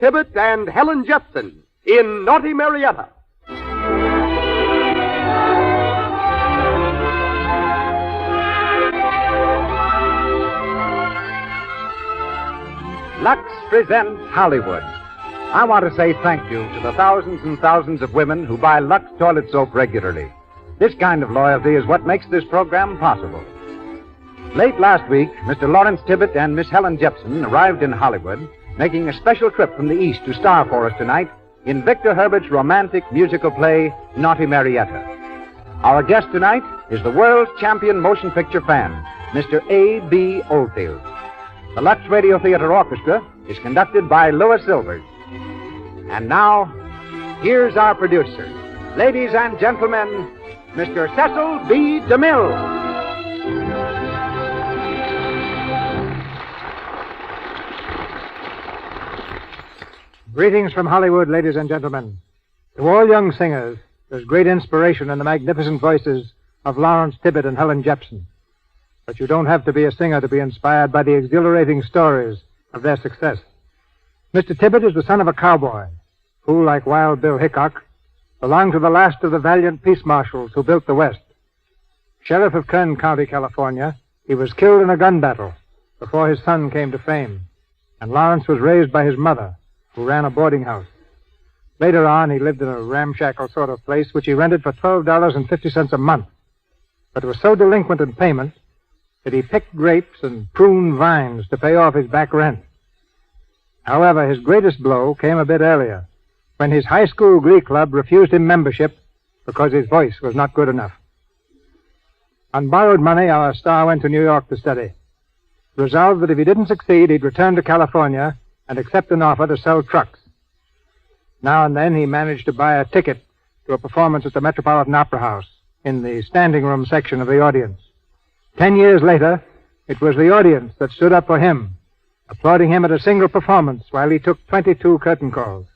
Tibbett and Helen Jepson in Naughty Marietta. Lux presents Hollywood. I want to say thank you to the thousands and thousands of women who buy Lux toilet soap regularly. This kind of loyalty is what makes this program possible. Late last week, Mr. Lawrence Tibbett and Miss Helen Jepson arrived in Hollywood, making a special trip from the East to star for us tonight in Victor Herbert's romantic musical play, Naughty Marietta. Our guest tonight is the world's champion motion picture fan, Mr. A.B. Oldfield. The Lux Radio Theatre Orchestra is conducted by Louis Silvers. And now, here's our producer. Ladies and gentlemen, Mr. Cecil B. DeMille. Greetings from Hollywood, ladies and gentlemen. To all young singers, there's great inspiration in the magnificent voices of Lawrence Tibbett and Helen Jepson. But you don't have to be a singer to be inspired by the exhilarating stories of their success. Mr. Tibbett is the son of a cowboy who, like Wild Bill Hickok, belonged to the last of the valiant peace marshals who built the West. Sheriff of Kern County, California, he was killed in a gun battle before his son came to fame, and Lawrence was raised by his mother, who ran a boarding house. Later on, he lived in a ramshackle sort of place which he rented for $12.50 a month, but was so delinquent in payment that he picked grapes and pruned vines to pay off his back rent. However, his greatest blow came a bit earlier, when his high school glee club refused him membership because his voice was not good enough. On borrowed money, our star went to New York to study, resolved that if he didn't succeed, he'd return to California and accept an offer to sell trucks. Now and then, he managed to buy a ticket to a performance at the Metropolitan Opera House in the standing room section of the audience. 10 years later, it was the audience that stood up for him, applauding him at a single performance while he took 22 curtain calls.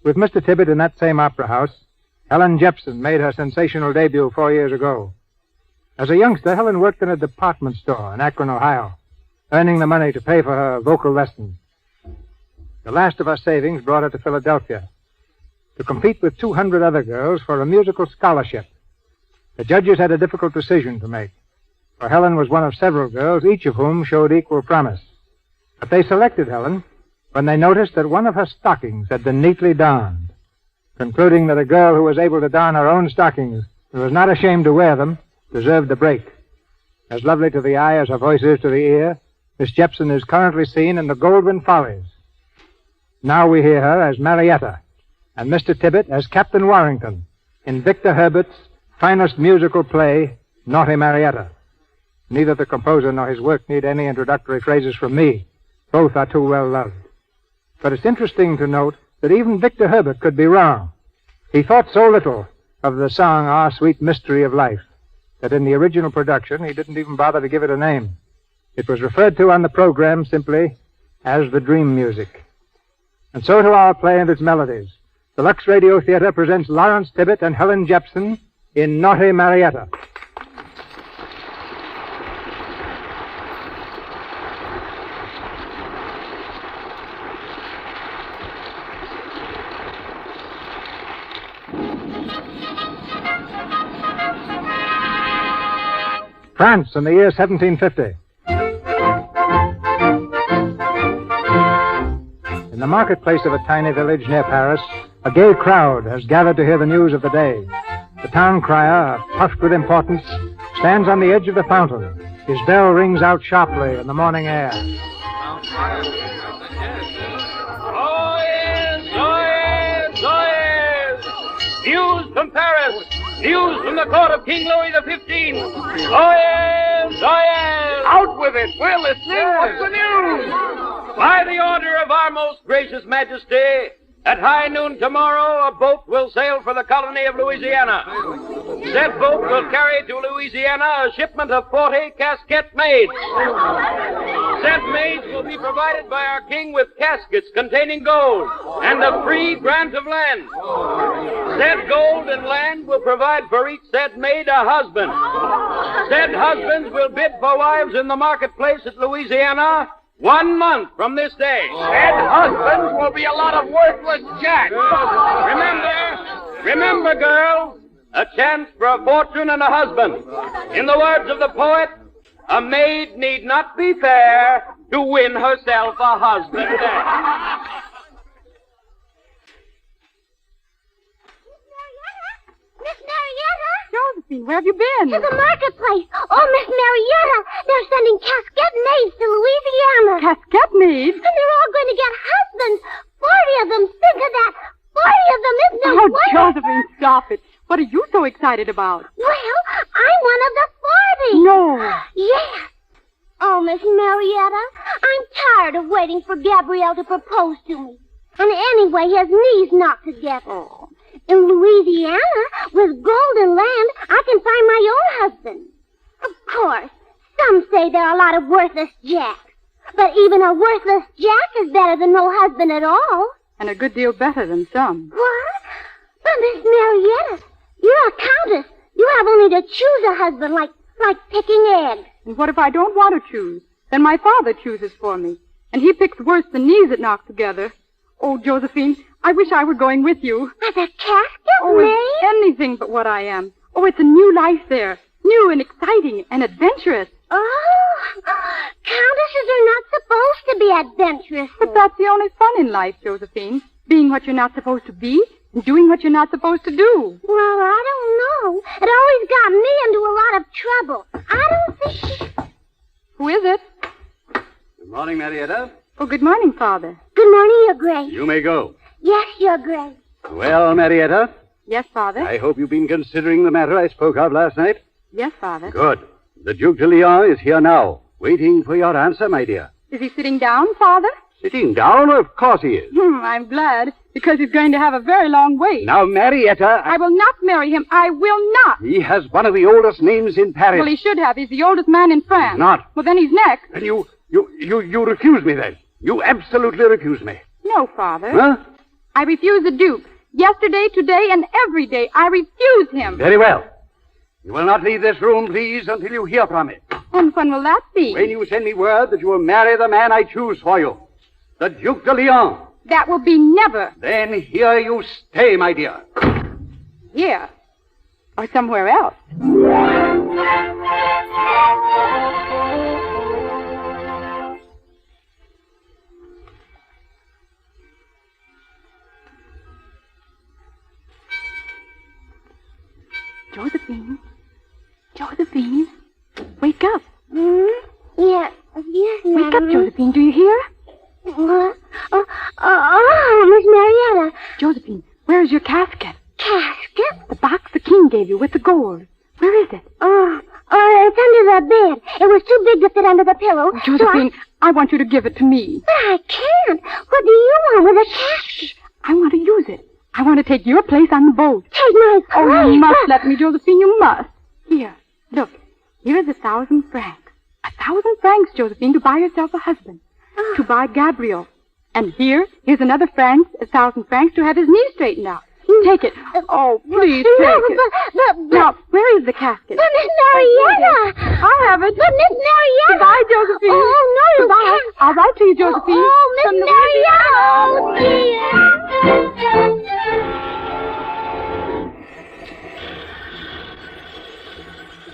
With Mr. Tibbett in that same opera house, Helen Jepson made her sensational debut 4 years ago. As a youngster, Helen worked in a department store in Akron, Ohio, earning the money to pay for her vocal lessons. The last of her savings brought her to Philadelphia to compete with 200 other girls for a musical scholarship. The judges had a difficult decision to make, for Helen was one of several girls, each of whom showed equal promise. But they selected Helen when they noticed that one of her stockings had been neatly darned, concluding that a girl who was able to darn her own stockings and was not ashamed to wear them deserved the break. As lovely to the eye as her voice is to the ear, Miss Jepson is currently seen in the Goldwyn Follies. Now we hear her as Marietta, and Mr. Tibbett as Captain Warrington in Victor Herbert's finest musical play, Naughty Marietta. Neither the composer nor his work need any introductory phrases from me. Both are too well loved. But it's interesting to note that even Victor Herbert could be wrong. He thought so little of the song, Our Sweet Mystery of Life, that in the original production he didn't even bother to give it a name. It was referred to on the program simply as the dream music. And so to our play and its melodies. The Lux Radio Theatre presents Lawrence Tibbett and Helen Jepson in Naughty Marietta. France in the year 1750. In the marketplace of a tiny village near Paris, a gay crowd has gathered to hear the news of the day. The town crier, puffed with importance, stands on the edge of the fountain. His bell rings out sharply in the morning air. Oh, yes, oh, yes, oh, yes. News from Paris. News from the court of King Louis XV. Oh, yes, oh, yes. Out with it. We're listening. What's the news? By the order of our most gracious Majesty, at high noon tomorrow, a boat will sail for the colony of Louisiana. Said boat will carry to Louisiana a shipment of 40 casket maids. Said maids will be provided by our king with caskets containing gold and a free grant of land. Said gold and land will provide for each said maid a husband. Said husbands will bid for wives in the marketplace at Louisiana 1 month from this day. And husbands will be a lot of worthless jacks. Remember, girls, a chance for a fortune and a husband. In the words of the poet, a maid need not be fair to win herself a husband. Miss Marietta? Josephine, where have you been? To the marketplace. Oh, Miss Marietta, they're sending casket maids to Louisiana. Casket maids? And they're all going to get husbands. 40 of them. Think of that. 40 of them, isn't it? Oh, Josephine, stop it. What are you so excited about? Well, I'm one of the 40. No. Yes. Oh, Miss Marietta, I'm tired of waiting for Gabrielle to propose to me. And anyway, his knee's knocked together. Oh. In Louisiana, with gold and land, I can find my own husband. Of course, some say there are a lot of worthless jacks. But even a worthless jack is better than no husband at all. And a good deal better than some. What? But Miss Marietta, you're a countess. You have only to choose a husband like picking eggs. And what if I don't want to choose? Then my father chooses for me. And he picks worse than knees that knock together. Oh, Josephine, I wish I were going with you. As a casket Oh, maid? it's anything but what I am. Oh, it's a new life there. New and exciting and adventurous. Oh, countesses are not supposed to be adventurous. But that's the only fun in life, Josephine. Being what you're not supposed to be and doing what you're not supposed to do. Well, I don't know. It always got me into a lot of trouble. I don't think... Who is it? Good morning, Marietta. Oh, good morning, Father. Good morning, Your Grace. You may go. Yes, Your Grace. Well, Marietta, Yes, Father. I hope you've been considering the matter I spoke of last night. Yes, Father. Good. The Duke de Lyon is here now, waiting for your answer, my dear. Is he sitting down, Father? Sitting down? Of course he is. I'm glad, because he's going to have a very long wait. Now, Marietta, I will not marry him. I will not. he has one of the oldest names in Paris. Well, he should have. He's the oldest man in France. He's not. Well, then he's next. And you refuse me then. You absolutely refuse me. No, Father. Huh? I refuse the Duke. Yesterday, today, and every day, I refuse him. Very well. You will not leave this room, please, until you hear from me. And when will that be? When you send me word that you will marry the man I choose for you, the Duke de Lyon. That will be never. Then here you stay, my dear. Here. Or somewhere else. Josephine. Josephine. Wake up. Yes, Wake up, Madam. Josephine. Do you hear? What? Oh, Miss Marietta. Josephine, where is your casket? Casket? The box the king gave you with the gold. Where is it? Oh, it's under the bed. It was too big to fit under the pillow. Josephine, I want you to give it to me. But I can't. What do you want with a casket? I want to use it. I want to take your place on the boat. Take my place. Oh, you must let me, Josephine. You must. Here, look. Here is 1,000 francs. 1,000 francs, Josephine, to buy yourself a husband. To buy Gabriel. And here's another 1,000 francs to have his knee straightened out. Take it. Oh, please take it. But, Now, where is the casket? But Miss Marietta! I'll have it. But Miss Marietta! Goodbye, Josephine. Oh, no, you Goodbye. can't. I'll write to you, Josephine. Oh, Miss From Marietta! Oh, dear.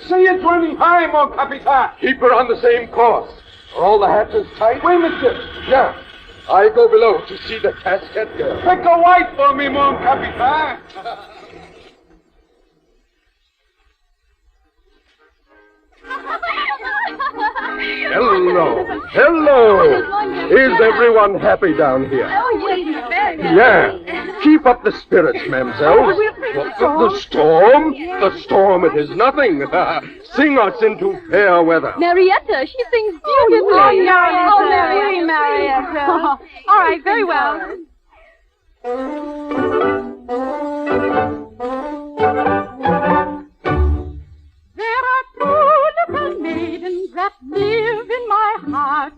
Say it's running high, mon capitan. Keep her on the same course. Are all the hatches tight? Oui, monsieur. Yeah. I go below to see the casket girl. Pick a wife for me, mon capitan. Hello. Hello. Is everyone happy down here? Yeah. Keep up the spirits, mademoiselle. The storm? The storm, it is nothing. Sing us into fair weather. Marietta, she sings beautifully. Oh, Marietta. All right, very well. There are two little maidens that live in my heart,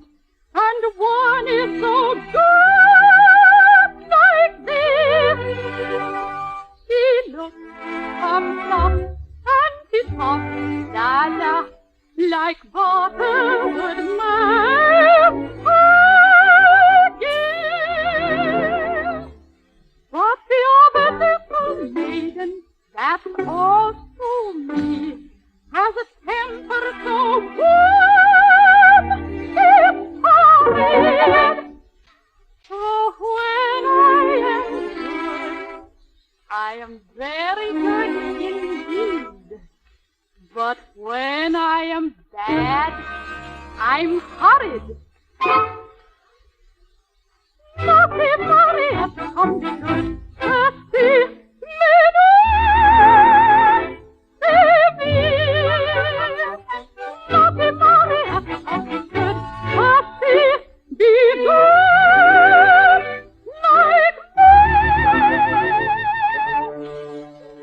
and one is so good like this. She looks soft and she talks la-la like butter would melt. that also me has a temper so warm, it's horrid. So when I am very good indeed. But when I am bad, I'm horrid. Naughty Marietta, come good, thirsty minute, baby. Naughty Marietta, come good, thirsty, be good, like me.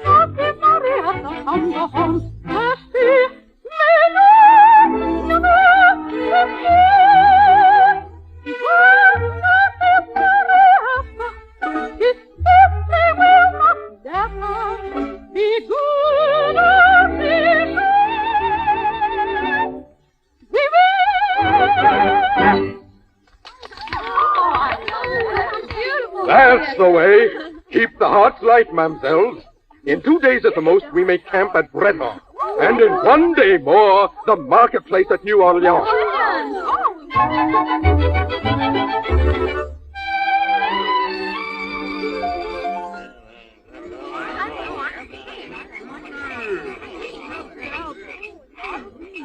Naughty Marietta, come go home, thirsty minute, That's the way. Keep the hearts light, mademoiselles. In 2 days at the most, we may camp at Breton. And in 1 day more, the marketplace at New Orleans.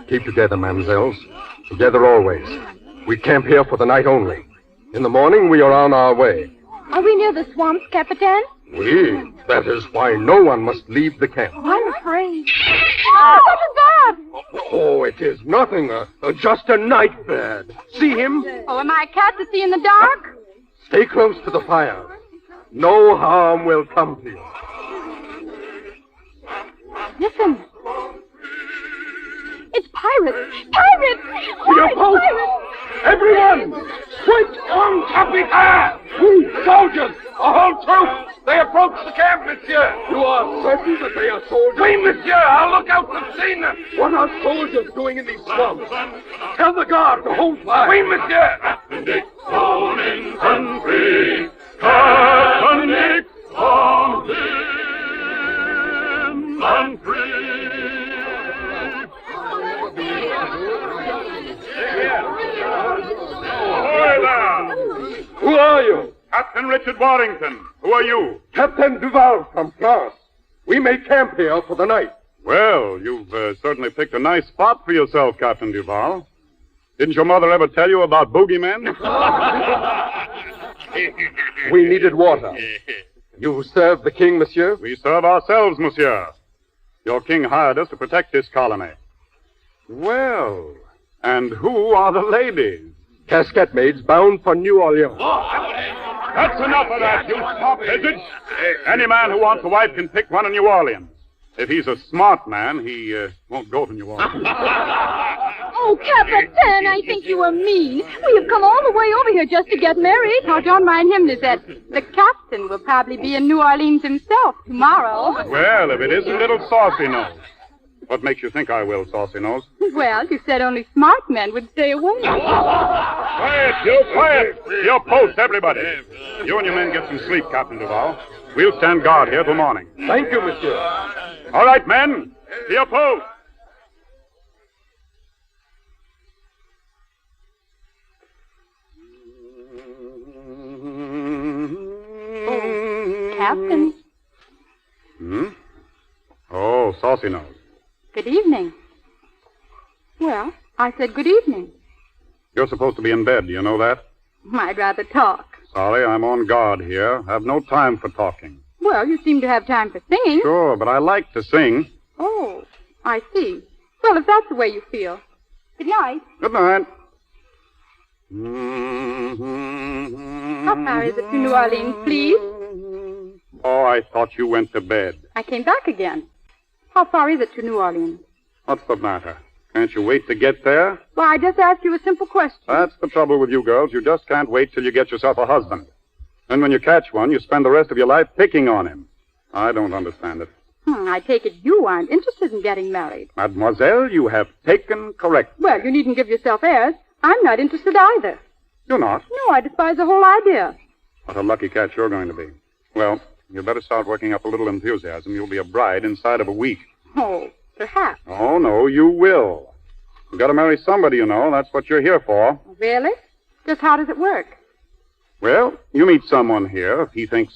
Keep together, mademoiselles. Together always. We camp here for the night only. In the morning, we are on our way. Are we near the swamps, Capitan? Oui. That is why no one must leave the camp. I'm afraid. Oh, what is that? Oh, it is nothing. Just a night bird. See him? Oh, am I a cat to see in the dark? Stay close to the fire. No harm will come to you. Listen. It's pirates. Pirates! To your post! Everyone! Switch on, Capitan! We soldiers! A whole troop! They approach the camp, monsieur! You are certain that they are soldiers? Oui, monsieur! I'll look out and see them! What are soldiers doing in these swamps? Tell the guard to hold fire! Oui, monsieur! Captain Dick's own in country! Captain Dick's own in country! Who are you? Captain Richard Warrington. Who are you? Captain Duval from France. We may camp here for the night. Well, you've certainly picked a nice spot for yourself, Captain Duval. Didn't your mother ever tell you about boogeymen? We needed water. You serve the king, monsieur? We serve ourselves, monsieur. Your king hired us to protect this colony. Well, and who are the ladies? Casquette maids bound for New Orleans. That's enough of that, you smart peasants. Any man who wants a wife can pick one in New Orleans. If he's a smart man, he won't go to New Orleans. Oh, Capitan, I think you are mean. We have come all the way over here just to get married. Oh, don't mind him, Lizette. The captain will probably be in New Orleans himself tomorrow. Well, if it isn't little Saucy Nose. What makes you think I will, Saucy Nose? Well, you said only smart men would stay away. Quiet, you quiet. To your post, everybody. You and your men get some sleep, Captain Duval. We'll stand guard here till morning. Thank you, monsieur. All right, men. To your post. Oh, Captain. Oh, Saucy Nose. Good evening. Well, I said good evening. You're supposed to be in bed. Do you know that? I'd rather talk. Sorry, I'm on guard here. Have no time for talking. Well, you seem to have time for singing. Sure, but I like to sing. Oh, I see. Well, if that's the way you feel. Good night. Good night. How far is it to New Orleans, please? Oh, I thought you went to bed. I came back again. How far is it to New Orleans? What's the matter? Can't you wait to get there? Well, I just asked you a simple question. That's the trouble with you girls. You just can't wait till you get yourself a husband. Then when you catch one, you spend the rest of your life picking on him. I don't understand it. I take it you aren't interested in getting married. Mademoiselle, you have taken correct. Well, you needn't give yourself airs. I'm not interested either. You're not? No, I despise the whole idea. What a lucky catch you're going to be. Well, You'd better start working up a little enthusiasm. You'll be a bride inside of a week. Oh, perhaps. Oh, no, you will. You've got to marry somebody, you know. That's what you're here for. Really? Just how does it work? Well, you meet someone here. If he thinks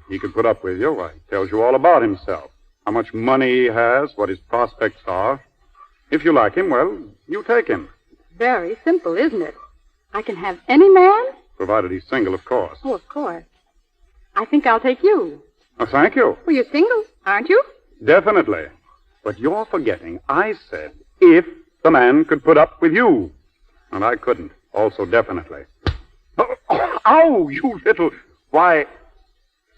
he could put up with you, why, he tells you all about himself. How much money he has, what his prospects are. If you like him, well, you take him. Very simple, isn't it? I can have any man? Provided he's single, of course. Oh, of course. I think I'll take you. Oh, thank you. Well, you're single, aren't you? Definitely. But you're forgetting I said if the man could put up with you. And I couldn't. Also, definitely. Oh, you little... Why,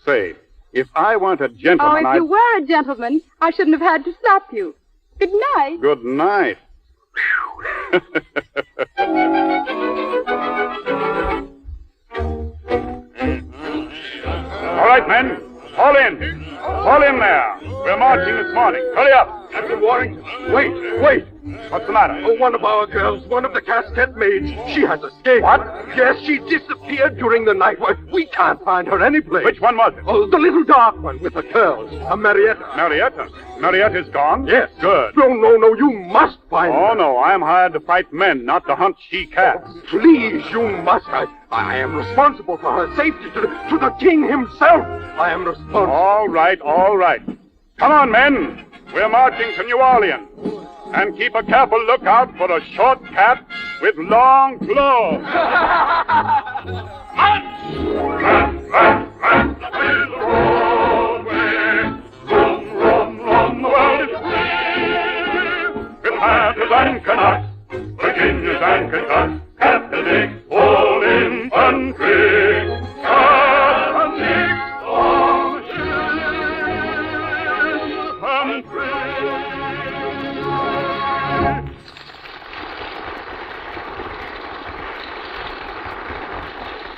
say, if I weren't a gentleman, if you were a gentleman, I shouldn't have had to stop you. Good night. Good night. All right, men. All in. All in there. We're marching this morning. Hurry up. Captain Warrington, wait. What's the matter? Oh, one of our girls, one of the casket maids, she has escaped. What? Yes, she disappeared during the night. We can't find her anyplace. Which one was it? Oh, the little dark one with the curls. Marietta. Marietta. Marietta's gone? Yes. Good. No, you must find her. Oh, no, I'm hired to fight men, not to hunt she-cats. Oh, please, you must. I am responsible for her safety to the king himself. I am responsible. All right. Come on, men. We're marching to New Orleans. And keep a careful lookout for a short cat with long claws. Run, the world is free. With hatters and Canucks, Virginians and Kentucks, Catholics, all in country. Catholics, all in country.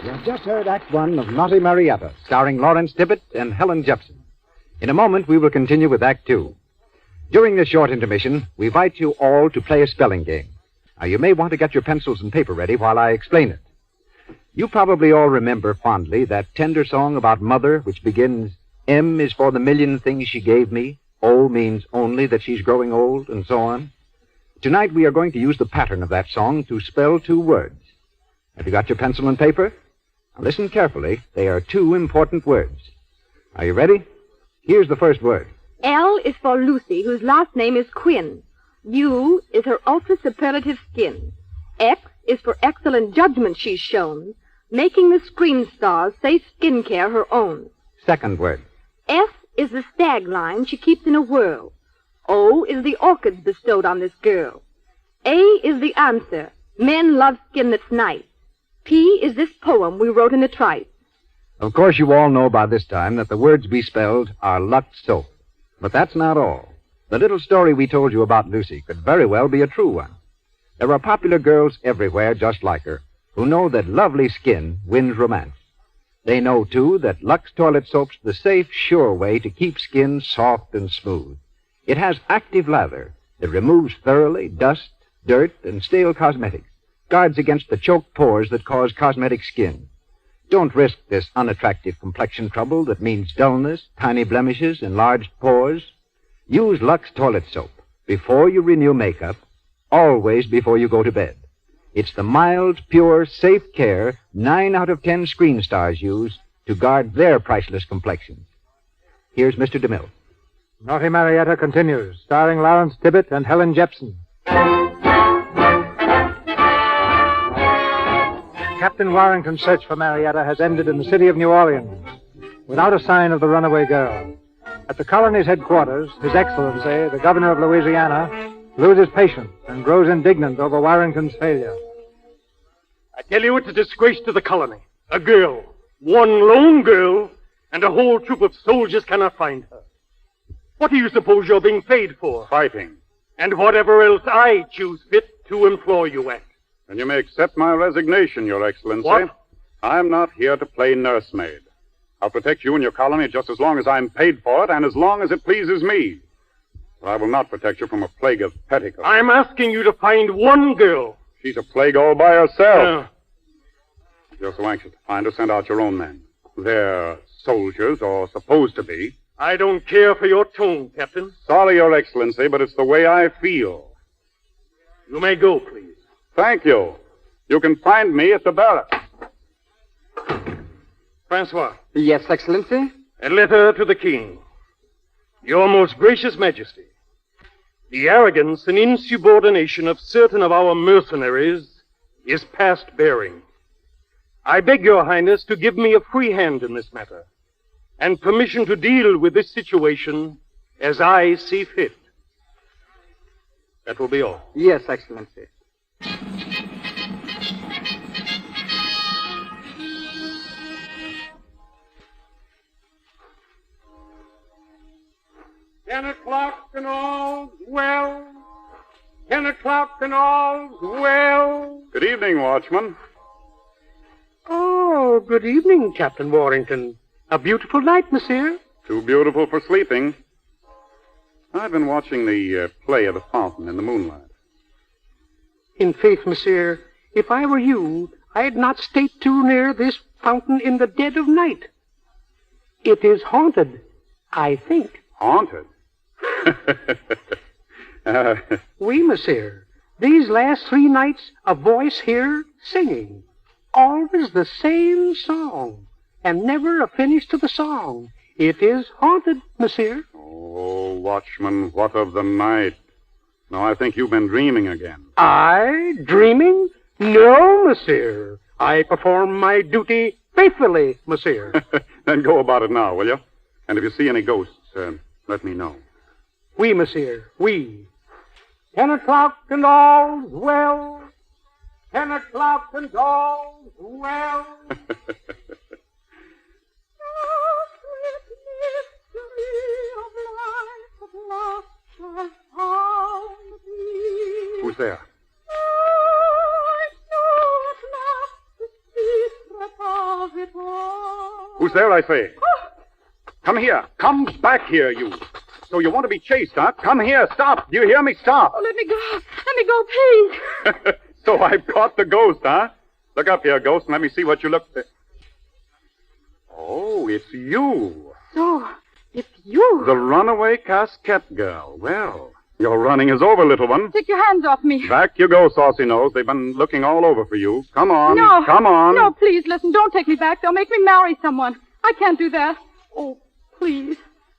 You have just heard Act One of Naughty Marietta, starring Lawrence Tibbett and Helen Jepson. In a moment, we will continue with Act Two. During this short intermission, we invite you all to play a spelling game. Now, you may want to get your pencils and paper ready while I explain it. You probably all remember fondly that tender song about Mother, which begins, M is for the million things she gave me, O means only that she's growing old, and so on. Tonight, we are going to use the pattern of that song to spell two words. Have you got your pencil and paper? Now, listen carefully. They are two important words. Are you ready? Here's the first word. L is for Lucy, whose last name is Quinn. U is her ultra-superlative skin. X is for excellent judgment she's shown, making the screen star's safe skincare her own. Second word. S is the stag line she keeps in a whirl. O is the orchids bestowed on this girl. A is the answer. Men love skin that's nice. P is this poem we wrote in the trice. Of course, you all know by this time that the words we spelled are Lux soap. But that's not all. The little story we told you about Lucy could very well be a true one. There are popular girls everywhere just like her who know that lovely skin wins romance. They know, too, that Lux Toilet Soap's the safe, sure way to keep skin soft and smooth. It has active lather that removes thoroughly dust, dirt, and stale cosmetics, guards against the choked pores that cause cosmetic skin. Don't risk this unattractive complexion trouble that means dullness, tiny blemishes, enlarged pores. Use Lux Toilet Soap before you renew makeup, always before you go to bed. It's the mild, pure, safe care 9 out of 10 screen stars use to guard their priceless complexions. Here's Mr. DeMille. Naughty Marietta continues, starring Lawrence Tibbett and Helen Jepson. Captain Warrington's search for Marietta has ended in the city of New Orleans, without a sign of the runaway girl. At the colony's headquarters, His Excellency, the governor of Louisiana, loses patience and grows indignant over Warrington's failure. I tell you, it's a disgrace to the colony. A girl, one lone girl, and a whole troop of soldiers cannot find her. What do you suppose you're being paid for? Fighting. And whatever else I choose fit to employ you at. And you may accept my resignation, Your Excellency. What? I'm not here to play nursemaid. I'll protect you and your colony just as long as I'm paid for it and as long as it pleases me. But I will not protect you from a plague of petticoats. I'm asking you to find one girl. She's a plague all by herself. If you're so anxious to find her, send out your own men. They're soldiers, or supposed to be. I don't care for your tone, Captain. Sorry, Your Excellency, but it's the way I feel. You may go, please. Thank you. You can find me at the barracks. Francois, Yes, Excellency? a letter to the King. Your most gracious Majesty, the arrogance and insubordination of certain of our mercenaries is past bearing. I beg your Highness to give me a free hand in this matter, and permission to deal with this situation as I see fit. That will be all. Yes, Excellency. 10 o'clock and all's well. 10 o'clock and all's well. Good evening, Watchman. Oh, good evening, Captain Warrington. A beautiful night, monsieur. Too beautiful for sleeping. I've been watching the play of the fountain in the moonlight. In faith, monsieur, if I were you, I'd not stay too near this fountain in the dead of night. It is haunted, I think. Haunted? Oui, monsieur. These last 3 nights, a voice here singing. Always the same song, and never a finish to the song. It is haunted, monsieur. Oh, Watchman, what of the night? Now, I think you've been dreaming again. I? Dreaming? No, monsieur. I perform my duty faithfully, monsieur. Then go about it now, will you? And if you see any ghosts, let me know. Oui, monsieur, oui. 10 o'clock and all's well. 10 o'clock and all's well. Who's there? Who's there, I say? Come here. Come back here, you. So you want to be chased, huh? Come here. Stop. Do you hear me? Stop. Oh, let me go. Let me go, please. So I've caught the ghost, huh? Look up here, ghost, and let me see what you look... Oh, it's you. So, it's you. The runaway casquette girl. Well, your running is over, little one. Take your hands off me. Back you go, Saucy Nose. They've been looking all over for you. Come on. No. Come on. No, please, listen. Don't take me back. They'll make me marry someone. I can't do that. Oh, please.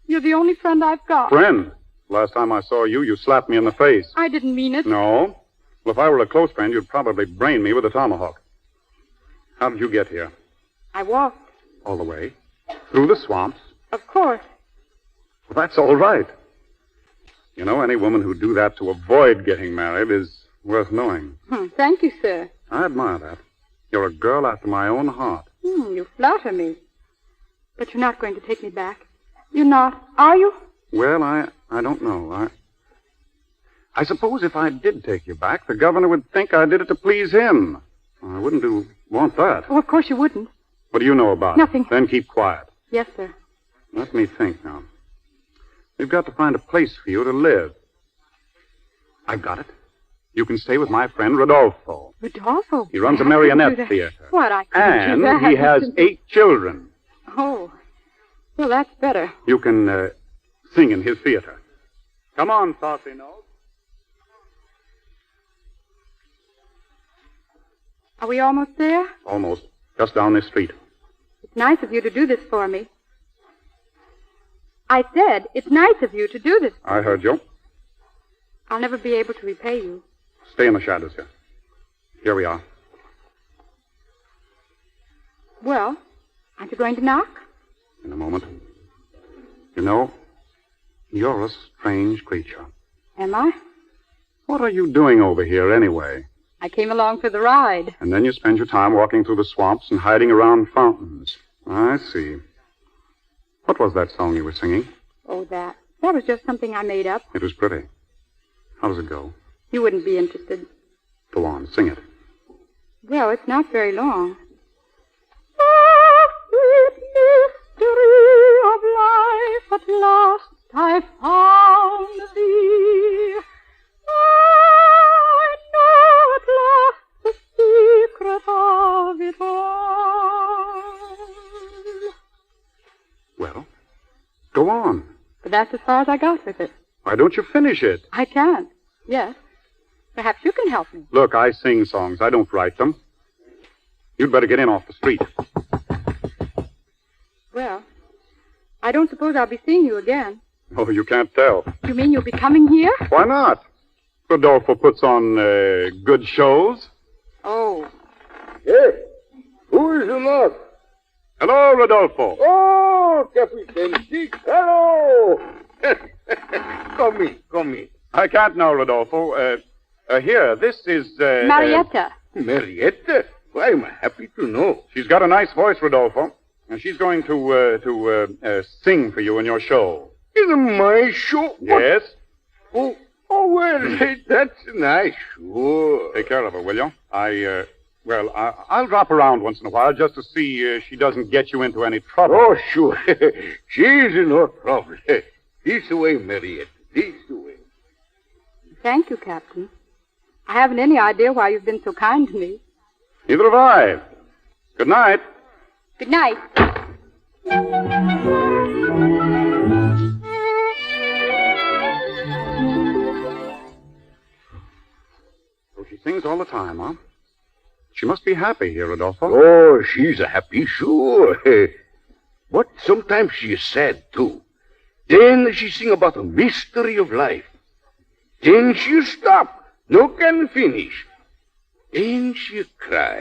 You're the only friend I've got. Friend? Last time I saw you, you slapped me in the face. I didn't mean it. No. Well, if I were a close friend, you'd probably brain me with a tomahawk. How did you get here? I walked. All the way? Through the swamps? Of course. Well, that's all right. You know, any woman who'd do that to avoid getting married is worth knowing. Thank you, sir. I admire that. You're a girl after my own heart. You flatter me. But you're not going to take me back. You're not, are you? Well, I don't know. I suppose if I did take you back, the governor would think I did it to please him. I wouldn't want that. Oh, of course you wouldn't. What do you know about Nothing. it? Then keep quiet. Yes, sir. Let me think now. We've got to find a place for you to live. I've got it. You can stay with my friend Rodolfo. Rodolfo? He runs a Marionette theater. What, I couldn't do that. And he has 8 children. Oh. Well, that's better. You can sing in his theater. Come on, Saucy Nose. Are we almost there? Almost. Just down this street. It's nice of you to do this for me. I said, it's nice of you to do this. I heard you. I'll never be able to repay you. Stay in the shadows here. Here we are. Well, aren't you going to knock? In a moment. You know, you're a strange creature. Am I? What are you doing over here anyway? I came along for the ride. And then you spend your time walking through the swamps and hiding around fountains. I see. What was that song you were singing? Oh, that was just something I made up. It was pretty. How does it go? You wouldn't be interested. Go on, sing it. Well, it's not very long. Ah, sweet mystery of life, at last I found thee. I know at last the secret of it all. Well, go on. But that's as far as I got with it. Why don't you finish it? I can't. Yes. Perhaps you can help me. Look, I sing songs. I don't write them. You'd better get in off the street. Well, I don't suppose I'll be seeing you again. Oh, you can't tell. You mean you'll be coming here? Why not? Rodolfo puts on good shows. Oh. Yes. Who is the knock? Hello, Rodolfo. Oh, Captain Dick. Hello. Come in. I can't now, Rodolfo. Here, this is... Marietta. Marietta? Well, I'm happy to know. She's got a nice voice, Rodolfo. And she's going to sing for you in your show. In my show? Yes. Oh, well, that's nice, sure. Take care of her, will you? I'll drop around once in a while just to see she doesn't get you into any trouble. Oh, sure. She's no trouble. This way, Marietta. This way. Thank you, Captain. I haven't any idea why you've been so kind to me. Neither have I. Good night. Good night. So she sings all the time, huh? She must be happy here, Rodolfo. Oh, she's happy, sure. But sometimes she is sad, too. Then she sing about the mystery of life. Then she stop. No can finish. Then she cry.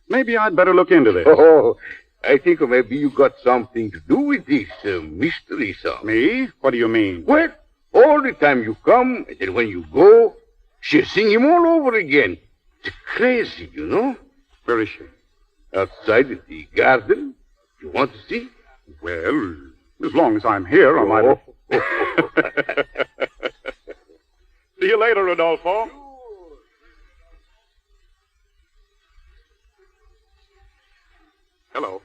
Maybe I'd better look into this. Oh, I think maybe you got something to do with this mystery song. Me? What do you mean? Well, all the time you come, and then when you go, she sing him all over again. It's crazy, you know. Where is she? Outside in the garden. You want to see? Well, as long as I'm here, I might... See you later, Rodolfo. Hello.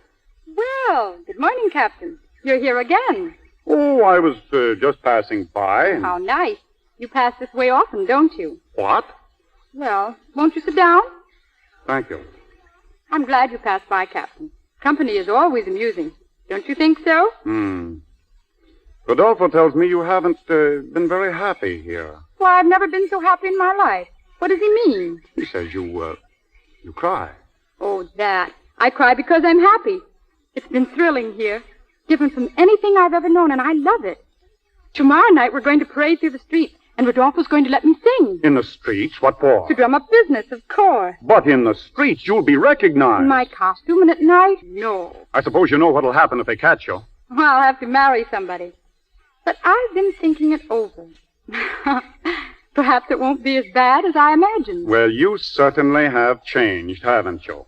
Well, good morning, Captain. You're here again. Oh, I was just passing by. How nice. You pass this way often, don't you? What? Well, won't you sit down? Thank you. I'm glad you passed by, Captain. Company is always amusing. Don't you think so? Rodolfo tells me you haven't been very happy here. Why, I've never been so happy in my life. What does he mean? He says you cry. Oh, that. I cry because I'm happy. It's been thrilling here. Different from anything I've ever known, and I love it. Tomorrow night we're going to parade through the streets, and Rodolfo's going to let me sing. In the streets? What for? To drum up business, of course. But in the streets, you'll be recognized. In my costume and at night? No. I suppose you know what'll happen if they catch you. Well, I'll have to marry somebody. But I've been thinking it over. Perhaps it won't be as bad as I imagined. Well, you certainly have changed, haven't you?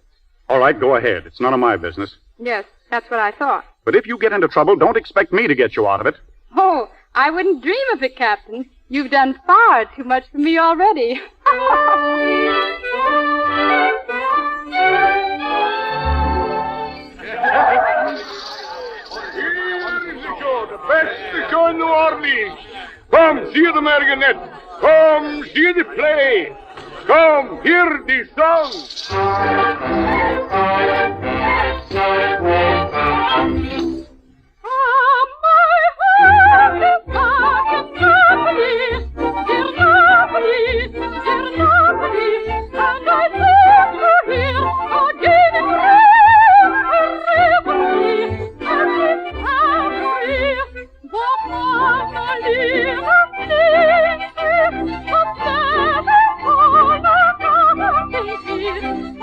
All right, go ahead. It's none of my business. Yes, that's what I thought. But if you get into trouble, don't expect me to get you out of it. Oh, I wouldn't dream of it, Captain. You've done far too much for me already. The best show in New Orleans. Come see the marionette. Come see the play. Come hear the song.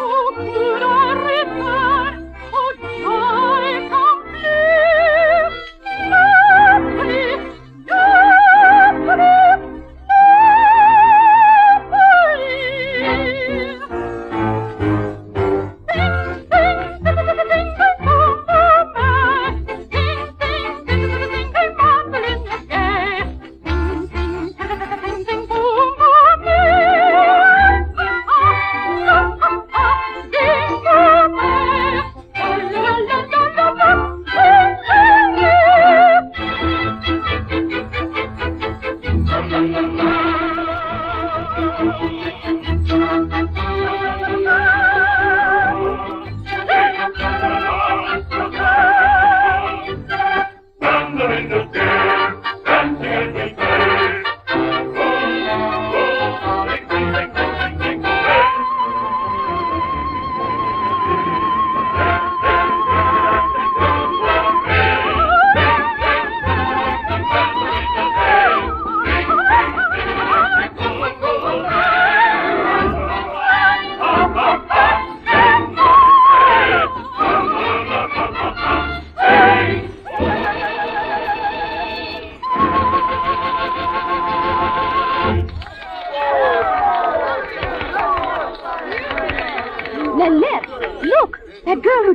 Oh, could I return? Oh,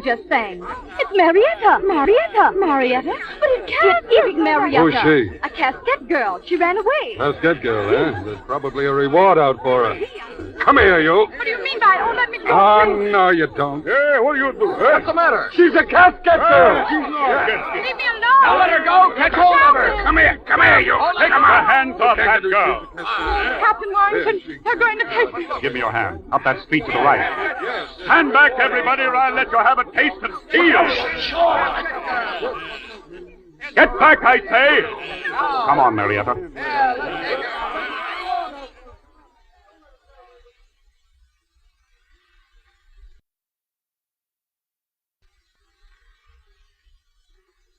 just sang. It's Marietta. Marietta? But it can't be Marietta. Who's she? A casket girl. She ran away. Casket girl, eh? There's probably a reward out for her. Come here, you. What do you mean by, oh, let me go? Oh, no, you don't. Hey, what are you doing? What's the matter? She's a casket girl. Leave me alone. Now let her go. Catch hold of her. Come here, you. Take your hands off that girl. Captain Warrington, they're going to take me. Give me your hand. Up that street to the right. Stand back, everybody, or I'll let you have a taste of steel. Get back, I say. Come on, Marietta.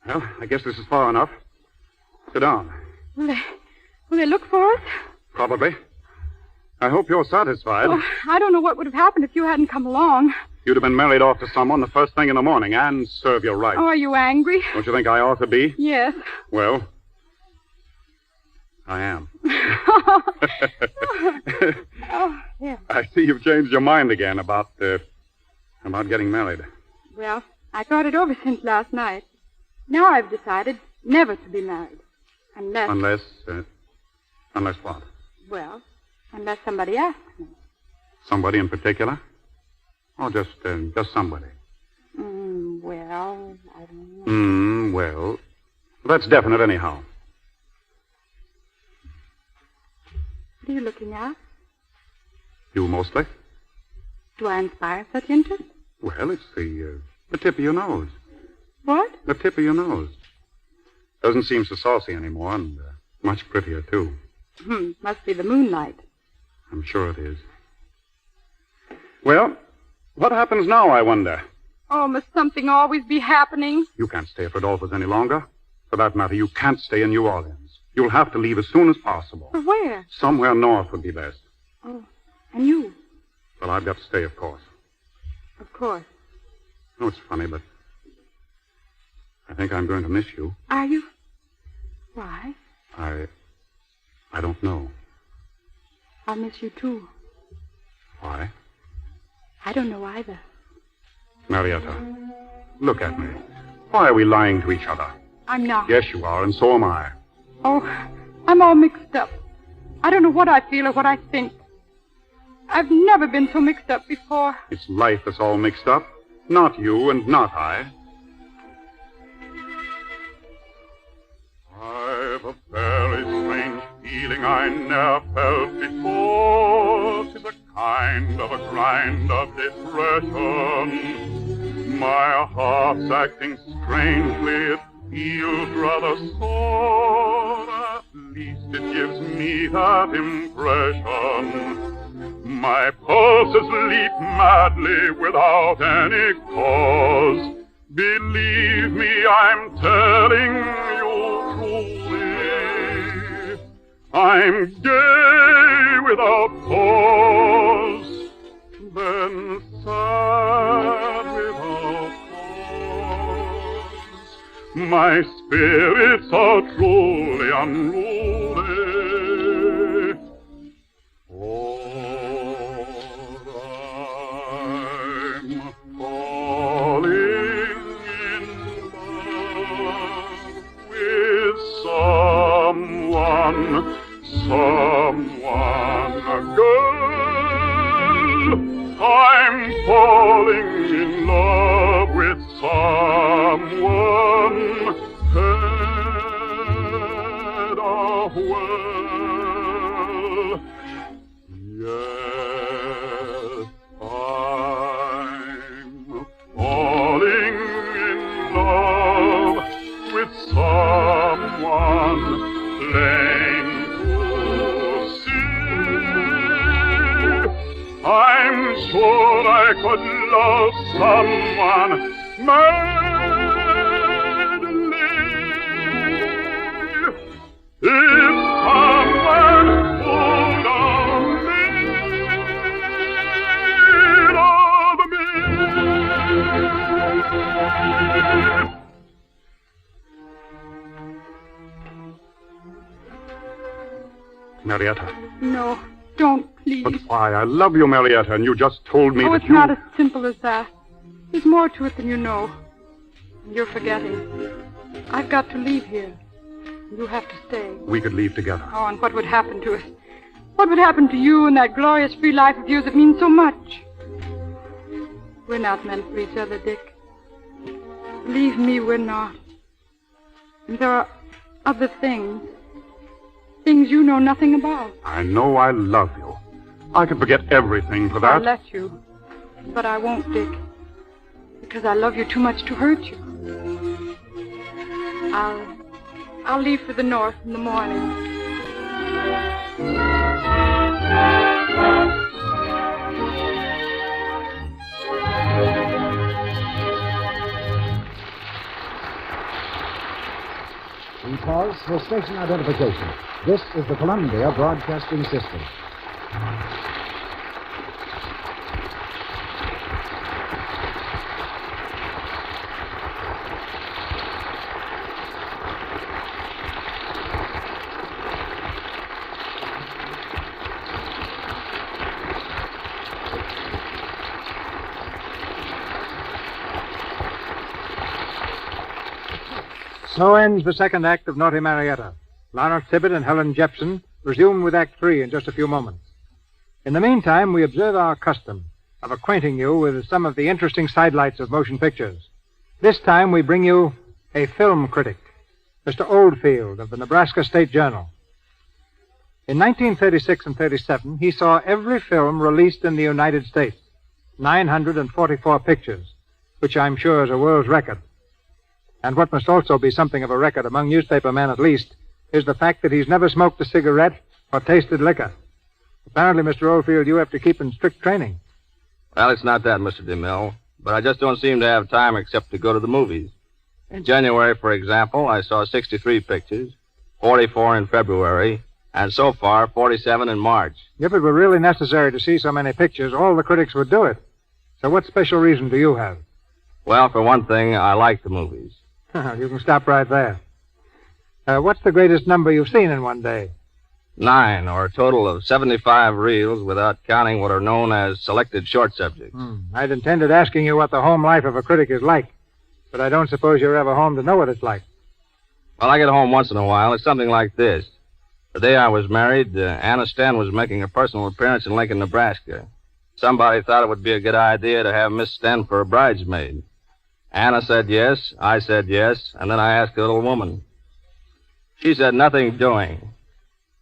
Well, I guess this is far enough. Sit down. Will they look for us? Probably. I hope you're satisfied. Oh, I don't know what would have happened if you hadn't come along. You'd have been married off to someone the first thing in the morning and serve you right. Oh, are you angry? Don't you think I ought to be? Yes. Well, I am. Oh, yeah. I see you've changed your mind again about getting married. Well, I thought it over since last night. Now I've decided never to be married. Unless what? Well, unless somebody asks me. Somebody in particular? Or just somebody? Well, I don't know. Well, that's definite anyhow. What are you looking at? You mostly? Do I inspire such interest? Well, it's the tip of your nose. What? The tip of your nose. Doesn't seem so saucy anymore, and much prettier, too. Must be the moonlight. I'm sure it is. Well, what happens now, I wonder? Oh, must something always be happening? You can't stay at Rodolfo's any longer. For that matter, you can't stay in New Orleans. You'll have to leave as soon as possible. For where? Somewhere north would be best. Oh, and you? Well, I've got to stay, of course. Of course. Oh, it's funny, but I think I'm going to miss you. Are you? Why? I don't know. I'll miss you, too. Why? I don't know either. Marietta, look at me. Why are we lying to each other? I'm not. Yes, you are, and so am I. Oh, I'm all mixed up. I don't know what I feel or what I think. I've never been so mixed up before. It's life that's all mixed up. Not you and not I. I've a very strange feeling I never felt before. 'Tis a kind of a grind of depression. My heart's acting strangely, it feels rather sore. At least it gives me that impression. My pulses leap madly without any cause. Believe me, I'm telling you truly. I'm gay without cause, then sad without cause. My spirits are truly unruly. For I'm falling in love with someone, a girl. I'm falling in love with someone, head of well. Yes, I'm falling in love with someone plain to see. I'm sure I could love someone madly if someone would only love me. Marietta. No, don't, please. But why? I love you, Marietta, and you just told me Oh, that it's not as simple as that. There's more to it than you know. And you're forgetting. I've got to leave here. You have to stay. We could leave together. Oh, and what would happen to us? What would happen to you and that glorious free life of yours that means so much? We're not meant for each other, Dick. Believe me, we're not. And there are other things. Things you know nothing about. I know I love you. I could forget everything for that. I'll let you. But I won't, Dick. Because I love you too much to hurt you. I'll leave for the north in the morning. We pause for station identification. This is the Columbia Broadcasting System. So ends the second act of Naughty Marietta. Lawrence Tibbett and Helen Jepson resume with Act 3 in just a few moments. In the meantime, we observe our custom of acquainting you with some of the interesting sidelights of motion pictures. This time we bring you a film critic, Mr. Oldfield of the Nebraska State Journal. In 1936 and 37, he saw every film released in the United States, 944 pictures, which I'm sure is a world's record. And what must also be something of a record among newspaper men at least is the fact that he's never smoked a cigarette or tasted liquor. Apparently, Mr. Oldfield, you have to keep in strict training. Well, it's not that, Mr. DeMille, but I just don't seem to have time except to go to the movies. In January, for example, I saw 63 pictures, 44 in February, and so far, 47 in March. If it were really necessary to see so many pictures, all the critics would do it. So what special reason do you have? Well, for one thing, I like the movies. You can stop right there. What's the greatest number you've seen in one day? 9, or a total of 75 reels without counting what are known as selected short subjects. I'd intended asking you what the home life of a critic is like, but I don't suppose you're ever home to know what it's like. Well, I get home once in a while. It's something like this. The day I was married, Anna Sten was making a personal appearance in Lincoln, Nebraska. Somebody thought it would be a good idea to have Miss Sten for a bridesmaid. Anna said yes, I said yes, and then I asked the little woman. She said nothing doing.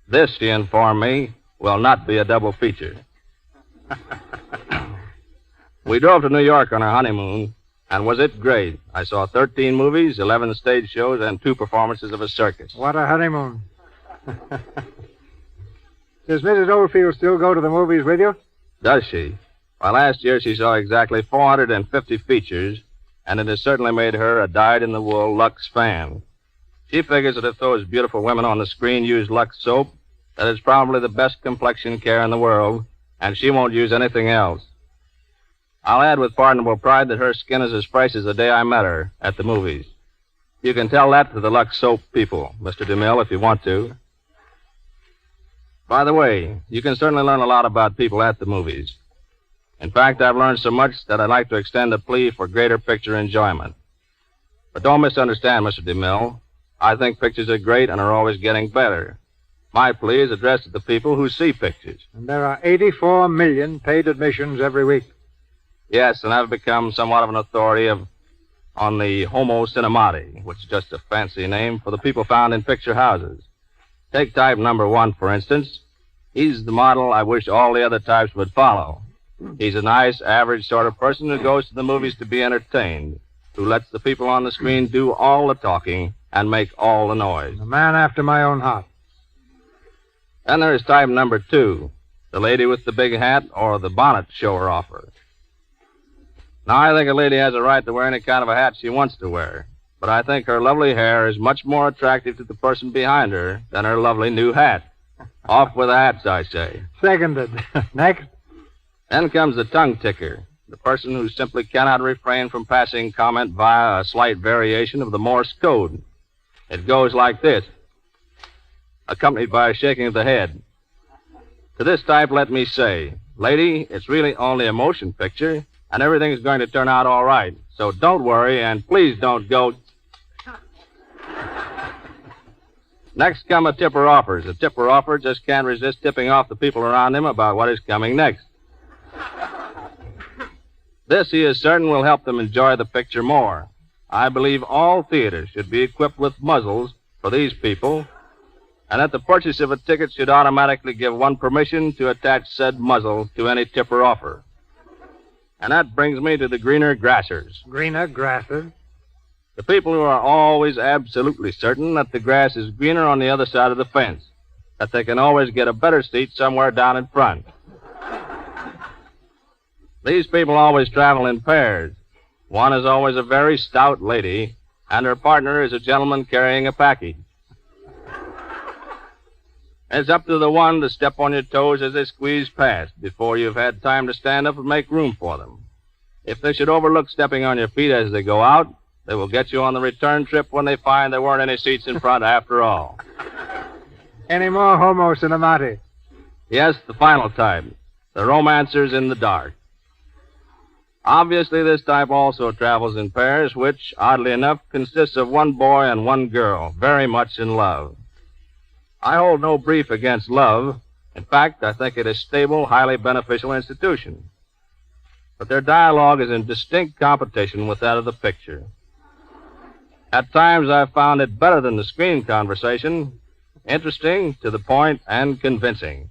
This, she informed me, will not be a double feature. We drove to New York on our honeymoon, and was it great? I saw 13 movies, 11 stage shows, and 2 performances of a circus. What a honeymoon. Does Mrs. Oldfield still go to the movies with you? Does she? Why, last year she saw exactly 450 features, and it has certainly made her a dyed-in-the-wool Lux fan. She figures that if those beautiful women on the screen use Lux soap, that it's probably the best complexion care in the world, and she won't use anything else. I'll add with pardonable pride that her skin is as fresh as the day I met her at the movies. You can tell that to the Lux soap people, Mr. DeMille, if you want to. By the way, you can certainly learn a lot about people at the movies. In fact, I've learned so much that I'd like to extend a plea for greater picture enjoyment. But don't misunderstand, Mr. DeMille. I think pictures are great and are always getting better. My plea is addressed to the people who see pictures. And there are 84 million paid admissions every week. Yes, and I've become somewhat of an authority on the homo cinemati, which is just a fancy name for the people found in picture houses. Take type number 1, for instance. He's the model I wish all the other types would follow. He's a nice, average sort of person who goes to the movies to be entertained, who lets the people on the screen do all the talking and make all the noise. A man after my own heart. Then there's type number 2, the lady with the big hat or the bonnet shower off her. Now, I think a lady has a right to wear any kind of a hat she wants to wear, but I think her lovely hair is much more attractive to the person behind her than her lovely new hat. Off with the hats, I say. Seconded. Next. Then comes the tongue ticker, the person who simply cannot refrain from passing comment via a slight variation of the Morse code. It goes like this, accompanied by a shaking of the head. To this type, let me say, lady, it's really only a motion picture, and everything's going to turn out all right. So don't worry, and please don't go... Next come a tipper offers. A tipper offer just can't resist tipping off the people around him about what is coming next. This, he is certain, will help them enjoy the picture more. I believe all theaters should be equipped with muzzles for these people, and that the purchase of a ticket should automatically give one permission to attach said muzzle to any tipper offer. And that brings me to the greener grassers. Greener grasses? The people who are always absolutely certain that the grass is greener on the other side of the fence, that they can always get a better seat somewhere down in front. These people always travel in pairs. One is always a very stout lady, and her partner is a gentleman carrying a package. It's up to the one to step on your toes as they squeeze past before you've had time to stand up and make room for them. If they should overlook stepping on your feet as they go out, they will get you on the return trip when they find there weren't any seats in front after all. Any more homo cinemati? Yes, the final type. The romancers in the dark. Obviously, this type also travels in pairs, which, oddly enough, consists of one boy and one girl, very much in love. I hold no brief against love. In fact, I think it a stable, highly beneficial institution. But their dialogue is in distinct competition with that of the picture. At times, I've found it better than the screen conversation, interesting, to the point, and convincing.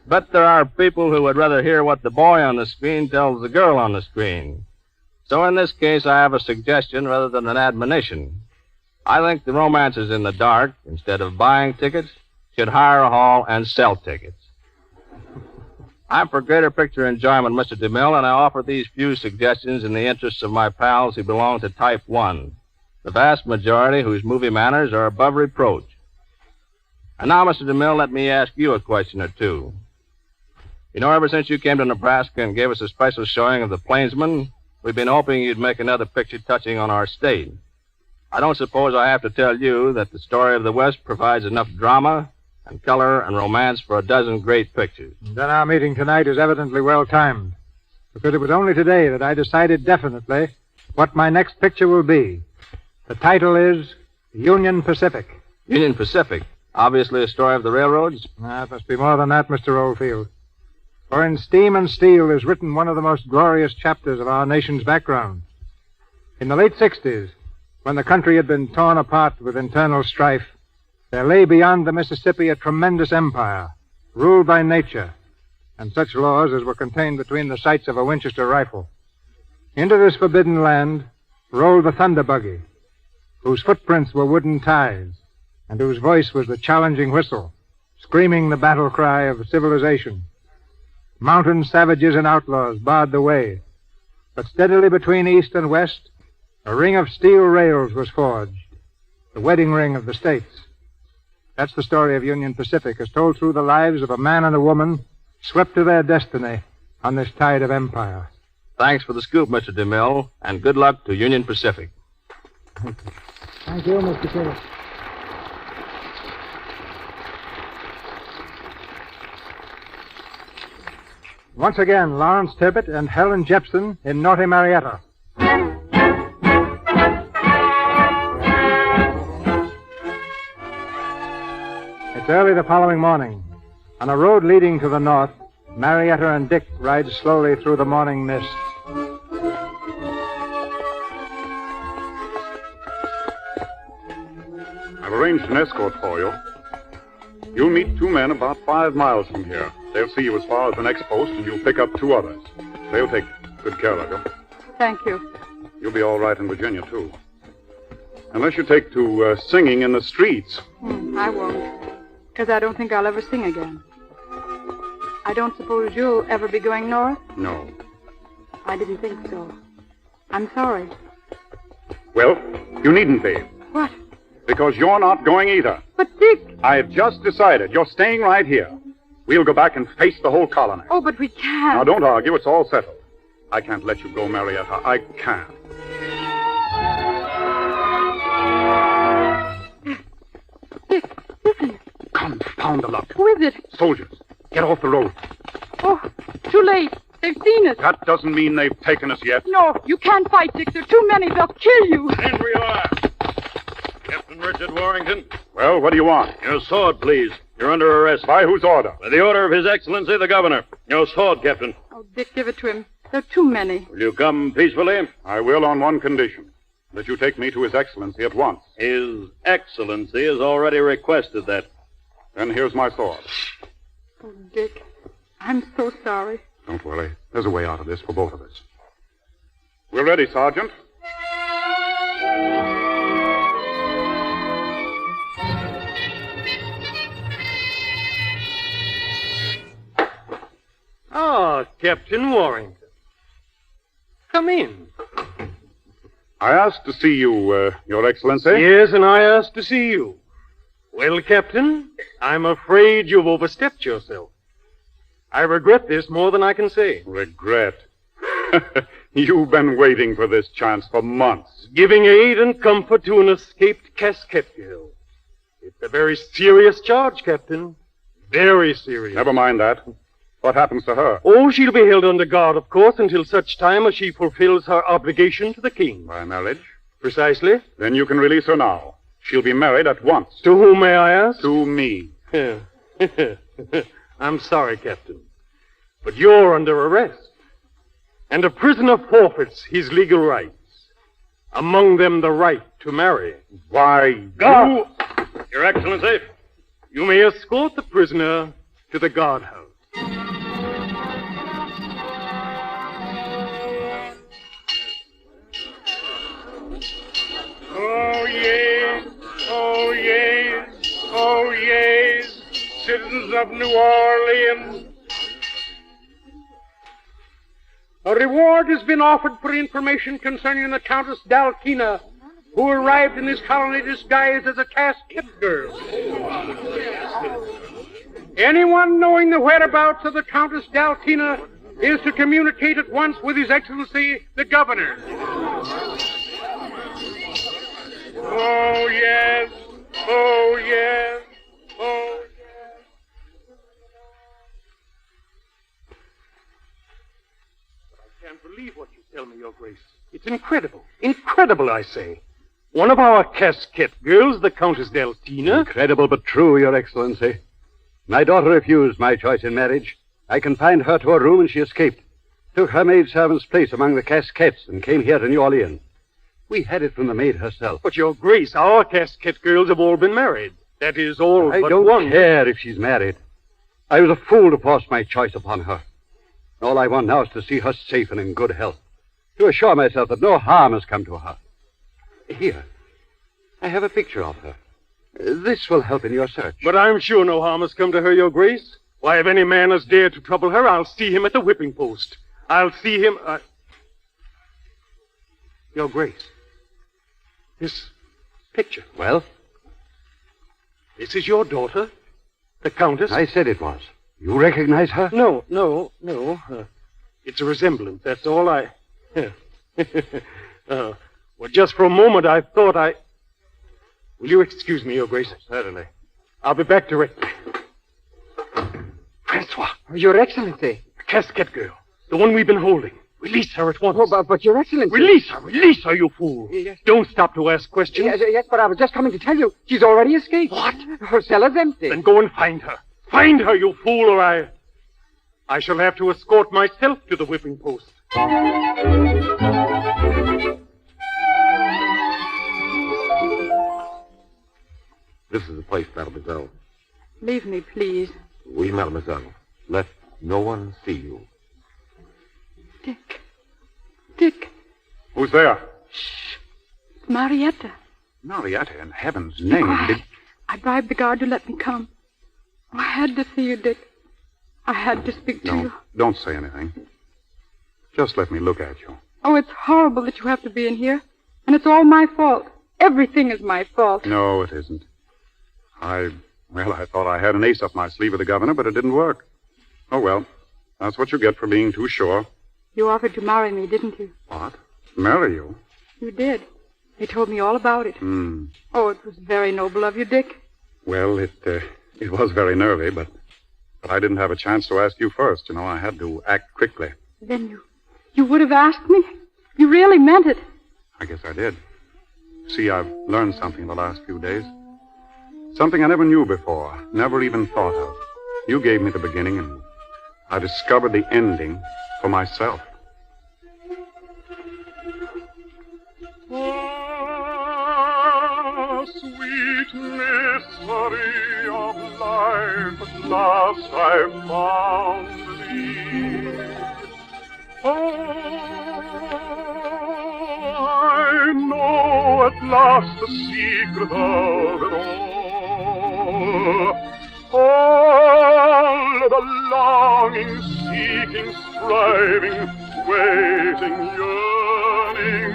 But there are people who would rather hear what the boy on the screen tells the girl on the screen. So in this case, I have a suggestion rather than an admonition. I think the romancers in the dark, instead of buying tickets, should hire a hall and sell tickets. I'm for greater picture enjoyment, Mr. DeMille, and I offer these few suggestions in the interests of my pals who belong to Type 1, the vast majority whose movie manners are above reproach. And now, Mr. DeMille, let me ask you a question or two. You know, ever since you came to Nebraska and gave us a special showing of The Plainsman, we've been hoping you'd make another picture touching on our state. I don't suppose I have to tell you that the story of the West provides enough drama and color and romance for a dozen great pictures. Then our meeting tonight is evidently well timed, because it was only today that I decided definitely what my next picture will be. The title is Union Pacific. Union Pacific? Obviously a story of the railroads? It must be more than that, Mr. Oldfield. For in Steam and Steel is written one of the most glorious chapters of our nation's background. In the late 60s, when the country had been torn apart with internal strife, there lay beyond the Mississippi a tremendous empire, ruled by nature, and such laws as were contained between the sights of a Winchester rifle. Into this forbidden land rolled the thunder buggy, whose footprints were wooden ties, and whose voice was the challenging whistle, screaming the battle cry of civilization. Mountain savages and outlaws barred the way, but steadily between east and west, a ring of steel rails was forged, the wedding ring of the states. That's the story of Union Pacific, as told through the lives of a man and a woman swept to their destiny on this tide of empire. Thanks for the scoop, Mr. DeMille, and good luck to Union Pacific. Thank you, Mr. Phillips. Once again, Lawrence Tibbett and Helen Jepson in naughty Marietta. It's early the following morning. On a road leading to the north, Marietta and Dick ride slowly through the morning mist. I've arranged an escort for you. You'll meet two men about 5 miles from here. They'll see you as far as the next post, and you'll pick up 2 others. They'll take good care of you. Thank you. You'll be all right in Virginia, too. Unless you take to singing in the streets. I won't, because I don't think I'll ever sing again. I don't suppose you'll ever be going north? No. I didn't think so. I'm sorry. Well, you needn't be. What? Because you're not going either. But, Dick... I've just decided. You're staying right here. We'll go back and face the whole colony. Oh, but we can't. Now, don't argue. It's all settled. I can't let you go, Marietta. I can't. Dick, listen. Confound the luck. Who is it? Soldiers, get off the road. Oh, too late. They've seen us. That doesn't mean they've taken us yet. No, you can't fight, Dick. There are too many. They'll kill you. Stand where you are. Captain Richard Warrington. Well, what do you want? Your sword, please. You're under arrest. By whose order? By the order of His Excellency, the Governor. Your sword, Captain. Oh, Dick, give it to him. There are too many. Will you come peacefully? I will on one condition. That you take me to His Excellency at once. His Excellency has already requested that. Then here's my sword. Oh, Dick, I'm so sorry. Don't worry. There's a way out of this for both of us. We're ready, Sergeant. Ah, Captain Warrington. Come in. I asked to see you, Your Excellency. Yes, and I asked to see you. Well, Captain, I'm afraid you've overstepped yourself. I regret this more than I can say. Regret? You've been waiting for this chance for months. Giving aid and comfort to an escaped casket girl. It's a very serious charge, Captain. Very serious. Never mind that. What happens to her? Oh, she'll be held under guard, of course, until such time as she fulfills her obligation to the king. By marriage? Precisely. Then you can release her now. She'll be married at once. To whom, may I ask? To me. I'm sorry, Captain. But you're under arrest. And a prisoner forfeits his legal rights. Among them, the right to marry. Why, Go! Your Excellency, you may escort the prisoner to the guardhouse. Oh, yes, oh, yes, oh, yes, citizens of New Orleans. A reward has been offered for information concerning the Countess Dalkina, who arrived in this colony disguised as a casket girl. Anyone knowing the whereabouts of the Countess Dalkina is to communicate at once with His Excellency, the Governor. Oh, yes, oh, yes, oh, yes. I can't believe what you tell me, Your Grace. It's incredible. Incredible, I say. One of our casket girls, the Countess Dalkina. Incredible but true, Your Excellency. My daughter refused my choice in marriage. I confined her to a room and she escaped. Took her maidservant's place among the casquettes and came here to New Orleans. We had it from the maid herself. But, Your Grace, our casket girls have all been married. That is, all I but don't one. care if she's married. I was a fool to force my choice upon her. All I want now is to see her safe and in good health. To assure myself that no harm has come to her. Here, I have a picture of her. This will help in your search. But I'm sure no harm has come to her, Your Grace. Why, if any man has dared to trouble her, I'll see him at the whipping post. I'll see him... Your Grace, this picture. Well? This is your daughter, the Countess? I said it was. You recognize her? No. It's a resemblance, that's all I... well, just for a moment I thought I... Will you excuse me, Your Grace? Certainly. I'll be back directly. Francois. Your Excellency. The casket girl. The one we've been holding. Release her at once. Oh, but Your Excellency. Release her, you fool. Yes. Don't stop to ask questions. Yes, but I was just coming to tell you. She's already escaped. What? Her cell is empty. Then go and find her. Find her, you fool, or I shall have to escort myself to the whipping post. This is the place, mademoiselle. Leave me, please. Oui, mademoiselle. Let no one see you. Dick. Who's there? It's Marietta. Marietta, in heaven's name. I bribed the guard to let me come. I had to see you, Dick. I had to speak to you. Don't say anything. Just let me look at you. Oh, it's horrible that you have to be in here. And it's all my fault. Everything is my fault. No, it isn't. I thought I had an ace up my sleeve with the governor, but it didn't work. Oh, well. That's what you get for being too sure. You offered to marry me, didn't you? What? Marry you? You did. You told me all about it. Oh, it was very noble of you, Dick. Well, it was very nervy, but I didn't have a chance to ask you first. You know, I had to act quickly. Then you would have asked me? You really meant it. I guess I did. See, I've learned something in the last few days. Something I never knew before, never even thought of. You gave me the beginning, and I discovered the ending for myself. Ah, sweet mystery of life, at last I've found thee. I know at last the secret of it all the longing, seeking, striving, waiting, yearning,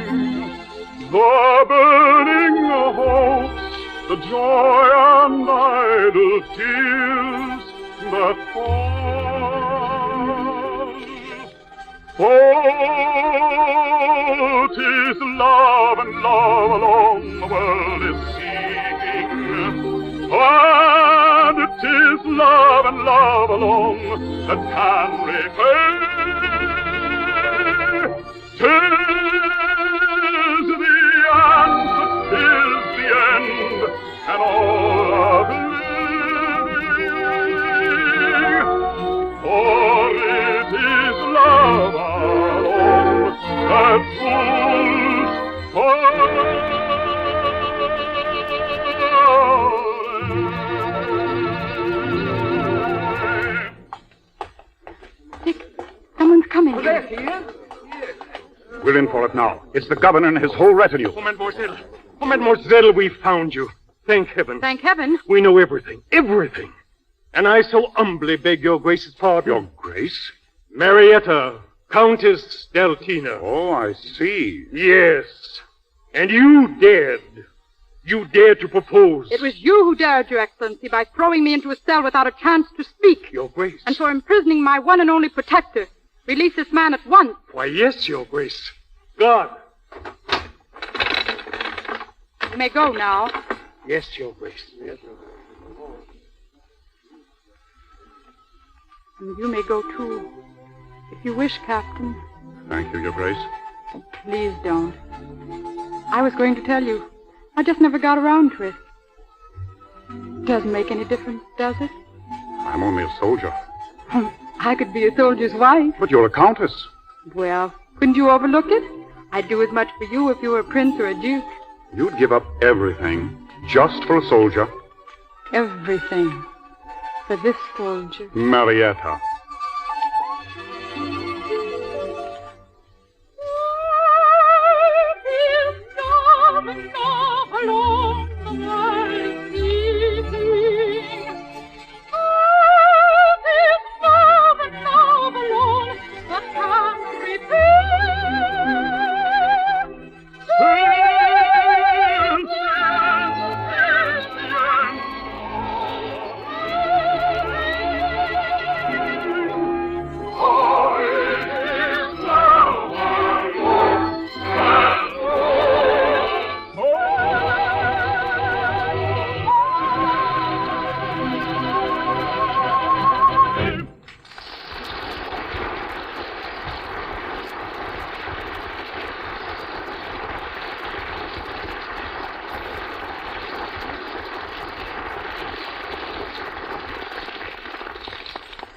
the burning hopes, the joy and idle tears that fall. Oh, 'tis love and love alone the world is seeking. And 'tis love and love alone that can repay. 'Tis the answer, 'tis the end, and all of living. For it is love alone that rules Dick, someone's coming. We're in for it now. It's the governor and his whole retinue. Oh, mademoiselle. Oh, mademoiselle, we found you. Thank heaven. Thank heaven. We know everything. Everything. And I so humbly beg your grace's pardon. Your grace? Marietta, Countess Deltina. Oh, I see. Yes. And you dared. You dared to propose. It was you who dared, Your Excellency, by throwing me into a cell without a chance to speak. Your Grace. And for imprisoning my one and only protector. Release this man at once. Why, yes, Your Grace. God. You may go now. Yes, Your Grace. Yes, Your Grace. And you may go, too. If you wish, Captain. Thank you, Your Grace. Oh, please don't. I was going to tell you. I just never got around to it. Doesn't make any difference, does it? I'm only a soldier. I could be a soldier's wife. But you're a countess. Well, couldn't you overlook it? I'd do as much for you if you were a prince or a duke. You'd give up everything just for a soldier. Everything. For this soldier. Marietta.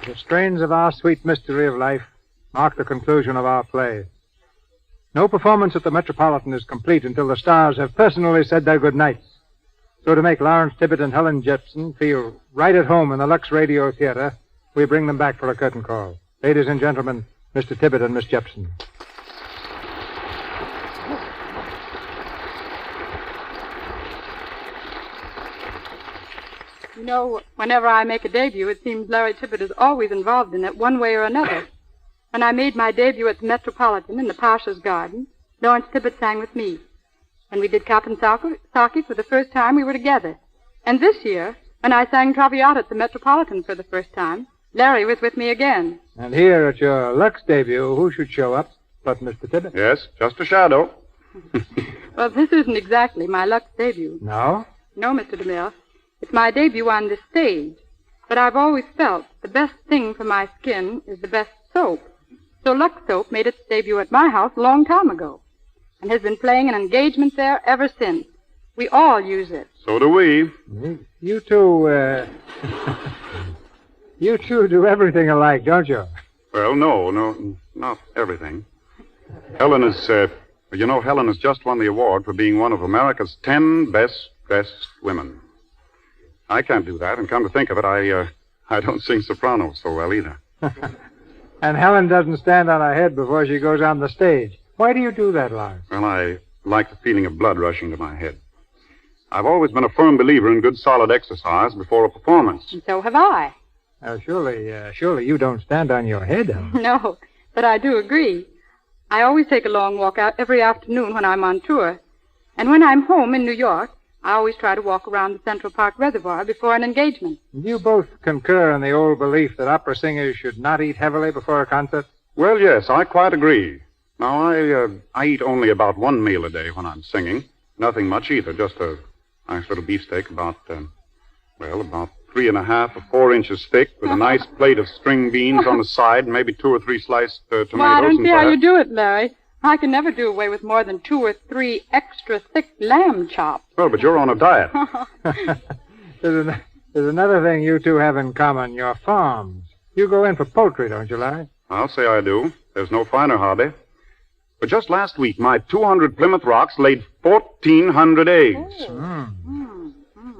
The strains of our sweet mystery of life mark the conclusion of our play. No performance at the Metropolitan is complete until the stars have personally said their good nights. So to make Lawrence Tibbett and Helen Jepson feel right at home in the Lux Radio Theatre, we bring them back for a curtain call. Ladies and gentlemen, Mr. Tibbett and Miss Jepson. You know, whenever I make a debut, it seems Larry Tibbett is always involved in it one way or another. When I made my debut at the Metropolitan in the Pasha's Garden, Lawrence Tibbett sang with me. When we did Captain Saki for the first time, we were together. And this year, when I sang Traviata at the Metropolitan for the first time, Larry was with me again. And here at your Lux debut, who should show up but Mr. Tibbett? Yes, just a shadow. Well, this isn't exactly my Lux debut. No? No, Mr. DeMille. It's my debut on the stage. But I've always felt the best thing for my skin is the best soap. So Lux Soap made its debut at my house a long time ago and has been playing an engagement there ever since. We all use it. So do we. You two, you two do everything alike, don't you? Well, no, not everything. Helen has just won the award for being one of America's 10 best dressed women. I can't do that, and come to think of it, I don't sing soprano so well either. And Helen doesn't stand on her head before she goes on the stage. Why do you do that, Lars? Well, I like the feeling of blood rushing to my head. I've always been a firm believer in good, solid exercise before a performance. And so have I. Surely you don't stand on your head, Helen. No, but I do agree. I always take a long walk out every afternoon when I'm on tour. And when I'm home in New York, I always try to walk around the Central Park Reservoir before an engagement. You both concur in the old belief that opera singers should not eat heavily before a concert? Well, yes, I quite agree. Now, I eat only about one meal a day when I'm singing. Nothing much either, just a nice little beefsteak about 3.5 or 4 inches thick with a nice plate of string beans on the side, maybe 2 or 3 sliced tomatoes. Well, I don't see how you do it, Larry. I can never do away with more than 2 or 3 extra thick lamb chops. Well, but you're on a diet. There's another thing you two have in common, your farms. You go in for poultry, don't you, Larry? I'll say I do. There's no finer hobby. But just last week, my 200 Plymouth Rocks laid 1,400 eggs.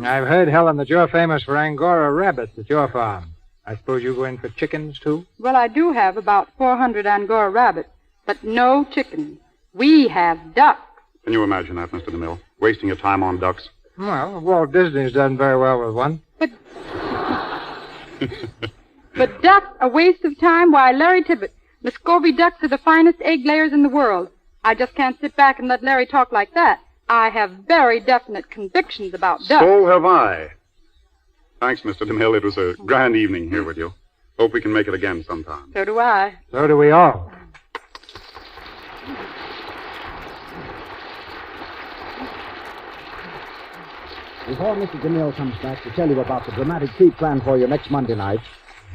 I've heard, Helen, that you're famous for Angora rabbits at your farm. I suppose you go in for chickens, too? Well, I do have about 400 Angora rabbits, but no chickens. We have ducks. Can you imagine that, Mr. DeMille? Wasting your time on ducks? Well, Walt Disney's done very well with one. But ducks, a waste of time? Why, Larry Tibbet, Muscovy ducks are the finest egg layers in the world. I just can't sit back and let Larry talk like that. I have very definite convictions about ducks. So have I. Thanks, Mr. DeMille. It was a grand evening here with you. Hope we can make it again sometime. So do I. So do we all. Before Mr. DeMille comes back to tell you about the dramatic treat planned for you next Monday night,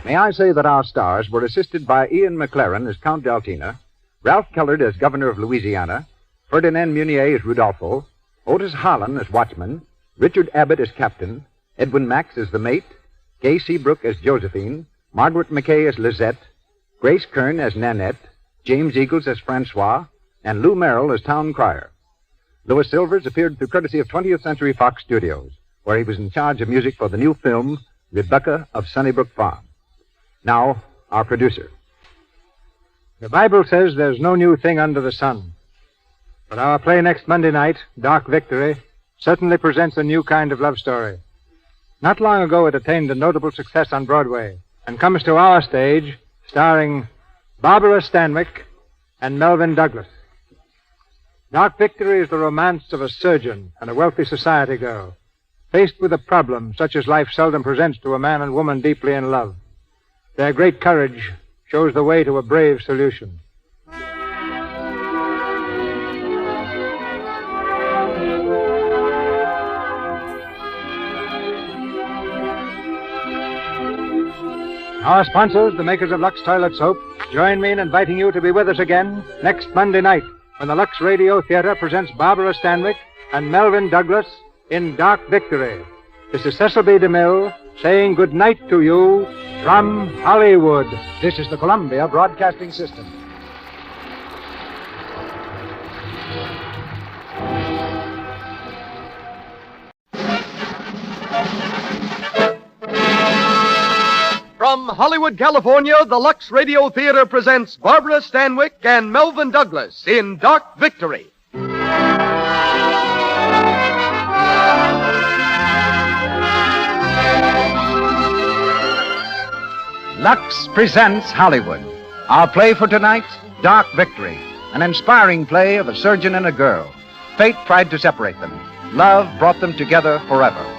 may I say that our stars were assisted by Ian McLaren as Count Daltina, Ralph Kellard as Governor of Louisiana, Ferdinand Munier as Rudolfo, Otis Harlan as Watchman, Richard Abbott as Captain, Edwin Max as the Mate, Gay Seabrook as Josephine, Margaret McKay as Lizette, Grace Kern as Nanette, James Eagles as Francois, and Lou Merrill as Town Crier. Louis Silvers appeared through courtesy of 20th Century Fox Studios, where he was in charge of music for the new film, Rebecca of Sunnybrook Farm. Now, our producer. The Bible says there's no new thing under the sun. But our play next Monday night, Dark Victory, certainly presents a new kind of love story. Not long ago, it attained a notable success on Broadway and comes to our stage starring Barbara Stanwyck and Melvyn Douglas. Dark Victory is the romance of a surgeon and a wealthy society girl, faced with a problem such as life seldom presents to a man and woman deeply in love. Their great courage shows the way to a brave solution. Our sponsors, the makers of Lux Toilet Soap, join me in inviting you to be with us again next Monday night when the Lux Radio Theatre presents Barbara Stanwyck and Melvyn Douglas in Dark Victory. This is Cecil B. DeMille saying good night to you from Hollywood. This is the Columbia Broadcasting System. From Hollywood, California, the Lux Radio Theatre presents Barbara Stanwyck and Melvyn Douglas in Dark Victory. Lux presents Hollywood. Our play for tonight, Dark Victory, an inspiring play of a surgeon and a girl. Fate tried to separate them. Love brought them together forever.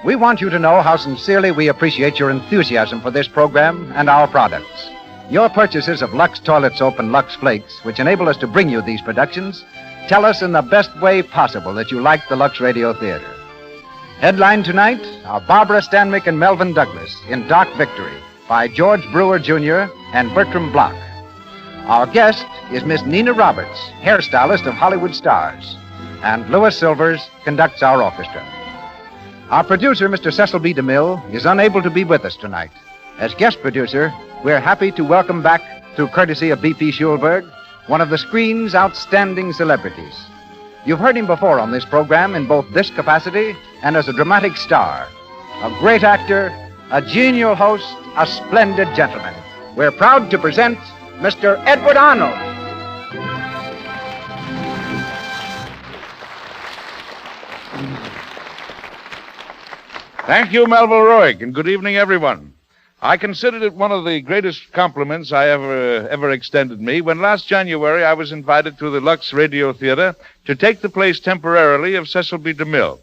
We want you to know how sincerely we appreciate your enthusiasm for this program and our products. Your purchases of Lux Toilet Soap and Lux Flakes, which enable us to bring you these productions, tell us in the best way possible that you like the Lux Radio Theatre. Headline tonight are Barbara Stanwyck and Melvyn Douglas in Dark Victory by George Brewer, Jr. and Bertram Block. Our guest is Miss Nina Roberts, hairstylist of Hollywood stars. And Louis Silvers conducts our orchestra. Our producer, Mr. Cecil B. DeMille, is unable to be with us tonight. As guest producer, we're happy to welcome back, through courtesy of B.P. Schulberg, one of the screen's outstanding celebrities. You've heard him before on this program in both this capacity and as a dramatic star. A great actor, a genial host, a splendid gentleman. We're proud to present Mr. Edward Arnold. Thank you, Melville Roig, and good evening, everyone. I considered it one of the greatest compliments I ever extended me when last January I was invited to the Lux Radio Theatre to take the place temporarily of Cecil B. DeMille.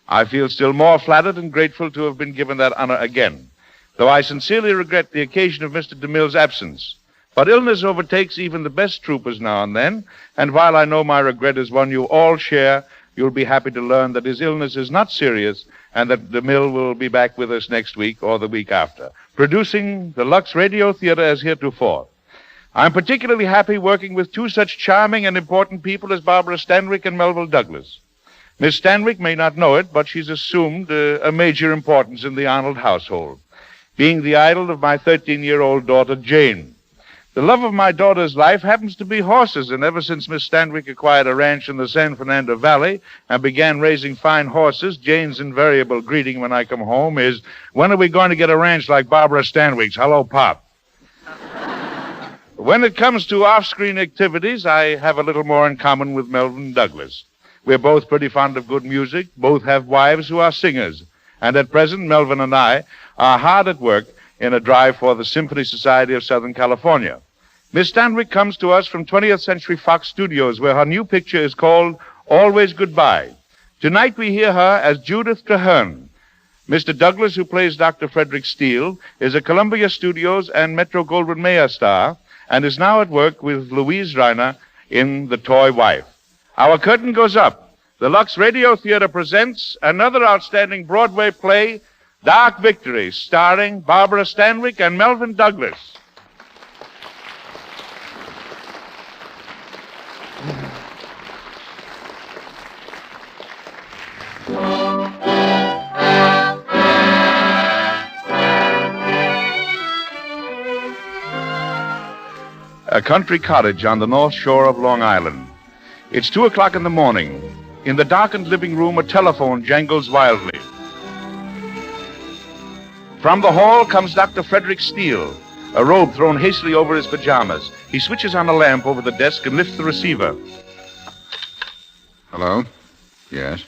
I feel still more flattered and grateful to have been given that honor again, though I sincerely regret the occasion of Mr. DeMille's absence. But illness overtakes even the best troopers now and then, and while I know my regret is one you all share, you'll be happy to learn that his illness is not serious and that DeMille will be back with us next week or the week after, producing the Lux Radio Theatre as heretofore. I'm particularly happy working with two such charming and important people as Barbara Stanwyck and Melville Douglas. Miss Stanwyck may not know it, but she's assumed a major importance in the Arnold household, being the idol of my 13-year-old daughter, Jane. The love of my daughter's life happens to be horses, and ever since Miss Stanwyck acquired a ranch in the San Fernando Valley and began raising fine horses, Jane's invariable greeting when I come home is, "When are we going to get a ranch like Barbara Stanwyck's? Hello, Pop." When it comes to off-screen activities, I have a little more in common with Melvin Douglas. We're both pretty fond of good music, both have wives who are singers, and at present, Melvin and I are hard at work in a drive for the Symphony Society of Southern California. Miss Stanwyck comes to us from 20th Century Fox Studios, where her new picture is called Always Goodbye. Tonight we hear her as Judith Traherne. Mr. Douglas, who plays Dr. Frederick Steele, is a Columbia Studios and Metro-Goldwyn-Mayer star and is now at work with Louise Reiner in The Toy Wife. Our curtain goes up. The Lux Radio Theatre presents another outstanding Broadway play, Dark Victory, starring Barbara Stanwyck and Melvin Douglas. A country cottage on the north shore of Long Island. It's 2 o'clock in the morning. In the darkened living room, a telephone jangles wildly. From the hall comes Dr. Frederick Steele, a robe thrown hastily over his pajamas. He switches on a lamp over the desk and lifts the receiver. Hello? Yes.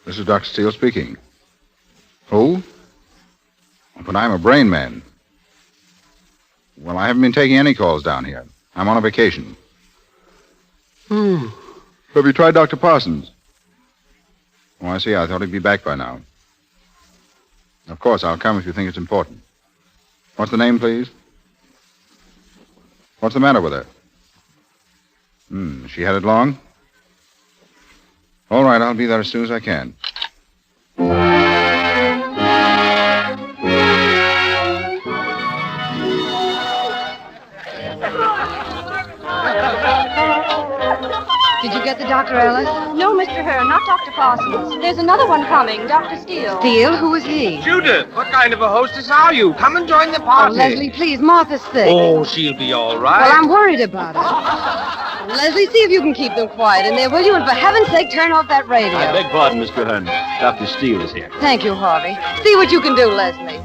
This is Dr. Steele speaking. Who? But I'm a brain man. Well, I haven't been taking any calls down here. I'm on a vacation. Have you tried Dr. Parsons? Oh, I see. I thought he'd be back by now. Of course, I'll come if you think it's important. What's the name, please? What's the matter with her? She had it long? All right, I'll be there as soon as I can. Did you get the Dr. Ellis? No, Mr. Hearn, not Dr. Parsons. There's another one coming, Dr. Steele. Steele? Who is he? Judith, what kind of a hostess are you? Come and join the party. Oh, Leslie, please. Martha's sick. Oh, she'll be all right. Well, I'm worried about her. Leslie, see if you can keep them quiet in there, will you? And for heaven's sake, turn off that radio. I beg pardon, Mr. Hearn. Dr. Steele is here. Thank you, Harvey. See what you can do, Leslie.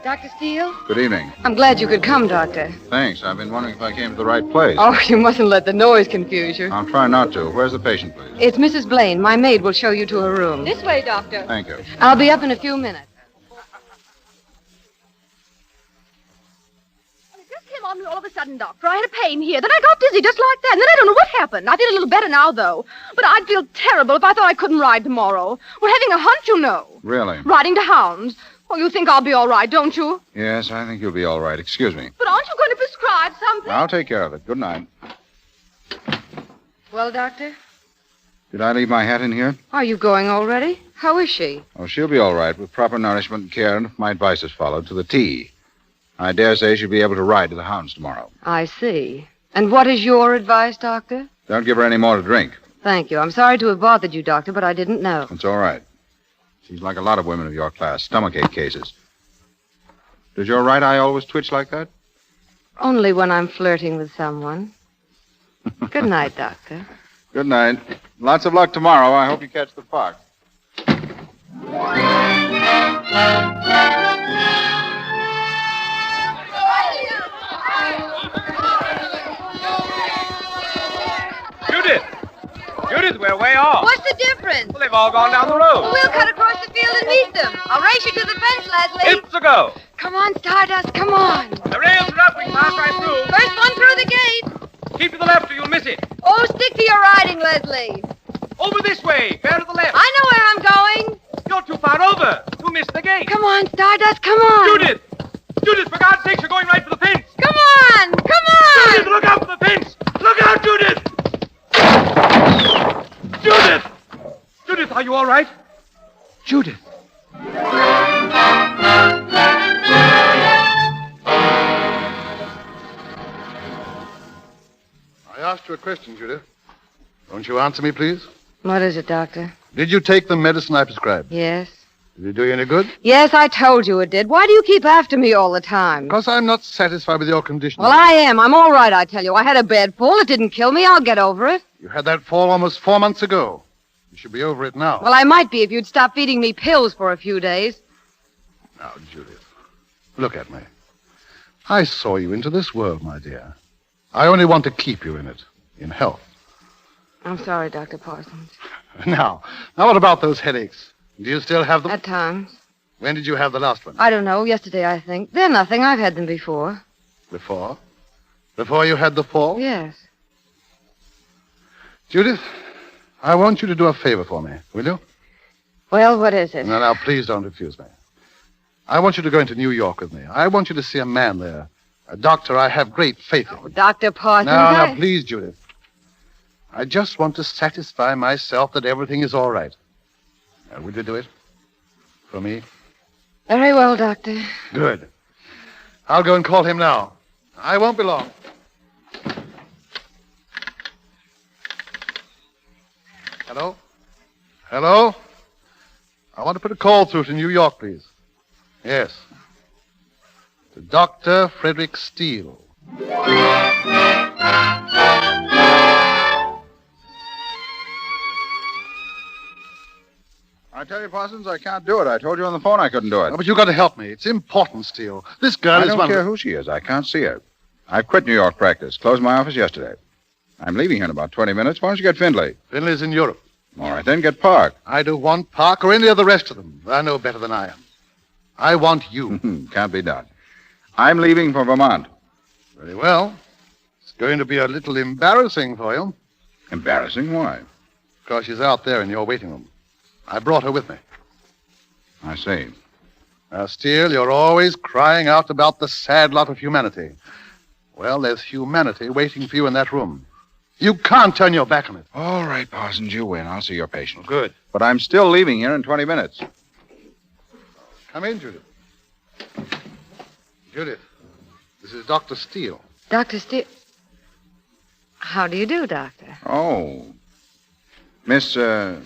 Dr. Steele? Good evening. I'm glad you could come, Doctor. Thanks. I've been wondering if I came to the right place. Oh, you mustn't let the noise confuse you. I'll try not to. Where's the patient, please? It's Mrs. Blaine. My maid will show you to her room. This way, Doctor. Thank you. I'll be up in a few minutes. It just came on me all of a sudden, Doctor. I had a pain here. Then I got dizzy just like that. And then I don't know what happened. I feel a little better now, though. But I'd feel terrible if I thought I couldn't ride tomorrow. We're having a hunt, you know. Really? Riding to hounds. Oh, you think I'll be all right, don't you? Yes, I think you'll be all right. Excuse me. But aren't you going to prescribe something? I'll take care of it. Good night. Well, Doctor? Did I leave my hat in here? Are you going already? How is she? Oh, she'll be all right with proper nourishment and care, and if my advice is followed, to the T. I dare say she'll be able to ride to the hounds tomorrow. I see. And what is your advice, Doctor? Don't give her any more to drink. Thank you. I'm sorry to have bothered you, Doctor, but I didn't know. It's all right. She's like a lot of women of your class, stomachache cases. Does your right eye always twitch like that? Only when I'm flirting with someone. Good night, Doctor. Good night. Lots of luck tomorrow. I hope you catch the fox. Judith, we're way off. What's the difference? Well, they've all gone down the road. Well, we'll cut across the field and meet them. I'll race you to the fence, Leslie. It's a go. Come on, Stardust, come on. The rails are up. We can pass right through. First one through the gate. Keep to the left or you'll miss it. Oh, stick to your riding, Leslie. Over this way. Bear to the left. I know where I'm going. You're too far over. You missed the gate. Come on, Stardust, come on. Judith! Judith, for God's sake, you're going right for the fence. Come on, come on. Judith, look out for the fence. Look out, Judith! Judith! Judith, are you all right? Judith. I asked you a question, Judith. Won't you answer me, please? What is it, Doctor? Did you take the medicine I prescribed? Yes. Did it do you any good? Yes, I told you it did. Why do you keep after me all the time? Because I'm not satisfied with your condition. Well, I am. I'm all right, I tell you. I had a bad fall. It didn't kill me. I'll get over it. You had that fall almost 4 months ago. You should be over it now. Well, I might be if you'd stop feeding me pills for a few days. Now, Judith, look at me. I saw you into this world, my dear. I only want to keep you in it, in health. I'm sorry, Dr. Parsons. Now what about those headaches? Do you still have them? At times. When did you have the last one? I don't know. Yesterday, I think. They're nothing. I've had them before. Before? Before you had the fall? Yes. Judith, I want you to do a favor for me, will you? Well, what is it? Now, please don't refuse me. I want you to go into New York with me. I want you to see a man there. A doctor I have great faith in. Oh, Dr. Parsons, Now, please, Judith. I just want to satisfy myself that everything is all right. Now, will you do it? For me? Very well, Doctor. Good. I'll go and call him now. I won't be long. Hello? Hello? I want to put a call through to New York, please. Yes. To Dr. Frederick Steele. I tell you, Parsons, I can't do it. I told you on the phone I couldn't do it. Oh, but you've got to help me. It's important, Steele. This girl I is don't one... care who she is. I can't see her. I've quit New York practice. Closed my office yesterday. I'm leaving here in about 20 minutes. Why don't you get Findlay? Findlay's in Europe. All right, then get Park. I don't want Park or any of the rest of them. They're no better than I am. I want you. Can't be done. I'm leaving for Vermont. Very well. It's going to be a little embarrassing for you. Embarrassing? Why? Because she's out there in your waiting room. I brought her with me. I see. Now, Steele, you're always crying out about the sad lot of humanity. Well, there's humanity waiting for you in that room. You can't turn your back on it. All right, Parsons, you win. I'll see your patient. Good. But I'm still leaving here in 20 minutes. Come in, Judith. Judith, this is Dr. Steele. Dr. Steele? How do you do, Doctor? Oh. Mr.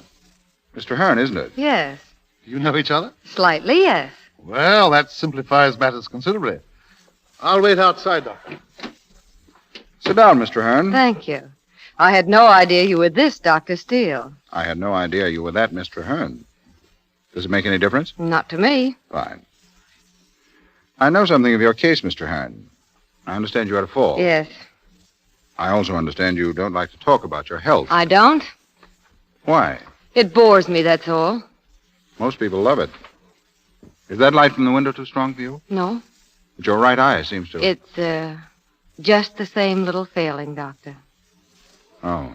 Hearn, isn't it? Yes. Do you know each other? Slightly, yes. Well, that simplifies matters considerably. I'll wait outside, Doctor. Sit down, Mr. Hearn. Thank you. I had no idea you were this Dr. Steele. I had no idea you were that Mr. Hearn. Does it make any difference? Not to me. Fine. I know something of your case, Mr. Hearn. I understand you had a fall. Yes. I also understand you don't like to talk about your health. I don't? Why? It bores me, that's all. Most people love it. Is that light from the window too strong for you? No. But your right eye seems to... It's, just the same little failing, Doctor. Oh.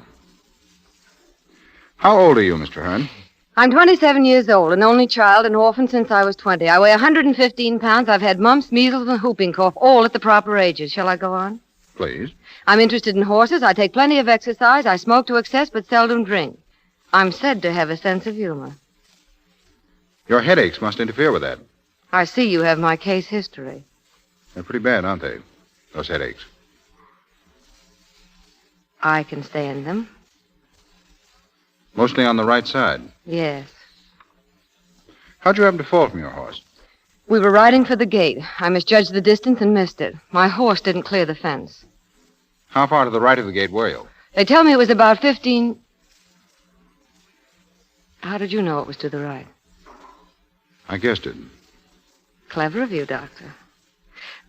How old are you, Mr. Hearn? I'm 27 years old, an only child, an orphan since I was 20. I weigh 115 pounds. I've had mumps, measles, and whooping cough, all at the proper ages. Shall I go on? Please. I'm interested in horses. I take plenty of exercise. I smoke to excess, but seldom drink. I'm said to have a sense of humor. Your headaches must interfere with that. I see you have my case history. They're pretty bad, aren't they? Those headaches. I can stand them. Mostly on the right side. Yes. How'd you happen to fall from your horse? We were riding for the gate. I misjudged the distance and missed it. My horse didn't clear the fence. How far to the right of the gate were you? They tell me it was about 15... How did you know it was to the right? I guessed it. Clever of you, Doctor.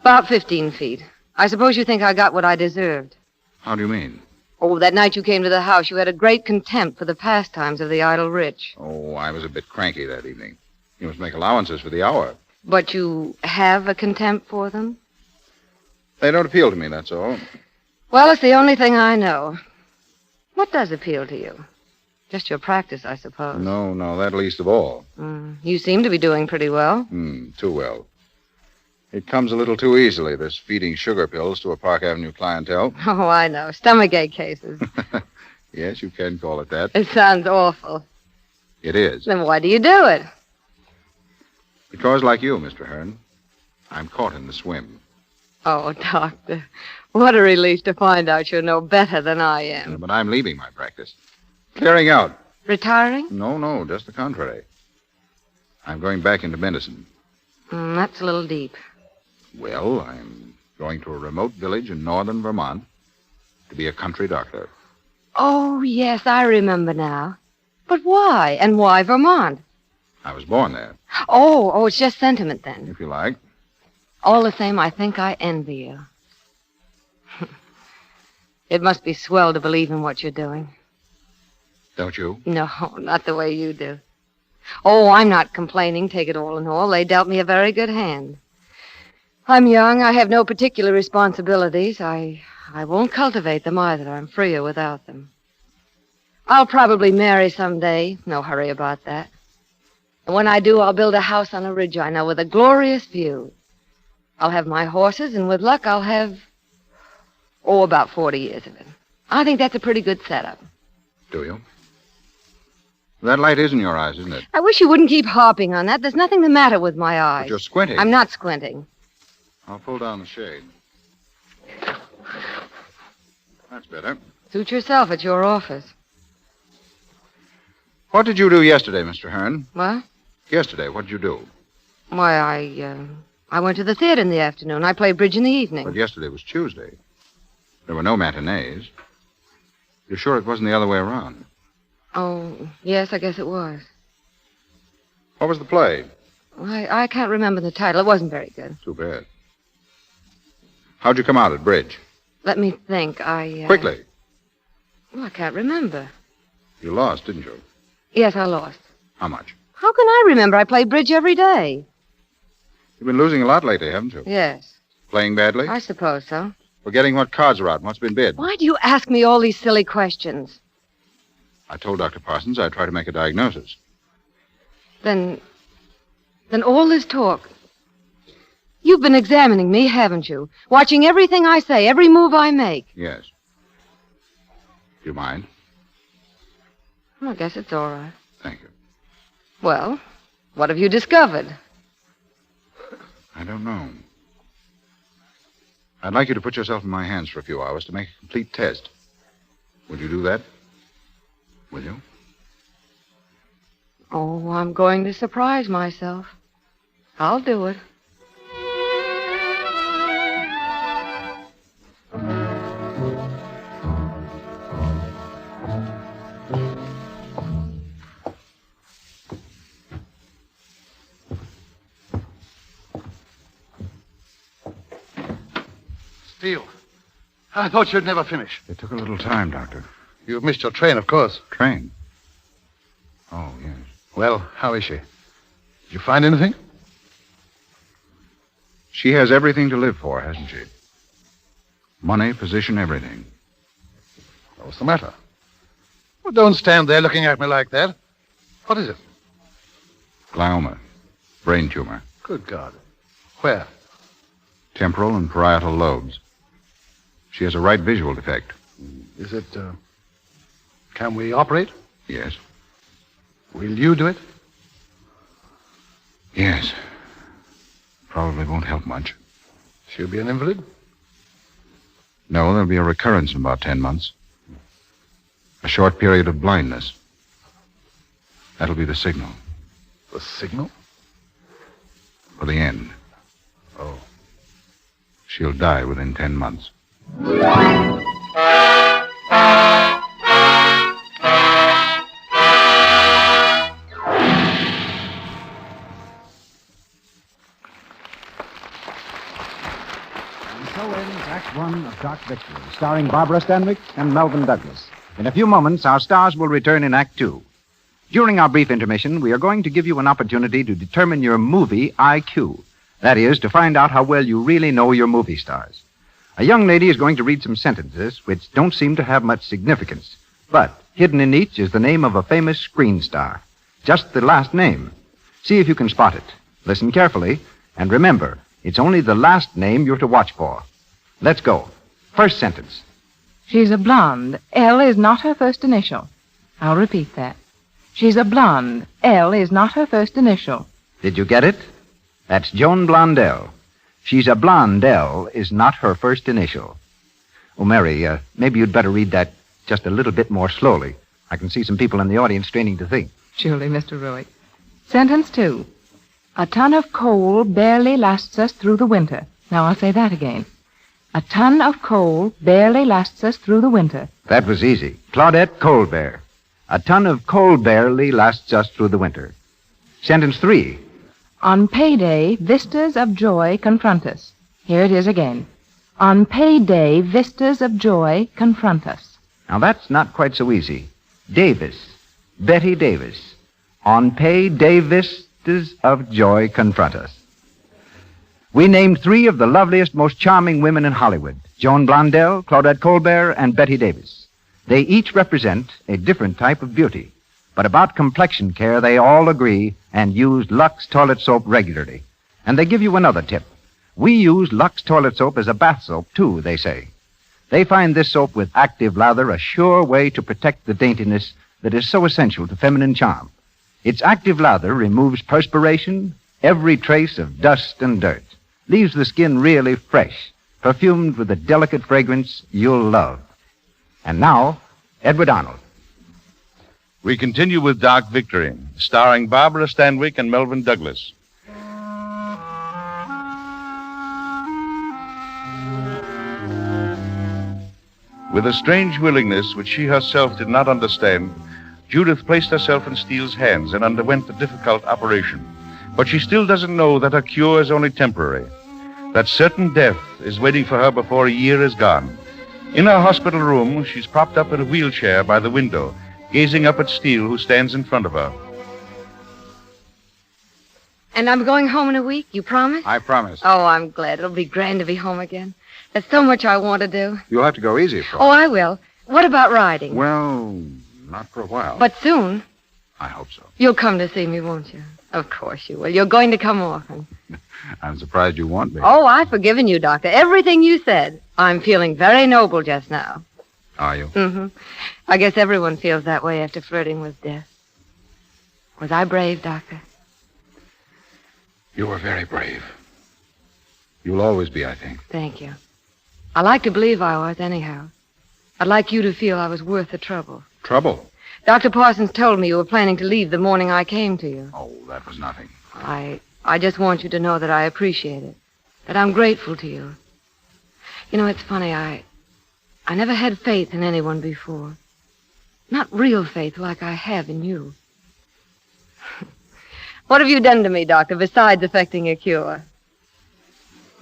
About 15 feet. I suppose you think I got what I deserved. How do you mean? Oh, that night you came to the house, you had a great contempt for the pastimes of the idle rich. Oh, I was a bit cranky that evening. You must make allowances for the hour. But you have a contempt for them? They don't appeal to me, that's all. Well, it's the only thing I know. What does appeal to you? Just your practice, I suppose. No, that least of all. You seem to be doing pretty well. Too well. It comes a little too easily, this feeding sugar pills to a Park Avenue clientele. Oh, I know. Stomachache cases. Yes, you can call it that. It sounds awful. It is. Then why do you do it? Because, like you, Mr. Hearn, I'm caught in the swim. Oh, Doctor, what a relief to find out you're no better than I am. But I'm leaving my practice. Clearing out. Retiring? No, just the contrary. I'm going back into medicine. That's a little deep. Well, I'm going to a remote village in northern Vermont to be a country doctor. Oh, yes, I remember now. But why? And why Vermont? I was born there. Oh, it's just sentiment then. If you like. All the same, I think I envy you. It must be swell to believe in what you're doing. Don't you? No, not the way you do. Oh, I'm not complaining, take it all in all. They dealt me a very good hand. I'm young. I have no particular responsibilities. I won't cultivate them either. I'm freer without them. I'll probably marry someday. No hurry about that. And when I do, I'll build a house on a ridge I know with a glorious view. I'll have my horses, and with luck, I'll have, about 40 years of it. I think that's a pretty good setup. Do you? That light is in your eyes, isn't it? I wish you wouldn't keep harping on that. There's nothing the matter with my eyes. But you're squinting. I'm not squinting. I'll pull down the shade. That's better. Suit yourself at your office. What did you do yesterday, Mr. Hearn? What? Yesterday, what did you do? Why, I went to the theater in the afternoon. I played bridge in the evening. But yesterday was Tuesday. There were no matinees. You're sure it wasn't the other way around? Oh, yes, I guess it was. What was the play? I can't remember the title. It wasn't very good. Too bad. How'd you come out at bridge? Let me think. Quickly. Well, I can't remember. You lost, didn't you? Yes, I lost. How much? How can I remember? I play bridge every day. You've been losing a lot lately, haven't you? Yes. Playing badly? I suppose so. Forgetting what cards are out and what's been bid. Why do you ask me all these silly questions? I told Dr. Parsons I'd try to make a diagnosis. Then all this talk... You've been examining me, haven't you? Watching everything I say, every move I make. Yes. Do you mind? Well, I guess it's all right. Thank you. Well, what have you discovered? I don't know. I'd like you to put yourself in my hands for a few hours to make a complete test. Would you do that? Will you? Oh, I'm going to surprise myself. I'll do it. Steele, I thought you'd never finish. It took a little time, Doctor. You've missed your train, of course. Train? Oh, yes. Well, how is she? Did you find anything? She has everything to live for, hasn't she? Money, position, everything. What's the matter? Well, don't stand there looking at me like that. What is it? Glioma. Brain tumor. Good God. Where? Temporal and parietal lobes. She has a right visual defect. Is it, can we operate? Yes. Will you do it? Yes. Probably won't help much. She'll be an invalid? No, there'll be a recurrence in about 10 months. A short period of blindness. That'll be the signal. The signal? For the end. Oh. She'll die within 10 months. So ends Act One of Dark Victory, starring Barbara Stanwyck and Melvin Douglas. In a few moments, our stars will return in Act Two. During our brief intermission, we are going to give you an opportunity to determine your movie IQ. That is, to find out how well you really know your movie stars. A young lady is going to read some sentences which don't seem to have much significance. But hidden in each is the name of a famous screen star. Just the last name. See if you can spot it. Listen carefully, and remember, it's only the last name you're to watch for. Let's go. First sentence. She's a blonde. L is not her first initial. I'll repeat that. She's a blonde. L is not her first initial. Did you get it? That's Joan Blondell. She's a blonde. L is not her first initial. Oh, Mary, maybe you'd better read that just a little bit more slowly. I can see some people in the audience straining to think. Surely, Mr. Ruick. Sentence 2. A ton of coal barely lasts us through the winter. Now I'll say that again. A ton of coal barely lasts us through the winter. That was easy. Claudette Colbert. A ton of coal barely lasts us through the winter. Sentence 3. On payday, vistas of joy confront us. Here it is again. On payday, vistas of joy confront us. Now that's not quite so easy. Davis. Betty Davis. On payday, vistas of joy confront us. We named 3 of the loveliest, most charming women in Hollywood. Joan Blondell, Claudette Colbert, and Betty Davis. They each represent a different type of beauty. But about complexion care, they all agree and use Lux toilet soap regularly. And they give you another tip. We use Lux toilet soap as a bath soap, too, they say. They find this soap with active lather a sure way to protect the daintiness that is so essential to feminine charm. Its active lather removes perspiration, every trace of dust and dirt. Leaves the skin really fresh, perfumed with a delicate fragrance you'll love. And now, Edward Arnold. We continue with Dark Victory, starring Barbara Stanwyck and Melvin Douglas. With a strange willingness which she herself did not understand, Judith placed herself in Steele's hands and underwent the difficult operation. But she still doesn't know that her cure is only temporary, that certain death is waiting for her before a year is gone. In her hospital room, she's propped up in a wheelchair by the window, gazing up at Steele, who stands in front of her. And I'm going home in a week, you promise? I promise. Oh, I'm glad. It'll be grand to be home again. There's so much I want to do. You'll have to go easy, Frost. Oh, I will. What about riding? Well, not for a while. But soon. I hope so. You'll come to see me, won't you? Of course you will. You're going to come often. I'm surprised you want me. Oh, I've forgiven you, Doctor. Everything you said. I'm feeling very noble just now. Are you? Mm-hmm. I guess everyone feels that way after flirting with death. Was I brave, Doctor? You were very brave. You'll always be, I think. Thank you. I like to believe I was, anyhow. I'd like you to feel I was worth the trouble. Trouble? Dr. Parsons told me you were planning to leave the morning I came to you. Oh, that was nothing. I just want you to know that I appreciate it, that I'm grateful to you. You know, it's funny, I never had faith in anyone before. Not real faith like I have in you. What have you done to me, Doctor, besides effecting a cure?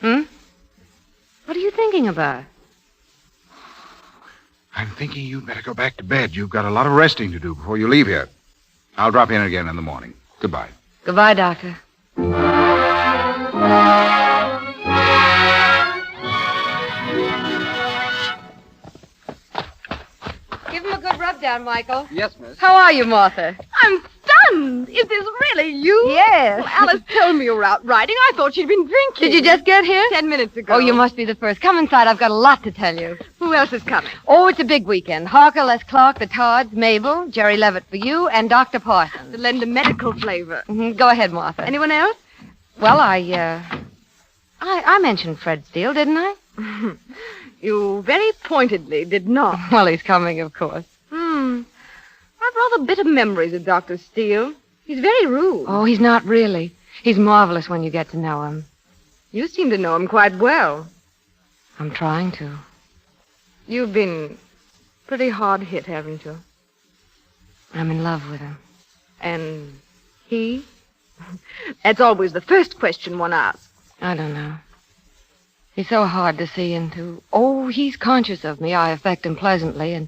What are you thinking about? I'm thinking you'd better go back to bed. You've got a lot of resting to do before you leave here. I'll drop in again in the morning. Goodbye. Goodbye, Doctor. Give him a good rub down, Michael. Yes, miss. How are you, Martha? I'm stunned. Is this really you? Yes. Well, Alice told me you were out riding. I thought she'd been drinking. Did you just get here? 10 minutes ago. Oh, you must be the first. Come inside. I've got a lot to tell you. Who else is coming? Oh, it's a big weekend. Harker, Les Clark, the Todds, Mabel, Jerry Levitt for you, and Dr. Parsons. To lend a medical flavor. Go ahead, Martha. Anyone else? Well, I I mentioned Fred Steele, didn't I? You very pointedly did not. Well, he's coming, of course. I've rather bitter memories of Dr. Steele. He's very rude. Oh, he's not really. He's marvelous when you get to know him. You seem to know him quite well. I'm trying to. You've been pretty hard hit, haven't you? I'm in love with him. And he? That's always the first question one asks. I don't know. He's so hard to see into. Oh, he's conscious of me. I affect him pleasantly, and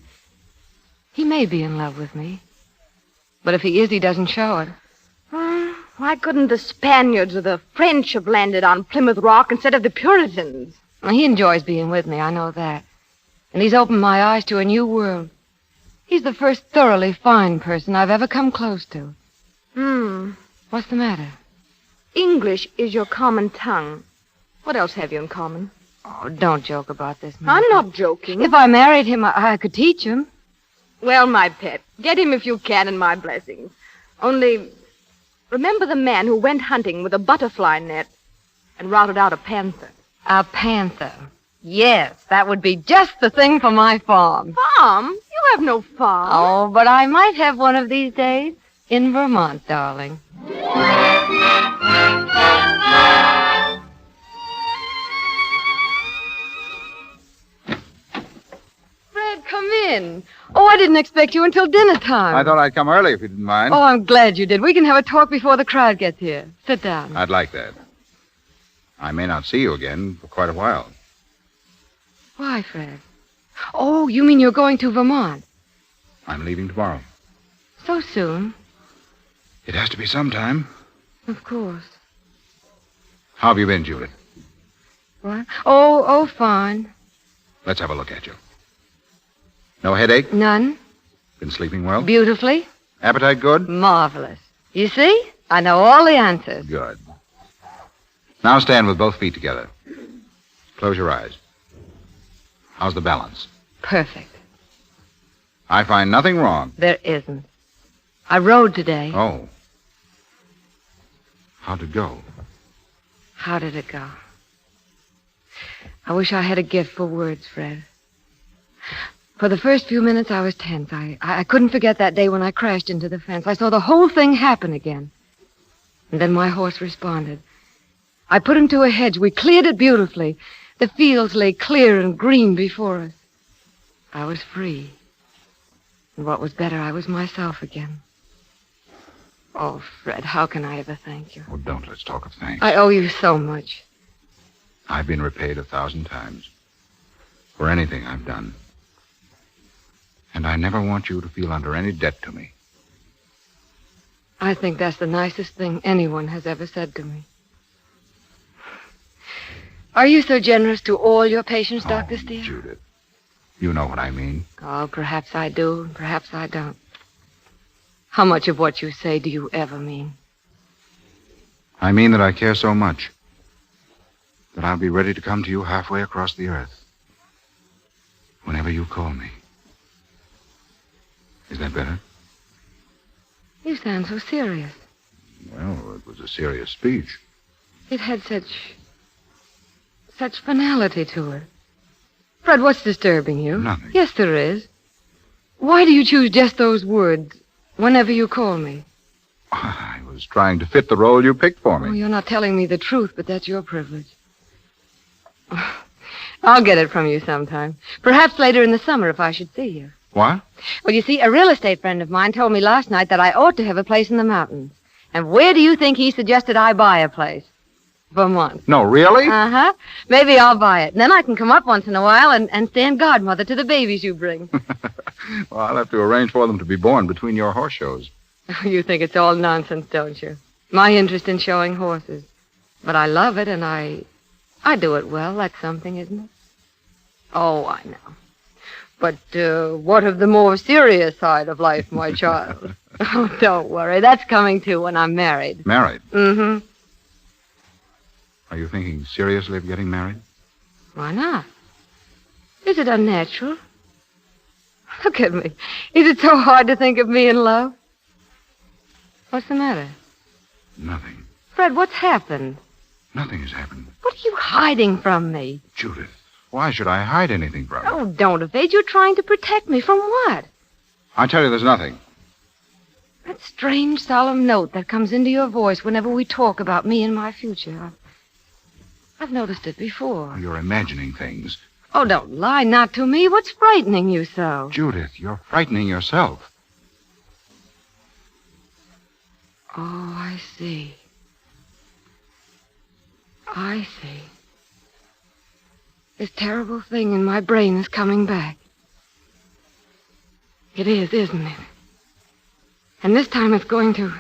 he may be in love with me. But if he is, he doesn't show it. Why couldn't the Spaniards or the French have landed on Plymouth Rock instead of the Puritans? Well, he enjoys being with me, I know that. And he's opened my eyes to a new world. He's the first thoroughly fine person I've ever come close to. What's the matter? English is your common tongue. What else have you in common? Oh, don't joke about this, Mother. I'm not joking. If I married him, I could teach him. Well, my pet, get him if you can, and my blessings. Only, remember the man who went hunting with a butterfly net and routed out a panther. A panther? Yes, that would be just the thing for my farm. Farm? You have no farm. Oh, but I might have one of these days. In Vermont, darling. Fred, come in. Oh, I didn't expect you until dinner time. I thought I'd come early if you didn't mind. Oh, I'm glad you did. We can have a talk before the crowd gets here. Sit down. I'd like that. I may not see you again for quite a while. Why, Fred? Oh, you mean you're going to Vermont? I'm leaving tomorrow. So soon? It has to be sometime. Of course. How have you been, Judith? What? Oh, fine. Let's have a look at you. No headache? None. Been sleeping well? Beautifully. Appetite good? Marvelous. You see? I know all the answers. Good. Now stand with both feet together. Close your eyes. How's the balance? Perfect. I find nothing wrong. There isn't. I rode today. Oh. How'd it go? How did it go? I wish I had a gift for words, Fred. For the first few minutes, I was tense. I couldn't forget that day when I crashed into the fence. I saw the whole thing happen again. And then my horse responded. I put him to a hedge. We cleared it beautifully. The fields lay clear and green before us. I was free. And what was better, I was myself again. Oh, Fred, how can I ever thank you? Oh, don't let's talk of thanks. I owe you so much. I've been repaid 1,000 times for anything I've done. And I never want you to feel under any debt to me. I think that's the nicest thing anyone has ever said to me. Are you so generous to all your patients, Dr. Steele? Judith, you know what I mean. Oh, perhaps I do, and perhaps I don't. How much of what you say do you ever mean? I mean that I care so much that I'll be ready to come to you halfway across the earth whenever you call me. Is that better? You sound so serious. Well, it was a serious speech. It had such finality to it. Fred, what's disturbing you? Nothing. Yes, there is. Why do you choose just those words whenever you call me? I was trying to fit the role you picked for me. Oh, you're not telling me the truth, but that's your privilege. I'll get it from you sometime. Perhaps later in the summer if I should see you. What? Well, you see, a real estate friend of mine told me last night that I ought to have a place in the mountains. And where do you think he suggested I buy a place? Vermont. No, really? Uh-huh. Maybe I'll buy it. And then I can come up once in a while and stand godmother to the babies you bring. Well, I'll have to arrange for them to be born between your horse shows. You think it's all nonsense, don't you? My interest in showing horses. But I love it, and I do it well. That's something, isn't it? Oh, I know. But what of the more serious side of life, my child? Oh, don't worry. That's coming, too, when I'm married. Married? Mm-hmm. Are you thinking seriously of getting married? Why not? Is it unnatural? Look at me. Is it so hard to think of me in love? What's the matter? Nothing. Fred, what's happened? Nothing has happened. What are you hiding from me? Judith, why should I hide anything from you? Oh, don't evade. You're trying to protect me from what? I tell you, there's nothing. That strange, solemn note that comes into your voice whenever we talk about me and my future. I've noticed it before. You're imagining things. Oh, don't lie, not to me. What's frightening you so? Judith, you're frightening yourself. Oh, I see. I see. This terrible thing in my brain is coming back. It is, isn't it? And this time it's going to...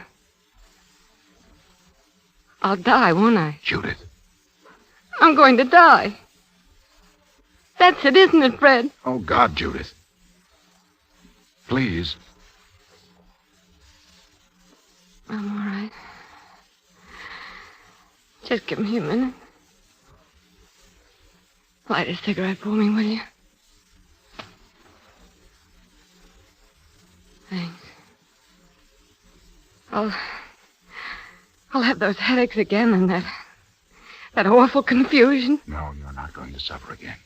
I'll die, won't I? Judith. I'm going to die. That's it, isn't it, Fred? Oh, God, Judith. Please. I'm all right. Just give me a minute. Light a cigarette for me, will you? Thanks. I'll have those headaches again and that awful confusion. No, you're not going to suffer again.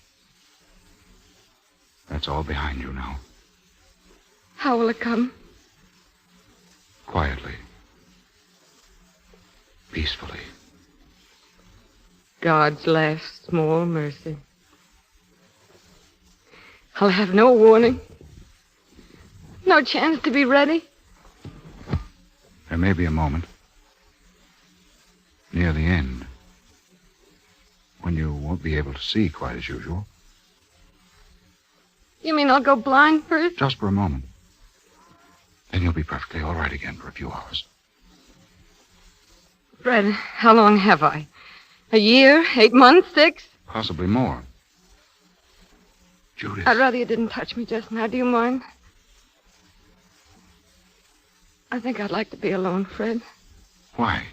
That's all behind you now. How will it come? Quietly. Peacefully. God's last small mercy. I'll have no warning. No chance to be ready. There may be a moment. Near the end. When you won't be able to see quite as usual. You mean I'll go blind first? Just for a moment. Then you'll be perfectly all right again for a few hours. Fred, how long have I? A year? 8 months? 6? Possibly more. Judith. I'd rather you didn't touch me just now. Do you mind? I think I'd like to be alone, Fred. Why?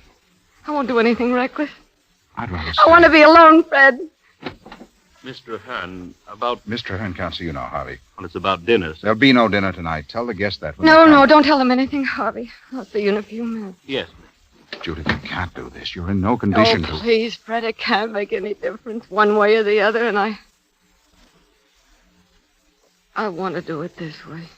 I won't do anything reckless. I'd rather I want to be alone, Fred. Mr. Hearn, about... Mr. Hearn can't see you now, Harvey. Well, it's about dinner. There'll be no dinner tonight. Tell the guests that. No, don't tell them anything, Harvey. I'll see you in a few minutes. Yes, Judith, you can't do this. You're in no condition to... Oh, please, Fred, it can't make any difference one way or the other, and I want to do it this way.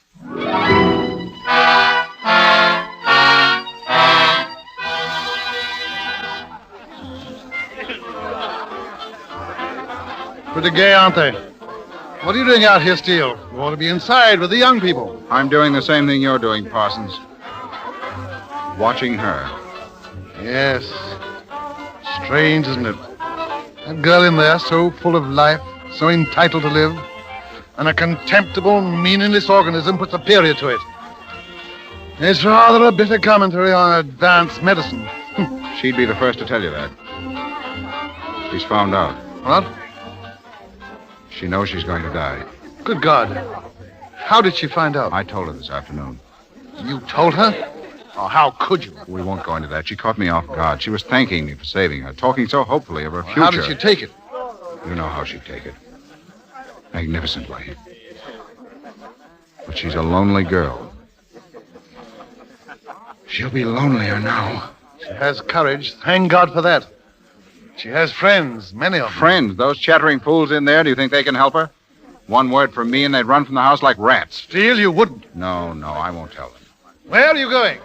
Pretty gay, aren't they? What are you doing out here, Steele? You ought to be inside with the young people. I'm doing the same thing you're doing, Parsons. Watching her. Yes. Strange, isn't it? That girl in there, so full of life, so entitled to live, and a contemptible, meaningless organism puts a period to it. It's rather a bitter commentary on advanced medicine. She'd be the first to tell you that. She's found out. What? She knows she's going to die. Good God. How did she find out? I told her this afternoon. You told her? Oh, how could you? We won't go into that. She caught me off guard. She was thanking me for saving her, talking so hopefully of her future. How did she take it? You know how she'd take it. Magnificently. But she's a lonely girl. She'll be lonelier now. She has courage. Thank God for that. She has friends, many of them. Friends? Those chattering fools in there, do you think they can help her? One word from me and they'd run from the house like rats. Steele, you wouldn't. No, I won't tell them. Where are you going?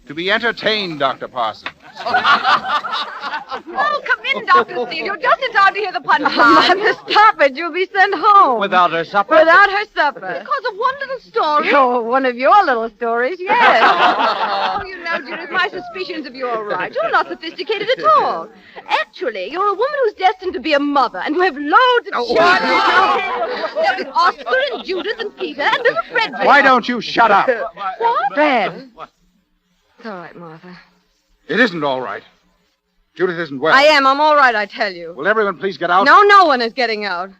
To be entertained, Dr. Parsons. Oh, come in, Dr. Steele. You're just in time to hear the punchline. Mother, stop it. You'll be sent home. Without her supper? Without her supper. Because of one little story. Oh, one of your little stories, yes. Oh, you know, Judith, my suspicions of you are right. You're not sophisticated at all. Actually, you're a woman who's destined to be a mother and who have loads of children. There's Oscar and Judith and Peter and little Frederick. Why don't you shut up? What? Fred. It's all right, Martha. It isn't all right. Judith isn't well. I am. I'm all right, I tell you. Will everyone please get out? No one is getting out.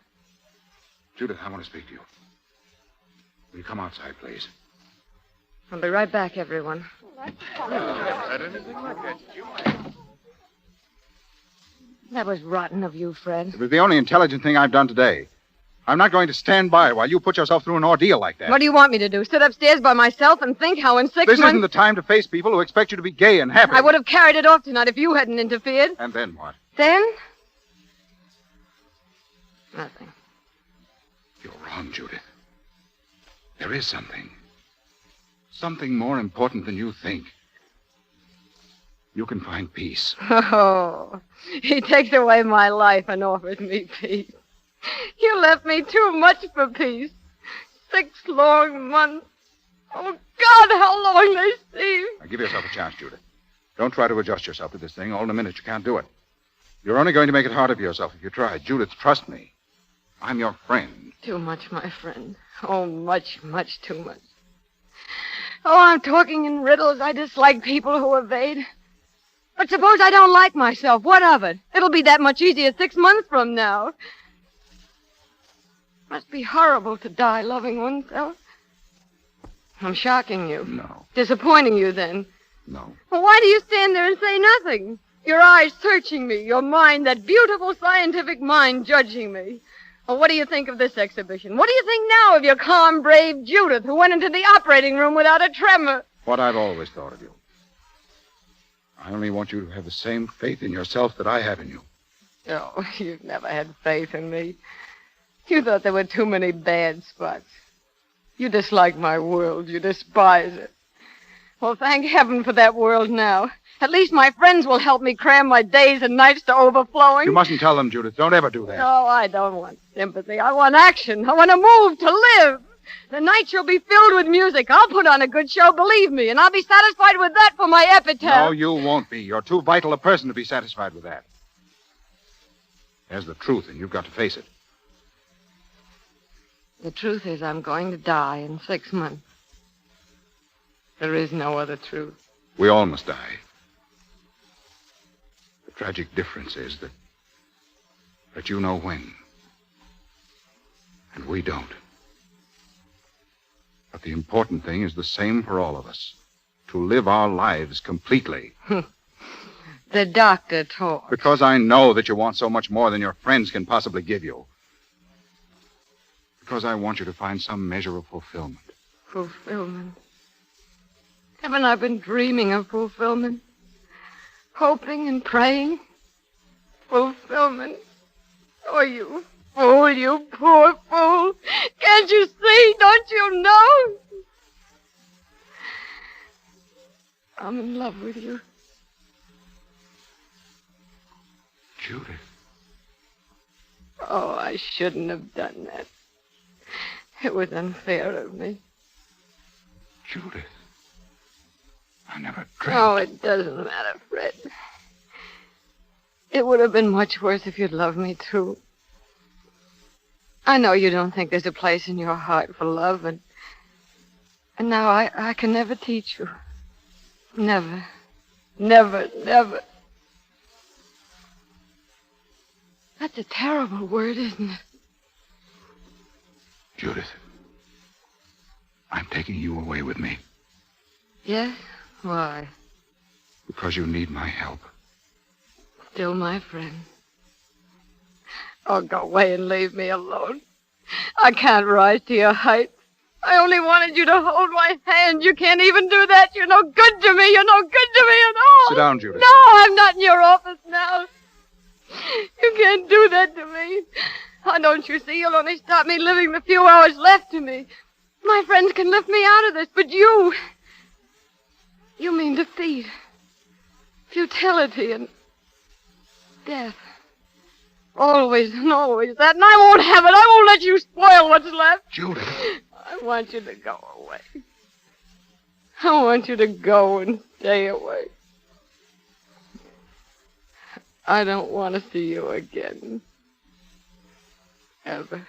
Judith, I want to speak to you. Will you come outside, please? I'll be right back, everyone. That was rotten of you, Fred. It was the only intelligent thing I've done today. I'm not going to stand by while you put yourself through an ordeal like that. What do you want me to do? Sit upstairs by myself and think how in 6 months... This isn't the time to face people who expect you to be gay and happy. I would have carried it off tonight if you hadn't interfered. And then what? Then? Nothing. You're wrong, Judith. There is something. Something more important than you think. You can find peace. Oh, he takes away my life and offers me peace. You left me too much for peace. 6 long months. Oh, God, how long they seem. Now, give yourself a chance, Judith. Don't try to adjust yourself to this thing. All in a minute, you can't do it. You're only going to make it harder for yourself if you try. Judith, trust me. I'm your friend. Too much, my friend. Oh, much, much too much. Oh, I'm talking in riddles. I dislike people who evade. But suppose I don't like myself. What of it? It'll be that much easier 6 months from now. Must be horrible to die loving oneself. I'm shocking you. No. Disappointing you, then. No. Well, why do you stand there and say nothing? Your eyes searching me, your mind, that beautiful scientific mind judging me. Well, what do you think of this exhibition? What do you think now of your calm, brave Judith who went into the operating room without a tremor? What I've always thought of you. I only want you to have the same faith in yourself that I have in you. Oh, you've never had faith in me. You thought there were too many bad spots. You dislike my world. You despise it. Well, thank heaven for that world now. At least my friends will help me cram my days and nights to overflowing. You mustn't tell them, Judith. Don't ever do that. No, I don't want sympathy. I want action. I want to move, to live. The night shall be filled with music. I'll put on a good show, believe me, and I'll be satisfied with that for my epitaph. No, you won't be. You're too vital a person to be satisfied with that. There's the truth, and you've got to face it. The truth is I'm going to die in 6 months. There is no other truth. We all must die. The tragic difference is that you know when. And we don't. But the important thing is the same for all of us. To live our lives completely. The doctor talks. Because I know that you want so much more than your friends can possibly give you. Because I want you to find some measure of fulfillment. Fulfillment. Haven't I been dreaming of fulfillment? Hoping and praying? Fulfillment. Oh, you fool, you poor fool. Can't you see? Don't you know? I'm in love with you. Judith. Oh, I shouldn't have done that. It was unfair of me. Judith. I never dreamt. Oh, it doesn't matter, Fred. It would have been much worse if you'd loved me, too. I know you don't think there's a place in your heart for love, and now I can never teach you. Never. Never, never. That's a terrible word, isn't it? Judith, I'm taking you away with me. Yes? Why? Because you need my help. Still my friend. Oh, go away and leave me alone. I can't rise to your height. I only wanted you to hold my hand. You can't even do that. You're no good to me. You're no good to me at all. Sit down, Judith. No, I'm not in your office now. You can't do that to me. Oh, don't you see? You'll only stop me living the few hours left to me. My friends can lift me out of this, but you mean defeat, futility, and death. Always and always that, and I won't have it. I won't let you spoil what's left. Judith. I want you to go away. I want you to go and stay away. I don't want to see you again. Ever.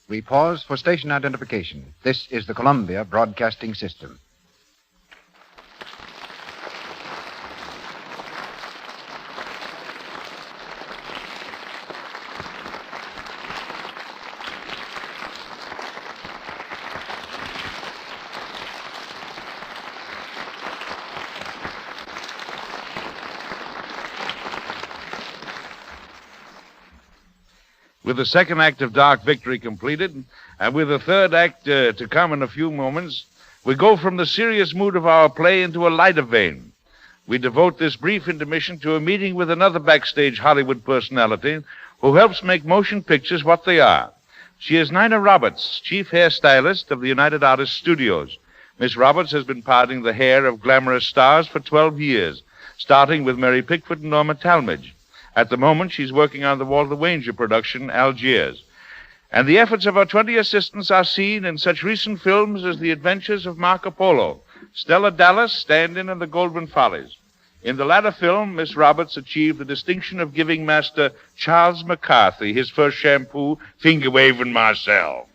We pause for station identification. This is the Columbia Broadcasting System. With the second act of Dark Victory completed, and with the third act to come in a few moments, we go from the serious mood of our play into a lighter vein. We devote this brief intermission to a meeting with another backstage Hollywood personality who helps make motion pictures what they are. She is Nina Roberts, chief hairstylist of the United Artists Studios. Miss Roberts has been parting the hair of glamorous stars for 12 years, starting with Mary Pickford and Norma Talmadge. At the moment, she's working on the Walter Wanger production, Algiers. And the efforts of her 20 assistants are seen in such recent films as The Adventures of Marco Polo, Stella Dallas, Stand-In, and The Goldwyn Follies. In the latter film, Miss Roberts achieved the distinction of giving Master Charles McCarthy his first shampoo, Finger-Waving Marcel.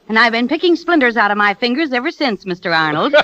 And I've been picking splinters out of my fingers ever since, Mr. Arnold.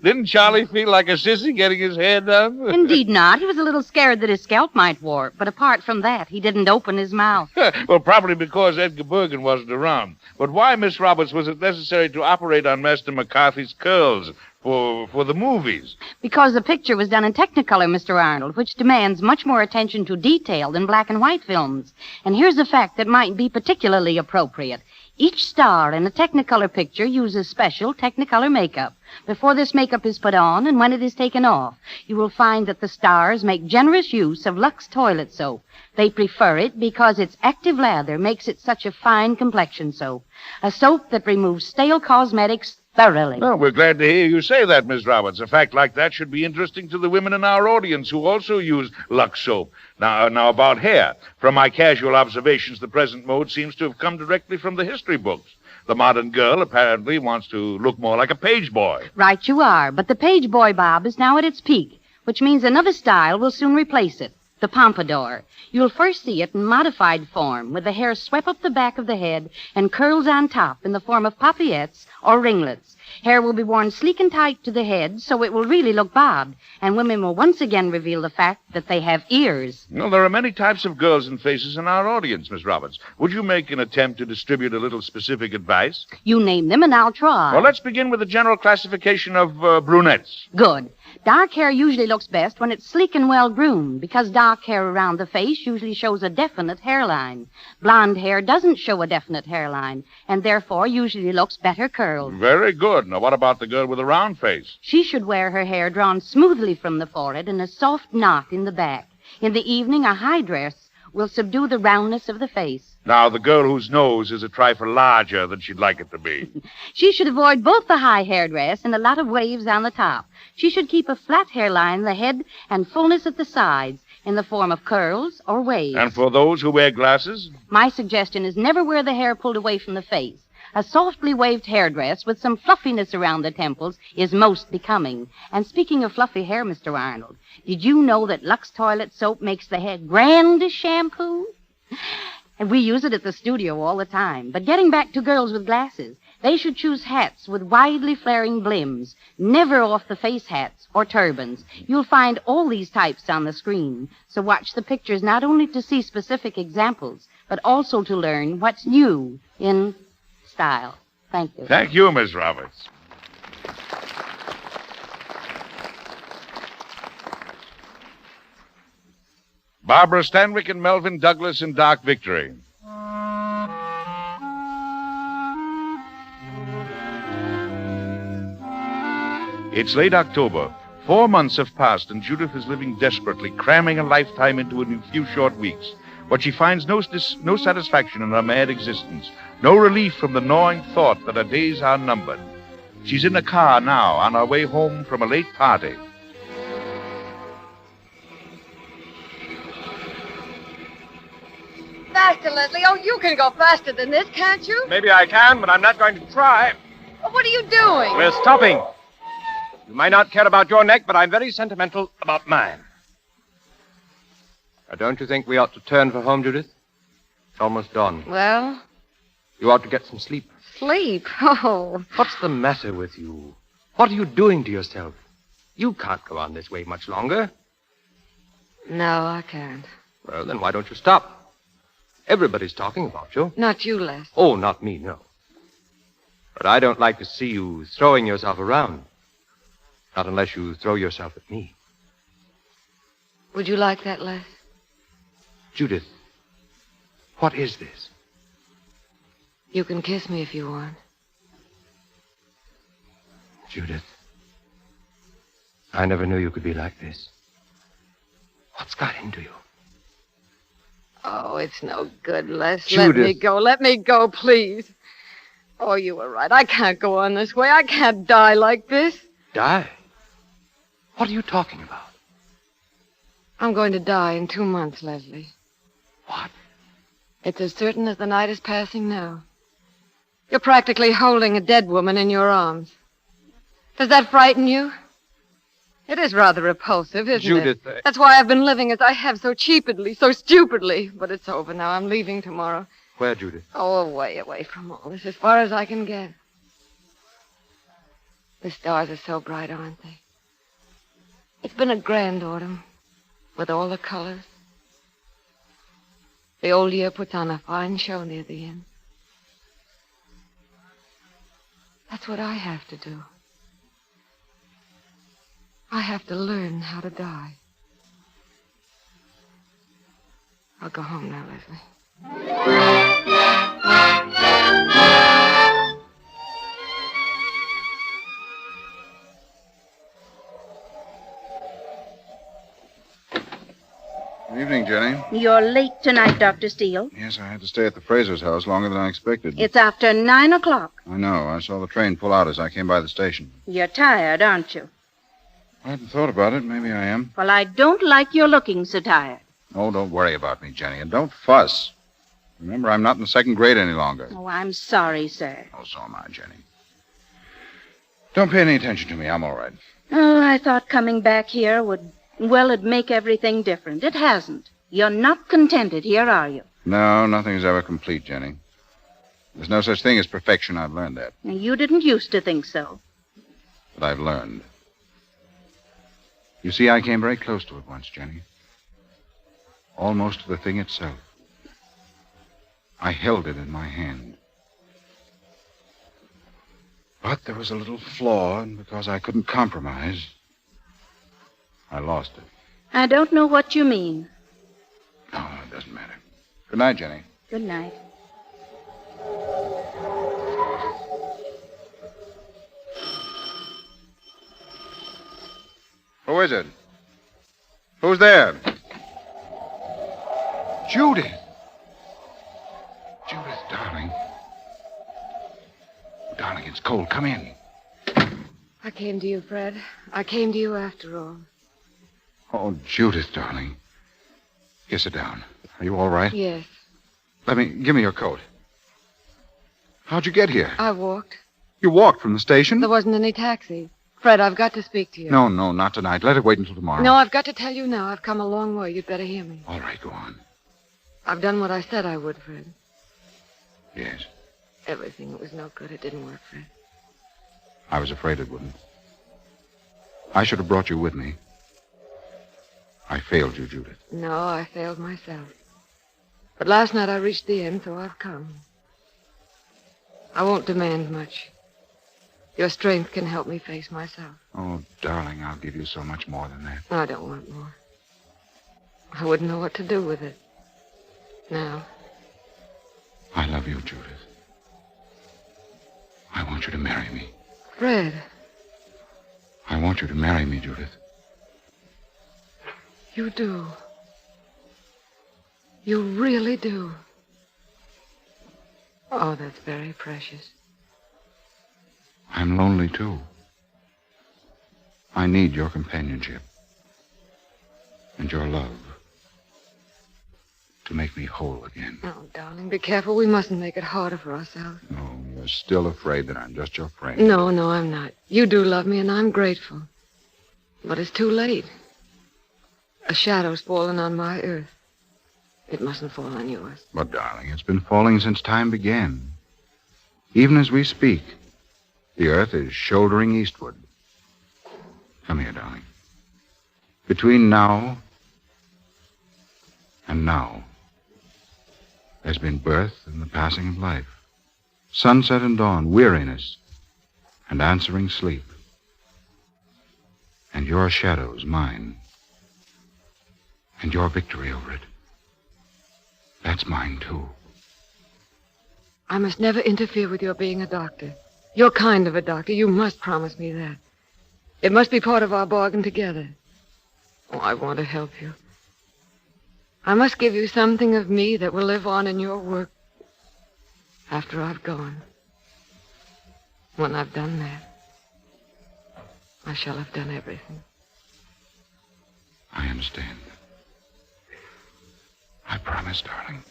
Didn't Charlie feel like a sissy getting his hair done? Indeed not. He was a little scared that his scalp might warp. But apart from that, he didn't open his mouth. Well, probably because Edgar Bergen wasn't around. But why, Miss Roberts, was it necessary to operate on Master McCarthy's curls for the movies? Because the picture was done in Technicolor, Mr. Arnold, which demands much more attention to detail than black and white films. And here's a fact that might be particularly appropriate. Each star in a Technicolor picture uses special Technicolor makeup. Before this makeup is put on and when it is taken off, you will find that the stars make generous use of Lux toilet soap. They prefer it because its active lather makes it such a fine complexion soap. A soap that removes stale cosmetics thoroughly. Well, we're glad to hear you say that, Miss Roberts. A fact like that should be interesting to the women in our audience who also use Lux soap. Now about hair. From my casual observations, the present mode seems to have come directly from the history books. The modern girl apparently wants to look more like a page boy. Right you are, but the page boy bob is now at its peak, which means another style will soon replace it. The pompadour. You'll first see it in modified form, with the hair swept up the back of the head and curls on top in the form of paillettes or ringlets. Hair will be worn sleek and tight to the head, so it will really look bobbed, and women will once again reveal the fact that they have ears. Well, there are many types of girls and faces in our audience, Miss Roberts. Would you make an attempt to distribute a little specific advice? You name them and I'll try. Well, let's begin with the general classification of brunettes. Good. Dark hair usually looks best when it's sleek and well-groomed, because dark hair around the face usually shows a definite hairline. Blonde hair doesn't show a definite hairline, and therefore usually looks better curled. Very good. Now, what about the girl with a round face? She should wear her hair drawn smoothly from the forehead and a soft knot in the back. In the evening, a high dress will subdue the roundness of the face. Now, the girl whose nose is a trifle larger than she'd like it to be. She should avoid both the high hairdress and a lot of waves on the top. She should keep a flat hairline in the head and fullness at the sides in the form of curls or waves. And for those who wear glasses? My suggestion is never wear the hair pulled away from the face. A softly waved hairdress with some fluffiness around the temples is most becoming. And speaking of fluffy hair, Mr. Arnold, did you know that Lux toilet soap makes the hair grand as shampoo? And we use it at the studio all the time. But getting back to girls with glasses, they should choose hats with widely flaring brims, never off-the-face hats or turbans. You'll find all these types on the screen, so watch the pictures not only to see specific examples, but also to learn what's new in style. Thank you. Thank you, Miss Roberts. Barbara Stanwyck and Melvin Douglas in Dark Victory. It's late October. 4 months have passed, and Judith is living desperately, cramming a lifetime into a few short weeks. But she finds no satisfaction in her mad existence, no relief from the gnawing thought that her days are numbered. She's in a car now, on her way home from a late party. Faster, Leslie. Oh, you can go faster than this, can't you? Maybe I can, but I'm not going to try. Well, what are you doing? We're stopping. You might not care about your neck, but I'm very sentimental about mine. Now, don't you think we ought to turn for home, Judith? It's almost dawn. Well? You ought to get some sleep. Sleep? Oh. What's the matter with you? What are you doing to yourself? You can't go on this way much longer. No, I can't. Well, then why don't you stop? Everybody's talking about you. Not you, Les. Oh, not me, no. But I don't like to see you throwing yourself around. Not unless you throw yourself at me. Would you like that, Les? Judith, What is this? You can kiss me if you want. Judith, I never knew you could be like this. What's got into you? Oh, it's no good, Les. Judith. Let me go. Let me go, please. Oh, you were right. I can't go on this way. I can't die like this. Die? What are you talking about? I'm going to die in 2 months, Leslie. What? It's as certain as the night is passing now. You're practically holding a dead woman in your arms. Does that frighten you? It is rather repulsive, isn't Judith, it? That's why I've been living as I have, so cheaply, so stupidly. But it's over now. I'm leaving tomorrow. Where, Judith? Oh, away from all this, as far as I can get. The stars are so bright, aren't they? It's been a grand autumn, with all the colors. The old year puts on a fine show near the end. That's what I have to do. I have to learn how to die. I'll go home now, Leslie. Good evening, Jenny. You're late tonight, Dr. Steele. Yes, I had to stay at the Fraser's house longer than I expected. It's after 9 o'clock. I know. I saw the train pull out as I came by the station. You're tired, aren't you? I hadn't thought about it. Maybe I am. Well, I don't like your looking so tired. Oh, don't worry about me, Jenny, and don't fuss. Remember, I'm not in the second grade any longer. Oh, I'm sorry, sir. Oh, so am I, Jenny. Don't pay any attention to me. I'm all right. Oh, I thought coming back here it'd make everything different. It hasn't. You're not contented here, are you? No, nothing's ever complete, Jenny. There's no such thing as perfection. I've learned that. You didn't used to think so. But I've learned. You see, I came very close to it once, Jenny. Almost to the thing itself. I held it in my hand. But there was a little flaw, and because I couldn't compromise, I lost it. I don't know what you mean. No, it doesn't matter. Good night, Jenny. Good night. Who is it? Who's there? Judith. Judith, darling. Darling, it's cold. Come in. I came to you, Fred. I came to you after all. Oh, Judith, darling. Here, sit down. Are you all right? Yes. Give me your coat. How'd you get here? I walked. You walked from the station? There wasn't any taxi. Fred, I've got to speak to you. No, not tonight. Let it wait until tomorrow. No, I've got to tell you now. I've come a long way. You'd better hear me. All right, go on. I've done what I said I would, Fred. Yes. Everything was no good. It didn't work, Fred. I was afraid it wouldn't. I should have brought you with me. I failed you, Judith. No, I failed myself. But last night I reached the end, so I've come. I won't demand much. Your strength can help me face myself. Oh, darling, I'll give you so much more than that. I don't want more. I wouldn't know what to do with it. Now. I love you, Judith. I want you to marry me. Fred. I want you to marry me, Judith. You do. You really do. Oh, that's very precious. I'm lonely, too. I need your companionship. And your love. To make me whole again. Oh, darling, be careful. We mustn't make it harder for ourselves. No, you're still afraid that I'm just your friend. No, I'm not. You do love me, and I'm grateful. But it's too late. A shadow's fallen on my earth. It mustn't fall on yours. But, darling, it's been falling since time began. Even as we speak, the earth is shouldering eastward. Come here, darling. Between now and now, there's been birth and the passing of life, sunset and dawn, weariness and answering sleep. And your shadow's mine. And your victory over it. That's That's mine, too. I must never interfere with your being a doctor. Your kind of a doctor. You must promise me that. It must be part of our bargain together. Oh, I want to help you. I must give you something of me that will live on in your work after I've gone. When I've done that, I shall have done everything. I understand. I promise, darling.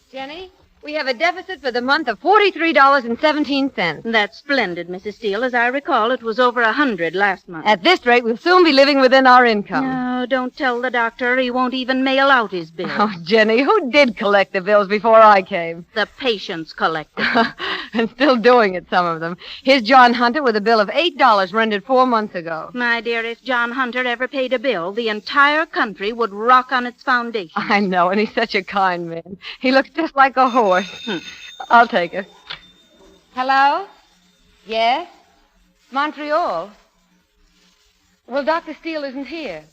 Jenny, we have a deficit for the month of $43.17. That's splendid, Mrs. Steele. As I recall, it was over 100 last month. At this rate, we'll soon be living within our income. No, don't tell the doctor. He won't even mail out his bills. Oh, Jenny, who did collect the bills before I came? The patients collected them. And still doing it, some of them. Here's John Hunter with a bill of $8 rendered 4 months ago. My dear, if John Hunter ever paid a bill, the entire country would rock on its foundation. I know, and he's such a kind man. He looks just like a horse. I'll take it. Hello? Yes? Montreal? Well, Dr. Steele isn't here.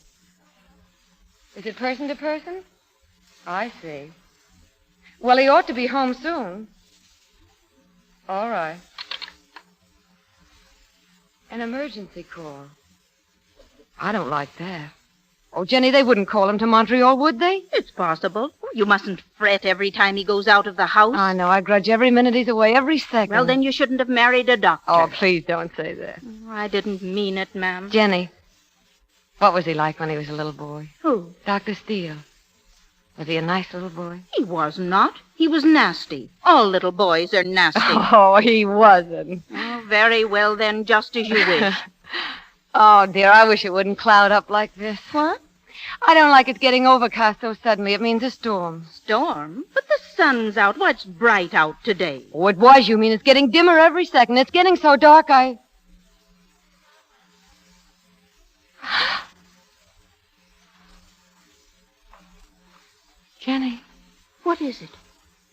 Is it person to person? I see. Well, he ought to be home soon. All right. An emergency call. I don't like that. Oh, Jenny, they wouldn't call him to Montreal, would they? It's possible. You mustn't fret every time he goes out of the house. I know. I grudge every minute he's away, every second. Well, then you shouldn't have married a doctor. Oh, please don't say that. I didn't mean it, ma'am. Jenny, what was he like when he was a little boy? Who? Dr. Steele. Was he a nice little boy? He was not. He was nasty. All little boys are nasty. Oh, he wasn't. Oh, very well, then, just as you wish. Oh, dear, I wish it wouldn't cloud up like this. What? I don't like it getting overcast so suddenly. It means a storm. Storm? But the sun's out. Why, it's bright out today. Oh, it was, you mean. It's getting dimmer every second. It's getting so dark, Jenny. What is it?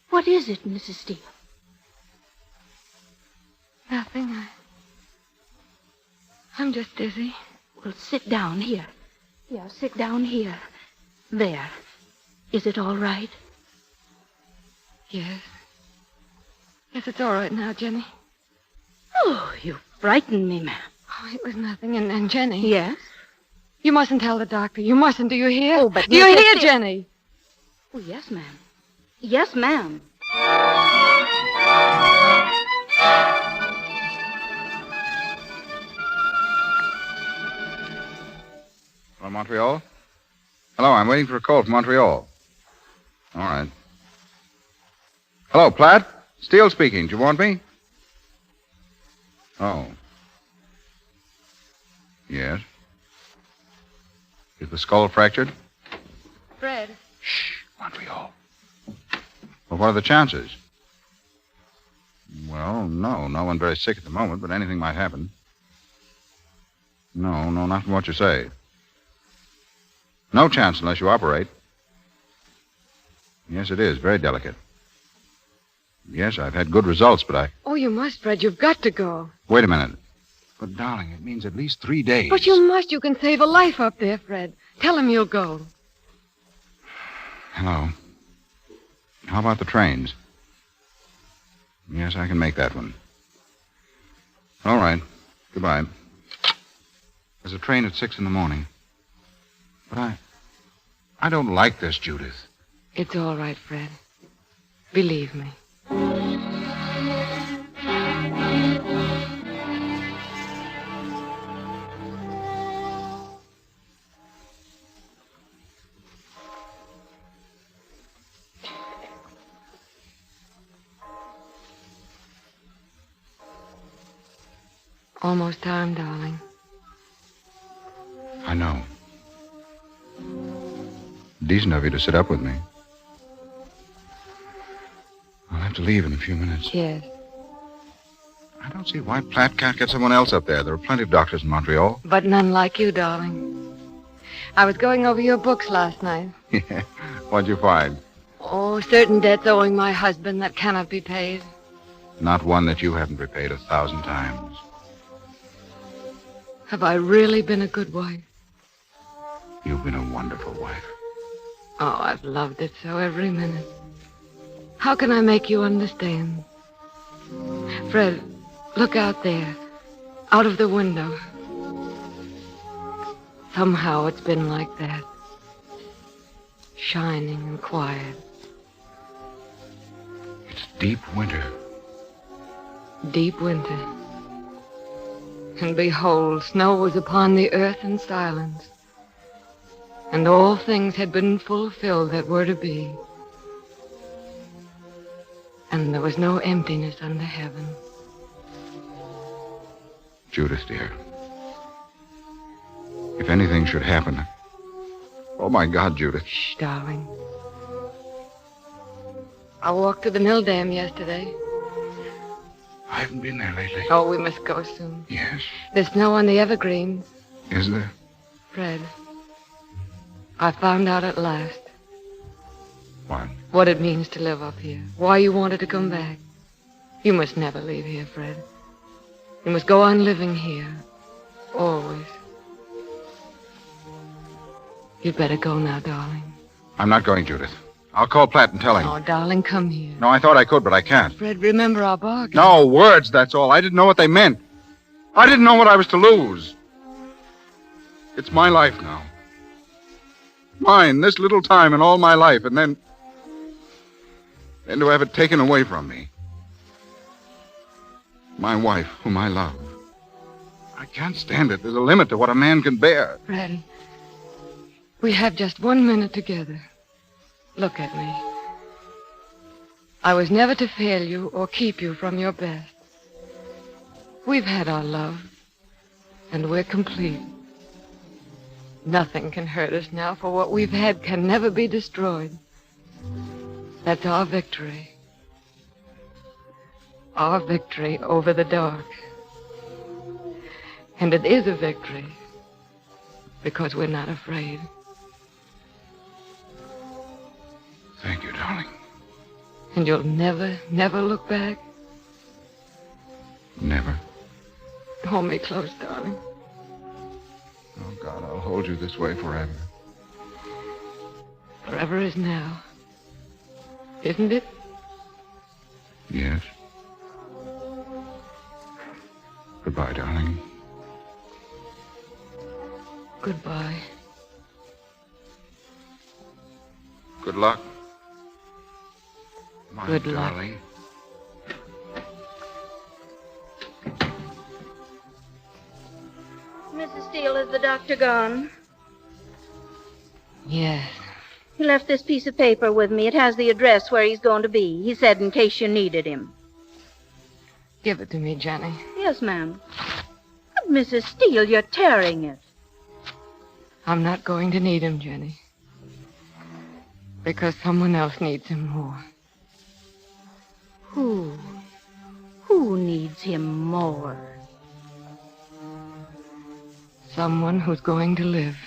What is it, Mrs. Steele? Nothing. I'm just dizzy. Well, sit down here. Yeah, sit down here. There. Is it all right? Yes. Yes, it's all right now, Jenny. Oh, you frightened me, ma'am. Oh, it was nothing. And Jenny. Yes? You mustn't tell the doctor. You mustn't. Do you hear? Oh, but... Do you hear, Jenny? Oh, yes, ma'am. Yes, ma'am. Hello, Montreal? Hello, I'm waiting for a call from Montreal. All right. Hello, Platt? Steele speaking. Do you want me? Oh. Yes. Is the skull fractured? Fred. Shh, Montreal. Well, what are the chances? Well, no one very sick at the moment, but anything might happen. No, not from what you say. No chance unless you operate. Yes, it is. Very delicate. Yes, I've had good results, but I... Oh, you must, Fred. You've got to go. Wait a minute. But, darling, it means at least 3 days. But you must. You can save a life up there, Fred. Tell him you'll go. Hello. How about the trains? Yes, I can make that one. All right. Goodbye. There's a train at 6 in the morning. But I don't like this, Judith. It's all right, Fred. Believe me. Almost time, darling. I know. Decent of you to sit up with me. I'll have to leave in a few minutes. Yes. I don't see why Platt can't get someone else up there. There are plenty of doctors in Montreal. But none like you, darling. I was going over your books last night. Yeah. What'd you find? Oh, certain debts owing my husband that cannot be paid. Not one that you haven't repaid 1,000 times. Have I really been a good wife? You've been a wonderful wife. Oh, I've loved it so every minute. How can I make you understand? Fred, look out there. Out of the window. Somehow it's been like that. Shining and quiet. It's deep winter. Deep winter. And behold, snow was upon the earth in silence. And all things had been fulfilled that were to be. And there was no emptiness under heaven. Judith, dear. If anything should happen... Oh, my God, Judith. Shh, darling. I walked to the mill dam yesterday. I haven't been there lately. Oh, we must go soon. Yes? There's snow on the evergreens. Is there? Fred, I found out at last. What? What it means to live up here. Why you wanted to come back. You must never leave here, Fred. You must go on living here. Always. You'd better go now, darling. I'm not going, Judith. I'll call Platt and tell him. Oh, darling, come here. No, I thought I could, but I can't. Fred, remember our bargain. No, words, that's all. I didn't know what they meant. I didn't know what I was to lose. It's my life now. Mine, this little time in all my life, and then to have it taken away from me. My wife, whom I love. I can't stand it. There's a limit to what a man can bear. Fred, we have just 1 minute together. Look at me. I was never to fail you or keep you from your best. We've had our love, and we're complete. Nothing can hurt us now, for what we've had can never be destroyed. That's our victory. Our victory over the dark. And it is a victory, because we're not afraid. Thank you, darling. And you'll never, never look back? Never. Hold me close, darling. Oh, God, I'll hold you this way forever. Forever is now. Isn't it? Yes. Goodbye, darling. Goodbye. Good luck. My Good luck. darling. Mrs. Steele, is the doctor gone? Yes. He left this piece of paper with me. It has the address where he's going to be. He said in case you needed him. Give it to me, Jenny. Yes, ma'am. But Mrs. Steele, you're tearing it. I'm not going to need him, Jenny. Because someone else needs him more. Who? Who needs him more? Someone who's going to live.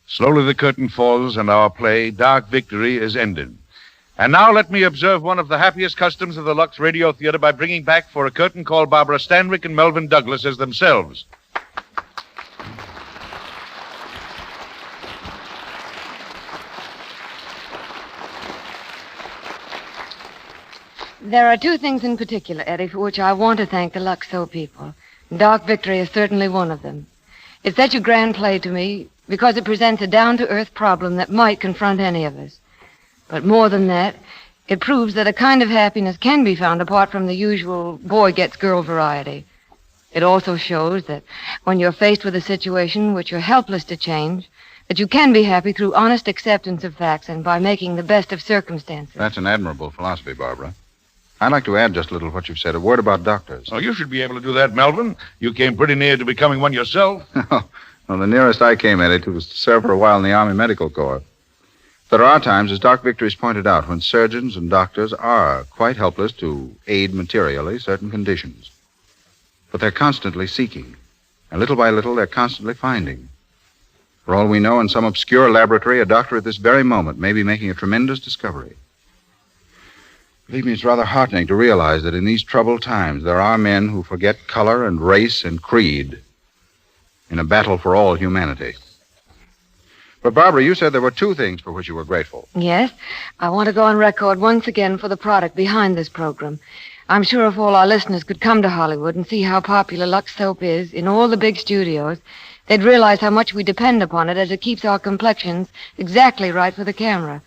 Slowly the curtain falls and our play, Dark Victory, is ended. And now let me observe one of the happiest customs of the Lux Radio Theatre by bringing back for a curtain call Barbara Stanwyck and Melvin Douglas as themselves. There are two things in particular, Eddie, for which I want to thank the Lux Show people. Dark Victory is certainly one of them. It's such a grand play to me because it presents a down-to-earth problem that might confront any of us. But more than that, it proves that a kind of happiness can be found apart from the usual boy-gets-girl variety. It also shows that when you're faced with a situation which you're helpless to change, that you can be happy through honest acceptance of facts and by making the best of circumstances. That's an admirable philosophy, Barbara. I'd like to add just a little what you've said. A word about doctors. Oh, you should be able to do that, Melvin. You came pretty near to becoming one yourself. Well, the nearest I came at it was to serve for a while in the Army Medical Corps. There are times, as Doc Victory's pointed out, when surgeons and doctors are quite helpless to aid materially certain conditions. But they're constantly seeking, and little by little they're constantly finding. For all we know, in some obscure laboratory, a doctor at this very moment may be making a tremendous discovery. Believe me, it's rather heartening to realize that in these troubled times, there are men who forget color and race and creed in a battle for all humanity. But, Barbara, you said there were two things for which you were grateful. Yes. I want to go on record once again for the product behind this program. I'm sure if all our listeners could come to Hollywood and see how popular Lux Soap is in all the big studios, they'd realize how much we depend upon it, as it keeps our complexions exactly right for the camera.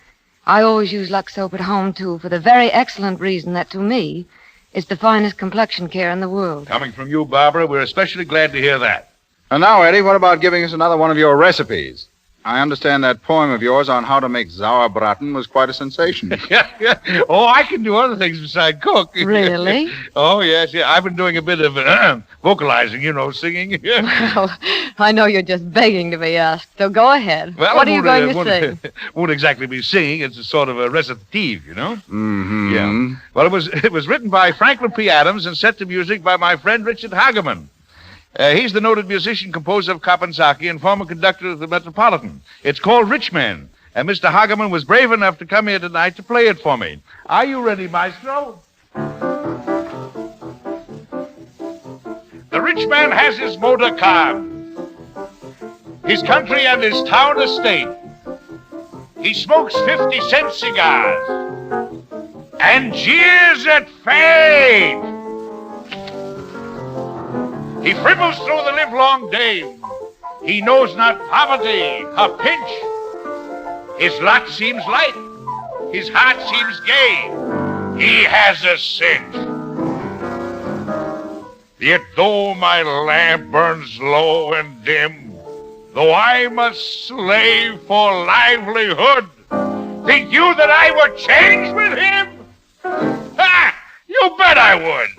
I always use Lux Soap at home, too, for the very excellent reason that, to me, it's the finest complexion care in the world. Coming from you, Barbara, we're especially glad to hear that. And now, Eddie, what about giving us another one of your recipes? I understand that poem of yours on how to make sauerbraten was quite a sensation. Oh, I can do other things besides cook. Really? Oh, yes. Yeah. I've been doing a bit of vocalizing, singing. Well, I know you're just begging to be asked, so go ahead. Well, what are you going to sing? Won't exactly be singing. It's a sort of a recitative, Mm-hmm. Yeah. Well, it was written by Franklin P. Adams and set to music by my friend Richard Hageman. He's the noted musician, composer of Kapensaki, and former conductor of the Metropolitan. It's called Rich Man, and Mr. Hageman was brave enough to come here tonight to play it for me. Are you ready, Maestro? The rich man has his motor car, his country and his town estate. He smokes 50-cent cigars and jeers at fate. He frivels through the livelong day. He knows not poverty, her pinch. His lot seems light. His heart seems gay. He has a cinch. Yet though my lamp burns low and dim, though I must slave for livelihood, think you that I would change with him? Ha! You bet I would.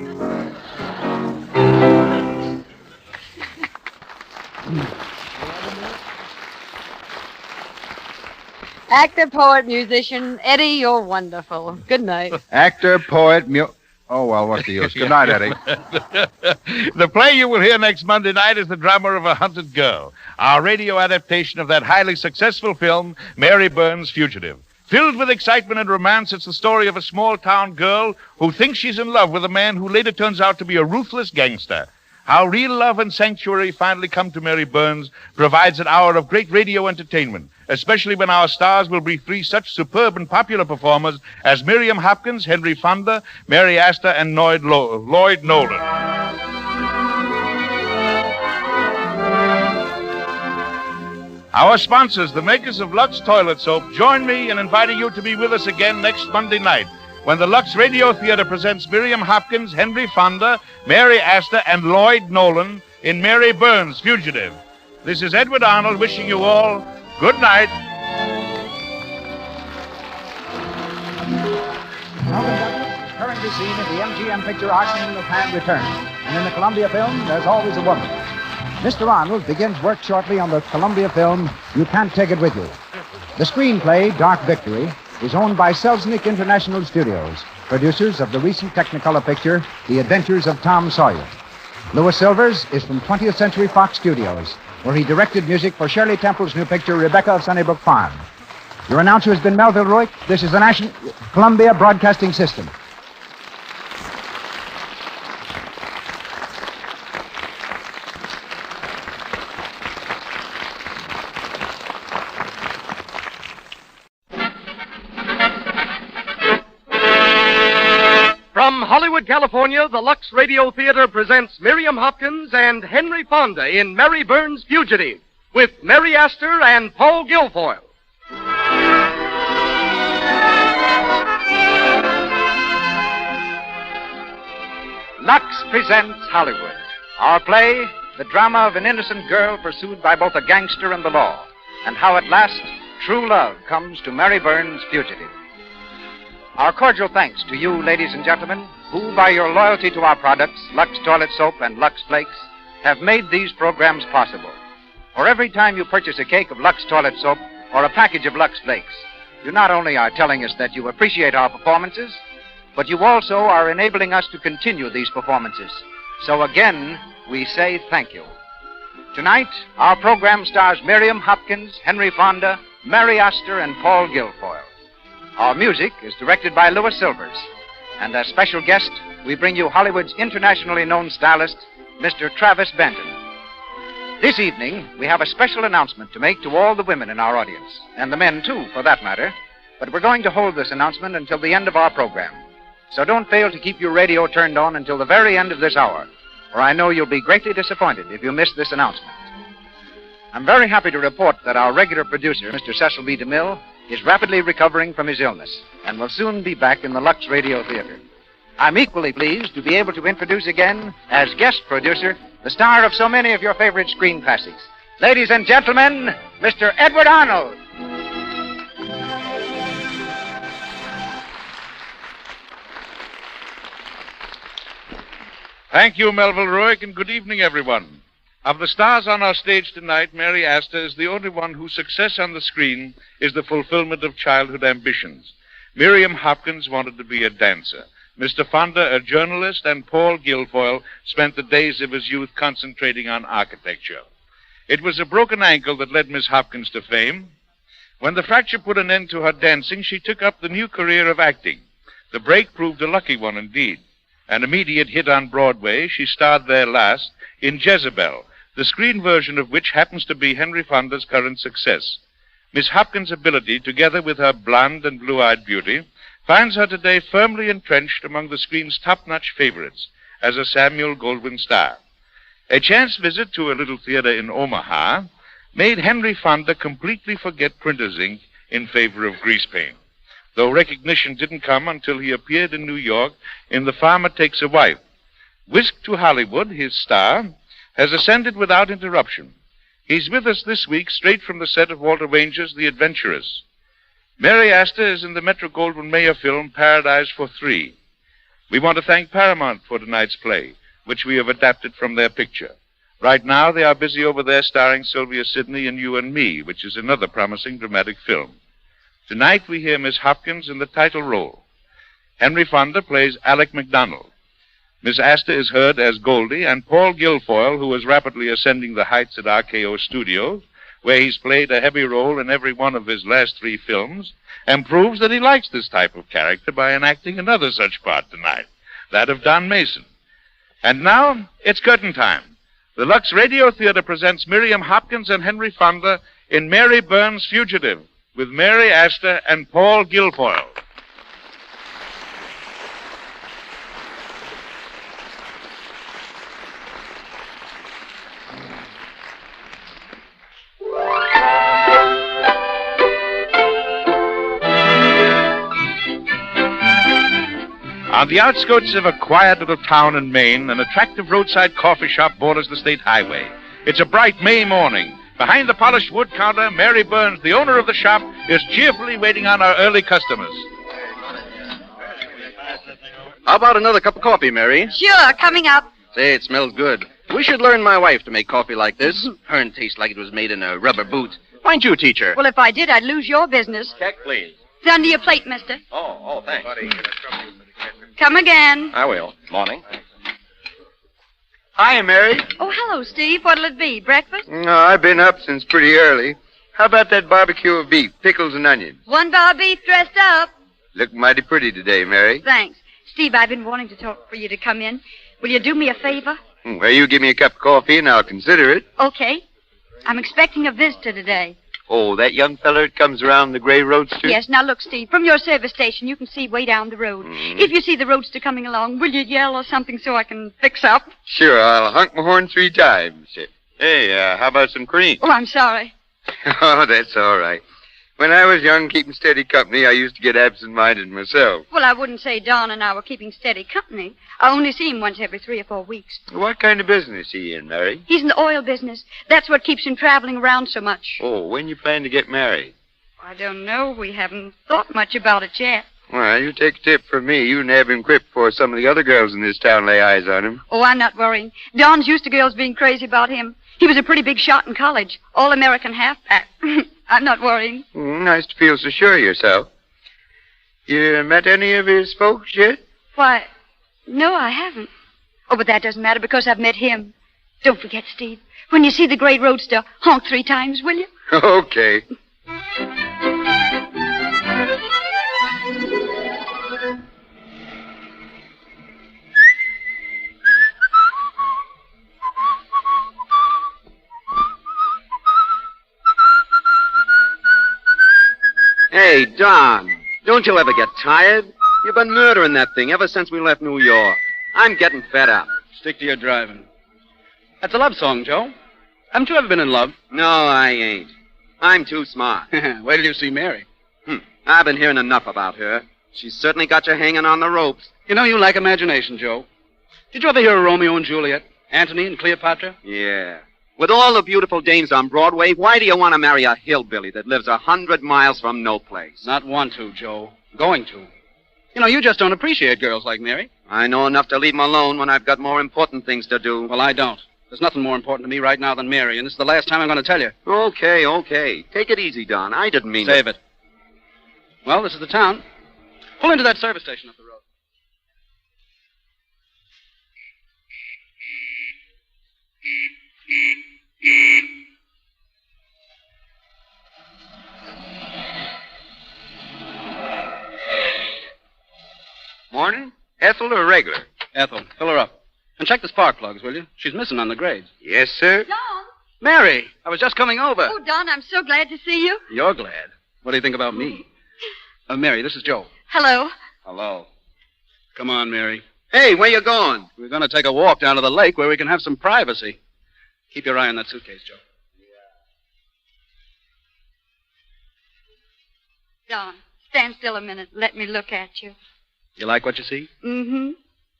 Actor, poet, musician, Eddie, you're wonderful. Good night. Actor, poet, Oh, well, what's the use? Good night, Eddie. The play you will hear next Monday night is The Drama of a Hunted Girl, our radio adaptation of that highly successful film, Mary Burns' Fugitive. Filled with excitement and romance, it's the story of a small-town girl who thinks she's in love with a man who later turns out to be a ruthless gangster. How real love and sanctuary finally come to Mary Burns provides an hour of great radio entertainment, especially when our stars will be three such superb and popular performers as Miriam Hopkins, Henry Fonda, Mary Astor, and Lloyd Nolan. Our sponsors, the makers of Lux Toilet Soap, join me in inviting you to be with us again next Monday night, when the Lux Radio Theatre presents Miriam Hopkins, Henry Fonda, Mary Astor, and Lloyd Nolan in Mary Burns' Fugitive. This is Edward Arnold wishing you all good night. Currently seen in the MGM picture Arsenal of Hand Returns. And in the Columbia film, there's always a woman. Mr. Arnold begins work shortly on the Columbia film You Can't Take It With You. The screenplay, Dark Victory, is owned by Selznick International Studios, producers of the recent Technicolor picture, The Adventures of Tom Sawyer. Louis Silvers is from 20th Century Fox Studios, where he directed music for Shirley Temple's new picture, Rebecca of Sunnybrook Farm. Your announcer has been Melville Ruick. This is the Columbia Broadcasting System. From Hollywood, California, the Lux Radio Theatre presents Miriam Hopkins and Henry Fonda in Mary Burns' Fugitive, with Mary Astor and Paul Guilfoyle. Lux presents Hollywood. Our play, the drama of an innocent girl pursued by both a gangster and the law, and how at last true love comes to Mary Burns' Fugitive. Our cordial thanks to you, ladies and gentlemen, who, by your loyalty to our products, Lux Toilet Soap and Lux Flakes, have made these programs possible. For every time you purchase a cake of Lux Toilet Soap or a package of Lux Flakes, you not only are telling us that you appreciate our performances, but you also are enabling us to continue these performances. So again, we say thank you. Tonight, our program stars Miriam Hopkins, Henry Fonda, Mary Astor, and Paul Guilfoyle. Our music is directed by Louis Silvers. And as special guest, we bring you Hollywood's internationally known stylist, Mr. Travis Benton. This evening, we have a special announcement to make to all the women in our audience, and the men, too, for that matter. But we're going to hold this announcement until the end of our program. So don't fail to keep your radio turned on until the very end of this hour, or I know you'll be greatly disappointed if you miss this announcement. I'm very happy to report that our regular producer, Mr. Cecil B. DeMille, is rapidly recovering from his illness and will soon be back in the Lux Radio Theatre. I'm equally pleased to be able to introduce again, as guest producer, the star of so many of your favorite screen classics. Ladies and gentlemen, Mr. Edward Arnold. Thank you, Melville Ruick, and good evening, everyone. Of the stars on our stage tonight, Mary Astor is the only one whose success on the screen is the fulfillment of childhood ambitions. Miriam Hopkins wanted to be a dancer. Mr. Fonda, a journalist, and Paul Guilfoyle spent the days of his youth concentrating on architecture. It was a broken ankle that led Miss Hopkins to fame. When the fracture put an end to her dancing, she took up the new career of acting. The break proved a lucky one indeed. An immediate hit on Broadway, she starred there last in Jezebel, the screen version of which happens to be Henry Fonda's current success. Miss Hopkins' ability, together with her blonde and blue-eyed beauty, finds her today firmly entrenched among the screen's top-notch favorites as a Samuel Goldwyn star. A chance visit to a little theater in Omaha made Henry Fonda completely forget printer's ink in favor of grease paint, though recognition didn't come until he appeared in New York in The Farmer Takes a Wife. Whisked to Hollywood, his star has ascended without interruption. He's with us this week straight from the set of Walter Ranger's The Adventurous. Mary Astor is in the Metro-Goldwyn-Mayer film Paradise for Three. We want to thank Paramount for tonight's play, which we have adapted from their picture. Right now, they are busy over there starring Sylvia Sidney in You and Me, which is another promising dramatic film. Tonight, we hear Miss Hopkins in the title role. Henry Fonda plays Alec MacDonald. Miss Astor is heard as Goldie, and Paul Guilfoyle, who is rapidly ascending the heights at RKO Studios, where he's played a heavy role in every one of his last 3 films, and proves that he likes this type of character by enacting another such part tonight, that of Don Mason. And now, it's curtain time. The Lux Radio Theatre presents Miriam Hopkins and Henry Fonda in Mary Burns' Fugitive, with Mary Astor and Paul Guilfoyle. On the outskirts of a quiet little town in Maine, an attractive roadside coffee shop borders the state highway. It's a bright May morning. Behind the polished wood counter, Mary Burns, the owner of the shop, is cheerfully waiting on her early customers. How about another cup of coffee, Mary? Sure, coming up. Say, it smells good. We should learn my wife to make coffee like this. Hern tastes like it was made in a rubber boot. Why don't you teach her? Well, if I did, I'd lose your business. Check, please. It's under your plate, mister. Oh, thanks. Come again. I will. Morning. Hi, Mary. Oh, hello, Steve. What'll it be, breakfast? No, I've been up since pretty early. How about that barbecue of beef, pickles and onions? 1 bar beef dressed up. Look mighty pretty today, Mary. Thanks. Steve, I've been wanting to talk for you to come in. Will you do me a favor? Well, you give me a cup of coffee and I'll consider it. Okay. I'm expecting a visitor today. Oh, that young feller that comes around the gray roadster? Yes, now look, Steve, from your service station, you can see way down the road. If you see the roadster coming along, will you yell or something so I can fix up? Sure, I'll honk my horn 3 times. Hey, how about some cream? Oh, I'm sorry. Oh, that's all right. When I was young, keeping steady company, I used to get absent-minded myself. Well, I wouldn't say Don and I were keeping steady company. I only see him once every 3 or 4 weeks. What kind of business is he in, Mary? He's in the oil business. That's what keeps him traveling around so much. Oh, when you plan to get married? I don't know. We haven't thought much about it yet. Well, you take a tip from me. You can have him quick before some of the other girls in this town lay eyes on him. Oh, I'm not worrying. Don's used to girls being crazy about him. He was a pretty big shot in college. All-American halfback. I'm not worrying. Nice to feel so sure of yourself. You met any of his folks yet? Why, no, I haven't. Oh, but that doesn't matter because I've met him. Don't forget, Steve, When you see the great roadster, honk 3 times, will you? Okay. Hey, Don, don't you ever get tired? You've been murdering that thing ever since we left New York. I'm getting fed up. Stick to your driving. That's a love song, Joe. Haven't you ever been in love? No, I ain't. I'm too smart. Wait till you see Mary. I've been hearing enough about her. She's certainly got you hanging on the ropes. You know, you like imagination, Joe. Did you ever hear of Romeo and Juliet? Antony and Cleopatra? Yeah. With all the beautiful dames on Broadway, why do you want to marry a hillbilly that lives 100 miles from no place? Not want to, Joe. Going to. You know, you just don't appreciate girls like Mary. I know enough to leave them alone when I've got more important things to do. Well, I don't. There's nothing more important to me right now than Mary, and this is the last time I'm going to tell you. Okay. Take it easy, Don. I didn't mean Save it. Well, this is the town. Pull into that service station up the road. Morning? Ethel or regular? Ethel, fill her up. And check the spark plugs, will you? She's missing on the grades. Yes, sir. Don! Mary, I was just coming over. Oh, Don, I'm so glad to see you. You're glad. What do you think about me? Mary, this is Joe. Hello. Hello. Come on, Mary. Hey, where you going? We're going to take a walk down to the lake where we can have some privacy. Keep your eye on that suitcase, Joe. Don, stand still a minute. Let me look at you. You like what you see? Mm-hmm.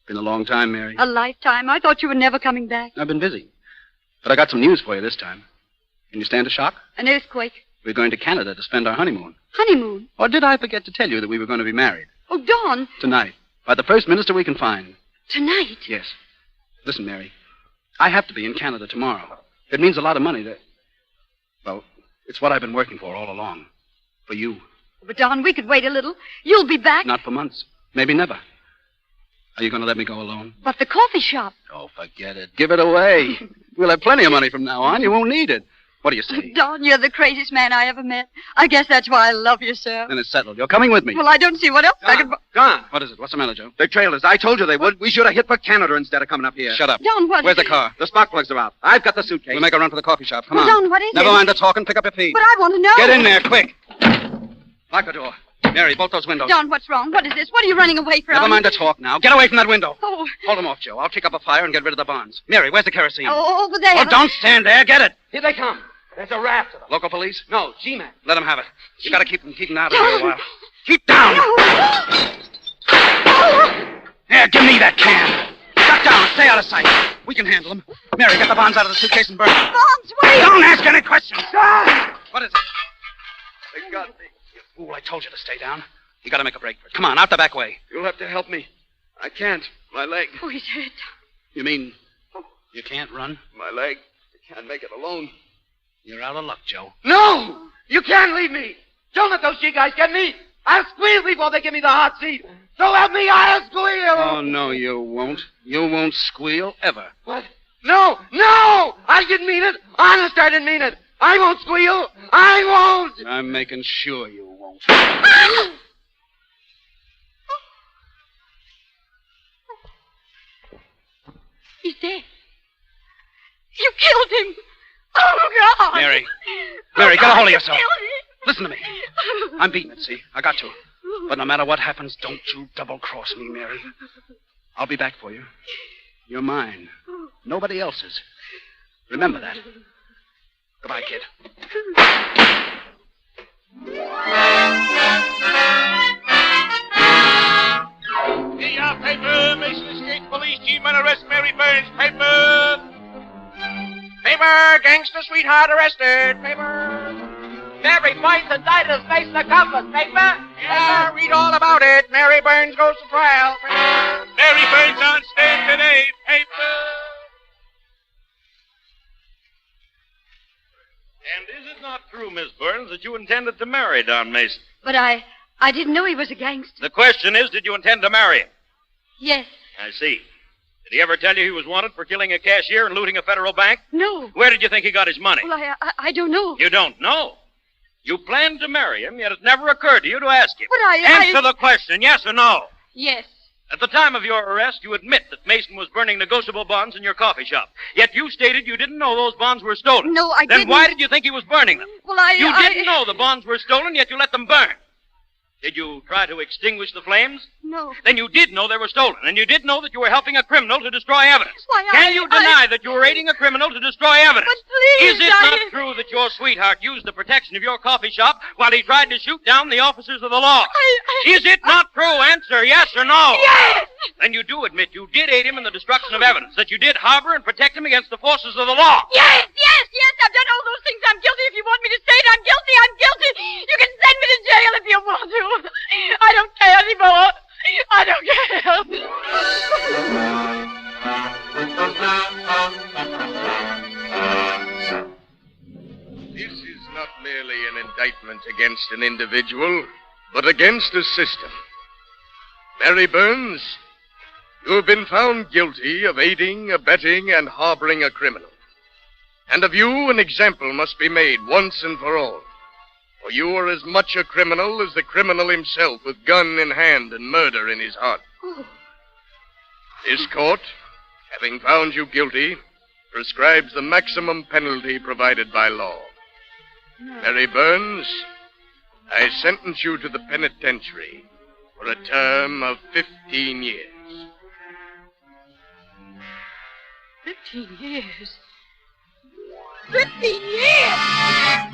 Been a long time, Mary. A lifetime. I thought you were never coming back. I've been busy. But I got some news for you this time. Can you stand a shock? An earthquake. We're going to Canada to spend our honeymoon. Honeymoon? Or did I forget to tell you that we were going to be married? Oh, Don. Tonight. By the first minister we can find. Tonight? Yes. Listen, Mary. I have to be in Canada tomorrow. It means a lot of money to... Well, it's what I've been working for all along. For you. But, Don, we could wait a little. You'll be back. Not for months. Maybe never. Are you going to let me go alone? But the coffee shop. Oh, forget it. Give it away. We'll have plenty of money from now on. You won't need it. What do you say? Don, you're the craziest man I ever met. I guess that's why I love you, sir. Then it's settled. You're coming with me. Well, I don't see what else I could... Don. What is it? What's the matter, Joe? The trailers. I told you they would. We should have hit for Canada instead of coming up here. Shut up. Don, what... Where's the car? The spark plugs are out. I've got the suitcase. We'll make a run for the coffee shop. Come Well, on. Don, what is Never it? mind the talking. Pick up your feet. But I want to know. Get in there, quick. Lock the door. Mary, bolt those windows. Don, what's wrong? What is this? What are you running away from? Never mind the talk now. Get away from that window. Oh. Hold them off, Joe. I'll kick up a fire and get rid of the bonds. Mary, where's the kerosene? Oh, over there. Oh, don't stand there. Get it. Here they come. There's a raft of them. Local police? No, G-Man. Let them have it. You got to keep them out of here a while. Keep down. Here, give me that can. Duck down. Stay out of sight. We can handle them. Mary, get the bonds out of the suitcase and burn them. Bonds, wait. Don't ask any questions. What is it? They got me. You fool, I told you to stay down. You got to make a break for it. Come on, out the back way. You'll have to help me. I can't. My leg. Oh, he's hurt. You mean you can't run? My leg. I can't make it alone. You're out of luck, Joe. No! You can't leave me! Don't let those G-guys get me! I'll squeal before they give me the hot seat! So help me, I'll squeal! Oh, no, you won't. You won't squeal ever. What? No! I didn't mean it! Honest, I didn't mean it! I won't squeal! I won't! I'm making sure you won't. He's dead. You killed him! Oh, God! Mary, get a hold of yourself. Listen to me. I'm beating it, see? I got to. But no matter what happens, don't you double-cross me, Mary. I'll be back for you. You're mine. Nobody else's. Remember that. Goodbye, kid. Here, paper. Mason Estate Police G-Man arrest Mary Burns. Paper. Paper. Gangster sweetheart arrested. Paper. Mary finds indicted as Mason accomplice. Paper. Yeah, read all about it. Mary Burns goes to trial. Paper. Mary Burns on stand today. Paper. And is it not true, Miss Burns, that you intended to marry Don Mason? But I didn't know he was a gangster. The question is, did you intend to marry him? Yes. I see. Did he ever tell you he was wanted for killing a cashier and looting a federal bank? No. Where did you think he got his money? Well, I don't know. You don't know? You planned to marry him, yet it never occurred to you to ask him. But Answer the question, yes or no. Yes. At the time of your arrest, you admit that Mason was burning negotiable bonds in your coffee shop. Yet you stated you didn't know those bonds were stolen. No, I didn't. didn't. Then why did you think he was burning them? Well, You didn't know the bonds were stolen, yet you let them burn. Did you try to extinguish the flames? No. Then you did know they were stolen, and you did know that you were helping a criminal to destroy evidence. Why, Can you deny that you were aiding a criminal to destroy evidence? But please, Is it not true that your sweetheart used the protection of your coffee shop while he tried to shoot down the officers of the law? Is it not true? Answer yes or no. Yes! Then you do admit you did aid him in the destruction of evidence, that you did harbor and protect him against the forces of the law. Yes! I've done all those things. I'm guilty. If you want me to say it, I'm guilty. You can send me to jail if you want to. I don't care anymore. I don't care. This is not merely an indictment against an individual, but against a system. Mary Burns, you have been found guilty of aiding, abetting, and harboring a criminal. And of you, an example must be made once and for all. For you are as much a criminal as the criminal himself, with gun in hand and murder in his heart. This court, having found you guilty, prescribes the maximum penalty provided by law. Mary Burns, I sentence you to the penitentiary for a term of 15 years. 15 years? 15 years!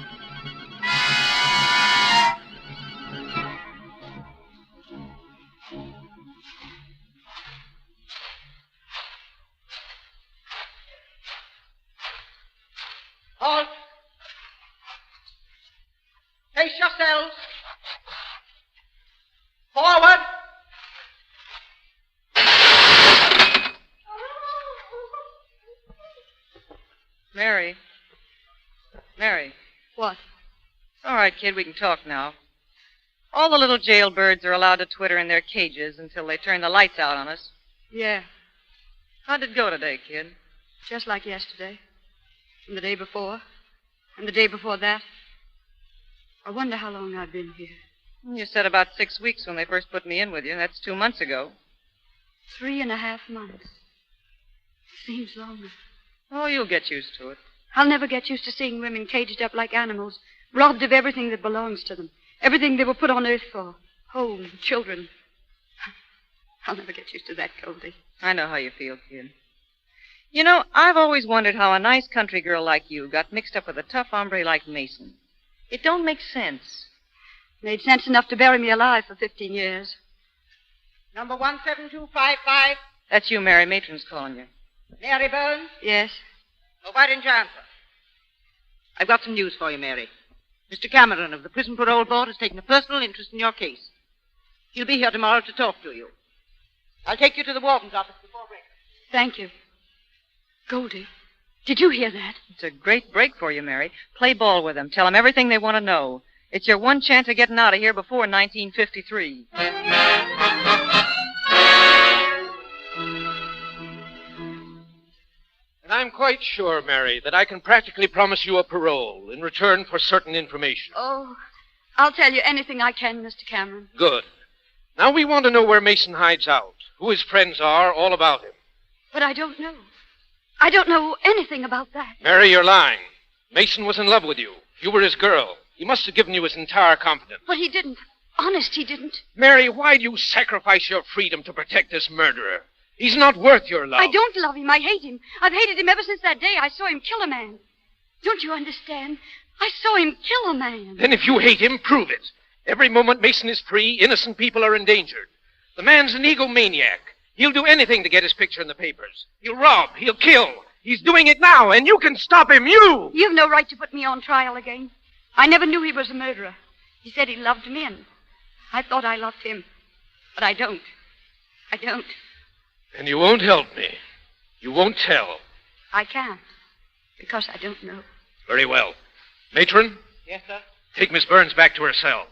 Halt! Face yourselves! Forward! Mary. Mary. What? All right, kid, we can talk now. All the little jailbirds are allowed to twitter in their cages until they turn the lights out on us. Yeah, How'd it go today, kid? just like yesterday. And the day before. And the day before that. I wonder how long I've been here. You said about 6 weeks when they first put me in with you. That's 2 months ago. 3.5 months. Seems longer. Oh, you'll get used to it. I'll never get used to seeing women caged up like animals, robbed of everything that belongs to them, everything they were put on earth for, home, children. I'll never get used to that, Goldie. I know how you feel, kid. You know, I've always wondered how a nice country girl like you got mixed up with a tough hombre like Mason. It don't make sense. Made sense enough to bury me alive for 15 years. Number 17255. That's you, Mary. Matron's calling you. Mary Burns? Yes. Oh, why didn't you answer? I've got some news for you, Mary. Mr. Cameron of the Prison Parole Board has taken a personal interest in your case. He'll be here tomorrow to talk to you. I'll take you to the warden's office before breakfast. Thank you. Goldie, did you hear that? It's a great break for you, Mary. Play ball with them. Tell them everything they want to know. It's your one chance of getting out of here before 1953. And I'm quite sure, Mary, that I can practically promise you a parole in return for certain information. Oh, I'll tell you anything I can, Mr. Cameron. Good. Now we want to know where Mason hides out, who his friends are, all about him. But I don't know. I don't know anything about that. Mary, you're lying. Mason was in love with you. You were his girl. He must have given you his entire confidence. But he didn't. Honest, he didn't. Mary, why do you sacrifice your freedom to protect this murderer? He's not worth your love. I don't love him. I hate him. I've hated him ever since that day I saw him kill a man. Don't you understand? I saw him kill a man. Then if you hate him, prove it. Every moment Mason is free, innocent people are endangered. The man's an egomaniac. He'll do anything to get his picture in the papers. He'll rob. He'll kill. He's doing it now, and you can stop him. You! You've no right to put me on trial again. I never knew he was a murderer. He said he loved men. I thought I loved him. But I don't. I don't. And you won't help me. You won't tell. I can't. Because I don't know. Very well. Matron? Yes, sir? Take Miss Burns back to her cell.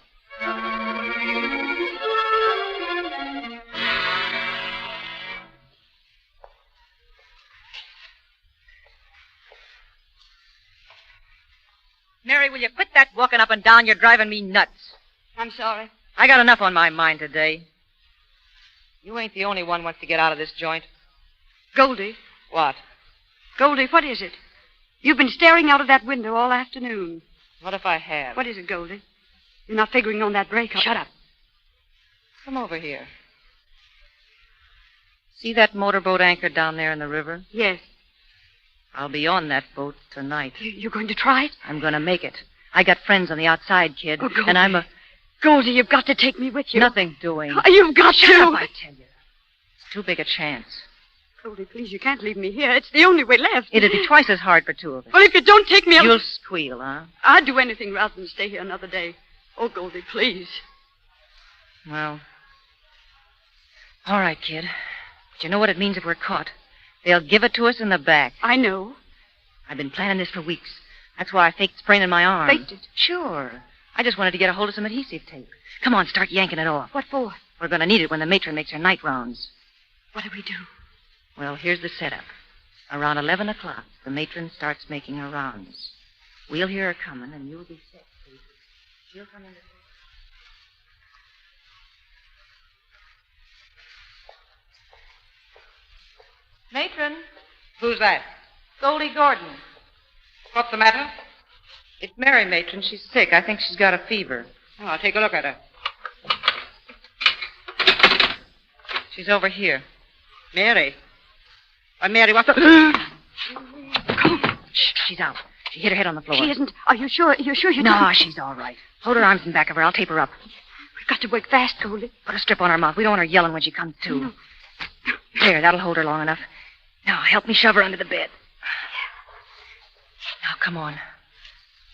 that walking up and down. You're driving me nuts. I'm sorry. I got enough on my mind today. You ain't the only one who wants to get out of this joint. Goldie. What? Goldie, what is it? You've been staring out of that window all afternoon. What if I have? What is it, Goldie? You're not figuring on that breakup. Shut up. Come over here. See that motorboat anchored down there in the river? Yes. I'll be on that boat tonight. You're going to try it? I'm going to make it. I got friends on the outside, kid. Oh, Goldie. And I'm a... Goldie, you've got to take me with you. Nothing doing. You've got Shut to. up, I tell you. It's too big a chance. Goldie, please, you can't leave me here. It's the only way left. It'd be twice as hard for two of us. Well, if you don't take me, You'll squeal, huh? I'd do anything rather than stay here another day. Oh, Goldie, please. Well, all right, kid. But you know what it means if we're caught? They'll give it to us in the back. I know. I've been planning this for weeks. That's why I faked spraining my arm. Faked it? Sure. I just wanted to get a hold of some adhesive tape. Come on, start yanking it off. What for? We're going to need it when the matron makes her night rounds. What do we do? Well, here's the setup. Around 11 o'clock, the matron starts making her rounds. We'll hear her coming, and you'll be set. She'll come in the... Matron. Who's that? Goldie Gordon. What's the matter? It's Mary, Matron. She's sick. I think she's got a fever. Oh, I'll take a look at her. She's over here. Mary. Why, Mary, what's the... Shh, she's out. She hit her head on the floor. She isn't. Are you sure? You're sure you No, don't? she's all right. Hold her arms in back of her. I'll tape her up. We've got to work fast, Goldie. Put a strip on her mouth. We don't want her yelling when she comes to. No. There, that'll hold her long enough. Now, help me shove her under the bed. Now, come on.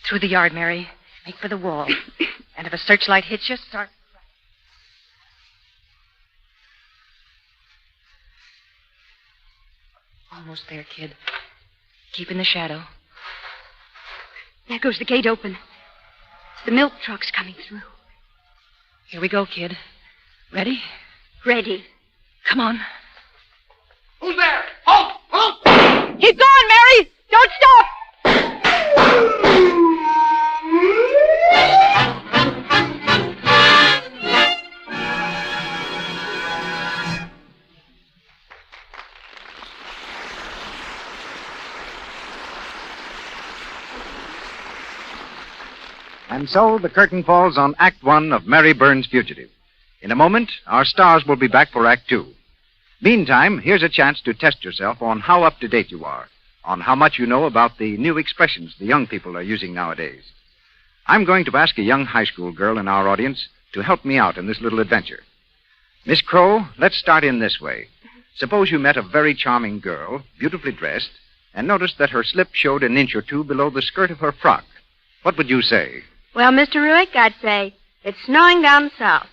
Through the yard, Mary. Make for the wall. And if a searchlight hits you, start... Almost there, kid. Keep in the shadow. There goes the gate open. The milk truck's coming through. Here we go, kid. Ready? Ready. Come on. Who's there? Halt! Halt! Keep going, Mary! Don't stop! And so the curtain falls on Act One of Mary Burns' Fugitive. In a moment, our stars will be back for Act Two. Meantime, here's a chance to test yourself on how up-to-date you are, on how much you know about the new expressions the young people are using nowadays. I'm going to ask a young high school girl in our audience to help me out in this little adventure. Miss Crow, let's start in this way. Suppose you met a very charming girl, beautifully dressed, and noticed that her slip showed an inch or two below the skirt of her frock. What would you say? Well, Mr. Ruick, I'd say, it's snowing down the south.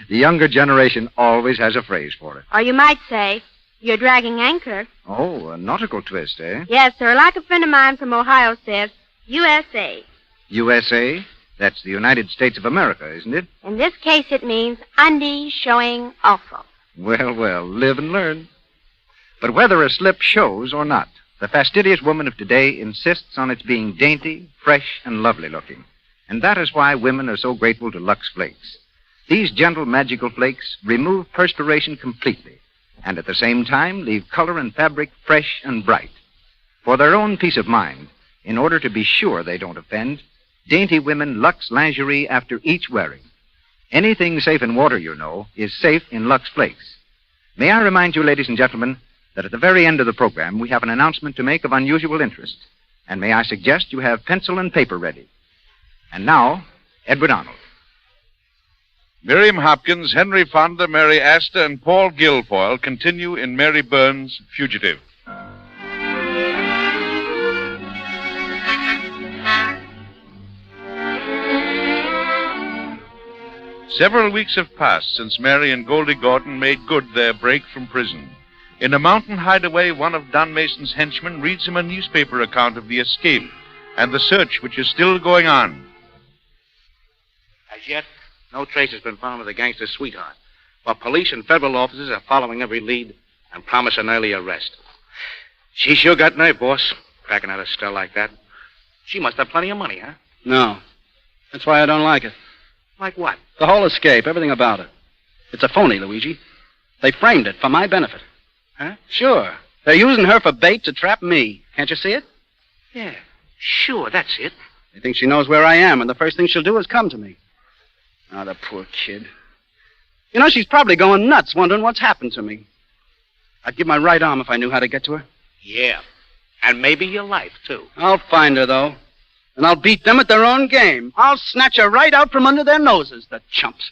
The younger generation always has a phrase for it. Or you might say, you're dragging anchor. Oh, a nautical twist, eh? Yes, sir. Like a friend of mine from Ohio says, USA. USA? That's the United States of America, isn't it? In this case, it means undies showing awful. Well, well, live and learn. But whether a slip shows or not, the fastidious woman of today insists on its being dainty, fresh, and lovely looking. And that is why women are so grateful to Lux Flakes. These gentle, magical flakes remove perspiration completely, and at the same time leave color and fabric fresh and bright. For their own peace of mind, in order to be sure they don't offend, dainty women Lux lingerie after each wearing. Anything safe in water, you know, is safe in Lux Flakes. May I remind you, ladies and gentlemen, that at the very end of the program, we have an announcement to make of unusual interest. And may I suggest you have pencil and paper ready. And now, Edward Arnold. Miriam Hopkins, Henry Fonda, Mary Astor, and Paul Guilfoyle continue in Mary Burns' Fugitive. Several weeks have passed since Mary and Goldie Gordon made good their break from prison. In a mountain hideaway, one of Don Mason's henchmen reads him a newspaper account of the escape and the search which is still going on. As yet, no trace has been found of the gangster's sweetheart, but police and federal officers are following every lead and promise an early arrest. She sure got nerve, boss, cracking out a stell like that. She must have plenty of money, huh? No. That's why I don't like it. Like what? The whole escape, everything about it. It's a phony, Luigi. They framed it for my benefit. Huh? Sure. They're using her for bait to trap me. Can't you see it? Yeah, sure, that's it. They think she knows where I am, and the first thing she'll do is come to me. Ah, the poor kid. You know, she's probably going nuts wondering what's happened to me. I'd give my right arm if I knew how to get to her. Yeah, and maybe your life, too. I'll find her, though. And I'll beat them at their own game. I'll snatch her right out from under their noses, the chumps.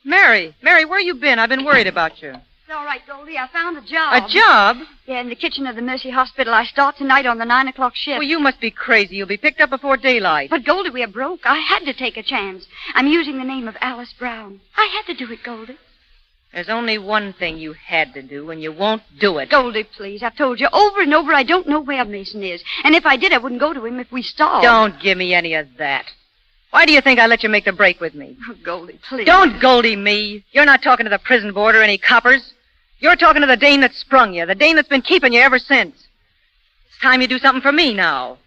Mary, where you been? I've been worried about you. It's all right, Goldie. I found a job. A job? Yeah, in the kitchen of the Mercy Hospital. I start tonight on the 9 o'clock shift. Well, you must be crazy. You'll be picked up before daylight. But, Goldie, we're broke. I had to take a chance. I'm using the name of Alice Brown. I had to do it, Goldie. There's only one thing you had to do, and you won't do it. Goldie, please. I've told you over and over I don't know where Mason is. And if I did, I wouldn't go to him if we starved. Don't give me any of that. Why do you think I let you make the break with me? Oh, Goldie, please. Don't Goldie me. You're not talking to the prison board or any coppers. You're talking to the dame that sprung you, the dame that's been keeping you ever since. It's time you do something for me now.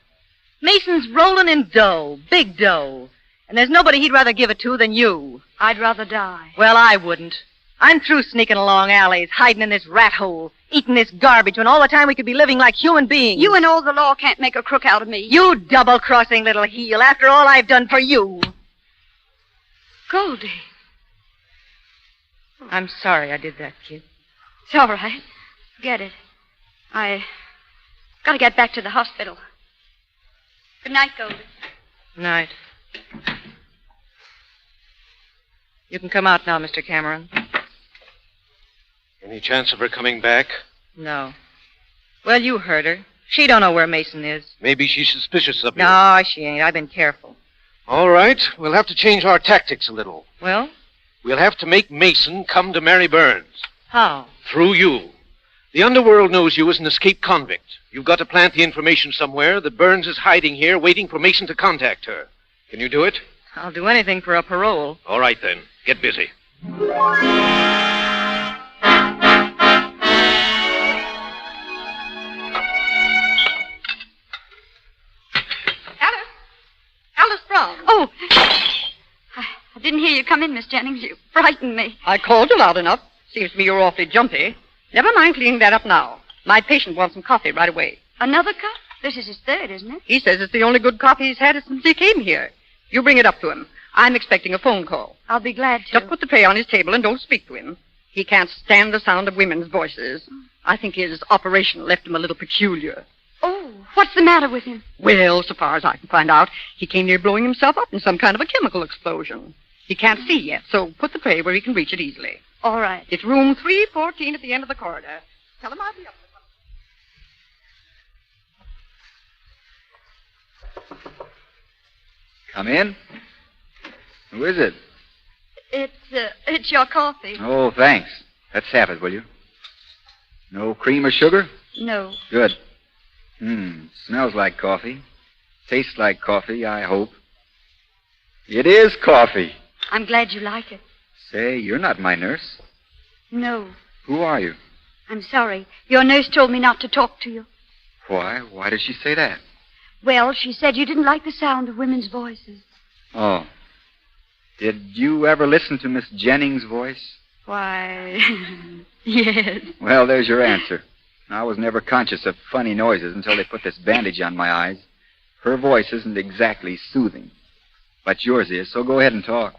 Mason's rolling in dough, big dough. And there's nobody he'd rather give it to than you. I'd rather die. Well, I wouldn't. I'm through sneaking along alleys, hiding in this rat hole, eating this garbage when all the time we could be living like human beings. You and all the law can't make a crook out of me. You double-crossing little heel, after all I've done for you. Goldie. I'm sorry I did that, kid. It's all right. Forget it. I gotta get back to the hospital. Good night, Goldie. Night. You can come out now, Mr. Cameron. Any chance of her coming back? No. Well, you heard her. She don't know where Mason is. Maybe she's suspicious of you. No, she ain't. I've been careful. All right. We'll have to change our tactics a little. Well? We'll have to make Mason come to Mary Burns. How? Through you. The underworld knows you as an escaped convict. You've got to plant the information somewhere that Burns is hiding here, waiting for Mason to contact her. Can you do it? I'll do anything for a parole. All right, then. Get busy. Alice Brown. Oh, I didn't hear you come in, Miss Jennings. You frightened me. I called you loud enough. Seems to me you're awfully jumpy. Never mind cleaning that up now. My patient wants some coffee right away. Another cup? This is his third, isn't it? He says it's the only good coffee he's had since he came here. You bring it up to him. I'm expecting a phone call. I'll be glad to. Just put the tray on his table and don't speak to him. He can't stand the sound of women's voices. I think his operation left him a little peculiar. Oh, what's the matter with him? Well, so far as I can find out, he came near blowing himself up in some kind of a chemical explosion. He can't see yet, so put the tray where he can reach it easily. All right. It's room 314 at the end of the corridor. Tell him I'll be up. Come in. Who is it? It's your coffee. Oh, thanks. Let's have it, will you? No cream or sugar? No. Good. Smells like coffee. Tastes like coffee, I hope. It is coffee. I'm glad you like it. Say, you're not my nurse. No. Who are you? I'm sorry. Your nurse told me not to talk to you. Why? Why did she say that? Well, she said you didn't like the sound of women's voices. Oh. Did you ever listen to Miss Jennings' voice? Why, yes. Well, there's your answer. I was never conscious of funny noises until they put this bandage on my eyes. Her voice isn't exactly soothing. But yours is, so go ahead and talk.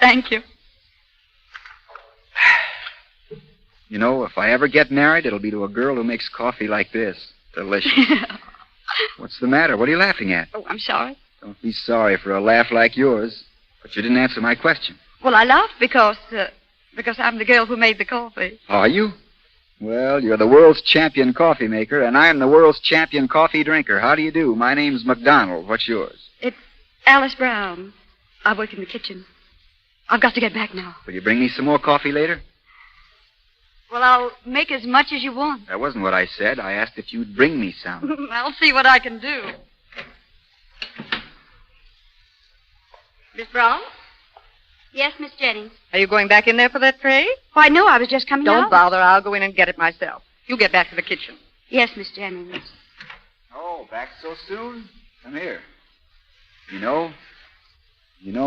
Thank you. You know, if I ever get married, it'll be to a girl who makes coffee like this. Delicious. What's the matter? What are you laughing at? Oh, I'm sorry. Don't be sorry for a laugh like yours. But you didn't answer my question. Well, I laughed because I'm the girl who made the coffee. Are you? Well, you're the world's champion coffee maker, and I'm the world's champion coffee drinker. How do you do? My name's McDonald. What's yours? It's Alice Brown. I work in the kitchen. I've got to get back now. Will you bring me some more coffee later? Well, I'll make as much as you want. That wasn't what I said. I asked if you'd bring me some. I'll see what I can do. Miss Brown? Yes, Miss Jennings. Are you going back in there for that tray? Why, no, I was just coming out. Don't bother. I'll go in and get it myself. You get back to the kitchen. Yes, Miss Jennings. Oh, back so soon? Come here. You know,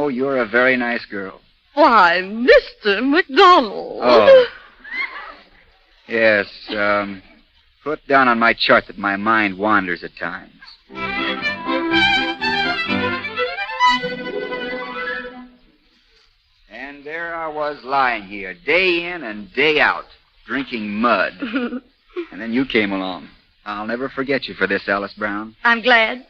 you're a very nice girl. Why, Mr. McDonald. Oh. Yes, put down on my chart that my mind wanders at times. And there I was lying here, day in and day out, drinking mud. And then you came along. I'll never forget you for this, Alice Brown. I'm glad.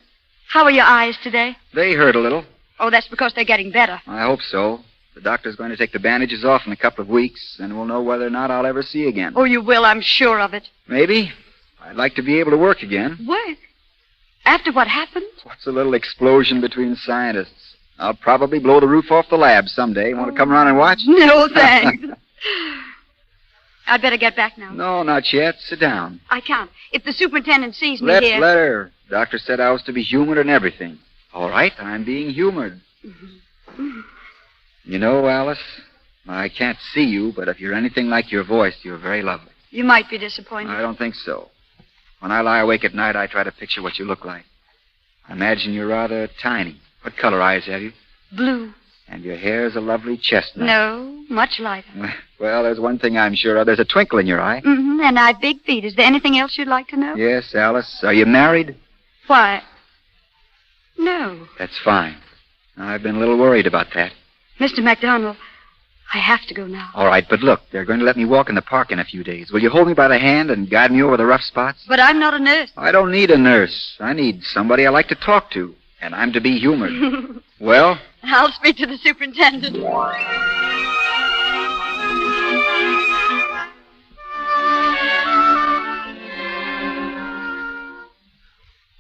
How are your eyes today? They hurt a little. Oh, that's because they're getting better. I hope so. The doctor's going to take the bandages off in a couple of weeks, and we'll know whether or not I'll ever see you again. Oh, you will, I'm sure of it. Maybe. I'd like to be able to work again. Work? After what happened? What's a little explosion between scientists? I'll probably blow the roof off the lab someday. Want to come around and watch? No, thanks. I'd better get back now. No, not yet. Sit down. I can't. If the superintendent sees me Let here... her. Doctor said I was to be humored and everything. All right, I'm being humored. You know, Alice, I can't see you, but if you're anything like your voice, you're very lovely. You might be disappointed. I don't think so. When I lie awake at night, I try to picture what you look like. I imagine you're rather tiny. What color eyes have you? Blue. And your hair is a lovely chestnut. No, much lighter. Well, there's one thing I'm sure of. There's a twinkle in your eye. Mm-hmm, and I've big feet. Is there anything else you'd like to know? Yes, Alice. Are you married? Why? No. That's fine. I've been a little worried about that. Mr. MacDonald, I have to go now. All right, but look, they're going to let me walk in the park in a few days. Will you hold me by the hand and guide me over the rough spots? But I'm not a nurse. I don't need a nurse. I need somebody I like to talk to, and I'm to be humored. Well? I'll speak to the superintendent.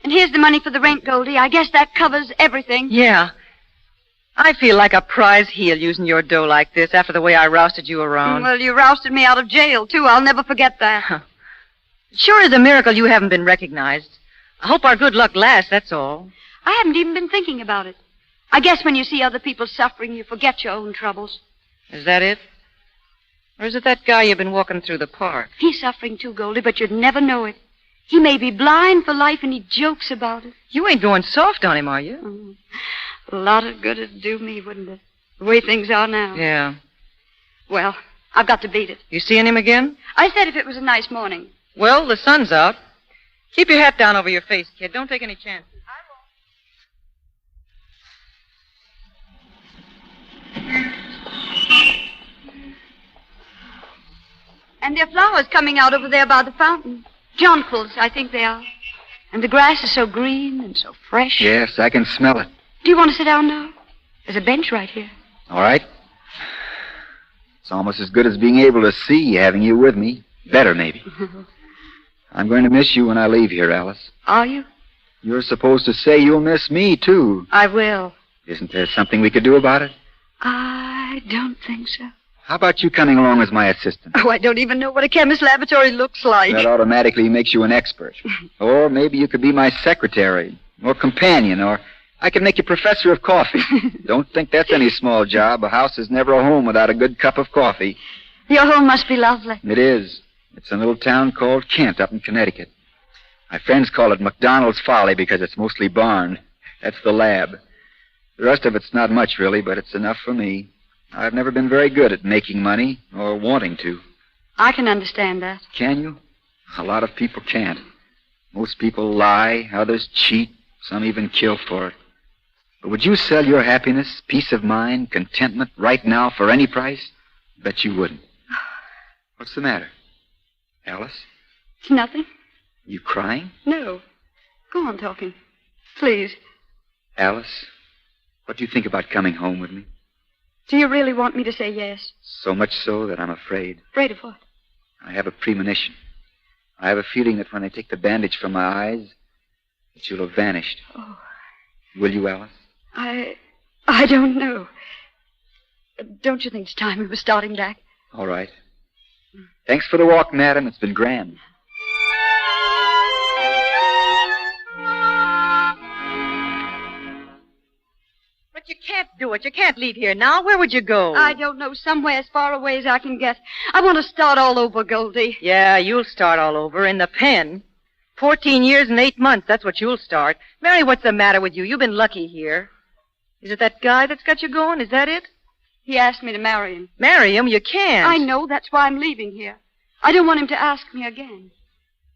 And here's the money for the rent, Goldie. I guess that covers everything. Yeah. I feel like a prize heel using your dough like this after the way I rousted you around. Well, you rousted me out of jail, too. I'll never forget that. It sure is a miracle you haven't been recognized. I hope our good luck lasts, that's all. I haven't even been thinking about it. I guess when you see other people suffering, you forget your own troubles. Is that it? Or is it that guy you've been walking through the park? He's suffering too, Goldie, but you'd never know it. He may be blind for life, and he jokes about it. You ain't going soft on him, are you? A lot of good it'd do me, wouldn't it? The way things are now. Yeah. Well, I've got to beat it. You seeing him again? I said if it was a nice morning. Well, the sun's out. Keep your hat down over your face, kid. Don't take any chances. And there are flowers coming out over there by the fountain. Jonquils, I think they are. And the grass is so green and so fresh. Yes, I can smell it. Do you want to sit down now? There's a bench right here. All right. It's almost as good as being able to see having you with me. Better, maybe. I'm going to miss you when I leave here, Alice. Are you? You're supposed to say you'll miss me, too. I will. Isn't there something we could do about it? I don't think so. How about you coming along as my assistant? Oh, I don't even know what a chemist's laboratory looks like. That automatically makes you an expert. Or maybe you could be my secretary, or companion, or I could make you professor of coffee. Don't think that's any small job. A house is never a home without a good cup of coffee. Your home must be lovely. It is. It's a little town called Kent up in Connecticut. My friends call it McDonald's Folly because it's mostly barn. That's the lab. The rest of it's not much, really, but it's enough for me. I've never been very good at making money or wanting to. I can understand that. Can you? A lot of people can't. Most people lie, others cheat, some even kill for it. But would you sell your happiness, peace of mind, contentment right now for any price? Bet you wouldn't. What's the matter? Alice? It's nothing. You crying? No. Go on talking. Please. Alice, what do you think about coming home with me? Do you really want me to say yes? So much so that I'm afraid. Afraid of what? I have a premonition. I have a feeling that when they take the bandage from my eyes, that you'll have vanished. Oh. Will you, Alice? I don't know. Don't you think it's time we were starting back? All right. Thanks for the walk, madam. It's been grand. But you can't do it. You can't leave here now. Where would you go? I don't know. Somewhere as far away as I can get. I want to start all over, Goldie. Yeah, you'll start all over in the pen. 14 years and 8 months, that's what you'll start. Mary, what's the matter with you? You've been lucky here. Is it that guy that's got you going? Is that it? He asked me to marry him. Marry him? You can't. I know. That's why I'm leaving here. I don't want him to ask me again.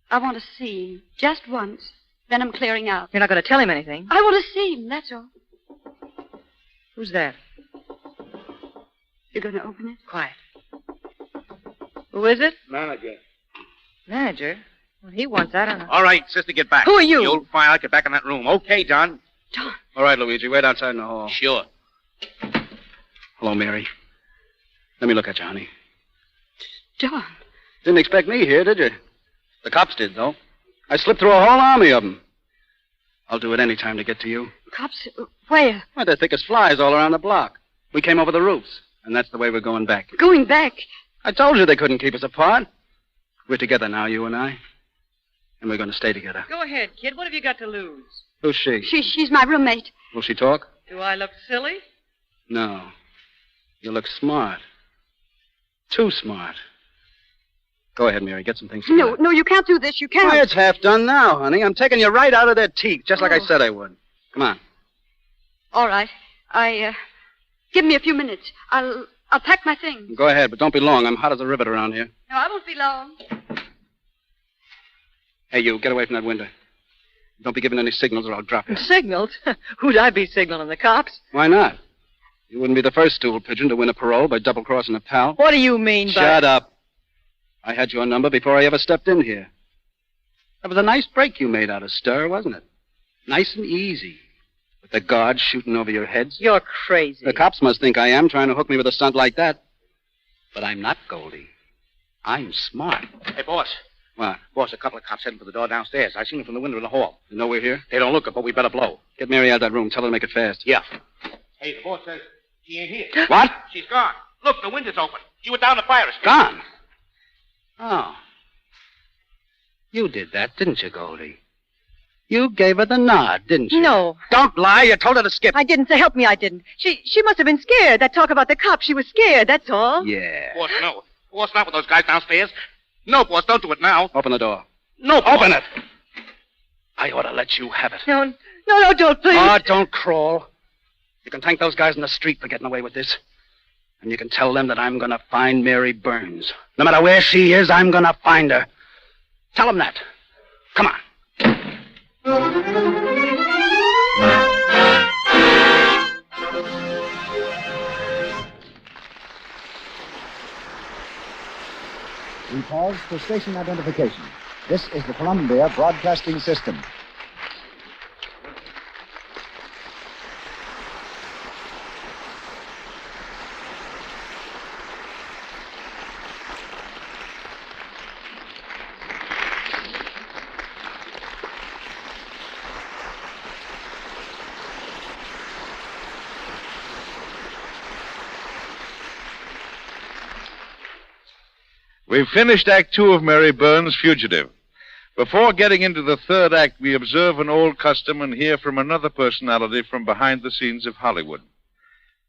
I want to see him just once. Then I'm clearing out. You're not going to tell him anything? I want to see him, that's all. Who's that? You're going to open it? Quiet. Who is it? Manager. Manager? Well, he wants, I don't know. All right, sister, get back. Who are you? You'll find out. Get back in that room. Okay, Don. Don. All right, Luigi. Wait outside in the hall. Sure. Hello, Mary. Let me look at you, honey. Don. Didn't expect me here, did you? The cops did, though. I slipped through a whole army of them. I'll do it any time to get to you. Cops? Where? Well, they're thick as flies all around the block. We came over the roofs, and that's the way we're going back. Going back? I told you they couldn't keep us apart. We're together now, you and I. And we're going to stay together. Go ahead, kid. What have you got to lose? Who's she? She's my roommate. Will she talk? Do I look silly? No. You look smart. Too smart. Go ahead, Mary. Get some things together. No, you can't do this. You can't. Why, it's half done now, honey. I'm taking you right out of their teeth, just like I said I would. Come on. All right. Give me a few minutes. I'll pack my things. Go ahead, but don't be long. I'm hot as a rivet around here. No, I won't be long. Hey, you, get away from that window. Don't be giving any signals or I'll drop you. Signals? Who'd I be signaling? The cops? Why not? You wouldn't be the first stool pigeon to win a parole by double-crossing a pal. What do you mean by... Shut up. I had your number before I ever stepped in here. That was a nice break you made out of stir, wasn't it? Nice and easy. With the guards shooting over your heads. You're crazy. The cops must think I am, trying to hook me with a stunt like that. But I'm not, Goldie. I'm smart. Hey, boss. What? Boss, a couple of cops heading for the door downstairs. I seen them from the window in the hall. You know we're here? They don't look it, but we better blow. Get Mary out of that room. Tell her to make it fast. Yeah. Hey, the boss says she ain't here. What? She's gone. Look, the window's open. She went down the fire escape. Gone? Oh. You did that, didn't you, Goldie? You gave her the nod, didn't you? No. Don't lie. You told her to skip. I didn't. Say, help me, I didn't. She must have been scared. That talk about the cops, she was scared, that's all. Yeah. Boss, no. Boss, not with those guys downstairs. No, boss, don't do it now. Open the door. No, boss. Open it. I ought to let you have it. No, don't, please. Oh, don't crawl. You can thank those guys in the street for getting away with this. And you can tell them that I'm going to find Mary Burns. No matter where she is, I'm going to find her. Tell them that. Come on. We pause for station identification. This is the Columbia Broadcasting System. We've finished Act 2 of Mary Burns' Fugitive. Before getting into the third act, we observe an old custom and hear from another personality from behind the scenes of Hollywood.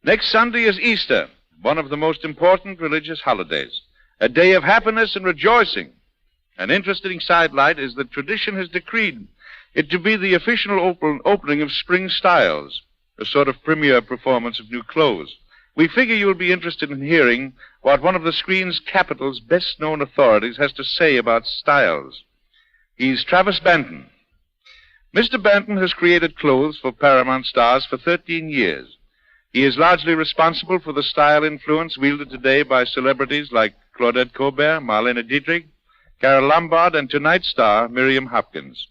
Next Sunday is Easter, one of the most important religious holidays, a day of happiness and rejoicing. An interesting sidelight is that tradition has decreed it to be the official opening of Spring Styles, a sort of premiere performance of new clothes. We figure you'll be interested in hearing what one of the screen's capital's best-known authorities has to say about styles. He's Travis Banton. Mr. Banton has created clothes for Paramount stars for 13 years. He is largely responsible for the style influence wielded today by celebrities like Claudette Colbert, Marlene Dietrich, Carole Lombard, and tonight's star, Miriam Hopkins.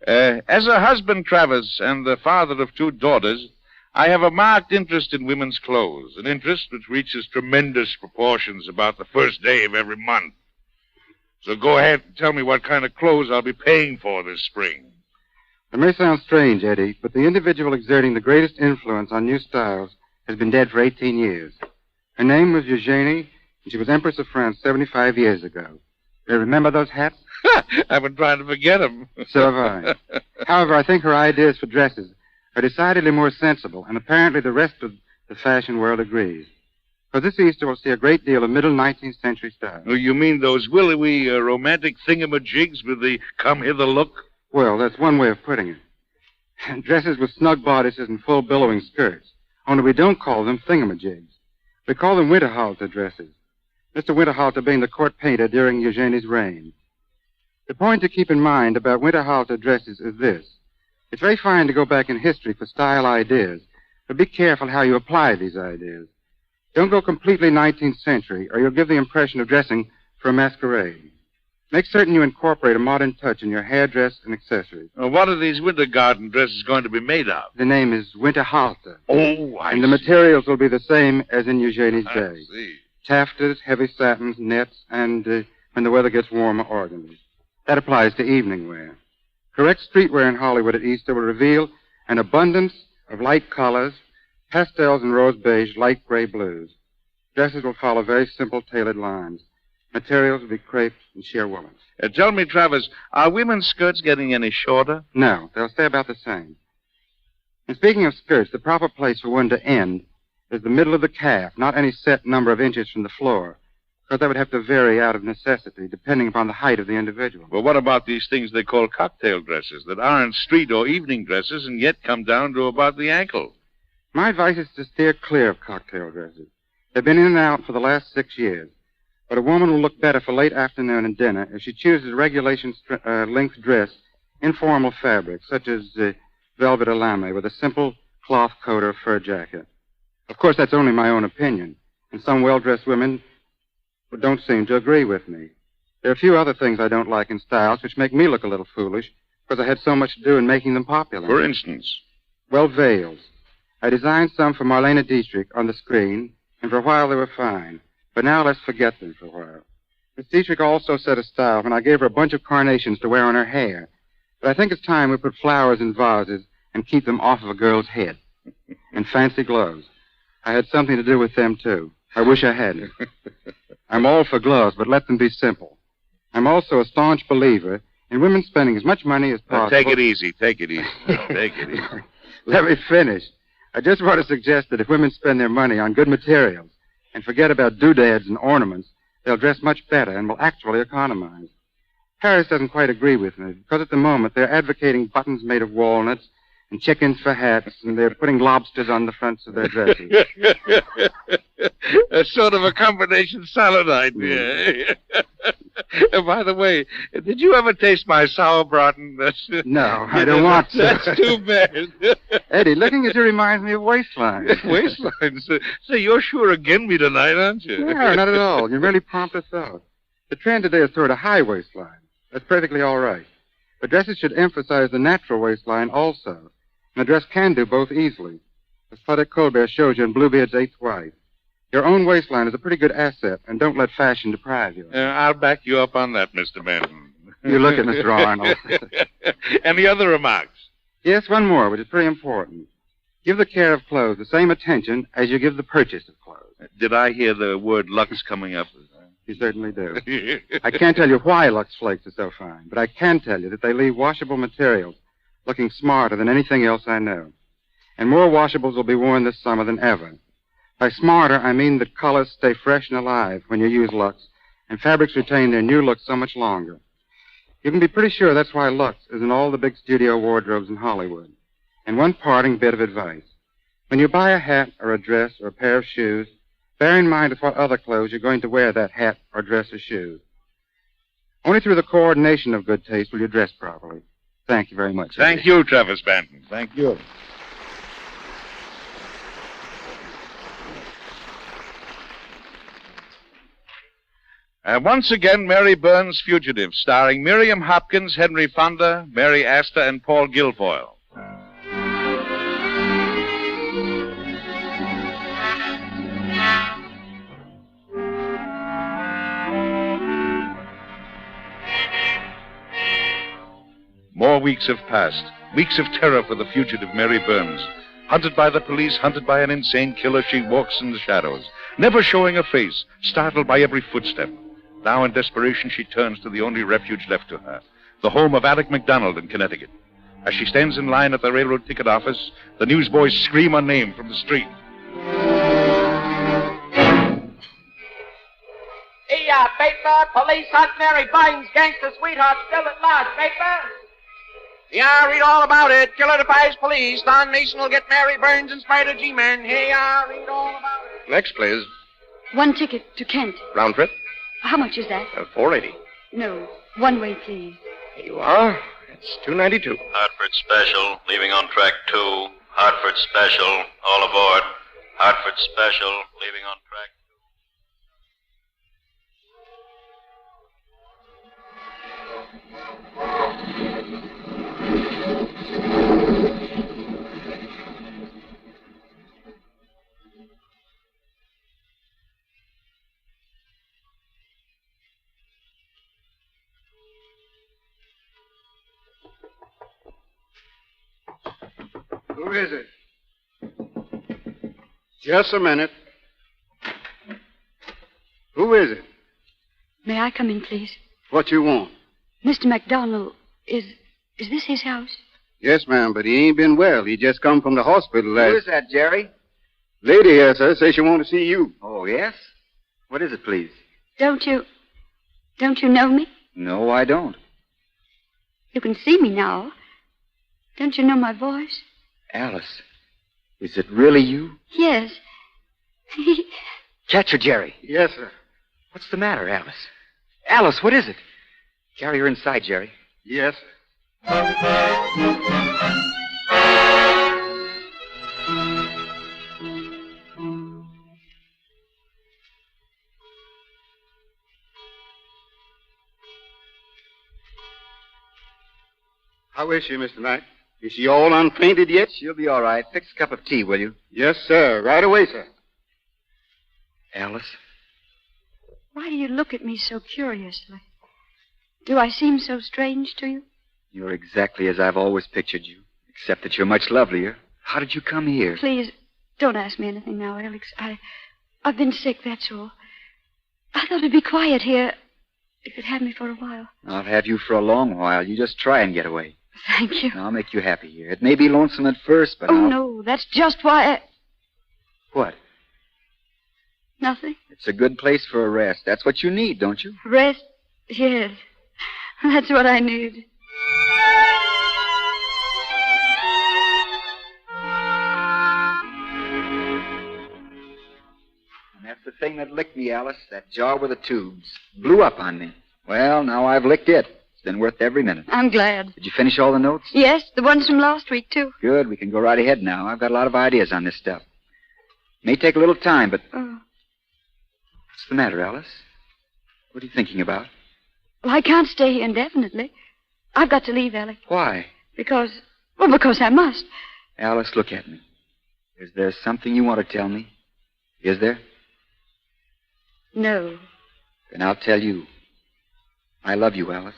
As a husband, Travis, and the father of 2 daughters, I have a marked interest in women's clothes, an interest which reaches tremendous proportions about the first day of every month. So go ahead and tell me what kind of clothes I'll be paying for this spring. It may sound strange, Eddie, but the individual exerting the greatest influence on new styles has been dead for 18 years. Her name was Eugenie, and she was Empress of France 75 years ago. You remember those hats? I've been trying to forget them. So have I. However, I think her ideas for dresses are decidedly more sensible, and apparently the rest of the fashion world agrees. For this Easter, we'll see a great deal of middle 19th century style. Oh, you mean those willowy, romantic thingamajigs with the come-hither look? Well, that's one way of putting it. Dresses with snug bodices and full billowing skirts. Only we don't call them thingamajigs. We call them winterhalter dresses. Mr. Winterhalter being the court painter during Eugenie's reign. The point to keep in mind about winterhalter dresses is this. It's very fine to go back in history for style ideas, but be careful how you apply these ideas. Don't go completely 19th century, or you'll give the impression of dressing for a masquerade. Make certain you incorporate a modern touch in your hairdress and accessories. What are these winter garden dresses going to be made of? The name is winterhalter. Oh, And the materials will be the same as in Eugenie's I day. see. Taffetas, heavy satins, nets, and, when the weather gets warmer, organdies. That applies to evening wear. Correct streetwear in Hollywood at Easter will reveal an abundance of light colors, pastels and rose beige, light gray blues. Dresses will follow very simple tailored lines. Materials will be crepe and sheer woolen. Tell me, Travis, are women's skirts getting any shorter? No, they'll stay about the same. And speaking of skirts, the proper place for one to end is the middle of the calf, not any set number of inches from the floor, because that would have to vary out of necessity, depending upon the height of the individual. Well, what about these things they call cocktail dresses that aren't street or evening dresses and yet come down to about the ankle? My advice is to steer clear of cocktail dresses. They've been in and out for the last 6 years. But a woman will look better for late afternoon and dinner if she chooses a regulation length dress in formal fabric, such as velvet or lame, with a simple cloth coat or fur jacket. Of course, that's only my own opinion, and some well-dressed women don't seem to agree with me. There are a few other things I don't like in styles which make me look a little foolish, because I had so much to do in making them popular. For instance? Well, veils. I designed some for Marlene Dietrich on the screen, and for a while they were fine. But now let's forget them for a while. Miss Dietrich also set a style when I gave her a bunch of carnations to wear on her hair. But I think it's time we put flowers in vases and keep them off of a girl's head. And fancy gloves. I had something to do with them, too. I wish I hadn't. I'm all for gloves, but let them be simple. I'm also a staunch believer in women spending as much money as possible. Take it easy. Take it easy. Take it easy. Let me finish. I just want to suggest that if women spend their money on good materials and forget about doodads and ornaments, they'll dress much better and will actually economize. Paris doesn't quite agree with me, because at the moment they're advocating buttons made of walnuts and chickens for hats, and they're putting lobsters on the fronts of their dresses. A sort of a combination salad idea. By the way, did you ever taste my sauerbraten? No, I don't want to. That's too bad. Eddie, looking at you reminds me of waistlines. Waistlines? Say, you're sure again me tonight, aren't you? No, not at all. You merely prompt a thought. The trend today is toward a high waistline. That's perfectly all right. But dresses should emphasize the natural waistline also. And a dress can do both easily, as Claudette Colbert shows you in Bluebeard's Eighth Wife. Your own waistline is a pretty good asset, and don't let fashion deprive you. I'll back you up on that, Mr. Benton. You look at Mr. Arnold. Any other remarks? Yes, one more, which is pretty important. Give the care of clothes the same attention as you give the purchase of clothes. Did I hear the word Lux coming up? You certainly do. I can't tell you why Lux flakes are so fine, but I can tell you that they leave washable materials looking smarter than anything else I know. And more washables will be worn this summer than ever. By smarter, I mean that colors stay fresh and alive when you use Lux, and fabrics retain their new look so much longer. You can be pretty sure that's why Lux is in all the big studio wardrobes in Hollywood. And one parting bit of advice. When you buy a hat or a dress or a pair of shoes, bear in mind with what other clothes you're going to wear that hat or dress or shoes. Only through the coordination of good taste will you dress properly. Thank you very much. Thank you, Travis Banton. Thank you. Once again, Mary Burns' Fugitive, starring Miriam Hopkins, Henry Fonda, Mary Astor, and Paul Guilfoyle. More weeks have passed. Weeks of terror for the fugitive Mary Burns. Hunted by the police, hunted by an insane killer, she walks in the shadows, never showing a face, startled by every footstep. Now in desperation, she turns to the only refuge left to her, the home of Alec MacDonald in Connecticut. As she stands in line at the railroad ticket office, the newsboys scream her name from the street. Here, paper. Police hunt Mary Burns, gangster sweetheart, still at large, paper. Yeah, read all about it. Killer defies police. Don Mason will get Mary Burns in spite of G-Men. Hey, read all about it. Next, please. 1 ticket to Kent. Round trip? How much is that? $4.80. No, one way, please. Here you are. It's $2.92. Hartford Special, leaving on track 2. Hartford Special, all aboard. Hartford Special, leaving on track 2. Who is it? Just a minute. Who is it? May I come in, please? What you want? Mr. McDonald, is this his house? Yes, ma'am, but he ain't been well. He just come from the hospital last... Who is that, Jerry? Lady here, sir, says she want to see you. Oh, yes? What is it, please? Don't you know me? No, I don't. You can see me now. Don't you know my voice? Alice, is it really you? Yes. Catch her, Jerry. Yes, sir. What's the matter, Alice? Alice, what is it? Carry her inside, Jerry. Yes. How is she, Mr. Knight? Is she all unfainted yet? She'll be all right. Fix a cup of tea, will you? Yes, sir. Right away, sir. Alice? Why do you look at me so curiously? Do I seem so strange to you? You're exactly as I've always pictured you, except that you're much lovelier. How did you come here? Please, don't ask me anything now, Alex. I've been sick, that's all. I thought it'd be quiet here if you'd have me for a while. I'll have you for a long while. You just try and get away. Thank you. I'll make you happy here. It may be lonesome at first, but no, that's just why What? Nothing. It's a good place for a rest. That's what you need, don't you? Rest? Yes. That's what I need. And that's the thing that licked me, Alice. That jar with the tubes. Blew up on me. Well, now I've licked it. It's been worth every minute. I'm glad. Did you finish all the notes? Yes, the ones from last week, too. Good. We can go right ahead now. I've got a lot of ideas on this stuff. May take a little time, but... What's the matter, Alice? What are you thinking about? Well, I can't stay here indefinitely. I've got to leave, Alec. Why? Because I must. Alice, look at me. Is there something you want to tell me? Is there? No. Then I'll tell you. I love you, Alice.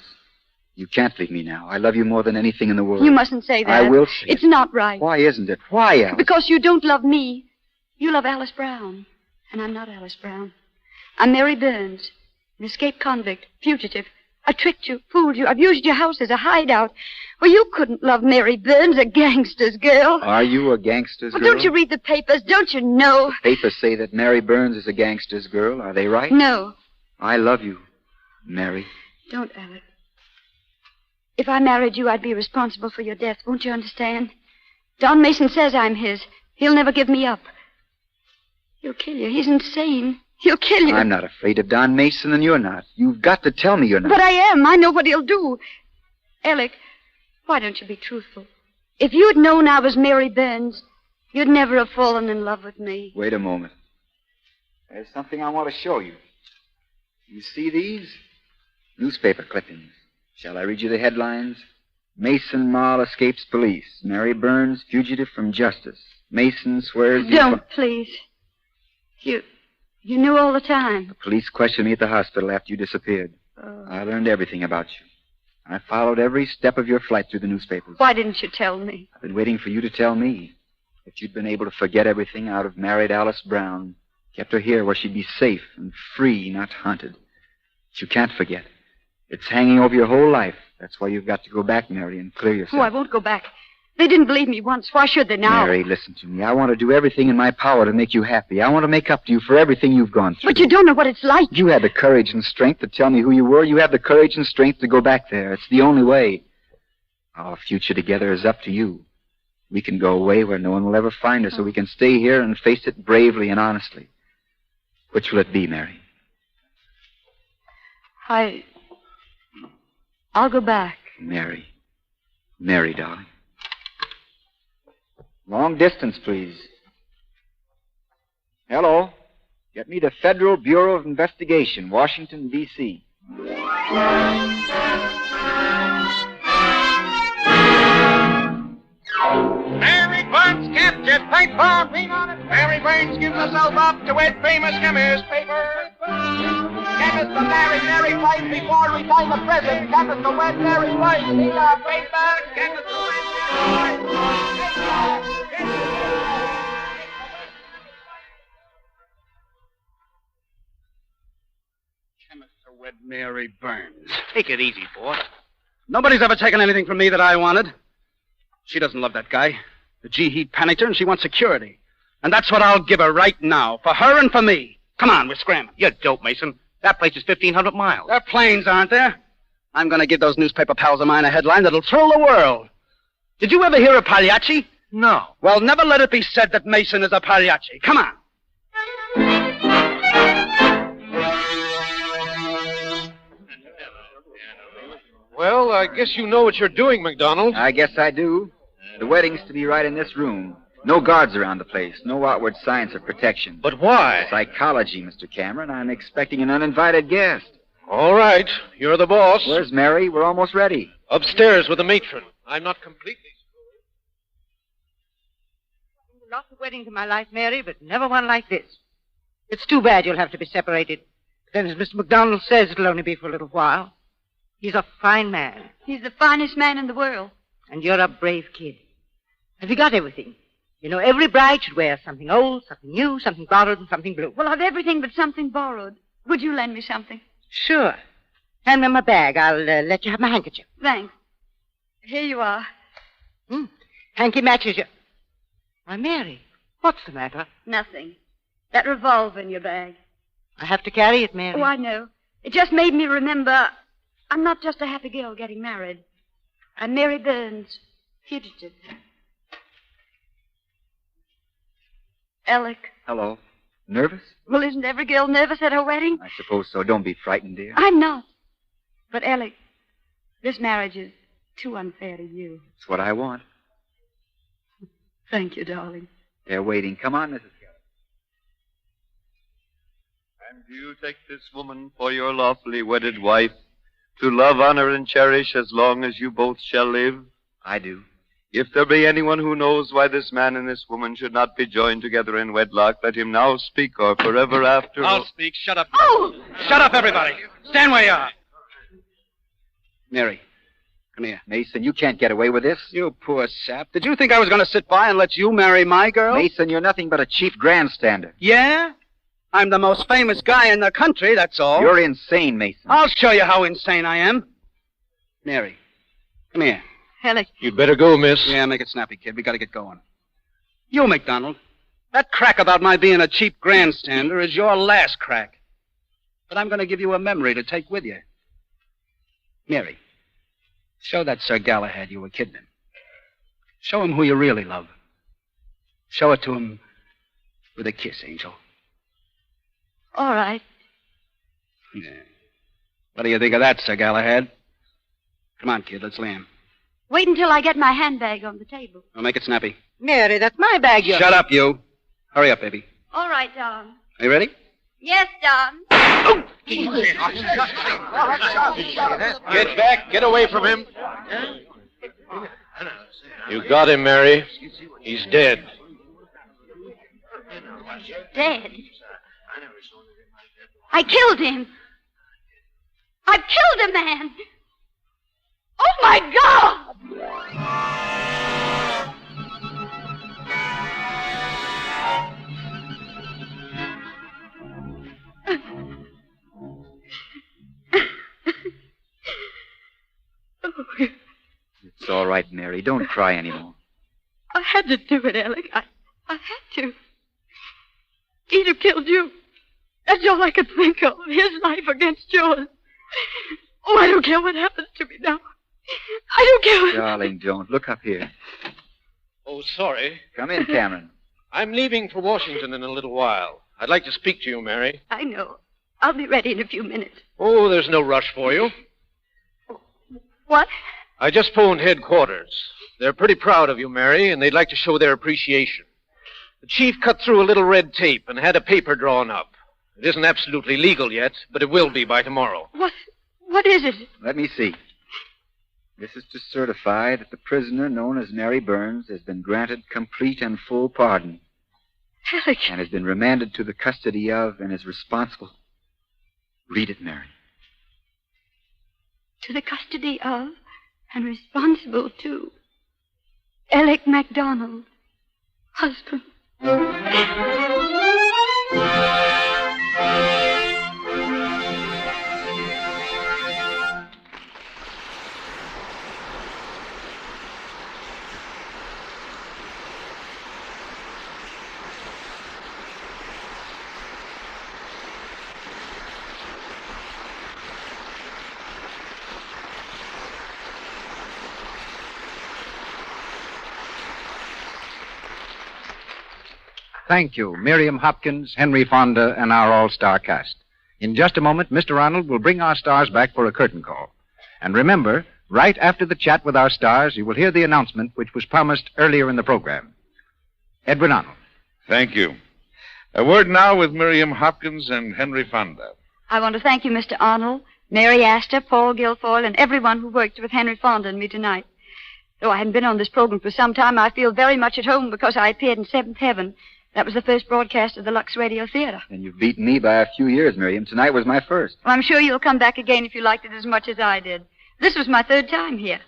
You can't leave me now. I love you more than anything in the world. You mustn't say that. I will say It's not right. Why isn't it? Why, Alice? Because you don't love me. You love Alice Brown. And I'm not Alice Brown. I'm Mary Burns, an escaped convict, fugitive. I tricked you, fooled you. I've used your house as a hideout. Well, you couldn't love Mary Burns, a gangster's girl. Are you a gangster's girl? Don't you read the papers? Don't you know? The papers say that Mary Burns is a gangster's girl. Are they right? No. I love you, Mary. Don't, Alec. If I married you, I'd be responsible for your death. Won't you understand? Don Mason says I'm his. He'll never give me up. He'll kill you. He's insane. He'll kill you. I'm not afraid of Don Mason, and you're not. You've got to tell me you're not. But I am. I know what he'll do. Alec, why don't you be truthful? If you'd known I was Mary Burns, you'd never have fallen in love with me. Wait a moment. There's something I want to show you. You see these? Newspaper clippings. Shall I read you the headlines? Mason Mall escapes police. Mary Burns, fugitive from justice. Mason swears... Don't, please. You knew all the time. The police questioned me at the hospital after you disappeared. I learned everything about you. I followed every step of your flight through the newspapers. Why didn't you tell me? I've been waiting for you to tell me. If you'd been able to forget everything out of married Alice Brown, kept her here where she'd be safe and free, not hunted. But you can't forget. It's hanging over your whole life, That's why you've got to go back, Mary, and clear yourself. Oh, I won't go back. They didn't believe me once. Why should they now? Mary, listen to me. I want to do everything in my power to make you happy. I want to make up to you for everything you've gone through. But you don't know what it's like. You had the courage and strength to tell me who you were. You have the courage and strength to go back there. It's the only way. Our future together is up to you. We can go away where no one will ever find us, or we can stay here and face it bravely and honestly. Which will it be, Mary? I'll go back. Mary. Mary, darling. Long distance, please. Hello. Get me to Federal Bureau of Investigation, Washington, D.C. Mary Burns captured. Paper, read on it. Mary Burns gives herself up to wed famous chemist. Paper. Chemist to marry Mary Burns before return to prison. Chemist to wed Mary Burns. Read on paper. Chemist to wed Mary Burns. Chemist to wed Mary Burns. Take it easy, boy. Nobody's ever taken anything from me that I wanted. She doesn't love that guy. The G-Heat panicked her, and she wants security. And that's what I'll give her right now, for her and for me. Come on, we're scrambling. You're dope, Mason. That place is 1,500 miles. There are planes, aren't there? I'm going to give those newspaper pals of mine a headline that'll thrill the world. Did you ever hear of Pagliacci? No. Well, never let it be said that Mason is a Pagliacci. Come on. Well, I guess you know what you're doing, McDonald. I guess I do. The wedding's to be right in this room. No guards around the place. No outward signs of protection. But why? Psychology, Mr. Cameron. I'm expecting an uninvited guest. All right. You're the boss. Where's Mary? We're almost ready. Upstairs with the matron. I'm not completely... Lots of weddings in my life, Mary, but never one like this. It's too bad you'll have to be separated. Then, as Mr. McDonald says, it'll only be for a little while. He's a fine man. He's the finest man in the world. And you're a brave kid. Have you got everything? You know, every bride should wear something old, something new, something borrowed, and something blue. Well, I've everything but something borrowed. Would you lend me something? Sure. Hand me my bag. I'll let you have my handkerchief. Thanks. Here you are. Hanky matches you. Why, Mary, what's the matter? Nothing. That revolver in your bag. I have to carry it, Mary. Oh, I know. It just made me remember I'm not just a happy girl getting married. I'm Mary Burns, fugitive. Alec. Hello. Nervous? Well, isn't every girl nervous at her wedding? I suppose so. Don't be frightened, dear. I'm not. But, Alec, this marriage is too unfair to you. It's what I want. Thank you, darling. They're waiting. Come on, Mrs. Keller. And do you take this woman for your lawfully wedded wife, to love, honor, and cherish as long as you both shall live? I do. If there be anyone who knows why this man and this woman should not be joined together in wedlock, let him now speak, or forever after... I'll speak. Shut up. Oh! Shut up, everybody. Stand where you are. Mary, come here. Mason, you can't get away with this. You poor sap. Did you think I was going to sit by and let you marry my girl? Mason, you're nothing but a cheap grandstander. Yeah? I'm the most famous guy in the country, that's all. You're insane, Mason. I'll show you how insane I am. Mary, come here. Alec. You'd better go, miss. Yeah, make it snappy, kid. We got to get going. You, McDonald, that crack about my being a cheap grandstander is your last crack. But I'm going to give you a memory to take with you. Mary, show that Sir Galahad you were kidding him. Show him who you really love. Show it to him with a kiss, Angel. All right. Yeah. What do you think of that, Sir Galahad? Come on, kid, let's land. Wait until I get my handbag on the table. I'll make it snappy. Mary, that's my bag. Shut up, you. Hurry up, baby. All right, Don. Are you ready? Yes, Don. Get back. Get away from him. You got him, Mary. He's dead. Dead? I killed him. I killed a man. Oh, my God! right, Mary. Don't cry anymore. I had to do it, Alec. I had to. He'd have killed you. That's all I could think of. His life against yours. Oh, I don't care what happens to me now. I don't care what... Darling, don't. Look up here. Oh, sorry. Come in, Cameron. I'm leaving for Washington in a little while. I'd like to speak to you, Mary. I know. I'll be ready in a few minutes. Oh, there's no rush for you. What? I just phoned headquarters. They're pretty proud of you, Mary, and they'd like to show their appreciation. The chief cut through a little red tape and had a paper drawn up. It isn't absolutely legal yet, but it will be by tomorrow. What is it? Let me see. This is to certify that the prisoner known as Mary Burns has been granted complete and full pardon. Alec. And has been remanded to the custody of and is responsible. Read it, Mary. To the custody of and responsible to Alec MacDonald, husband. Thank you, Miriam Hopkins, Henry Fonda, and our all-star cast. In just a moment, Mr. Arnold will bring our stars back for a curtain call. And remember, right after the chat with our stars, you will hear the announcement which was promised earlier in the program. Edwin Arnold. Thank you. A word now with Miriam Hopkins and Henry Fonda. I want to thank you, Mr. Arnold, Mary Astor, Paul Guilfoyle, and everyone who worked with Henry Fonda and me tonight. Though I haven't been on this program for some time, I feel very much at home because I appeared in Seventh Heaven. That was the first broadcast of the Lux Radio Theatre. And you've beaten me by a few years, Miriam. Tonight was my first. Well, I'm sure you'll come back again if you liked it as much as I did. This was my third time here.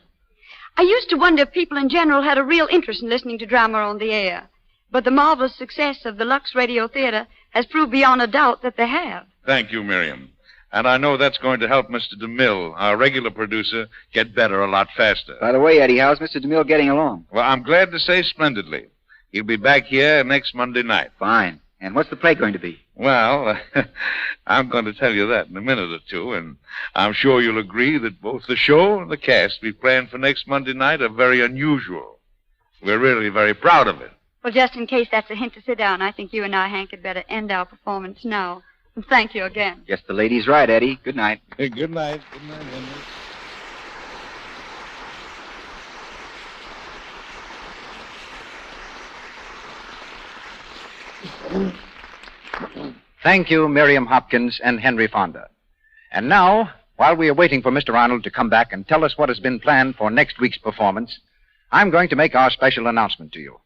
I used to wonder if people in general had a real interest in listening to drama on the air. But the marvelous success of the Lux Radio Theatre has proved beyond a doubt that they have. Thank you, Miriam. And I know that's going to help Mr. DeMille, our regular producer, get better a lot faster. By the way, Eddie, how's Mr. DeMille getting along? Well, I'm glad to say splendidly. He'll be back here next Monday night. Fine. And what's the play going to be? Well, I'm going to tell you that in a minute or two, and I'm sure you'll agree that both the show and the cast we planned for next Monday night are very unusual. We're really very proud of it. Well, just in case that's a hint to sit down, I think you and I, Hank, had better end our performance now. And thank you again. Yes, the lady's right, Eddie. Good night. Hey, good night. Good night, Henry. Thank you, Miriam Hopkins and Henry Fonda. And now, while we are waiting for Mr. Arnold to come back and tell us what has been planned for next week's performance, I'm going to make our special announcement to you.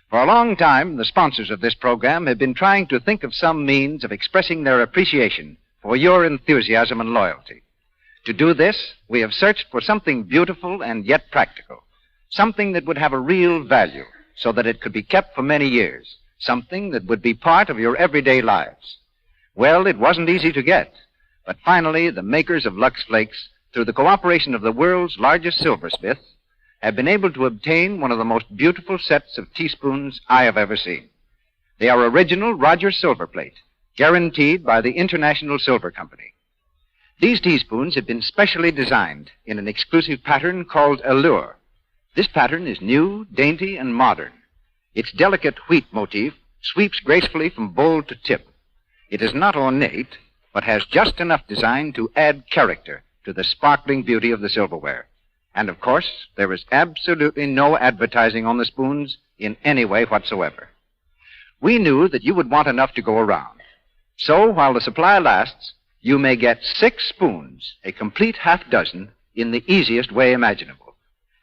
For a long time, the sponsors of this program have been trying to think of some means of expressing their appreciation for your enthusiasm and loyalty. To do this, we have searched for something beautiful and yet practical, something that would have a real value so that it could be kept for many years. Something that would be part of your everyday lives. Well, it wasn't easy to get, but finally the makers of Lux Flakes, through the cooperation of the world's largest silversmiths, have been able to obtain one of the most beautiful sets of teaspoons I have ever seen. They are original Rogers silver plate, guaranteed by the International Silver Company. These teaspoons have been specially designed in an exclusive pattern called Allure. This pattern is new, dainty, and modern. Its delicate wheat motif sweeps gracefully from bowl to tip. It is not ornate, but has just enough design to add character to the sparkling beauty of the silverware. And, of course, there is absolutely no advertising on the spoons in any way whatsoever. We knew that you would want enough to go around. So, while the supply lasts, you may get 6 spoons, a complete half dozen, in the easiest way imaginable.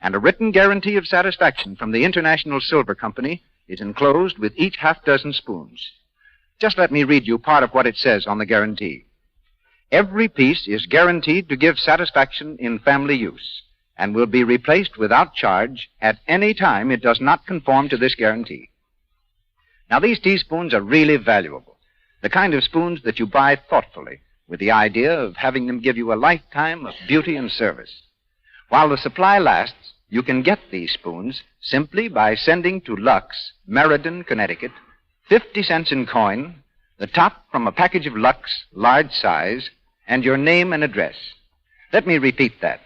And a written guarantee of satisfaction from the International Silver Company is enclosed with each half dozen spoons. Just let me read you part of what it says on the guarantee. Every piece is guaranteed to give satisfaction in family use and will be replaced without charge at any time it does not conform to this guarantee. Now, these teaspoons are really valuable, the kind of spoons that you buy thoughtfully with the idea of having them give you a lifetime of beauty and service. While the supply lasts, You can get these spoons simply by sending to Lux, Meriden, Connecticut, 50 cents in coin, the top from a package of Lux, large size, and your name and address. Let me repeat that.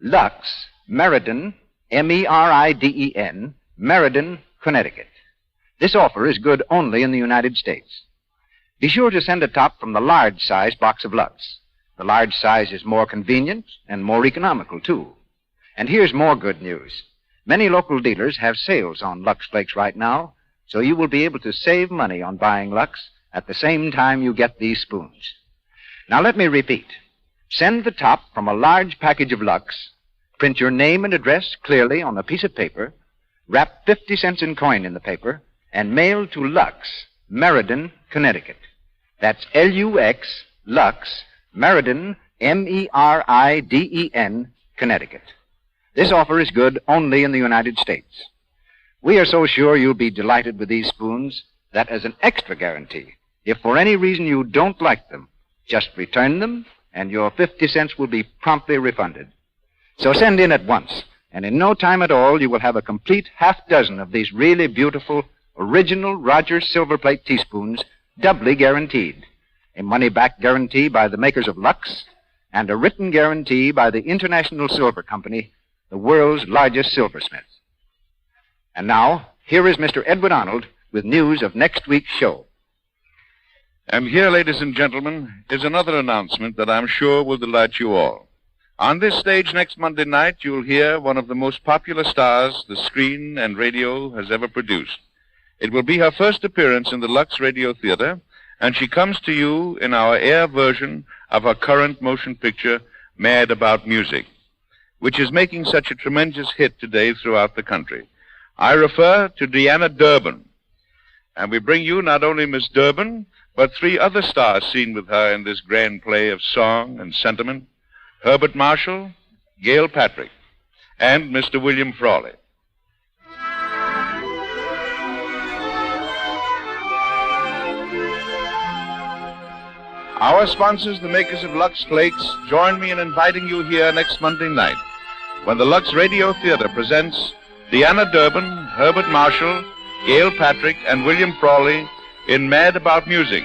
Lux, Meriden, Meriden, Meriden, Connecticut. This offer is good only in the United States. Be sure to send a top from the large size box of Lux. The large size is more convenient and more economical, too. And here's more good news. Many local dealers have sales on Lux Flakes right now, so you will be able to save money on buying Lux at the same time you get these spoons. Now let me repeat. Send the top from a large package of Lux, print your name and address clearly on a piece of paper, wrap 50 cents in coin in the paper, and mail to Lux, Meriden, Connecticut. That's Lux, Lux, Meriden, Meriden, Connecticut. This offer is good only in the United States. We are so sure you'll be delighted with these spoons that as an extra guarantee, if for any reason you don't like them, just return them and your 50 cents will be promptly refunded. So send in at once, and in no time at all you will have a complete half dozen of these really beautiful, original Rogers silver plate teaspoons, doubly guaranteed. A money-back guarantee by the makers of Lux, and a written guarantee by the International Silver Company, the world's largest silversmith. And now, here is Mr. Edward Arnold with news of next week's show. And here, ladies and gentlemen, is another announcement that I'm sure will delight you all. On this stage next Monday night, you'll hear one of the most popular stars the screen and radio has ever produced. It will be her first appearance in the Lux Radio Theatre, and she comes to you in our air version of her current motion picture, Mad About Music, which is making such a tremendous hit today throughout the country. I refer to Deanna Durbin. And we bring you not only Miss Durbin, but three other stars seen with her in this grand play of song and sentiment: Herbert Marshall, Gail Patrick, and Mr. William Frawley. Our sponsors, the makers of Lux Flakes, join me in inviting you here next Monday night when the Lux Radio Theatre presents Deanna Durbin, Herbert Marshall, Gail Patrick, and William Frawley in Mad About Music,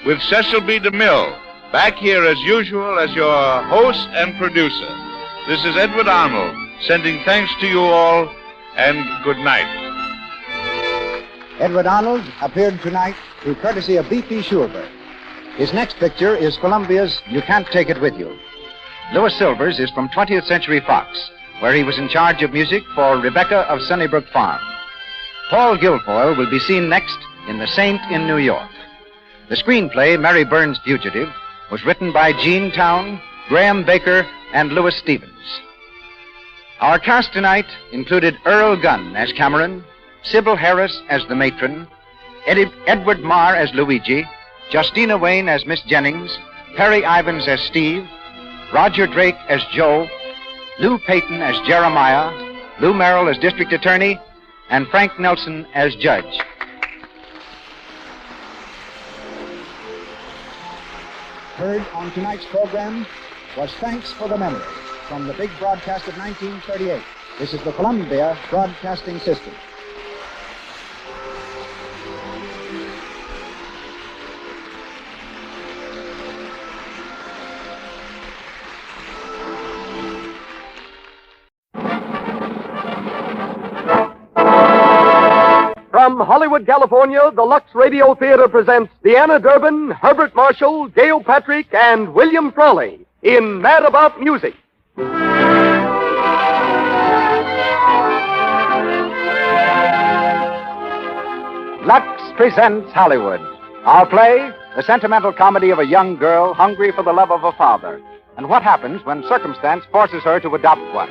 with Cecil B. DeMille back here as usual as your host and producer. This is Edward Arnold sending thanks to you all, and good night. Edward Arnold appeared tonight through courtesy of B.P. Schulberg. His next picture is Columbia's You Can't Take It With You. Louis Silvers is from 20th Century Fox, where he was in charge of music for Rebecca of Sunnybrook Farm. Paul Guilfoyle will be seen next in The Saint in New York. The screenplay, Mary Burns' Fugitive, was written by Gene Town, Graham Baker, and Louis Stevens. Our cast tonight included Earl Gunn as Cameron, Sybil Harris as the matron, Edward Marr as Luigi, Justina Wayne as Miss Jennings, Perry Ivans as Steve, Roger Drake as Joe, Lou Payton as Jeremiah, Lou Merrill as District Attorney, and Frank Nelson as Judge. Heard on tonight's program was Thanks for the Memory from the big broadcast of 1938. This is the Columbia Broadcasting System. From Hollywood, California, the Lux Radio Theatre presents Deanna Durbin, Herbert Marshall, Gail Patrick, and William Frawley in Mad About Music. Lux presents Hollywood. Our play, the sentimental comedy of a young girl hungry for the love of a father, and what happens when circumstance forces her to adopt one.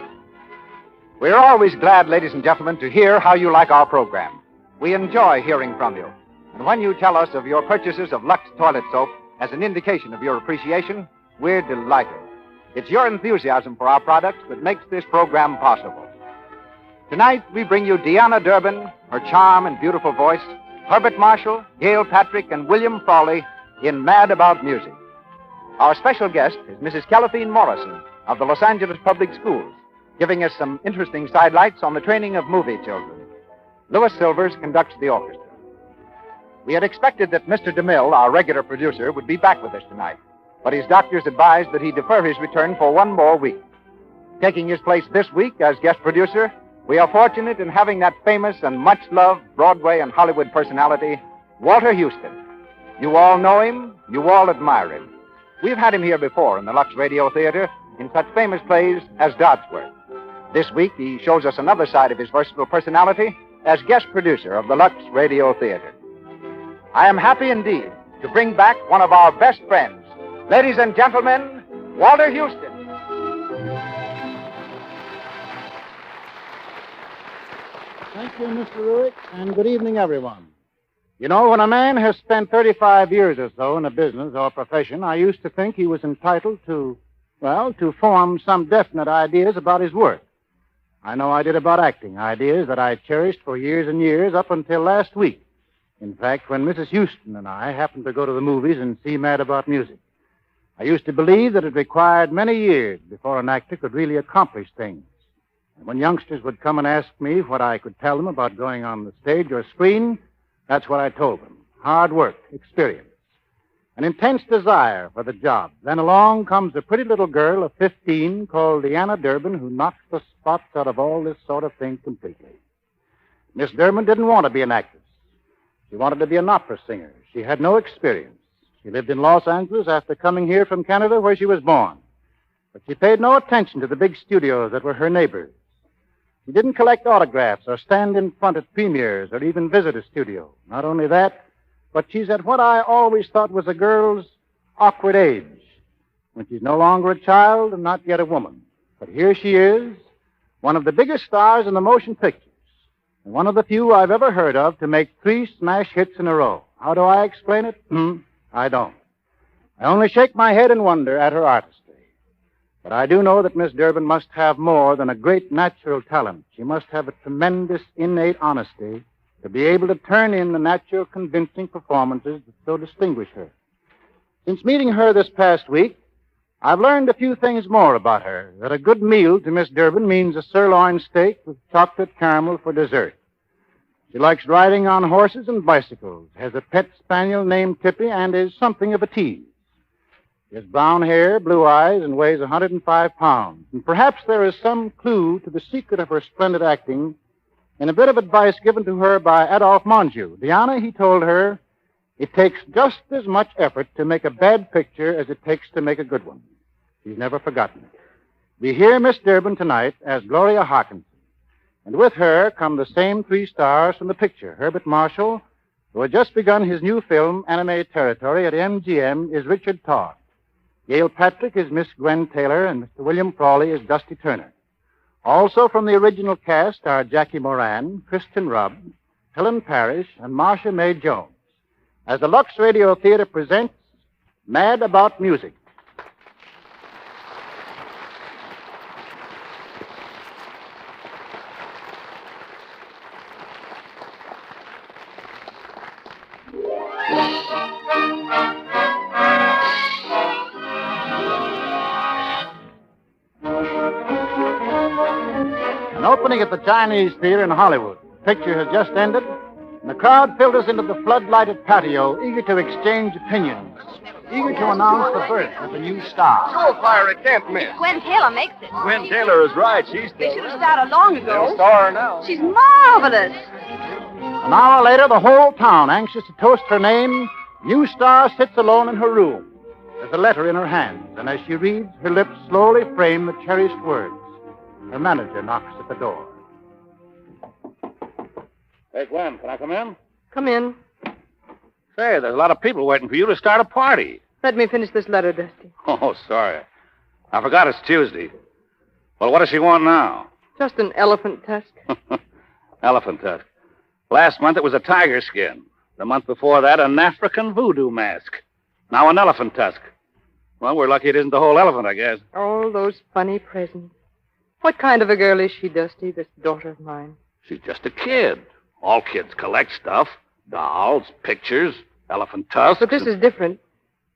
We are always glad, ladies and gentlemen, to hear how you like our program. We enjoy hearing from you. And when you tell us of your purchases of Lux toilet soap as an indication of your appreciation, we're delighted. It's your enthusiasm for our products that makes this program possible. Tonight, we bring you Deanna Durbin, her charm and beautiful voice, Herbert Marshall, Gail Patrick, and William Frawley in Mad About Music. Our special guest is Mrs. Calaphine Morrison of the Los Angeles Public Schools. giving us some interesting sidelights on the training of movie children. Louis Silvers conducts the orchestra. We had expected that Mr. DeMille, our regular producer, would be back with us tonight, but his doctors advised that he defer his return for one more week. Taking his place this week as guest producer, we are fortunate in having that famous and much-loved Broadway and Hollywood personality, Walter Houston. You all know him. You all admire him. We've had him here before in the Lux Radio Theatre in such famous plays as Dodsworth. This week, he shows us another side of his versatile personality as guest producer of the Lux Radio Theatre. I am happy indeed to bring back one of our best friends. Ladies and gentlemen, Walter Houston. Thank you, Mr. Ruick, and good evening, everyone. You know, when a man has spent 35 years or so in a business or profession, I used to think he was entitled to form some definite ideas about his work. I know I did about acting, ideas that I cherished for years and years up until last week. In fact, when Mrs. Houston and I happened to go to the movies and see Mad About Music, I used to believe that it required many years before an actor could really accomplish things. And when youngsters would come and ask me what I could tell them about going on the stage or screen, that's what I told them. Hard work, experience, an intense desire for the job. Then along comes a pretty little girl of 15 called Deanna Durbin who knocks the spots out of all this sort of thing completely. Miss Durbin didn't want to be an actress. She wanted to be an opera singer. She had no experience. She lived in Los Angeles after coming here from Canada where she was born. But she paid no attention to the big studios that were her neighbors. She didn't collect autographs or stand in front at premieres or even visit a studio. Not only that, but she's at what I always thought was a girl's awkward age, when she's no longer a child and not yet a woman. But here she is, one of the biggest stars in the motion pictures, and one of the few I've ever heard of to make 3 smash hits in a row. How do I explain it? I don't. I only shake my head in wonder at her artistry. But I do know that Miss Durbin must have more than a great natural talent. She must have a tremendous innate honesty to be able to turn in the natural, convincing performances that so distinguish her. Since meeting her this past week, I've learned a few things more about her. That a good meal to Miss Durbin means a sirloin steak with chocolate caramel for dessert. She likes riding on horses and bicycles, has a pet spaniel named Tippy, and is something of a tease. She has brown hair, blue eyes, and weighs 105 pounds. And perhaps there is some clue to the secret of her splendid acting in a bit of advice given to her by Adolphe Mongeau. Deanna, he told her, it takes just as much effort to make a bad picture as it takes to make a good one. She's never forgotten it. We hear Miss Durbin tonight as Gloria Harkinson. And with her come the same 3 stars from the picture. Herbert Marshall, who had just begun his new film, Anime Territory, at MGM, is Richard Todd. Gail Patrick is Miss Gwen Taylor, and Mr. William Frawley is Dusty Turner. Also from the original cast are Jackie Moran, Kristen Rubb, Helen Parrish, and Marcia May Jones, as the Lux Radio Theatre presents Mad About Music. An opening at the Chinese Theater in Hollywood. The picture has just ended, and the crowd filters into the flood-lighted patio, eager to exchange opinions, eager to announce the birth of a new star. Surefire, it can't miss. Gwen Taylor makes it. Gwen Taylor is right. She's They should have started long ago. They'll star her now. She's marvelous. An hour later, the whole town, anxious to toast her name, new star sits alone in her room. There's a letter in her hands, and as she reads, her lips slowly frame the cherished words. Her manager knocks at the door. Hey, Gwen, can I come in? Come in. Say, there's a lot of people waiting for you to start a party. Let me finish this letter, Dusty. Oh, sorry. I forgot it's Tuesday. Well, what does she want now? Just an elephant tusk. Elephant tusk. Last month it was a tiger skin. The month before that, an African voodoo mask. Now an elephant tusk. Well, we're lucky it isn't the whole elephant, I guess. All those funny presents. What kind of a girl is she, Dusty, this daughter of mine? She's just a kid. All kids collect stuff. Dolls, pictures, elephant tusks. But this is different.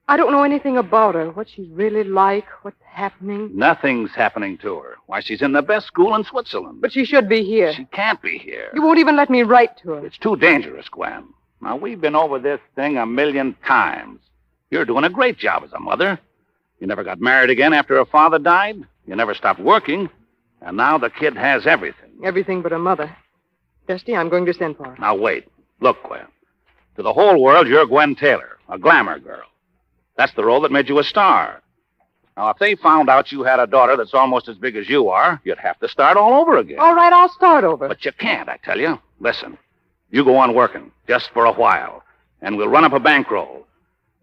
I don't know anything about her, what she's really like, what's happening. Nothing's happening to her. Why, she's in the best school in Switzerland. But she should be here. She can't be here. You won't even let me write to her. It's too dangerous, Gwen. Now, we've been over this thing 1,000,000 times. You're doing a great job as a mother. You never got married again after her father died. You never stopped working. And now the kid has everything. Everything but a mother. Dusty, I'm going to send for her. Now, wait. Look, Gwen. To the whole world, you're Gwen Taylor, a glamour girl. That's the role that made you a star. Now, if they found out you had a daughter that's almost as big as you are, you'd have to start all over again. All right, I'll start over. But you can't, I tell you. Listen, you go on working, just for a while, and we'll run up a bankroll.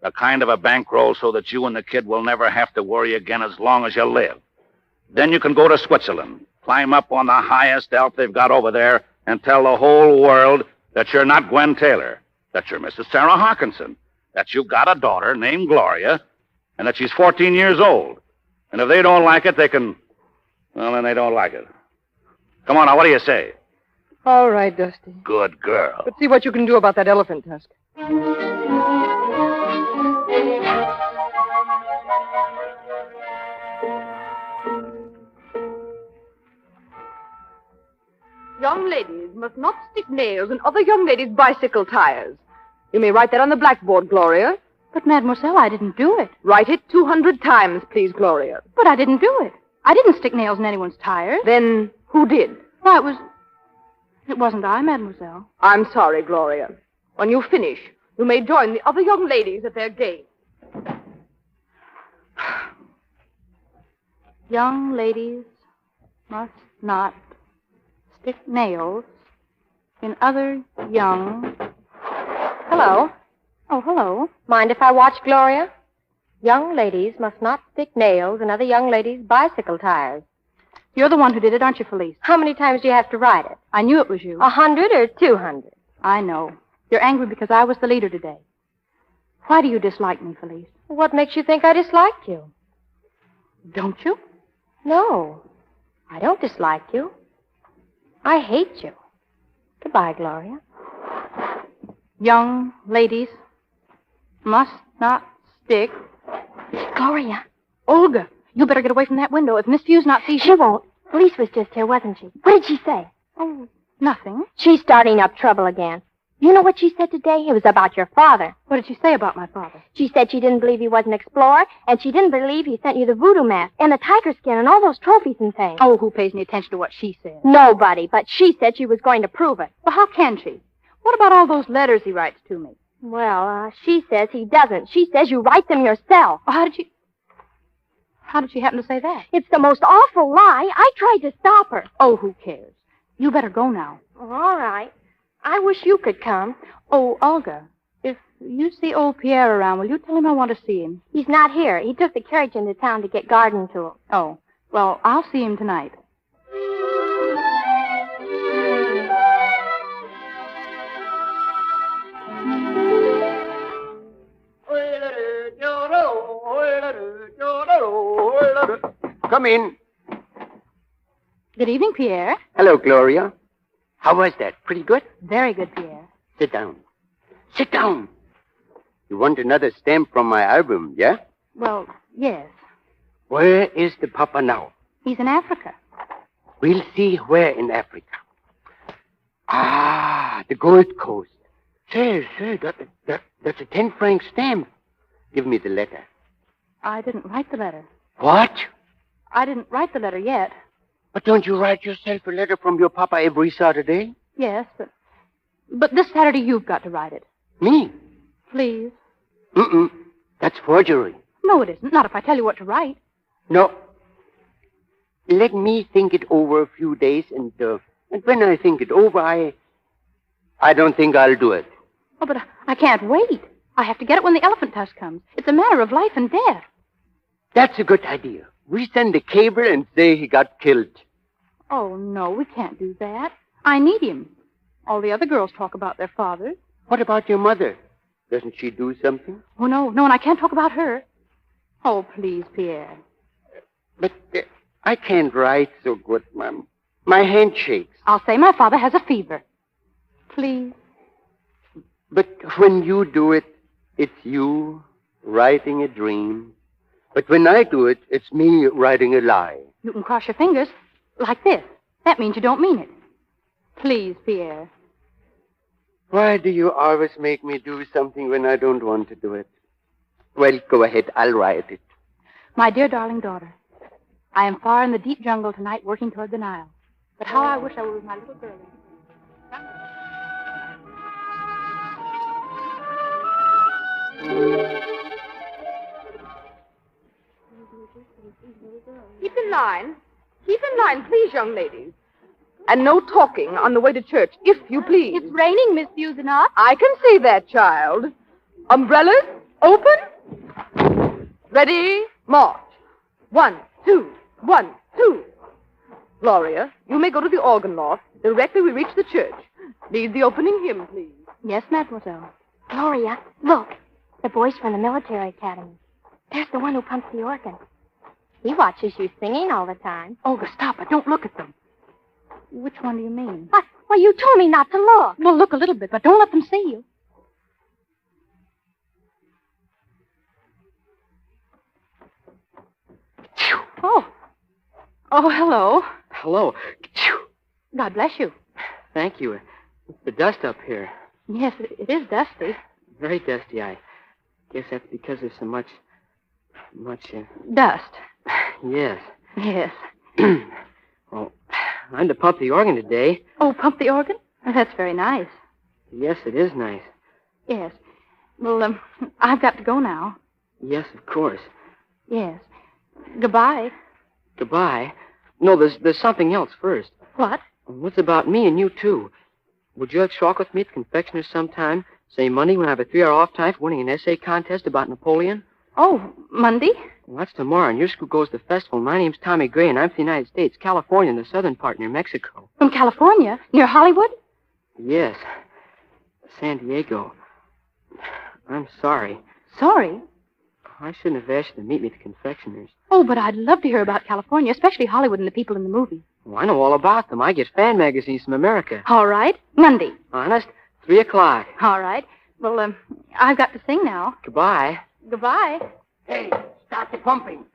The kind of a bankroll so that you and the kid will never have to worry again as long as you live. Then you can go to Switzerland, climb up on the highest Alp they've got over there, and tell the whole world that you're not Gwen Taylor, that you're Mrs. Sarah Harkinson, that you've got a daughter named Gloria, and that she's 14 years old. And if they don't like it, they can... Well, then they don't like it. Come on now, what do you say? All right, Dusty. Good girl. But see what you can do about that elephant tusk. Young ladies must not stick nails in other young ladies' bicycle tires. You may write that on the blackboard, Gloria. But, Mademoiselle, I didn't do it. Write it 200 times, please, Gloria. But I didn't do it. I didn't stick nails in anyone's tires. Then who did? Well, it wasn't I, Mademoiselle. I'm sorry, Gloria. When you finish, you may join the other young ladies at their game. Young ladies must not stick nails in other young... Hello. Oh, hello. Mind if I watch Gloria? Young ladies must not stick nails in other young ladies' bicycle tires. You're the one who did it, aren't you, Felice? How many times do you have to write it? I knew it was you. 100 or 200? I know. You're angry because I was the leader today. Why do you dislike me, Felice? What makes you think I dislike you? Don't you? No. I don't dislike you. I hate you. Goodbye, Gloria. Young ladies must not stick. Gloria. Olga, you better get away from that window. If Miss Few's not sees She won't. Felice was just here, wasn't she? What did she say? Oh, nothing. She's starting up trouble again. You know what she said today? It was about your father. What did she say about my father? She said she didn't believe he was an explorer, and she didn't believe he sent you the voodoo mask and the tiger skin and all those trophies and things. Oh, who pays any attention to what she says? Nobody, but she said she was going to prove it. Well, how can she? What about all those letters he writes to me? Well, she says he doesn't. She says you write them yourself. Well, how did she happen to say that? It's the most awful lie. I tried to stop her. Oh, who cares? You better go now. All right. I wish you could come. Oh, Olga, if you see old Pierre around, will you tell him I want to see him? He's not here. He took the carriage into town to get garden tools. Oh, well, I'll see him tonight. Come in. Good evening, Pierre. Hello, Gloria. How was that? Pretty good? Very good, Pierre. Sit down. Sit down. You want another stamp from my album, yeah? Well, yes. Where is the papa now? He's in Africa. We'll see where in Africa. Ah, the Gold Coast. Say, that's a 10-franc stamp. Give me the letter. I didn't write the letter. What? I didn't write the letter yet. But don't you write yourself a letter from your papa every Saturday? Yes, but this Saturday you've got to write it. Me? Please. That's forgery. No, it isn't. Not if I tell you what to write. No. Let me think it over a few days, and when I think it over, I don't think I'll do it. Oh, but I can't wait. I have to get it when the elephant tusk comes. It's a matter of life and death. That's a good idea. We send a cable and say he got killed. Oh, no, we can't do that. I need him. All the other girls talk about their fathers. What about your mother? Doesn't she do something? Oh, no, and I can't talk about her. Oh, please, Pierre. But I can't write so good, Mom. My hand shakes. I'll say my father has a fever. Please. But when you do it, it's you Writing a dream. But when I do it, it's me writing a lie. You can cross your fingers like this. That means you don't mean it. Please, Pierre. Why do you always make me do something when I don't want to do it? Well, go ahead. I'll write it. My dear darling daughter, I am far in the deep jungle tonight working toward the Nile. But how I wish I were with my little girl. Keep in line. Keep in line, please, young ladies. And no talking on the way to church, if you please. It's raining, Miss Buzinoff. I can see that, child. Umbrellas, open. Ready, march. 1, 2, 1, 2. Gloria, you may go to the organ loft directly we reach the church. Lead the opening hymn, please. Yes, mademoiselle. Gloria, look. The boys from the military academy. There's the one who pumps the organ. He watches you singing all the time. Olga, stop it. Don't look at them. Which one do you mean? What? Well, you told me not to look. Well, look a little bit, but don't let them see you. Oh. Oh, hello. Hello. God bless you. Thank you. It's the dust up here. Yes, it is dusty. Very dusty. I guess that's because there's so much... Dust. Yes. Yes. Well, I'm to pump the organ today. Oh, pump the organ? Oh, that's very nice. Yes, it is nice. Yes. Well, I've got to go now. Yes, of course. Yes. Goodbye. Goodbye. No, there's something else first. What? What's about me and you, too? Would you like to talk with me at the confectioner's sometime? Say Monday when I have a 3-hour off time for winning an essay contest about Napoleon? Oh, Monday? Well, that's tomorrow, and your school goes to the festival. My name's Tommy Gray, and I'm from the United States, California, in the southern part near Mexico. From California? Near Hollywood? Yes. San Diego. I'm sorry. Sorry? I shouldn't have asked you to meet me at the confectioner's. Oh, but I'd love to hear about California, especially Hollywood and the people in the movie. Well, I know all about them. I get fan magazines from America. All right. Monday. Honest? 3 o'clock. All right. Well, I've got to sing now. Goodbye. Goodbye. Hey, start the pumping.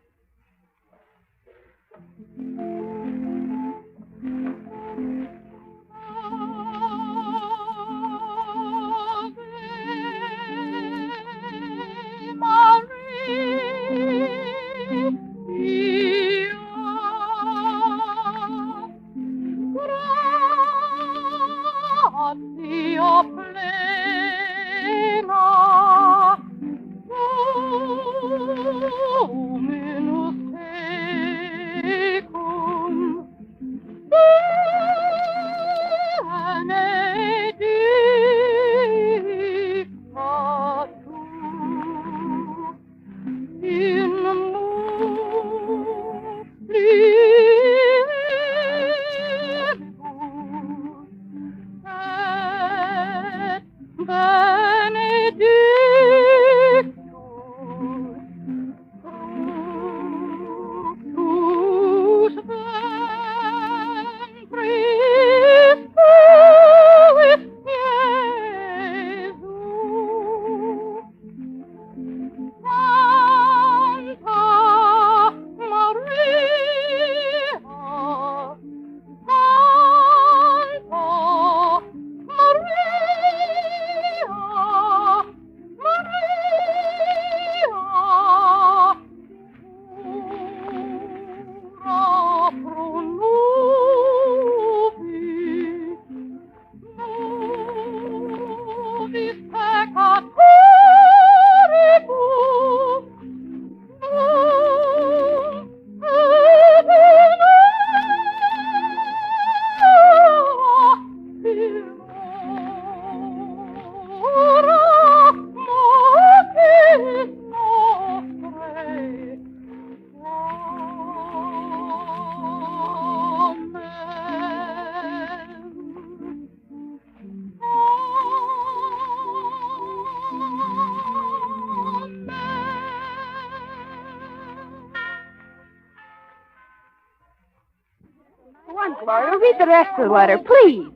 Read the rest of the letter, please.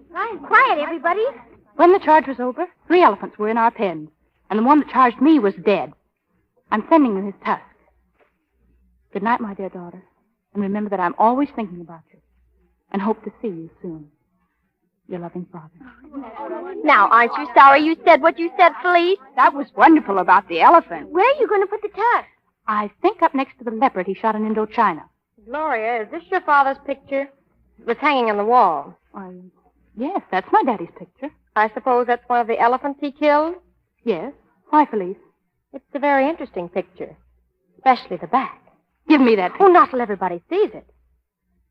Quiet, everybody. When the charge was over, 3 elephants were in our pens, and the one that charged me was dead. I'm sending you his tusk. Good night, my dear daughter. And remember that I'm always thinking about you. And hope to see you soon. Your loving father. Now, aren't you sorry you said what you said, Felice? That was wonderful about the elephant. Where are you going to put the tusk? I think up next to the leopard he shot in Indochina. Gloria, is this your father's picture? It was hanging on the wall. Yes, that's my daddy's picture. I suppose that's one of the elephants he killed? Yes. Why, Felice? It's a very interesting picture, especially the back. Give me that picture. Oh, not till everybody sees it.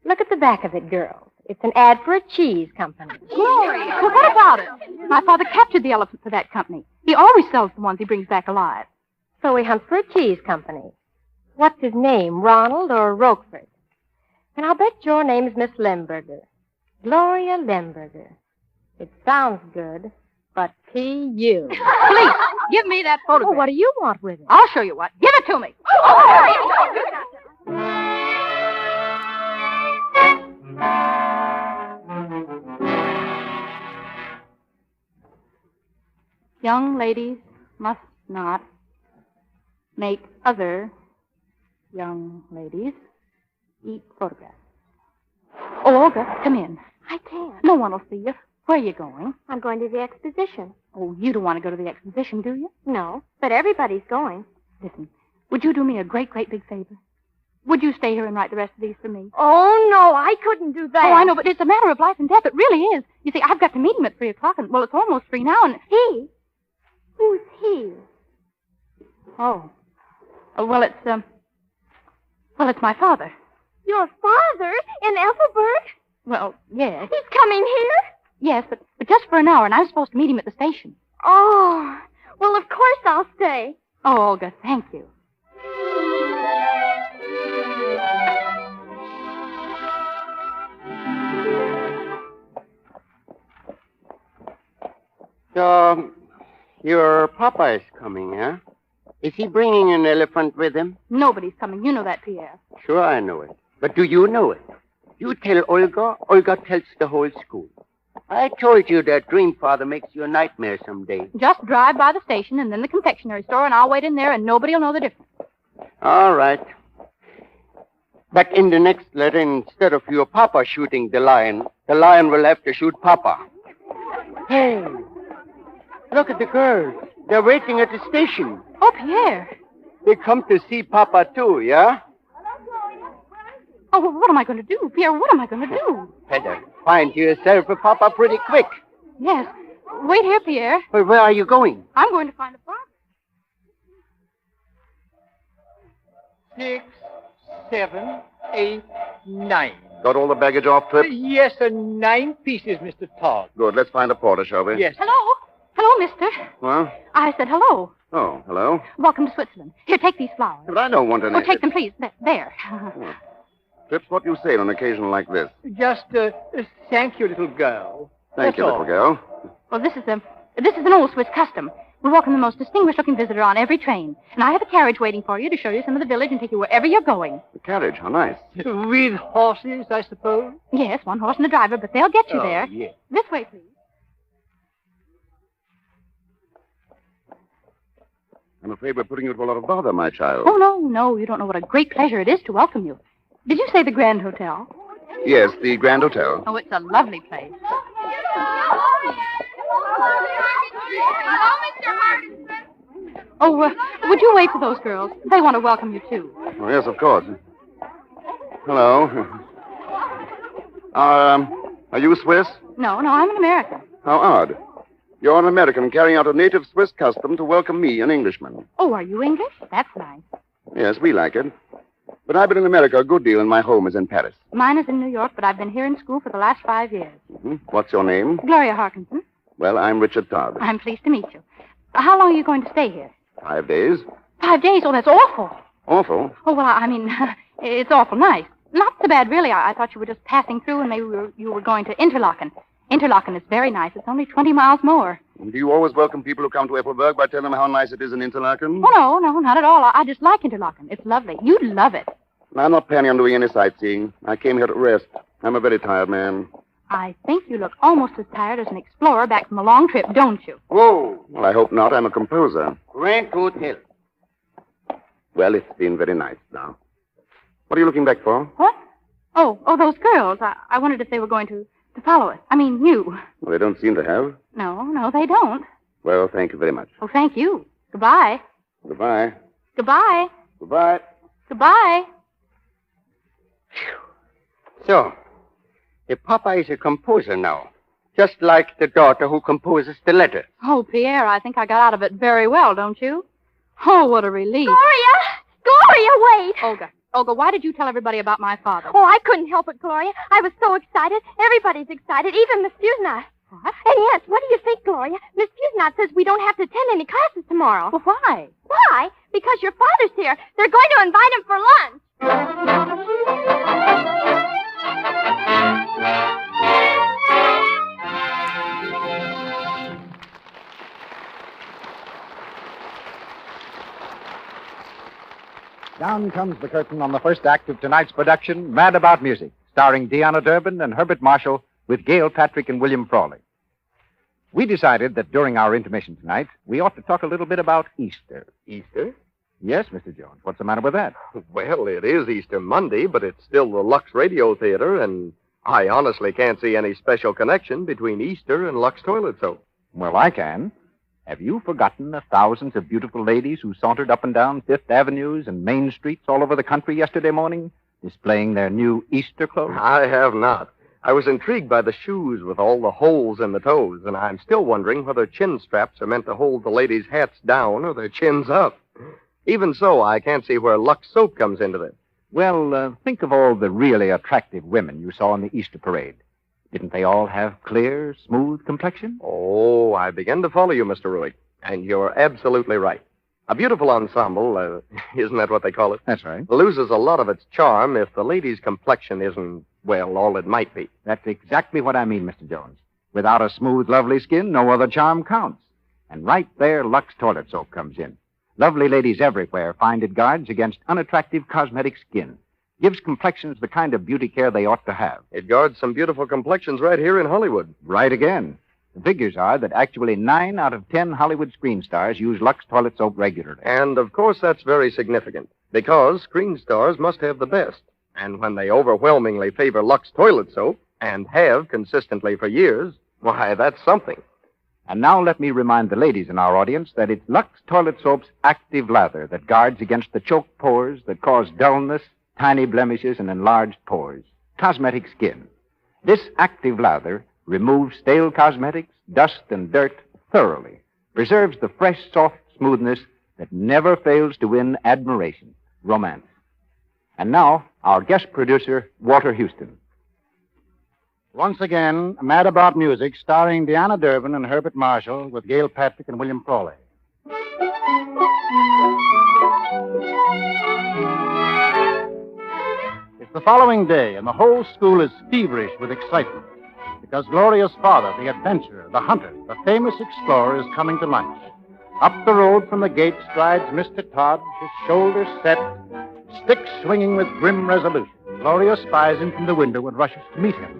Look at the back of it, girls. It's an ad for a cheese company. Gloria! Well, what about it? My father captured the elephant for that company. He always sells the ones he brings back alive. So he hunts for a cheese company. What's his name, Ronald or Roquefort? And I'll bet your name's Miss Lemberger. Gloria Lemberger. It sounds good, but P.U. Please, give me that photograph. Oh, what do you want with it? I'll show you what. Give it to me. Young ladies must not make other young ladies eat photographs. Oh, Olga, come in. I can't. No one will see you. Where are you going? I'm going to the exposition. Oh, you don't want to go to the exposition, do you? No, but everybody's going. Listen, would you do me a great, great big favor? Would you stay here and write the rest of these for me? Oh, no, I couldn't do that. Oh, I know, but it's a matter of life and death. It really is. You see, I've got to meet him at 3 o'clock, and, well, it's almost 3 now, and... He? Who's he? Oh. Well, it's my father. Your father? In Ethelbert? Well, yes. He's coming here? Yes, but just for an hour, and I'm supposed to meet him at the station. Oh, well, of course I'll stay. Oh, Olga, thank you. So, your papa is coming, huh? Is he bringing an elephant with him? Nobody's coming. You know that, Pierre. Sure, I know it. But do you know it? You tell Olga, Olga tells the whole school. I told you that dream father makes you a nightmare someday. Just drive by the station and then the confectionery store, and I'll wait in there, and nobody will know the difference. All right. But in the next letter, instead of your papa shooting the lion will have to shoot papa. Hey, look at the girls. They're waiting at the station. Oh, Pierre. They come to see papa, too, yeah? Oh, well, what am I going to do? Pierre, what am I going to do? Better find yourself a papa pretty quick. Yes. Wait here, Pierre. But where are you going? I'm going to find a papa. 6, 7, 8, 9. Got all the baggage off, Trip? Yes, sir. 9 pieces, Mr. Todd. Good. Let's find a porter, shall we? Yes. Hello? Hello, mister. Well? I said hello. Oh, hello. Welcome to Switzerland. Here, take these flowers. But I don't want any... Oh, take them, please. There. Trips, what do you say on an occasion like this? Just, thank you, little girl. Thank you, little girl. Well, this is an old Swiss custom. We welcome the most distinguished-looking visitor on every train. And I have a carriage waiting for you to show you some of the village and take you wherever you're going. The carriage? How nice. With horses, I suppose? Yes, 1 horse and a driver, but they'll get you there. Yes. This way, please. I'm afraid we're putting you to a lot of bother, my child. Oh, no. You don't know what a great pleasure it is to welcome you. Did you say the Grand Hotel? Yes, the Grand Hotel. Oh, it's a lovely place. Oh, would you wait for those girls? They want to welcome you, too. Oh, yes, of course. Hello. Are you Swiss? No, I'm an American. How odd. You're an American carrying out a native Swiss custom to welcome me, an Englishman. Oh, are you English? That's nice. Yes, we like it. But I've been in America a good deal, and my home is in Paris. Mine is in New York, but I've been here in school for the last 5 years. Mm-hmm. What's your name? Gloria Harkinson. Well, I'm Richard Todd. I'm pleased to meet you. How long are you going to stay here? 5 days. 5 days? Oh, that's awful. Awful? Oh, well, I mean, it's awful nice. Not so bad, really. I thought you were just passing through and maybe you were going to Interlaken. Interlaken is very nice. It's only 20 miles more. Do you always welcome people who come to Ethelberg by telling them how nice it is in Interlaken? Oh, no, not at all. I just like Interlaken. It's lovely. You'd love it. I'm not planning on doing any sightseeing. I came here to rest. I'm a very tired man. I think you look almost as tired as an explorer back from a long trip, don't you? Whoa. Well, I hope not. I'm a composer. Grand Hotel. Well, it's been very nice now. What are you looking back for? What? Oh, those girls. I wondered if they were going to follow us. I mean, you. Well, they don't seem to have. No, they don't. Well, thank you very much. Oh, thank you. Goodbye. Goodbye. Goodbye. Goodbye. Goodbye. So, the Papa is a composer now. Just like the daughter who composes the letter. Oh, Pierre, I think I got out of it very well, don't you? Oh, what a relief. Gloria, wait! Olga, why did you tell everybody about my father? Oh, I couldn't help it, Gloria. I was so excited. Everybody's excited, even Miss Fusnot. What? And yes, what do you think, Gloria? Miss Fusnot says we don't have to attend any classes tomorrow. Well, why? Why? Because your father's here. They're going to invite him for lunch. Down comes the curtain on the first act of tonight's production, Mad About Music, starring Deanna Durbin and Herbert Marshall with Gail Patrick and William Frawley. We decided that during our intermission tonight, we ought to talk a little bit about Easter. Easter? Yes, Mr. Jones. What's the matter with that? Well, it is Easter Monday, but it's still the Lux Radio Theatre, and I honestly can't see any special connection between Easter and Lux toilet soap. Well, I can. Have you forgotten the thousands of beautiful ladies who sauntered up and down Fifth Avenues and Main Streets all over the country yesterday morning, displaying their new Easter clothes? I have not. I was intrigued by the shoes with all the holes in the toes, and I'm still wondering whether chin straps are meant to hold the ladies' hats down or their chins up. Even so, I can't see where Lux soap comes into this. Well, think of all the really attractive women you saw in the Easter parade. Didn't they all have clear, smooth complexion? Oh, I begin to follow you, Mr. Ruick, and you're absolutely right. A beautiful ensemble, isn't that what they call it? That's right. Loses a lot of its charm if the lady's complexion isn't, well, all it might be. That's exactly what I mean, Mr. Jones. Without a smooth, lovely skin, no other charm counts. And right there, Lux toilet soap comes in. Lovely ladies everywhere find it guards against unattractive cosmetic skin. Gives complexions the kind of beauty care they ought to have. It guards some beautiful complexions right here in Hollywood. Right again. The figures are that actually 9 out of 10 Hollywood screen stars use Lux toilet soap regularly. And, of course, that's very significant, because screen stars must have the best. And when they overwhelmingly favor Lux toilet soap, and have consistently for years, why, that's something. And now let me remind the ladies in our audience that it's Lux toilet soap's active lather that guards against the choked pores that cause dullness, tiny blemishes, and enlarged pores. Cosmetic skin. This active lather removes stale cosmetics, dust, and dirt thoroughly. Preserves the fresh, soft smoothness that never fails to win admiration, romance. And now, our guest producer, Walter Houston. Once again, Mad About Music, starring Deanna Durbin and Herbert Marshall with Gail Patrick and William Frawley. It's the following day, and the whole school is feverish with excitement because Gloria's father, the adventurer, the hunter, the famous explorer, is coming to lunch. Up the road from the gate strides Mr. Todd, his shoulders set, stick swinging with grim resolution. Gloria spies him from the window and rushes to meet him.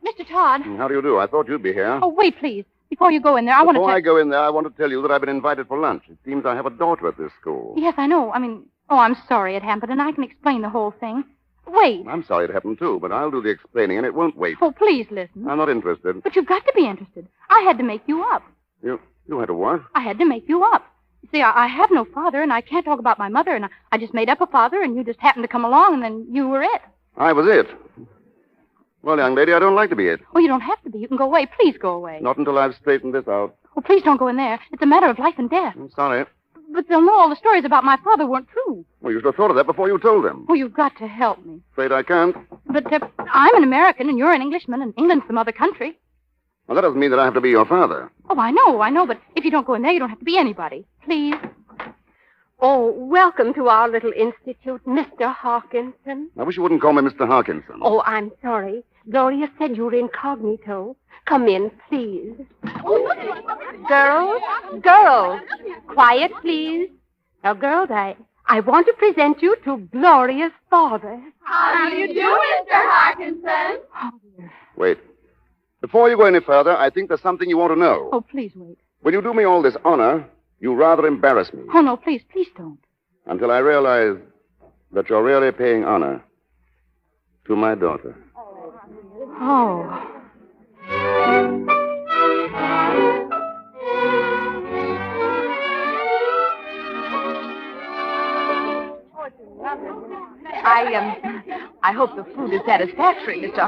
Mr. Todd. How do you do? I thought you'd be here. Oh, wait, please. Before you go in there, I want to Before I go in there, I want to tell you that I've been invited for lunch. It seems I have a daughter at this school. Yes, I know. I'm sorry it happened, and I can explain the whole thing. Wait. I'm sorry it happened, too, but I'll do the explaining, and it won't wait. Oh, please listen. I'm not interested. But you've got to be interested. I had to make you up. You had to what? I had to make you up. You see, I have no father, and I can't talk about my mother, and I just made up a father, and you just happened to come along, and then you were it. I was it. Well, young lady, I don't like to be it. Oh, you don't have to be. You can go away. Please go away. Not until I've straightened this out. Oh, please don't go in there. It's a matter of life and death. I'm sorry. But they'll know all the stories about my father weren't true. Well, you should have thought of that before you told them. Oh, you've got to help me. Afraid I can't. But I'm an American, and you're an Englishman, and England's some other country. Well, that doesn't mean that I have to be your father. Oh, I know, but if you don't go in there, you don't have to be anybody. Please. Oh, welcome to our little institute, Mr. Hawkinson. I wish you wouldn't call me Mr. Hawkinson. Oh, I'm sorry. Gloria said you were incognito. Come in, please. Girls, quiet, please. Now, girls, I want to present you to Gloria's father. How do you do, Mr. Hawkinson? Wait. Before you go any further, I think there's something you want to know. Oh, please wait. When you do me all this honor, You rather embarrass me. Oh, no, please don't. Until I realize that you're really paying honor to my daughter. Oh. I hope the food is satisfactory, Mr.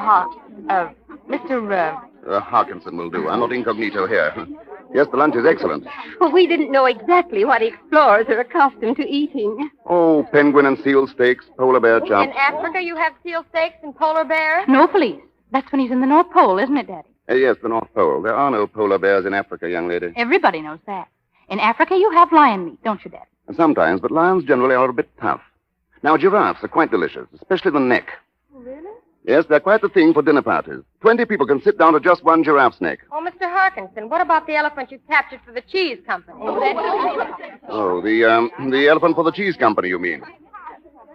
Harkinson will do. I'm not incognito here. Yes, the lunch is excellent. Well, we didn't know exactly what explorers are accustomed to eating. Oh, penguin and seal steaks, polar bear chops. In Africa, you have seal steaks and polar bears? No, please. That's when he's in the North Pole, isn't it, Daddy? Yes, the North Pole. There are no polar bears in Africa, young lady. Everybody knows that. In Africa, you have lion meat, don't you, Daddy? Sometimes, but lions generally are a bit tough. Now, giraffes are quite delicious, especially the neck. Really? Yes, they're quite the thing for dinner parties. 20 people can sit down to just one giraffe's neck. Oh, Mr. Harkinson, what about the elephant you captured for the cheese company? Oh, the elephant for the cheese company, you mean?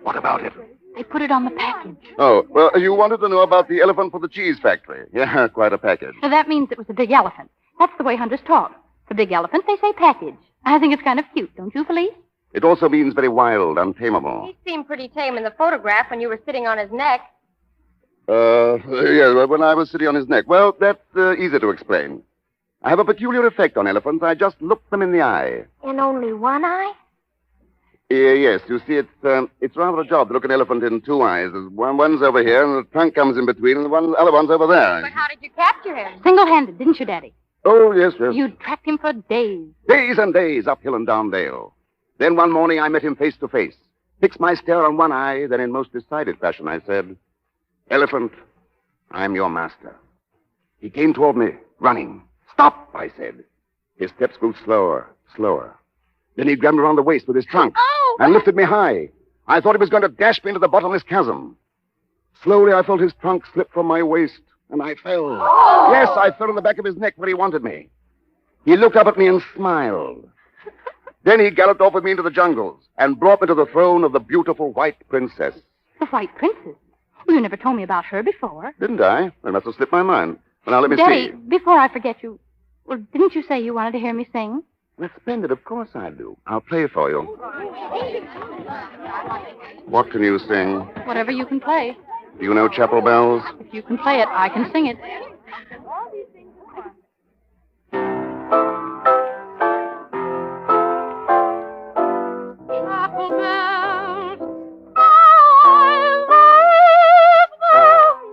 What about it? They put it on the package. Oh, well, you wanted to know about the elephant for the cheese factory. Yeah, quite a package. So that means it was a big elephant. That's the way hunters talk. The big elephant, they say package. I think it's kind of cute, don't you, Felice? It also means very wild, untamable. He seemed pretty tame in the photograph when you were sitting on his neck. Yeah, when I was sitting on his neck. Well, that's easy to explain. I have a peculiar effect on elephants. I just look them in the eye. In only one eye? Yes, you see, it's rather a job to look an elephant in two eyes. One's over here, and the trunk comes in between, and the other one's over there. But how did you capture him? Single-handed, didn't you, Daddy? Oh, yes. You tracked him for days. Days and days, up hill and down dale. Then one morning I met him face to face. Fixed my stare on one eye, then in most decided fashion I said, "Elephant, I'm your master." He came toward me, running. "Stop," I said. His steps grew slower. Then he grabbed me around the waist with his trunk and lifted me high. I thought he was going to dash me into the bottomless chasm. Slowly I felt his trunk slip from my waist, and I fell. Yes, I fell in the back of his neck where he wanted me. He looked up at me and smiled. Then he galloped off with me into the jungles and brought me to the throne of the beautiful white princess. The White Princess? Well, you never told me about her before. Didn't I? It must have slipped my mind. Well, now let me Daddy, see. before I forget you, well, didn't you say you wanted to hear me sing? That's splendid. Of course I do. I'll play for you. What can you sing? Whatever you can play. Do you know Chapel Bells? If you can play it, I can sing it. Chapel bells,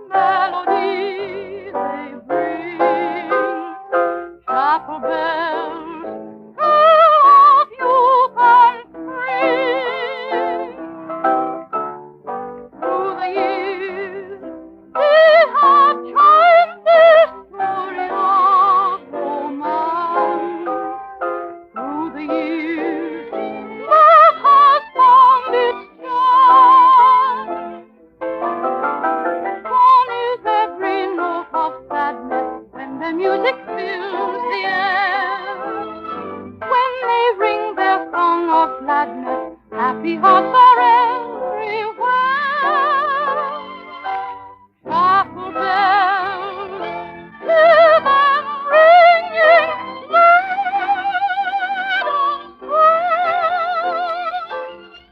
melody they bring. Chapel bells, of you can ring. Through the years, we have chimed this story of romance. Through the years, love has found its charm. Gone is every note of sadness when the music fills the air. When they ring their song of gladness, happy hearts are everywhere. Chapel bells, hear them ringing, let us swing.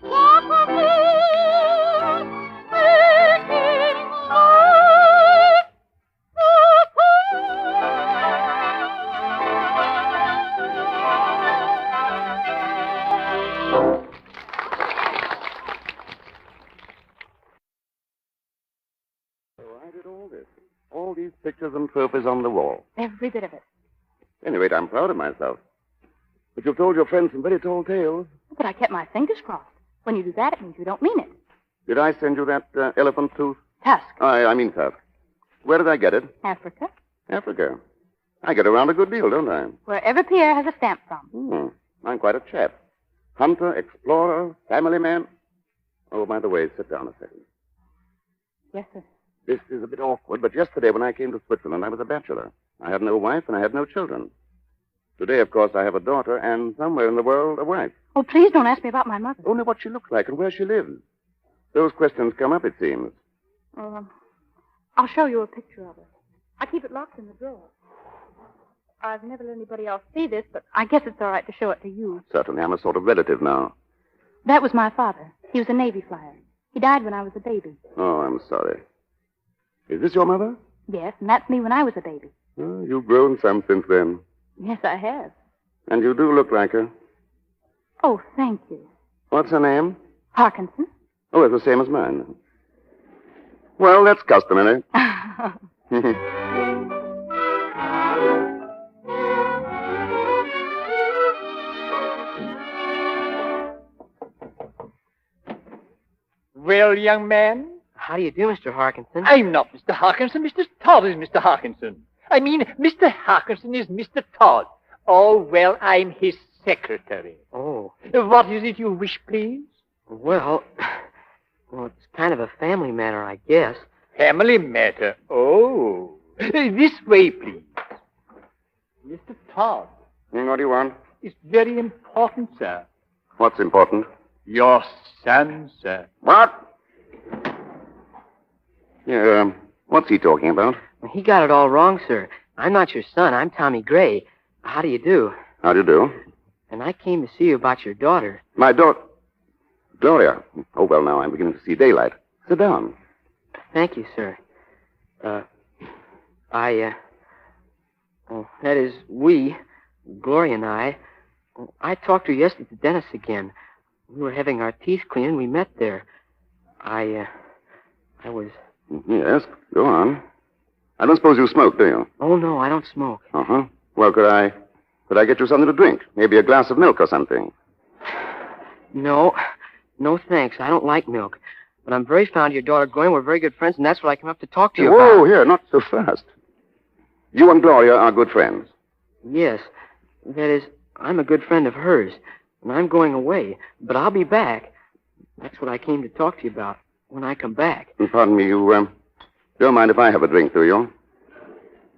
Chapel bells, making life So I did all this. All these pictures and trophies on the wall. Every bit of it. At any rate, I'm proud of myself. But you've told your friends some very tall tales. But I kept my fingers crossed. When you do that, it means you don't mean it. Did I send you that elephant tooth? Tusk. I mean tusk. Where did I get it? Africa. Africa. I get around a good deal, don't I? Wherever Pierre has a stamp from. I'm quite a chap. Hunter, explorer, family man. Oh, by the way, sit down a second. Yes, sir. This is a bit awkward, but yesterday when I came to Switzerland, I was a bachelor. I had no wife and I had no children. Today, of course, I have a daughter and somewhere in the world, a wife. Oh, please don't ask me about my mother. Only what she looks like and where she lives. Those questions come up, it seems. I'll show you a picture of her. I keep it locked in the drawer. I've never let anybody else see this, but I guess it's all right to show it to you. Certainly, I'm a sort of relative now. That was my father. He was a Navy flyer. He died when I was a baby. Oh, I'm sorry. Is this your mother? Yes, and that's me when I was a baby. Oh, you've grown some since then. Yes, I have. And you do look like her. Oh, thank you. What's her name? Parkinson? Oh, it's the same as mine. Well, that's customary. Well, young man? How do you do, Mr. Harkinson? I'm not Mr. Harkinson. Mr. Todd is Mr. Harkinson. I mean, Mr. Harkinson is Mr. Todd. Oh, well, I'm his secretary. Oh. What is it you wish, please? Well, it's kind of a family matter, I guess. Family matter? Oh. This way, please. Mr. Todd. What do you want? It's very important, sir. What's important? Your son, sir. What? Yeah, what's he talking about? He got it all wrong, sir. I'm not your son. I'm Tommy Gray. How do you do? How do you do? And I came to see you about your daughter. My daughter? Gloria. Oh, well, now I'm beginning to see daylight. Sit down. Thank you, sir. That is, Gloria and I talked to her yesterday at the dentist again. We were having our teeth cleaned and we met there. I was... Yes, go on. I don't suppose you smoke, do you? Oh, no, I don't smoke. Uh-huh. Well, could I get you something to drink? Maybe a glass of milk or something? No, thanks. I don't like milk. But I'm very fond of your daughter, Gloria. We're very good friends, and that's what I came up to talk to you about. Whoa, here, not so fast. You and Gloria are good friends. Yes. That is, I'm a good friend of hers, and I'm going away. But I'll be back. That's what I came to talk to you about when I come back. Pardon me, you don't mind if I have a drink, do you?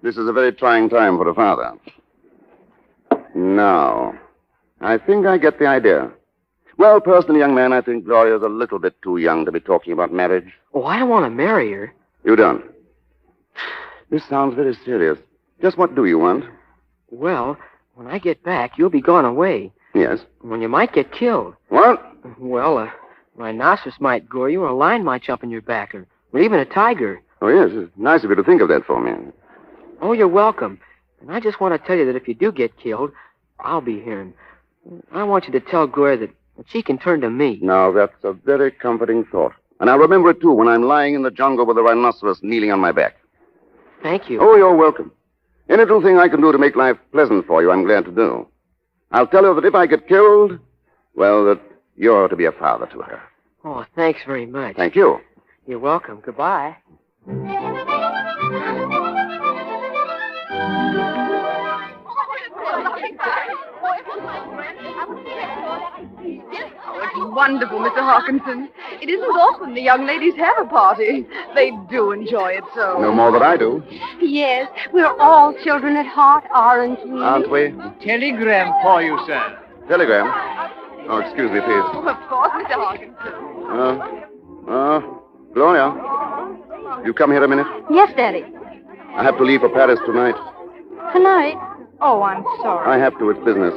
This is a very trying time for a father. Now, I think I get the idea. Well, personally, young man, I think Gloria's a little bit too young to be talking about marriage. Oh, I don't want to marry her. You don't? This sounds very serious. Just what do you want? Well, when I get back, you'll be gone away. Yes. When you might get killed. What? Well, a rhinoceros might gore you, or a lion might jump on your back, or even a tiger. Oh, yes. It's nice of you to think of that for me. Oh, you're welcome. And I just want to tell you that if you do get killed, I'll be here. And I want you to tell Gloria that she can turn to me. Now, that's a very comforting thought. And I'll remember it, too, when I'm lying in the jungle with a rhinoceros kneeling on my back. Thank you. Oh, you're welcome. Any little thing I can do to make life pleasant for you, I'm glad to do. I'll tell her that if I get killed, well, that you're to be a father to her. Oh, thanks very much. Thank you. You're welcome. Goodbye. Oh, it's wonderful, Mr. Hawkinson. It isn't often the young ladies have a party. They do enjoy it so. No more than I do. Yes, we're all children at heart, aren't we? Aren't we? Telegram for you, sir. Telegram? Oh, excuse me, please. Oh, of course, Mr. Hawkinson. Gloria, you come here a minute? Yes, Daddy. I have to leave for Paris tonight. Tonight? Oh, I'm sorry. I have to. It's business.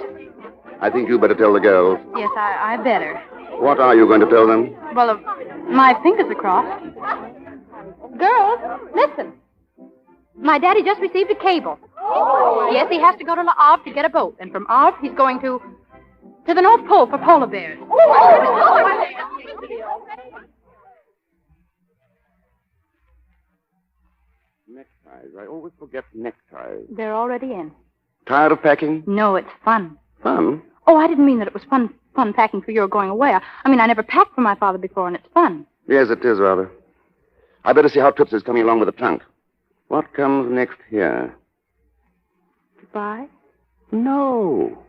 I think you better tell the girls. Yes, I better. What are you going to tell them? Well, my fingers are crossed. Girls, listen. My daddy just received a cable. Yes, he has to go to La Havre to get a boat. And from Havre, he's going to the North Pole for polar bears. Neckties. I always forget neckties. They're already in. Tired of packing? No, it's fun. Fun? Oh, I didn't mean that it was fun packing for your going away. I mean, I never packed for my father before, and it's fun. Yes, it is, rather. I better see how Toots is coming along with the trunk. What comes next here? Goodbye? No.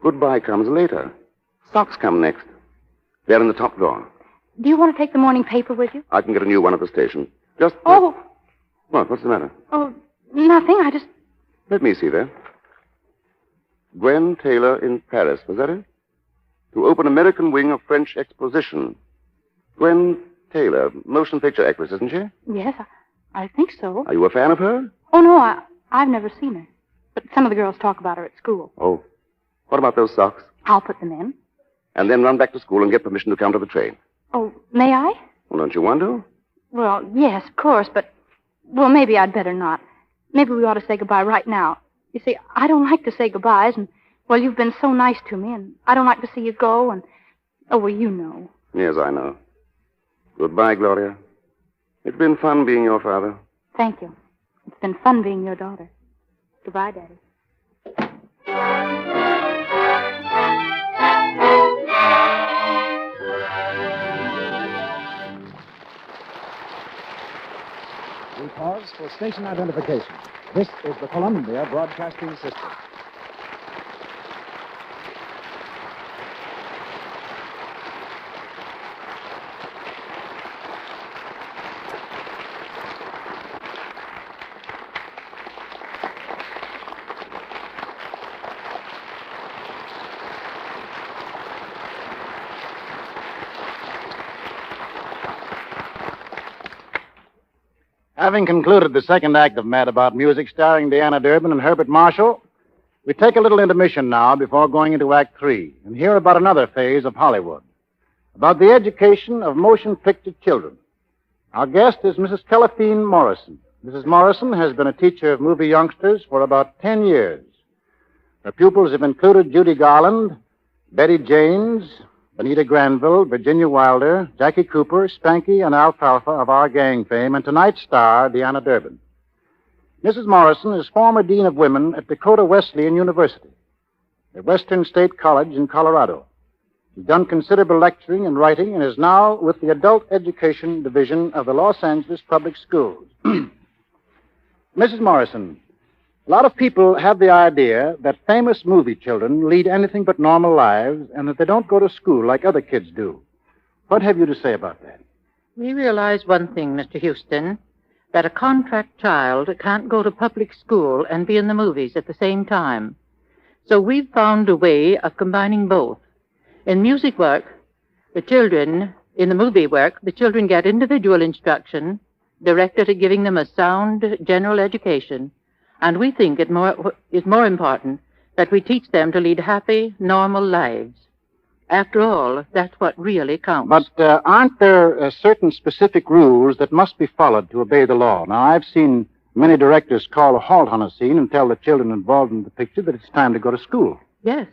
Goodbye comes later. Socks come next. They're in the top drawer. Do you want to take the morning paper with you? I can get a new one at the station. Just... Oh. What? What's the matter? Oh, nothing. I just... Let me see there. Gwen Taylor in Paris, was that it? To open American wing of French exposition. Gwen Taylor, motion picture actress, isn't she? Yes, I think so. Are you a fan of her? Oh, no, I've never seen her. But Some of the girls talk about her at school. Oh. What about those socks? I'll put them in. And then run back to school and get permission to come to the train. Oh, may I? Well, don't you want to? Well, yes, of course, but... Well, maybe I'd better not. Maybe we ought to say goodbye right now. You see, I don't like to say goodbyes, and, well, you've been so nice to me, and I don't like to see you go, and... Oh, well, you know. Yes, I know. Goodbye, Gloria. It's been fun being your father. Thank you. It's been fun being your daughter. Goodbye, Daddy. We pause for station identification. This is the Columbia Broadcasting System. Having concluded the second act of Mad About Music starring Deanna Durbin and Herbert Marshall, we take a little intermission now before going into Act 3 and hear about another phase of Hollywood, about the education of motion picture children. Our guest is Mrs. Telephine Morrison. Mrs. Morrison has been a teacher of movie youngsters for about 10 years. Her pupils have included Judy Garland, Betty Janes, Benita Granville, Virginia Wilder, Jackie Cooper, Spanky, and Alfalfa of our gang fame, and tonight's star, Deanna Durbin. Mrs. Morrison is former Dean of Women at Dakota Wesleyan University, at Western State College in Colorado. She's done considerable lecturing and writing and is now with the Adult Education Division of the Los Angeles Public Schools. Mrs. Morrison, a lot of people have the idea that famous movie children lead anything but normal lives and that they don't go to school like other kids do. What have you to say about that? We realize one thing, Mr. Houston, that a contract child can't go to public school and be in the movies at the same time. So we've found a way of combining both. In music work, in the movie work, the children get individual instruction directed at giving them a sound general education. And we think it is more important that we teach them to lead happy, normal lives. After all, that's what really counts. But aren't there certain specific rules that must be followed to obey the law? Now, I've seen many directors call a halt on a scene and tell the children involved in the picture that it's time to go to school. Yes.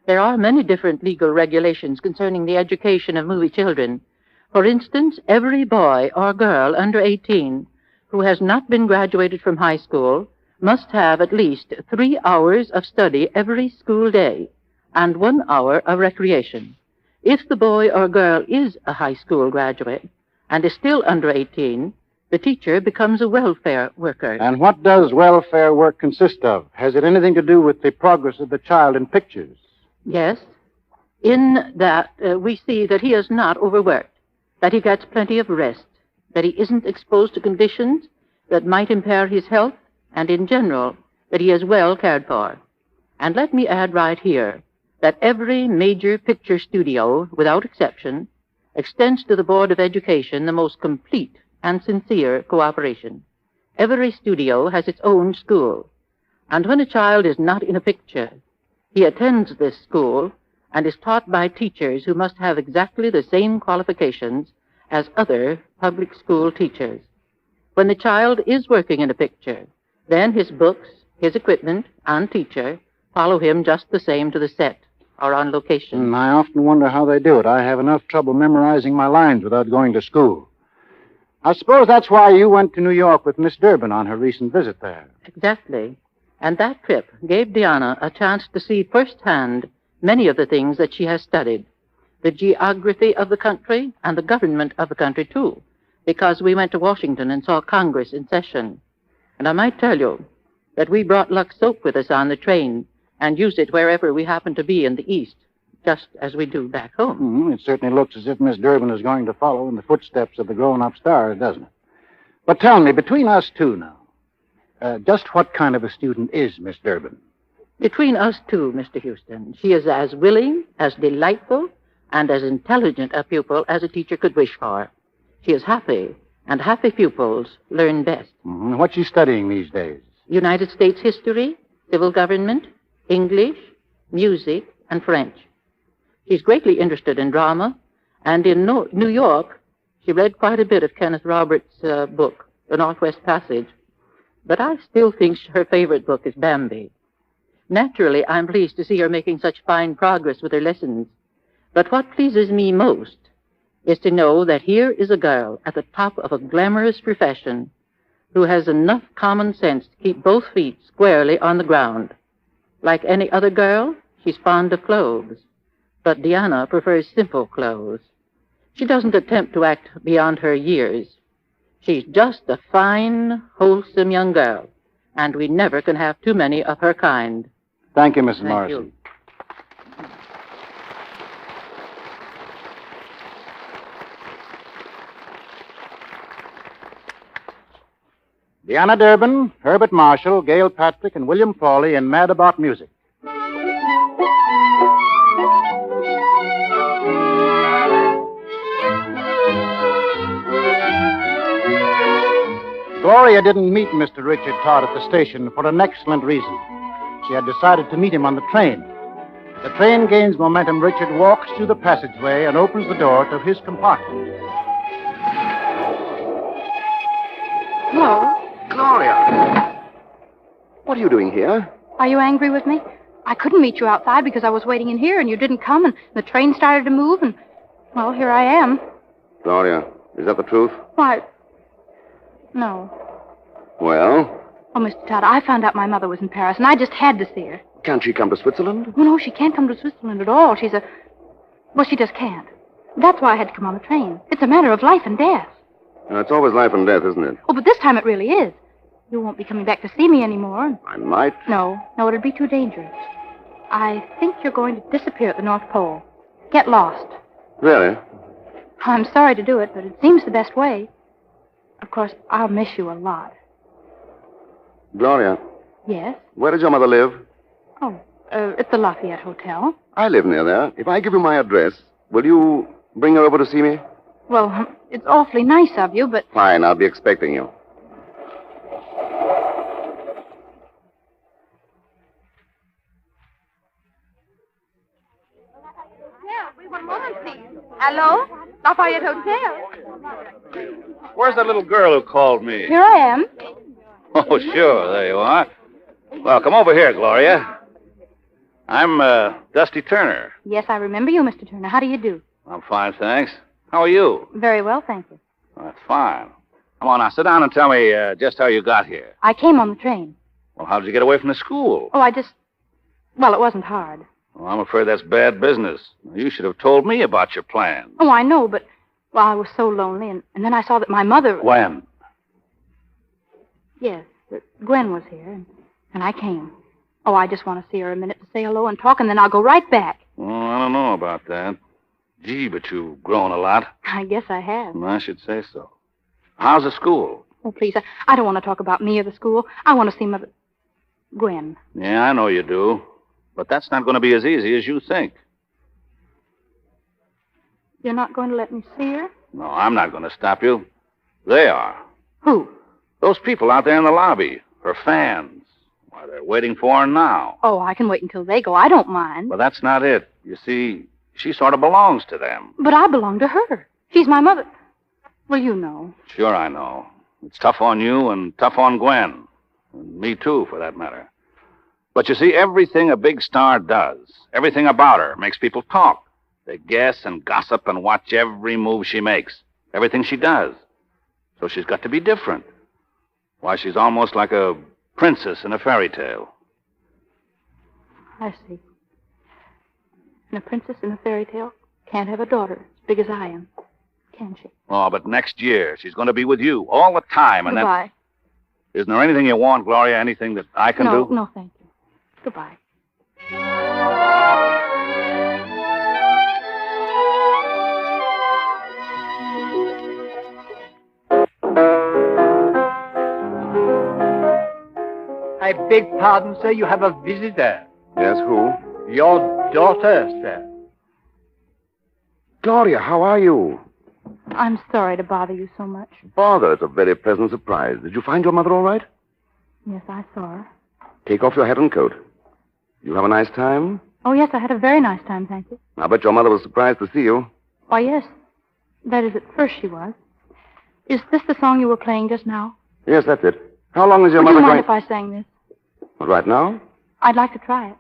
There are many different legal regulations concerning the education of movie children. For instance, every boy or girl under 18 who has not been graduated from high school must have at least 3 hours of study every school day and 1 hour of recreation. If the boy or girl is a high school graduate and is still under 18, the teacher becomes a welfare worker. And what does welfare work consist of? Has it anything to do with the progress of the child in pictures? Yes. In that, we see that he is not overworked, that he gets plenty of rest, that he isn't exposed to conditions that might impair his health, and in general, that he is well cared for. And let me add right here that every major picture studio, without exception, extends to the Board of Education the most complete and sincere cooperation. Every studio has its own school, and when a child is not in a picture, he attends this school and is taught by teachers who must have exactly the same qualifications as other public school teachers. When the child is working in a picture, then his books, his equipment, and teacher follow him just the same to the set or on location. I often wonder how they do it. I have enough trouble memorizing my lines without going to school. I suppose that's why you went to New York with Miss Durbin on her recent visit there. Exactly. And that trip gave Deanna a chance to see firsthand many of the things that she has studied. The geography of the country and the government of the country, too, because we went to Washington and saw Congress in session. And I might tell you that we brought Lux soap with us on the train and used it wherever we happened to be in the East, just as we do back home. It certainly looks as if Miss Durbin is going to follow in the footsteps of the grown-up stars, doesn't it? But tell me, between us two now, just what kind of a student is Miss Durbin? Between us two, Mr. Houston, she is as willing, as delightful, and as intelligent a pupil as a teacher could wish for. She is happy, and happy pupils learn best. What's she studying these days? United States history, civil government, English, music, and French. She's greatly interested in drama, and in New York, she read quite a bit of Kenneth Roberts' book, The Northwest Passage. But I still think her favorite book is Bambi. Naturally, I'm pleased to see her making such fine progress with her lessons. But what pleases me most is to know that here is a girl at the top of a glamorous profession who has enough common sense to keep both feet squarely on the ground. Like any other girl, she's fond of clothes, but Diana prefers simple clothes. She doesn't attempt to act beyond her years. She's just a fine, wholesome young girl, and we never can have too many of her kind. Thank you, Mrs. Thank Morrison. you. Deanna Durbin, Herbert Marshall, Gail Patrick, and William Fawley in Mad About Music. Gloria didn't meet Mr. Richard Todd at the station for an excellent reason. She had decided to meet him on the train. The train gains momentum. Richard walks through the passageway and opens the door to his compartment. Hello. Gloria! What are you doing here? Are you angry with me? I couldn't meet you outside because I was waiting in here and you didn't come and the train started to move and, well, here I am. Gloria, is that the truth? Why, no. Well? Oh, Mr. Todd, I found out my mother was in Paris and I just had to see her. Can't she come to Switzerland? Oh, no, she can't come to Switzerland at all. Well, she just can't. That's why I had to come on the train. It's a matter of life and death. It's always life and death, isn't it? Oh, but this time it really is. You won't be coming back to see me anymore. I might. No, it'd be too dangerous. I think you're going to disappear at the North Pole. Get lost. Really? I'm sorry to do it, but it seems the best way. Of course, I'll miss you a lot. Gloria. Yes? Where does your mother live? It's the Lafayette Hotel. I live near there. If I give you my address, will you bring her over to see me? Well, it's awfully nice of you, but... Fine, I'll be expecting you. Hello? Lafayette Hotel. Where's that little girl who called me? Here I am. Oh, sure. There you are. Well, come over here, Gloria. I'm Dusty Turner. Yes, I remember you, Mr. Turner. How do you do? I'm fine, thanks. How are you? Very well, thank you. Well, that's fine. Come on now, sit down and tell me just how you got here. I came on the train. Well, how did you get away from the school? Oh, well, it wasn't hard. Well, I'm afraid that's bad business. You should have told me about your plan. Oh, I know, but, well, I was so lonely, and then I saw that my mother... Gwen. Yes, that Gwen was here, and I came. Oh, I just want to see her a minute to say hello and talk, and then I'll go right back. Well, I don't know about that. Gee, but you've grown a lot. I guess I have. Well, I should say so. How's the school? Oh, please, I don't want to talk about me or the school. I want to see Mother... Gwen. Yeah, I know you do. But that's not going to be as easy as you think. You're not going to let me see her? No, I'm not going to stop you. They are. Who? Those people out there in the lobby. Her fans. Why, they're waiting for her now. Oh, I can wait until they go. I don't mind. But that's not it. You see, she sort of belongs to them. But I belong to her. She's my mother. Well, you know. Sure, I know. It's tough on you and tough on Gwen. And me, too, for that matter. But you see, everything a big star does, everything about her, makes people talk. They guess and gossip and watch every move she makes, everything she does. So she's got to be different. Why, she's almost like a princess in a fairy tale. I see. And a princess in a fairy tale can't have a daughter as big as I am, can she? Oh, but next year, she's going to be with you all the time. And Goodbye. Then... Isn't there anything you want, Gloria? Anything that I can do? No, thank you. Goodbye. I beg pardon, sir. You have a visitor. Yes, who? Your daughter, sir. Gloria, how are you? I'm sorry to bother you so much. Bother, it's a very pleasant surprise. Did you find your mother all right? Yes, I saw her. Take off your hat and coat. You have a nice time? Oh, yes, I had a very nice time, thank you. I bet your mother was surprised to see you. Why, yes. That is, at first she was. Is this the song you were playing just now? Yes, that's it. How long is your Would mother you mind going... if I sang this? Well, right now? I'd like to try it.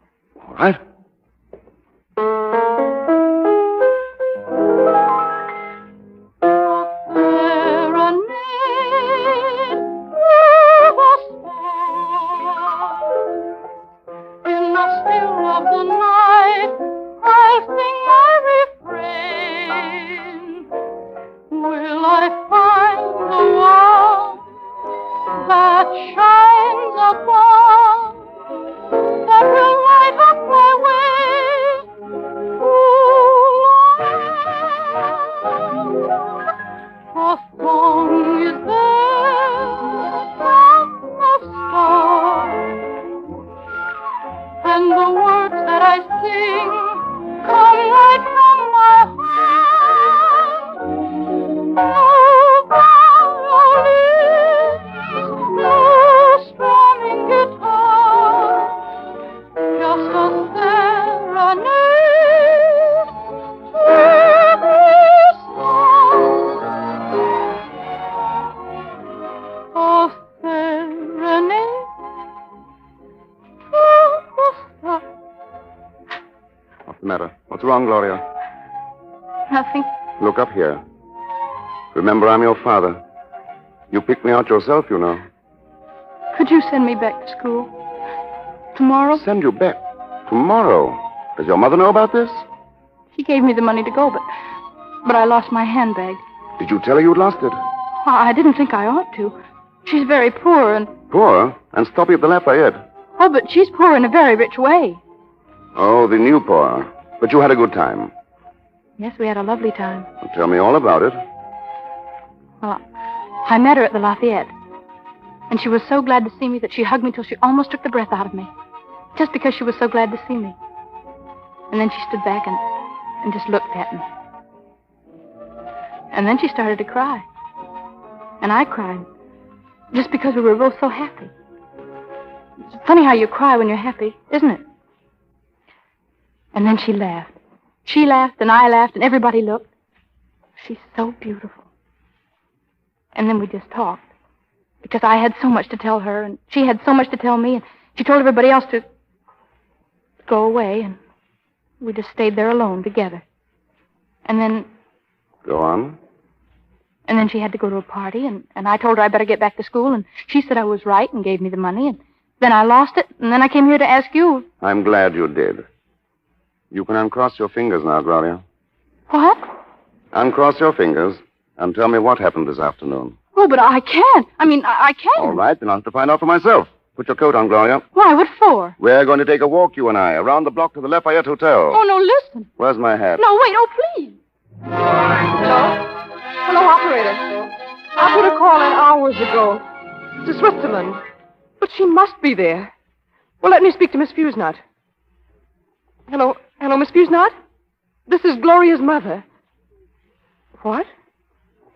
All right. What's wrong, Gloria? Nothing. Look up here. Remember, I'm your father. You picked me out yourself, you know. Could you send me back to school? Tomorrow? Send you back? Tomorrow? Does your mother know about this? She gave me the money to go, but I lost my handbag. Did you tell her you'd lost it? I didn't think I ought to. She's very poor and... Poor? And stopping at the Lafayette. Oh, but she's poor in a very rich way. Oh, the new poor. But you had a good time. Yes, we had a lovely time. Well, tell me all about it. Well, I met her at the Lafayette. And she was so glad to see me that she hugged me till she almost took the breath out of me. Just because she was so glad to see me. And then she stood back and just looked at me. And then she started to cry. And I cried. Just because we were both so happy. It's funny how you cry when you're happy, isn't it? And then she laughed. She laughed, and I laughed, and everybody looked. She's so beautiful. And then we just talked. Because I had so much to tell her, and she had so much to tell me, and she told everybody else to go away, and we just stayed there alone together. And then... Go on. And then she had to go to a party, and I told her I better get back to school, and she said I was right and gave me the money, and then I lost it, and then I came here to ask you. I'm glad you did. You can uncross your fingers now, Gloria. What? Uncross your fingers and tell me what happened this afternoon. Oh, but I can't. I mean, I can't. All right, then I'll have to find out for myself. Put your coat on, Gloria. Why, what for? We're going to take a walk, you and I, around the block to the Lafayette Hotel. Oh, no, listen. Where's my hat? No, wait, oh, please. Hello? Hello, operator. I put a call in hours ago to Switzerland. But she must be there. Well, let me speak to Miss Fusnot. Hello, Miss Fusnot? This is Gloria's mother. What?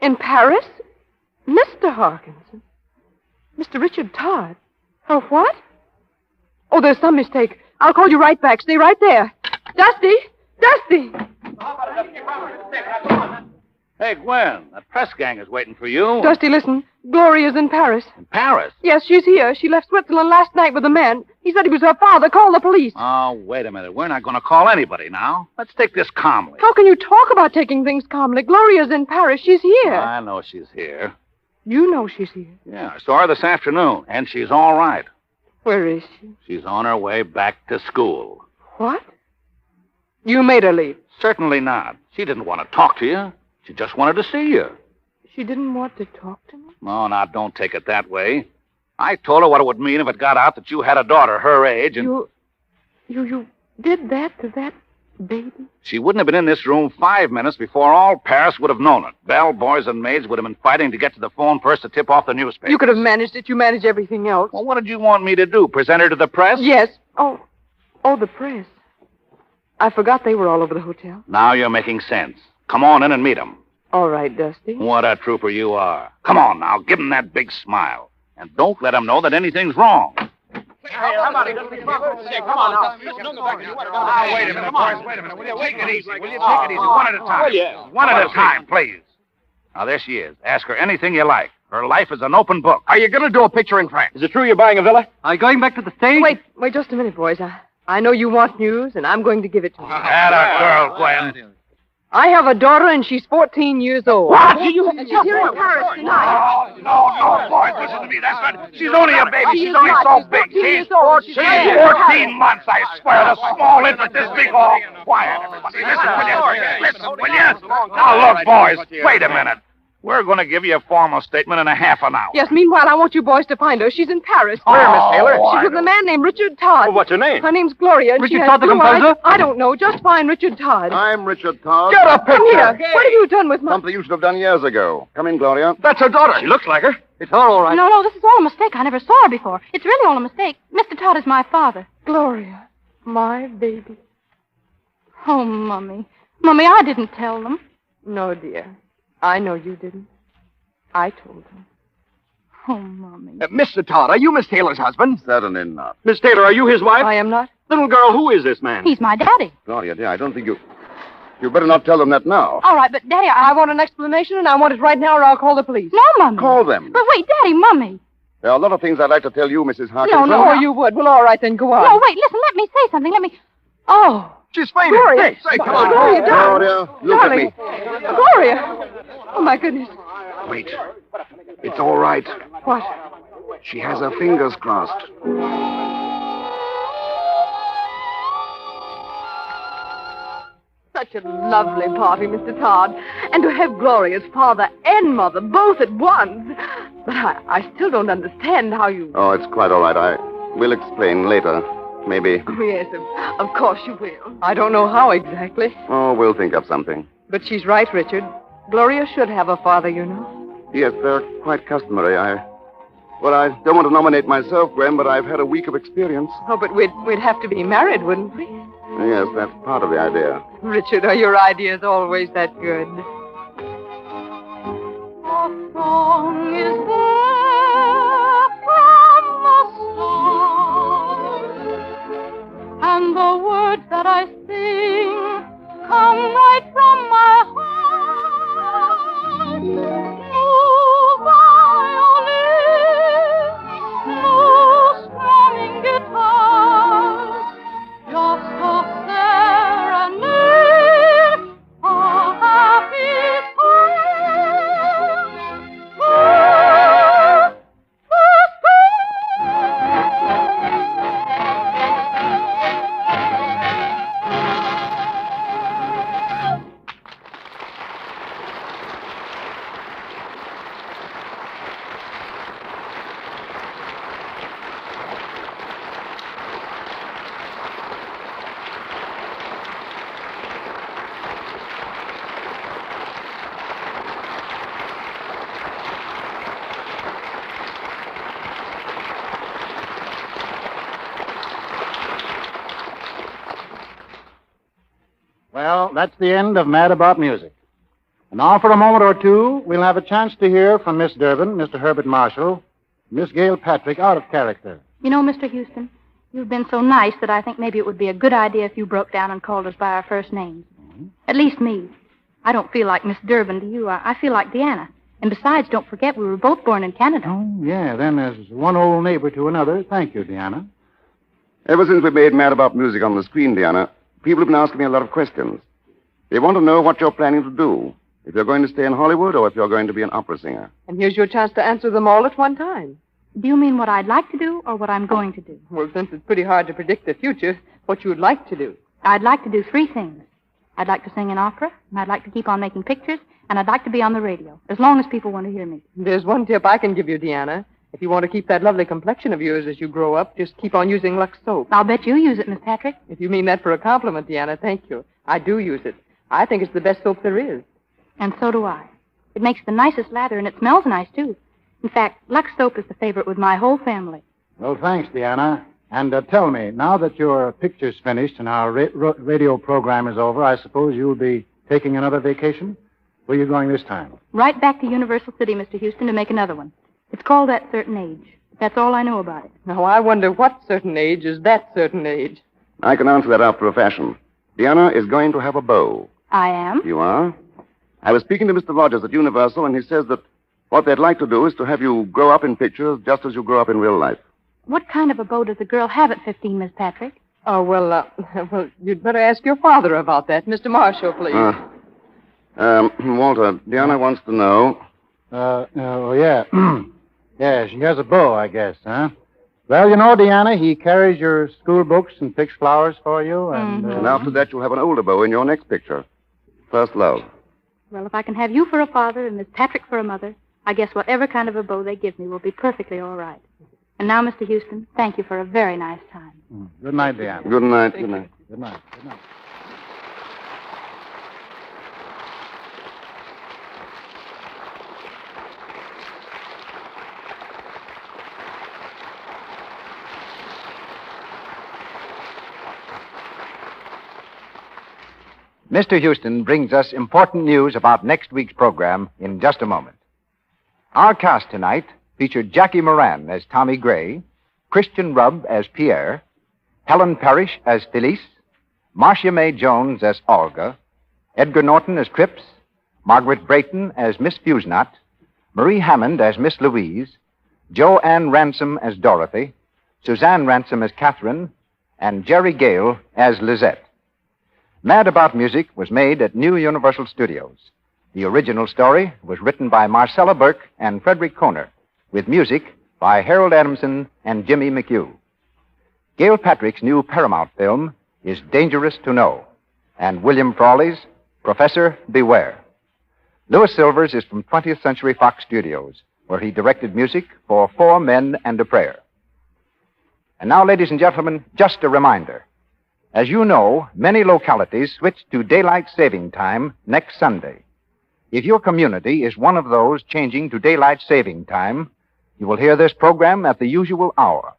In Paris? Mr. Harkinson? Mr. Richard Todd? Oh, what? Oh, there's some mistake. I'll call you right back. Stay right there. Dusty! Dusty! Hey, Gwen, that press gang is waiting for you. Dusty, listen. Gloria's in Paris. In Paris? Yes, she's here. She left Switzerland last night with a man. He said he was her father. Call the police. Oh, wait a minute. We're not going to call anybody now. Let's take this calmly. How can you talk about taking things calmly? Gloria's in Paris. She's here. I know she's here. You know she's here. Yeah, I saw her this afternoon, and she's all right. Where is she? She's on her way back to school. What? You made her leave? Certainly not. She didn't want to talk to you. She just wanted to see you. She didn't want to talk to me? No, now, don't take it that way. I told her what it would mean if it got out that you had a daughter her age, and... You did that to that baby? She wouldn't have been in this room 5 minutes before all Paris would have known it. Bellboys and maids would have been fighting to get to the phone first to tip off the newspaper. You could have managed it. You managed everything else. Well, what did you want me to do? Present her to the press? Yes. Oh, the press. I forgot they were all over the hotel. Now you're making sense. Come on in and meet them. All right, Dusty. What a trooper you are. Come on now, give him that big smile. And don't let him know that anything's wrong. Say hello Come on, wait a minute, boys. Wait a minute. Will you take it easy? Will you take it easy? One at a time. One at a time, please. Now, there she is. Ask her anything you like. Her life is an open book. Are you going to do a picture in France? Is it true you're buying a villa? Are you going back to the stage? Wait just a minute, boys. I know you want news, and I'm going to give it to you. Atta girl, Gwen. I have a daughter, and she's 14 years old. What? She's here in Paris tonight. No, boys, listen to me. That's not... She's only a baby. She's only so big. She's 14 months, I swear. The small infant this big. Oh, quiet, everybody. Listen, will you? Listen, will you? Now, look, boys, wait a minute. We're going to give you a formal statement in a half an hour. Yes, meanwhile, I want you boys to find her. She's in Paris. Where, Miss Taylor? She's with a man named Richard Todd. Well, what's her name? Her name's Gloria. And Richard she has Todd, the blue eyes. composer? I don't know. Just find Richard Todd. I'm Richard Todd. Get a picture. Come here. What have you done with my... Something you should have done years ago. Come in, Gloria. That's her daughter. She looks like her. It's her, all right. No, this is all a mistake. I never saw her before. It's really all a mistake. Mr. Todd is my father. Gloria, my baby. Oh, Mummy. Mummy, I didn't tell them. No, dear. I know you didn't. I told them. Oh, Mummy. Mr. Todd, are you Miss Taylor's husband? Certainly not. Miss Taylor, are you his wife? I am not. Little girl, who is this man? He's my daddy. Gloria, dear, I don't think you... You better not tell them that now. All right, but Daddy, I want an explanation, and I want it right now, or I'll call the police. No, Mummy. Call them. But wait, Daddy, Mummy. There are a lot of things I'd like to tell you, Mrs. Harkinson. No, you would. Well, all right, then, go on. No, wait, listen, let me say something. Oh. She's fainted. Gloria. Say, come on. Gloria, Gloria, look darling. at me. Gloria. Oh, my goodness. Wait. It's all right. What? She has her fingers crossed. Such a lovely party, Mr. Todd. And to have Gloria's father and mother both at once. But I still don't understand how you... Oh, it's quite all right. I will explain later. Maybe. Oh, yes, of course you will. I don't know how exactly. Oh, we'll think of something. But she's right, Richard. Gloria should have a father, you know. Yes, they're quite customary. Well, I don't want to nominate myself, Gwen, but I've had a week of experience. Oh, but we'd have to be married, wouldn't we? Yes, that's part of the idea. Richard, are your ideas always that good? A song is there from the stars, and the words that I sing come right from my heart. New violins, new strumming guitars, just a serenade, a happy Well, that's the end of Mad About Music. And now for a moment or two, we'll have a chance to hear from Miss Durbin, Mr. Herbert Marshall, Miss Gail Patrick out of character. You know, Mr. Houston, you've been so nice that I think maybe it would be a good idea if you broke down and called us by our first names. Mm-hmm. At least me. I don't feel like Miss Durbin to you. I feel like Deanna. And besides, don't forget, we were both born in Canada. Oh, yeah, then as one old neighbor to another. Thank you, Deanna. Ever since we made Mad About Music on the screen, Deanna, people have been asking me a lot of questions. They want to know what you're planning to do. If you're going to stay in Hollywood or if you're going to be an opera singer. And here's your chance to answer them all at one time. Do you mean what I'd like to do or what I'm going to do? Well, since it's pretty hard to predict the future, what you would like to do. I'd like to do 3 things. I'd like to sing in opera, and I'd like to keep on making pictures, and I'd like to be on the radio, as long as people want to hear me. There's one tip I can give you, Deanna. If you want to keep that lovely complexion of yours as you grow up, just keep on using Lux soap. I'll bet you use it, Miss Patrick. If you mean that for a compliment, Deanna, thank you. I do use it. I think it's the best soap there is. And so do I. It makes the nicest lather, and it smells nice, too. In fact, Lux soap is the favorite with my whole family. Well, thanks, Deanna. And tell me, now that your picture's finished and our radio program is over, I suppose you'll be taking another vacation? Where are you going this time? Right back to Universal City, Mr. Houston, to make another one. It's called That Certain Age. That's all I know about it. Now, I wonder what certain age is that certain age. I can answer that after a fashion. Deanna is going to have a beau. I am? You are? I was speaking to Mr. Rogers at Universal, and he says that what they'd like to do is to have you grow up in pictures just as you grow up in real life. What kind of a beau does a girl have at 15, Miss Patrick? Oh, well, you'd better ask your father about that. Mr. Marshall, please. Walter, Deanna wants to know. Yeah. Yeah, she has a beau, I guess, huh? Well, you know, Deanna, he carries your school books and picks flowers for you, and... And after that, you'll have an older beau in your next picture. First love. Well, if I can have you for a father and Miss Patrick for a mother, I guess whatever kind of a beau they give me will be perfectly all right. And now, Mr. Houston, thank you for a very nice time. Good night, Deanna. Good night. Good night. Good night. Good night. Mr. Houston brings us important news about next week's program in just a moment. Our cast tonight featured Jackie Moran as Tommy Gray, Christian Rubb as Pierre, Helen Parrish as Felice, Marcia May Jones as Olga, Edgar Norton as Cripps, Margaret Brayton as Miss Fusnot, Marie Hammond as Miss Louise, Joanne Ransom as Dorothy, Suzanne Ransom as Catherine, and Jerry Gale as Lizette. Mad About Music was made at New Universal Studios. The original story was written by Marcella Burke and Frederick Kohner, with music by Harold Adamson and Jimmy McHugh. Gail Patrick's new Paramount film is Dangerous to Know, and William Frawley's Professor Beware. Louis Silvers is from 20th Century Fox Studios, where he directed music for 4 Men and a Prayer. And now, ladies and gentlemen, just a reminder. As you know, many localities switch to daylight saving time next Sunday. If your community is one of those changing to daylight saving time, you will hear this program at the usual hour.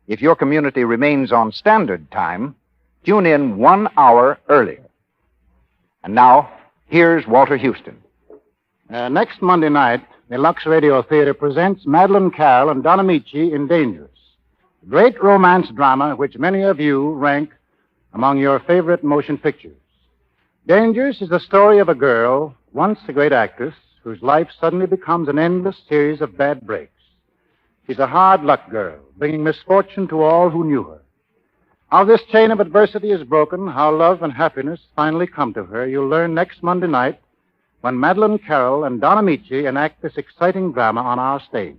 If your community remains on standard time, tune in 1 hour earlier. And now, here's Walter Houston. Next Monday night, the Lux Radio Theatre presents Madeline Carroll and Don Amici in Dangerous, a great romance drama which many of you rank among your favorite motion pictures. Dangerous is the story of a girl, once a great actress, whose life suddenly becomes an endless series of bad breaks. She's a hard-luck girl, bringing misfortune to all who knew her. How this chain of adversity is broken, how love and happiness finally come to her, you'll learn next Monday night when Madeline Carroll and Don Amici enact this exciting drama on our stage.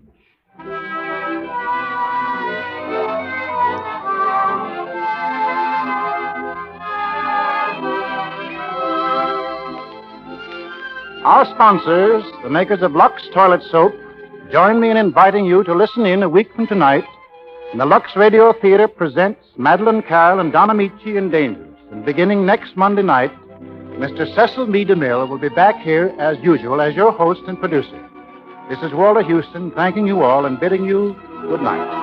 Our sponsors, the makers of Lux Toilet Soap, join me in inviting you to listen in a week from tonight when the Lux Radio Theatre presents Madeline Carroll and Don Amici in Dangerous. And beginning next Monday night, Mr. Cecil B. DeMille will be back here as usual as your host and producer. This is Walter Houston thanking you all and bidding you good night.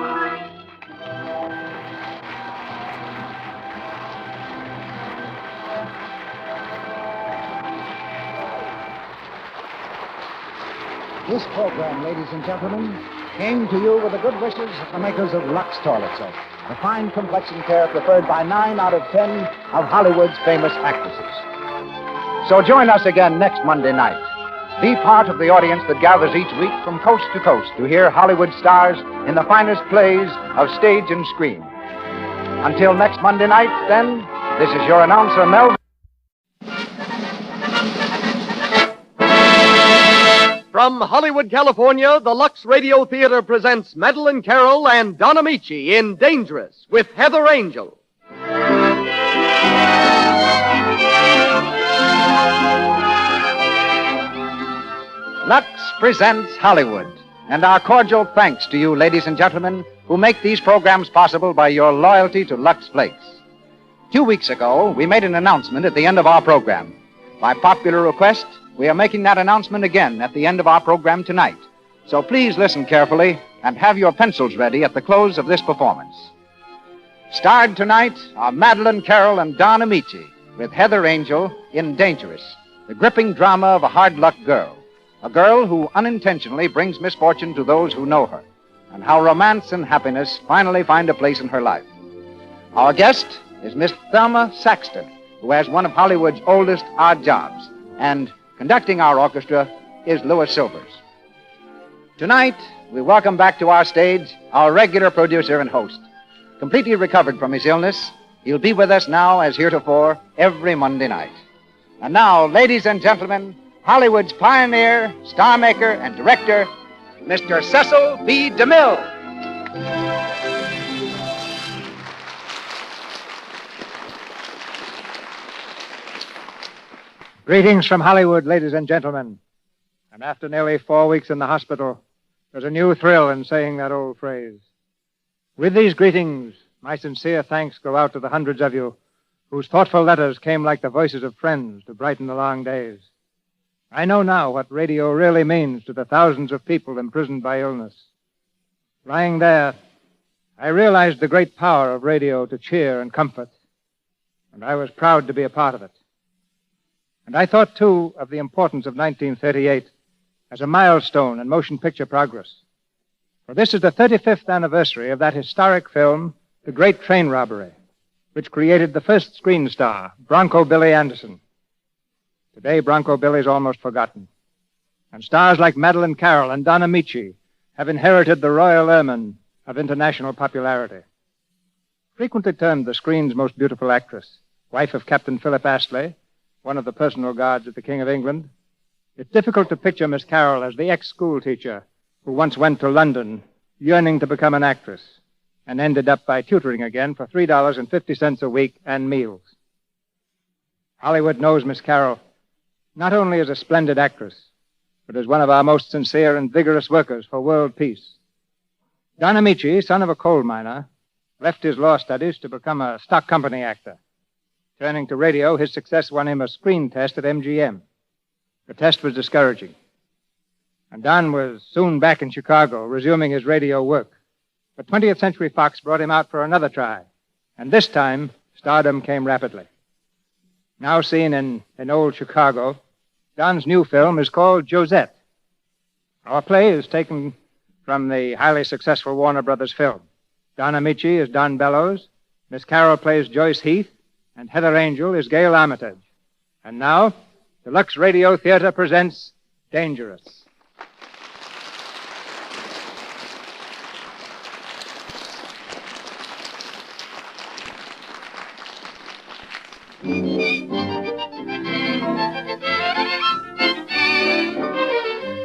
This program, ladies and gentlemen, came to you with the good wishes of the makers of Lux Toilet Soap, the fine complexion care preferred by 9 out of 10 of Hollywood's famous actresses. So join us again next Monday night. Be part of the audience that gathers each week from coast to coast to hear Hollywood stars in the finest plays of stage and screen. Until next Monday night, then, this is your announcer, Melvin. From Hollywood, California, the Lux Radio Theatre presents Madeline Carroll and Don Amici in Dangerous with Heather Angel. Lux presents Hollywood, and our cordial thanks to you, ladies and gentlemen, who make these programs possible by your loyalty to Lux Flakes. 2 weeks ago, we made an announcement at the end of our program. By popular request, we are making that announcement again at the end of our program tonight. So please listen carefully and have your pencils ready at the close of this performance. Starred tonight are Madeline Carroll and Don Amici with Heather Angel in Dangerous, the gripping drama of a hard-luck girl, a girl who unintentionally brings misfortune to those who know her, and how romance and happiness finally find a place in her life. Our guest is Miss Thelma Saxton, who has one of Hollywood's oldest odd jobs, and conducting our orchestra is Louis Silvers. Tonight, we welcome back to our stage our regular producer and host. Completely recovered from his illness, he'll be with us now as heretofore every Monday night. And now, ladies and gentlemen, Hollywood's pioneer, star maker, and director, Mr. Cecil B. DeMille. Greetings from Hollywood, ladies and gentlemen. And after nearly 4 weeks in the hospital, there's a new thrill in saying that old phrase. With these greetings, my sincere thanks go out to the hundreds of you whose thoughtful letters came like the voices of friends to brighten the long days. I know now what radio really means to the thousands of people imprisoned by illness. Lying there, I realized the great power of radio to cheer and comfort, and I was proud to be a part of it. And I thought, too, of the importance of 1938 as a milestone in motion picture progress. For this is the 35th anniversary of that historic film, The Great Train Robbery, which created the first screen star, Bronco Billy Anderson. Today, Bronco Billy's almost forgotten. And stars like Madeleine Carroll and Don Amici have inherited the royal ermine of international popularity. Frequently termed the screen's most beautiful actress, wife of Captain Philip Astley, one of the personal guards of the King of England, it's difficult to picture Miss Carroll as the ex-school teacher who once went to London yearning to become an actress and ended up by tutoring again for $3.50 a week and meals. Hollywood knows Miss Carroll not only as a splendid actress, but as one of our most sincere and vigorous workers for world peace. Don Amici, son of a coal miner, left his law studies to become a stock company actor. Turning to radio, his success won him a screen test at MGM. The test was discouraging. And Don was soon back in Chicago, resuming his radio work. But 20th Century Fox brought him out for another try. And this time, stardom came rapidly. Now seen in old Chicago, Don's new film is called Josette. Our play is taken from the highly successful Warner Brothers film. Don Amici is Don Bellows, Miss Carroll plays Joyce Heath, and Heather Angel is Gail Armitage. And now, the Lux Radio Theatre presents Dangerous.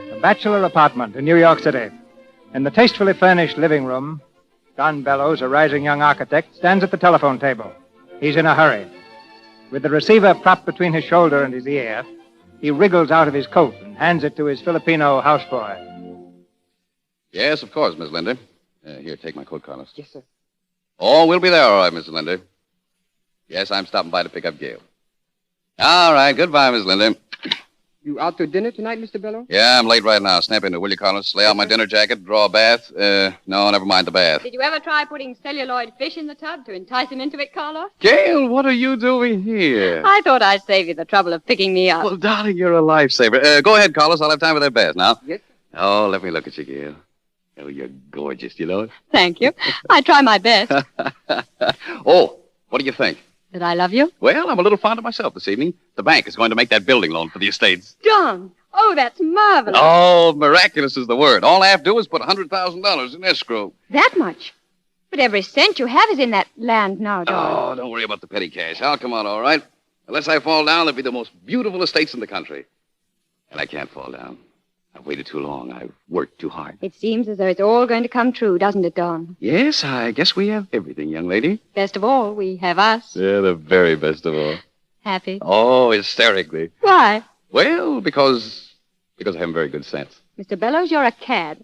A bachelor apartment in New York City. In the tastefully furnished living room, Don Bellows, a rising young architect, stands at the telephone table. He's in a hurry. With the receiver propped between his shoulder and his ear, he wriggles out of his coat and hands it to his Filipino houseboy. Yes, of course, Miss Linda. Here, take my coat, Carlos. Yes, sir. Oh, we'll be there, all right, Mrs. Linda. Yes, I'm stopping by to pick up Gail. All right, goodbye, Miss Linda. You out to dinner tonight, Mr. Bellows? Yeah, I'm late right now. Snap into it, will you, Carlos? Lay out my dinner jacket, draw a bath. No, never mind the bath. Did you ever try putting celluloid fish in the tub to entice him into it, Carlos? Gail, what are you doing here? I thought I'd save you the trouble of picking me up. Well, darling, you're a lifesaver. Go ahead, Carlos. I'll have time for that bath now. Yes, sir. Oh, let me look at you, Gail. Oh, you're gorgeous, you know it? Thank you. I try my best. Oh, what do you think? Did I love you? Well, I'm a little fond of myself this evening. The bank is going to make that building loan for the estates. John! Oh, that's marvelous. Oh, miraculous is the word. All I have to do is put $100,000 in escrow. That much? But every cent you have is in that land now, John. Oh, don't worry about the petty cash. I'll come out all right. Unless I fall down, they'll be the most beautiful estates in the country. And I can't fall down. I've waited too long. I've worked too hard. It seems as though it's all going to come true, doesn't it, Don? Yes, I guess we have everything, young lady. Best of all, we have us. Yeah, the very best of all. Happy. Oh, hysterically. Why? Well, because I have very good sense. Mr. Bellows, you're a cad.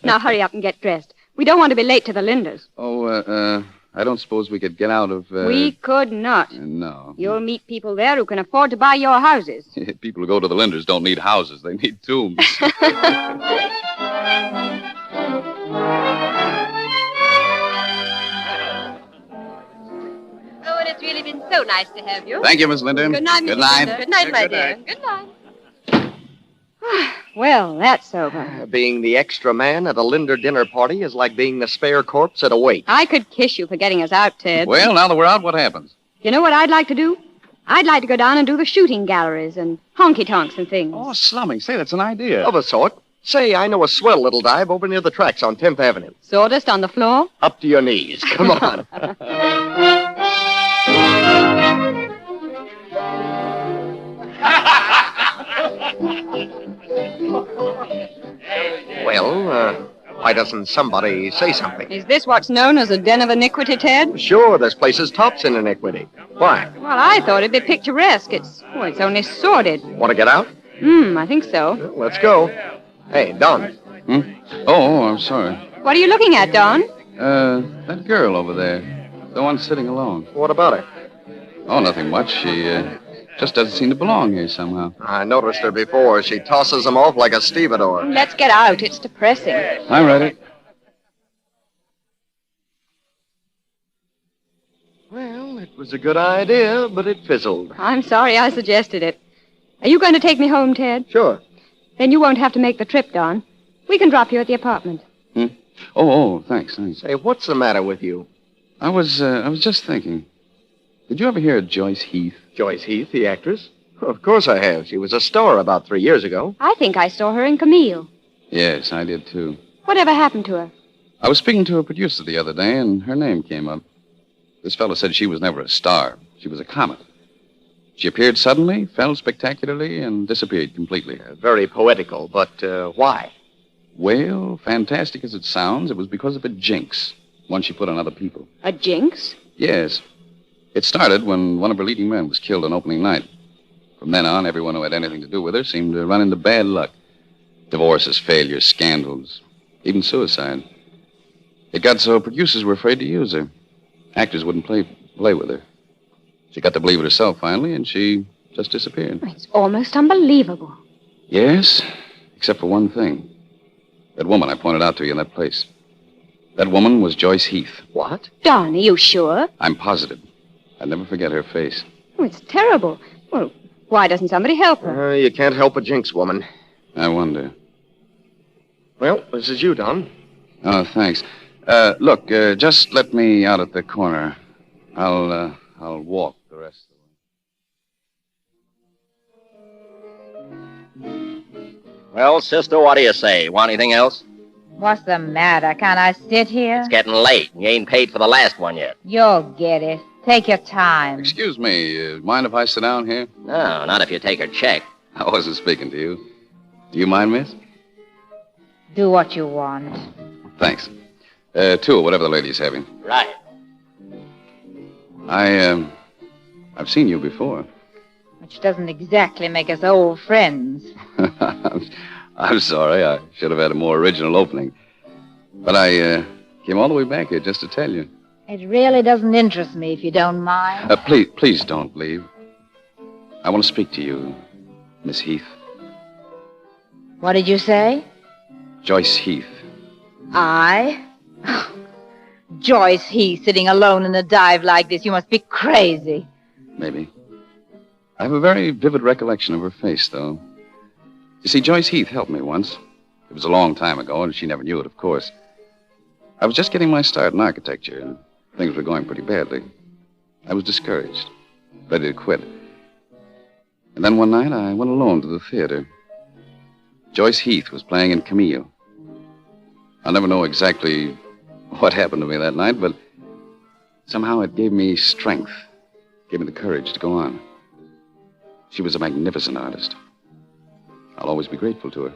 Now hurry up and get dressed. We don't want to be late to the Linders. Oh, I don't suppose we could get out of... We could not. No. You'll meet people there who can afford to buy your houses. People who go to the Linders don't need houses. They need tombs. Oh, and it's really been so nice to have you. Thank you, Miss Linden. Good night, Mr. Good night. Linder. Good night, my Good dear. night. Good night. Well, that's over. Being the extra man at a Linder dinner party is like being the spare corpse at a wake. I could kiss you for getting us out, Ted. Well, now that we're out, what happens? You know what I'd like to do? I'd like to go down and do the shooting galleries and honky-tonks and things. Oh, slumming. Say, that's an idea. Of a sort. Say, I know a swell little dive over near the tracks on 10th Avenue. Sawdust on the floor? Up to your knees. Come on. Well, why doesn't somebody say something? Is this what's known as a den of iniquity, Ted? Sure, this place is tops in iniquity. Why? Well, I thought it'd be picturesque. It's only sordid. Want to get out? I think so. Well, let's go. Hey, Don. Oh, I'm sorry. What are you looking at, Don? That girl over there. The one sitting alone. What about her? Oh, nothing much. She, just doesn't seem to belong here somehow. I noticed her before. She tosses them off like a stevedore. Let's get out. It's depressing. I'm ready. Well, it was a good idea, but it fizzled. I'm sorry I suggested it. Are you going to take me home, Ted? Sure. Then you won't have to make the trip, Don. We can drop you at the apartment. Oh, thanks. Say, what's the matter with you? I was just thinking. Did you ever hear of Joyce Heath? Joyce Heath, the actress? Of course I have. She was a star about 3 years ago. I think I saw her in Camille. Yes, I did, too. Whatever happened to her? I was speaking to a producer the other day, and her name came up. This fellow said she was never a star. She was a comet. She appeared suddenly, fell spectacularly, and disappeared completely. Very poetical, but why? Well, fantastic as it sounds, it was because of a jinx, one she put on other people. A jinx? Yes. It started when one of her leading men was killed on opening night. From then on, everyone who had anything to do with her seemed to run into bad luck. Divorces, failures, scandals, even suicide. It got so producers were afraid to use her. Actors wouldn't play with her. She got to believe it herself finally, and she just disappeared. It's almost unbelievable. Yes, except for one thing. That woman I pointed out to you in that place. That woman was Joyce Heath. What? Don, are you sure? I'm positive. I'd never forget her face. Oh, it's terrible. Well, why doesn't somebody help her? You can't help a jinx woman. I wonder. Well, this is you, Don. Oh, thanks. Look, just let me out at the corner. I'll walk the rest of the way. Well, sister, what do you say? Want anything else? What's the matter? Can't I sit here? It's getting late. You ain't paid for the last one yet. You'll get it. Take your time. Excuse me, mind if I sit down here? No, not if you take her check. I wasn't speaking to you. Do you mind, miss? Do what you want. Thanks. Two, whatever the lady's having. Right. I've seen you before. Which doesn't exactly make us old friends. I'm sorry. I should have had a more original opening. But I came all the way back here just to tell you. It really doesn't interest me, if you don't mind. Please don't leave. I want to speak to you, Miss Heath. What did you say? Joyce Heath. I? Joyce Heath sitting alone in a dive like this. You must be crazy. Maybe. I have a very vivid recollection of her face, though. You see, Joyce Heath helped me once. It was a long time ago, and she never knew it, of course. I was just getting my start in architecture, and things were going pretty badly. I was discouraged, ready to quit. And then one night, I went alone to the theater. Joyce Heath was playing in Camille. I'll never know exactly what happened to me that night, but somehow it gave me strength, gave me the courage to go on. She was a magnificent artist. I'll always be grateful to her.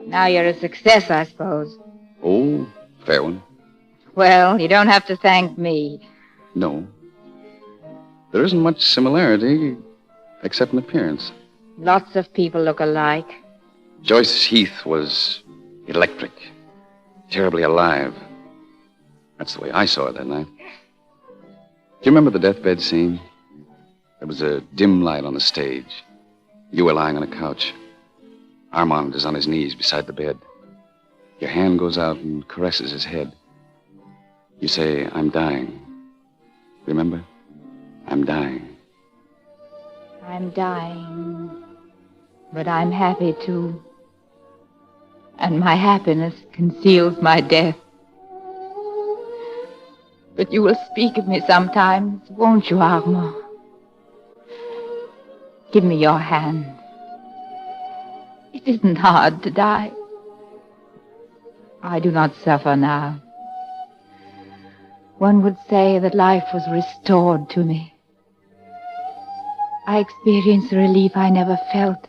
Now you're a success, I suppose. Oh, fair one. Well, you don't have to thank me. No. There isn't much similarity, except in appearance. Lots of people look alike. Joyce Heath was electric, terribly alive. That's the way I saw her that night. Do you remember the deathbed scene? There was a dim light on the stage. You were lying on a couch. Armand is on his knees beside the bed. Your hand goes out and caresses his head. You say, "I'm dying." Remember? I'm dying. I'm dying. But I'm happy, too. And my happiness conceals my death. But you will speak of me sometimes, won't you, Armand? Give me your hand. It isn't hard to die. I do not suffer now. One would say that life was restored to me. I experience a relief I never felt.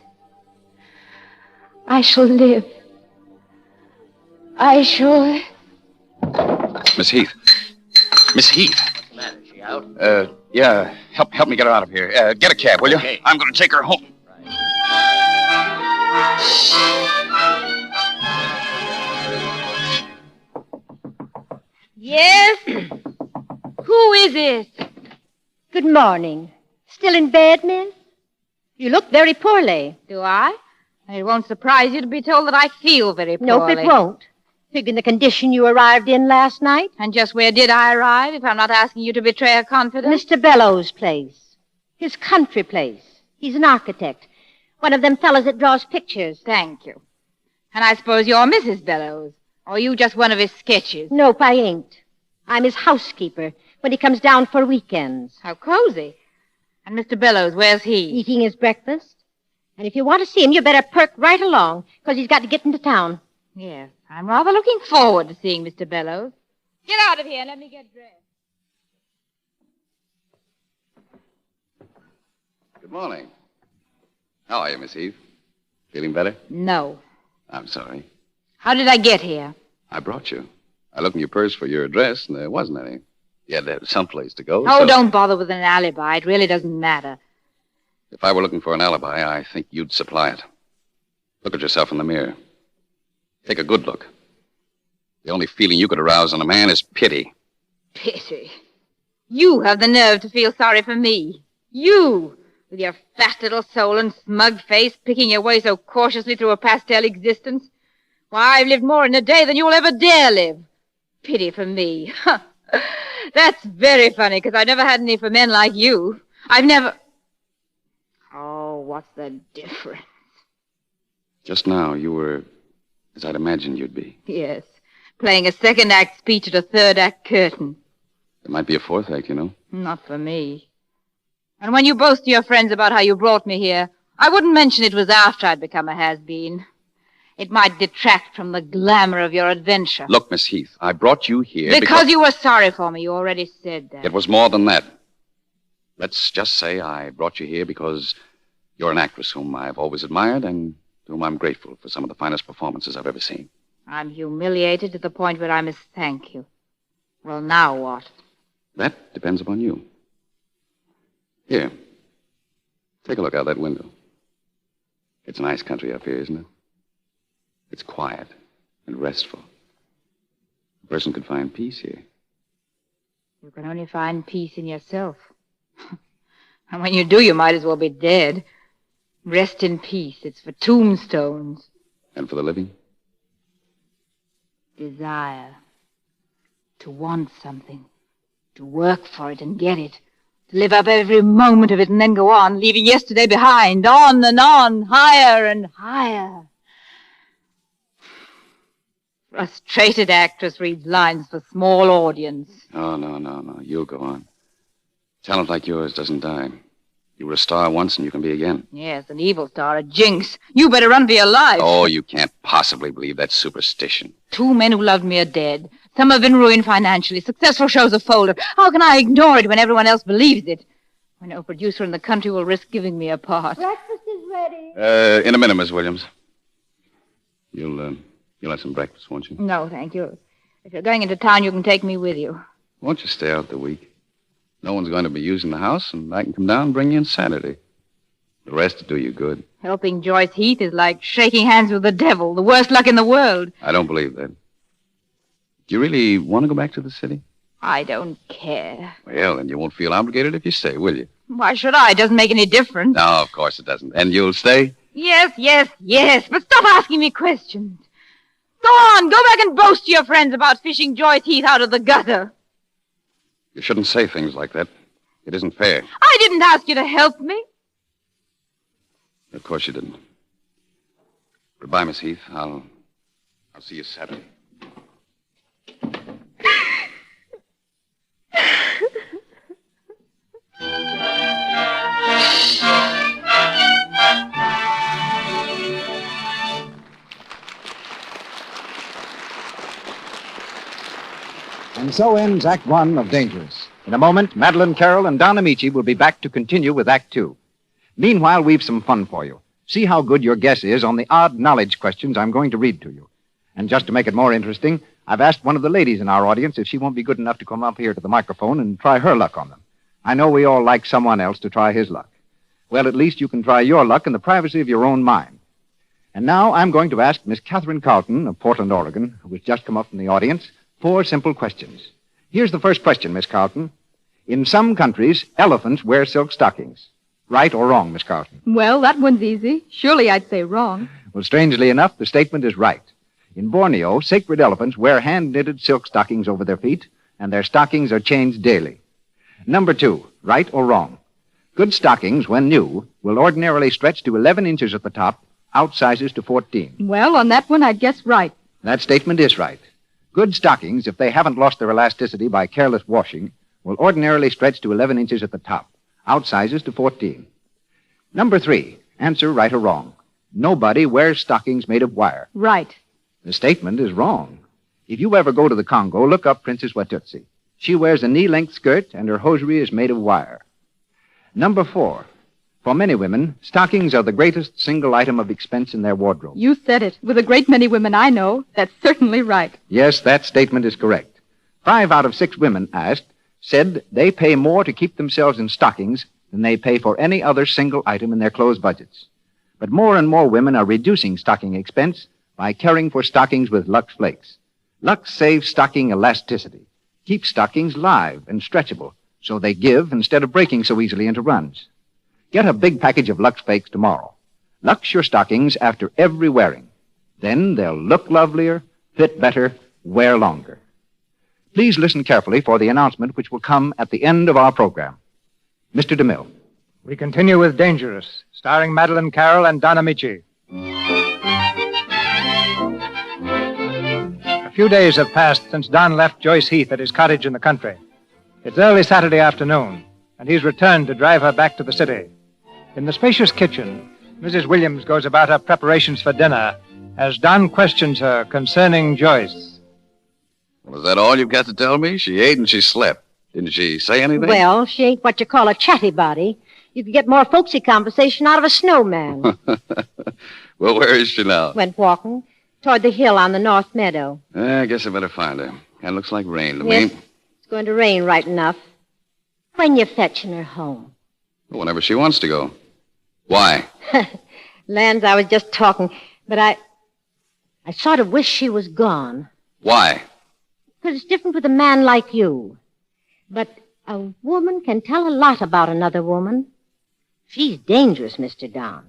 I shall live. I shall... Miss Heath. Miss Heath. Is she out? Yeah. Help me get her out of here. Get a cab, will you? Okay. I'm going to take her home. Yes? Who is it? Good morning. Still in bed, miss? You look very poorly. Do I? It won't surprise you to be told that I feel very poorly. Nope, it won't. Figuring the condition you arrived in last night. And just where did I arrive, if I'm not asking you to betray a confidence? Mr. Bellows' place. His country place. He's an architect. One of them fellas that draws pictures. Thank you. And I suppose you're Mrs. Bellows. Or you just one of his sketches? Nope, I ain't. I'm his housekeeper when he comes down for weekends. How cozy. And Mr. Bellows, where's he? Eating his breakfast. And if you want to see him, you better perk right along, because he's got to get into town. Yes, I'm rather looking forward to seeing Mr. Bellows. Get out of here and let me get dressed. Good morning. How are you, Miss Eve? Feeling better? No. I'm sorry. How did I get here? I brought you. I looked in your purse for your address, and there wasn't any. You had to have someplace to go. Oh, don't bother with an alibi. It really doesn't matter. If I were looking for an alibi, I think you'd supply it. Look at yourself in the mirror. Take a good look. The only feeling you could arouse in a man is pity. Pity? You have the nerve to feel sorry for me. You, with your fat little soul and smug face, picking your way so cautiously through a pastel existence. Why, I've lived more in a day than you'll ever dare live. Pity for me. That's very funny, because I've never had any for men like you. I've never... Oh, what's the difference? Just now, you were as I'd imagined you'd be. Yes, playing a second-act speech at a third-act curtain. There might be a fourth act, you know. Not for me. And when you boast to your friends about how you brought me here, I wouldn't mention it was after I'd become a has-been. It might detract from the glamour of your adventure. Look, Miss Heath, I brought you here because you were sorry for me. You already said that. It was more than that. Let's just say I brought you here because you're an actress whom I've always admired and to whom I'm grateful for some of the finest performances I've ever seen. I'm humiliated to the point where I must thank you. Well, now what? That depends upon you. Here. Take a look out that window. It's a nice country up here, isn't it? It's quiet and restful. A person could find peace here. You can only find peace in yourself. And when you do, you might as well be dead. Rest in peace. It's for tombstones. And for the living? Desire. To want something. To work for it and get it. To live up every moment of it and then go on, leaving yesterday behind. On and on. Higher and higher. Frustrated actress reads lines for small audience. Oh, no. You'll go on. Talent like yours doesn't die. You were a star once and you can be again. Yes, an evil star, a jinx. You better run for your life. Oh, you can't possibly believe that superstition. 2 men who loved me are dead. Some have been ruined financially. Successful shows are folded. How can I ignore it when everyone else believes it? When no producer in the country will risk giving me a part. Breakfast is ready. In a minute, Miss Williams. You'll have some breakfast, won't you? No, thank you. If you're going into town, you can take me with you. Won't you stay out the week? No one's going to be using the house, and I can come down and bring you in Saturday. The rest will do you good. Helping Joyce Heath is like shaking hands with the devil, the worst luck in the world. I don't believe that. Do you really want to go back to the city? I don't care. Well, then you won't feel obligated if you stay, will you? Why should I? It doesn't make any difference. No, of course it doesn't. And you'll stay? Yes. But stop asking me questions. Go on, go back and boast to your friends about fishing Joyce Heath out of the gutter. You shouldn't say things like that. It isn't fair. I didn't ask you to help me. Of course you didn't. Goodbye, Miss Heath. I'll see you Saturday. And so ends Act One of Dangerous. In a moment, Madeline Carroll and Don Amici will be back to continue with Act Two. Meanwhile, we've some fun for you. See how good your guess is on the odd knowledge questions I'm going to read to you. And just to make it more interesting, I've asked one of the ladies in our audience if she won't be good enough to come up here to the microphone and try her luck on them. I know we all like someone else to try his luck. Well, at least you can try your luck in the privacy of your own mind. And now I'm going to ask Miss Catherine Carlton of Portland, Oregon, who has just come up from the audience, 4 simple questions. Here's the first question, Miss Carlton. In some countries, elephants wear silk stockings. Right or wrong, Miss Carlton? Well, that one's easy. Surely I'd say wrong. Well, strangely enough, the statement is right. In Borneo, sacred elephants wear hand-knitted silk stockings over their feet, and their stockings are changed daily. Number 2, right or wrong? Good stockings, when new, will ordinarily stretch to 11 inches at the top, out sizes to 14. Well, on that one, I'd guess right. That statement is right. Good stockings, if they haven't lost their elasticity by careless washing, will ordinarily stretch to 11 inches at the top, out sizes to 14. Number 3, answer right or wrong. Nobody wears stockings made of wire. Right. The statement is wrong. If you ever go to the Congo, look up Princess Watutsi. She wears a knee-length skirt, and her hosiery is made of wire. Number 4, for many women, stockings are the greatest single item of expense in their wardrobe. You said it. With a great many women I know, that's certainly right. Yes, that statement is correct. 5 out of 6 women asked said they pay more to keep themselves in stockings than they pay for any other single item in their clothes budgets. But more and more women are reducing stocking expense by caring for stockings with Lux Flakes. Lux saves stocking elasticity, keeps stockings live and stretchable, so they give instead of breaking so easily into runs. Get a big package of Lux Flakes tomorrow. Lux your stockings after every wearing. Then they'll look lovelier, fit better, wear longer. Please listen carefully for the announcement which will come at the end of our program. Mr. DeMille. We continue with Dangerous, starring Madeline Carroll and Don Amici. A few days have passed since Don left Joyce Heath at his cottage in the country. It's early Saturday afternoon, and he's returned to drive her back to the city. In the spacious kitchen, Mrs. Williams goes about her preparations for dinner as Don questions her concerning Joyce. Was that all you've got to tell me? She ate and she slept. Didn't she say anything? Well, she ain't what you call a chatty body. You could get more folksy conversation out of a snowman. Well, where is she now? Went walking toward the hill on the north meadow. I guess I better find her. Kind of looks like rain to Yes, me. it's going to rain right enough. When you fetching her home? Whenever she wants to go. Why? Lands, I was just talking, but I sort of wish she was gone. Why? Because it's different with a man like you. But a woman can tell a lot about another woman. She's dangerous, Mr. Don.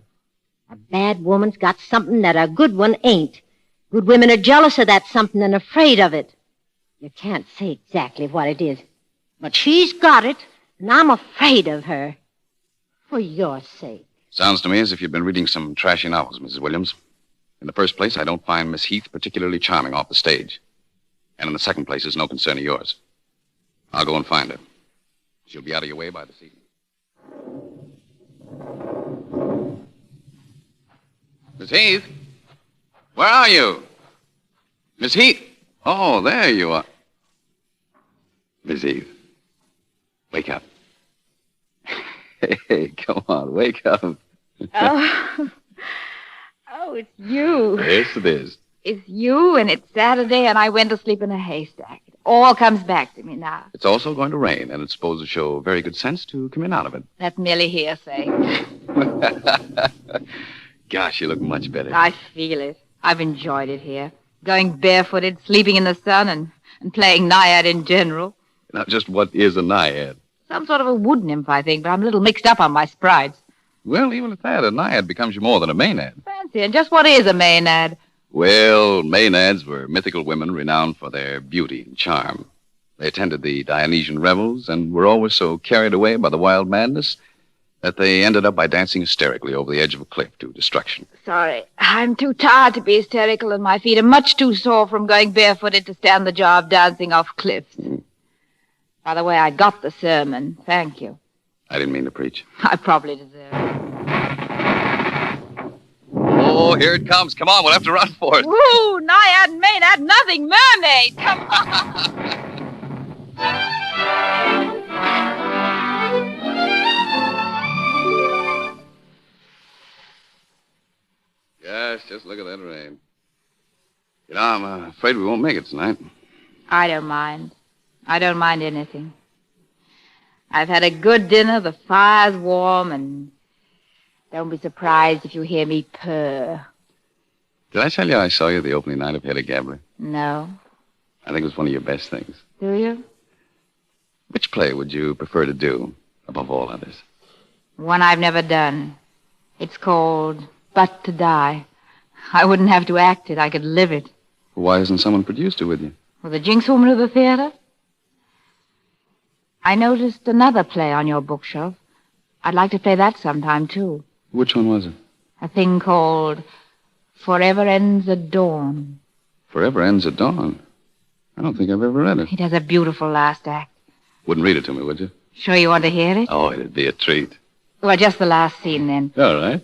A bad woman's got something that a good one ain't. Good women are jealous of that something and afraid of it. You can't say exactly what it is, but she's got it, and I'm afraid of her. For your sake. Sounds to me as if you've been reading some trashy novels, Mrs. Williams. In the first place, I don't find Miss Heath particularly charming off the stage. And in the second place, it's no concern of yours. I'll go and find her. She'll be out of your way by this evening. Miss Heath? Where are you? Miss Heath? Oh, there you are. Miss Heath, wake up. Hey, come on, wake up. Oh, it's you. Yes, it is. It's you, and it's Saturday, and I went to sleep in a haystack. It all comes back to me now. It's also going to rain, and it's supposed to show very good sense to come in out of it. That's merely hearsay. Gosh, you look much better. I feel it. I've enjoyed it here. Going barefooted, sleeping in the sun, and playing naiad in general. Now, just what is a naiad? Some sort of a wood nymph, I think, but I'm a little mixed up on my sprites. Well, even at that, a naiad becomes you more than a maenad. Fancy, and just what is a maenad? Well, maenads were mythical women renowned for their beauty and charm. They attended the Dionysian revels and were always so carried away by the wild madness that they ended up by dancing hysterically over the edge of a cliff to destruction. Sorry. I'm too tired to be hysterical, and my feet are much too sore from going barefooted to stand the job dancing off cliffs. By the way, I got the sermon. Thank you. I didn't mean to preach. I probably deserve it. Oh, here it comes. Come on, we'll have to run for it. Woo! Naiad, Maenad, nothing, mermaid! Come on! Gosh, just look at that rain. You know, I'm afraid we won't make it tonight. I don't mind. I don't mind anything. I've had a good dinner, the fire's warm, and don't be surprised if you hear me purr. Did I tell you I saw you the opening night of Hedda Gabler? No. I think it was one of your best things. Do you? Which play would you prefer to do above all others? One I've never done. It's called But to Die. I wouldn't have to act it. I could live it. Why hasn't someone produced it with you? Well, the Jinx Woman of the theater? I noticed another play on your bookshelf. I'd like to play that sometime, too. Which one was it? A thing called Forever Ends at Dawn. Forever Ends at Dawn. I don't think I've ever read it. It has a beautiful last act. Wouldn't read it to me, would you? Sure you want to hear it? Oh, it'd be a treat. Well, just the last scene, then. All right.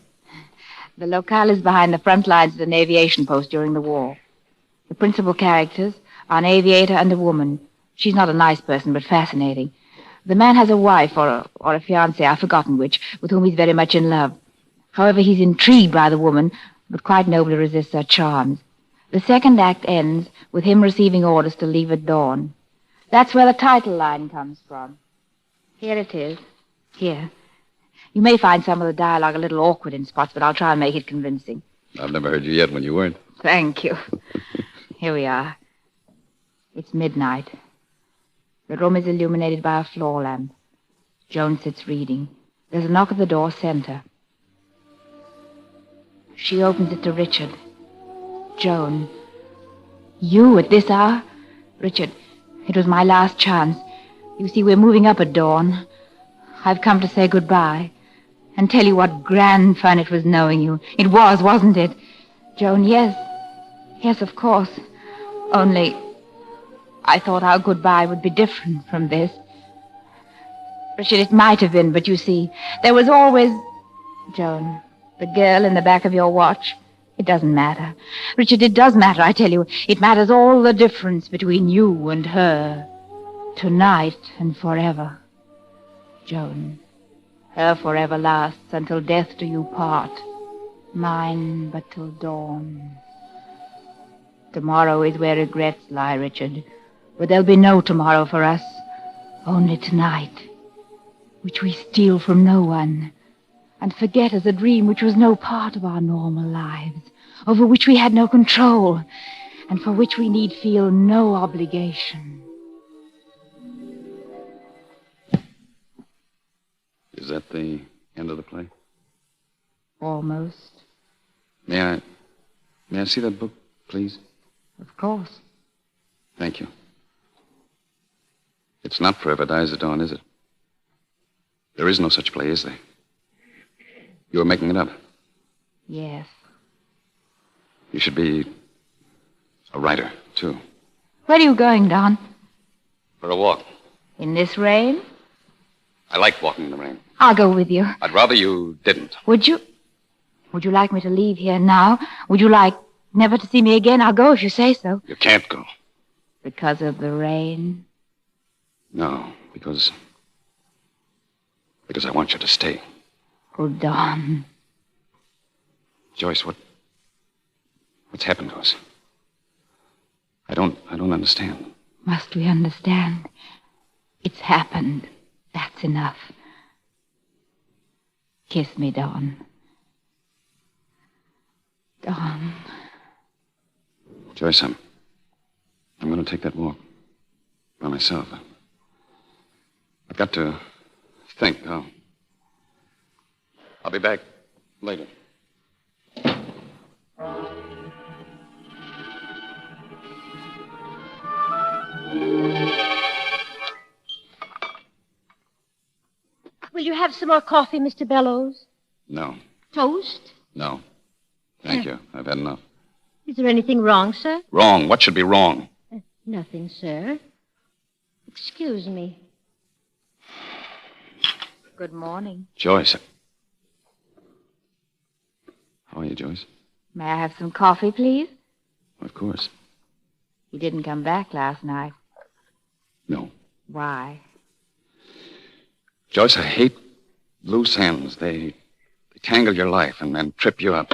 The locale is behind the front lines of an aviation post during the war. The principal characters are an aviator and a woman. She's not a nice person, but fascinating. The man has a wife, or a fiancée, I've forgotten which, with whom he's very much in love. However, he's intrigued by the woman, but quite nobly resists her charms. The second act ends with him receiving orders to leave at dawn. That's where the title line comes from. Here it is. Here. You may find some of the dialogue a little awkward in spots, but I'll try and make it convincing. I've never heard you yet when you weren't. Thank you. Here we are. It's midnight. The room is illuminated by a floor lamp. Joan sits reading. There's a knock at the door center. She opens it to Richard. Joan. You at this hour? Richard, it was my last chance. You see, we're moving up at dawn. I've come to say goodbye and tell you what grand fun it was knowing you. It was, wasn't it? Joan, yes. Yes, of course. Only I thought our goodbye would be different from this. Richard, it might have been, but you see, there was always... Joan, the girl in the back of your watch. It doesn't matter. Richard, it does matter, I tell you. It matters all the difference between you and her. Tonight and forever. Joan, her forever lasts until death do you part. Mine but till dawn. Tomorrow is where regrets lie, Richard. But there'll be no tomorrow for us. Only tonight, which we steal from no one and forget as a dream which was no part of our normal lives, over which we had no control, and for which we need feel no obligation. Is that the end of the play? Almost. May I see that book, please? Of course. Thank you. It's not Forever Dies at Dawn, is it? There is no such play, is there? You were making it up. Yes. You should be a writer, too. Where are you going, Don? For a walk. In this rain? I like walking in the rain. I'll go with you. I'd rather you didn't. Would you? Would you like me to leave here now? Would you like never to see me again? I'll go if you say so. You can't go. Because of the rain? No, because I want you to stay. Oh, Don. Joyce, what's happened to us? I don't understand. Must we understand? It's happened. That's enough. Kiss me, Don. Don. Joyce, I'm going to take that walk by myself. I've got to think. I'll be back later. Will you have some more coffee, Mr. Bellows? No. Toast? No. Thank you. I've had enough. Is there anything wrong, sir? Wrong. What should be wrong? Nothing, sir. Excuse me. Good morning. Joyce. How are you, Joyce? May I have some coffee, please? Of course. You didn't come back last night. No. Why? Joyce, I hate loose ends. They tangle your life and then trip you up.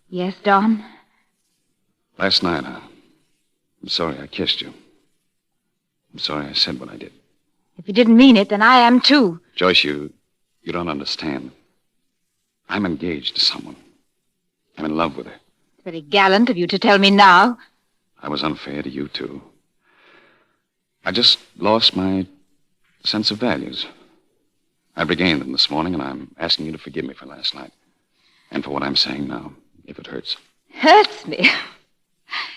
Yes, Don? Last night, I'm sorry I kissed you. I'm sorry I said what I did. If you didn't mean it, then I am too. Joyce, you don't understand. I'm engaged to someone. I'm in love with her. It's very gallant of you to tell me now. I was unfair to you, too. I just lost my sense of values. I regained them this morning, and I'm asking you to forgive me for last night. And for what I'm saying now, if it hurts. Hurts me?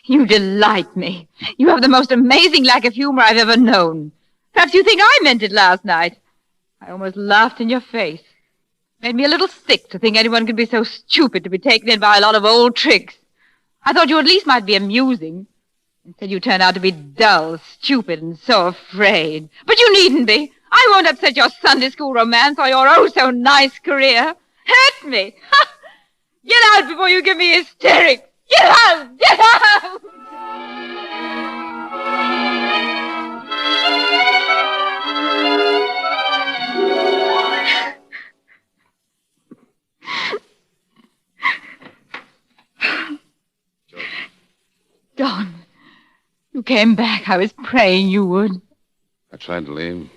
You delight me. You have the most amazing lack of humor I've ever known. Perhaps you think I meant it last night. I almost laughed in your face. Made me a little sick to think anyone could be so stupid to be taken in by a lot of old tricks. I thought you at least might be amusing. Instead, you turned out to be dull, stupid, and so afraid. But you needn't be. I won't upset your Sunday school romance or your oh-so-nice career. Hurt me. Get out before you give me hysterics. Get out! Get out! Don, you came back. I was praying you would. I tried to leave.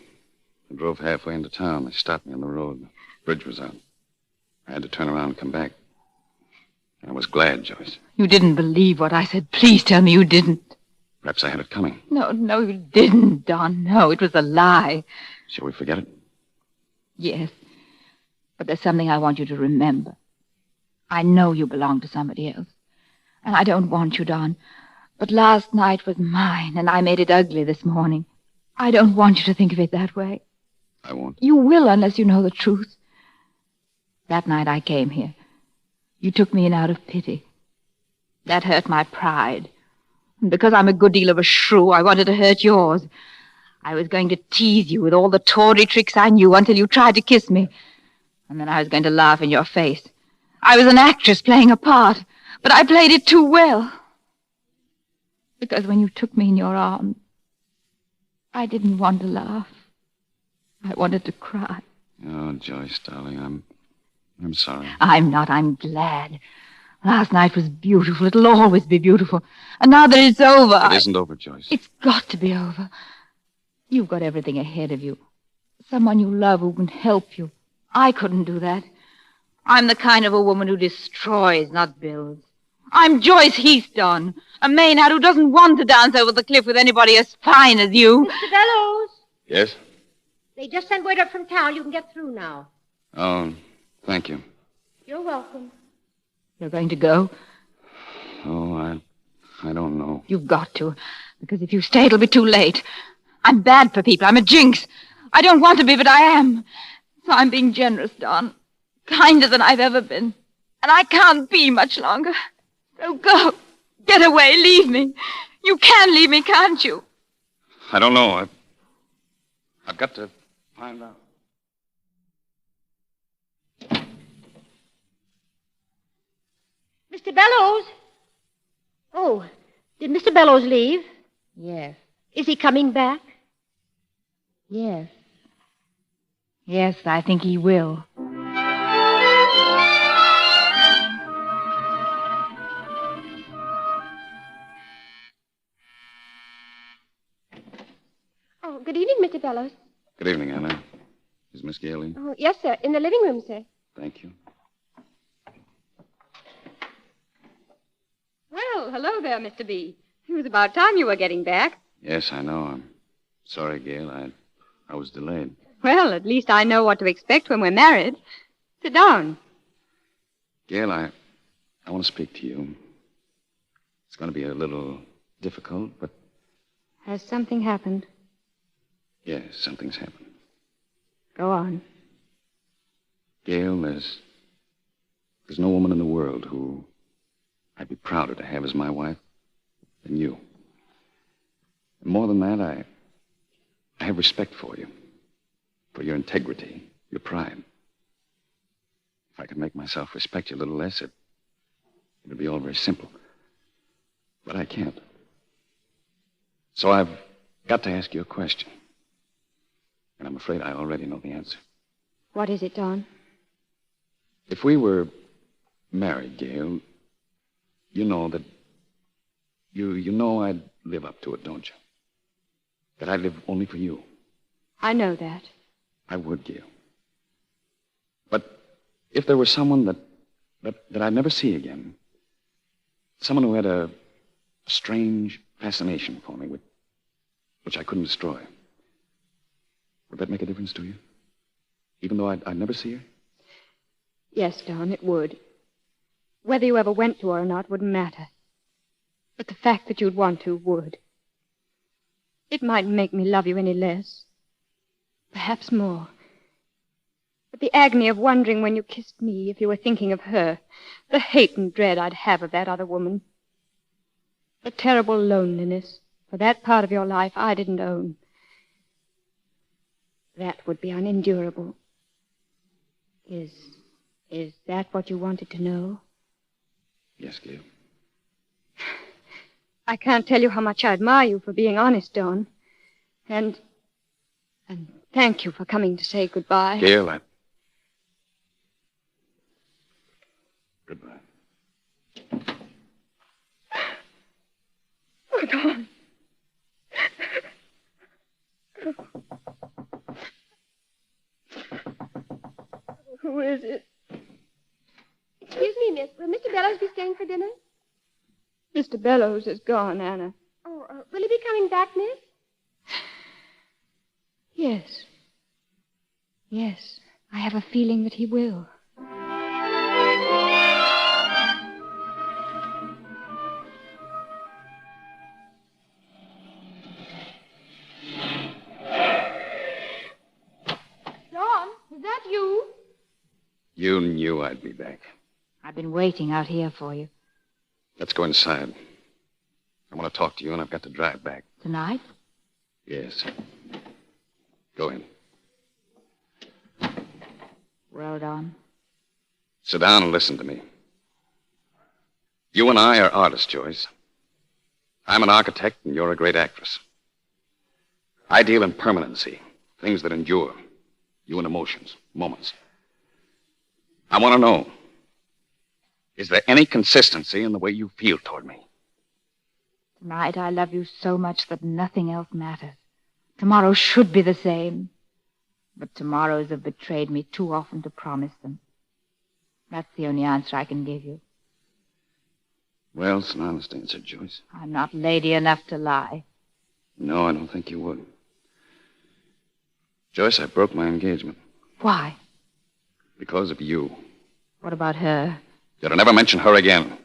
I drove halfway into town. They stopped me on the road. The bridge was out. I had to turn around and come back. I was glad, Joyce. You didn't believe what I said. Please tell me you didn't. Perhaps I had it coming. No, you didn't, Don. No, it was a lie. Shall we forget it? Yes. But there's something I want you to remember. I know you belong to somebody else. And I don't want you, Don. But last night was mine, and I made it ugly this morning. I don't want you to think of it that way. I won't. You will unless you know the truth. That night I came here. You took me in out of pity. That hurt my pride. And because I'm a good deal of a shrew, I wanted to hurt yours. I was going to tease you with all the tawdry tricks I knew until you tried to kiss me. And then I was going to laugh in your face. I was an actress playing a part, but I played it too well. Because when you took me in your arms, I didn't want to laugh. I wanted to cry. Oh, Joyce, darling, I'm sorry. I'm not. I'm glad. Last night was beautiful. It'll always be beautiful. And now that it's over... It isn't over, Joyce. It's got to be over. You've got everything ahead of you. Someone you love who can help you. I couldn't do that. I'm the kind of a woman who destroys, not builds. I'm Joyce Heath-Don, a Maynard who doesn't want to dance over the cliff with anybody as fine as you. Mr. Bellows, Yes? they just sent word up from town. You can get through now. Oh, thank you. You're welcome. You're going to go? Oh, I don't know. You've got to, because if you stay, it'll be too late. I'm bad for people. I'm a jinx. I don't want to be, but I am. So I'm being generous, Don. Kinder than I've ever been. And I can't be much longer. So go. Get away. Leave me. You can leave me, can't you? I don't know. I've got to find out. Mr. Bellows? Oh, did Mr. Bellows leave? Yes. Is he coming back? Yes. Yes, I think he will. Oh, good evening, Mr. Bellows. Good evening, Anna. Is Miss Gale in? Oh, yes, sir. In the living room, sir. Thank you. Well, hello there, Mr. B. It was about time you were getting back. Yes, I know. I'm sorry, Gale. I was delayed. Well, at least I know what to expect when we're married. Sit down. Gale, I want to speak to you. It's going to be a little difficult, but... Has something happened? Yes, something's happened. Go on. Gail, there's no woman in the world who I'd be prouder to have as my wife than you. And more than that, I have respect for you, for your integrity, your pride. If I could make myself respect you a little less, it would be all very simple. But I can't. So I've got to ask you a question. And I'm afraid I already know the answer. What is it, Don? If we were married, Gail, you know that... You know I'd live up to it, don't you? That I'd live only for you. I know that. I would, Gail. But if there were someone that I'd never see again, someone who had a strange fascination for me, which I couldn't destroy, would that make a difference to you? Even though I'd never see her? Yes, Don, it would. Whether you ever went to her or not wouldn't matter. But the fact that you'd want to would. It mightn't make me love you any less. Perhaps more. But the agony of wondering when you kissed me if you were thinking of her, the hate and dread I'd have of that other woman, the terrible loneliness for that part of your life I didn't own, that would be unendurable. Is that what you wanted to know? Yes, Gail. I can't tell you how much I admire you for being honest, Don. And thank you for coming to say goodbye. Gail, Goodbye. Oh, Don. Who is it? Excuse me, miss. Will Mr. Bellows be staying for dinner? Mr. Bellows is gone, Anna. Oh, will he be coming back, miss? Yes. Yes, I have a feeling that he will. Dawn, is that you? You knew I'd be back. I've been waiting out here for you. Let's go inside. I want to talk to you, and I've got to drive back. Tonight? Yes. Go in. Well done. Sit down and listen to me. You and I are artists, Joyce. I'm an architect, and you're a great actress. I deal in permanency, things that endure. You in emotions, moments. I want to know, is there any consistency in the way you feel toward me? Tonight I love you so much that nothing else matters. Tomorrow should be the same. But tomorrows have betrayed me too often to promise them. That's the only answer I can give you. Well, it's an honest answer, Joyce. I'm not lady enough to lie. No, I don't think you would. Joyce, I broke my engagement. Why? Because of you. What about her? You'll never mention her again.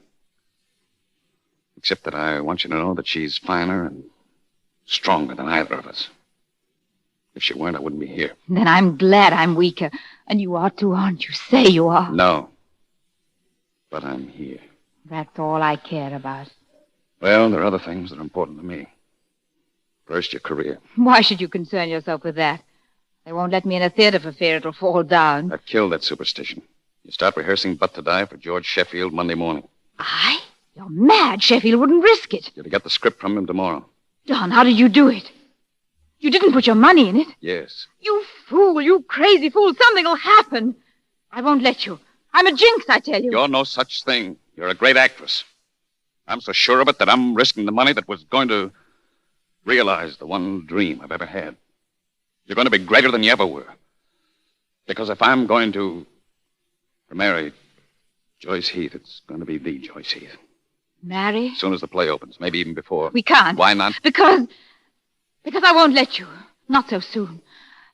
Except that I want you to know that she's finer and stronger than either of us. If she weren't, I wouldn't be here. Then I'm glad I'm weaker. And you are too, aren't you? Say you are. No. But I'm here. That's all I care about. Well, there are other things that are important to me. First, your career. Why should you concern yourself with that? They won't let me in a theater for fear it'll fall down. I've killed that superstition. You start rehearsing But to Die for George Sheffield Monday morning. I? You're mad. Sheffield wouldn't risk it. You're to get the script from him tomorrow. Don, how did you do it? You didn't put your money in it. Yes. You fool, you crazy fool. Something will happen. I won't let you. I'm a jinx, I tell you. You're no such thing. You're a great actress. I'm so sure of it that I'm risking the money that was going to realize the one dream I've ever had. You're going to be greater than you ever were. Because if I'm going to marry Joyce Heath, it's going to be the Joyce Heath. Marry? As soon as the play opens, maybe even before. We can't. Why not? Because I won't let you. Not so soon.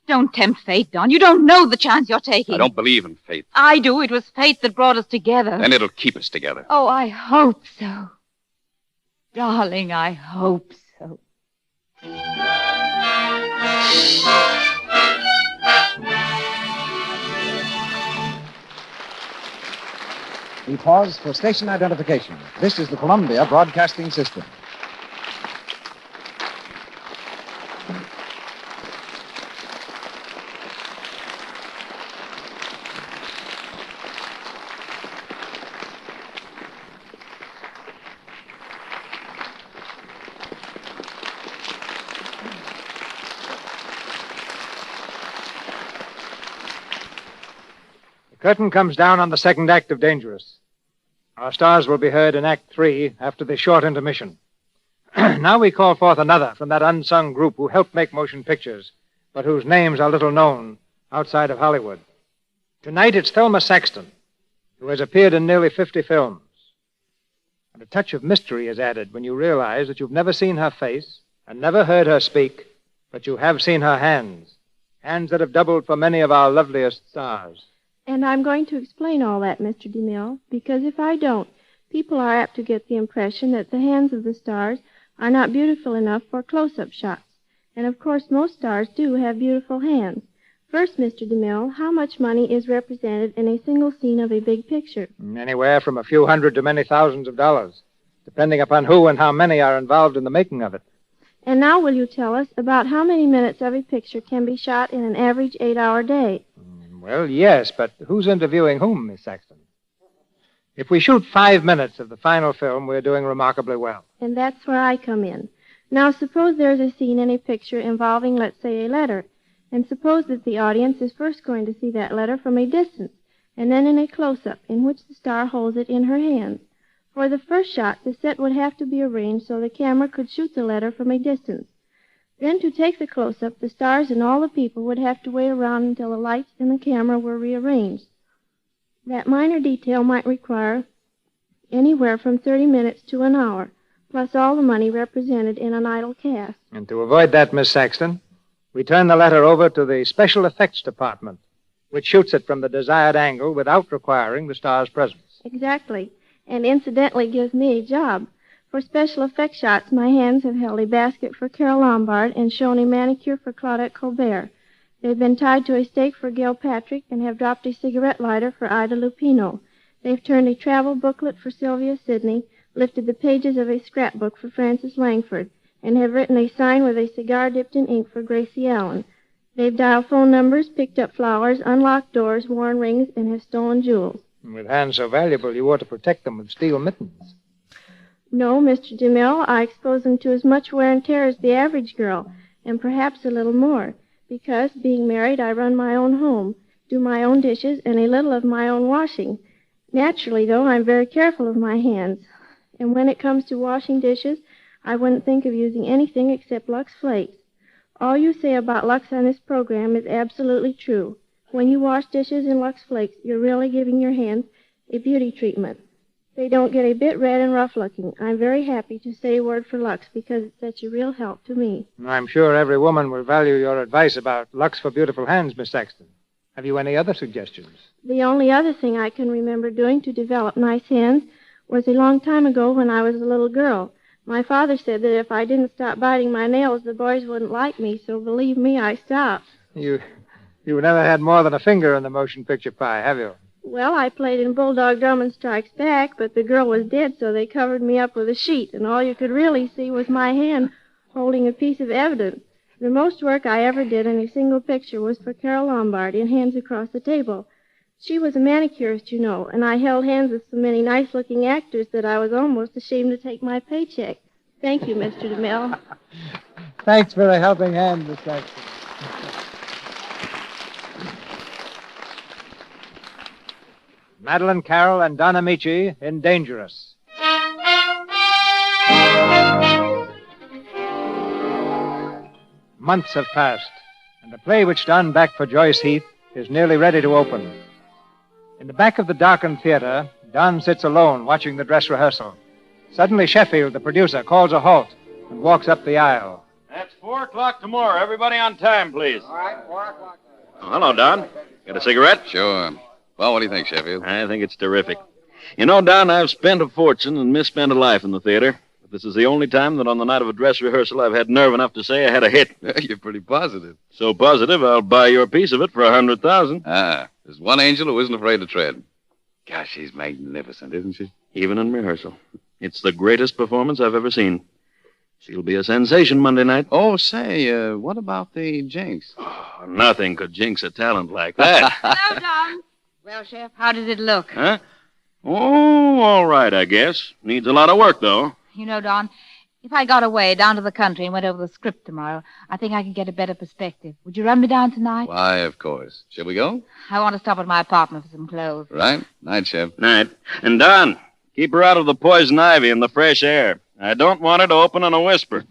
Don't tempt fate, Don. You don't know the chance you're taking. I don't believe in fate. I do. It was fate that brought us together. Then it'll keep us together. Oh, I hope so. Darling, I hope so. We pause for station identification. This is the Columbia Broadcasting System. Curtain comes down on the second act of Dangerous. Our stars will be heard in Act 3 after the short intermission. Now we call forth another from that unsung group who helped make motion pictures, but whose names are little known outside of Hollywood. Tonight it's Thelma Saxton, who has appeared in nearly 50 films. And a touch of mystery is added when you realize that you've never seen her face and never heard her speak, but you have seen her hands, hands that have doubled for many of our loveliest stars. And I'm going to explain all that, Mr. DeMille, because if I don't, people are apt to get the impression that the hands of the stars are not beautiful enough for close-up shots. And, of course, most stars do have beautiful hands. First, Mr. DeMille, how much money is represented in a single scene of a big picture? Anywhere from a few hundred to many thousands of dollars, depending upon who and how many are involved in the making of it. And now will you tell us about how many minutes of a picture can be shot in an average 8-hour day? Well, yes, but who's interviewing whom, Miss Saxton? If we shoot 5 minutes of the final film, we're doing remarkably well. And that's where I come in. Now, suppose there's a scene in a picture involving, let's say, a letter. And suppose that the audience is first going to see that letter from a distance, and then in a close-up in which the star holds it in her hands. For the first shot, the set would have to be arranged so the camera could shoot the letter from a distance. Then to take the close-up, the stars and all the people would have to wait around until the lights and the camera were rearranged. That minor detail might require anywhere from 30 minutes to an hour, plus all the money represented in an idle cast. And to avoid that, Miss Saxton, we turn the letter over to the Special Effects Department, which shoots it from the desired angle without requiring the star's presence. Exactly, and incidentally gives me a job. For special effect shots, my hands have held a basket for Carole Lombard and shown a manicure for Claudette Colbert. They've been tied to a stake for Gail Patrick and have dropped a cigarette lighter for Ida Lupino. They've turned a travel booklet for Sylvia Sidney, lifted the pages of a scrapbook for Frances Langford, and have written a sign with a cigar dipped in ink for Gracie Allen. They've dialed phone numbers, picked up flowers, unlocked doors, worn rings, and have stolen jewels. With hands so valuable, you ought to protect them with steel mittens. No, Mr. DeMille, I expose them to as much wear and tear as the average girl, and perhaps a little more, because, being married, I run my own home, do my own dishes, and a little of my own washing. Naturally, though, I'm very careful of my hands, and when it comes to washing dishes, I wouldn't think of using anything except Lux Flakes. All you say about Lux on this program is absolutely true. When you wash dishes in Lux Flakes, you're really giving your hands a beauty treatment. They don't get a bit red and rough-looking. I'm very happy to say a word for Lux because it's such a real help to me. I'm sure every woman will value your advice about Lux for beautiful hands, Miss Saxton. Have you any other suggestions? The only other thing I can remember doing to develop nice hands was a long time ago when I was a little girl. My father said that if I didn't stop biting my nails, the boys wouldn't like me, so believe me, I stopped. You've never had more than a finger in the motion picture pie, have you? Well, I played in Bulldog Drummond Strikes Back, but the girl was dead, so they covered me up with a sheet, and all you could really see was my hand holding a piece of evidence. The most work I ever did in a single picture was for Carole Lombard in Hands Across the Table. She was a manicurist, you know, and I held hands with so many nice-looking actors that I was almost ashamed to take my paycheck. Thank you, Mr. DeMille. Thanks for a helping hand, Miss Saxton. Madeline Carroll and Don Amici in Dangerous. Months have passed, and the play which Don backed for Joyce Heath is nearly ready to open. In the back of the darkened theater, Don sits alone watching the dress rehearsal. Suddenly, Sheffield, the producer, calls a halt and walks up the aisle. That's 4 o'clock tomorrow. Everybody on time, please. All right, 4 o'clock. Oh, hello, Don. Got a cigarette? Sure. Well, what do you think, Sheffield? I think it's terrific. You know, Don, I've spent a fortune and misspent a life in the theater. But this is the only time that on the night of a dress rehearsal I've had nerve enough to say I had a hit. You're pretty positive. So positive, I'll buy your piece of it for $100,000. There's one angel who isn't afraid to tread. Gosh, she's magnificent, isn't she? Even in rehearsal. It's the greatest performance I've ever seen. She'll be a sensation Monday night. Oh, say, what about the jinx? Oh, nothing could jinx a talent like that. Hello, Don. Well, Chef, how does it look? Huh? Oh, all right, I guess. Needs a lot of work, though. You know, Don, if I got away down to the country and went over the script tomorrow, I think I could get a better perspective. Would you run me down tonight? Why, of course. Shall we go? I want to stop at my apartment for some clothes. Right. Night, Chef. Night. And Don, keep her out of the poison ivy and the fresh air. I don't want her to open on a whisper.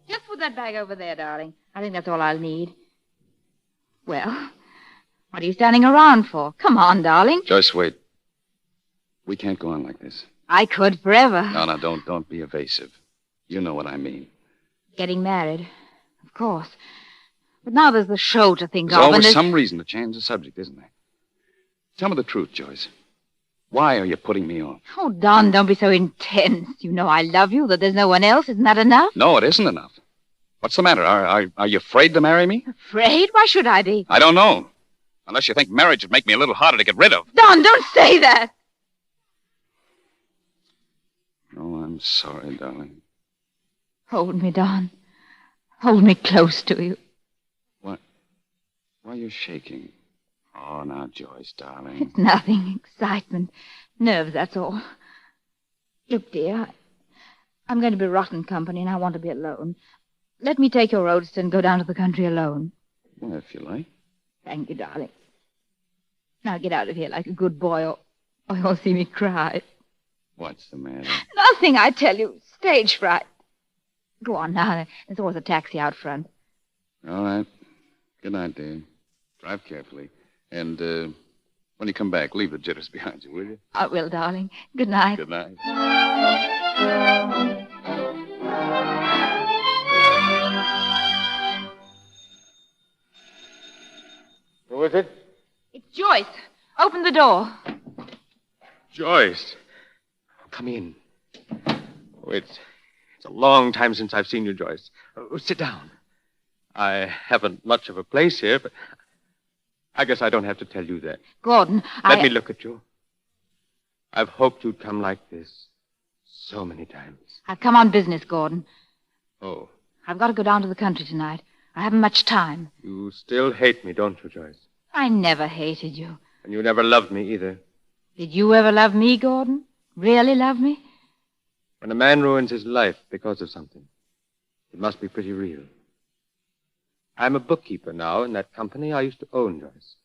Just put that bag over there, darling. I think that's all I'll need. Well, what are you standing around for? Come on, darling. Joyce, wait. We can't go on like this. I could forever. No, don't be evasive. You know what I mean. Getting married, of course. But now there's the show to think There's of. always some reason to change the subject, isn't there? Tell me the truth, Joyce. Why are you putting me off? Oh, Don, don't be so intense. You know I love you, that there's no one else. Isn't that enough? No, it isn't enough. What's the matter? Are you afraid to marry me? Afraid? Why should I be? I don't know. Unless you think marriage would make me a little harder to get rid of. Don, don't say that. Oh, I'm sorry, darling. Hold me, Don. Hold me close to you. What? Why are you shaking? Oh, now, Joyce, darling. It's nothing. Excitement. Nerves, that's all. Look, dear, I'm going to be rotten company, and I want to be alone. Let me take your roadster and go down to the country alone. Well, if you like. Thank you, darling. Now get out of here like a good boy, or you'll see me cry. What's the matter? Nothing, I tell you. Stage fright. Go on now. There's always a taxi out front. All right. Good night, dear. Drive carefully. And when you come back, leave the jitters behind you, will you? I will, darling. Good night. Good night. Who is it? It's Joyce. Open the door. Joyce. Come in. Oh, it's a long time since I've seen you, Joyce. Sit down. I haven't much of a place here, but I guess I don't have to tell you that. Gordon, Let me look at you. I've hoped you'd come like this so many times. I've come on business, Gordon. Oh, I've got to go down to the country tonight. I haven't much time. you still hate me, don't you, Joyce? I never hated you. And you never loved me either. Did you ever love me, Gordon? Really love me? When a man ruins his life because of something, it must be pretty real. I'm a bookkeeper now in that company I used to own, Joyce.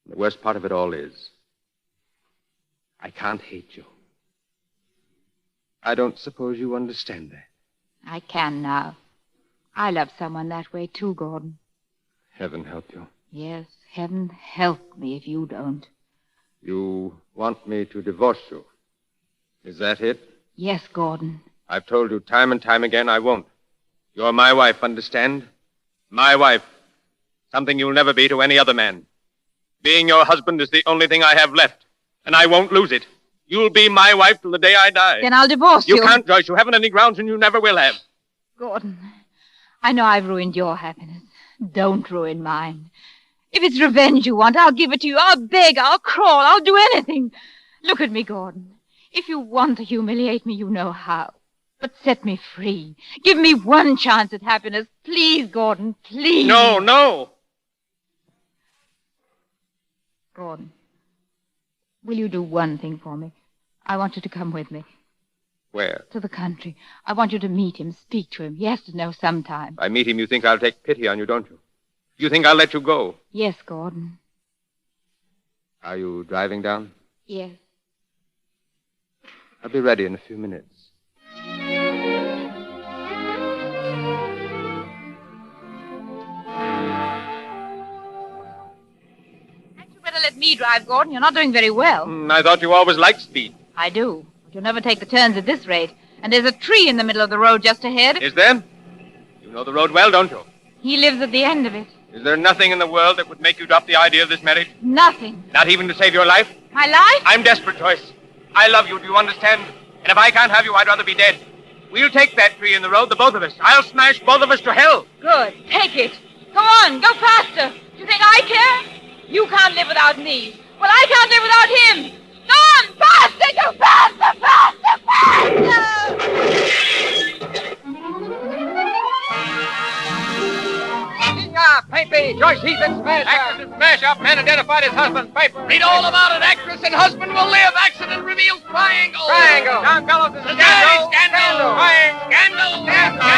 And the worst part of it all is, I can't hate you. I don't suppose you understand that. I can now. I love someone that way, too, Gordon. Heaven help you. Yes, heaven help me if you don't. You want me to divorce you. Is that it? Yes, Gordon. I've told you time and time again I won't. You're my wife, understand? My wife. Something you'll never be to any other man. Being your husband is the only thing I have left, and I won't lose it. You'll be my wife till the day I die. Then I'll divorce you. You can't, Joyce. You haven't any grounds, and you never will have. Gordon, I know I've ruined your happiness. Don't ruin mine. If it's revenge you want, I'll give it to you. I'll beg, I'll crawl, I'll do anything. Look at me, Gordon. If you want to humiliate me, you know how. But set me free. Give me one chance at happiness. Please, Gordon, please. No, no. Gordon, will you do one thing for me? I want you to come with me. Where? To the country. I want you to meet him, speak to him. He has to know sometime. If I meet him, you think I'll take pity on you, don't you? You think I'll let you go? Yes, Gordon. Are you driving down? Yes. I'll be ready in a few minutes. You better let me drive, Gordon. You're not doing very well. I thought you always liked speed. I do. But you'll never take the turns at this rate. And there's a tree in the middle of the road just ahead. Is there? You know the road well, don't you? He lives at the end of it. Is there nothing in the world that would make you drop the idea of this marriage? Nothing. Not even to save your life? My life? I'm desperate, Joyce. I love you, do you understand? And if I can't have you, I'd rather be dead. We'll take that tree in the road, the both of us. I'll smash both of us to hell. Good. Take it. Go on. Go faster. Do you think I care? You can't live without me. Well, I can't live without him. Go on. Faster. Go faster. Faster. Paper, Joyce Heath and Smash Up. Actress and Smash Up. Man identified as husband. Paper. Read all about it. Actress and husband will live. Accident reveals triangle. Triangle. John Bellows is scandal. Scandal. Scandal.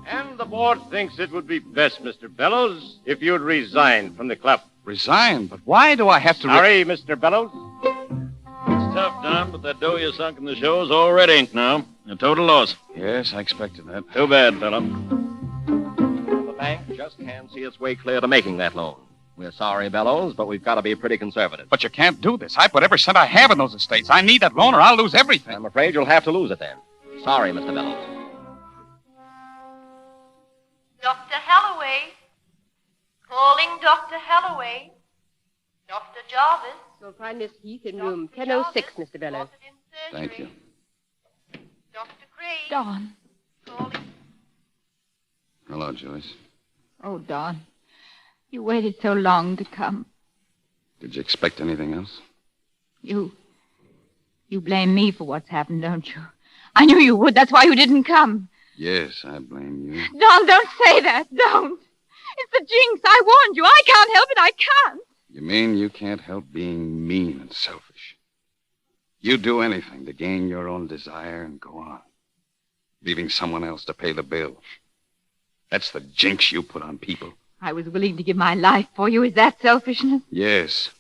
And the board thinks it would be best, Mr. Bellows, if you'd resign from the club. Resign? But why do I have to... Sorry, Mr. Bellows. It's tough, Don, but that dough you sunk in the show is all red ink now. A total loss. Yes, I expected that. Too bad, fella. The bank just can't see its way clear to making that loan. We're sorry, Bellows, but we've got to be pretty conservative. But you can't do this. I put every cent I have in those estates. I need that loan or I'll lose everything. I'm afraid you'll have to lose it then. Sorry, Mr. Bellows. Dr. Halloway. Calling Dr. Halloway. Dr. Jarvis. You'll find Miss Heath in room 1006, Mr. Bellows. Thank you. Dr. Gray. Dawn. Hello, Joyce. Oh, Dawn. You waited so long to come. Did you expect anything else? You blame me for what's happened, don't you? I knew you would. That's why you didn't come. Yes, I blame you. Dawn, don't say that. Don't. It's the jinx. I warned you. I can't help it. I can't. You mean you can't help being mean and selfish? You do anything to gain your own desire and go on, leaving someone else to pay the bill. That's the jinx you put on people. I was willing to give my life for you. Is that selfishness? Yes,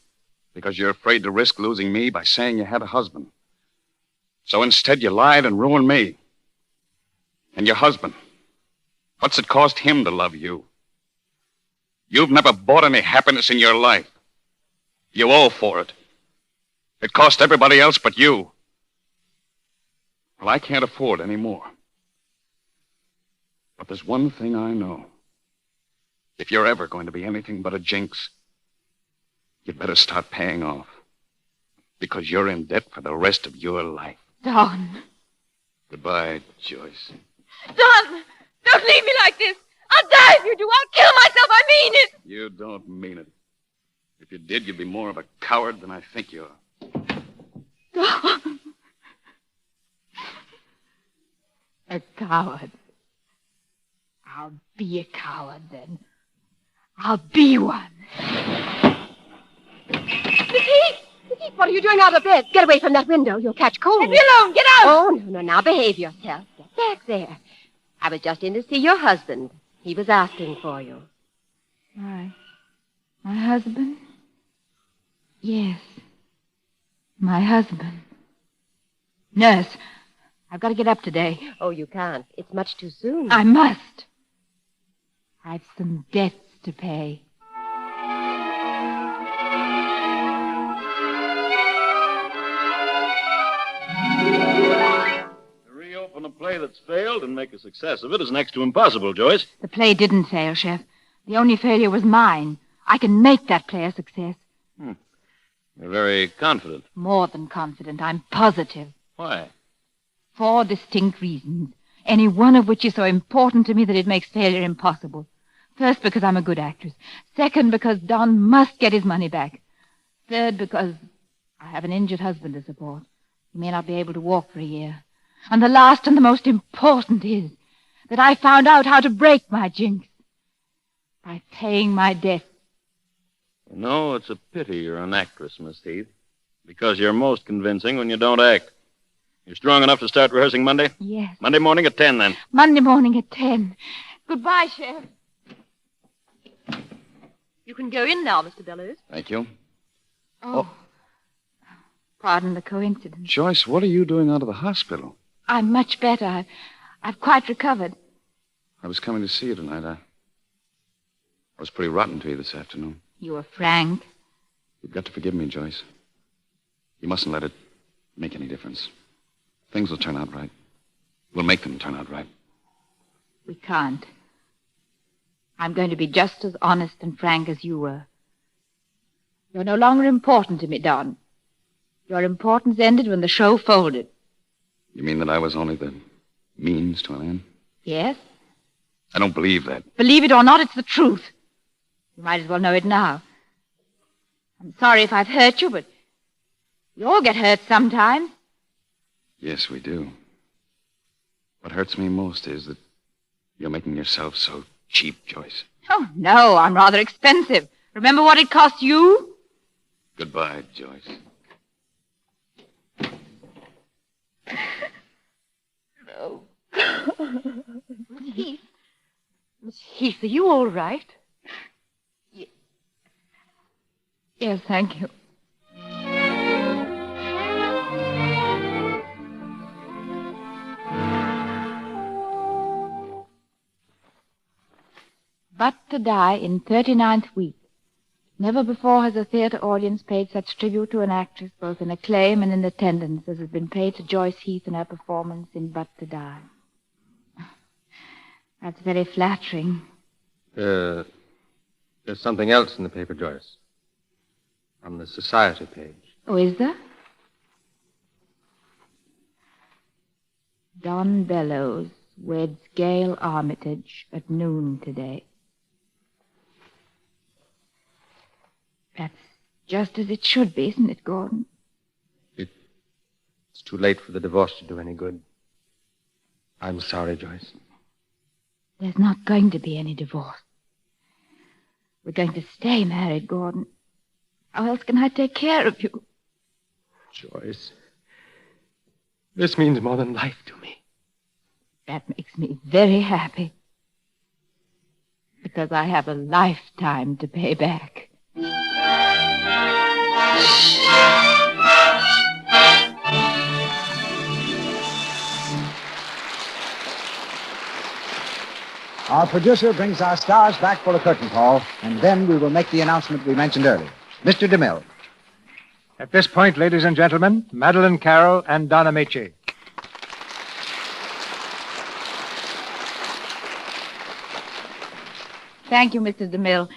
because you're afraid to risk losing me by saying you had a husband. So instead you lied and ruined me. And your husband, what's it cost him to love you? You've never bought any happiness in your life. You owe for it. It cost everybody else but you. Well, I can't afford any more. But there's one thing I know. If you're ever going to be anything but a jinx, you'd better start paying off. Because you're in debt for the rest of your life. Dawn. Goodbye, Joyce. Dawn! Don't leave me like this. I'll die if you do. I'll kill myself. I mean it. You don't mean it. If you did, you'd be more of a coward than I think you are. Dawn. A coward. I'll be a coward, then. I'll be one. Vicky! Vicky, what are you doing out of bed? Get away from that window. You'll catch cold. Leave me alone. Get out. Oh, no. Now behave yourself. Get back there. I was just in to see your husband. He was asking for you. My husband? Yes. My husband. Nurse, I've got to get up today. Oh, you can't. It's much too soon. I must. I've some debts to pay. To reopen a play that's failed and make a success of it is next to impossible, Joyce. The play didn't fail, Chef. The only failure was mine. I can make that play a success. You're very confident. More than confident. I'm positive. Why? 4 distinct reasons, any one of which is so important to me that it makes failure impossible. First, because I'm a good actress. Second, because Don must get his money back. Third, because I have an injured husband to support. He may not be able to walk for a year. And the last and the most important is that I found out how to break my jinx by paying my debt. You know, it's a pity you're an actress, Miss Heath, because you're most convincing when you don't act. You're strong enough to start rehearsing Monday? Yes. Monday morning at 10, then. Monday morning at 10. Goodbye, Chef. You can go in now, Mr. Bellows. Thank you. Oh. Pardon the coincidence. Joyce, what are you doing out of the hospital? I'm much better. I've quite recovered. I was coming to see you tonight. I was pretty rotten to you this afternoon. You were frank. You've got to forgive me, Joyce. You mustn't let it make any difference. Things will turn out right. We'll make them turn out right. We can't. I'm going to be just as honest and frank as you were. You're no longer important to me, Don. Your importance ended when the show folded. You mean that I was only the means to an end? Yes? I don't believe that. Believe it or not, it's the truth. You might as well know it now. I'm sorry if I've hurt you, but you all get hurt sometimes. Yes, we do. What hurts me most is that you're making yourself so cheap, Joyce. Oh, no, I'm rather expensive. Remember what it cost you? Goodbye, Joyce. No. Miss Heath. Miss Heath, are you all right? Yes, thank you. But to die in 39th week. Never before has a theater audience paid such tribute to an actress, both in acclaim and in attendance, as has been paid to Joyce Heath in her performance in But to Die. That's very flattering. There's something else in the paper, Joyce. On the society page. Oh, is there? Don Bellows weds Gail Armitage at noon today. That's just as it should be, isn't it, Gordon? It's too late for the divorce to do any good. I'm sorry, Joyce. There's not going to be any divorce. We're going to stay married, Gordon. How else can I take care of you? Joyce, this means more than life to me. That makes me very happy. Because I have a lifetime to pay back. Our producer brings our stars back for a curtain call, and then we will make the announcement we mentioned earlier. Mr. DeMille. At this point, ladies and gentlemen, Madeline Carroll and Don Amici. Thank you, Mr. DeMille.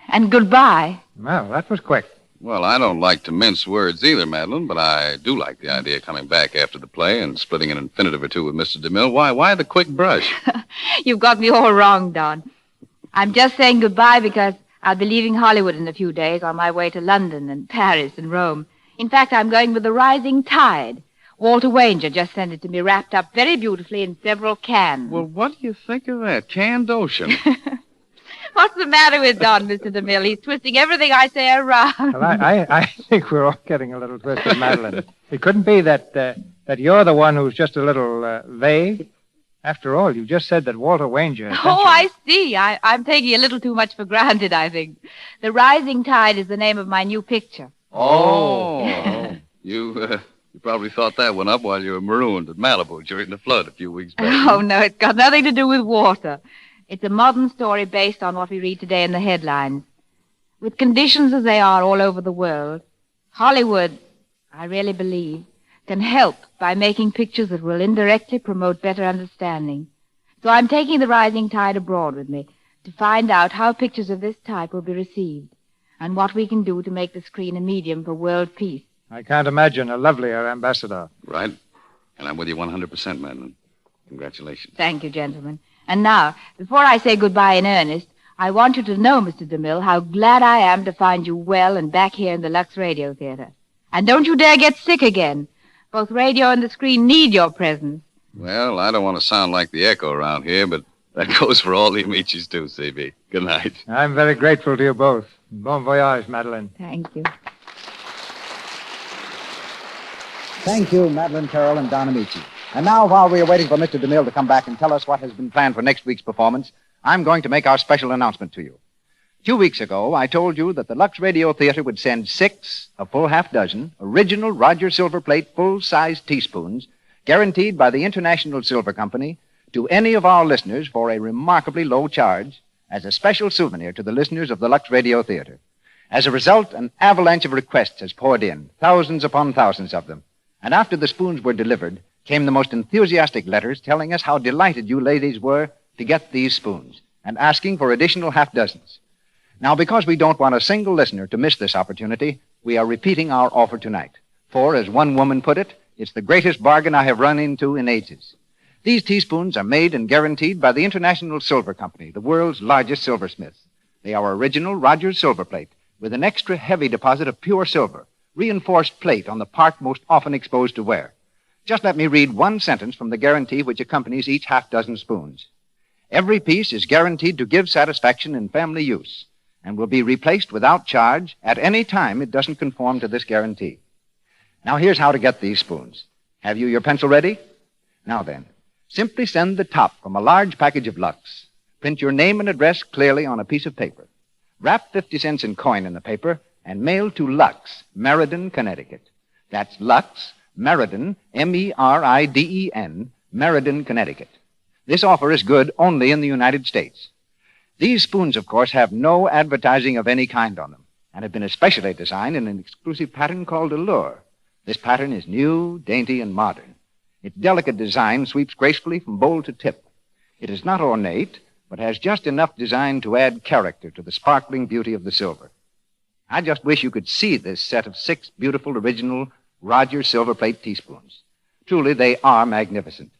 And goodbye. Well, that was quick. Well, I don't like to mince words either, Madeline, but I do like the idea of coming back after the play and splitting an infinitive or two with Mr. DeMille. Why the quick brush? You've got me all wrong, Don. I'm just saying goodbye because I'll be leaving Hollywood in a few days on my way to London and Paris and Rome. In fact, I'm going with the Rising Tide. Walter Wanger just sent it to me wrapped up very beautifully in several cans. Well, what do you think of that? Canned ocean. What's the matter with Don, Mr. DeMille? He's twisting everything I say around. Well, I think we're all getting a little twisted, Madeline. It couldn't be that you're the one who's just a little vague. After all, you just said that Walter Wanger... Oh, I see. I'm taking a little too much for granted, I think. The Rising Tide is the name of my new picture. Oh. You probably thought that one up while you were marooned at Malibu during the flood a few weeks back. Oh, no, it's got nothing to do with water. It's a modern story based on what we read today in the headlines. With conditions as they are all over the world, Hollywood, I really believe, can help by making pictures that will indirectly promote better understanding. So I'm taking the Rising Tide abroad with me to find out how pictures of this type will be received and what we can do to make the screen a medium for world peace. I can't imagine a lovelier ambassador. Right. And I'm with you 100%, Madeline. Congratulations. Thank you, gentlemen. And now, before I say goodbye in earnest, I want you to know, Mr. DeMille, how glad I am to find you well and back here in the Lux Radio Theatre. And don't you dare get sick again. Both radio and the screen need your presence. Well, I don't want to sound like the echo around here, but that goes for all the Amicis, too, CB. Good night. I'm very grateful to you both. Bon voyage, Madeline. Thank you. Thank you, Madeline Carroll and Don Amici. And now, while we are waiting for Mr. DeMille to come back and tell us what has been planned for next week's performance, I'm going to make our special announcement to you. 2 weeks ago, I told you that the Lux Radio Theatre would send 6, a full half dozen, original Roger Silver Plate full-size teaspoons, guaranteed by the International Silver Company, to any of our listeners for a remarkably low charge as a special souvenir to the listeners of the Lux Radio Theatre. As a result, an avalanche of requests has poured in, thousands upon thousands of them. And after the spoons were delivered, came the most enthusiastic letters telling us how delighted you ladies were to get these spoons and asking for additional half dozens. Now, because we don't want a single listener to miss this opportunity, we are repeating our offer tonight. For, as one woman put it, It's the greatest bargain I have run into in ages. These teaspoons are made and guaranteed by the International Silver Company, the world's largest silversmith. They are original Rogers silver plate with an extra heavy deposit of pure silver, reinforced plate on the part most often exposed to wear. Just let me read one sentence from the guarantee which accompanies each half-dozen spoons. Every piece is guaranteed to give satisfaction in family use and will be replaced without charge at any time it doesn't conform to this guarantee. Now, here's how to get these spoons. Have you your pencil ready? Now then, simply send the top from a large package of Lux. Print your name and address clearly on a piece of paper. Wrap 50 cents in coin in the paper and mail to Lux, Meriden, Connecticut. That's Lux, Meriden, Meriden, Meriden, Connecticut. This offer is good only in the United States. These spoons, of course, have no advertising of any kind on them and have been especially designed in an exclusive pattern called Allure. This pattern is new, dainty, and modern. Its delicate design sweeps gracefully from bowl to tip. It is not ornate, but has just enough design to add character to the sparkling beauty of the silver. I just wish you could see this set of 6 beautiful original Rogers silver plate teaspoons. Truly, they are magnificent.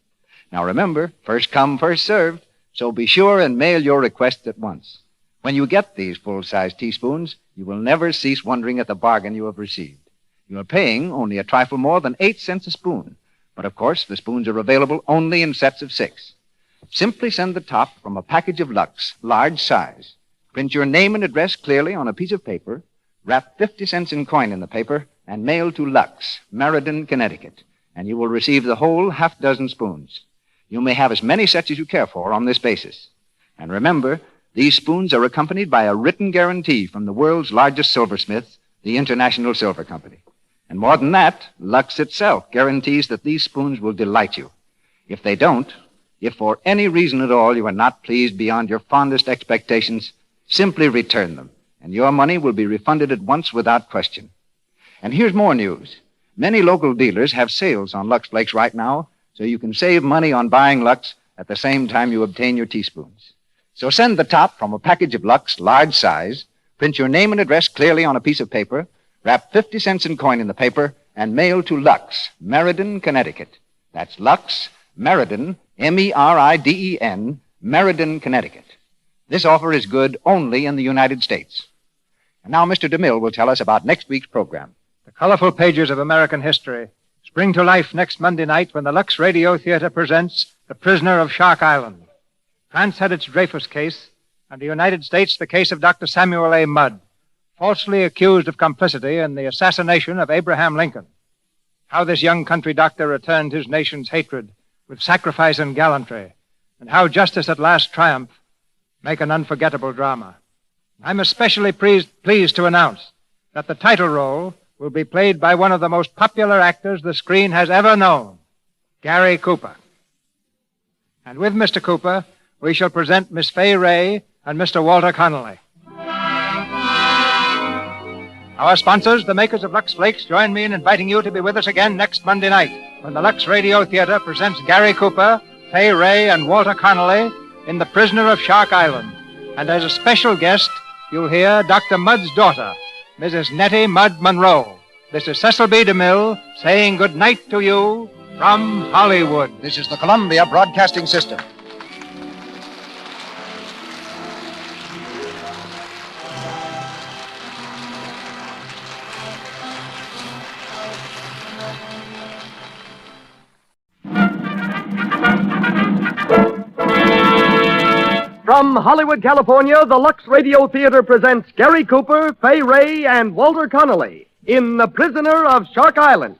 Now remember, first come, first served, so be sure and mail your request at once. When you get these full-size teaspoons, you will never cease wondering at the bargain you have received. You are paying only a trifle more than 8 cents a spoon, but of course the spoons are available only in sets of 6. Simply send the top from a package of Lux, large size. Print your name and address clearly on a piece of paper, wrap 50 cents in coin in the paper, and mail to Lux, Meriden, Connecticut, and you will receive the whole half-dozen spoons. You may have as many sets as you care for on this basis. And remember, these spoons are accompanied by a written guarantee from the world's largest silversmith, the International Silver Company. And more than that, Lux itself guarantees that these spoons will delight you. If they don't, if for any reason at all you are not pleased beyond your fondest expectations, simply return them, and your money will be refunded at once without question. And here's more news. Many local dealers have sales on Lux Flakes right now, so you can save money on buying Lux at the same time you obtain your teaspoons. So send the top from a package of Lux, large size, print your name and address clearly on a piece of paper, wrap 50 cents in coin in the paper, and mail to Lux, Meriden, Connecticut. That's Lux, Meriden, Meriden, Meriden, Connecticut. This offer is good only in the United States. And now Mr. DeMille will tell us about next week's program. The colorful pages of American history spring to life next Monday night when the Lux Radio Theatre presents The Prisoner of Shark Island. France had its Dreyfus case, and the United States the case of Dr. Samuel A. Mudd, falsely accused of complicity in the assassination of Abraham Lincoln. How this young country doctor returned his nation's hatred with sacrifice and gallantry, and how justice at last triumphed make an unforgettable drama. I'm especially pleased to announce that the title role will be played by one of the most popular actors the screen has ever known, Gary Cooper. And with Mr. Cooper, we shall present Miss Fay Ray and Mr. Walter Connolly. Our sponsors, the makers of Lux Flakes, join me in inviting you to be with us again next Monday night when the Lux Radio Theatre presents Gary Cooper, Fay Ray, and Walter Connolly in The Prisoner of Shark Island. And as a special guest, you'll hear Dr. Mudd's daughter, Mrs. Nettie Mudd Monroe. This is Cecil B. DeMille saying good night to you from Hollywood. This is the Columbia Broadcasting System. From Hollywood, California, the Lux Radio Theatre presents Gary Cooper, Fay Ray, and Walter Connolly in The Prisoner of Shark Island.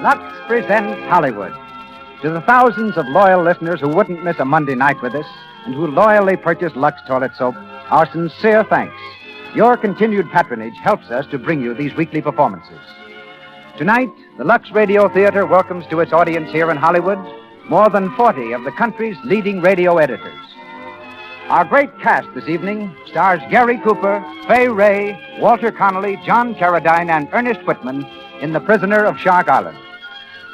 Lux presents Hollywood. To the thousands of loyal listeners who wouldn't miss a Monday night with us and who loyally purchase Lux toilet soap, our sincere thanks. Your continued patronage helps us to bring you these weekly performances. Tonight, the Lux Radio Theatre welcomes to its audience here in Hollywood more than 40 of the country's leading radio editors. Our great cast this evening stars Gary Cooper, Fay Ray, Walter Connolly, John Carradine, and Ernest Whitman in The Prisoner of Shark Island.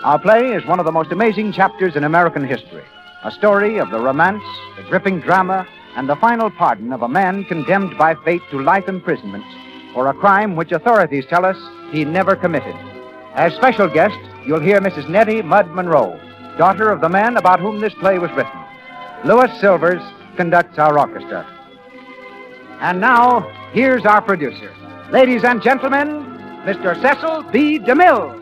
Our play is one of the most amazing chapters in American history, a story of the romance, the gripping drama, and the final pardon of a man condemned by fate to life imprisonment for a crime which authorities tell us he never committed. As special guest, you'll hear Mrs. Nettie Mudd Monroe, daughter of the man about whom this play was written. Louis Silvers conducts our orchestra. And now, here's our producer. Ladies and gentlemen, Mr. Cecil B. DeMille.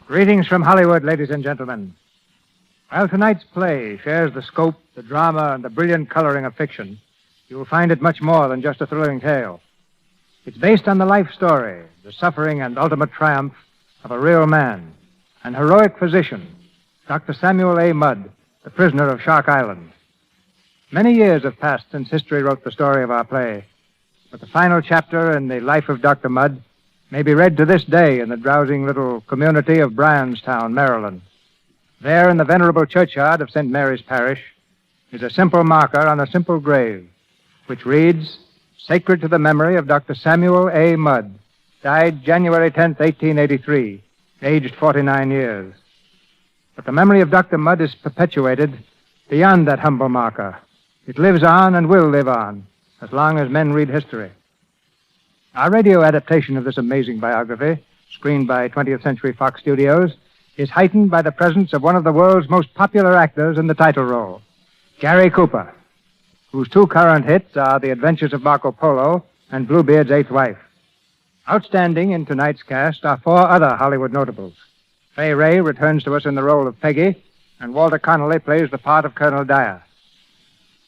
Greetings from Hollywood, ladies and gentlemen. While tonight's play shares the scope, the drama, and the brilliant coloring of fiction, you'll find it much more than just a thrilling tale. It's based on the life story, the suffering and ultimate triumph of a real man, an heroic physician, Dr. Samuel A. Mudd, the prisoner of Shark Island. Many years have passed since history wrote the story of our play, but the final chapter in the life of Dr. Mudd may be read to this day in the drowsing little community of Bryanstown, Maryland. There, in the venerable churchyard of St. Mary's Parish, is a simple marker on a simple grave, which reads, "Sacred to the memory of Dr. Samuel A. Mudd, died January 10th, 1883, aged 49 years." But the memory of Dr. Mudd is perpetuated beyond that humble marker. It lives on and will live on as long as men read history. Our radio adaptation of this amazing biography, screened by 20th Century Fox Studios, is heightened by the presence of one of the world's most popular actors in the title role, Gary Cooper, whose two current hits are The Adventures of Marco Polo and Bluebeard's Eighth Wife. Outstanding in tonight's cast are four other Hollywood notables. Fay Ray returns to us in the role of Peggy, and Walter Connolly plays the part of Colonel Dyer.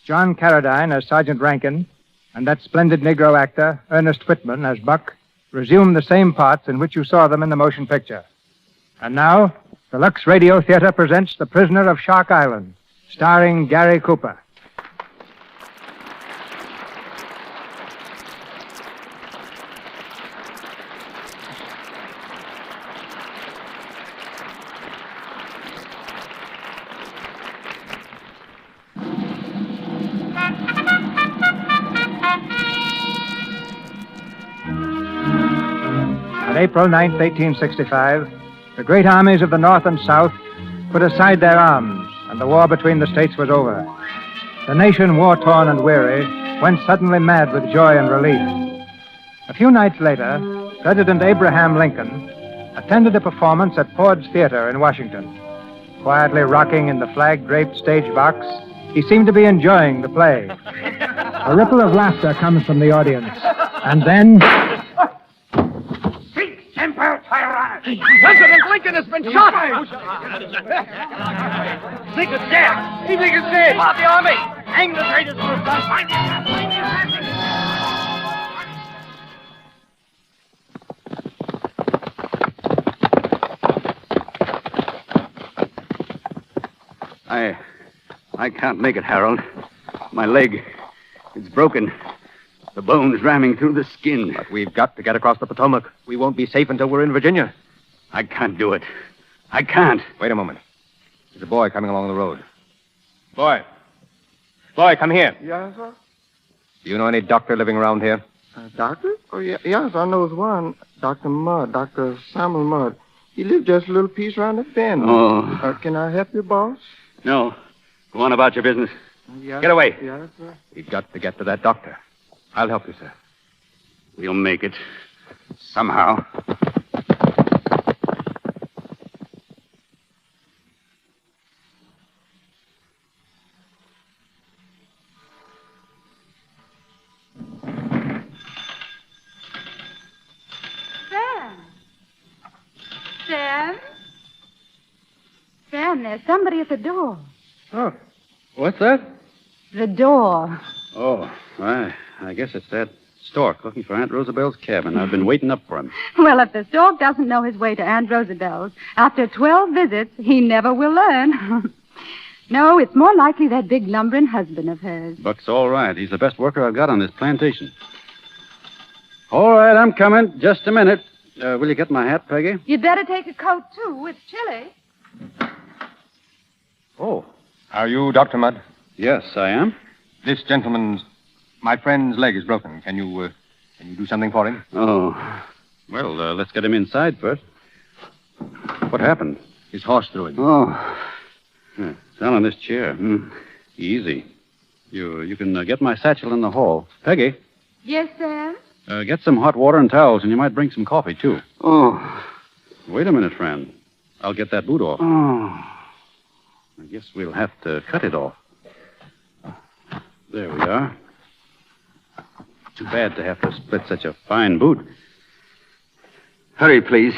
John Carradine as Sergeant Rankin, and that splendid Negro actor, Ernest Whitman, as Buck, resume the same parts in which you saw them in the motion picture. And now, the Lux Radio Theatre presents The Prisoner of Shark Island, starring Gary Cooper. On April 9th, 1865, the great armies of the North and South put aside their arms, and the war between the states was over. The nation, war-torn and weary, went suddenly mad with joy and relief. A few nights later, President Abraham Lincoln attended a performance at Ford's Theater in Washington. Quietly rocking in the flag-draped stage box, he seemed to be enjoying the play. A ripple of laughter comes from the audience, and then... Empire tyranny! President Lincoln has been shot! Lincoln's dead! Lincoln's dead! Out the army! Hang the traitors for a gun! Find the assassin! I can't make it, Harold. My leg, it's broken. The bone's ramming through the skin. But we've got to get across the Potomac. We won't be safe until we're in Virginia. I can't do it. I can't. Wait a moment. There's a boy coming along the road. Boy. Boy, come here. Yes, sir? Do you know any doctor living around here? Doctor? Oh, yes, I knows one. Dr. Mudd, Dr. Samuel Mudd. He lives just a little piece around the bend. Oh. Can I help you, boss? No. Go on about your business. Yes, Get away. Yes, sir. We've got to get to that doctor. I'll help you, sir. We'll make it. Somehow. Sam, there's somebody at the door. Oh. What's that? The door. Oh, I guess it's that stork looking for Aunt Rosabelle's cabin. I've been waiting up for him. Well, if the stork doesn't know his way to Aunt Rosabelle's, after 12 visits, he never will learn. No, it's more likely that big lumbering husband of hers. Buck's all right. He's the best worker I've got on this plantation. All right, I'm coming. Just a minute. Will you get my hat, Peggy? You'd better take a coat, too. It's chilly. Oh. Are you Dr. Mudd? Yes, I am. This gentleman's... My friend's leg is broken. Can you do something for him? Oh. Well, let's get him inside first. What happened? His horse threw him. Oh. Down on this chair. Easy. You can get my satchel in the hall. Peggy, Yes, Sam? get some hot water and towels, and you might bring some coffee, too. Oh. Wait a minute, friend. I'll get that boot off. Oh. I guess we'll have to cut it off. There we are. Too bad to have to split such a fine boot. Hurry, please.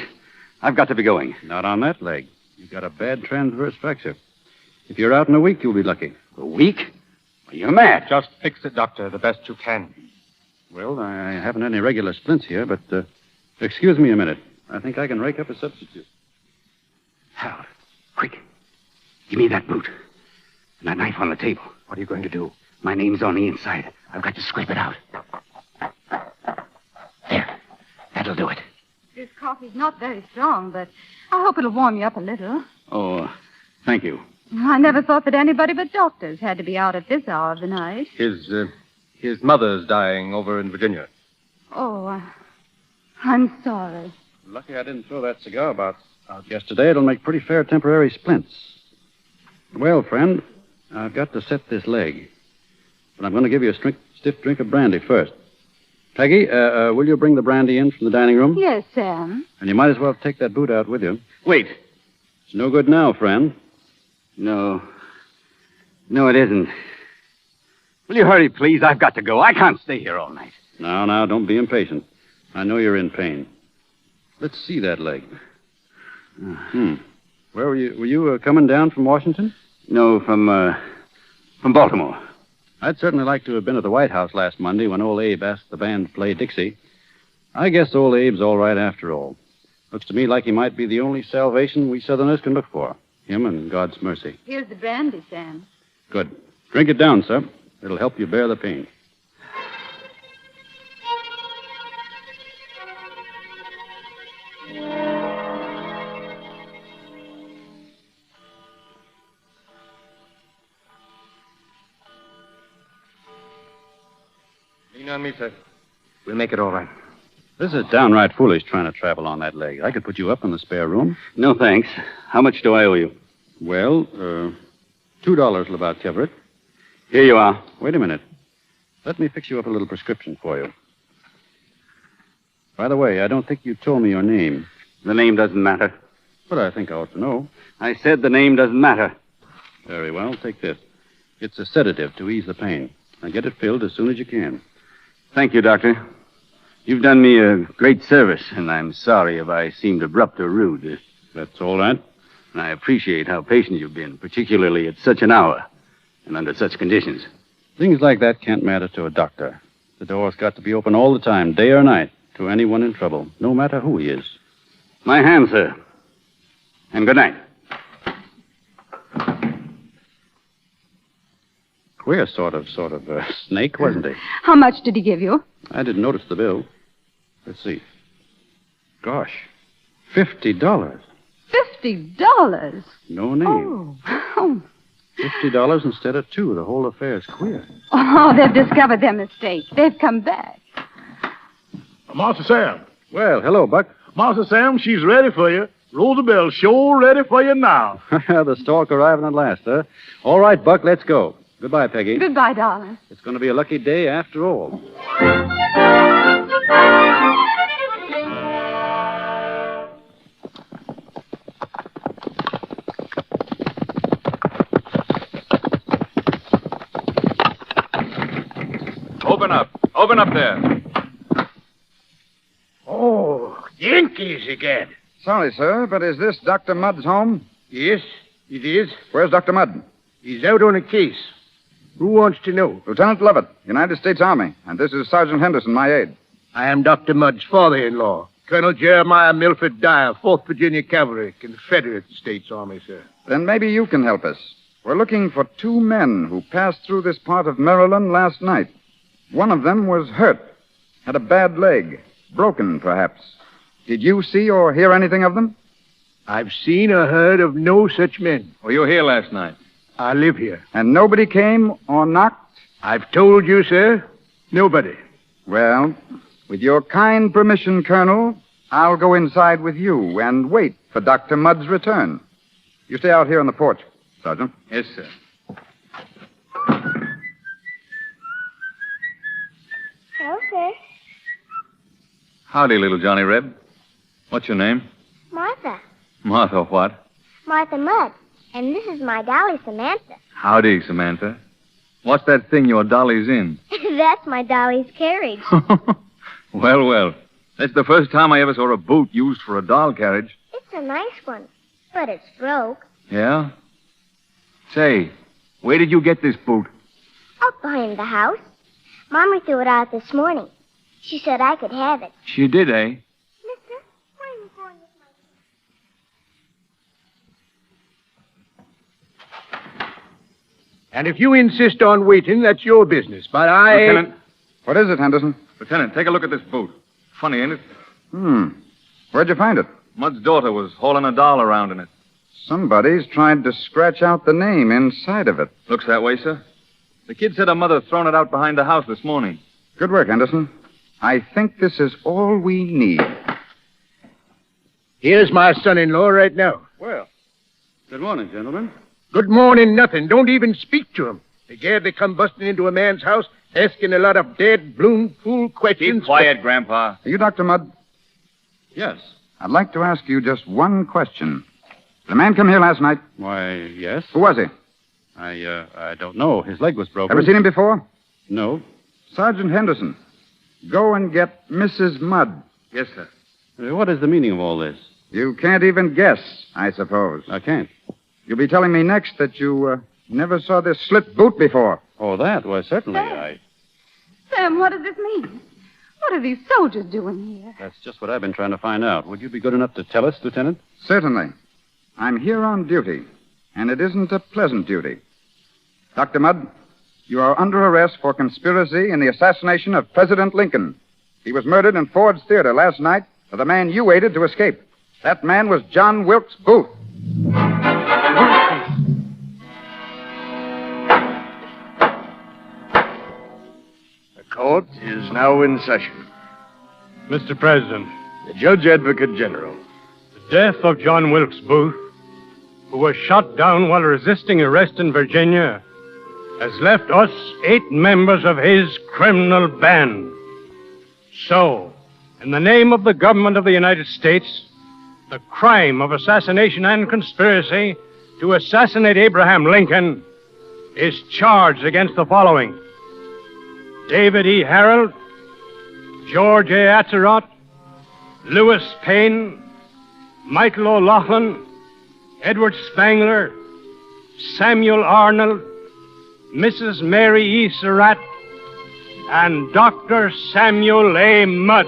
I've got to be going. Not on that leg. You've got a bad transverse fracture. If you're out in a week, you'll be lucky. A week? You're mad. Just fix it, Doctor, the best you can. Well, I haven't any regular splints here, but excuse me a minute. I think I can rake up a substitute. Hal, quick. Give me that boot. And that knife on the table. What are you going to do? My name's on the inside. I've got to scrape it out. There. That'll do it. This coffee's not very strong, but I hope it'll warm you up a little. Oh, thank you. I never thought that anybody but doctors had to be out at this hour of the night. His mother's dying over in Virginia. Oh, I'm sorry. Lucky I didn't throw that cigar out yesterday. It'll make pretty fair temporary splints. Well, friend, I've got to set this leg. But I'm going to give you a stiff drink of brandy first. Peggy, will you bring the brandy in from the dining room? Yes, Sam. And you might as well take that boot out with you. Wait. It's no good now, friend. No, it isn't. Will you hurry, please? I've got to go. I can't stay here all night. Now, don't be impatient. I know you're in pain. Let's see that leg. Where were you? Were you coming down from Washington? No, from Baltimore. I'd certainly like to have been at the White House last Monday when old Abe asked the band to play Dixie. I guess old Abe's all right after all. Looks to me like he might be the only salvation we Southerners can look for. Him and God's mercy. Here's the brandy, Sam. Good. Drink it down, sir. It'll help you bear the pain. Lean on me, sir. We'll make it all right. This is downright foolish trying to travel on that leg. I could put you up in the spare room. No, thanks. How much do I owe you? Well, $2 will about cover it. Here you are. Wait a minute. Let me fix you up a little prescription for you. By the way, I don't think you told me your name. The name doesn't matter. But I think I ought to know. I said the name doesn't matter. Very well. Take this. It's a sedative to ease the pain. Now get it filled as soon as you can. Thank you, Doctor. You've done me a great service, and I'm sorry if I seemed abrupt or rude. That's all right. And I appreciate how patient you've been, particularly at such an hour and under such conditions. Things like that can't matter to a doctor. The door's got to be open all the time, day or night, to anyone in trouble, no matter who he is. My hand, sir. And good night. Queer sort of snake, wasn't he? How much did he give you? I didn't notice the bill. Let's see. Gosh, $50. $50? No name. Oh. $50 instead of $2. The whole affair's queer. Oh, they've discovered their mistake. They've come back. Master Sam. Well, hello, Buck. Master Sam, she's ready for you. Roosevelt sure ready for you now. The stalk arriving at last, huh? All right, Buck, let's go. Goodbye, Peggy. Goodbye, darling. It's going to be a lucky day after all. Open up. Open up there. Oh, Yankees again. Sorry, sir, but is this Dr. Mudd's home? Yes, it is. Where's Dr. Mudd? He's out on a case. Who wants to know? Lieutenant Lovett, United States Army, and this is Sergeant Henderson, my aide. I am Dr. Mudd's father-in-law, Colonel Jeremiah Milford Dyer, 4th Virginia Cavalry, Confederate States Army, sir. Then maybe you can help us. We're looking for 2 men who passed through this part of Maryland last night. One of them was hurt, had a bad leg, broken, perhaps. Did you see or hear anything of them? I've seen or heard of no such men. Were you here last night? I live here. And nobody came or knocked? I've told you, sir. Nobody. Well, with your kind permission, Colonel, I'll go inside with you and wait for Dr. Mudd's return. You stay out here on the porch, Sergeant. Yes, sir. Hello, sir. Howdy, little Johnny Reb. What's your name? Martha. Martha what? Martha Mudd. And this is my dolly, Samantha. Howdy, Samantha. What's that thing your dolly's in? That's my dolly's carriage. Well, well. That's the first time I ever saw a boot used for a doll carriage. It's a nice one, but it's broke. Yeah? Say, where did you get this boot? Up behind the house. Mommy threw it out this morning. She said I could have it. She did, eh? Mister, where are you going with my... And if you insist on waiting, that's your business. But I... Lieutenant. What is it, Henderson? Lieutenant, take a look at this boot. Funny, ain't it? Where'd you find it? Mudd's daughter was hauling a doll around in it. Somebody's tried to scratch out the name inside of it. Looks that way, sir. The kid said her mother had thrown it out behind the house this morning. Good work, Henderson. I think this is all we need. Here's my son-in-law right now. Well, good morning, gentlemen. Good morning, nothing. Don't even speak to him. They dared to come busting into a man's house, asking a lot of dead, bloom, fool questions. Keep quiet, Grandpa. Are you Dr. Mudd? Yes. I'd like to ask you just one question. Did a man come here last night? Why, yes. Who was he? I don't know. His leg was broken. Ever seen him before? No. Sergeant Henderson, go and get Mrs. Mudd. Yes, sir. What is the meaning of all this? You can't even guess, I suppose. I can't. You'll be telling me next that you never saw this slip boot before. Oh, that? Why, certainly. Sam, what does this mean? What are these soldiers doing here? That's just what I've been trying to find out. Would you be good enough to tell us, Lieutenant? Certainly. I'm here on duty, and it isn't a pleasant duty. Dr. Mudd, you are under arrest for conspiracy in the assassination of President Lincoln. He was murdered in Ford's Theater last night by the man you aided to escape. That man was John Wilkes Booth. The court is now in session. Mr. President, The Judge Advocate General. the death of John Wilkes Booth, who was shot down while resisting arrest in Virginia, has left us 8 members of his criminal band. So, in the name of the government of the United States, the crime of assassination and conspiracy to assassinate Abraham Lincoln is charged against the following: David E. Harold, George A. Atzerodt, Lewis Payne, Michael O'Loughlin, Edward Spangler, Samuel Arnold, Mrs. Mary E. Surratt, and Dr. Samuel A. Mudd.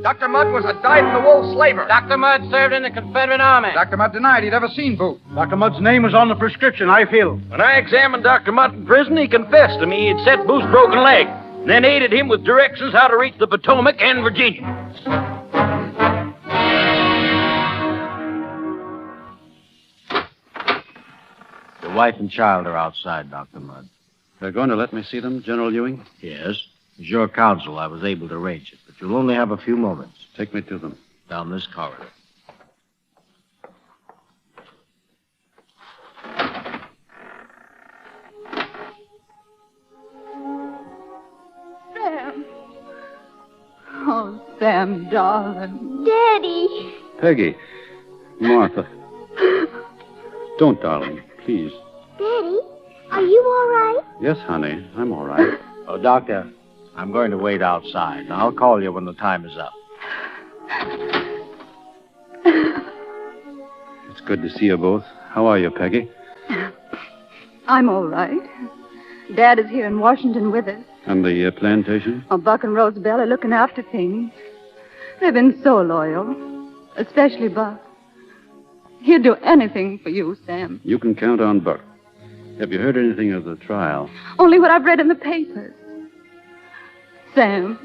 Dr. Mudd was a dyed-in-the-wool slaver. Dr. Mudd served in the Confederate Army. Dr. Mudd denied he'd ever seen Booth. Dr. Mudd's name was on the prescription, I feel. When I examined Dr. Mudd in prison, he confessed to me he'd set Booth's broken leg, then aided him with directions how to reach the Potomac and Virginia. The wife and child are outside, Dr. Mudd. They're going to let me see them, General Ewing? Yes. As your counsel, I was able to arrange it, but you'll only have a few moments. Take me to them. Down this corridor. Sam. Oh, Sam, darling. Daddy. Peggy. Martha. Don't, darling. Please. Daddy, are you all right? Yes, honey. I'm all right. Oh, Doctor, I'm going to wait outside. I'll call you when the time is up. It's good to see you both. How are you, Peggy? I'm all right. Dad is here in Washington with us. And the plantation? Oh, Buck and Rosabelle are looking after things. They've been so loyal, especially Buck. He'd do anything for you, Sam. You can count on Buck. Have you heard anything of the trial? Only what I've read in the papers. Sam,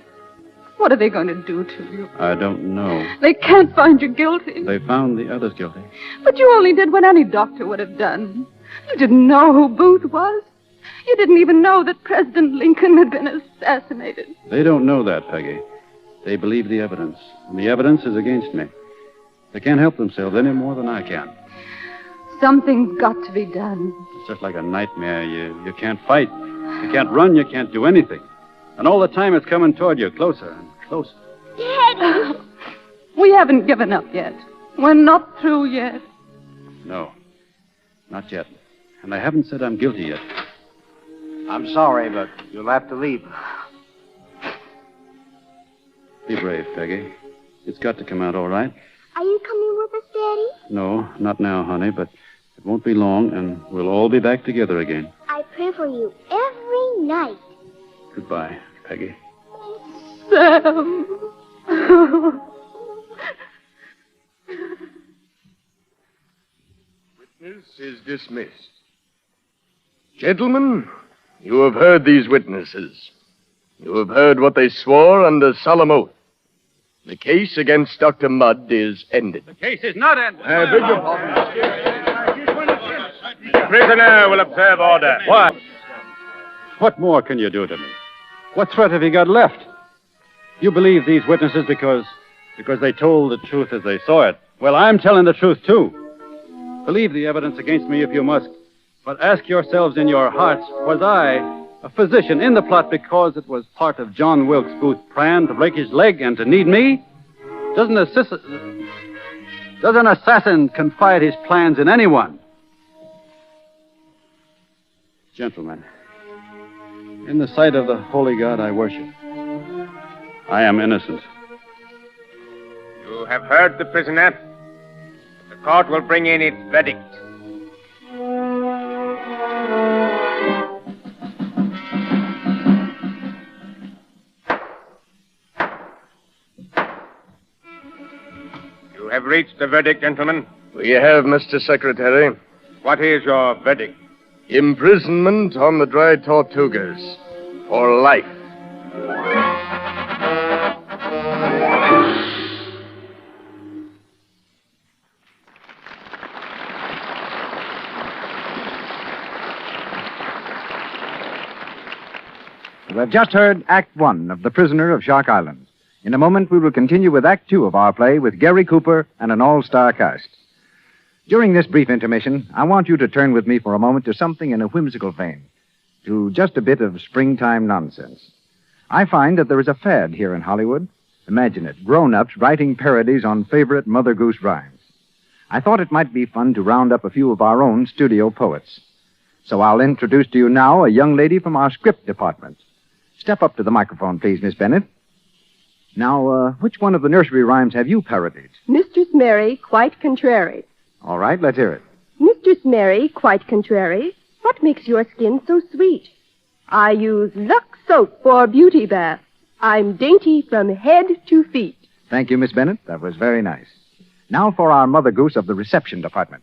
what are they going to do to you? I don't know. They can't find you guilty. They found the others guilty. But you only did what any doctor would have done. You didn't know who Booth was. You didn't even know that President Lincoln had been assassinated. They don't know that, Peggy. They believe the evidence, and the evidence is against me. They can't help themselves any more than I can. Something's got to be done. It's just like a nightmare. You can't fight. You can't run. You can't do anything. And all the time it's coming toward you, closer and closer. Daddy! We haven't given up yet. We're not through yet. No, not yet. And I haven't said I'm guilty yet. I'm sorry, but you'll have to leave. Be brave, Peggy. It's got to come out all right. Are you coming with us, Daddy? No, not now, honey, but it won't be long, and we'll all be back together again. I pray for you every night. Goodbye, Peggy. Sam. Witness is dismissed. Gentlemen, you have heard these witnesses. You have heard what they swore under solemn oath. The case against Dr. Mudd is ended. The case is not ended. I beg your pardon. The prisoner will observe order. What? What more can you do to me? What threat have you got left? You believe these witnesses because they told the truth as they saw it. Well, I'm telling the truth, too. Believe the evidence against me if you must. But ask yourselves in your hearts, was I a physician in the plot because it was part of John Wilkes Booth's plan to break his leg and to need me? Does an assassin confide his plans in anyone? Gentlemen, in the sight of the holy God I worship, I am innocent. You have heard the prisoner. The court will bring in its verdict. You have reached the verdict, gentlemen. We have, Mr. Secretary. What is your verdict? Imprisonment on the Dry Tortugas for life. We have just heard Act One of The Prisoner of Shark Island. In a moment, we will continue with Act Two of our play with Gary Cooper and an all-star cast. During this brief intermission, I want you to turn with me for a moment to something in a whimsical vein, to just a bit of springtime nonsense. I find that there is a fad here in Hollywood. Imagine it, grown-ups writing parodies on favorite Mother Goose rhymes. I thought it might be fun to round up a few of our own studio poets. So I'll introduce to you now a young lady from our script department. Step up to the microphone, please, Miss Bennett. Now, which one of the nursery rhymes have you parodied? Mistress Mary, quite contrary. All right, let's hear it. Mistress Mary, quite contrary. What makes your skin so sweet? I use Lux soap for beauty bath. I'm dainty from head to feet. Thank you, Miss Bennett. That was very nice. Now for our Mother Goose of the reception department.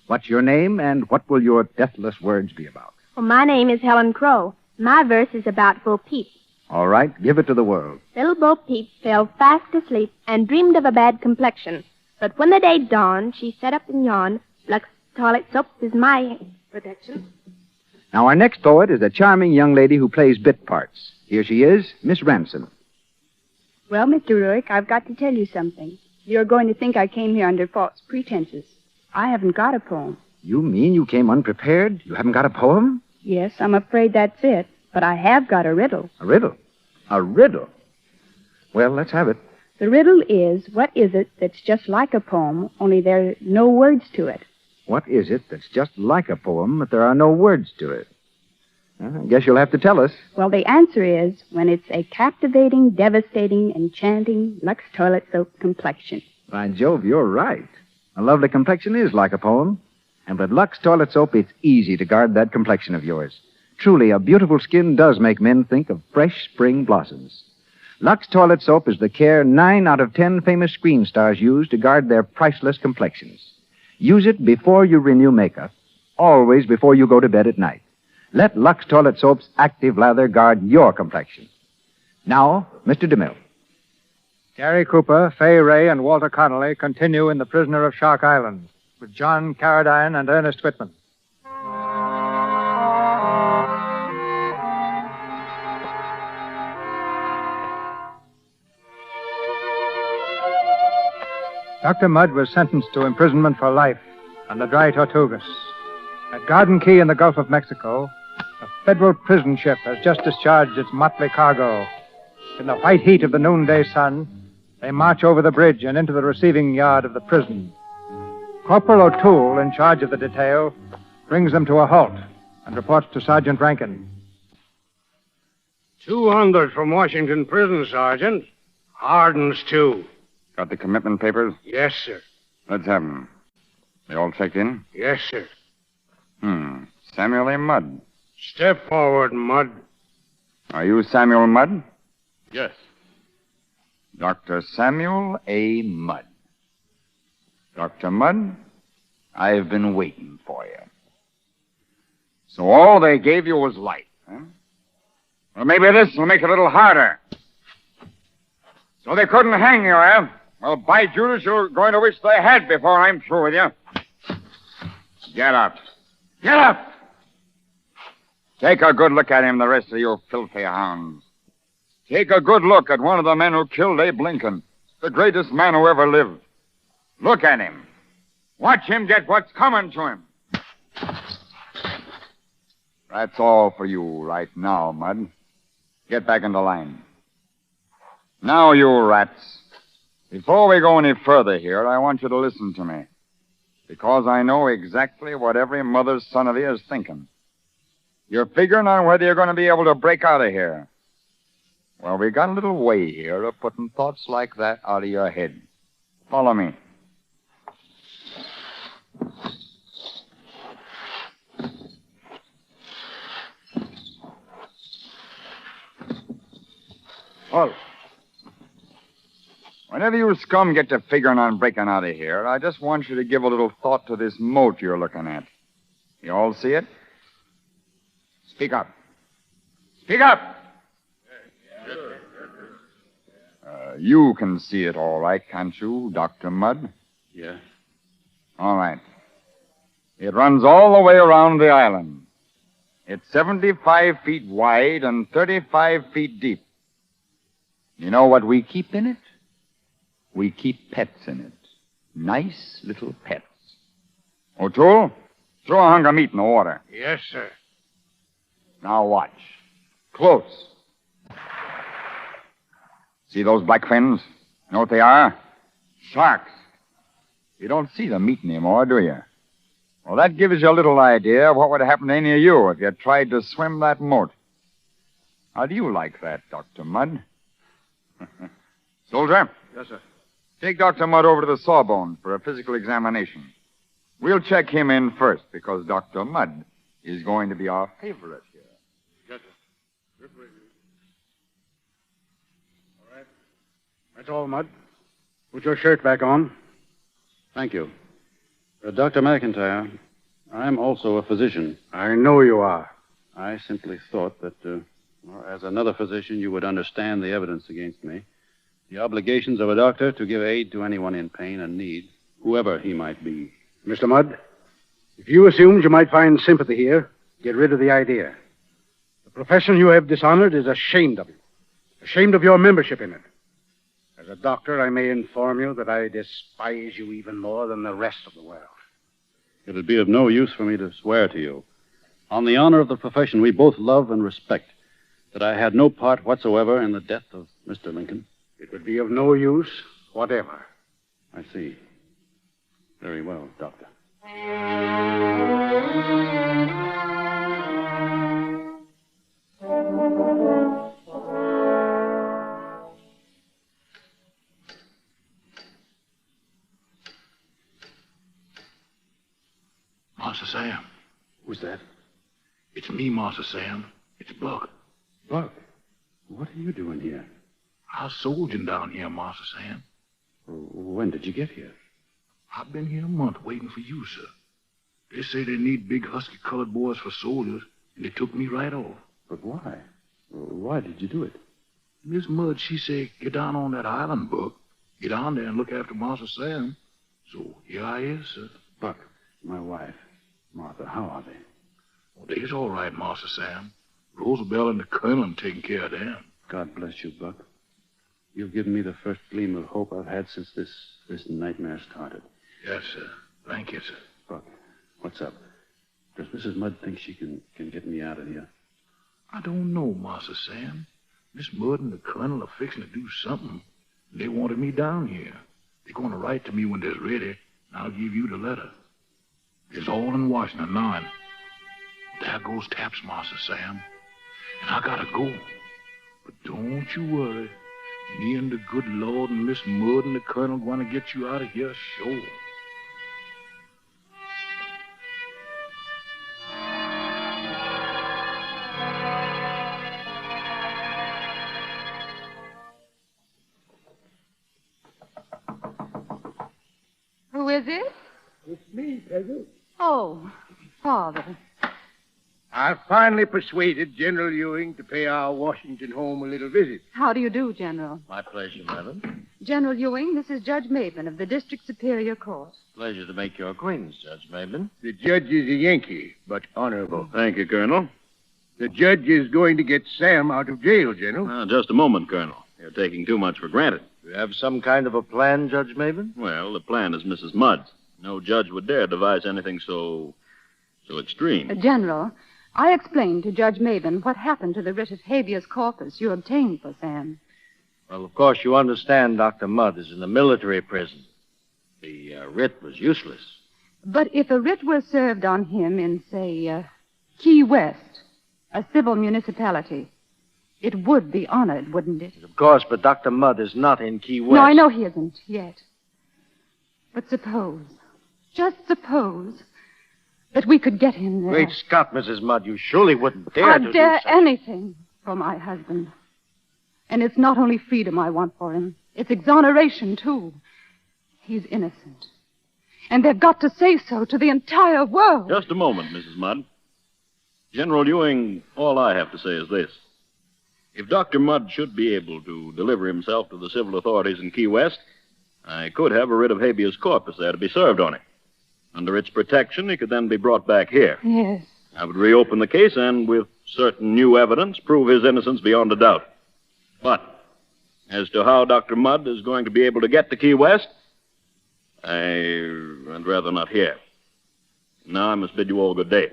What's your name, and what will your deathless words be about? Well, my name is Helen Crow. My verse is about Bo Peep. All right, give it to the world. Little Bo Peep fell fast asleep and dreamed of a bad complexion. But when the day dawned, she sat up and yawned. Lux toilet soap is my protection. Now, our next poet is a charming young lady who plays bit parts. Here she is, Miss Ransom. Well, Mr. Ruick, I've got to tell you something. You're going to think I came here under false pretenses. I haven't got a poem. You mean you came unprepared? You haven't got a poem? Yes, I'm afraid that's it. But I have got a riddle. A riddle? A riddle? Well, let's have it. The riddle is, what is it that's just like a poem, only there are no words to it? What is it that's just like a poem, but there are no words to it? I guess you'll have to tell us. Well, the answer is when it's a captivating, devastating, enchanting Lux toilet soap complexion. By Jove, you're right. A lovely complexion is like a poem. And with Lux toilet soap, it's easy to guard that complexion of yours. Truly, a beautiful skin does make men think of fresh spring blossoms. Lux toilet soap is the care 9 out of 10 famous screen stars use to guard their priceless complexions. Use it before you renew makeup, always before you go to bed at night. Let Lux toilet soap's active lather guard your complexion. Now, Mr. DeMille. Gary Cooper, Fay Ray, and Walter Connolly continue in The Prisoner of Shark Island with John Carradine and Ernest Whitman. Dr. Mudd was sentenced to imprisonment for life on the Dry Tortugas. At Garden Key in the Gulf of Mexico, a federal prison ship has just discharged its motley cargo. In the white heat of the noonday sun, they march over the bridge and into the receiving yard of the prison. Corporal O'Toole, in charge of the detail, brings them to a halt and reports to Sergeant Rankin. 200 from Washington Prison, Sergeant. Hardens, too. Got the commitment papers? Yes, sir. Let's have them. They all checked in? Yes, sir. Samuel A. Mudd. Step forward, Mudd. Are you Samuel Mudd? Yes. Dr. Samuel A. Mudd. Dr. Mudd, I've been waiting for you. So all they gave you was life, huh? Well, maybe this will make it a little harder. So they couldn't hang you, eh? Well, by Judas, you're going to wish they had before I'm through with you. Get up. Get up! Take a good look at him, the rest of you filthy hounds. Take a good look at one of the men who killed Abe Lincoln, the greatest man who ever lived. Look at him. Watch him get what's coming to him. That's all for you right now, Mudd. Get back into line. Now, you rats, before we go any further here, I want you to listen to me. Because I know exactly what every mother's son of you is thinking. You're figuring on whether you're going to be able to break out of here. Well, we got a little way here of putting thoughts like that out of your head. Follow me. Well, whenever you scum get to figuring on breaking out of here, I just want you to give a little thought to this moat you're looking at. You all see it? Speak up. Speak up! You can see it all right, can't you, Dr. Mudd? Yeah. All right. It runs all the way around the island. It's 75 feet wide and 35 feet deep. You know what we keep in it? We keep pets in it. Nice little pets. O'Toole, throw a hunk of meat in the water. Yes, sir. Now watch. Close. See those black fins? You know what they are? Sharks. You don't see the meat anymore, do you? Well, that gives you a little idea of what would happen to any of you if you tried to swim that moat. How do you like that, Dr. Mudd? Soldier? Yes, sir. Take Dr. Mudd over to the Sawbones for a physical examination. We'll check him in first because Dr. Mudd is going to be our favorite here. Yes, sir. All right. That's all, Mudd. Put your shirt back on. Thank you. Dr. McIntyre, I'm also a physician. I know you are. I simply thought that, as another physician, you would understand the evidence against me. The obligations of a doctor to give aid to anyone in pain and need, whoever he might be. Mr. Mudd, if you assumed you might find sympathy here, get rid of the idea. The profession you have dishonored is ashamed of you. Ashamed of your membership in it. As a doctor, I may inform you that I despise you even more than the rest of the world. It would be of no use for me to swear to you, on the honor of the profession we both love and respect, that I had no part whatsoever in the death of Mr. Lincoln. It would be of no use whatever. I see. Very well, Doctor. Master Sam. Who's that? It's me, Master Sam. It's Buck. Buck, what are you doing here? I was soldiering down here, Master Sam. When did you get here? I've been here a month waiting for you, sir. They say they need big, husky-colored boys for soldiers, and they took me right off. But why? Why did you do it? Miss Mudd, she said, get down on that island, Buck. Get down there and look after Master Sam. So here I is, sir. Buck, my wife, Martha, how are they? Oh, they's all right, Master Sam. Roosevelt and the Colonel taking care of them. God bless you, Buck. You've given me the first gleam of hope I've had since this nightmare started. Yes, sir. Thank you, sir. Buck, what's up? Does Mrs. Mudd think she can get me out of here? I don't know, Master Sam. Miss Mudd and the colonel are fixing to do something. They wanted me down here. They're going to write to me when they're ready, and I'll give you the letter. It's all in Washington now, and there goes Taps, Master Sam. And I gotta go. But don't you worry. Me and the good Lord and Miss Mudd and the colonel going to get you out of here, sure. Who is it? It's me, Peggy. Oh, Father. I finally persuaded General Ewing to pay our Washington home a little visit. How do you do, General? My pleasure, madam. General Ewing, this is Judge Maben of the District Superior Court. Pleasure to make your acquaintance, Judge Maben. The judge is a Yankee, but honorable. Thank you, Colonel. The judge is going to get Sam out of jail, General. Now, just a moment, Colonel. You're taking too much for granted. You have some kind of a plan, Judge Maben? Well, the plan is Mrs. Mudd's. No judge would dare devise anything so extreme. General, I explained to Judge Maben what happened to the writ of habeas corpus you obtained for Sam. Well, of course, you understand Dr. Mudd is in a military prison. The writ was useless. But if a writ were served on him in, say, Key West, a civil municipality, it would be honored, wouldn't it? Of course, but Dr. Mudd is not in Key West. No, I know he isn't yet. But suppose, just suppose, that we could get him there. Great Scott, Mrs. Mudd, you surely wouldn't dare I'd to dare do so. anything for my husband. And it's not only freedom I want for him. It's exoneration, too. He's innocent. And they've got to say so to the entire world. Just a moment, Mrs. Mudd. General Ewing, all I have to say is this. If Dr. Mudd should be able to deliver himself to the civil authorities in Key West, I could have a writ of habeas corpus there to be served on him. Under its protection, he could then be brought back here. Yes. I would reopen the case and, with certain new evidence, prove his innocence beyond a doubt. But as to how Dr. Mudd is going to be able to get to Key West, I'd rather not hear. Now I must bid you all good day.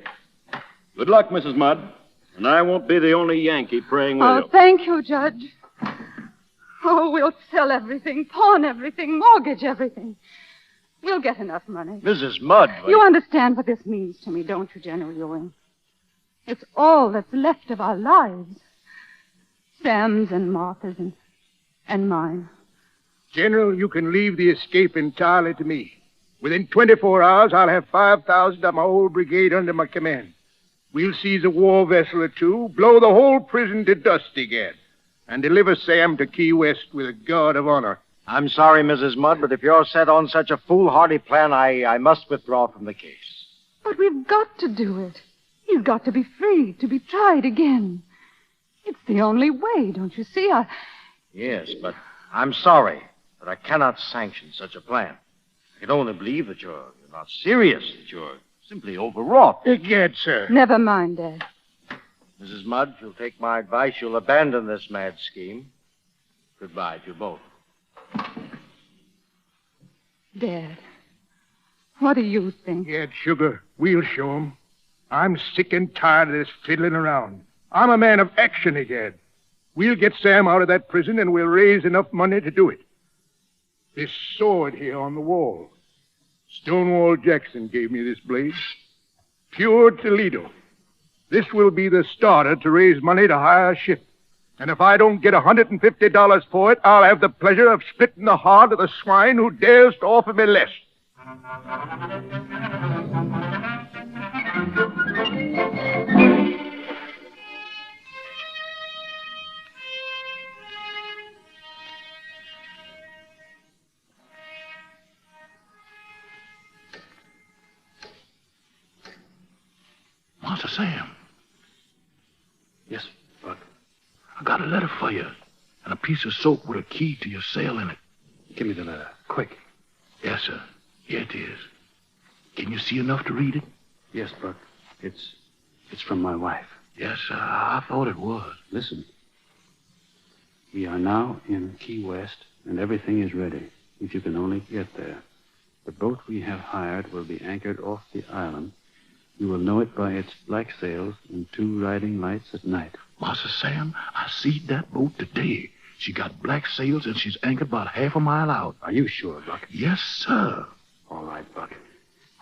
Good luck, Mrs. Mudd. And I won't be the only Yankee praying with you. Oh, thank you, Judge. Oh, we'll sell everything, pawn everything, mortgage everything. We'll get enough money. Mrs. Mudd. You understand what this means to me, don't you, General Ewing? It's all that's left of our lives. Sam's and Martha's and mine. General, you can leave the escape entirely to me. Within 24 hours, I'll have 5,000 of my whole brigade under my command. We'll seize a war vessel or two, blow the whole prison to dust again, and deliver Sam to Key West with a guard of honor. I'm sorry, Mrs. Mudd, but if you're set on such a foolhardy plan, I must withdraw from the case. But we've got to do it. He's got to be free, to be tried again. It's the only way, don't you see? Yes, but I'm sorry, but I cannot sanction such a plan. I can only believe that you're not serious, that you're simply overwrought. Egad, sir. Never mind, Dad. Mrs. Mudd, if you'll take my advice, you'll abandon this mad scheme. Goodbye to you both. Dad, what do you think? Egad, sugar, we'll show 'em. I'm sick and tired of this fiddling around. I'm a man of action, egad. We'll get Sam out of that prison, and we'll raise enough money to do it. This sword here on the wall. Stonewall Jackson gave me this blade. Pure Toledo. This will be the starter to raise money to hire a ship. And if I don't get $150 for it, I'll have the pleasure of splitting the heart of the swine who dares to offer me less. Master Sam. Yes, Buck. I got a letter for you, and a piece of soap with a key to your cell in it. Give me the letter, quick. Yes, sir. Here it is. Can you see enough to read it? Yes, Buck. It's from my wife. Yes, sir. I thought it was. Listen. We are now in Key West, and everything is ready, if you can only get there. The boat we have hired will be anchored off the island. You will know it by its black sails and 2 riding lights at night. Massa Sam, I seen that boat today. She got black sails and she's anchored about half a mile out. Are you sure, Buck? Yes, sir. All right, Buck.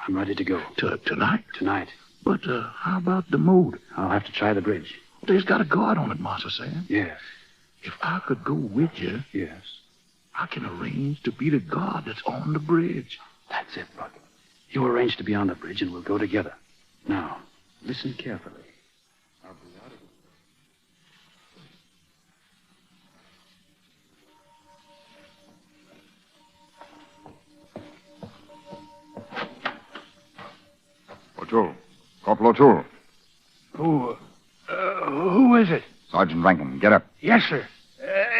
I'm ready to go. Tonight? Tonight. But how about the moat? I'll have to try the bridge. There's got a guard on it, Massa Sam. Yes. If I could go with you, Yes. I can arrange to be the guard that's on the bridge. That's it, Buck. You arrange to be on the bridge and we'll go together. Now, listen carefully. I'll be out of O'Toole. Corporal O'Toole. Who is it? Sergeant Rankin, get up. Yes, sir.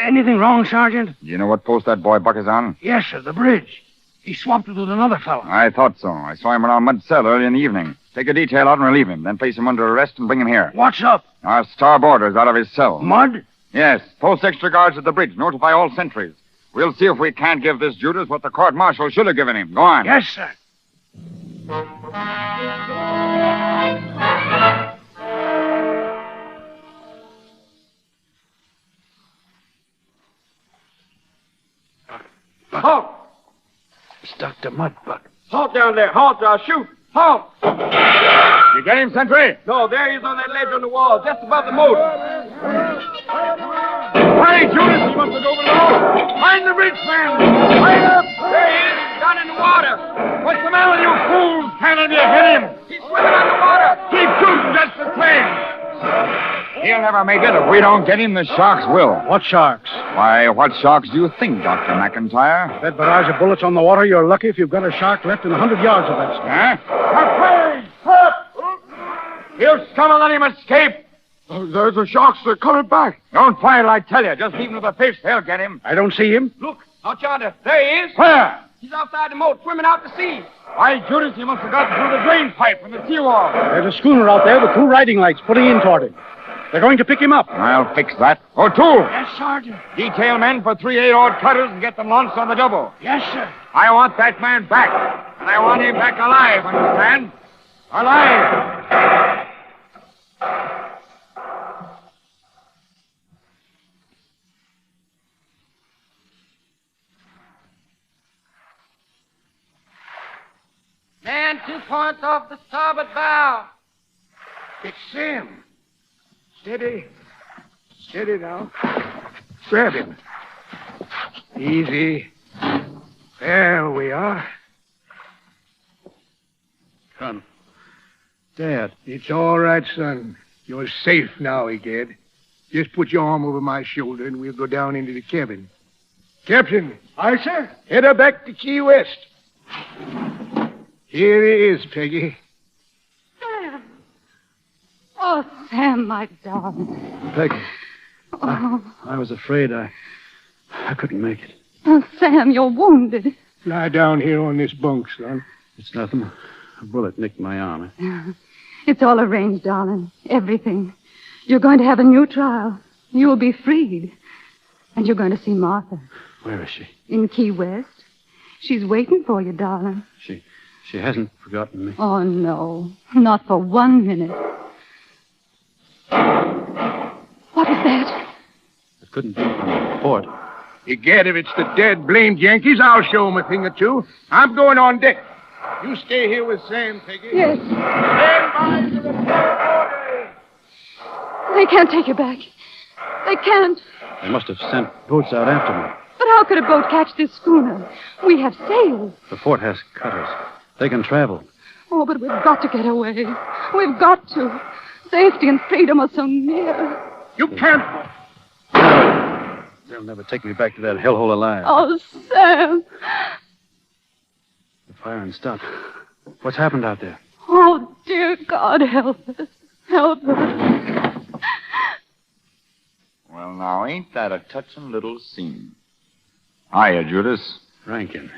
Anything wrong, Sergeant? Do you know what post that boy Buck is on? Yes, sir, the bridge. He swapped it with another fellow. I thought so. I saw him around Mud's cell early in the evening. Take a detail out and relieve him, then place him under arrest and bring him here. What's up? Our star boarder's out of his cell. Mud? Yes. Post extra guards at the bridge. Notify all sentries. We'll see if we can't give this Judas what the court-martial should have given him. Go on. Yes, sir. Halt! It's Dr. Mudd, Buck. Halt down there. Halt, or I'll shoot. Halt! You get him, sentry? No, there he is on that ledge on the wall, just above the moat. Hurry, Judas! He must have over the moat. Find the bridge, man. Right up. There he is, down in the water. What's the matter with you fools? Can't you hit him? He's swimming underwater. Keep shooting just the same. He'll never make it. If we don't get him, the sharks will. What sharks? Why, what sharks do you think, Dr. McIntyre? That barrage of bullets on the water, you're lucky if you've got a shark left in 100 yards of that stuff. Huh? You scum and let him escape. There's the sharks. They're coming back. Don't fire, I tell you. Just leave him to the fish. They'll get him. I don't see him. Look, out yonder. There he is. Where? He's outside the moat, swimming out to sea. Why, Judas, he must have gotten through the drain pipe from the seawall. There's a schooner out there with 2 riding lights putting in toward him. They're going to pick him up. I'll fix that. O'Toole. Yes, Sergeant. Detail men for 3 8-odd cutters and get them launched on the double. Yes, sir. I want that man back. And I want him back alive, understand? Alive. Man, 2 points off the starboard bow. It's Sam. Steady. Steady now. Grab him. Easy. There we are. Colonel. Dad. It's all right, son. You're safe now, egad. Just put your arm over my shoulder and we'll go down into the cabin. Captain. Aye, sir. Head her back to Key West. Here he is, Peggy. Sam. Oh, Sam, my darling. Peggy, Oh, I was afraid I couldn't make it. oh, Sam, you're wounded. Lie down here on this bunk, son. It's nothing. A bullet nicked my arm. It's all arranged, darling. Everything. You're going to have a new trial. You'll be freed. And you're going to see Martha. Where is she? In Key West. She's waiting for you, darling. She hasn't forgotten me. Oh, no. Not for 1 minute. What was that? It couldn't be from the fort. Egad, if it's the dead blamed Yankees, I'll show 'em a thing or two. I'm going on deck. You stay here with Sam, Peggy. Yes. Stand by to the starboard. They can't take you back. They can't. They must have sent boats out after me. But how could a boat catch this schooner? We have sails. The fort has cutters. They can travel. Oh, but we've got to get away. We've got to. Safety and freedom are so near. You can't. They'll never take me back to that hellhole alive. Oh, Sam. The firing stopped. What's happened out there? Oh, dear God, help us. Help us. Well, now, ain't that a touching little scene? Hiya, Judas. Rankin.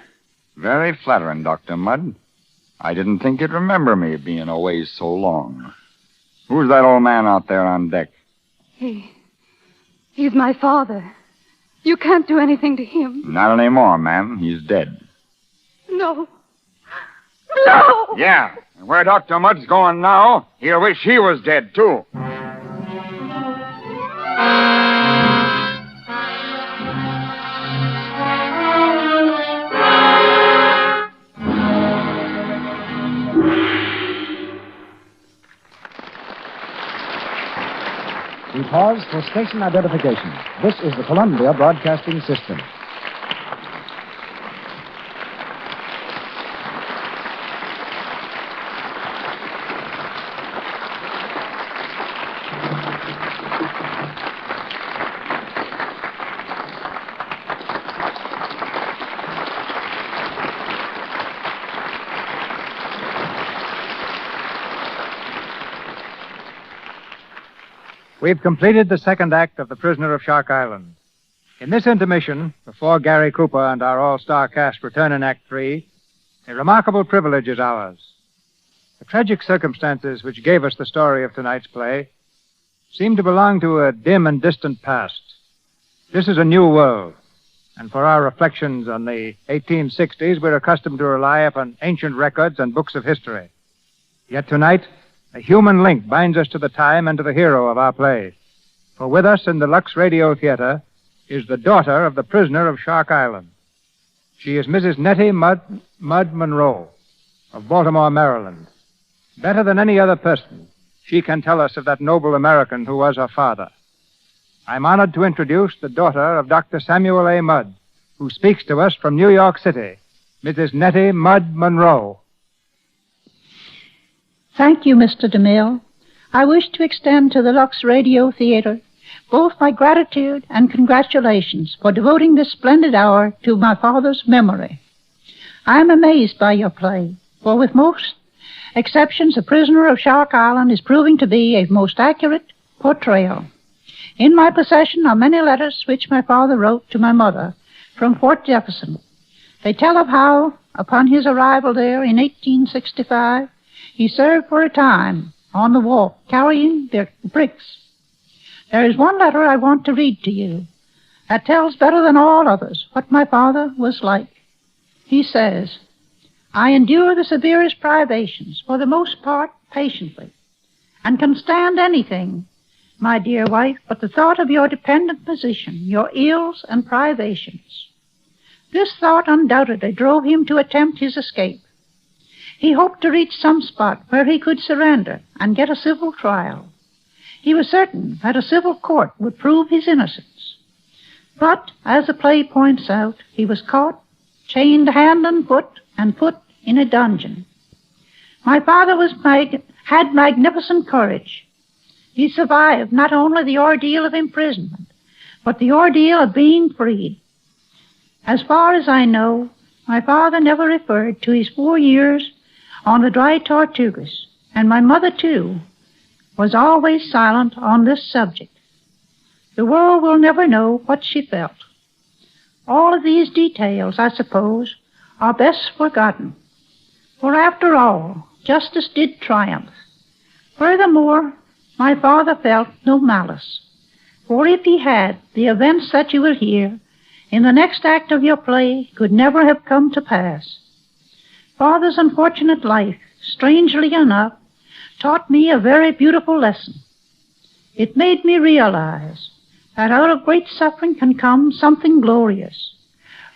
Very flattering, Dr. Mudd. I didn't think you'd remember me being away so long. Who's that old man out there on deck? He's my father. You can't do anything to him. Not anymore, ma'am. He's dead. No. No! Yeah. And where Dr. Mudd's going now, he'll wish he was dead, too. We pause for station identification. This is the Columbia Broadcasting System. We've completed the second act of The Prisoner of Shark Island. In this intermission, before Gary Cooper and our all-star cast return in Act 3, a remarkable privilege is ours. The tragic circumstances which gave us the story of tonight's play seem to belong to a dim and distant past. This is a new world, and for our reflections on the 1860s, we're accustomed to rely upon ancient records and books of history. Yet tonight, a human link binds us to the time and to the hero of our play. For with us in the Lux Radio Theatre is the daughter of the prisoner of Shark Island. She is Mrs. Nettie Mudd Monroe of Baltimore, Maryland. Better than any other person, she can tell us of that noble American who was her father. I'm honored to introduce the daughter of Dr. Samuel A. Mudd, who speaks to us from New York City, Mrs. Nettie Mudd Monroe. Thank you, Mr. DeMille. I wish to extend to the Lux Radio Theatre both my gratitude and congratulations for devoting this splendid hour to my father's memory. I am amazed by your play, for with most exceptions, The Prisoner of Shark Island is proving to be a most accurate portrayal. In my possession are many letters which my father wrote to my mother from Fort Jefferson. They tell of how, upon his arrival there in 1865, he served for a time on the wharf, carrying the bricks. There is one letter I want to read to you that tells better than all others what my father was like. He says, I endure the severest privations, for the most part patiently, and can stand anything, my dear wife, but the thought of your dependent position, your ills and privations. This thought undoubtedly drove him to attempt his escape. He hoped to reach some spot where he could surrender and get a civil trial. He was certain that a civil court would prove his innocence. But, as the play points out, he was caught, chained hand and put in a dungeon. My father had magnificent courage. He survived not only the ordeal of imprisonment, but the ordeal of being freed. As far as I know, my father never referred to his 4 years on the dry Tortugas, and my mother, too, was always silent on this subject. The world will never know what she felt. All of these details, I suppose, are best forgotten. For after all, justice did triumph. Furthermore, my father felt no malice. For if he had, the events that you will hear in the next act of your play could never have come to pass. Father's unfortunate life, strangely enough, taught me a very beautiful lesson. It made me realize that out of great suffering can come something glorious.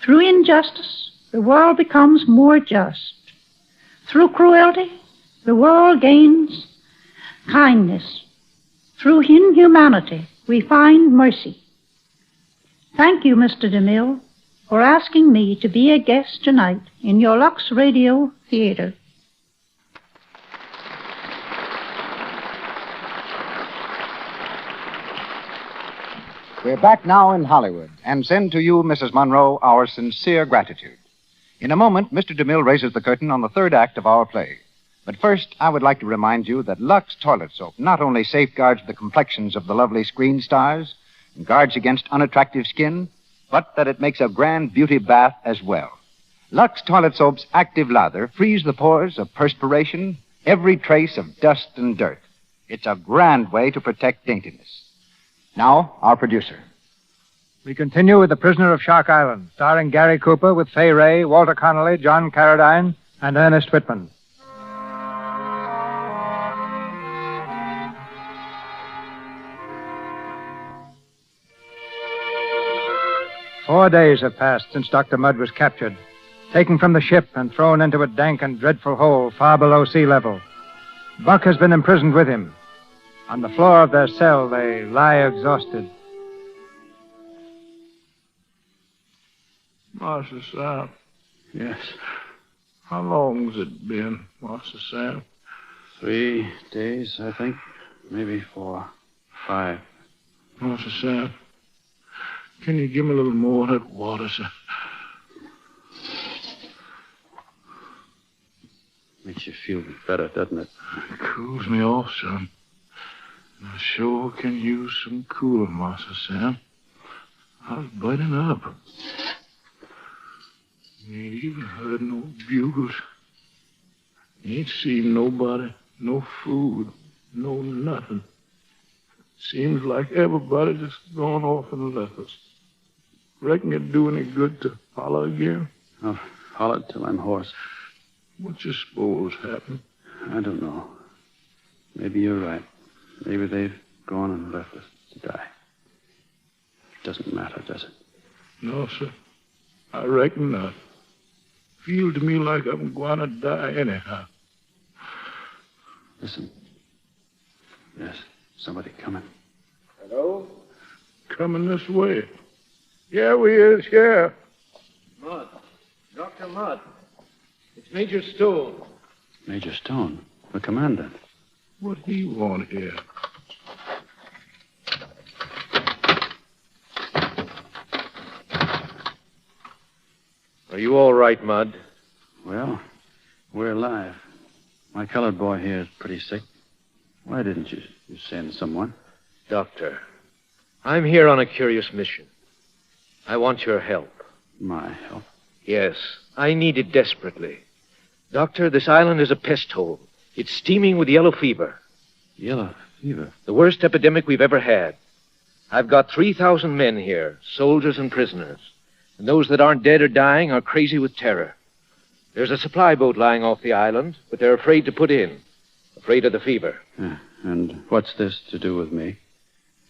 Through injustice, the world becomes more just. Through cruelty, the world gains kindness. Through inhumanity, we find mercy. Thank you, Mr. DeMille, for asking me to be a guest tonight in your Lux Radio Theatre. We're back now in Hollywood and send to you, Mrs. Monroe, our sincere gratitude. In a moment, Mr. DeMille raises the curtain on the third act of our play. But first, I would like to remind you that Lux Toilet Soap not only safeguards the complexions of the lovely screen stars and guards against unattractive skin, but that it makes a grand beauty bath as well. Lux Toilet Soap's active lather frees the pores of perspiration, every trace of dust and dirt. It's a grand way to protect daintiness. Now, our producer. We continue with The Prisoner of Shark Island, starring Gary Cooper with Fay Ray, Walter Connolly, John Carradine, and Ernest Whitman. Four days have passed since Dr. Mudd was captured, taken from the ship and thrown into a dank and dreadful hole far below sea level. Buck has been imprisoned with him. On the floor of their cell, they lie exhausted. Master Sam. Yes. How long's it been, Master Sam? 3 days, I think. Maybe 4, 5. Master Sam, can you give me a little more of that water, sir? Makes you feel better, doesn't it? It cools me off, son. And I sure can use some cooling, Master Sam. I was burning up. You ain't even heard no bugles. You ain't seen nobody, no food, no nothing. Seems like everybody just gone off and left us. Reckon it'd do any good to holler again? I'll holler till I'm hoarse. What you suppose happened? I don't know. Maybe you're right. Maybe they've gone and left us to die. It doesn't matter, does it? No, sir. I reckon not. Feel to me like I'm going to die anyhow. Listen. Yes, somebody coming. Hello? Coming this way. Yeah, we is, yeah. Mudd. Dr. Mudd. It's Major Stone. Major Stone, the commandant. What he want here? Are you all right, Mudd? Well, we're alive. My colored boy here is pretty sick. Why didn't you send someone? Doctor, I'm here on a curious mission. I want your help. My help? Yes, I need it desperately. Doctor, this island is a pest hole. It's steaming with yellow fever. Yellow fever? The worst epidemic we've ever had. I've got 3,000 men here, soldiers and prisoners. And those that aren't dead or dying are crazy with terror. There's a supply boat lying off the island, but they're afraid to put in. Afraid of the fever. And what's this to do with me?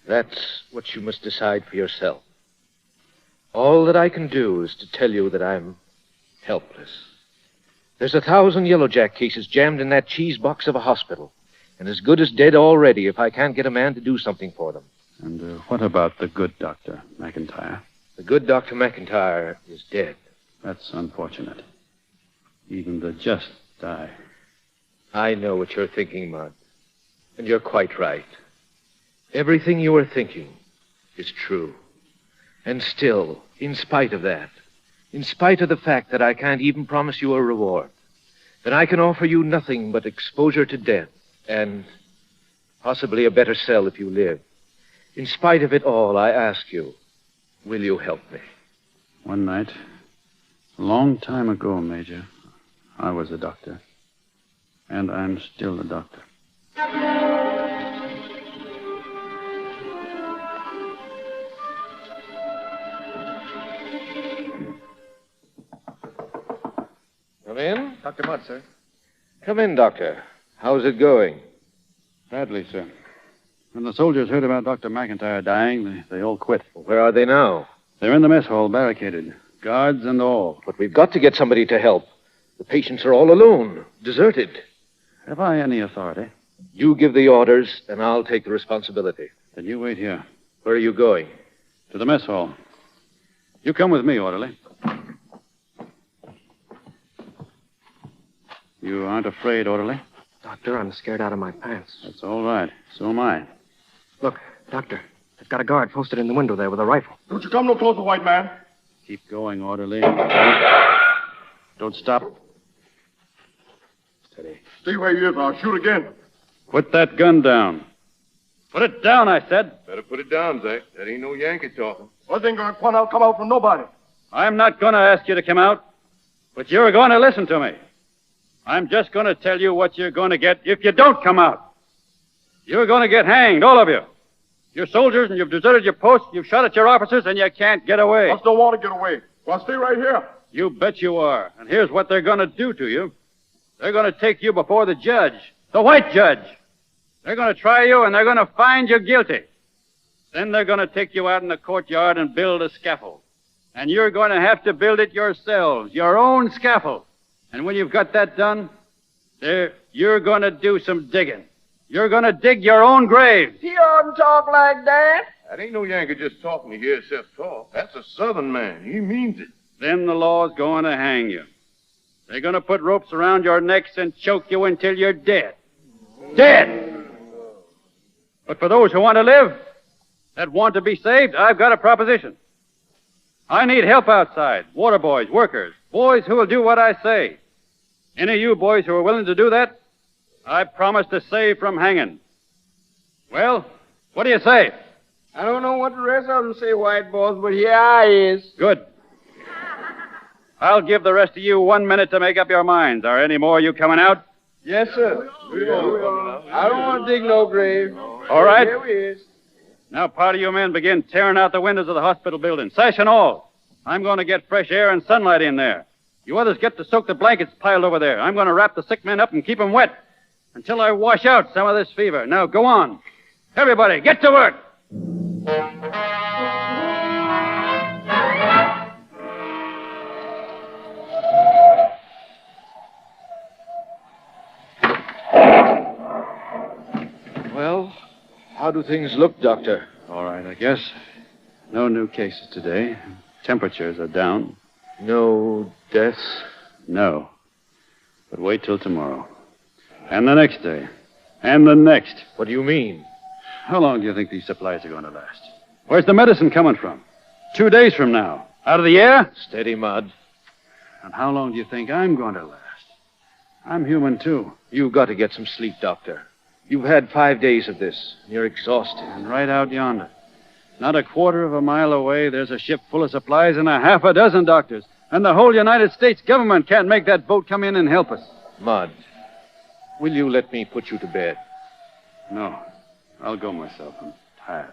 That's what you must decide for yourself. All that I can do is to tell you that I'm helpless. There's 1,000 yellowjack cases jammed in that cheese box of a hospital, and as good as dead already if I can't get a man to do something for them. And what about the good Dr. McIntyre? The good Dr. McIntyre is dead. That's unfortunate. Even the just die. I know what you're thinking, Mudd. And you're quite right. Everything you are thinking is true. And still, in spite of that, in spite of the fact that I can't even promise you a reward, that I can offer you nothing but exposure to death and possibly a better cell if you live. In spite of it all, I ask you, will you help me? One night, a long time ago, Major, I was a doctor. And I'm still a doctor. Come in? Dr. Mudd, sir. Come in, Doctor. How's it going? Badly, sir. When the soldiers heard about Dr. McIntyre dying, they all quit. Where are they now? They're in the mess hall, barricaded. Guards and all. But we've got to get somebody to help. The patients are all alone, deserted. Have I any authority? You give the orders, and I'll take the responsibility. Then you wait here. Where are you going? To the mess hall. You come with me, orderly. You aren't afraid, orderly? Doctor, I'm scared out of my pants. That's all right. So am I. Look, Doctor, they've got a guard posted in the window there with a rifle. Don't you come no closer, white man. Keep going, orderly. Don't stop. Steady. Stay where you is, or I'll shoot again. Put that gun down. Put it down, I said. Better put it down, Zach. That ain't no Yankee talking. Well, ain't going to come out from nobody. I'm not going to ask you to come out, but you're going to listen to me. I'm just going to tell you what you're going to get if you don't come out. You're going to get hanged, all of you. You're soldiers, and you've deserted your post. You've shot at your officers, and you can't get away. I still want to get away. Well, I'll stay right here. You bet you are. And here's what they're going to do to you. They're going to take you before the judge, the white judge. They're going to try you, and they're going to find you guilty. Then they're going to take you out in the courtyard and build a scaffold. And you're going to have to build it yourselves, your own scaffold. And when you've got that done, you're going to do some digging. You're going to dig your own grave. He oughtn't talk like that. That ain't no Yankee just talking to hear himself talk. That's a Southern man. He means it. Then the law's going to hang you. They're going to put ropes around your necks and choke you until you're dead. Dead! But for those who want to live, that want to be saved, I've got a proposition. I need help outside. Water boys, workers, boys who will do what I say. Any of you boys who are willing to do that, I promise to save from hanging. Well, what do you say? I don't know what the rest of them say, white boys, but here I is. Good. I'll give the rest of you 1 minute to make up your minds. Are any more of you coming out? Yes, sir. I don't want to dig no grave. All right. Here we is. Now, part of you men begin tearing out the windows of the hospital building, sash and all. I'm going to get fresh air and sunlight in there. You others get to soak the blankets piled over there. I'm going to wrap the sick men up and keep them wet until I wash out some of this fever. Now, go on. Everybody, get to work. Well, how do things look, Doctor? All right, I guess. No new cases today. Temperatures are down. No deaths? No. But wait till tomorrow. And the next day. And the next. What do you mean? How long do you think these supplies are going to last? Where's the medicine coming from? 2 days from now. Out of the air? Steady, Mud. And how long do you think I'm going to last? I'm human, too. You've got to get some sleep, Doctor. You've had 5 days of this. You're exhausted. And right out yonder, not a quarter of a mile away, there's a ship full of supplies and a half a dozen doctors. And the whole United States government can't make that boat come in and help us. Mud, will you let me put you to bed? No. I'll go myself. I'm tired.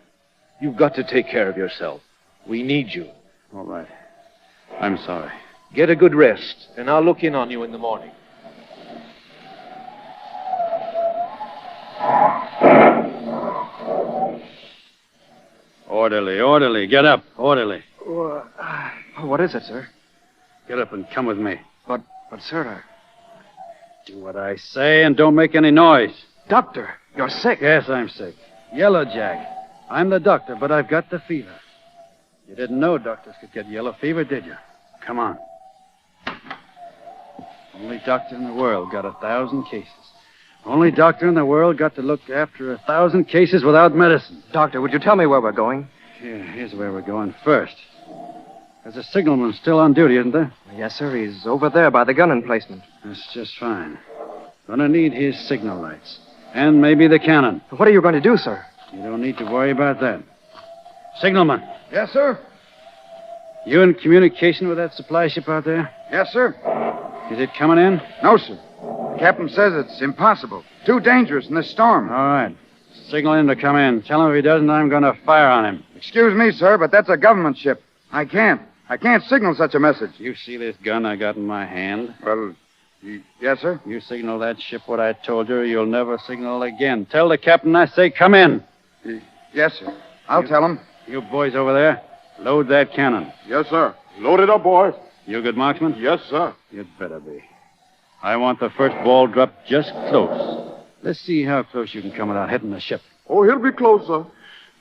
You've got to take care of yourself. We need you. All right. I'm sorry. Get a good rest, and I'll look in on you in the morning. Orderly, orderly. Get up, orderly. What is it, sir? Get up and come with me. But sir, Do what I say and don't make any noise. Doctor, you're sick. Yes, I'm sick. Yellow Jack. I'm the doctor, but I've got the fever. You didn't know doctors could get yellow fever, did you? Come on. Only doctor in the world got 1,000 cases. Only doctor in the world got to look after 1,000 cases without medicine. Doctor, would you tell me where we're going? Here's where we're going first. There's a signalman still on duty, isn't there? Yes, sir. He's over there by the gun emplacement. That's just fine. Gonna need his signal lights. And maybe the cannon. What are you going to do, sir? You don't need to worry about that. Signalman. Yes, sir. You in communication with that supply ship out there? Yes, sir. Is it coming in? No, sir. The captain says it's impossible. Too dangerous in this storm. All right. Signal him to come in. Tell him if he doesn't, I'm going to fire on him. Excuse me, sir, but that's a government ship. I can't signal such a message. You see this gun I got in my hand? Well, yes, sir. You signal that ship what I told you, or you'll never signal again. Tell the captain I say come in. Yes, sir. I'll tell him. You boys over there, load that cannon. Yes, sir. Load it up, boys. You a good marksman? Yes, sir. You'd better be. I want the first ball dropped just close. Let's see how close you can come without hitting the ship. Oh, he'll be close, sir.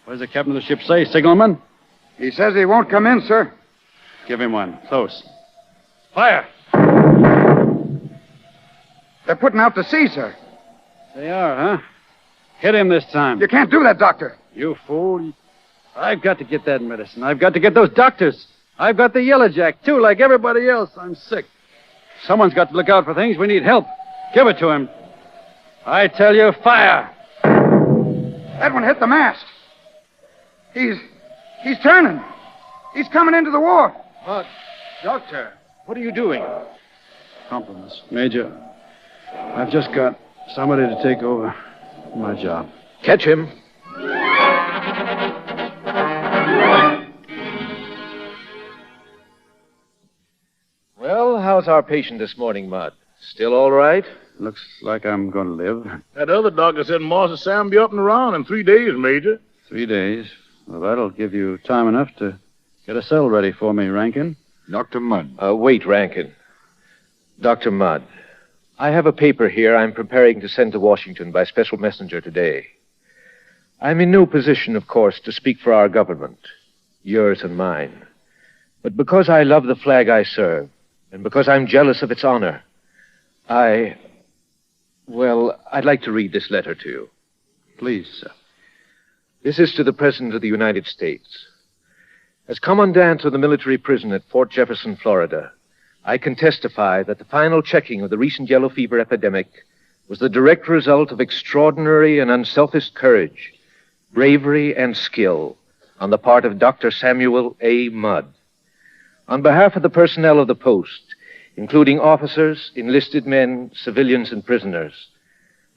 What does the captain of the ship say, signalman? He says he won't come in, sir. Give him one. Close. Fire! They're putting out to sea, sir. They are, huh? Hit him this time. You can't do that, Doctor. You fool. I've got to get that medicine. I've got to get those doctors. I've got the Yellow Jack, too, like everybody else. I'm sick. Someone's got to look out for things. We need help. Give it to him. I tell you, fire! That one hit the mast. He's turning. He's coming into the wharf. But, Doctor, what are you doing? Compliments. Major, I've just got somebody to take over my job. Catch him. Well, how's our patient this morning, Mud? Still all right? Looks like I'm going to live. That other doctor said Master Sam be up and around in 3 days, Major. 3 days. Well, that'll give you time enough to get a cell ready for me, Rankin. Dr. Mudd. Wait, Rankin. Dr. Mudd, I have a paper here I'm preparing to send to Washington by special messenger today. I'm in no position, of course, to speak for our government, yours and mine. But because I love the flag I serve, and because I'm jealous of its honor, I'd like to read this letter to you. Please, sir. This is to the President of the United States. As Commandant of the military prison at Fort Jefferson, Florida, I can testify that the final checking of the recent yellow fever epidemic was the direct result of extraordinary and unselfish courage, bravery, and skill on the part of Dr. Samuel A. Mudd. On behalf of the personnel of the post, including officers, enlisted men, civilians, and prisoners,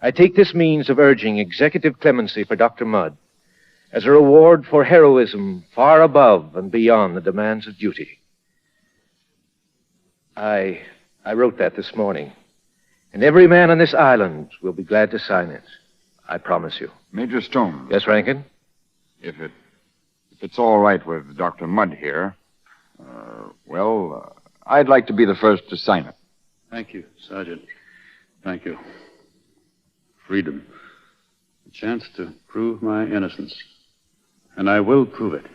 I take this means of urging executive clemency for Dr. Mudd as a reward for heroism far above and beyond the demands of duty. I wrote that this morning, and every man on this island will be glad to sign it. I promise you. Major Stone. Yes, Rankin? If it's all right with Dr. Mudd here, I'd like to be the first to sign it. Thank you, Sergeant. Thank you. Freedom. A chance to prove my innocence. And I will prove it.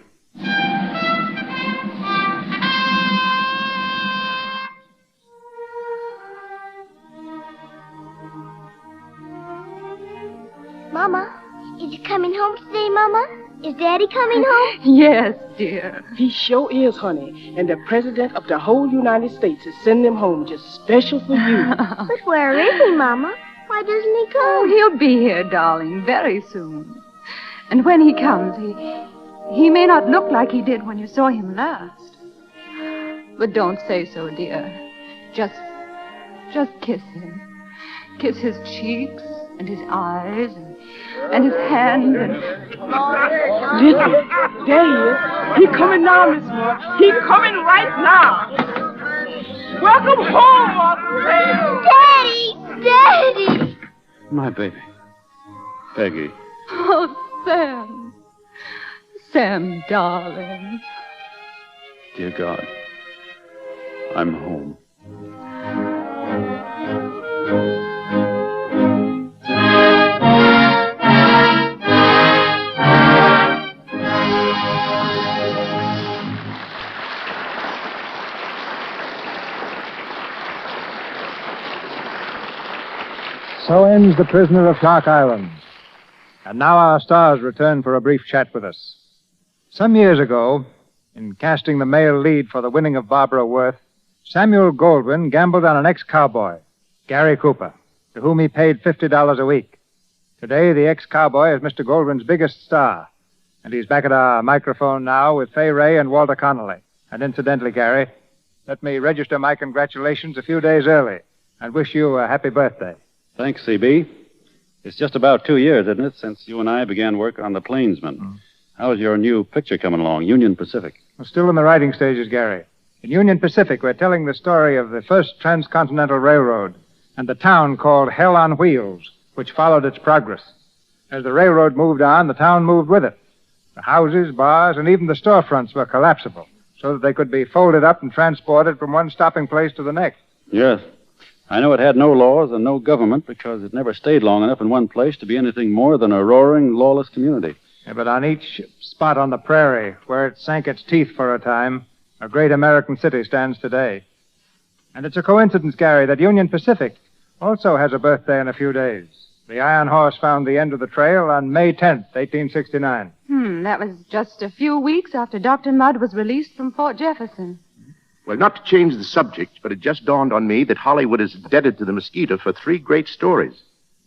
Mama, is he coming home today, Mama? Is Daddy coming home? Yes, dear. He sure is, honey. And the President of the whole United States is sending him home just special for you. But where is he, Mama? Why doesn't he come? Oh, he'll be here, darling, very soon. And when he comes, he may not look like he did when you saw him last. But don't say so, dear. Just kiss him. Kiss his cheeks and his eyes and his hand and... Listen, there he is. He coming now, Miss Moore. He coming right now. Welcome home, Uncle Daddy! Daddy! My baby. Peggy. Oh, Sam. Sam, darling. Dear God, I'm home. So ends The Prisoner of Shark Island. And now our stars return for a brief chat with us. Some years ago, in casting the male lead for the winning of Barbara Worth, Samuel Goldwyn gambled on an ex-cowboy, Gary Cooper, to whom he paid $50 a week. Today, the ex-cowboy is Mr. Goldwyn's biggest star, and he's back at our microphone now with Fay Ray and Walter Connolly. And incidentally, Gary, let me register my congratulations a few days early and wish you a happy birthday. Thanks, CB. It's just about 2 years, isn't it, since you and I began work on The Plainsman. How's your new picture coming along, Union Pacific? We're still in the writing stages, Gary. In Union Pacific, we're telling the story of the first transcontinental railroad and the town called Hell on Wheels, which followed its progress. As the railroad moved on, the town moved with it. The houses, bars, and even the storefronts were collapsible, so that they could be folded up and transported from one stopping place to the next. Yes. I know it had no laws and no government because it never stayed long enough in one place to be anything more than a roaring, lawless community. Yeah, but on each spot on the prairie, where it sank its teeth for a time, a great American city stands today. And it's a coincidence, Gary, that Union Pacific also has a birthday in a few days. The Iron Horse found the end of the trail on May 10th, 1869. That was just a few weeks after Dr. Mudd was released from Fort Jefferson. Well, not to change the subject, but it just dawned on me that Hollywood is indebted to the mosquito for 3 great stories.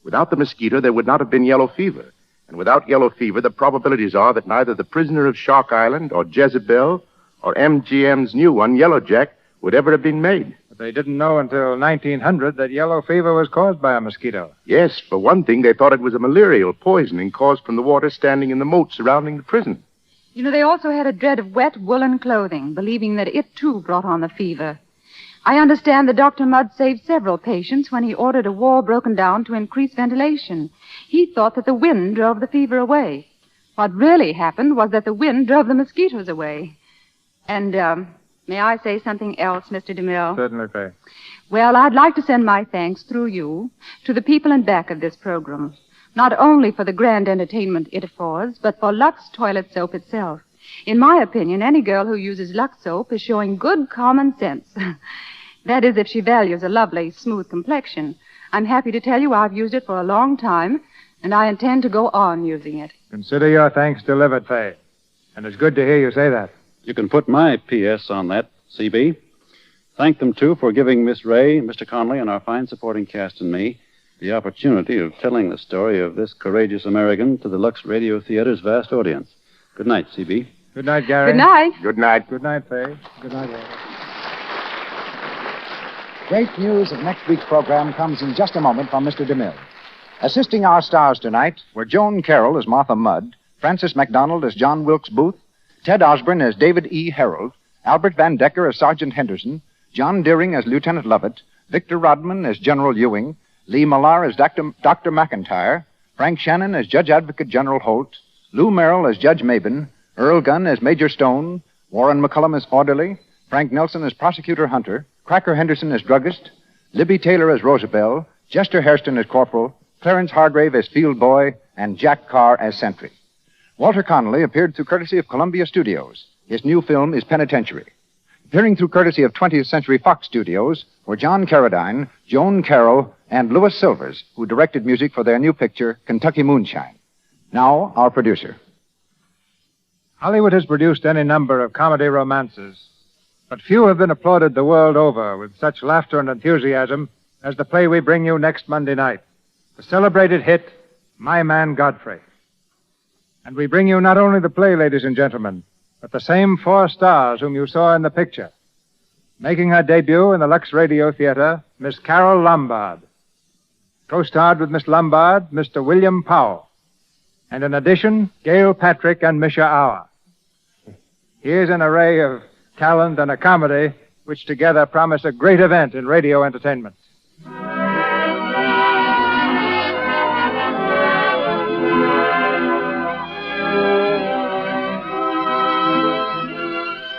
Without the mosquito, there would not have been yellow fever. And without yellow fever, the probabilities are that neither The Prisoner of Shark Island or Jezebel or MGM's new one, Yellow Jack, would ever have been made. But they didn't know until 1900 that yellow fever was caused by a mosquito. Yes, for one thing, they thought it was a malarial poisoning caused from the water standing in the moat surrounding the prison. You know, they also had a dread of wet woolen clothing, believing that it, too, brought on the fever. I understand that Dr. Mudd saved several patients when he ordered a wall broken down to increase ventilation. He thought that the wind drove the fever away. What really happened was that the wind drove the mosquitoes away. And, may I say something else, Mr. DeMille? Certainly, Fay. Well, I'd like to send my thanks through you to the people in back of this program, not only for the grand entertainment it affords, but for Lux Toilet Soap itself. In my opinion, any girl who uses Lux Soap is showing good common sense. That is, if she values a lovely, smooth complexion. I'm happy to tell you I've used it for a long time, and I intend to go on using it. Consider your thanks delivered, Fay. And it's good to hear you say that. You can put my P.S. on that, C.B. Thank them, too, for giving Miss Ray, Mr. Conley, and our fine supporting cast and me the opportunity of telling the story of this courageous American to the Lux Radio Theater's vast audience. Good night, C.B. Good night, Gary. Good night. Good night. Good night, Fay. Good night, Ray. Great news of next week's program comes in just a moment from Mr. DeMille. Assisting our stars tonight were Joan Carroll as Martha Mudd, Francis MacDonald as John Wilkes Booth, Ted Osborne as David E. Herold, Albert Van Decker as Sergeant Henderson, John Deering as Lieutenant Lovett, Victor Rodman as General Ewing, Lee Millar as Dr. McIntyre, Frank Shannon as Judge Advocate General Holt, Lou Merrill as Judge Mabin, Earl Gunn as Major Stone, Warren McCullum as Orderly, Frank Nelson as Prosecutor Hunter, Cracker Henderson as Druggist, Libby Taylor as Rosabelle, Jester Hairston as Corporal, Clarence Hargrave as Field Boy, and Jack Carr as Sentry. Walter Connolly appeared through courtesy of Columbia Studios. His new film is Penitentiary. Appearing through courtesy of 20th Century Fox Studios were John Carradine, Joan Carroll, and Louis Silvers, who directed music for their new picture, Kentucky Moonshine. Now, our producer. Hollywood has produced any number of comedy romances, but few have been applauded the world over with such laughter and enthusiasm as the play we bring you next Monday night, the celebrated hit, My Man Godfrey. And we bring you not only the play, ladies and gentlemen, but the same 4 stars whom you saw in the picture. Making her debut in the Lux Radio Theatre, Miss Carol Lombard. Co-starred with Miss Lombard, Mr. William Powell. And in addition, Gail Patrick and Misha Auer. Here's an array of talent and a comedy which together promise a great event in radio entertainment.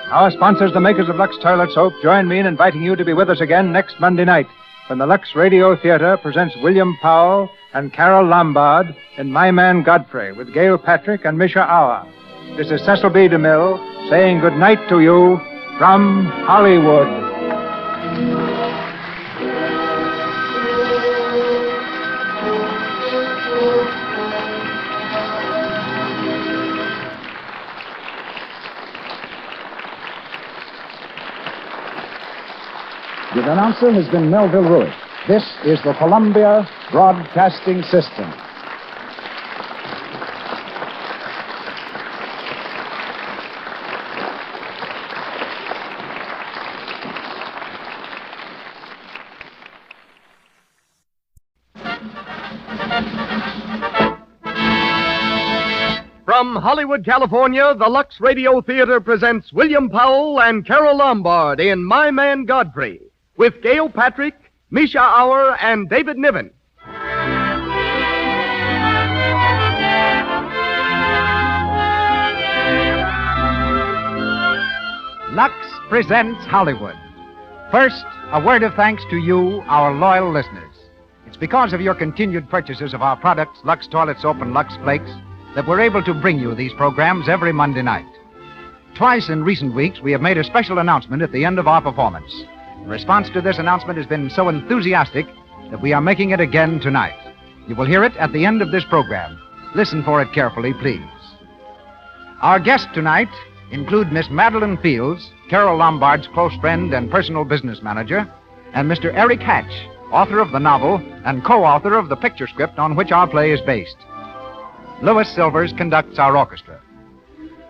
Our sponsors, the makers of Lux Toilet Soap, join me in inviting you to be with us again next Monday night when the Lux Radio Theatre presents William Powell and Carol Lombard in My Man Godfrey with Gail Patrick and Misha Auer. This is Cecil B. DeMille saying good night to you from Hollywood. The announcer has been Melville Ruick. This is the Columbia Broadcasting System. From Hollywood, California, the Lux Radio Theater presents William Powell and Carol Lombard in My Man Godfrey, with Gail Patrick, Misha Auer, and David Niven. Lux presents Hollywood. First, a word of thanks to you, our loyal listeners. It's because of your continued purchases of our products, Lux Toilet Soap and Lux Flakes, that we're able to bring you these programs every Monday night. Twice in recent weeks, we have made a special announcement at the end of our performance. The response to this announcement has been so enthusiastic that we are making it again tonight. You will hear it at the end of this program. Listen for it carefully, please. Our guests tonight include Miss Madeline Fields, Carol Lombard's close friend and personal business manager, and Mr. Eric Hatch, author of the novel and co-author of the picture script on which our play is based. Louis Silvers conducts our orchestra.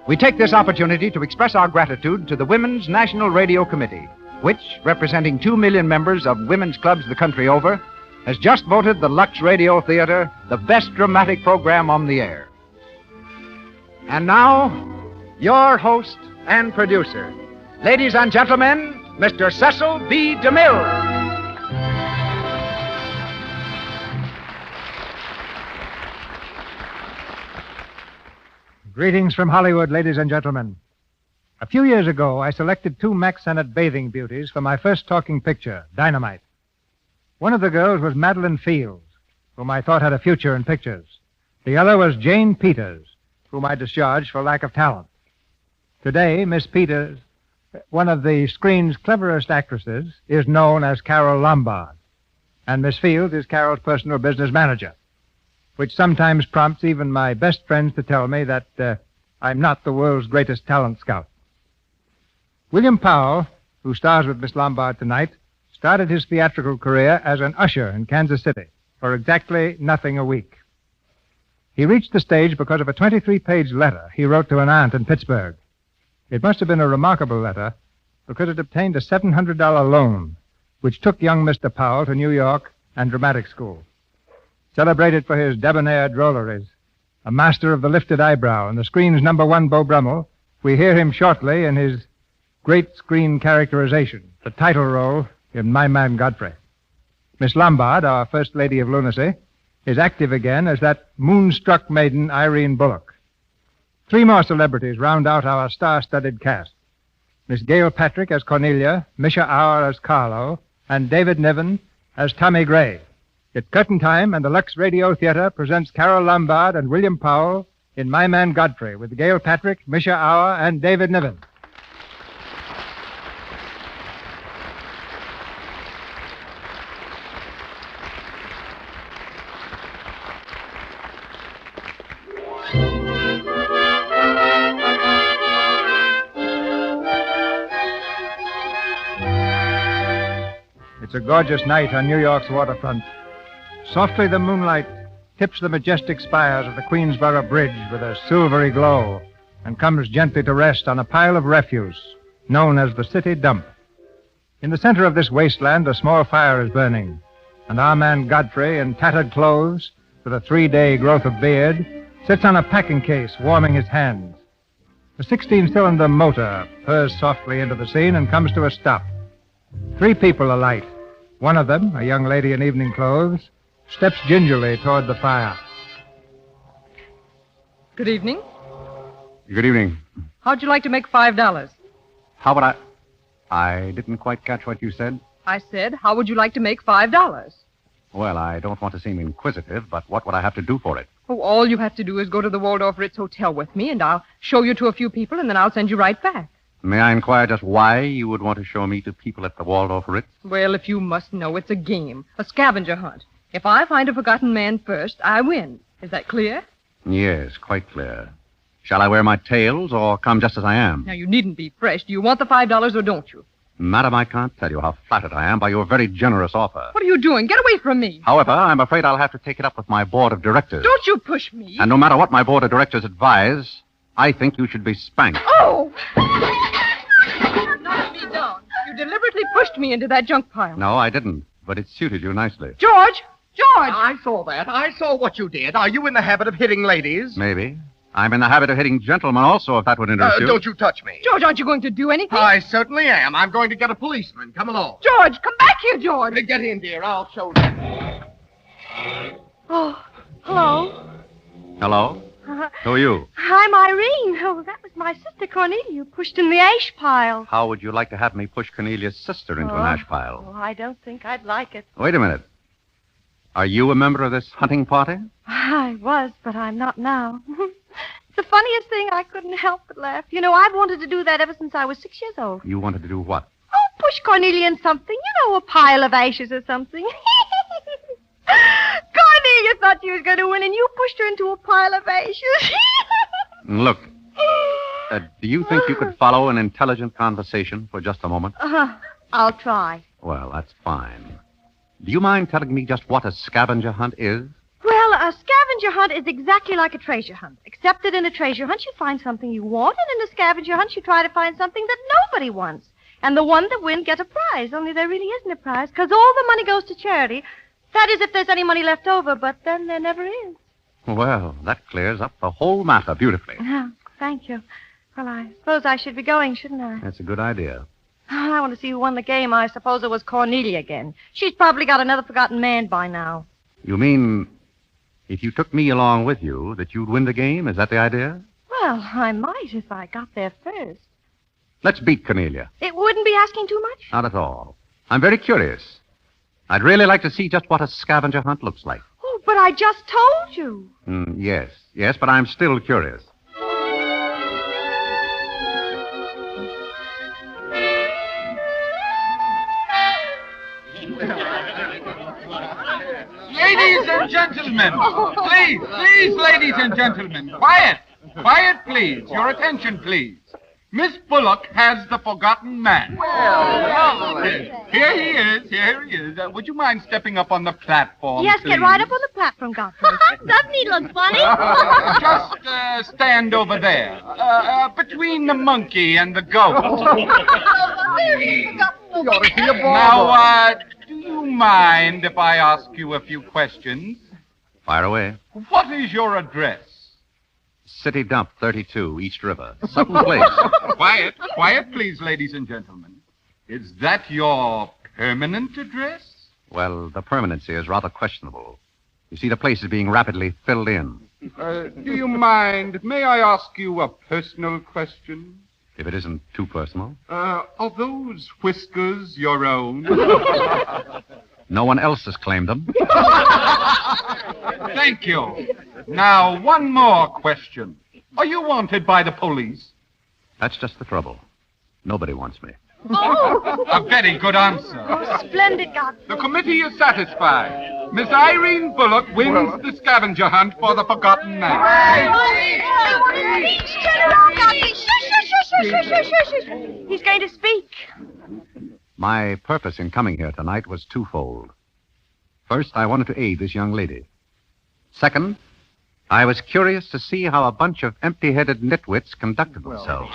We take this opportunity to express our gratitude to the Women's National Radio Committee which, representing 2 million members of women's clubs the country over, has just voted the Lux Radio Theatre the best dramatic program on the air. And now, your host and producer. Ladies and gentlemen, Mr. Cecil B. DeMille. Greetings from Hollywood, ladies and gentlemen. A few years ago, I selected 2 Mack Sennett bathing beauties for my first talking picture, Dynamite. One of the girls was Madeline Fields, whom I thought had a future in pictures. The other was Jane Peters, whom I discharged for lack of talent. Today, Miss Peters, one of the screen's cleverest actresses, is known as Carol Lombard, and Miss Fields is Carol's personal business manager, which sometimes prompts even my best friends to tell me that I'm not the world's greatest talent scout. William Powell, who stars with Miss Lombard tonight, started his theatrical career as an usher in Kansas City for exactly nothing a week. He reached the stage because of a 23-page letter he wrote to an aunt in Pittsburgh. It must have been a remarkable letter because it obtained a $700 loan, which took young Mr. Powell to New York and dramatic school. Celebrated for his debonair drolleries, a master of the lifted eyebrow and the screen's #1 Beau Brummel, we hear him shortly in his great screen characterization, the title role in My Man Godfrey. Miss Lombard, our First Lady of Lunacy, is active again as that moonstruck maiden Irene Bullock. 3 more celebrities round out our star-studded cast. Miss Gail Patrick as Cornelia, Misha Auer as Carlo, and David Niven as Tommy Gray. It's curtain time, and the Lux Radio Theatre presents Carol Lombard and William Powell in My Man Godfrey with Gail Patrick, Misha Auer, and David Niven. It's a gorgeous night on New York's waterfront. Softly the moonlight tips the majestic spires of the Queensboro Bridge with a silvery glow and comes gently to rest on a pile of refuse known as the city dump. In the center of this wasteland, a small fire is burning, and our man Godfrey, in tattered clothes with a 3-day growth of beard, sits on a packing case warming his hands. A 16-cylinder motor purrs softly into the scene and comes to a stop. 3 people alight. One of them, a young lady in evening clothes, steps gingerly toward the fire. Good evening. Good evening. How'd you like to make $5? How would I didn't quite catch what you said. I said, how would you like to make $5? Well, I don't want to seem inquisitive, but what would I have to do for it? Oh, all you have to do is go to the Waldorf Ritz Hotel with me, and I'll show you to a few people, and then I'll send you right back. May I inquire just why you would want to show me to people at the Waldorf Ritz? Well, if you must know, it's a game, a scavenger hunt. If I find a forgotten man first, I win. Is that clear? Yes, quite clear. Shall I wear my tails or come just as I am? Now, you needn't be fresh. Do you want the $5 or don't you? Madam, I can't tell you how flattered I am by your very generous offer. What are you doing? Get away from me. However, I'm afraid I'll have to take it up with my board of directors. Don't you push me. And no matter what my board of directors advise, I think you should be spanked. Oh! Knock me down. You deliberately pushed me into that junk pile. No, I didn't, but it suited you nicely. George! George! I saw that. I saw what you did. Are you in the habit of hitting ladies? Maybe. I'm in the habit of hitting gentlemen also, if that would interest you. Don't you touch me. George, aren't you going to do anything? I certainly am. I'm going to get a policeman. Come along. George, come back here, George. Get in, dear. I'll show you. Oh, hello. Hello? Who are you? I'm Irene. Oh, that was my sister Cornelia you pushed in the ash pile. How would you like to have me push Cornelia's sister into an ash pile? Oh, I don't think I'd like it. Wait a minute. Are you a member of this hunting party? I was, but I'm not now. It's the funniest thing. I couldn't help but laugh. You know, I've wanted to do that ever since I was 6 years old. You wanted to do what? Oh, push Cornelia in something. You know, a pile of ashes or something. Cornelia thought she was going to win, and you pushed her into a pile of ashes. Look, do you think you could follow an intelligent conversation for just a moment? I'll try. Well, that's fine. Do you mind telling me just what a scavenger hunt is? Well, a scavenger hunt is exactly like a treasure hunt, except that in a treasure hunt you find something you want, and in a scavenger hunt you try to find something that nobody wants. And the one that wins gets a prize, only there really isn't a prize, because all the money goes to charity. That is, if there's any money left over, but then there never is. Well, that clears up the whole matter beautifully. Oh, thank you. Well, I suppose I should be going, shouldn't I? That's a good idea. Oh, I want to see who won the game. I suppose it was Cornelia again. She's probably got another forgotten man by now. You mean if you took me along with you, that you'd win the game? Is that the idea? Well, I might if I got there first. Let's beat Cornelia. It wouldn't be asking too much? Not at all. I'm very curious. I'd really like to see just what a scavenger hunt looks like. Oh, but I just told you. Yes, but I'm still curious. Ladies and gentlemen, please, ladies and gentlemen, quiet. Quiet, please. Your attention, please. Miss Bullock has the forgotten man. Well, here he is. Would you mind stepping up on the platform, Yes, please? get right up on the platform, Godfrey. Doesn't he look funny? Just stand over there, between the monkey and the goat. Now, do you mind if I ask you a few questions? Fire away. What is your address? City Dump 32, East River. Sutton Place. Quiet, please, ladies and gentlemen. Is that your permanent address? Well, the permanency is rather questionable. You see, the place is being rapidly filled in. Do you mind? May I ask you a personal question? If it isn't too personal. Are those whiskers your own? No one else has claimed them. Thank you. Now, one more question. Are you wanted by the police? That's just the trouble. Nobody wants me. Oh! A very good answer. Oh, splendid, Godfrey. The committee is satisfied. Miss Irene Bullock wins the scavenger hunt for the forgotten man. Turn around, Godfrey. Shush. He's going to speak. My purpose in coming here tonight was twofold. First, I wanted to aid this young lady. Second, I was curious to see how a bunch of empty-headed nitwits conducted themselves.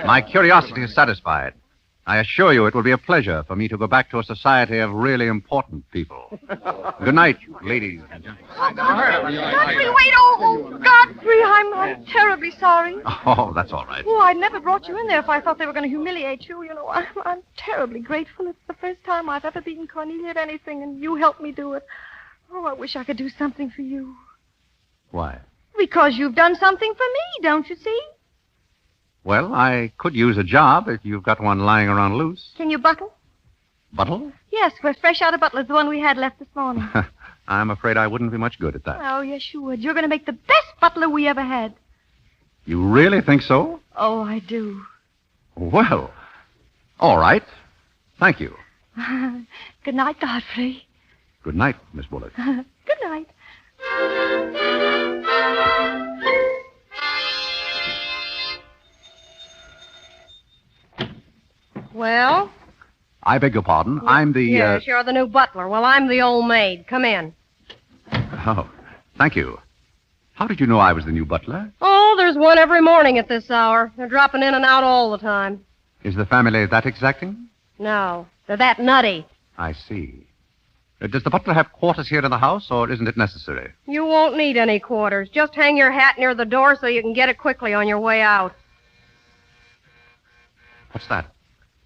My curiosity is satisfied. I assure you it will be a pleasure for me to go back to a society of really important people. Good night, ladies and gentlemen. Godfrey, wait. Oh, Godfrey, I'm terribly sorry. Oh, that's all right. Oh, I'd never brought you in there if I thought they were going to humiliate you. You know, I'm terribly grateful. It's the first time I've ever beaten Cornelia at anything, and you helped me do it. Oh, I wish I could do something for you. Why? Because you've done something for me, don't you see? Well, I could use a job if you've got one lying around loose. Can you buttle? Buttle? Yes, we're fresh out of Butler's, the one we had left this morning. I'm afraid I wouldn't be much good at that. Oh, yes, you would. You're going to make the best butler we ever had. You really think so? Oh, I do. Well, all right. Thank you. Good night, Godfrey. Good night, Miss Bullock. Good night. Well? I beg your pardon. I'm the... Yes, you're the new butler. Well, I'm the old maid. Come in. Oh, thank you. How did you know I was the new butler? Oh, there's one every morning at this hour. They're dropping in and out all the time. Is the family that exacting? No, they're that nutty. I see. Does the butler have quarters here in the house, or isn't it necessary? You won't need any quarters. Just hang your hat near the door so you can get it quickly on your way out. What's that?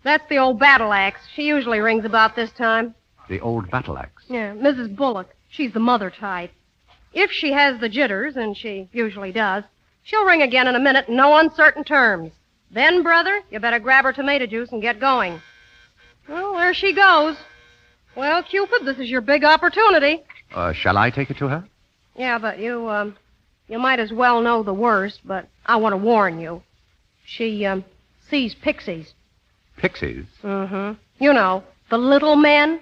That's the old battle axe. She usually rings about this time. The old battle axe. Yeah, Mrs. Bullock. She's the mother type. If she has the jitters, and she usually does, she'll ring again in a minute in no uncertain terms. Then, brother, you better grab her tomato juice and get going. Well, there she goes. Well, Cupid, this is your big opportunity. Shall I take it to her? Yeah, but you might as well know the worst, but I want to warn you. She, sees pixies. Pixies? Mm-hmm. You know, the little men.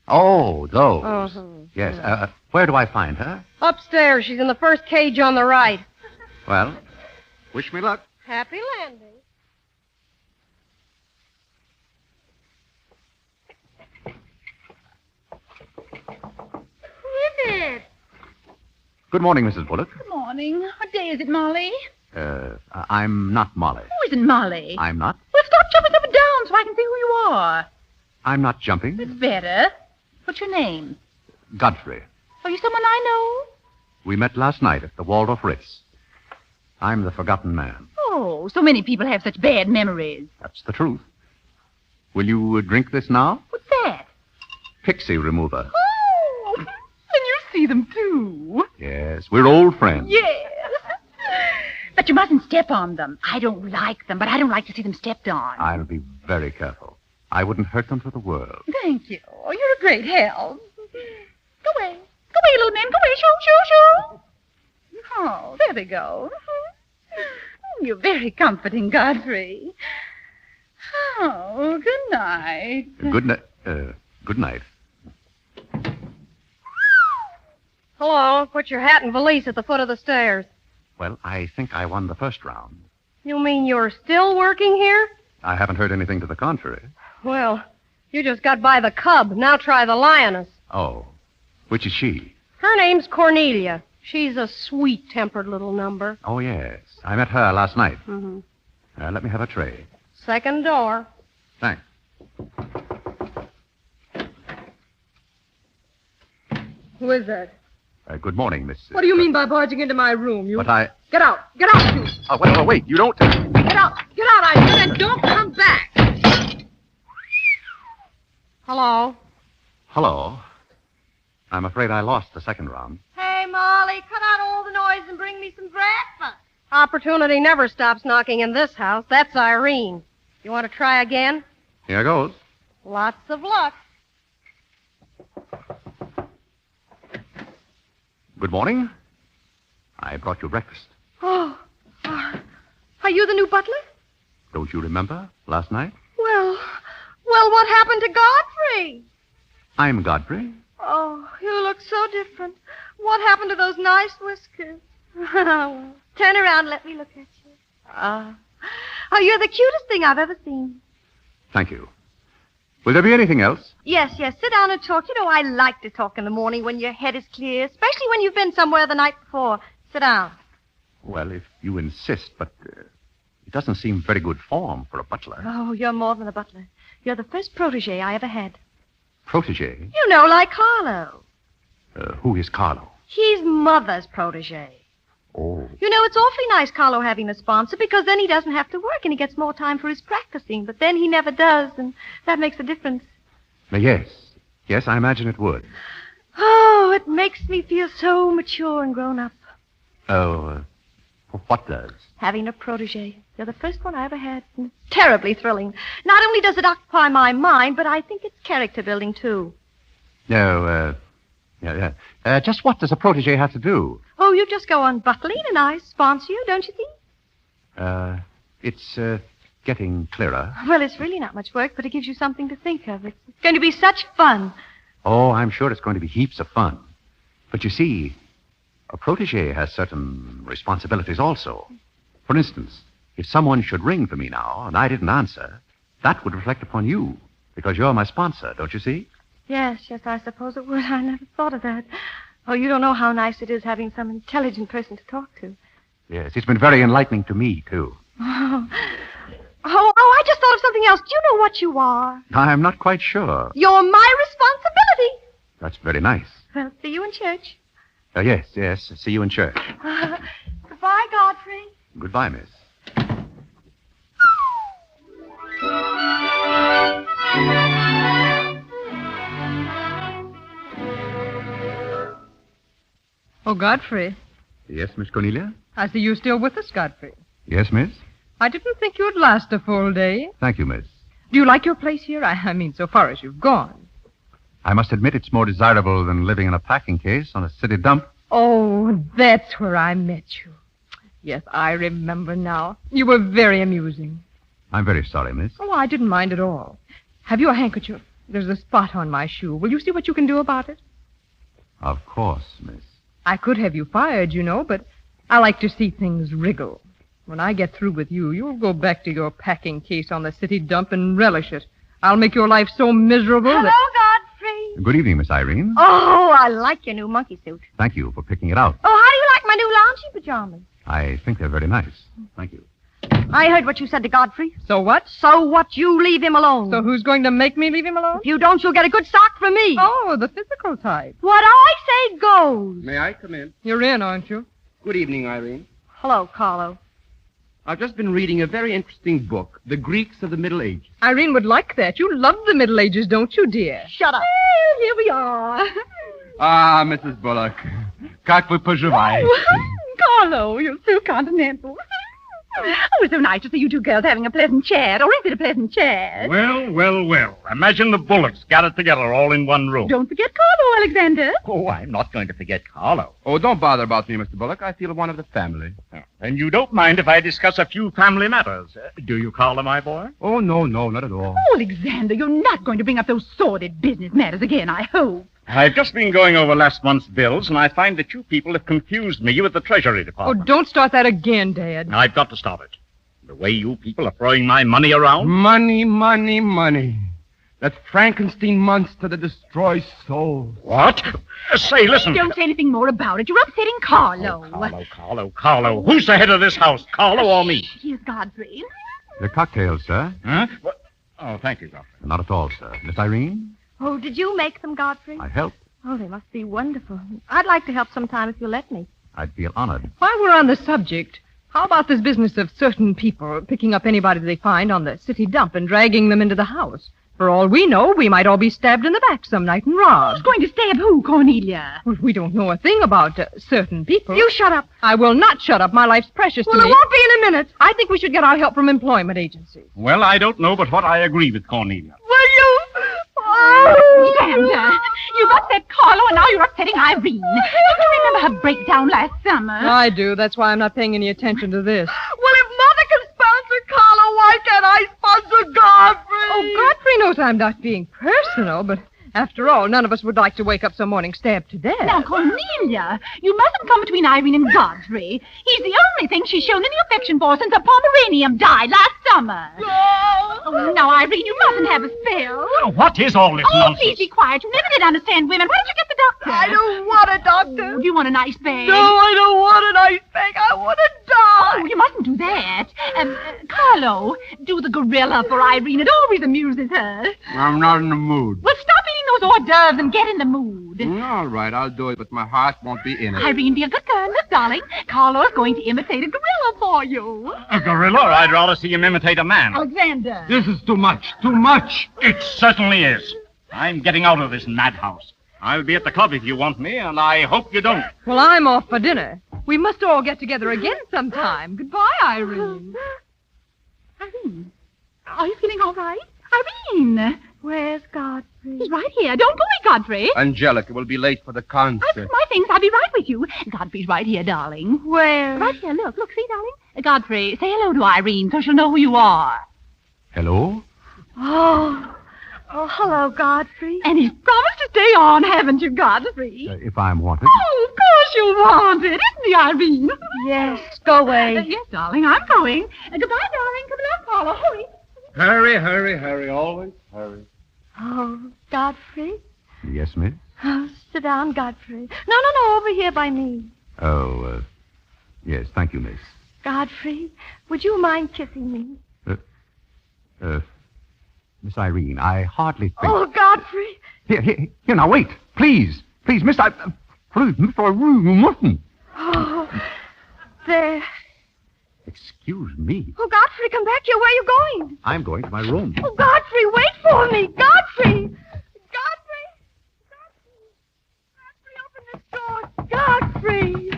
Oh, those. Uh-huh. Yes. Where do I find her? Upstairs. She's in the first cage on the right. Well, wish me luck. Happy landing. Who is it? Good morning, Mrs. Bullock. Good morning. What day is it, Molly? I'm not Molly. Who isn't Molly? I'm not? Well, stop jumping up and down. so I can see who you are. I'm not jumping. It's better. What's your name? Godfrey. Are you someone I know? We met last night at the Waldorf Ritz. I'm the forgotten man. Oh, so many people have such bad memories. That's the truth. Will you drink this now? What's that? Pixie remover. Oh, and you see them, too. Yes, we're old friends. Yes. But you mustn't step on them. I don't like them, but I don't like to see them stepped on. I'll be very careful. I wouldn't hurt them for the world. Thank you. Oh, you're a great help. Go away. Go away, little man. Go away. Shoo, shoo, shoo. Oh, there they go. You're very comforting, Godfrey. Oh, good night. Good night. Good night. Hello. Put your hat and valise at the foot of the stairs. Well, I think I won the first round. You mean you're still working here? I haven't heard anything to the contrary. Well, you just got by the cub. Now try the lioness. Oh. Which is she? Her name's Cornelia. She's a sweet-tempered little number. Oh, yes. I met her last night. Mm-hmm. Let me have a tray. Second door. Thanks. Who is that? Good morning, Miss... What do you mean by barging into my room? You... But I... Get out! Get out, you! Oh, wait. You don't... Get out! Get out, I said, and don't come back! Hello? Hello. I'm afraid I lost the second round. Hey, Molly, cut out all the noise and bring me some breakfast. Opportunity never stops knocking in this house. That's Irene. You want to try again? Here goes. Lots of luck. Good morning. I brought you breakfast. Oh, are you the new butler? Don't you remember last night? Well, what happened to Godfrey? I'm Godfrey. Oh, you look so different. What happened to those nice whiskers? Turn around and let me look at you. Oh, you're the cutest thing I've ever seen. Thank you. Will there be anything else? Yes, sit down and talk. You know, I like to talk in the morning when your head is clear, especially when you've been somewhere the night before. Sit down. Well, if you insist, but it doesn't seem very good form for a butler. Oh, you're more than a butler. You're the first protege I ever had. Protege? You know, like Carlo. Who is Carlo? He's Mother's protege. Oh. You know, it's awfully nice, Carlo, having a sponsor, because then he doesn't have to work and he gets more time for his practicing. But then he never does, and that makes a difference. Yes, I imagine it would. Oh, it makes me feel so mature and grown up. Oh, what does? Having a protege. You're the first one I ever had. And it's terribly thrilling. Not only does it occupy my mind, but I think it's character building, too. No, just what does a protege have to do? Oh, you just go on butling and I sponsor you, don't you think? It's getting clearer. Well, it's really not much work, but it gives you something to think of. It's going to be such fun. Oh, I'm sure it's going to be heaps of fun. But you see, a protege has certain responsibilities also. For instance, if someone should ring for me now and I didn't answer, that would reflect upon you, because you're my sponsor, don't you see? Yes, I suppose it would. I never thought of that. Oh, you don't know how nice it is having some intelligent person to talk to. Yes, it's been very enlightening to me, too. Oh, I just thought of something else. Do you know what you are? I'm not quite sure. You're my responsibility. That's very nice. Well, see you in church. Yes. See you in church. Goodbye, Godfrey. Goodbye, miss. Oh, Godfrey. Yes, Miss Cornelia? I see you're still with us, Godfrey. Yes, miss? I didn't think you'd last a full day. Thank you, miss. Do you like your place here? I mean, so far as you've gone. I must admit it's more desirable than living in a packing case on a city dump. Oh, that's where I met you. Yes, I remember now. You were very amusing. I'm very sorry, miss. Oh, I didn't mind at all. Have you a handkerchief? There's a spot on my shoe. Will you see what you can do about it? Of course, miss. I could have you fired, you know, but I like to see things wriggle. When I get through with you, you'll go back to your packing case on the city dump and relish it. I'll make your life so miserable Hello, that... Godfrey. Good evening, Miss Irene. Oh, I like your new monkey suit. Thank you for picking it out. Oh, how do you like my new lounging pajamas? I think they're very nice. Thank you. I heard what you said to Godfrey. So what? So what? You leave him alone. So who's going to make me leave him alone? If you don't, you'll get a good sock from me. Oh, the physical type. What I say goes. May I come in? You're in, aren't you? Good evening, Irene. Hello, Carlo. I've just been reading a very interesting book, The Greeks of the Middle Ages. Irene would like that. You love the Middle Ages, don't you, dear? Shut up. Well, here we are. Ah, Mrs. Bullock. Как вы поживаете? Carlo, you're so continental. Oh, it's so nice to see you two girls having a pleasant chat. Or is it a pleasant chat? Well, well, well. Imagine the Bullocks gathered together all in one room. Don't forget Carlo, Alexander. Oh, I'm not going to forget Carlo. Oh, don't bother about me, Mr. Bullock. I feel one of the family. And you don't mind if I discuss a few family matters, do you, Carlo, my boy? Oh, no, not at all. Oh, Alexander, you're not going to bring up those sordid business matters again, I hope. I've just been going over last month's bills, and I find that you people have confused me with the Treasury Oh, Department. don't start that again, Dad. I've got to stop it. The way you people are throwing my money around. Money, money, money. That Frankenstein monster that destroys souls. What? Say, listen. Don't say anything more about it. You're upsetting Carlo. Carlo. Who's the head of this house, Carlo or me? Here's Godfrey. The cocktails, sir? Huh? What? Oh, thank you, Godfrey. Not at all, sir. Miss Irene? Oh, did you make them, Godfrey? I helped. Oh, they must be wonderful. I'd like to help sometime if you'll let me. I'd feel honored. While we're on the subject, how about this business of certain people picking up anybody they find on the city dump and dragging them into the house? For all we know, we might all be stabbed in the back some night and robbed. Who's going to stab who, Cornelia? Well, we don't know a thing about certain people. You shut up. I will not shut up. My life's precious to me. Well, it won't be in a minute. I think we should get our help from employment agencies. Well, I don't know but what I agree with Cornelia. Will you? Oh, Alexander, you've upset Carlo, and now you're upsetting Irene. Don't you remember her breakdown last summer? I do. That's why I'm not paying any attention to this. Well, if Mother can sponsor Carlo, why can't I sponsor Godfrey? Oh, Godfrey knows I'm not being personal, but after all, none of us would like to wake up some morning stabbed to death. Now, Cornelia, you mustn't come between Irene and Godfrey. He's the only thing she's shown any affection for since her Pomeranian died last summer. Oh, now, Irene, you mustn't have a spell. Oh, what is all this nonsense? Please be quiet. You never did understand women. Why don't you get the doctor? I don't want a doctor. Oh, do you want an ice bag? No, I don't want an ice bag. I want to die. Oh, you mustn't do that. Carlo, do the gorilla for Irene. It always amuses her. I'm not in the mood. Well, stop eating those hors d'oeuvres and get in the mood. All right, I'll do it, but my heart won't be in it. Irene, be a good girl, Miss Darling. Carlo's going to imitate a gorilla for you. A gorilla? I'd rather see him imitate a man. Alexander. This is too much. Too much. It certainly is. I'm getting out of this madhouse. I'll be at the club if you want me, and I hope you don't. Well, I'm off for dinner. We must all get together again sometime. Goodbye, Irene. Irene, are you feeling all right? Irene! Where's Godfrey? He's right here. Don't go away, Godfrey. Angelica will be late for the concert. I'll put my things. I'll be right with you. Godfrey's right here, darling. Where? Right here. Look, see, darling? Godfrey, say hello to Irene so she'll know who you are. Hello? Oh, hello, Godfrey. And he's promised to stay on, haven't you, Godfrey? If I'm wanted. Oh, of course you want it, isn't he, Irene? Yes, go away. Yes, darling, I'm going. Goodbye, darling. Come along, Carlo. Hurry. Hurry, always hurry. Oh, Godfrey? Yes, miss? Oh, sit down, Godfrey. No, over here by me. Oh, yes, thank you, miss. Godfrey, would you mind kissing me? Miss Irene, I hardly think... Oh, Godfrey. Here, now, wait. Please, miss, Miss Irene, you mustn't. Oh, there. Excuse me. Oh, Godfrey, come back here. Where are you going? I'm going to my room. Oh, Godfrey, wait for me. Godfrey. Open this door. Godfrey.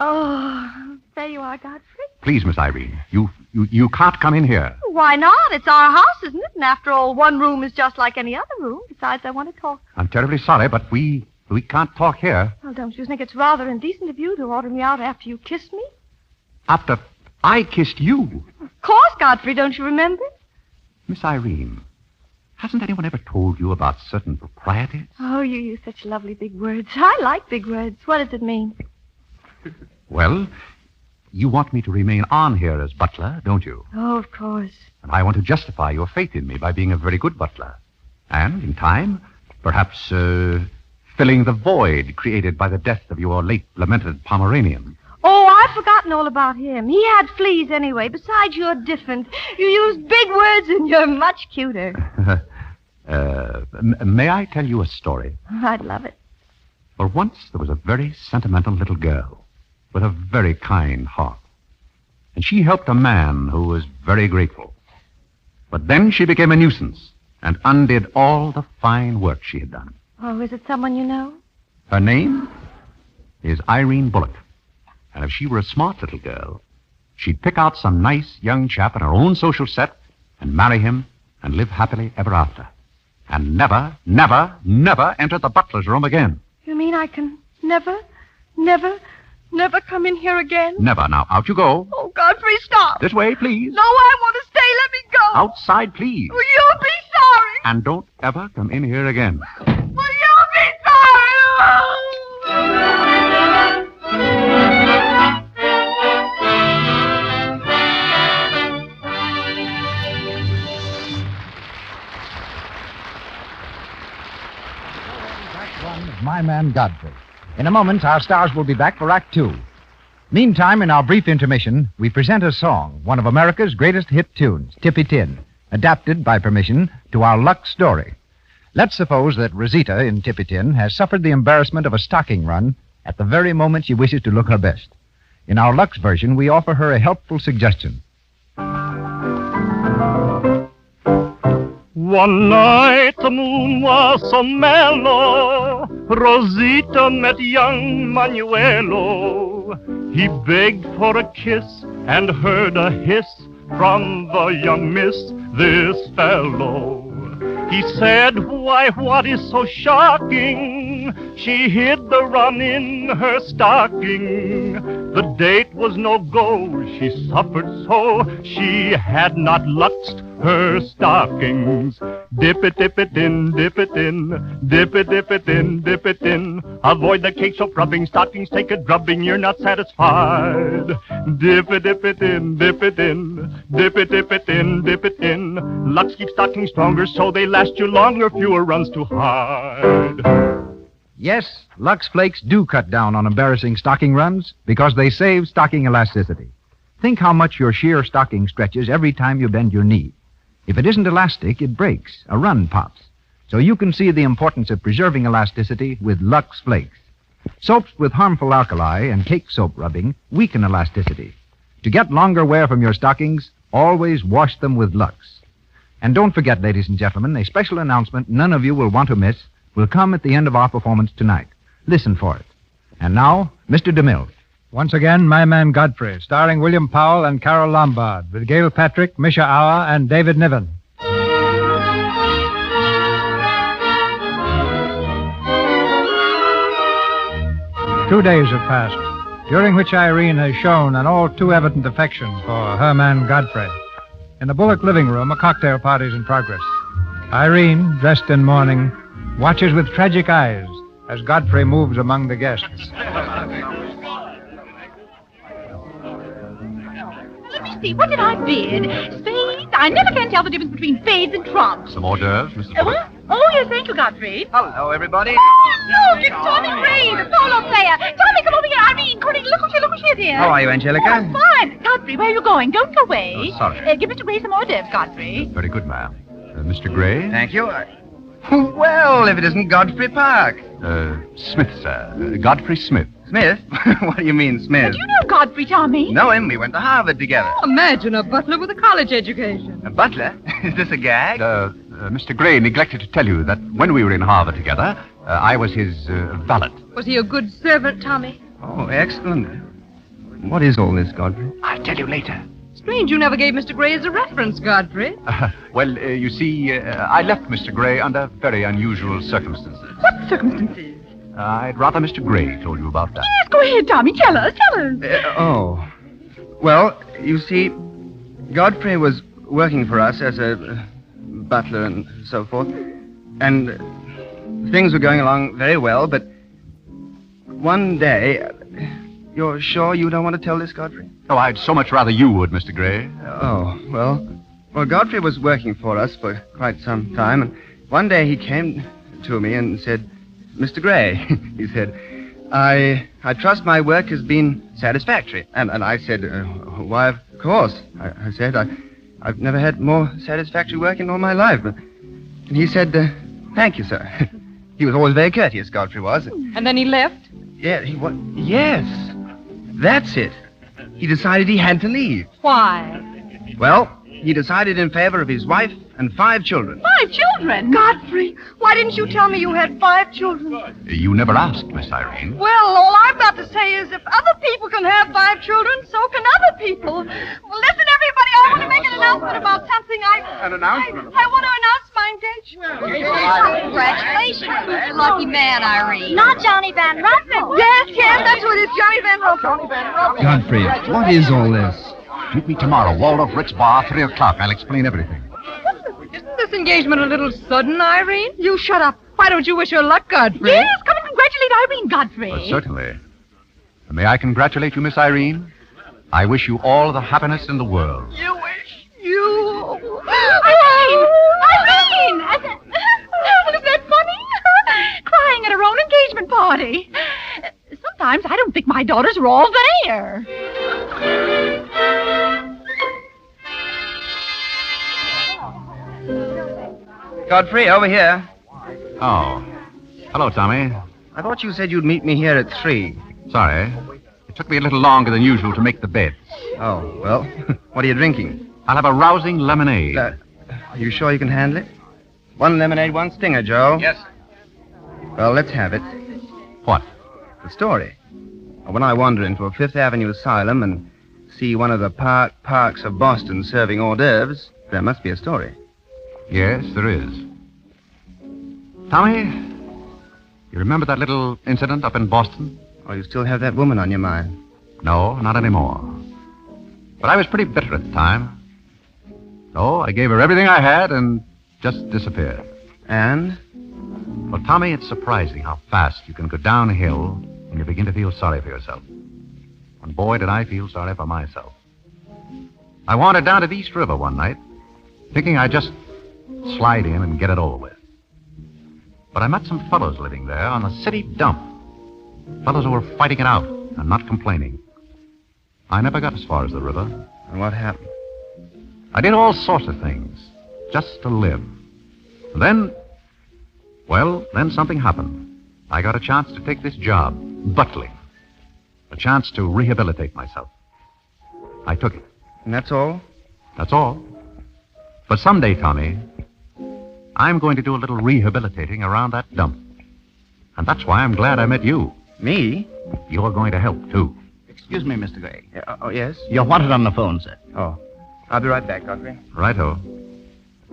Oh, there you are, Godfrey. Please, Miss Irene, you can't come in here. Why not? It's our house, isn't it? And after all, one room is just like any other room. Besides, I want to talk. I'm terribly sorry, but we can't talk here. Well, don't you think it's rather indecent of you to order me out after you kissed me? After I kissed you. Of course, Godfrey, don't you remember? Miss Irene, hasn't anyone ever told you about certain proprieties? Oh, you use such lovely big words. I like big words. What does it mean? Well, you want me to remain on here as butler, don't you? Oh, of course. And I want to justify your faith in me by being a very good butler. And, in time, perhaps filling the void created by the death of your late lamented Pomeranian. Oh, I've forgotten all about him. He had fleas anyway. Besides, you're different. You use big words and you're much cuter. May I tell you a story? I'd love it. Well, once there was a very sentimental little girl with a very kind heart. And she helped a man who was very grateful. But then she became a nuisance and undid all the fine work she had done. Oh, is it someone you know? Her name is Irene Bullock. And if she were a smart little girl, she'd pick out some nice young chap in her own social set and marry him and live happily ever after. And never, never, never enter the butler's room again. You mean I can never come in here again? Never. Now, out you go. Oh, Godfrey, stop. This way, please. No, I want to stay. Let me go. Outside, please. Will you be sorry? And don't ever come in here again. Will you be sorry? My Man Godfrey. In a moment, our stars will be back for Act Two. Meantime, in our brief intermission, we present a song, one of America's greatest hit tunes, Tippy Tin, adapted by permission to our Lux story. Let's suppose that Rosita in Tippy Tin has suffered the embarrassment of a stocking run at the very moment she wishes to look her best. In our Lux version, we offer her a helpful suggestion. One night the moon was so mellow, Rosita met young Manuelo. He begged for a kiss and heard a hiss from the young miss, this fellow. He said, why, what is so shocking? She hid the run in her stocking. The date was no go, she suffered so, she had not luxed her stockings. Dip it in, dip it in, dip it in, dip it in. Avoid the cake soap rubbing, stockings take a drubbing, you're not satisfied. Dip it in, dip it in, dip it in, dip it in. Lux keeps stockings stronger so they last you longer, fewer runs to hide. Yes, Lux Flakes do cut down on embarrassing stocking runs because they save stocking elasticity. Think how much your sheer stocking stretches every time you bend your knee. If it isn't elastic, it breaks. A run pops. So you can see the importance of preserving elasticity with Lux Flakes. Soaps with harmful alkali and cake soap rubbing weaken elasticity. To get longer wear from your stockings, always wash them with Lux. And don't forget, ladies and gentlemen, a special announcement none of you will want to miss will come at the end of our performance tonight. Listen for it. And now, Mr. DeMille. Once again, My Man Godfrey, starring William Powell and Carol Lombard, with Gail Patrick, Misha Auer, and David Niven. 2 days have passed, during which Irene has shown an all too evident affection for her man Godfrey. In the Bullock living room, a cocktail party is in progress. Irene, dressed in mourning, watches with tragic eyes as Godfrey moves among the guests. Let me see, what did I bid? Spades? I never can tell the difference between spades and trumps. Some hors d'oeuvres, Mrs. Bullock? Oh, yes, thank you, Godfrey. Hello, everybody. Oh, look, it's Tommy Gray, the polo player. Tommy, come over here. Irene, Corny, look who she is here. How are you, Angelica? Oh, fine. Godfrey, where are you going? Don't go away. Oh, sorry. Give Mr. Gray some hors d'oeuvres, Godfrey. Very good, ma'am. Mr. Gray? Thank you. Well, if it isn't Godfrey Park. Smith, sir. Godfrey Smith. Smith? What do you mean, Smith? Do you know Godfrey, Tommy? Know him. We went to Harvard together. Imagine a butler with a college education. A butler? Is this a gag? Mr. Gray neglected to tell you that when we were in Harvard together, I was his valet. Was he a good servant, Tommy? Oh, excellent. What is all this, Godfrey? I'll tell you later. Strange you never gave Mr. Gray as a reference, Godfrey. Well, you see, I left Mr. Gray under very unusual circumstances. What circumstances? I'd rather Mr. Gray told you about that. Yes, go ahead, Tommy. Tell us. Well, you see, Godfrey was working for us as a butler and so forth, and things were going along very well, but one day... You're sure you don't want to tell this, Godfrey? Oh, I'd so much rather you would, Mr. Gray. Oh, well, Godfrey was working for us for quite some time, and one day he came to me and said, Mr. Gray, he said, I trust my work has been satisfactory. And I said, why, of course. I said, I've never had more satisfactory work in all my life. And he said, thank you, sir. He was always very courteous, Godfrey was. And then he left? Yeah, he was. Yes. That's it. He decided he had to leave. Why? Well, he decided in favor of his wife and 5 children. 5 children? Godfrey, why didn't you tell me you had 5 children? You never asked, Miss Irene. Well, all I've got to say is if other people can have 5 children, so can other people. Well, listen, everybody, I want to make an announcement about something. An announcement? I want to announce my engagement. Congratulations. Lucky man, Irene. Not Johnny Van Ruffin. Yes, that's what it is, Johnny Van Ruffin. Godfrey, what is all this? Meet me tomorrow, Waldorf Ritz Bar, 3 o'clock. I'll explain everything. Isn't this engagement a little sudden, Irene? You shut up. Why don't you wish her luck, Godfrey? Yes, come and congratulate Irene, Godfrey. Certainly. May I congratulate you, Miss Irene? I wish you all the happiness in the world. You wish you... Irene! Well, isn't that funny? Crying at her own engagement party. Sometimes I don't think my daughters are all there. Godfrey, over here. Oh. Hello, Tommy. I thought you said you'd meet me here at 3. Sorry. It took me a little longer than usual to make the bed. Oh, well, what are you drinking? I'll have a rousing lemonade. Are you sure you can handle it? 1 lemonade, 1 stinger, Joe. Yes. Well, let's have it. What? The story. When I wander into a Fifth Avenue asylum and see one of the parks of Boston serving hors d'oeuvres, there must be a story. Yes, there is. Tommy, you remember that little incident up in Boston? Oh, you still have that woman on your mind? No, not anymore. But I was pretty bitter at the time. So I gave her everything I had and just disappeared. And? Well, Tommy, it's surprising how fast you can go downhill when you begin to feel sorry for yourself. And boy, did I feel sorry for myself. I wandered down to the East River one night, thinking I'd just slide in and get it over with. But I met some fellows living there on the city dump. Fellows who were fighting it out and not complaining. I never got as far as the river. And what happened? I did all sorts of things, just to live. Then something happened. I got a chance to take this job, butling. A chance to rehabilitate myself. I took it. And that's all? That's all. But someday, Tommy, I'm going to do a little rehabilitating around that dump. And that's why I'm glad I met you. Me? You're going to help, too. Excuse me, Mr. Gray. Yes? You're wanted on the phone, sir. Oh. I'll be right back, Godfrey. Righto.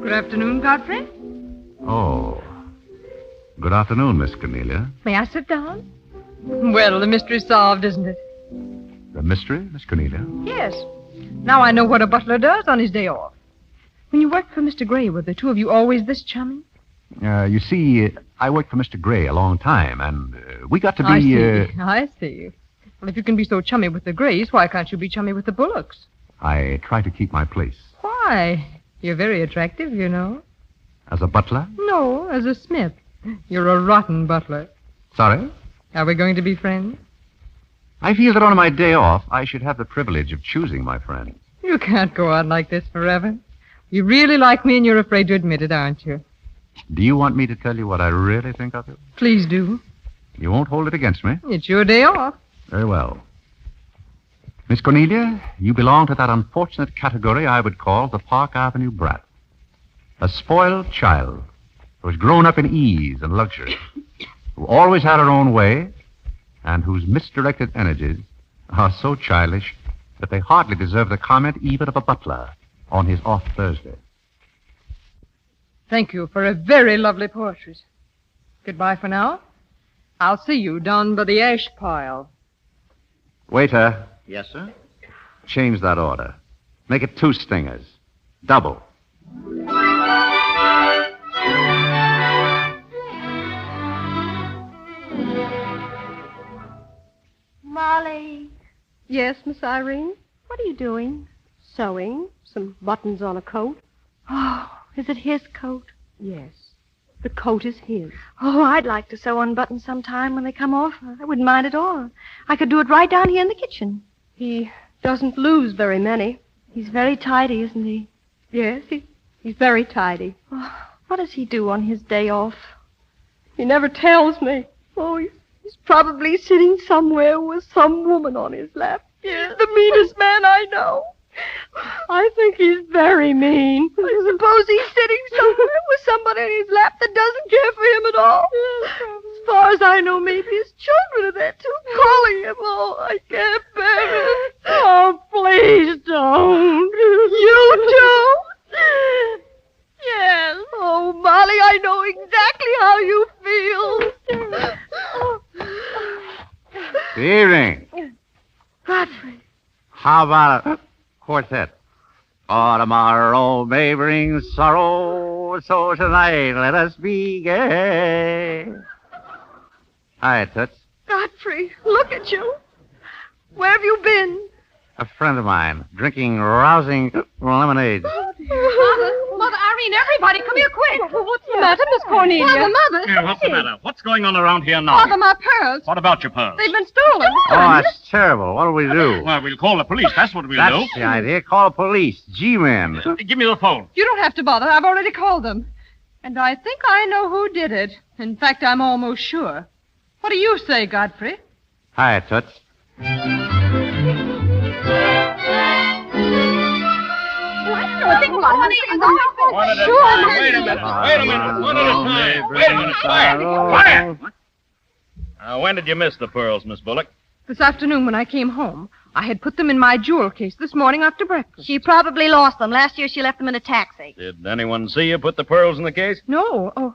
Good afternoon, Godfrey. Oh. Good afternoon, Miss Cornelia. May I sit down? Well, the mystery's solved, isn't it? The mystery, Miss Cornelia? Yes. Now I know what a butler does on his day off. When you worked for Mr. Gray, were the two of you always this chummy? You see, I worked for Mr. Gray a long time, and we got to be... I see. Well, if you can be so chummy with the Grays, why can't you be chummy with the Bullocks? I try to keep my place. Why? You're very attractive, you know. As a butler? No, as a smith. You're a rotten butler. Sorry? Are we going to be friends? I feel that on my day off, I should have the privilege of choosing my friends. You can't go on like this forever. You really like me and you're afraid to admit it, aren't you? Do you want me to tell you what I really think of you? Please do. You won't hold it against me? It's your day off. Very well. Miss Cornelia, you belong to that unfortunate category I would call the Park Avenue brat. A spoiled child who has grown up in ease and luxury, who always had her own way, and whose misdirected energies are so childish that they hardly deserve the comment even of a butler on his off Thursday. Thank you for a very lovely portrait. Goodbye for now. I'll see you down by the ash pile. Waiter. Yes, sir? Change that order. Make it 2 stingers. Double. Molly. Yes, Miss Irene? What are you doing? Sewing. Some buttons on a coat. Oh, is it his coat? Yes. The coat is his. Oh, I'd like to sew on buttons sometime when they come off. I wouldn't mind at all. I could do it right down here in the kitchen. He doesn't lose very many. He's very tidy, isn't he? Yes, he's very tidy. Oh, what does he do on his day off? He never tells me. Oh, he's probably sitting somewhere with some woman on his lap. He's the meanest man I know. I think he's very mean. I suppose he's sitting somewhere with somebody in his lap that doesn't care for him at all. As far as I know, maybe his children are there too, calling him. Oh, I can't bear it. Oh, please don't. You too? Yes. Oh, Molly, I know exactly how you feel. Good evening. Godfrey. How about a quartet? For tomorrow may bring sorrow, so tonight let us be gay. Hi, Toots. Godfrey, look at you. Where have you been? A friend of mine, drinking rousing lemonade. Mother, Irene, everybody, come here quick. What's the matter, Miss Cornelia? Mother. Yeah, what's the matter? What's going on around here now? Father, my pearls. What about your pearls? They've been stolen. Oh, that's terrible. What do we do? Well, we'll call the police. That's what we'll That's do. the idea. Call the police. G-men. Give me the phone. You don't have to bother. I've already called them. And I think I know who did it. In fact, I'm almost sure. What do you say, Godfrey? Hi, Toots. One at a time. Wait a minute. One at a time. Wait a minute. Quiet. When did you miss the pearls, Miss Bullock? This afternoon when I came home. I had put them in my jewel case this morning after breakfast. She probably lost them. Last year she left them in a taxi. Did anyone see you put the pearls in the case? No.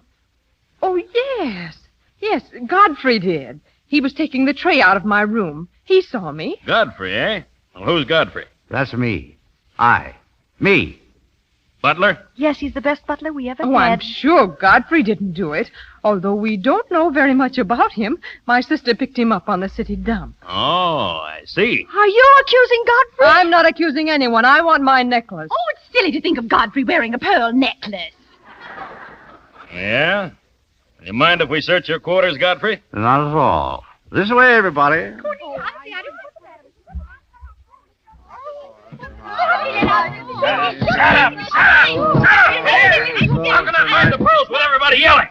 Oh, yes. Yes, Godfrey did. He was taking the tray out of my room. He saw me. Godfrey, eh? Well, who's Godfrey? That's me. Me. Butler? Yes, he's the best butler we ever Oh, had. I'm sure Godfrey didn't do it. Although we don't know very much about him. My sister picked him up on the city dump. Oh, I see. Are you accusing Godfrey? I'm not accusing anyone. I want my necklace. Oh, it's silly to think of Godfrey wearing a pearl necklace. Yeah? You mind if we search your quarters, Godfrey? Not at all. This way, everybody. Shut up! How can I find the pearls with everybody yelling?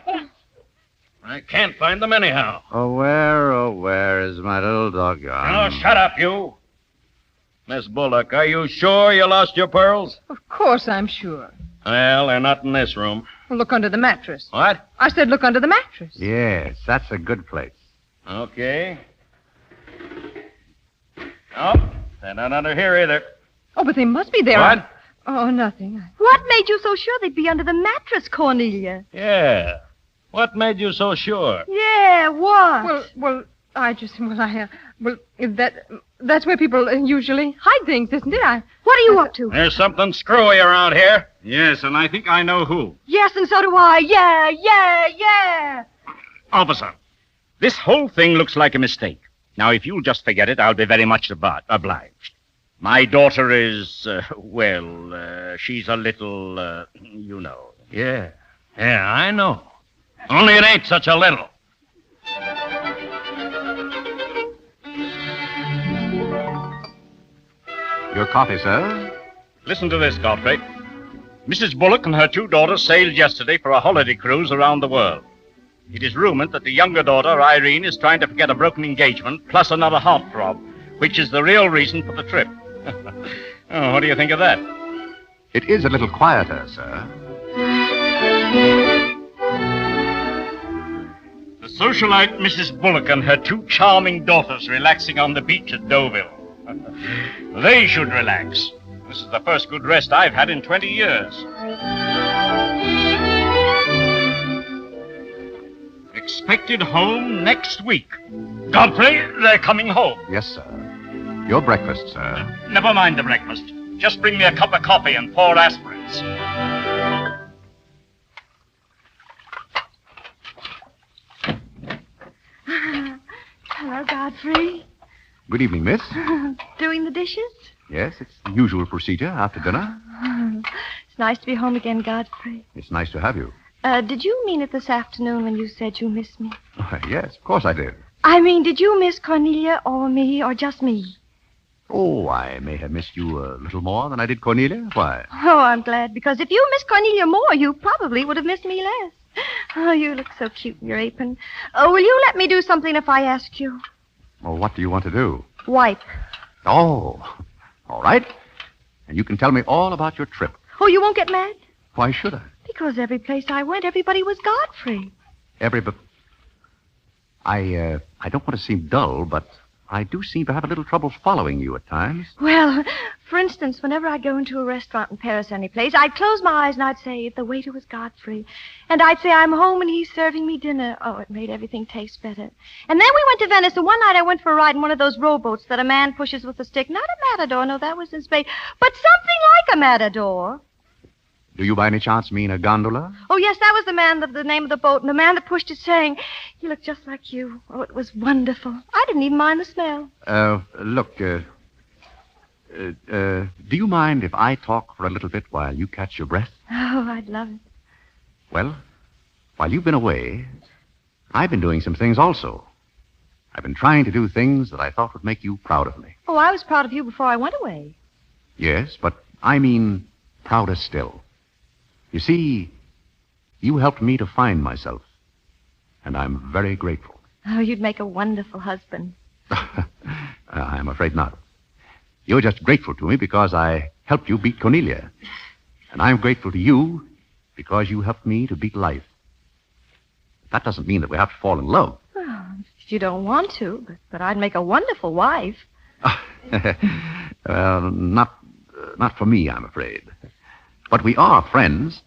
I can't find them anyhow. Oh, where is my little dog gone? Oh, shut up, you. Miss Bullock, are you sure you lost your pearls? Of course I'm sure. Well, they're not in this room. Well, look under the mattress. What? I said look under the mattress. Yes, that's a good place. Okay. Oh, they're not under here either. Oh, but they must be there. What? Oh, nothing. What made you so sure they'd be under the mattress, Cornelia? Yeah. What made you so sure? Yeah, what? That's where people usually hide things, isn't it? What are you up to? There's something screwy around here. Yes, and I think I know who. Yes, and so do I. Yeah. Officer, this whole thing looks like a mistake. Now, if you'll just forget it, I'll be very much obliged. My daughter is, she's a little, you know. Yeah, I know. Only it ain't such a little. Your coffee, sir? Listen to this, Godfrey. Mrs. Bullock and her two daughters sailed yesterday for a holiday cruise around the world. It is rumored that the younger daughter, Irene, is trying to forget a broken engagement, plus another heartthrob, which is the real reason for the trip. Oh, what do you think of that? It is a little quieter, sir. The socialite Mrs. Bullock and her two charming daughters relaxing on the beach at Deauville. They should relax. This is the first good rest I've had in 20 years. Expected home next week. Godfrey, they're coming home. Yes, sir. Your breakfast, sir. Never mind the breakfast. Just bring me a cup of coffee and 4 aspirins. Hello, Godfrey. Good evening, miss. Doing the dishes? Yes, it's the usual procedure after dinner. It's nice to be home again, Godfrey. It's nice to have you. Did you mean it this afternoon when you said you missed me? Yes, of course I did. I mean, did you miss Cornelia or me or just me? Oh, I may have missed you a little more than I did Cornelia. Why? Oh, I'm glad, because if you missed Cornelia more, you probably would have missed me less. Oh, you look so cute in your apron. Will you let me do something if I ask you? Well, what do you want to do? Wipe. Oh, all right. And you can tell me all about your trip. Oh, you won't get mad? Why should I? Because every place I went, everybody was Godfrey. I don't want to seem dull, but I do seem to have a little trouble following you at times. Well, for instance, whenever I go into a restaurant in Paris or any place, I'd close my eyes and I'd say, if the waiter was Godfrey. And I'd say, I'm home and he's serving me dinner. Oh, it made everything taste better. And then we went to Venice, and one night I went for a ride in one of those rowboats that a man pushes with a stick. Not a matador, no, that was in Spain, but something like a matador. Do you by any chance mean a gondola? Oh, yes, that was the name of the boat, and the man that pushed it sang, he looked just like you. Oh, it was wonderful. I didn't even mind the smell. Look, do you mind if I talk for a little bit while you catch your breath? Oh, I'd love it. Well, while you've been away, I've been doing some things also. I've been trying to do things that I thought would make you proud of me. Oh, I was proud of you before I went away. Yes, but I mean prouder still. You see, you helped me to find myself, and I'm very grateful. Oh, you'd make a wonderful husband. I'm afraid not. You're just grateful to me because I helped you beat Cornelia. And I'm grateful to you because you helped me to beat life. That doesn't mean that we have to fall in love. Oh, if you don't want to, but I'd make a wonderful wife. Well, not for me, I'm afraid. But we are friends,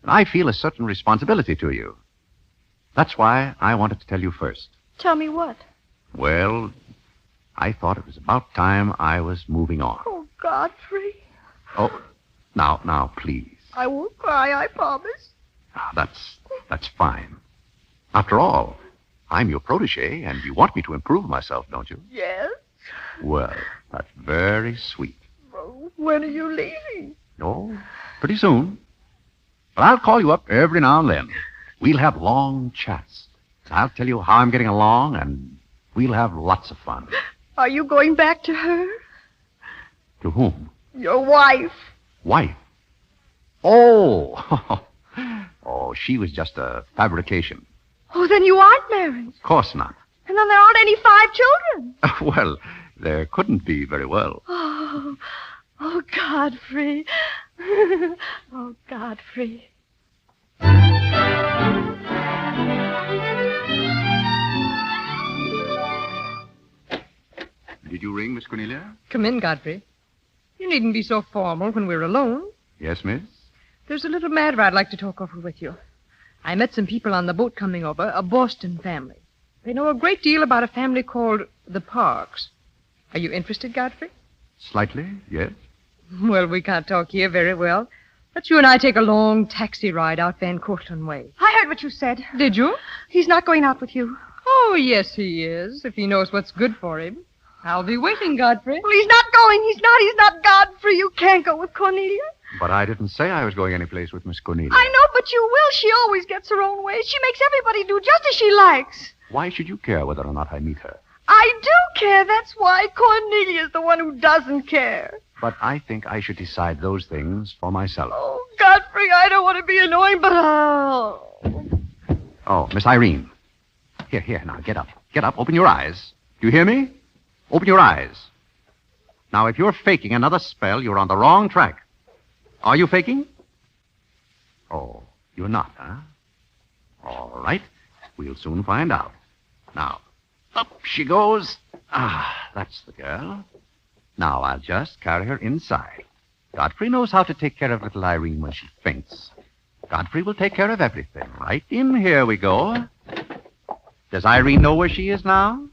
and I feel a certain responsibility to you. That's why I wanted to tell you first. Tell me what? Well, I thought it was about time I was moving on. Oh, Godfrey. Oh, now, please. I won't cry, I promise. That's fine. After all, I'm your protege, and you want me to improve myself, don't you? Yes. Well, that's very sweet. Oh, when are you leaving? Oh, pretty soon. But I'll call you up every now and then. We'll have long chats. I'll tell you how I'm getting along, and we'll have lots of fun. Are you going back to her? To whom? Your wife. Wife? Oh! Oh, she was just a fabrication. Oh, then you aren't married. Of course not. And then there aren't any 5 children. Well, there couldn't be very well. Oh, Godfrey. Oh, Godfrey. Did you ring, Miss Cornelia? Come in, Godfrey. You needn't be so formal when we're alone. Yes, miss? There's a little matter I'd like to talk over with you. I met some people on the boat coming over, a Boston family. They know a great deal about a family called the Parks. Are you interested, Godfrey? Slightly, yes. Well, we can't talk here very well. Let's you and I take a long taxi ride out Van Cortlandt way. I heard what you said. Did you? He's not going out with you. Oh, yes, he is, if he knows what's good for him. I'll be waiting, Godfrey. Well, he's not going. He's not Godfrey. You can't go with Cornelia. But I didn't say I was going anyplace with Miss Cornelia. I know, but you will. She always gets her own way. She makes everybody do just as she likes. Why should you care whether or not I meet her? I do care. That's why Cornelia's the one who doesn't care. But I think I should decide those things for myself. Oh, Godfrey, I don't want to be annoying, but Oh, Miss Irene. Here, now, get up. Get up. Open your eyes. Do you hear me? Open your eyes. Now, if you're faking another spell, you're on the wrong track. Are you faking? Oh, you're not, huh? All right. We'll soon find out. Now, up she goes. That's the girl. Now, I'll just carry her inside. Godfrey knows how to take care of little Irene when she faints. Godfrey will take care of everything. Right in here we go. Does Irene know where she is now?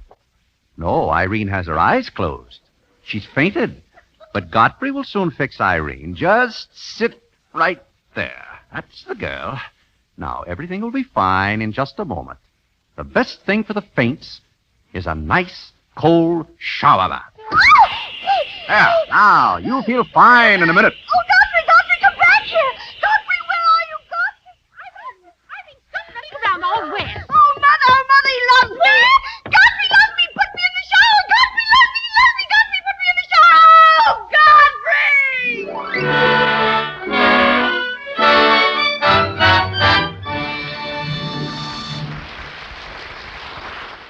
No, Irene has her eyes closed. She's fainted. But Godfrey will soon fix Irene. Just sit right there. That's the girl. Now, everything will be fine in just a moment. The best thing for the faints is a nice, cold shower bath. There, now, you'll feel fine in a minute. Oh, Godfrey, come back here. Godfrey, where are you,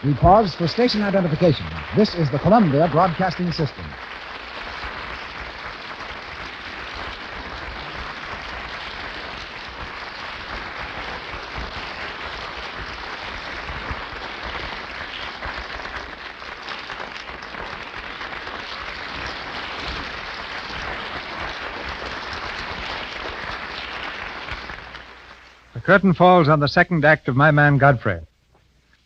We pause for station identification. This is the Columbia Broadcasting System. The curtain falls on the second act of My Man Godfrey.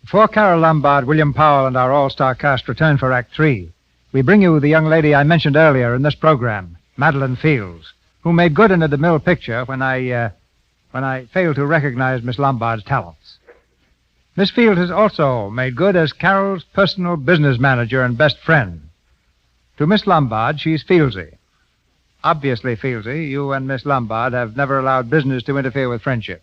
Before Carol Lombard, William Powell, and our all-star cast return for Act 3, we bring you the young lady I mentioned earlier in this program, Madeline Fields, who made good in a DeMille picture when I failed to recognize Miss Lombard's talents. Miss Fields has also made good as Carol's personal business manager and best friend. To Miss Lombard, she's Fieldsy. Obviously, Fieldsy, you and Miss Lombard have never allowed business to interfere with friendship.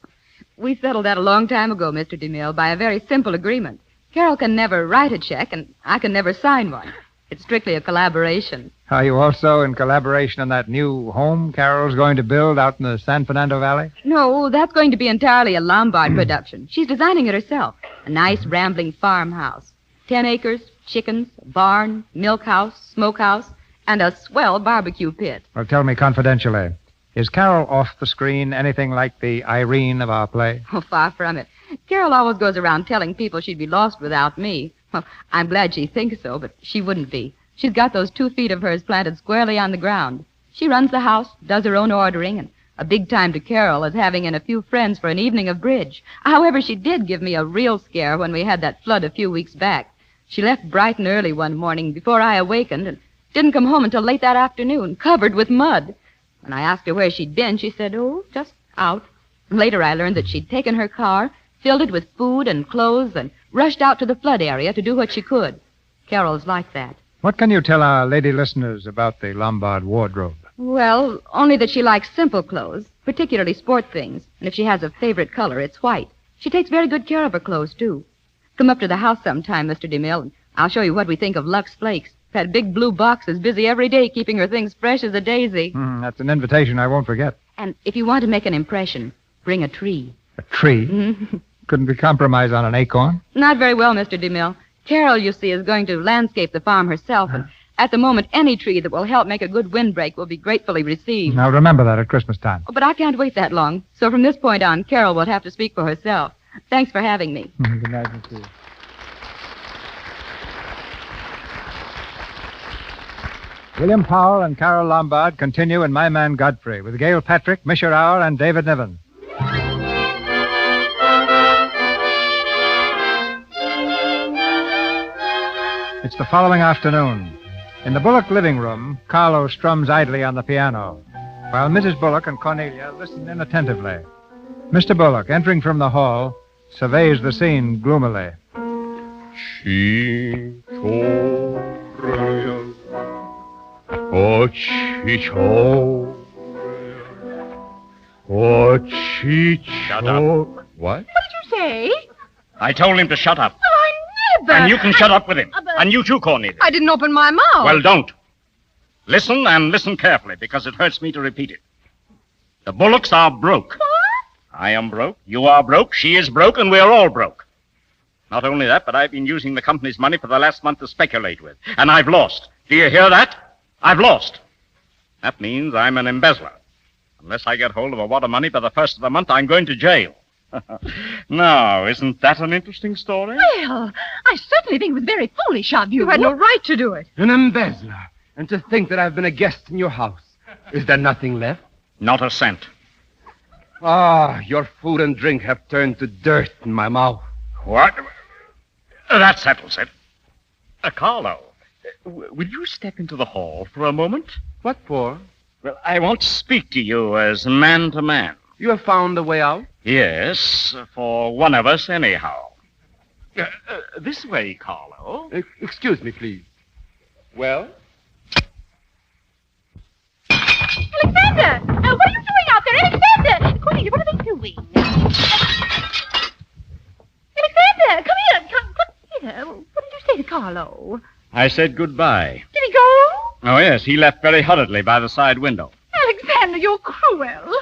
We settled that a long time ago, Mr. DeMille, by a very simple agreement. Carol can never write a check, and I can never sign one. It's strictly a collaboration. Are you also in collaboration on that new home Carol's going to build out in the San Fernando Valley? No, that's going to be entirely a Lombard production. She's designing it herself. A nice, rambling farmhouse. 10 acres, chickens, barn, milk house, smokehouse, and a swell barbecue pit. Well, tell me confidentially, is Carol off the screen anything like the Irene of our play? Oh, far from it. Carol always goes around telling people she'd be lost without me. Well, I'm glad she thinks so, but she wouldn't be. She's got those 2 feet of hers planted squarely on the ground. She runs the house, does her own ordering, and a big time to Carol is having in a few friends for an evening of bridge. However, she did give me a real scare when we had that flood a few weeks back. She left bright and early one morning before I awakened and didn't come home until late that afternoon, covered with mud. When I asked her where she'd been, she said, oh, just out. Later, I learned that she'd taken her car, filled it with food and clothes, and rushed out to the flood area to do what she could. Carol's like that. What can you tell our lady listeners about the Lombard wardrobe? Well, only that she likes simple clothes, particularly sport things. And if she has a favorite color, it's white. She takes very good care of her clothes, too. Come up to the house sometime, Mr. DeMille, and I'll show you what we think of Lux Flakes. That big blue box is busy every day keeping her things fresh as a daisy. That's an invitation I won't forget. And if you want to make an impression, bring a tree. A tree? Couldn't we compromise on an acorn? Not very well, Mr. DeMille. Carol, you see, is going to landscape the farm herself, and at the moment, any tree that will help make a good windbreak will be gratefully received. I'll remember that at Christmas time. Oh, but I can't wait that long. So from this point on, Carol will have to speak for herself. Thanks for having me. Good night, Miss Fields. William Powell and Carol Lombard continue in My Man Godfrey with Gail Patrick, Misha Rauer, and David Niven. It's the following afternoon. In the Bullock living room, Carlo strums idly on the piano, while Mrs. Bullock and Cornelia listen inattentively. Mr. Bullock, entering from the hall, surveys the scene gloomily. Shut up. What What? did you say? I told him to shut up. Well, I never. And you can shut up with him. And you too, Cornelia. I didn't open my mouth. Well, don't. Listen, and listen carefully, because it hurts me to repeat it. The Bullocks are broke. What? I am broke, you are broke, she is broke, and we're all broke. Not only that, but I've been using the company's money for the last month to speculate with. And I've lost. Do you hear that? I've lost. That means I'm an embezzler. Unless I get hold of a wad of money by the first of the month, I'm going to jail. Now, isn't that an interesting story? Well, I certainly think it was very foolish of you. You had no right to do it. An embezzler. And to think that I've been a guest in your house. Is there nothing left? Not a cent. Ah, your food and drink have turned to dirt in my mouth. What? That settles it. Carlo, will you step into the hall for a moment? What for? Well, I want to speak to you as man to man. You have found a way out? Yes, for one of us anyhow. This way, Carlo. Excuse me, please. Well? Alexander! What are you doing out there? Alexander! Cornelia, what are they doing? Alexander, come here. Come here. What did you say to Carlo? I said goodbye. Did he go? Oh, yes, he left very hurriedly by the side window. Alexander, you're cruel.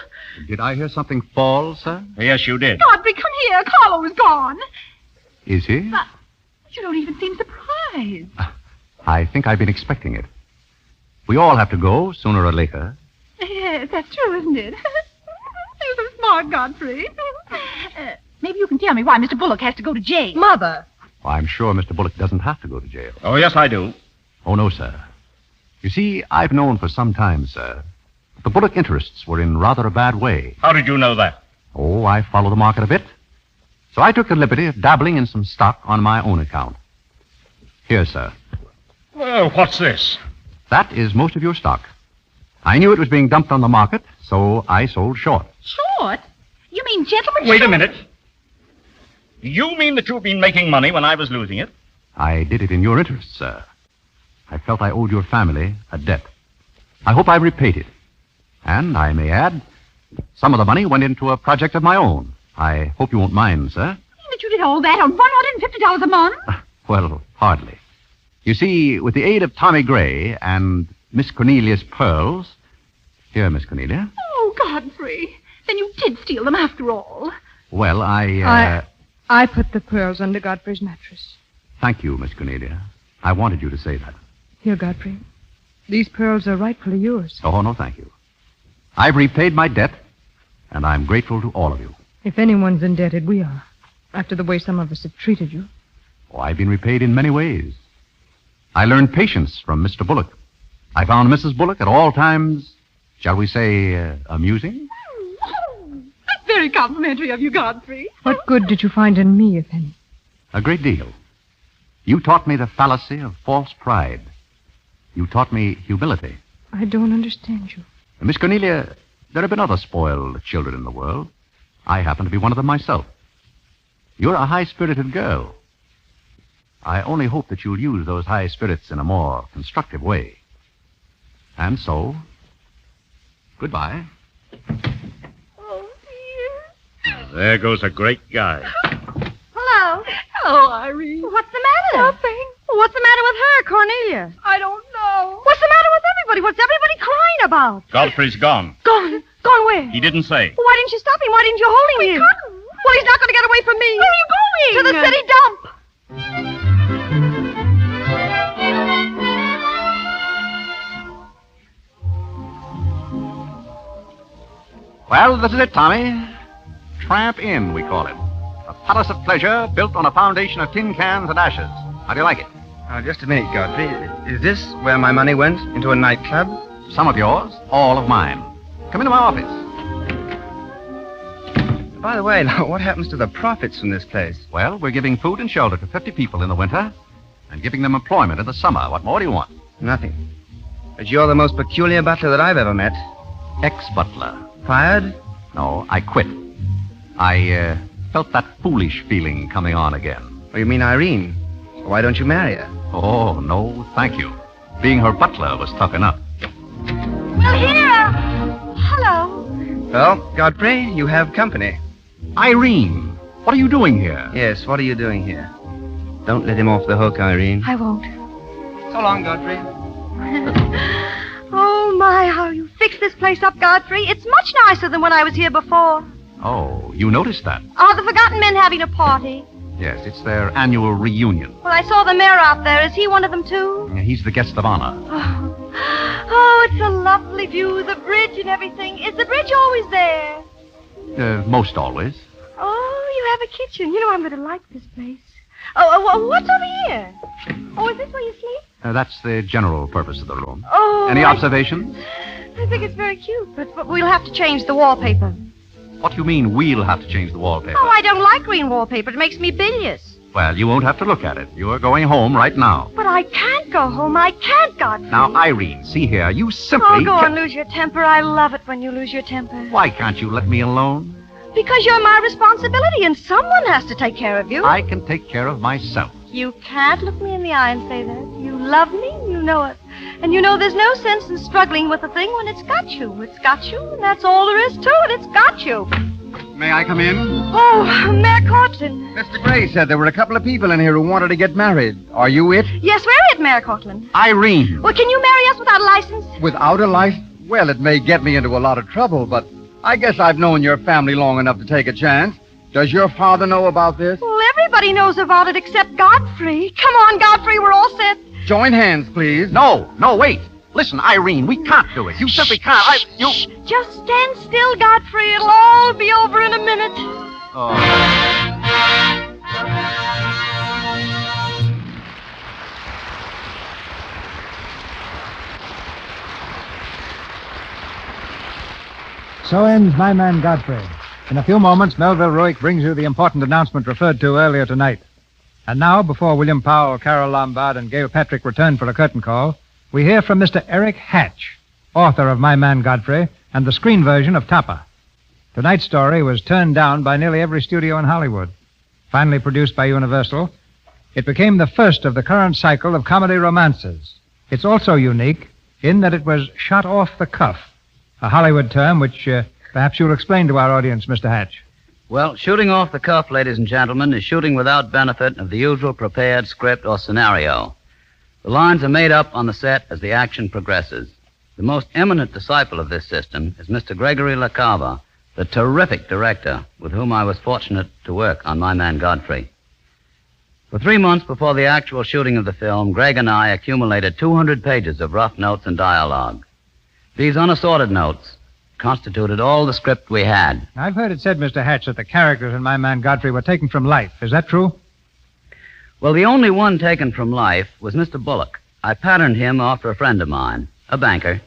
Did I hear something fall, sir? Yes, you did. Godfrey, come here. Carlo is gone. Is he? You don't even seem surprised. I think I've been expecting it. We all have to go, sooner or later. Yes, that's true, isn't it? You're so smart, Godfrey. Maybe you can tell me why Mr. Bullock has to go to jail. Mother. Well, I'm sure Mr. Bullock doesn't have to go to jail. Oh, yes, I do. Oh, no, sir. You see, I've known for some time, sir, that the Bullock interests were in rather a bad way. How did you know that? Oh, I follow the market a bit. So I took the liberty of dabbling in some stock on my own account. Here, sir. Well, what's this? That is most of your stock. I knew it was being dumped on the market, so I sold short. Short? You mean gentlemen? Wait a minute. You mean that you've been making money when I was losing it? I did it in your interest, sir. I felt I owed your family a debt. I hope I've repaid it. And I may add, some of the money went into a project of my own. I hope you won't mind, sir. That you did all that on $150 a month? Well, hardly. You see, with the aid of Tommy Gray and Miss Cornelia's pearls... Here, Miss Cornelia. Oh, Godfrey. Then you did steal them after all. Well, I put the pearls under Godfrey's mattress. Thank you, Miss Cornelia. I wanted you to say that. Here, Godfrey. These pearls are rightfully yours. Oh, no, thank you. I've repaid my debt, and I'm grateful to all of you. If anyone's indebted, we are. After the way some of us have treated you. Oh, I've been repaid in many ways. I learned patience from Mr. Bullock. I found Mrs. Bullock at all times, shall we say, amusing. That's very complimentary of you, Godfrey. What good did you find in me, if any? A great deal. You taught me the fallacy of false pride. You taught me humility. I don't understand you. Miss Cornelia, there have been other spoiled children in the world. I happen to be one of them myself. You're a high-spirited girl. I only hope that you'll use those high spirits in a more constructive way. And so, goodbye. Oh, dear. There goes a great guy. Hello. Hello, Irene. What's the matter? Nothing. What's the matter with her, Cornelia? I don't know. What's the matter with everybody? What's everybody crying about? Godfrey's gone. Gone? Gone where? He didn't say. Well, why didn't you stop him? Why didn't you hold him here? Well, he's not going to get away from me. Where are you going? To the city dump. Well, this is it, Tommy. Tramp Inn, we call it. A palace of pleasure built on a foundation of tin cans and ashes. How do you like it? Just a minute, Godfrey. Is this where my money went? Into a nightclub? Some of yours, all of mine. Come into my office. By the way, what happens to the profits from this place? Well, we're giving food and shelter to 50 people in the winter and giving them employment in the summer. What more do you want? Nothing. But you're the most peculiar butler that I've ever met. Ex-butler. Fired? No, I quit. I felt that foolish feeling coming on again. Oh, you mean Irene? Why don't you marry her? Oh, no, thank you. Being her butler was tough enough. Well, here. Hello. Well, Godfrey, you have company. Irene, what are you doing here? Yes, what are you doing here? Don't let him off the hook, Irene. I won't. So long, Godfrey. Oh, my, how you fixed this place up, Godfrey. It's much nicer than when I was here before. Oh, you noticed that? Are the Forgotten Men having a party? Yes, it's their annual reunion. Well, I saw the mayor out there. Is he one of them, too? He's the guest of honor. Oh, it's a lovely view, the bridge and everything. Is the bridge always there? Most always. Oh, you have a kitchen. You know, I'm going to like this place. Oh, what's over here? Oh, is this where you sleep? That's the general purpose of the room. Oh. Any observations? I think it's very cute, but we'll have to change the wallpaper. What do you mean we'll have to change the wallpaper? Oh, I don't like green wallpaper. It makes me bilious. Well, you won't have to look at it. You are going home right now. But I can't go home. I can't, Godfrey. Now, Irene, see here. You simply... Oh, go on, lose your temper. I love it when you lose your temper. Why can't you let me alone? Because you're my responsibility, and someone has to take care of you. I can take care of myself. You can't look me in the eye and say that. You love me, you know it. And you know there's no sense in struggling with a thing when it's got you. It's got you, and that's all there is to it. It's got you. May I come in? Oh, Mayor Cortland. Mr. Gray said there were a couple of people in here who wanted to get married. Are you it? Yes, we're it, Mayor Cortland. Irene. Well, can you marry us without a license? Without a license? Well, it may get me into a lot of trouble, but I guess I've known your family long enough to take a chance. Does your father know about this? Well, every Everybody knows about it except Godfrey. Come on, Godfrey, we're all set. Join hands, please. No, wait. Listen, Irene, we can't do it. You simply can't. Just stand still, Godfrey. It'll all be over in a minute. So ends My Man Godfrey. In a few moments, Melville Ruick brings you the important announcement referred to earlier tonight. And now, before William Powell, Carol Lombard, and Gail Patrick return for a curtain call, we hear from Mr. Eric Hatch, author of My Man Godfrey and the screen version of Tapa. Tonight's story was turned down by nearly every studio in Hollywood. Finally produced by Universal, it became the first of the current cycle of comedy romances. It's also unique in that it was shot off the cuff, a Hollywood term which perhaps you'll explain to our audience, Mr. Hatch. Well, shooting off the cuff, ladies and gentlemen, is shooting without benefit of the usual prepared script or scenario. The lines are made up on the set as the action progresses. The most eminent disciple of this system is Mr. Gregory LaCava, the terrific director with whom I was fortunate to work on My Man Godfrey. For 3 months before the actual shooting of the film, Greg and I accumulated 200 pages of rough notes and dialogue. These unassorted notes constituted all the script we had. I've heard it said, Mr. Hatch, that the characters in My Man Godfrey were taken from life. Is that true? Well, the only one taken from life was Mr. Bullock. I patterned him after a friend of mine, a banker.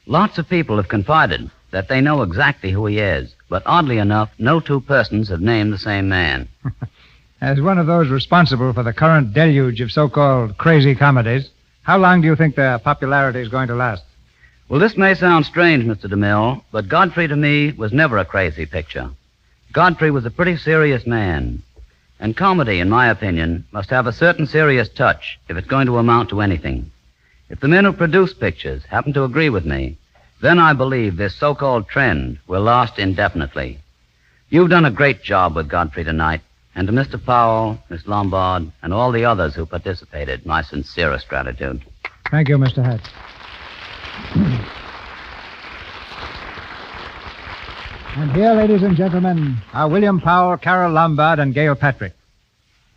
Lots of people have confided that they know exactly who he is, but oddly enough, no two persons have named the same man. As one of those responsible for the current deluge of so-called crazy comedies, how long do you think their popularity is going to last? Well, this may sound strange, Mr. DeMille, but Godfrey to me was never a crazy picture. Godfrey was a pretty serious man. And comedy, in my opinion, must have a certain serious touch if it's going to amount to anything. If the men who produce pictures happen to agree with me, then I believe this so-called trend will last indefinitely. You've done a great job with Godfrey tonight, and to Mr. Powell, Miss Lombard, and all the others who participated, my sincerest gratitude. Thank you, Mr. Hatch. And here, ladies and gentlemen, are William Powell, Carol Lombard, and Gail Patrick.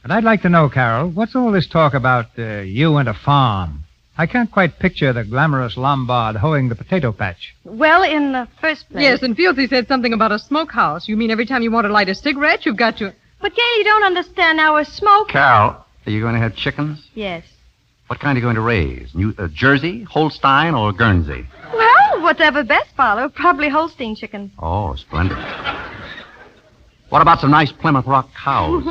And I'd like to know, Carol, what's all this talk about you and a farm? I can't quite picture the glamorous Lombard hoeing the potato patch. Well, in the first place... Yes, and Fieldsy said something about a smokehouse. You mean every time you want to light a cigarette, you've got to... But, Gail, you don't understand. Now, a smoke... Carol, are you going to have chickens? Yes. What kind are you going to raise? Jersey, Holstein, or Guernsey? Well, whatever best, Father. Probably Holstein chickens. Oh, splendid. What about some nice Plymouth Rock cows?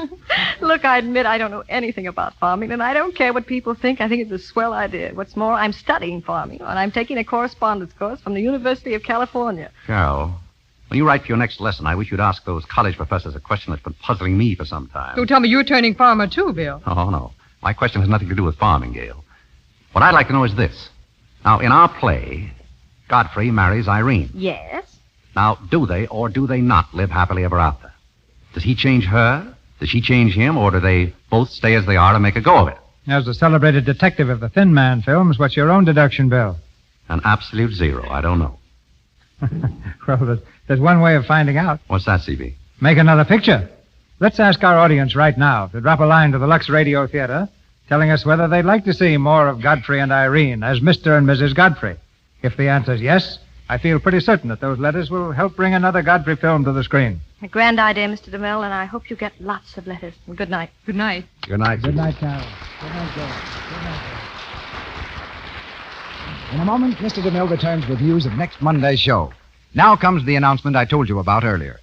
Look, I admit I don't know anything about farming, and I don't care what people think. I think it's a swell idea. What's more, I'm studying farming, and I'm taking a correspondence course from the University of California. Carol, when you write for your next lesson, I wish you'd ask those college professors a question that's been puzzling me for some time. So tell me you're turning farmer, too, Bill. Oh, no. My question has nothing to do with farming, Gail. What I'd like to know is this. Now, in our play, Godfrey marries Irene. Yes. Now, do they or do they not live happily ever after? Does he change her? Does she change him? Or do they both stay as they are and make a go of it? As the celebrated detective of the Thin Man films, what's your own deduction, Bill? An absolute zero. I don't know. Well, there's one way of finding out. What's that, C.B.? Make another picture. Let's ask our audience right now to drop a line to the Lux Radio Theatre telling us whether they'd like to see more of Godfrey and Irene as Mr. and Mrs. Godfrey. If the answer is yes, I feel pretty certain that those letters will help bring another Godfrey film to the screen. A grand idea, Mr. DeMille, and I hope you get lots of letters. And good night. Good night. Good night. Good night, Carol. Good night, Joe. Good night, Joe. In a moment, Mr. DeMille returns with news of next Monday's show. Now comes the announcement I told you about earlier.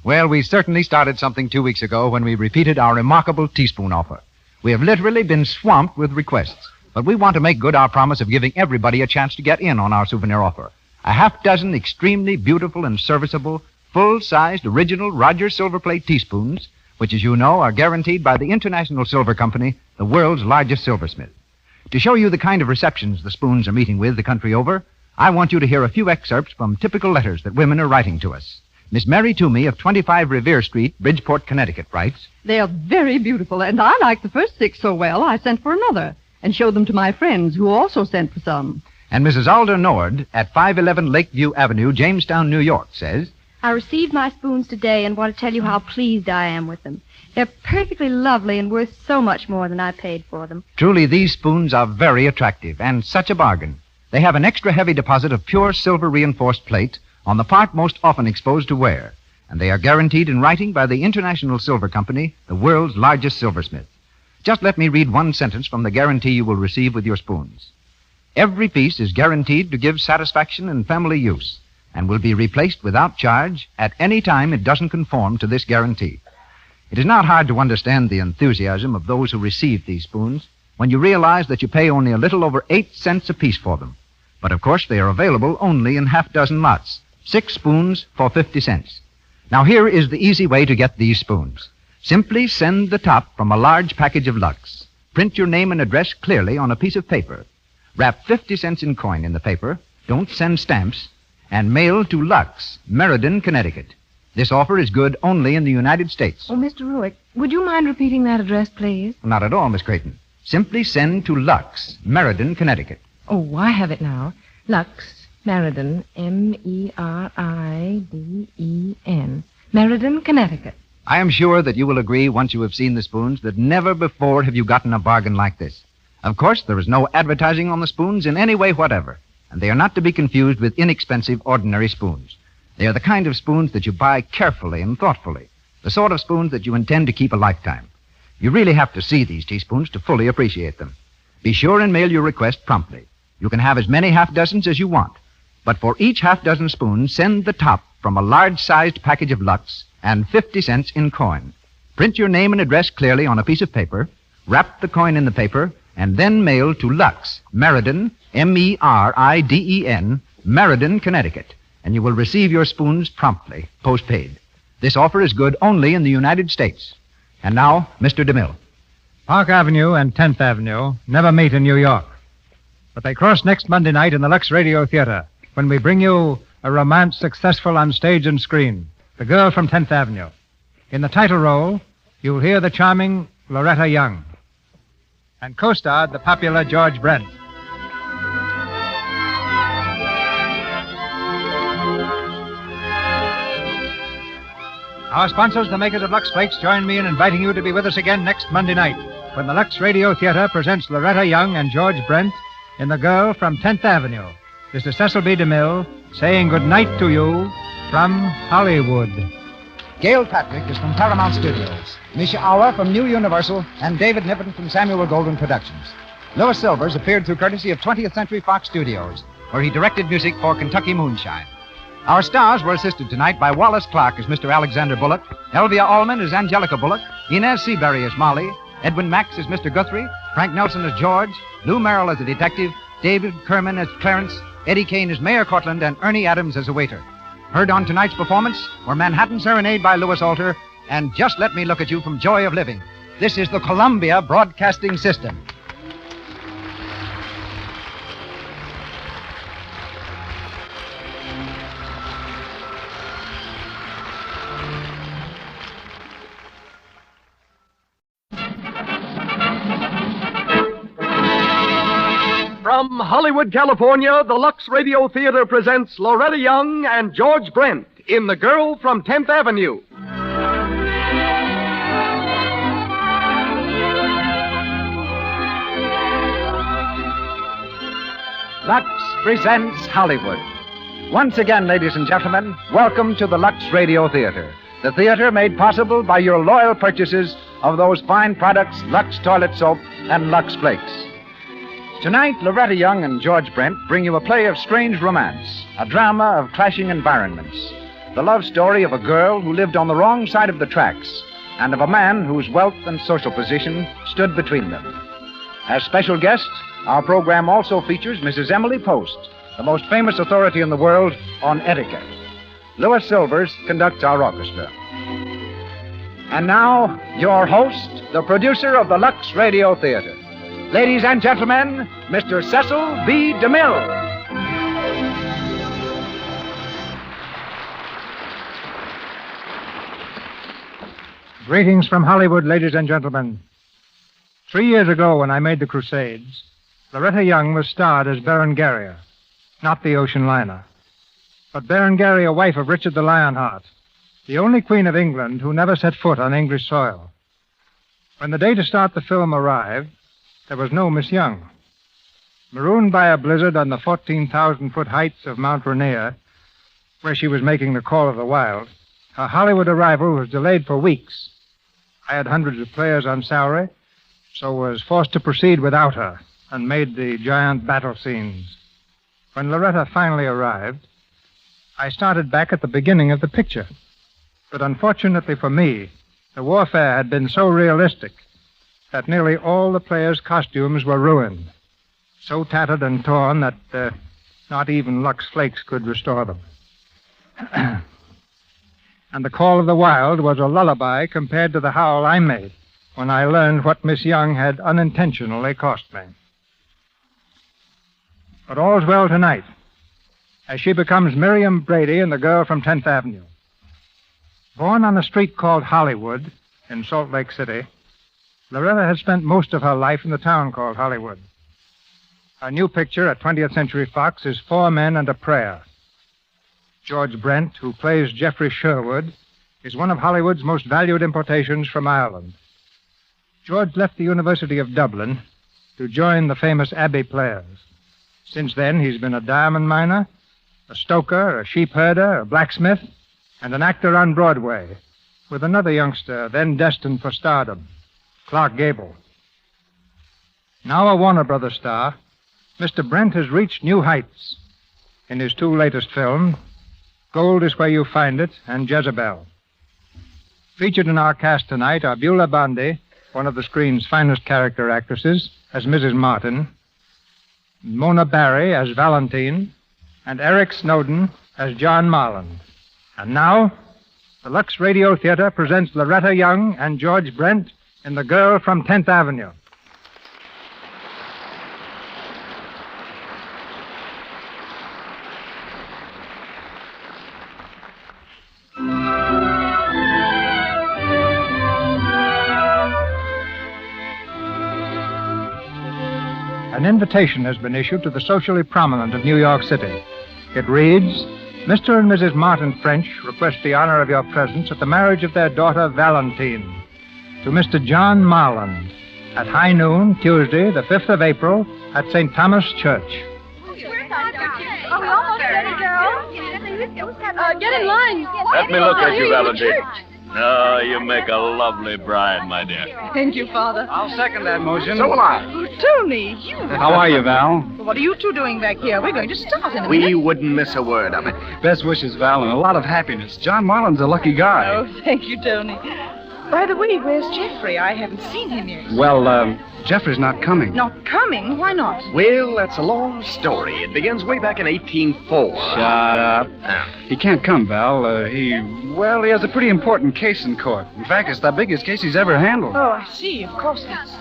Well, we certainly started something 2 weeks ago when we repeated our remarkable teaspoon offer. We have literally been swamped with requests, but we want to make good our promise of giving everybody a chance to get in on our souvenir offer. A half dozen extremely beautiful and serviceable, full-sized, original Rogers silver plate teaspoons, which, as you know, are guaranteed by the International Silver Company, the world's largest silversmith. To show you the kind of receptions the spoons are meeting with the country over, I want you to hear a few excerpts from typical letters that women are writing to us. Miss Mary Toomey of 25 Revere Street, Bridgeport, Connecticut, writes, "They are very beautiful, and I like the first 6 so well, I sent for another and showed them to my friends, who also sent for some." And Mrs. Alder Nord at 511 Lakeview Avenue, Jamestown, New York, says, "I received my spoons today and want to tell you how pleased I am with them. They're perfectly lovely and worth so much more than I paid for them. Truly, these spoons are very attractive and such a bargain. They have an extra heavy deposit of pure silver reinforced plate on the part most often exposed to wear, and they are guaranteed in writing by the International Silver Company, the world's largest silversmith. Just let me read one sentence from the guarantee you will receive with your spoons. Every piece is guaranteed to give satisfaction in family use and will be replaced without charge at any time it doesn't conform to this guarantee. It is not hard to understand the enthusiasm of those who receive these spoons when you realize that you pay only a little over 8 cents apiece for them. But of course they are available only in half-dozen lots, 6 spoons for 50 cents. Now here is the easy way to get these spoons. Simply send the top from a large package of Lux. Print your name and address clearly on a piece of paper. Wrap 50 cents in coin in the paper, don't send stamps, and mail to Lux, Meriden, Connecticut. This offer is good only in the United States. Oh, Mr. Ruick, would you mind repeating that address, please? Not at all, Miss Creighton. Simply send to Lux, Meriden, Connecticut. Oh, I have it now. Lux, Meriden, Meriden, Meriden, Connecticut. I am sure that you will agree, once you have seen the spoons, that never before have you gotten a bargain like this. Of course, there is no advertising on the spoons in any way whatever, and they are not to be confused with inexpensive ordinary spoons. They are the kind of spoons that you buy carefully and thoughtfully, the sort of spoons that you intend to keep a lifetime. You really have to see these teaspoons to fully appreciate them. Be sure and mail your request promptly. You can have as many half-dozens as you want, but for each half-dozen spoons, send the top from a large-sized package of Lux and 50 cents in coin. Print your name and address clearly on a piece of paper, wrap the coin in the paper, and then mail to Lux, Meriden, Meriden, Meriden, Connecticut, and you will receive your spoons promptly, postpaid. This offer is good only in the United States. And now, Mr. DeMille. Park Avenue and 10th Avenue never meet in New York, but they cross next Monday night in the Lux Radio Theatre when we bring you a romance successful on stage and screen, The Girl from 10th Avenue. In the title role, you'll hear the charming Loretta Young, and co-starred the popular George Brent. Our sponsors, the makers of Lux Flakes, join me in inviting you to be with us again next Monday night when the Lux Radio Theatre presents Loretta Young and George Brent in The Girl from 10th Avenue. This is Cecil B. DeMille saying good night to you from Hollywood. Gail Patrick is from Paramount Studios, Misha Auer from New Universal, and David Niven from Samuel Goldwyn Productions. Louis Silvers appeared through courtesy of 20th Century Fox Studios, where he directed music for Kentucky Moonshine. Our stars were assisted tonight by Wallace Clark as Mr. Alexander Bullock, Elvia Allman as Angelica Bullock, Inez Seabury as Molly, Edwin Max as Mr. Guthrie, Frank Nelson as George, Lou Merrill as a detective, David Kerman as Clarence, Eddie Kane as Mayor Cortland, and Ernie Adams as a waiter. Heard on tonight's performance were Manhattan Serenade by Louis Alter and Just Let Me Look at You from Joy of Living. This is the Columbia Broadcasting System. From Hollywood, California, the Lux Radio Theatre presents Loretta Young and George Brent in The Girl from 10th Avenue. Lux presents Hollywood. Once again, ladies and gentlemen, welcome to the Lux Radio Theatre, the theater made possible by your loyal purchases of those fine products, Lux Toilet Soap and Lux Flakes. Tonight, Loretta Young and George Brent bring you a play of strange romance, a drama of clashing environments, the love story of a girl who lived on the wrong side of the tracks, and of a man whose wealth and social position stood between them. As special guest, our program also features Mrs. Emily Post, the most famous authority in the world on etiquette. Louis Silvers conducts our orchestra. And now, your host, the producer of the Lux Radio Theatre. Ladies and gentlemen, Mr. Cecil B. DeMille. Greetings from Hollywood, ladies and gentlemen. 3 years ago, when I made The Crusades, Loretta Young was starred as Berengaria, not the ocean liner, but Berengaria, wife of Richard the Lionheart, the only queen of England who never set foot on English soil. When the day to start the film arrived, there was no Miss Young. Marooned by a blizzard on the 14,000-foot heights of Mount Rainier, where she was making the call of the wild, her Hollywood arrival was delayed for weeks. I had hundreds of players on salary, so was forced to proceed without her and made the giant battle scenes. When Loretta finally arrived, I started back at the beginning of the picture. But unfortunately for me, the warfare had been so realistic that nearly all the players' costumes were ruined, so tattered and torn that not even Lux Flakes could restore them. And the call of the wild was a lullaby compared to the howl I made when I learned what Miss Young had unintentionally cost me. But all's well tonight, as she becomes Miriam Brady in The Girl from 10th Avenue. Born on a street called Hollywood in Salt Lake City, Loretta has spent most of her life in the town called Hollywood. Her new picture at 20th Century Fox is Four Men and a Prayer. George Brent, who plays Geoffrey Sherwood, is one of Hollywood's most valued importations from Ireland. George left the University of Dublin to join the famous Abbey Players. Since then, he's been a diamond miner, a stoker, a sheep herder, a blacksmith, and an actor on Broadway, with another youngster then destined for stardom, Clark Gable. Now a Warner Brothers star, Mr. Brent has reached new heights in his two latest films, Gold Is Where You Find It and Jezebel. Featured in our cast tonight are Beulah Bondi, one of the screen's finest character actresses, as Mrs. Martin, Mona Barry as Valentine, and Eric Snowden as John Marland. And now, the Lux Radio Theatre presents Loretta Young and George Brent in The Girl from 10th Avenue. An invitation has been issued to the socially prominent of New York City. It reads, Mr. and Mrs. Martin French request the honor of your presence at the marriage of their daughter, Valentine, to Mr. John Marland, at high noon, Tuesday, the 5th of April, at St. Thomas Church. Are we almost ready, girls? Get in line. Let me look at you, Valentine. Oh, you make a lovely bride, my dear. Thank you, Father. I'll second that motion. So will I. Oh, Tony, you... How are you, Val? What are you two doing back here? We're going to start in a We minute. wouldn't miss a word of it. Best wishes, Val, and a lot of happiness. John Marland's a lucky guy. Oh, thank you, Tony. By the way, where's Geoffrey? I haven't seen him yet. Well, Geoffrey's not coming. Not coming? Why not? Well, that's a long story. It begins way back in 1804. Shut up. He can't come, Val. He has a pretty important case in court. In fact, it's the biggest case he's ever handled. Oh, I see. Of course, that's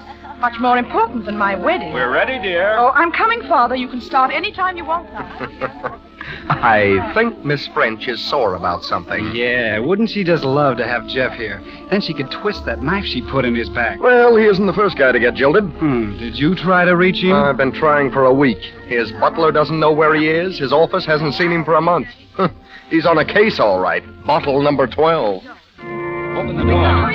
much more important than my wedding. We're ready, dear. Oh, I'm coming, Father. You can start any time you want now. I think Miss French is sore about something. Yeah, wouldn't she just love to have Jeff here? Then she could twist that knife she put in his back. Well, he isn't the first guy to get jilted. Did you try to reach him? I've been trying for a week. His butler doesn't know where he is. His office hasn't seen him for a month. He's on a case, all right. Bottle number 12. Open the door.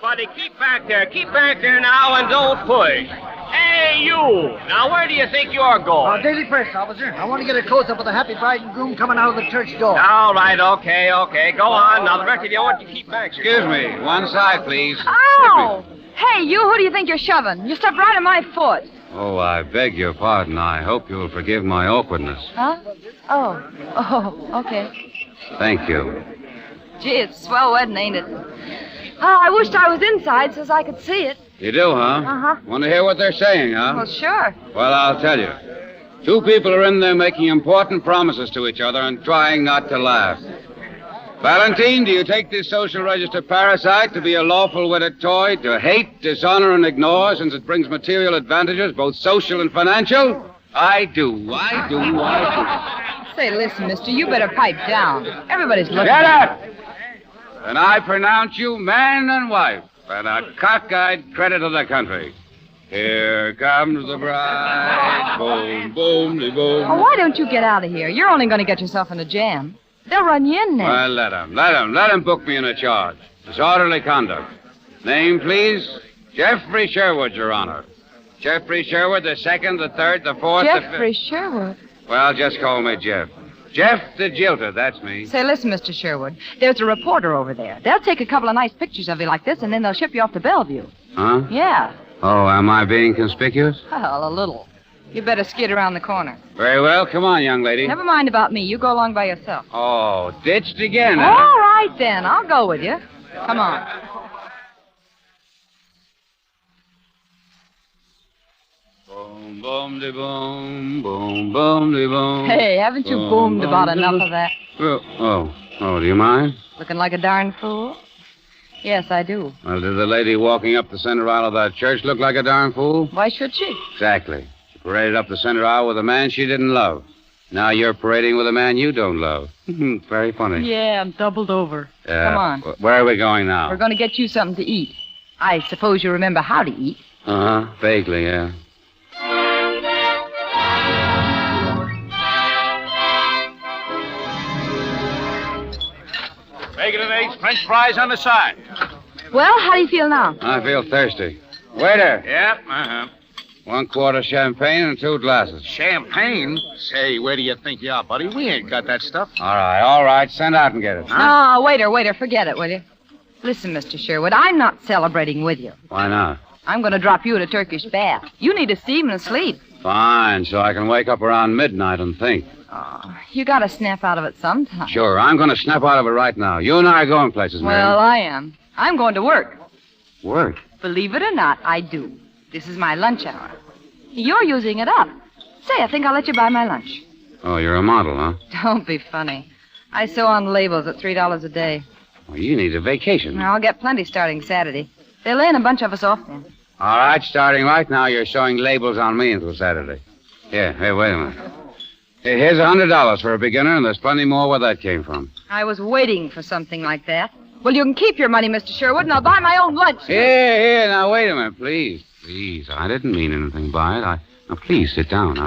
Buddy, keep back there. Keep back there now and don't push. Hey, you! Now, where do you think you're going? Daily Press, officer. I want to get a close-up of the happy bride and groom coming out of the church door. All right, okay. Go on. Now, the rest of you, what you keep back there? Excuse me. One side, please. Ow! Hey, you, who do you think you're shoving? You stepped right on my foot. Oh, I beg your pardon. I hope you'll forgive my awkwardness. Huh? Oh, okay. Thank you. Gee, it's swell wedding, ain't it? Oh, I wished I was inside so I could see it. You do, huh? Uh-huh. Want to hear what they're saying, huh? Well, sure. Well, I'll tell you. Two people are in there making important promises to each other and trying not to laugh. Valentine, do you take this social register parasite to be a lawful wedded toy, to hate, dishonor, and ignore since it brings material advantages, both social and financial? I do. Say, listen, mister, you better pipe down. Everybody's looking. Shut up! And I pronounce you man and wife, and a cockeyed credit to the country. Here comes the bride. Boom, boom, de boom. Oh, why don't you get out of here? You're only going to get yourself in a jam. They'll run you in there. Well, let him book me in a charge. Disorderly conduct. Name, please? Jeffrey Sherwood, Your Honor. Jeffrey Sherwood, the second, the third, the fourth, Jeffrey Sherwood? Well, just call me Jeff. Jeff the Jilter, that's me. Say, listen, Mr. Sherwood. There's a reporter over there. They'll take a couple of nice pictures of you like this, and then they'll ship you off to Bellevue. Huh? Yeah. Oh, am I being conspicuous? Well, a little. You better skid around the corner. Very well. Come on, young lady. Never mind about me. You go along by yourself. Oh, ditched again, huh? All right, then. I'll go with you. Come on. Boom, boom, de boom, boom, boom, de boom. Hey, haven't you boomed about enough of that? Oh, do you mind? Looking like a darn fool? Yes, I do. Well, did the lady walking up the center aisle of that church look like a darn fool? Why should she? Exactly. She paraded up the center aisle with a man she didn't love. Now you're parading with a man you don't love. Very funny. Yeah, I'm doubled over. Come on. Where are we going now? We're going to get you something to eat. I suppose you remember how to eat. Uh-huh. Vaguely, yeah. Bacon and eggs, French fries on the side. Well, how do you feel now? I feel thirsty. Waiter. Yep, uh-huh. 1 quart champagne and 2 glasses. Champagne? Say, where do you think you are, buddy? We ain't got that stuff. All right. Send out and get it. Huh? Oh, waiter, forget it, will you? Listen, Mr. Sherwood, I'm not celebrating with you. Why not? I'm going to drop you at a Turkish bath. You need to steam and sleep. Fine, so I can wake up around midnight and think. Oh, you got to snap out of it sometime. Sure, I'm going to snap out of it right now. You and I are going places, Mary. Well, I am. I'm going to work. Work? Believe it or not, I do. This is my lunch hour. You're using it up. Say, I think I'll let you buy my lunch. Oh, you're a model, huh? Don't be funny. I sew on labels at $3 a day. Well, you need a vacation. I'll get plenty starting Saturday. They're laying a bunch of us off then. All right, starting right now, you're sewing labels on me until Saturday. Here, wait a minute. Here's $100 for a beginner, and there's plenty more where that came from. I was waiting for something like that. Well, you can keep your money, Mr. Sherwood, and I'll buy my own lunch. Here, now, wait a minute, please. Please, I didn't mean anything by it. Now, please, sit down.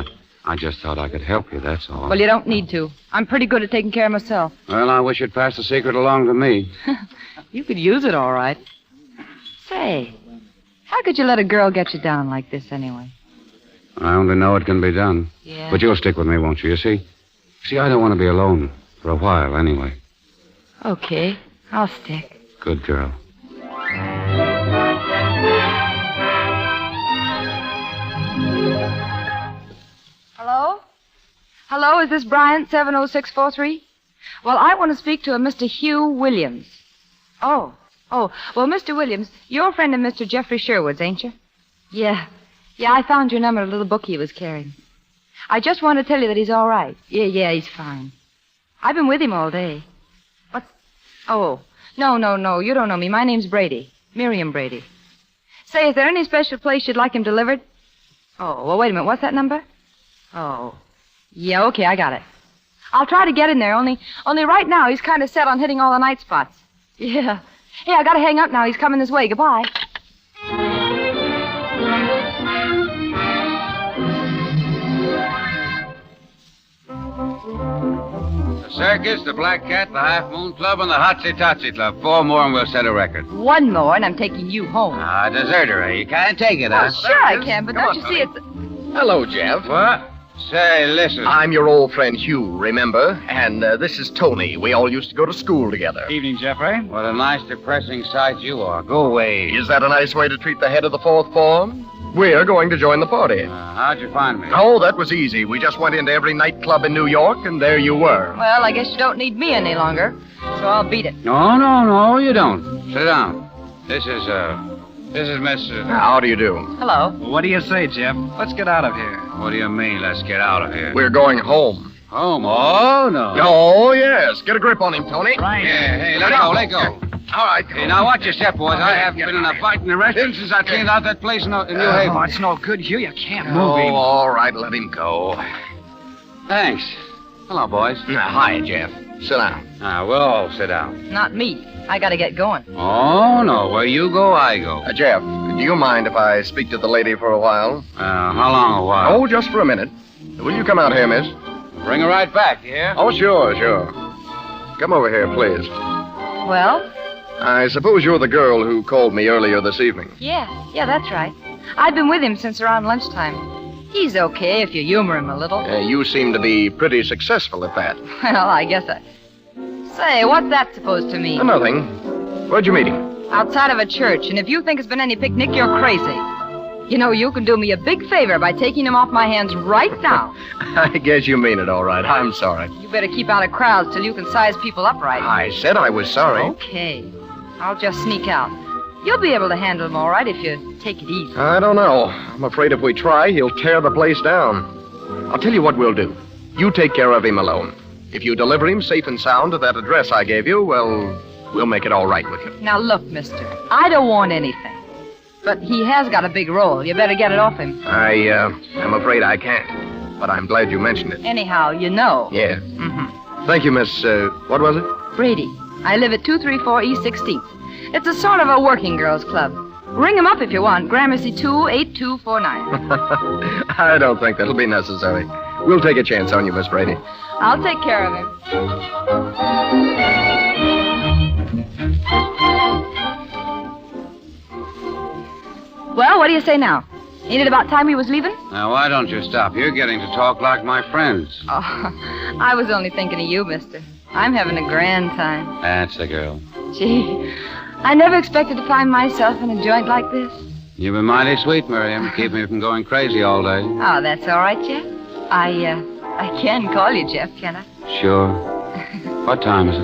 I just thought I could help you, that's all. Well, you don't need to. I'm pretty good at taking care of myself. Well, I wish you'd pass the secret along to me. You could use it, all right. Say, how could you let a girl get you down like this, anyway? I only know it can be done. Yeah. But you'll stick with me, won't you? You see, I don't want to be alone for a while, anyway. Okay, I'll stick. Good girl. Hello? Hello, is this Bryant 70643? Well, I want to speak to a Mr. Hugh Williams. Oh, well, Mr. Williams, you're a friend of Mr. Jeffrey Sherwood's, ain't you? Yeah, I found your number in a little book he was carrying. I just want to tell you that he's all right. Yeah, he's fine. I've been with him all day. What's... Oh, no, you don't know me. My name's Brady. Miriam Brady. Say, is there any special place you'd like him delivered? Oh, well, wait a minute. What's that number? Oh, yeah, okay, I got it. I'll try to get in there, only right now he's kind of set on hitting all the night spots. Yeah. Hey, I gotta hang up now. He's coming this way. Goodbye. The circus, the Black Cat, the Half Moon Club, and the Hotsy Totsy Club. 4 more and we'll set a record. 1 more and I'm taking you home. Deserter, eh? You can't take it, huh? Oh, sure I can, but don't you see it's... Hello, Jeff. What? Say, listen. I'm your old friend Hugh, remember? And this is Tony. We all used to go to school together. Evening, Jeffrey. What a nice, depressing sight you are. Go away. Is that a nice way to treat the head of the 4th form? We're going to join the party. How'd you find me? Oh, that was easy. We just went into every nightclub in New York, and there you were. Well, I guess you don't need me any longer, so I'll beat it. No, you don't. Sit down. This is Miss... How do you do? Hello. Well, what do you say, Jeff? Let's get out of here. What do you mean, let's get out of here? We're going home. Home? Oh, no. Oh, yes. Get a grip on him, Tony. Right. Yeah, hey, let go. All right. Hey, now watch your step, boys. I haven't been in a fight in the restaurant since I cleaned out that place in New Haven. Oh, it's no good, Hugh. You can't move him. All right. Let him go. Thanks. Hello, boys. Hi, Jeff. Sit down. We'll all sit down. Not me. I gotta get going. Oh, no. Where you go, I go. Jeff, do you mind if I speak to the lady for a while? How long a while? Oh, just for a minute. Will you come out here, miss? Bring her right back, yeah? Oh, sure. Come over here, please. Well? I suppose you're the girl who called me earlier this evening. Yeah, that's right. I've been with him since around lunchtime. He's okay if you humor him a little. You seem to be pretty successful at that. Well, I guess I... Say, what's that supposed to mean? Nothing. Where'd you meet him? Outside of a church, and if you think it's been any picnic, you're crazy. You know, you can do me a big favor by taking him off my hands right now. I guess you mean it all right. I'm sorry. You better keep out of crowds till you can size people up right. I said I was sorry. Okay. I'll just sneak out. You'll be able to handle him all right if you take it easy. I don't know. I'm afraid if we try, he'll tear the place down. I'll tell you what we'll do. You take care of him alone. If you deliver him safe and sound to that address I gave you, well, we'll make it all right with you. Now, look, mister, I don't want anything. But he has got a big roll. You better get it off him. I'm afraid I can't. But I'm glad you mentioned it. Anyhow, you know. Yes. Mm-hmm. Thank you, Miss, what was it? Brady. I live at 234 East 16th. It's a sort of a working girls' club. Ring him up if you want. Gramercy 28249. I don't think that'll be necessary. We'll take a chance on you, Miss Brady. I'll take care of him. Well, what do you say now? Ain't it about time we was leaving? Now, why don't you stop? You're getting to talk like my friends. Oh, I was only thinking of you, mister. I'm having a grand time. That's the girl. Gee, I never expected to find myself in a joint like this. You've been mighty sweet, Miriam. Keep me from going crazy all day. Oh, that's all right, Jeff. I can call you Jeff, can I? Sure. What time is it?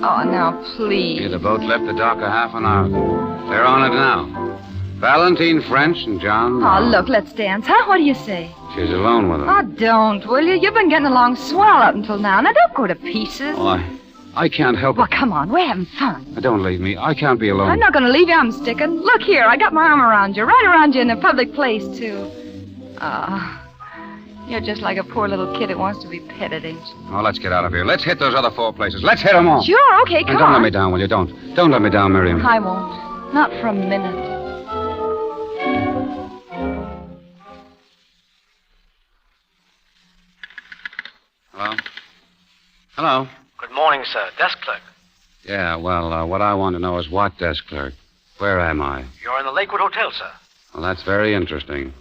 Oh, now, please. Yeah, the boat left the dock a half an hour ago. They're on it now. Valentine French and John... Oh, look, let's dance, huh? What do you say? She's alone with him. Oh, don't, will you? You've been getting along swell up until now. Now, don't go to pieces. Oh, I can't help it. Well, come on, we're having fun. Don't leave me. I can't be alone. I'm not going to leave you. I'm sticking. Look here, I got my arm around you, right around you in a public place, too. You're just like a poor little kid that wants to be petted, ain't you? Oh, let's get out of here. Let's hit those other 4 places. Let's hit them all. Sure, okay, come and on. Don't let me down, will you? Don't let me down, Miriam. I won't. Not for a minute. Hello? Good morning, sir. Desk clerk. Yeah, well, what I want to know is what desk clerk? Where am I? You're in the Lakewood Hotel, sir. Well, that's very interesting.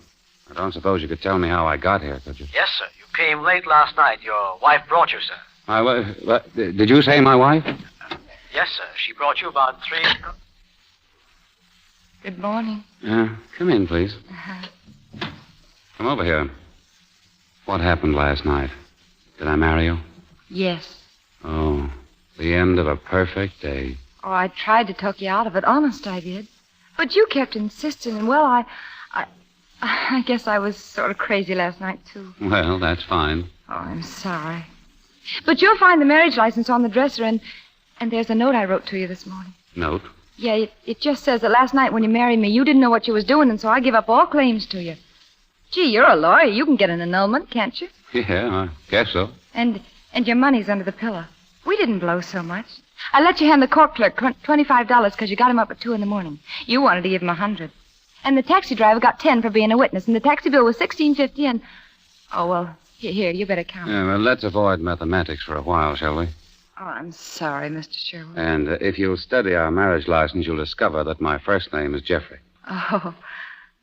I don't suppose you could tell me how I got here, could you? Yes, sir. You came late last night. Your wife brought you, sir. Did you say my wife? Yes, sir. She brought you about 3 o'clock. Good morning. Come in, please. Come over here. What happened last night? Did I marry you? Yes. Oh, the end of a perfect day. Oh, I tried to talk you out of it. Honest, I did. But you kept insisting, and, well, I guess I was sort of crazy last night, too. Well, that's fine. Oh, I'm sorry. But you'll find the marriage license on the dresser, and there's a note I wrote to you this morning. Note? Yeah, it just says that last night when you married me, you didn't know what you was doing, and so I give up all claims to you. Gee, you're a lawyer. You can get an annulment, can't you? Yeah, I guess so. And your money's under the pillow. We didn't blow so much. I let you hand the court clerk $25 because you got him up at 2 a.m. You wanted to give him $100. And the taxi driver got 10 for being a witness, and the taxi bill was $16.50, and... Oh, well, here, you better count. Yeah, well, let's avoid mathematics for a while, shall we? Oh, I'm sorry, Mr. Sherwood. And if you'll study our marriage license, you'll discover that my first name is Jeffrey. Oh,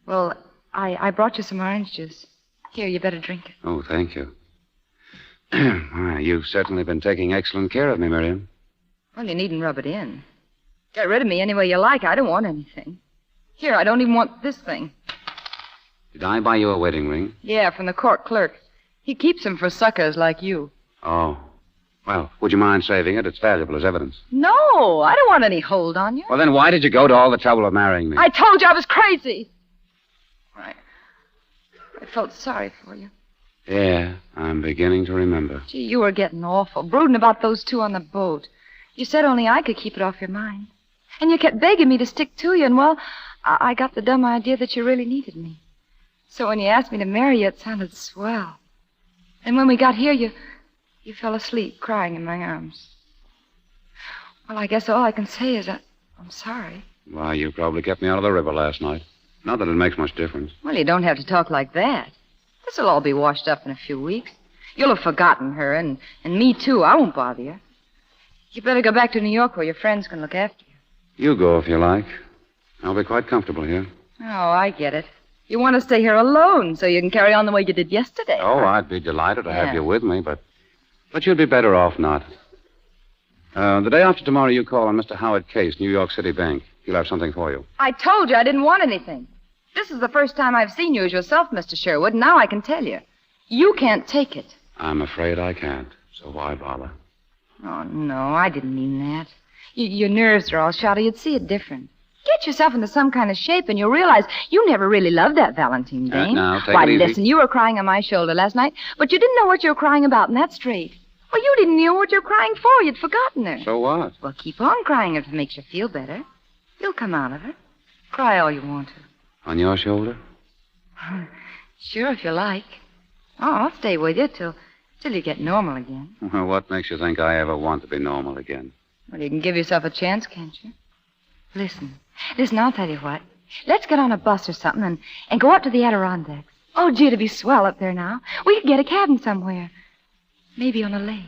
well, I brought you some orange juice. Here, you better drink it. Oh, thank you. You've certainly been taking excellent care of me, Miriam. Well, you needn't rub it in. Get rid of me any way you like. I don't want anything. Here, I don't even want this thing. Did I buy you a wedding ring? Yeah, from the court clerk. He keeps them for suckers like you. Oh. Well, would you mind saving it? It's valuable as evidence. No, I don't want any hold on you. Well, then why did you go to all the trouble of marrying me? I told you I was crazy. I felt sorry for you. Yeah, I'm beginning to remember. Gee, you were getting awful, brooding about those 2 on the boat. You said only I could keep it off your mind. And you kept begging me to stick to you, and, well, I got the dumb idea that you really needed me. So when you asked me to marry you, it sounded swell. And when we got here, you You fell asleep crying in my arms. Well, I guess all I can say is I'm sorry. Why, you probably kept me out of the river last night. Not that it makes much difference. Well, you don't have to talk like that. This'll all be washed up in a few weeks. You'll have forgotten her, and me, too. I won't bother you. You better go back to New York where your friends can look after you. You go if you like. I'll be quite comfortable here. Oh, I get it. You want to stay here alone so you can carry on the way you did yesterday. Oh, I'd be delighted to have Yeah. you with me, but you'd be better off not. The day after tomorrow, you call on Mr. Howard Case, New York City Bank. He'll have something for you. I told you I didn't want anything. This is the first time I've seen you as yourself, Mr. Sherwood, and now I can tell you. You can't take it. I'm afraid I can't, so why bother? Oh, no, I didn't mean that. Your nerves are all shot. You'd see it different. Get yourself into some kind of shape, and you'll realize you never really loved that Valentine dame. Now, take Why, it easy. listen, you were crying on my shoulder last night, but you didn't know what you were crying about, and that's straight. Well, you didn't know what you were crying for. You'd forgotten her. So what? Well, keep on crying if it makes you feel better. You'll come out of it. Cry all you want to. On your shoulder? Sure, if you like. Oh, I'll stay with you till you get normal again. Well, what makes you think I ever want to be normal again? Well, you can give yourself a chance, can't you? Listen, I'll tell you what. Let's get on a bus or something and go up to the Adirondacks. Oh, gee, it'd be swell up there now. We could get a cabin somewhere. Maybe on a lake.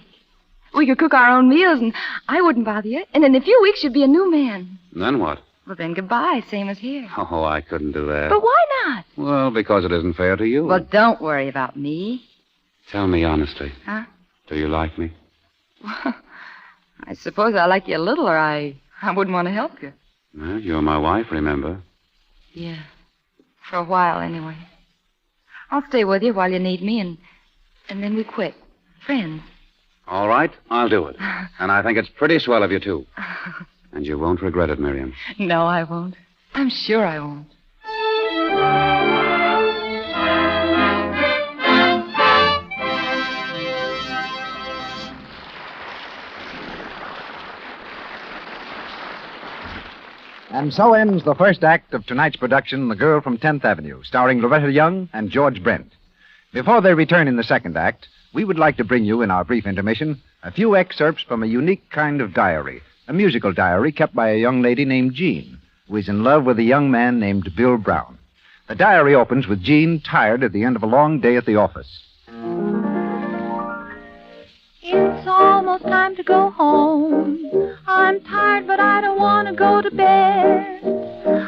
We could cook our own meals, and I wouldn't bother you. And in a few weeks, you'd be a new man. Then what? Well, then goodbye, same as here. Oh, I couldn't do that. But why not? Well, because it isn't fair to you. Well, don't worry about me. Tell me honestly. Huh? Do you like me? I suppose I like you a little, or I wouldn't want to help you. Well, you're my wife, remember? Yeah. For a while, anyway. I'll stay with you while you need me, and then we quit. Friends. All right, I'll do it. And I think it's pretty swell of you, too. And you won't regret it, Miriam. No, I won't. I'm sure I won't. And so ends the first act of tonight's production, The Girl from 10th Avenue, starring Loretta Young and George Brent. Before they return in the second act, we would like to bring you, in our brief intermission, a few excerpts from a unique kind of diary, a musical diary kept by a young lady named Jean, who is in love with a young man named Bill Brown. The diary opens with Jean tired at the end of a long day at the office. It's almost time to go home. I'm tired, but I don't want to go to bed.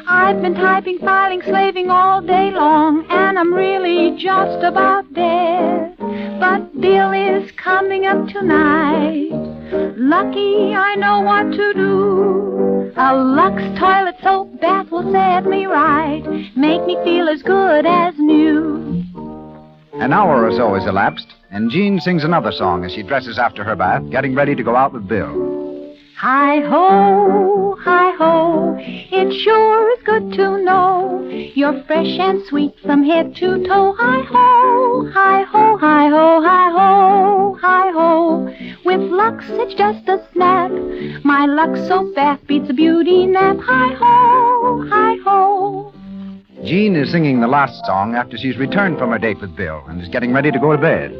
I've been typing, filing, slaving all day long, and I'm really just about dead. But Bill is coming up tonight. Lucky I know what to do. A Lux toilet soap bath will set me right, make me feel as good as new. An hour or so has elapsed, and Jean sings another song as she dresses after her bath, getting ready to go out with Bill. Hi-ho, hi-ho, it sure is good to know you're fresh and sweet from head to toe. Hi-ho, hi-ho, hi-ho, hi-ho, hi-ho. With Lux, it's just a snap. My Lux soap bath beats a beauty nap. Hi-ho, hi-ho. Jean is singing the last song after she's returned from her date with Bill and is getting ready to go to bed.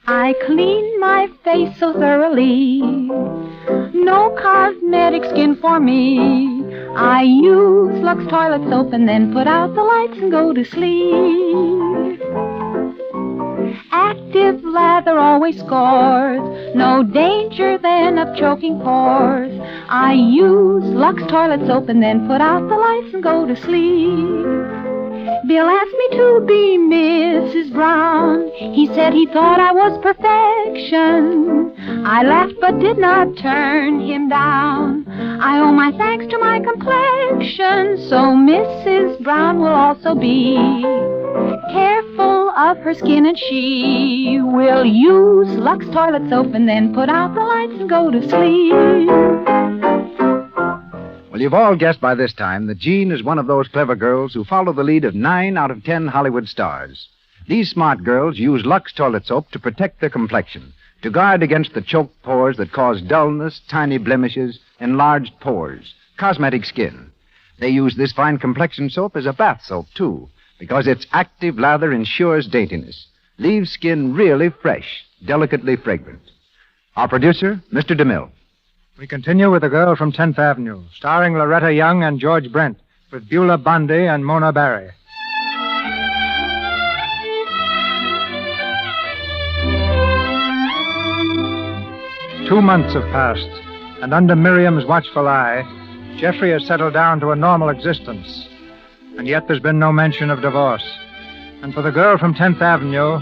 I clean my face so thoroughly. No cosmetic skin for me. I use Lux toilet soap and then put out the lights and go to sleep. Active lather always scores. No danger then of choking pores. I use Lux toilet soap and then put out the lights and go to sleep. Bill asked me to be Mrs. Brown. He said he thought I was perfection. I laughed but did not turn him down. I owe my thanks to my complexion, so Mrs. Brown will also be careful of her skin, and she will use Lux toilet soap and then put out the lights and go to sleep. Well, you've all guessed by this time that Jean is one of those clever girls who follow the lead of 9 out of 10 Hollywood stars. These smart girls use Lux toilet soap to protect their complexion, to guard against the choked pores that cause dullness, tiny blemishes, enlarged pores, cosmetic skin. They use this fine complexion soap as a bath soap, too, because its active lather ensures daintiness, leaves skin really fresh, delicately fragrant. Our producer, Mr. DeMille. We continue with The Girl from 10th Avenue, starring Loretta Young and George Brent, with Beulah Bundy and Mona Barry. Two months have passed, and under Miriam's watchful eye, Jeffrey has settled down to a normal existence. And yet there's been no mention of divorce. And for the girl from 10th Avenue,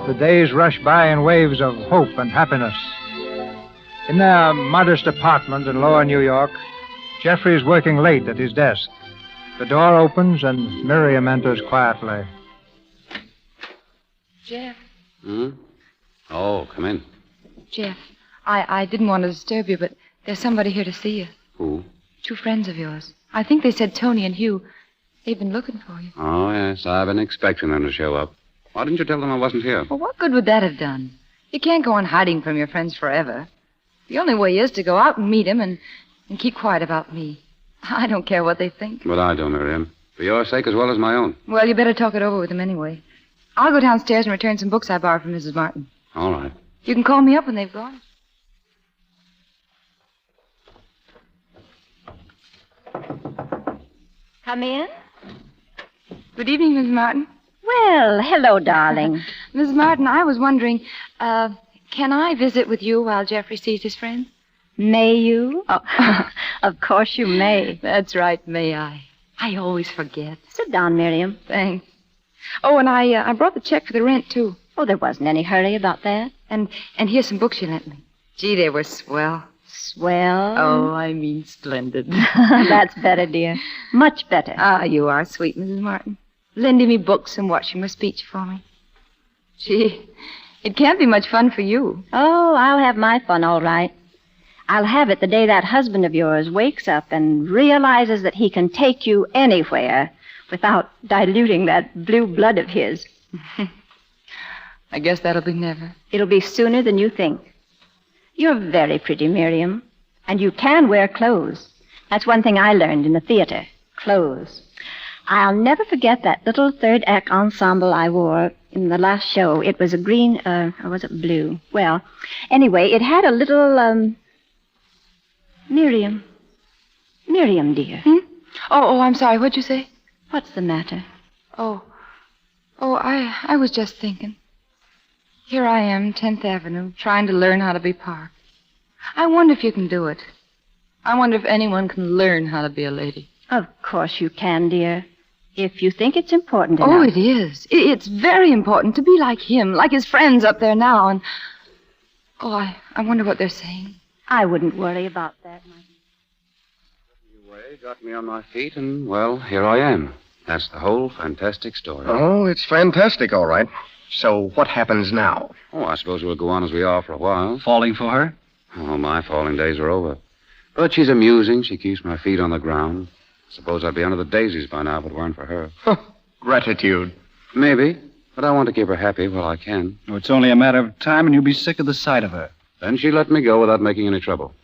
the days rush by in waves of hope and happiness. In their modest apartment in lower New York, Jeffrey is working late at his desk. The door opens and Miriam enters quietly. Jeff. Oh, come in. Jeff, I didn't want to disturb you, but there's somebody here to see you. Who? Two friends of yours. I think they said Tony and Hugh. They've been looking for you. Oh, yes, I've been expecting them to show up. Why didn't you tell them I wasn't here? Well, what good would that have done? You can't go on hiding from your friends forever. The only way is to go out and meet them and keep quiet about me. I don't care what they think. But I do, Miriam. For your sake as well as my own. Well, you better talk it over with them anyway. I'll go downstairs and return some books I borrowed from Mrs. Martin. All right. You can call me up when they've gone. Come in. Good evening, Mrs. Martin. Well, hello, darling. Mrs. Martin, I was wondering, can I visit with you while Jeffrey sees his friends? May you? Oh, of course you may. That's right, may I. I always forget. Sit down, Miriam. Thanks. Oh, and I brought the check for the rent, too. Oh, there wasn't any hurry about that. And here's some books you lent me. Gee, they were swell. Swell? Oh, I mean splendid. That's better, dear. Much better. Ah, you are sweet, Mrs. Martin. Lending me books and watching my speech for me. Gee, it can't be much fun for you. Oh, I'll have my fun, all right. I'll have it the day that husband of yours wakes up and realizes that he can take you anywhere without diluting that blue blood of his. I guess that'll be never. It'll be sooner than you think. You're very pretty, Miriam, and you can wear clothes. That's one thing I learned in the theater, clothes. I'll never forget that little third act ensemble I wore in the last show. It was a green, or was it blue? Well, anyway, it had a little, Miriam, dear. Oh, I'm sorry. What'd you say? What's the matter? Oh, I was just thinking. Here I am, 10th Avenue, trying to learn how to be Park. I wonder if you can do it. I wonder if anyone can learn how to be a lady. Of course you can, dear. If you think it's important enough. Oh, it is. It's very important to be like him, like his friends up there now. And I wonder what they're saying. I wouldn't worry about that, my dear. Anyway, got me on my feet, and, well, here I am. That's the whole fantastic story. Oh, it's fantastic, all right. So what happens now? Oh, I suppose we'll go on as we are for a while. Falling for her? Oh, my falling days are over. But she's amusing. She keeps my feet on the ground. Suppose I'd be under the daisies by now if it weren't for her. Gratitude. Maybe, but I want to keep her happy while I can. Oh, it's only a matter of time, and you'll be sick of the sight of her. Then she'll let me go without making any trouble.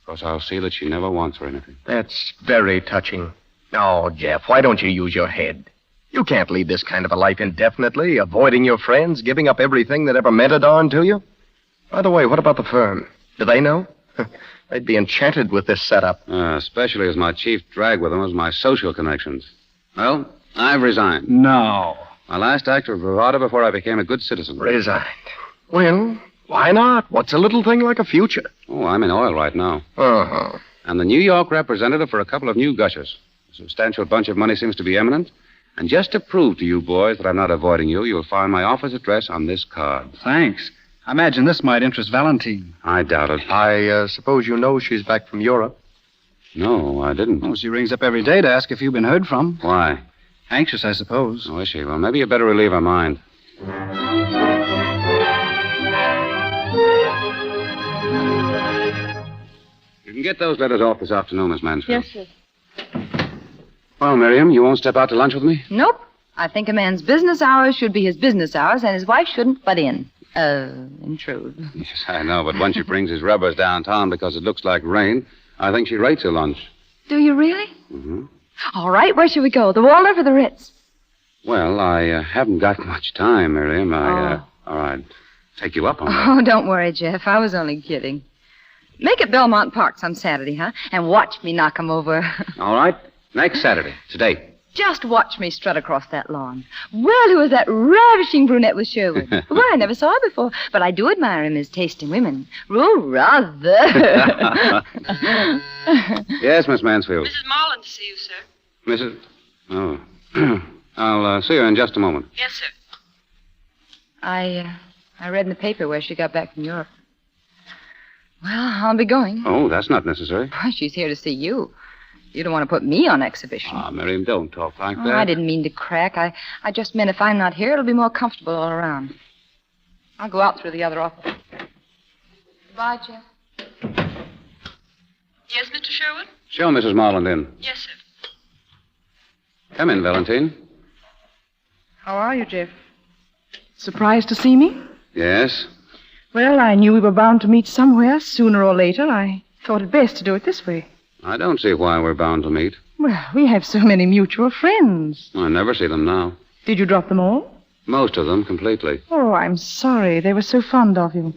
Of course, I'll see that she never wants for anything. That's very touching. Oh, Jeff, why don't you use your head? You can't lead this kind of a life indefinitely, avoiding your friends, giving up everything that ever meant a darn to you. By the way, what about the firm? Do they know? They'd be enchanted with this setup. Especially as my chief drag with them was my social connections. Well, I've resigned. No. My last act of bravado before I became a good citizen. Resigned. Well, why not? What's a little thing like a future? Oh, I'm in oil right now. Uh-huh. I'm the New York representative for a couple of new gushers. A substantial bunch of money seems to be imminent. And just to prove to you boys that I'm not avoiding you, you'll find my office address on this card. Thanks. I imagine this might interest Valentine. I doubt it. I suppose you know she's back from Europe. No, I didn't. Oh, she rings up every day to ask if you've been heard from. Why? Anxious, I suppose. Oh, is she? Well, maybe you better relieve her mind. You can get those letters off this afternoon, Miss Mansfield. Yes, sir. Well, Miriam, you won't step out to lunch with me? Nope. I think a man's business hours should be his business hours, and his wife shouldn't butt in. Intrude. Yes, I know, but when she brings his rubbers downtown because it looks like rain, I think she rates her lunch. Do you really? Mm-hmm. All right, where should we go? The Waldorf or the Ritz? Well, I haven't got much time, Miriam. All right. take you up on that. Oh, don't worry, Jeff. I was only kidding. Make it Belmont Park some Saturday, huh? And watch me knock 'em over. All right. Next Saturday. Today. Just watch me strut across that lawn. Well, who was that ravishing brunette with Sherwood? Well, I never saw her before, but I do admire him as taste in women. Oh, rather. Yes, Miss Mansfield. Mrs. Marlin to see you, sir. Mrs. Oh. I'll see her in just a moment. Yes, sir. I read in the paper where she got back from Europe. Well, I'll be going. Oh, that's not necessary. Why, she's here to see you. You don't want to put me on exhibition. Ah, Miriam, don't talk like that. I didn't mean to crack. I just meant if I'm not here, it'll be more comfortable all around. I'll go out through the other office. Goodbye, Jeff. Yes, Mr. Sherwood? Show Mrs. Marland in. Yes, sir. Come in, Valentine. How are you, Jeff? Surprised to see me? Yes. Well, I knew we were bound to meet somewhere, sooner or later. I thought it best to do it this way. I don't see why we're bound to meet. Well, we have so many mutual friends. I never see them now. Did you drop them all? Most of them, completely. Oh, I'm sorry. They were so fond of you.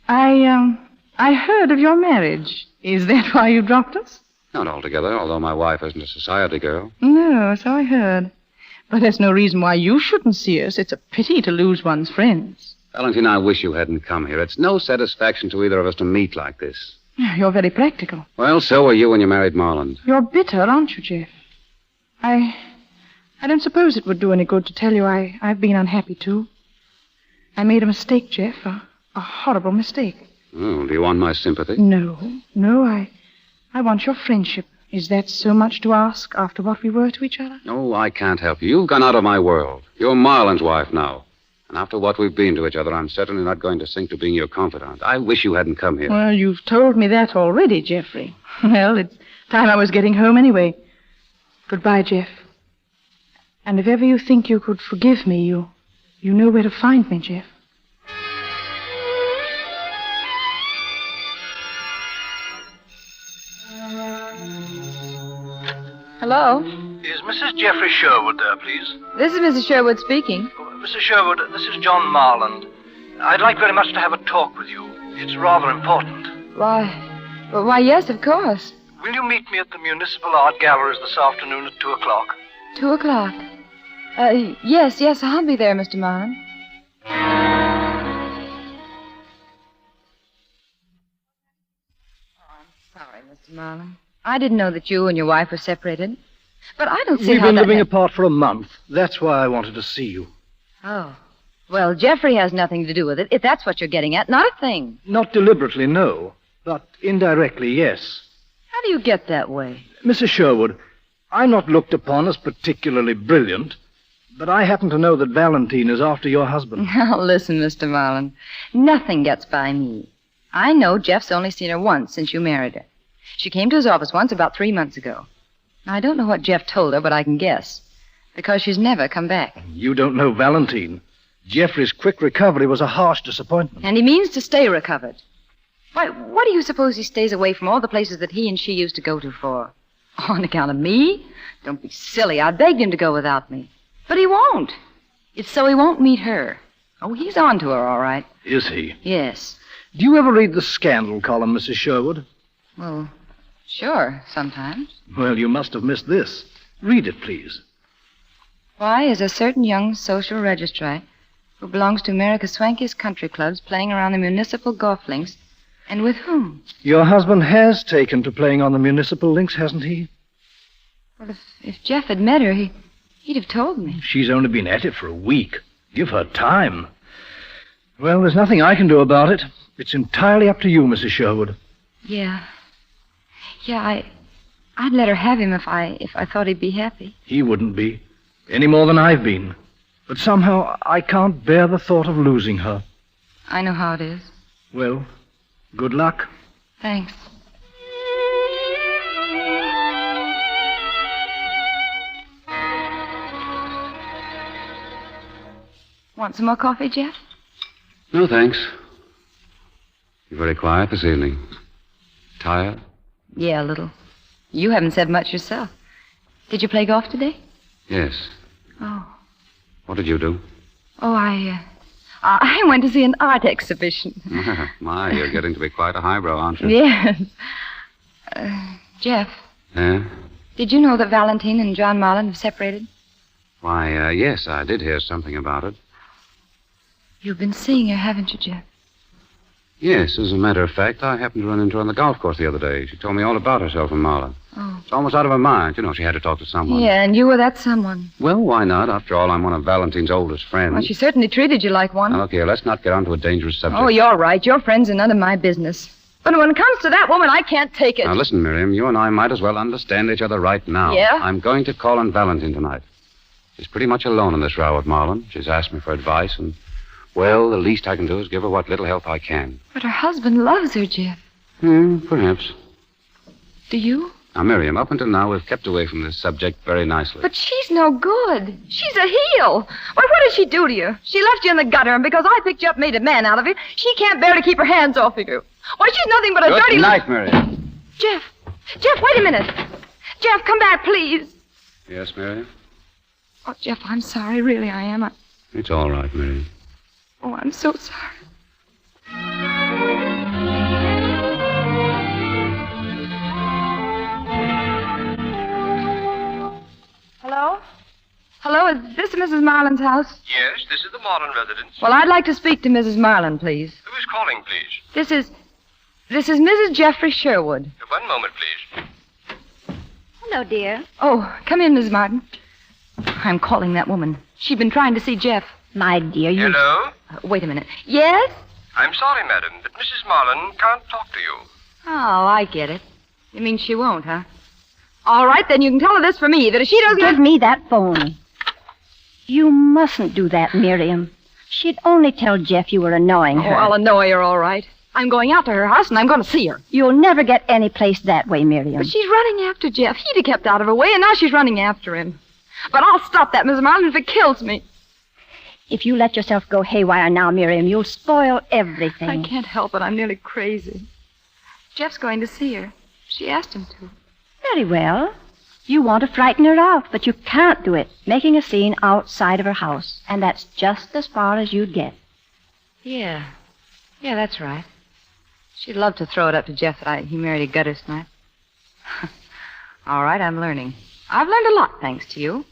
I heard of your marriage. Is that why you dropped us? Not altogether, although my wife isn't a society girl. No, so I heard. But that's no reason why you shouldn't see us. It's a pity to lose one's friends. Valentine, I wish you hadn't come here. It's no satisfaction to either of us to meet like this. You're very practical. Well, so are you when you married Marland. You're bitter, aren't you, Jeff? I don't suppose it would do any good to tell you I've been unhappy, too. I made a mistake, Jeff. A horrible mistake. Oh, do you want my sympathy? No, I want your friendship. Is that so much to ask after what we were to each other? No, I can't help you. You've gone out of my world. You're Marland's wife now. And after what we've been to each other, I'm certainly not going to sink to being your confidant. I wish you hadn't come here. Well, you've told me that already, Geoffrey. Well, it's time I was getting home anyway. Goodbye, Jeff. And if ever you think you could forgive me, you know where to find me, Jeff. Hello? Is Mrs. Geoffrey Sherwood there, please? This is Mrs. Sherwood speaking. Mrs. Sherwood, this is John Marland. I'd like very much to have a talk with you. It's rather important. Why, yes, of course. Will you meet me at the Municipal Art Galleries this afternoon at 2 o'clock? 2 o'clock? Yes, I'll be there, Mr. Marlin. Oh, I'm sorry, Mr. Marlin. I didn't know that you and your wife were separated. But I don't see We've how been that living apart for a month. That's why I wanted to see you. Oh. Well, Geoffrey has nothing to do with it, if that's what you're getting at. Not a thing. Not deliberately, no. But indirectly, yes. How do you get that way? Mrs. Sherwood, I'm not looked upon as particularly brilliant, but I happen to know that Valentine is after your husband. Now, listen, Mr. Marlin. Nothing gets by me. I know Jeff's only seen her once since you married her. She came to his office once about 3 months ago. I don't know what Jeff told her, but I can guess. Because she's never come back. You don't know Valentine. Geoffrey's quick recovery was a harsh disappointment. And he means to stay recovered. Why, what do you suppose he stays away from all the places that he and she used to go to for? On account of me? Don't be silly. I begged him to go without me. But he won't. It's so he won't meet her. Oh, he's on to her, all right. Is he? Yes. Do you ever read the scandal column, Mrs. Sherwood? Well, sure, sometimes. Well, you must have missed this. Read it, please. Why is a certain young social registrite who belongs to America's swankiest country clubs playing around the municipal golf links, and with whom? Your husband has taken to playing on the municipal links, hasn't he? Well, if Jeff had met her, he'd have told me. She's only been at it for a week. Give her time. Well, there's nothing I can do about it. It's entirely up to you, Mrs. Sherwood. Yeah, I'd let her have him if I thought he'd be happy. He wouldn't be, any more than I've been. But somehow I can't bear the thought of losing her. I know how it is. Well, good luck. Thanks. Want some more coffee, Jeff? No, thanks. You're very quiet this evening. Tired? Yeah, a little. You haven't said much yourself. Did you play golf today? Yes. Oh. What did you do? Oh, I I went to see an art exhibition. My, you're getting to be quite a highbrow, aren't you? Yes. Jeff, Yeah? did you know that Valentine and John Marlin have separated? Why, yes, I did hear something about it. You've been seeing her, haven't you, Jeff? Yes, as a matter of fact, I happened to run into her on the golf course the other day. She told me all about herself and Marlon. Oh. It's almost out of her mind. You know, she had to talk to someone. Yeah, and you were that someone. Well, why not? After all, I'm one of Valentine's oldest friends. Well, she certainly treated you like one. Now, look here, let's not get onto a dangerous subject. Oh, you're right. Your friends are none of my business. But when it comes to that woman, I can't take it. Now, listen, Miriam, you and I might as well understand each other right now. Yeah? I'm going to call on Valentine tonight. She's pretty much alone in this row with Marlon. She's asked me for advice, and, well, the least I can do is give her what little help I can. But her husband loves her, Jeff. Perhaps. Do you? Now, Miriam, up until now, we've kept away from this subject very nicely. But she's no good. She's a heel. Why, what did she do to you? She left you in the gutter, and because I picked you up and made a man out of you, she can't bear to keep her hands off of you. Why, she's nothing but a Good dirty... night, Miriam. Jeff, wait a minute. Jeff, come back, please. Yes, Miriam? Oh, Jeff, I'm sorry. Really, I am. It's all right, Miriam. Oh, I'm so sorry. Hello? Hello, is this Mrs. Marlin's house? Yes, this is the Marlin residence. Well, I'd like to speak to Mrs. Marlin, please. Who is calling, please? This is Mrs. Geoffrey Sherwood. One moment, please. Hello, dear. Oh, come in, Mrs. Martin. I'm calling that woman. She'd been trying to see Jeff. My dear, you... Hello? Wait a minute. Yes? I'm sorry, madam, but Mrs. Marlin can't talk to you. Oh, I get it. You mean she won't, huh? All right, then you can tell her this for me, that if she doesn't... Give me that phone. You mustn't do that, Miriam. She'd only tell Jeff you were annoying her. Oh, I'll annoy her, all right. I'm going out to her house, and I'm going to see her. You'll never get any place that way, Miriam. But she's running after Jeff. He'd have kept out of her way, and now she's running after him. But I'll stop that, Miss Marlin, if it kills me. If you let yourself go haywire now, Miriam, you'll spoil everything. I can't help it. I'm nearly crazy. Jeff's going to see her. She asked him to. Very well. You want to frighten her out, but you can't do it, making a scene outside of her house. And that's just as far as you'd get. Yeah, that's right. She'd love to throw it up to Jeff that he married a gutter snipe. All right, I'm learning. I've learned a lot, thanks to you.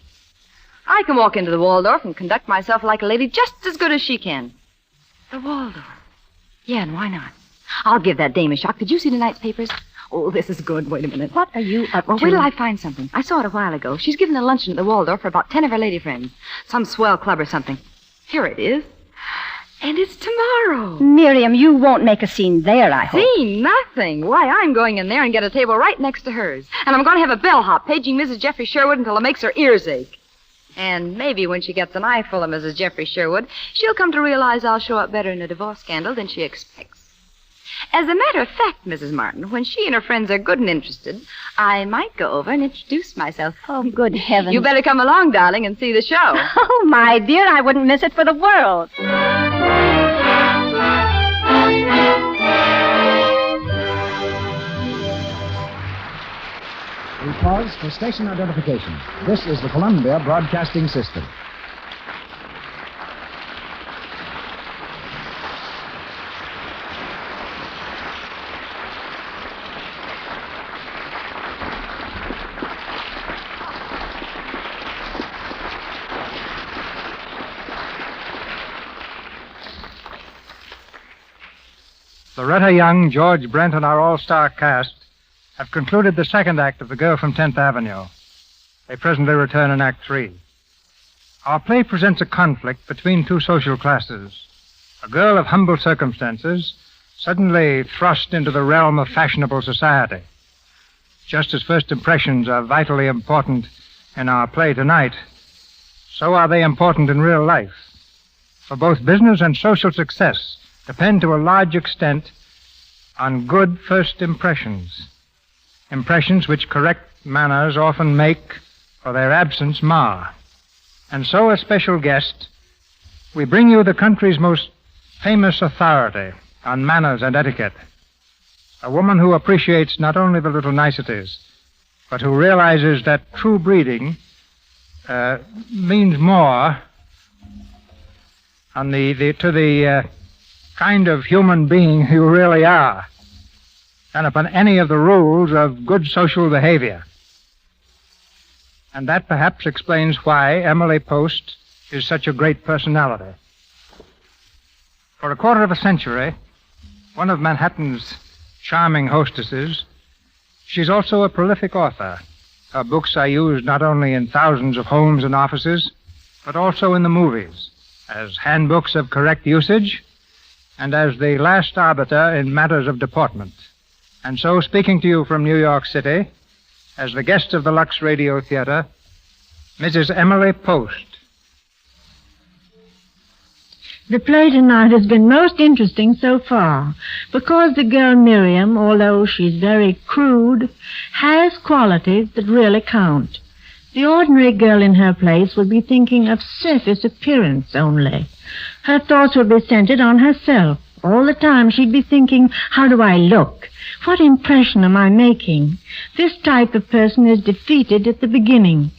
I can walk into the Waldorf and conduct myself like a lady just as good as she can. The Waldorf? Yeah, and why not? I'll give that dame a shock. Did you see tonight's papers? Oh, this is good. Wait a minute. What are you up Well, to? wait till I find something. I saw it a while ago. She's giving a luncheon at the Waldorf for about 10 of her lady friends. Some swell club or something. Here it is. And it's tomorrow. Miriam, you won't make a scene there, I hope. Scene? Nothing. Why, I'm going in there and get a table right next to hers. And I'm going to have a bellhop paging Mrs. Geoffrey Sherwood until it makes her ears ache. And maybe when she gets an eyeful of Mrs. Geoffrey Sherwood, she'll come to realize I'll show up better in a divorce scandal than she expects. As a matter of fact, Mrs. Martin, when she and her friends are good and interested, I might go over and introduce myself. Oh, good heavens. You better come along, darling, and see the show. Oh, my dear, I wouldn't miss it for the world. We pause for station identification. This is the Columbia Broadcasting System. Loretta Young, George Brent, and our all-star cast have concluded the second act of The Girl from 10th Avenue. They presently return in Act 3. Our play presents a conflict between two social classes. A girl of humble circumstances suddenly thrust into the realm of fashionable society. Just as first impressions are vitally important in our play tonight, so are they important in real life. For both business and social success depend to a large extent on good first impressions. Impressions which correct manners often make, or their absence mar. And so, as special guest, we bring you the country's most famous authority on manners and etiquette. A woman who appreciates not only the little niceties, but who realizes that true breeding means more on to the kind of human being you really are than upon any of the rules of good social behavior. And that perhaps explains why Emily Post is such a great personality. For a quarter of a century, one of Manhattan's charming hostesses, she's also a prolific author. Her books are used not only in thousands of homes and offices, but also in the movies, as handbooks of correct usage and as the last arbiter in matters of deportment. And so, speaking to you from New York City, as the guest of the Lux Radio Theatre, Mrs. Emily Post. The play tonight has been most interesting so far, because the girl Miriam, although she's very crude, has qualities that really count. The ordinary girl in her place would be thinking of surface appearance only. Her thoughts would be centered on herself. All the time she'd be thinking, how do I look? What impression am I making? This type of person is defeated at the beginning.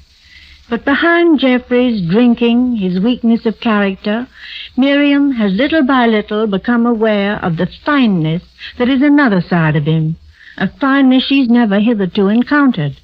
But behind Geoffrey's drinking, his weakness of character, Miriam has little by little become aware of the fineness that is another side of him, a fineness she's never hitherto encountered.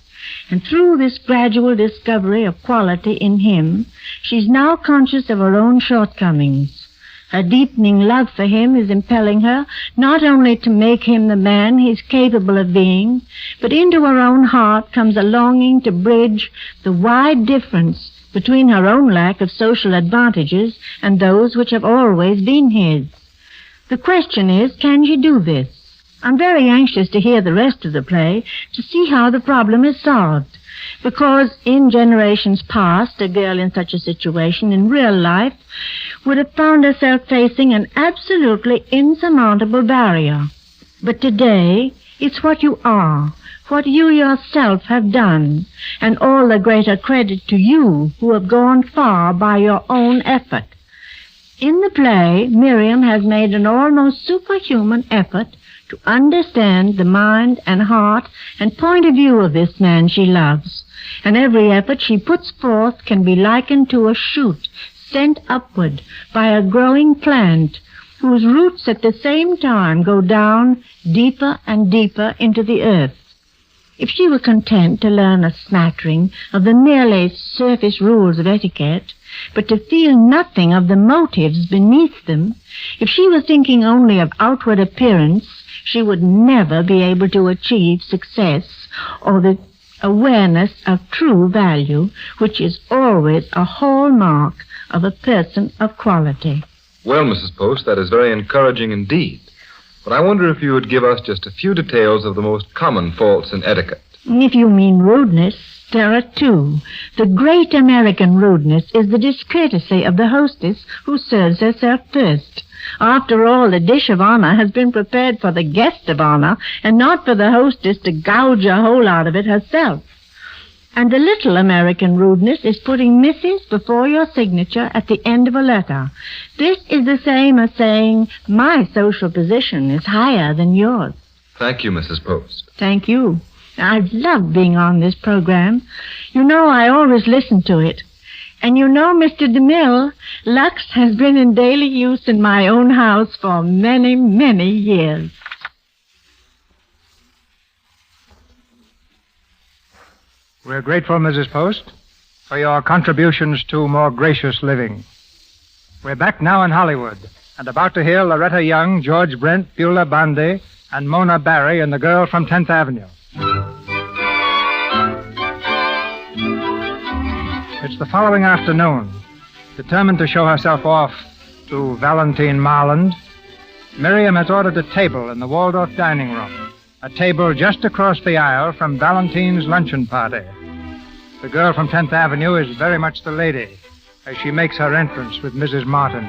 And through this gradual discovery of quality in him, she's now conscious of her own shortcomings. Her deepening love for him is impelling her not only to make him the man he's capable of being, but into her own heart comes a longing to bridge the wide difference between her own lack of social advantages and those which have always been his. The question is, can she do this? I'm very anxious to hear the rest of the play to see how the problem is solved, because in generations past, a girl in such a situation in real life would have found herself facing an absolutely insurmountable barrier. But today, it's what you are, what you yourself have done, and all the greater credit to you who have gone far by your own effort. In the play, Miriam has made an almost superhuman effort to understand the mind and heart and point of view of this man she loves. And every effort she puts forth can be likened to a shoot sent upward by a growing plant whose roots at the same time go down deeper and deeper into the earth. If she were content to learn a smattering of the merely surface rules of etiquette, but to feel nothing of the motives beneath them, if she were thinking only of outward appearance, she would never be able to achieve success or the awareness of true value, which is always a hallmark of a person of quality. Well, Mrs. Post, that is very encouraging indeed. But I wonder if you would give us just a few details of the most common faults in etiquette. If you mean rudeness, there are two. The great American rudeness is the discourtesy of the hostess who serves herself first. After all, the dish of honor has been prepared for the guest of honor and not for the hostess to gouge a hole out of it herself. And the little American rudeness is putting Mrs. before your signature at the end of a letter. This is the same as saying, my social position is higher than yours. Thank you, Mrs. Post. Thank you. I've loved being on this program. You know, I always listen to it. And you know, Mr. DeMille, Lux has been in daily use in my own house for many, many years. We're grateful, Mrs. Post, for your contributions to more gracious living. We're back now in Hollywood and about to hear Loretta Young, George Brent, Beulah Bondi, and Mona Barry in The Girl from 10th Avenue. It's the following afternoon. Determined to show herself off to Valentine Marland, Miriam has ordered a table in the Waldorf dining room, a table just across the aisle from Valentine's luncheon party. The girl from 10th Avenue is very much the lady as she makes her entrance with Mrs. Martin.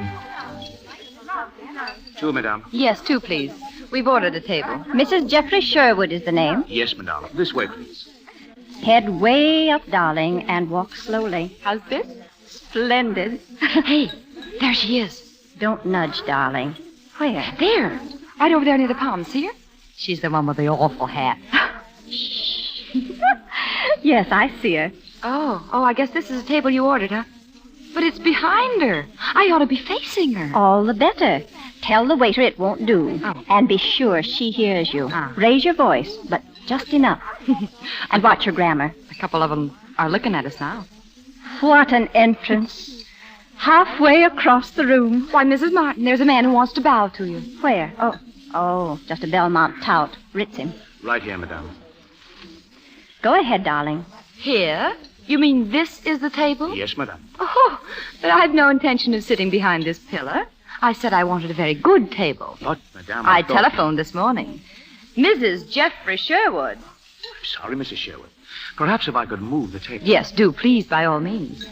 Two, madame. Yes, two, please. We've ordered a table. Mrs. Geoffrey Sherwood is the name. Yes, madame. This way, please. Head way up, darling, and walk slowly. How's this? Splendid. Hey, there she is. Don't nudge, darling. Where? There. Right over there near the palm. See her? She's the one with the awful hat. Yes, I see her. Oh, I guess this is a table you ordered, huh? But it's behind her. I ought to be facing her. All the better. Tell the waiter it won't do. Oh. And be sure she hears you. Raise your voice, but just enough. And watch your grammar. A couple of them are looking at us now. What an entrance. Halfway across the room. Why, Mrs. Martin, there's a man who wants to bow to you. Where? Oh, just a Belmont tout. Ritz him. Right here, madame. Go ahead, darling. Here? You mean this is the table? Yes, madame. Oh, but I've no intention of sitting behind this pillar. I said I wanted a very good table. But, madame, I telephoned this morning. Mrs. Geoffrey Sherwood. I'm sorry, Mrs. Sherwood. Perhaps if I could move the table. Yes, do, please, by all means.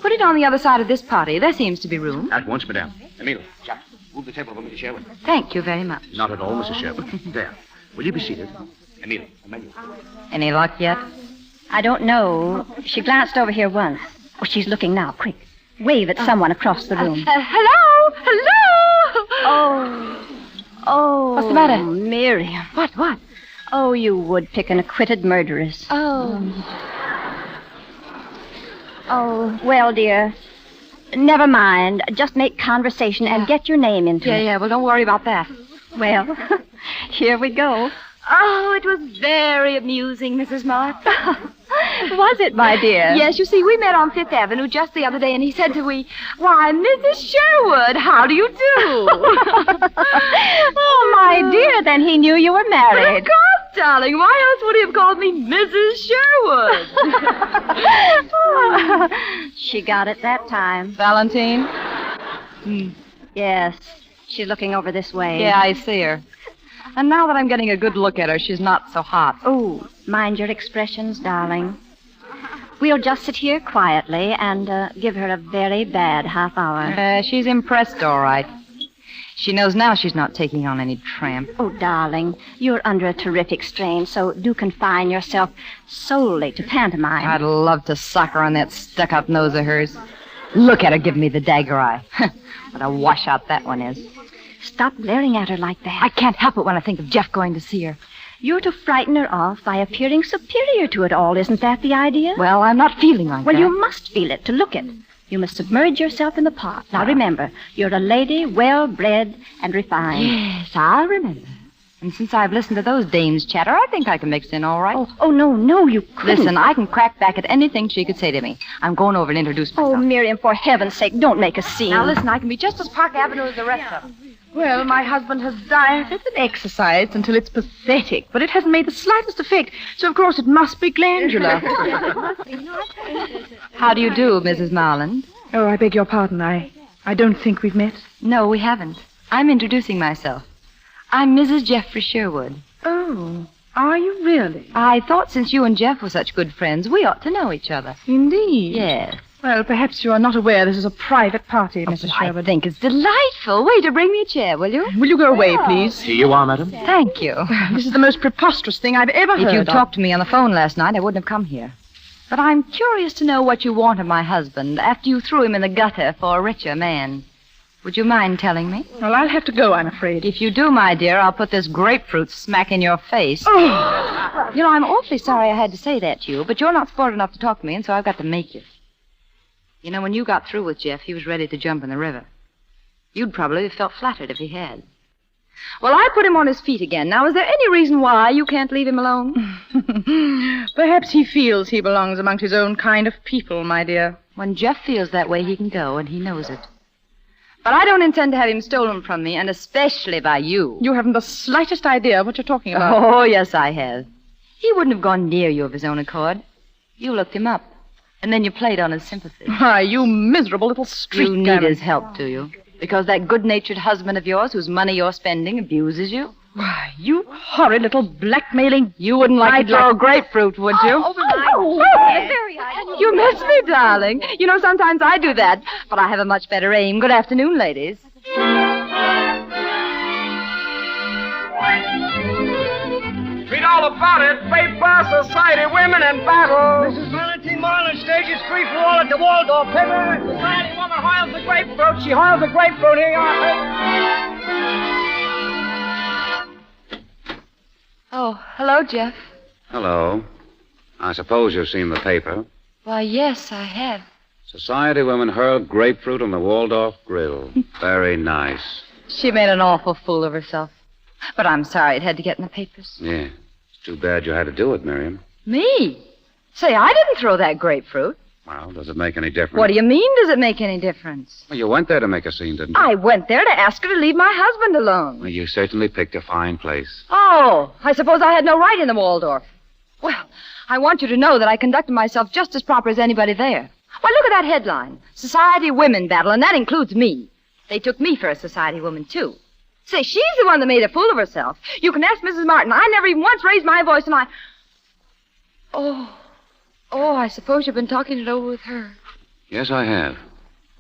Put it on the other side of this party. There seems to be room. At once, madame. Emile, Jack, move the table for Mrs. Sherwood. Thank you very much. Not at all, Mrs. Sherwood. There. Will you be seated? Emile, Emmanuel. Any luck yet? I don't know. She glanced over here once. Oh, she's looking now. Quick. Wave at someone across the room. Hello? Hello? Oh. What's the matter? Miriam. What? Oh, you would pick an acquitted murderess. Oh. Oh, well, dear. Never mind. Just make conversation and get your name into it. Yeah, well, don't worry about that. Well, here we go. Oh, it was very amusing, Mrs. Martin. Was it, my dear? Yes, you see, we met on Fifth Avenue just the other day, and he said to me, "Why, Mrs. Sherwood, how do you do?" Oh, my dear, then he knew you were married. Of course, darling. Why else would he have called me Mrs. Sherwood? She got it that time. Valentine? Yes, she's looking over this way. Yeah, I see her. And now that I'm getting a good look at her, she's not so hot. Oh, mind your expressions, darling. We'll just sit here quietly and give her a very bad half hour. She's impressed, all right. She knows now she's not taking on any tramp. Oh, darling, you're under a terrific strain, so do confine yourself solely to pantomime. I'd love to sock her on that stuck-up nose of hers. Look at her giving me the dagger eye. What a washout that one is. Stop glaring at her like that. I can't help it when I think of Jeff going to see her. You're to frighten her off by appearing superior to it all. Isn't that the idea? Well, I'm not feeling like that. Well, you must feel it to look it. You must submerge yourself in the pot. Now, remember, you're a lady well-bred and refined. Yes, I'll remember. And since I've listened to those dames chatter, I think I can mix in all right. Oh, no, you couldn't. Listen, I can crack back at anything she could say to me. I'm going over and introduce myself. Oh, Miriam, for heaven's sake, don't make a scene. Now, listen, I can be just as Park Avenue as the rest of them. Well, my husband has dieted and exercised until it's pathetic, but it hasn't made the slightest effect, so of course it must be glandular. How do you do, Mrs. Marland? Oh, I beg your pardon. I don't think we've met. No, we haven't. I'm introducing myself. I'm Mrs. Geoffrey Sherwood. Oh, are you really? I thought since you and Jeff were such good friends, we ought to know each other. Indeed? Yes. Well, perhaps you are not aware this is a private party, Mrs. Sherwood. I think it's delightful. Wait to bring me a chair, will you? Will you go away, please? Here you are, madam. Thank you. This is the most preposterous thing I've ever heard If of. you'd talked to me on the phone last night, I wouldn't have come here. But I'm curious to know what you want of my husband after you threw him in the gutter for a richer man. Would you mind telling me? Well, I'll have to go, I'm afraid. If you do, my dear, I'll put this grapefruit smack in your face. Oh! You know, I'm awfully sorry I had to say that to you, but you're not sport enough to talk to me, and so I've got to make you. You know, when you got through with Jeff, he was ready to jump in the river. You'd probably have felt flattered if he had. Well, I put him on his feet again. Now, is there any reason why you can't leave him alone? Perhaps he feels he belongs amongst his own kind of people, my dear. When Jeff feels that way, he can go, and he knows it. But I don't intend to have him stolen from me, and especially by you. You haven't the slightest idea of what you're talking about. Oh, yes, I have. He wouldn't have gone near you of his own accord. You looked him up, and then you played on his sympathy. Why, you miserable little street You need his help, do you? Because that good-natured husband of yours, whose money you're spending, abuses you? Why, you horrid little blackmailing... You wouldn't like to throw grapefruit, would you? You miss me, darling. You know, sometimes I do that, but I have a much better aim. Good afternoon, ladies. Read all about it. Paper, society, women, and battle. Mrs. Valentine Marlin, stage is free for all at the Waldorf. Paper, society woman hoils the grapefruit. She hoils the grapefruit. Here you are, paper. Oh, hello, Jeff. Hello. I suppose you've seen the paper. Why, yes, I have. Society women hurled grapefruit on the Waldorf grill. Very nice. She made an awful fool of herself. But I'm sorry it had to get in the papers. Yeah. It's too bad you had to do it, Miriam. Me? Say, I didn't throw that grapefruit. Well, does it make any difference? What do you mean, does it make any difference? Well, you went there to make a scene, didn't you? I went there to ask her to leave my husband alone. Well, you certainly picked a fine place. Oh, I suppose I had no right in the Waldorf. Well, I want you to know that I conducted myself just as proper as anybody there. Why, look at that headline. Society Women Battle, and that includes me. They took me for a society woman, too. Say, she's the one that made a fool of herself. You can ask Mrs. Martin. I never even once raised my voice, and I... Oh, I suppose you've been talking it over with her. Yes, I have.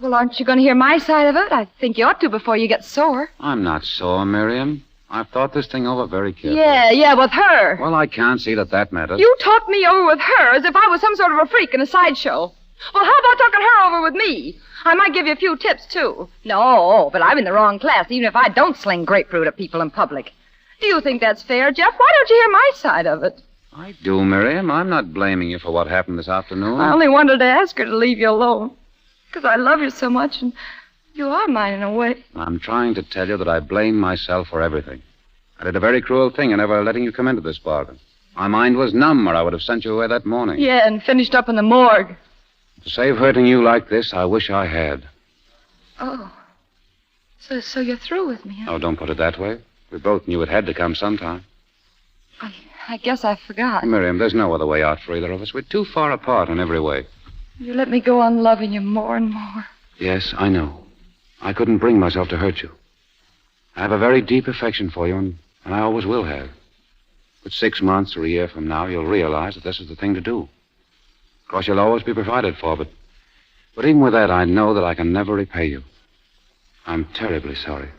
Well, aren't you going to hear my side of it? I think you ought to before you get sore. I'm not sore, Miriam. I've thought this thing over very carefully. Yeah, with her. Well, I can't see that matters. You talked me over with her as if I was some sort of a freak in a sideshow. Well, how about talking her over with me? I might give you a few tips, too. No, but I'm in the wrong class, even if I don't sling grapefruit at people in public. Do you think that's fair, Jeff? Why don't you hear my side of it? I do, Miriam. I'm not blaming you for what happened this afternoon. I only wanted to ask her to leave you alone. Because I love you so much, and you are mine in a way. I'm trying to tell you that I blame myself for everything. I did a very cruel thing in never letting you come into this bargain. My mind was numb, or I would have sent you away that morning. Yeah, and finished up in the morgue. To save hurting you like this, I wish I had. Oh. So you're through with me, huh? Oh, don't put it that way. We both knew it had to come sometime. I guess I forgot. Miriam, there's no other way out for either of us. We're too far apart in every way. You let me go on loving you more and more. Yes, I know. I couldn't bring myself to hurt you. I have a very deep affection for you, and I always will have. But 6 months or a year from now, you'll realize that this is the thing to do. Of course, you'll always be provided for, but even with that, I know that I can never repay you. I'm terribly sorry.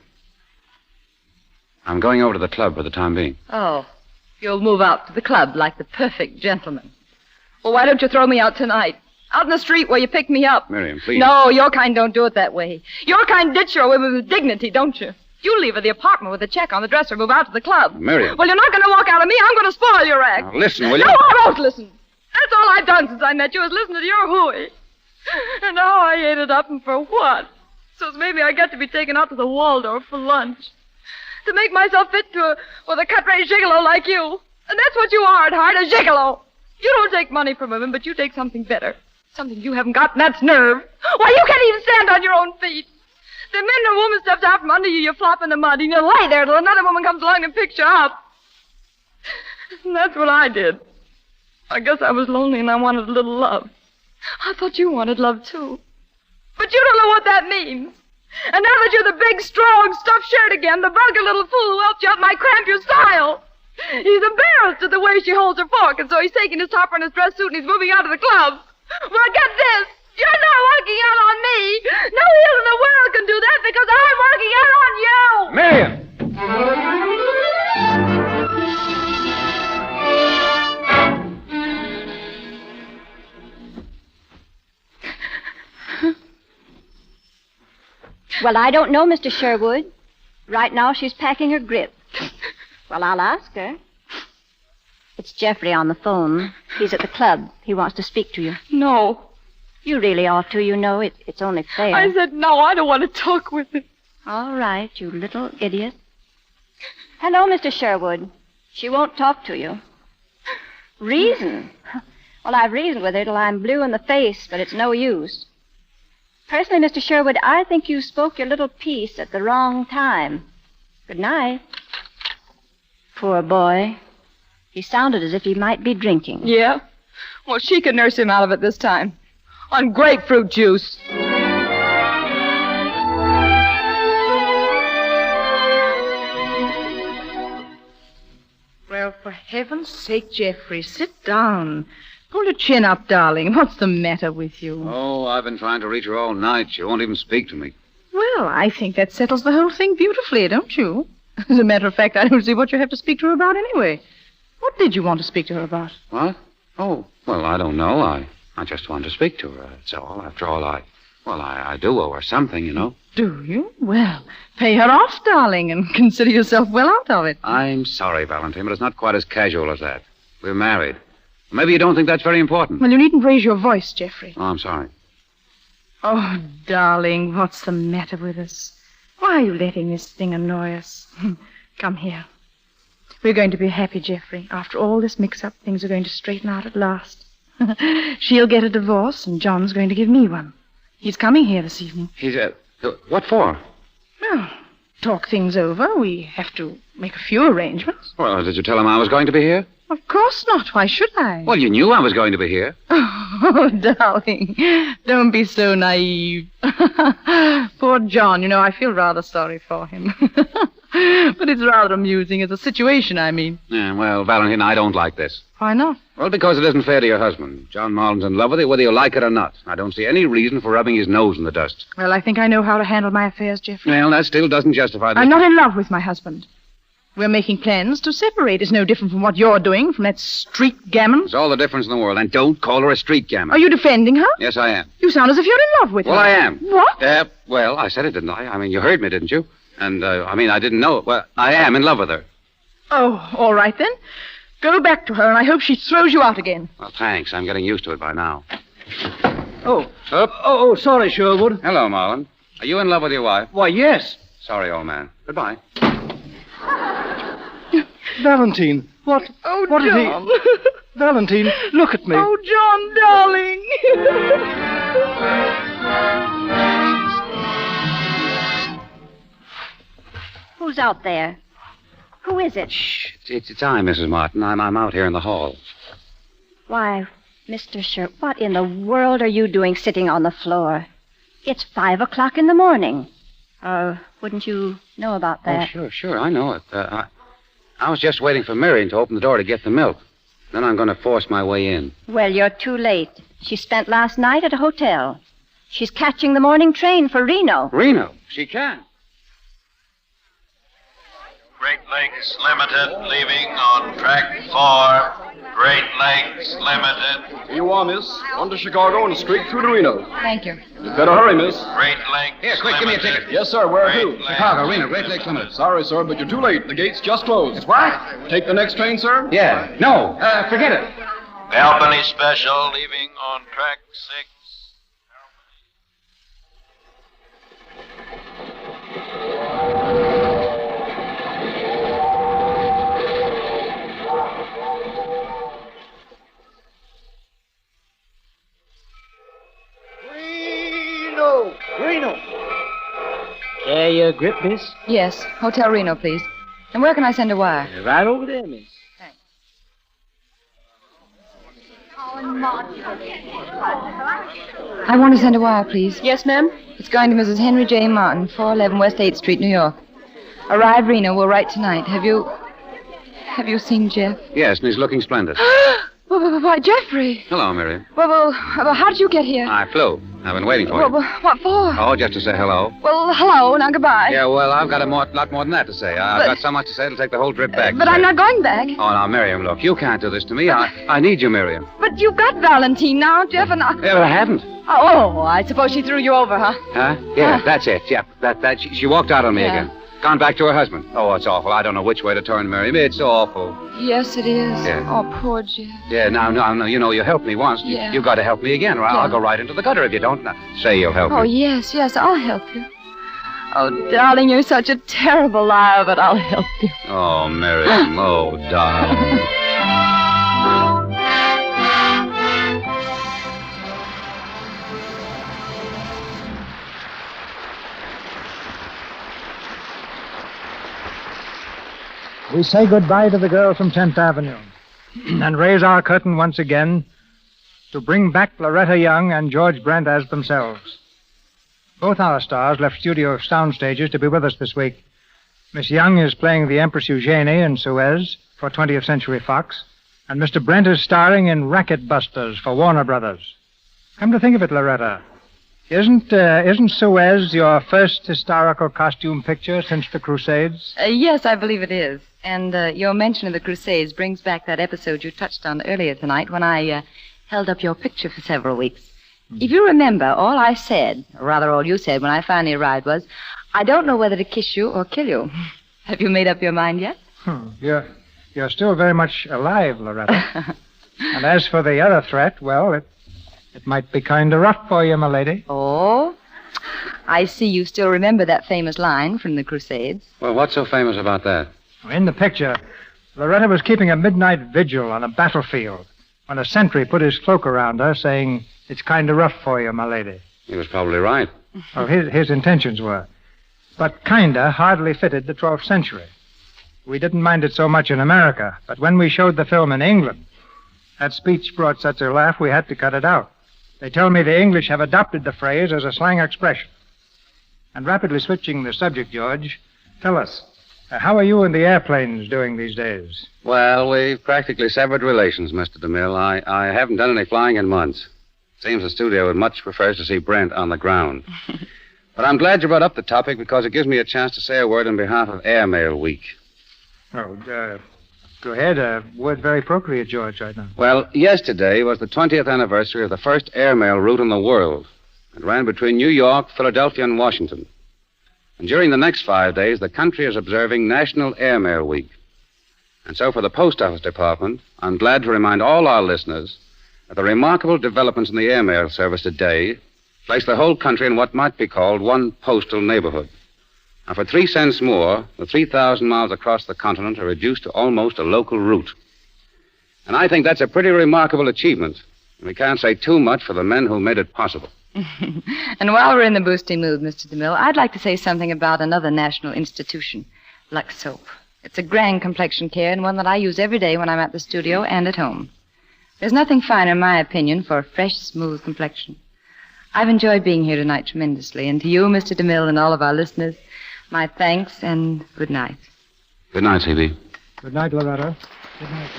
I'm going over to the club for the time being. Oh, you'll move out to the club like the perfect gentleman. Well, why don't you throw me out tonight? Out in the street where you pick me up. Miriam, please. No, your kind don't do it that way. Your kind ditch your women with dignity, don't you? You leave her the apartment with a check on the dresser, move out to the club. Miriam. Well, you're not going to walk out of me. I'm going to spoil your act. Now, listen, will you? No, I won't listen. That's all I've done since I met you is listen to your hooey. And now I ate it up, and for what? So maybe I get to be taken out to the Waldorf for lunch. To make myself fit with a cut-rate gigolo like you. And that's what you are at heart, a gigolo. You don't take money from women, but you take something better. Something you haven't got, and that's nerve. Why, you can't even stand on your own feet. The minute a woman steps out from under you, you flop in the mud, and you lay there till another woman comes along and picks you up. And that's what I did. I guess I was lonely and I wanted a little love. I thought you wanted love, too. But you don't know what that means. And now that you're the big, strong, stuffed shirt again, the vulgar little fool who helped you out might cramp your style. He's embarrassed at the way she holds her fork, and so he's taking his topper and his dress suit and he's moving out of the club. Well, get this. You're not working out on me. No heel in the world can do that because I'm working out on you. Miriam! Well, I don't know, Mr. Sherwood. Right now, she's packing her grip. Well, I'll ask her. It's Jeffrey on the phone. He's at the club. He wants to speak to you. No. You really ought to, you know. It's only fair. I said no. I don't want to talk with him. All right, you little idiot. Hello, Mr. Sherwood. She won't talk to you. Reason? Well, I've reasoned with her till I'm blue in the face, but it's no use. Personally, Mr. Sherwood, I think you spoke your little piece at the wrong time. Good night. Poor boy. He sounded as if he might be drinking. Yeah? Well, she could nurse him out of it this time. On grapefruit juice. Well, for heaven's sake, Jeffrey, sit down. Pull your chin up, darling. What's the matter with you? Oh, I've been trying to reach her all night. She won't even speak to me. Well, I think that settles the whole thing beautifully, don't you? As a matter of fact, I don't see what you have to speak to her about anyway. What did you want to speak to her about? What? Oh, well, I don't know. I just want to speak to her. That's all. After all, I do owe her something, you know. Do you? Well, pay her off, darling, and consider yourself well out of it. I'm sorry, Valentine, but it's not quite as casual as that. We're married. Maybe you don't think that's very important. Well, you needn't raise your voice, Jeffrey. Oh, I'm sorry. Oh, darling, what's the matter with us? Why are you letting this thing annoy us? Come here. We're going to be happy, Geoffrey. After all this mix-up, things are going to straighten out at last. She'll get a divorce, and John's going to give me one. He's coming here this evening. He's, what for? Well, talk things over. We have to make a few arrangements. Well, did you tell him I was going to be here? Of course not. Why should I? Well, you knew I was going to be here. Oh, darling, don't be so naive. Poor John, I feel rather sorry for him. But it's rather amusing as a situation, I mean. Yeah, well, Valentine, I don't like this. Why not? Well, because it isn't fair to your husband. John Marlin's in love with you, whether you like it or not. I don't see any reason for rubbing his nose in the dust. Well, I think I know how to handle my affairs, Geoffrey. Well, that still doesn't justify this. I'm not in love with my husband. We're making plans to separate. It's no different from what you're doing, from that street gammon. It's all the difference in the world. And don't call her a street gammon. Are you defending her? Yes, I am. You sound as if you're in love with her. Well, I am. What? Well, I said it, didn't I? I mean, you heard me, didn't you? And, I didn't know it. Well, I am in love with her. Oh, all right, then. Go back to her, and I hope she throws you out again. Well, thanks. I'm getting used to it by now. Oh. Oh, sorry, Sherwood. Hello, Marlin. Are you in love with your wife? Why, yes. Sorry, old man. Goodbye. Valentine, what? Oh, what John. Is he? Valentine, look at me. Oh, John, darling. Who's out there? Who is it? Shh. It's I, Mrs. Martin. I'm out here in the hall. Why, Mr. Sherwood, what in the world are you doing sitting on the floor? It's 5 o'clock in the morning. Wouldn't you know about that? Oh, sure. I know it. I was just waiting for Miriam to open the door to get the milk. Then I'm going to force my way in. Well, you're too late. She spent last night at a hotel. She's catching the morning train for Reno. Reno? She can. Great Lakes Limited, leaving on track 4. Great Lakes Limited. Here you are, miss. On to Chicago and straight through to Reno. Thank you. You'd better hurry, miss. Great Lakes Here, quick, give me a ticket. Yes, sir. Where to? Chicago, Reno, Great Lakes Limited. Sorry, sir, but you're too late. The gate's just closed. It's what? Take the next train, sir? Yeah. No. Forget it. Albany Special, leaving on track 6. Reno. There your grip, miss? Yes, Hotel Reno, please. And where can I send a wire? Right over there, miss. Thanks. I want to send a wire, please. Yes, ma'am? It's going to Mrs. Henry J. Martin, 411 West 8th Street, New York. Arrive Reno. We'll write tonight. Have you seen Jeff? Yes, and he's looking splendid. Why, Geoffrey. Hello, Miriam. Well, how did you get here? I flew. I've been waiting for you. Well, what for? Oh, just to say hello. Well, hello, now goodbye. Yeah, well, I've got a lot more than that to say. I've got so much to say it'll take the whole trip back. But I'm not going back. Oh, now, Miriam, look, you can't do this to me. I need you, Miriam. But you've got Valentine now, Jeff, and I... Yeah, but I haven't. Oh, I suppose she threw you over, huh? Huh? Yeah, that's it. Yeah, she walked out on me again. Gone back to her husband. Oh, it's awful. I don't know which way to turn, Miriam. It's awful. Yes, it is. Yeah. Oh, poor Jeff. Yeah, now, you helped me once. Yeah. You've got to help me again, or I'll go right into the gutter if you don't. Now, say you'll help me. Oh, yes, I'll help you. Oh, darling, you're such a terrible liar, but I'll help you. Oh, Miriam. Oh, darling. We say goodbye to the girl from 10th Avenue and raise our curtain once again to bring back Loretta Young and George Brent as themselves. Both our stars left studio sound stages to be with us this week. Miss Young is playing the Empress Eugenie in Suez for 20th Century Fox, and Mr. Brent is starring in Racket Busters for Warner Brothers. Come to think of it, Loretta, isn't Suez your first historical costume picture since the Crusades? Yes, I believe it is. And your mention of the Crusades brings back that episode you touched on earlier tonight when I held up your picture for several weeks. If you remember, all I said, or rather all you said when I finally arrived was, I don't know whether to kiss you or kill you. Have you made up your mind yet? You're still very much alive, Loretta. And as for the other threat, well, it It might be kind of rough for you, my lady. Oh? I see you still remember that famous line from the Crusades. Well, what's so famous about that? In the picture, Loretta was keeping a midnight vigil on a battlefield when a sentry put his cloak around her, saying, "It's kind of rough for you, my lady." He was probably right. Well, his intentions were. But kinda hardly fitted the 12th century. We didn't mind it so much in America, but when we showed the film in England, that speech brought such a laugh we had to cut it out. They tell me the English have adopted the phrase as a slang expression. And rapidly switching the subject, George, tell us, how are you and the airplanes doing these days? Well, we've practically severed relations, Mr. DeMille. I haven't done any flying in months. Seems the studio would much prefer to see Brent on the ground. But I'm glad you brought up the topic because it gives me a chance to say a word on behalf of Airmail Week. Oh, go ahead. A word very appropriate, George, right now. Well, yesterday was the 20th anniversary of the first airmail route in the world. It ran between New York, Philadelphia, and Washington. And during the next 5 days, the country is observing National Airmail Week. And so for the Post Office Department, I'm glad to remind all our listeners that the remarkable developments in the airmail service today place the whole country in what might be called one postal neighborhood. Now, for 3 cents more, the 3,000 miles across the continent are reduced to almost a local route. And I think that's a pretty remarkable achievement. We can't say too much for the men who made it possible. And while we're in the boosty mood, Mr. DeMille, I'd like to say something about another national institution, Lux Soap. It's a grand complexion care and one that I use every day when I'm at the studio and at home. There's nothing finer, in my opinion, for a fresh, smooth complexion. I've enjoyed being here tonight tremendously, and to you, Mr. DeMille, and all of our listeners, my thanks and good night. Good night, C.B. Good night, Loretta. Good night.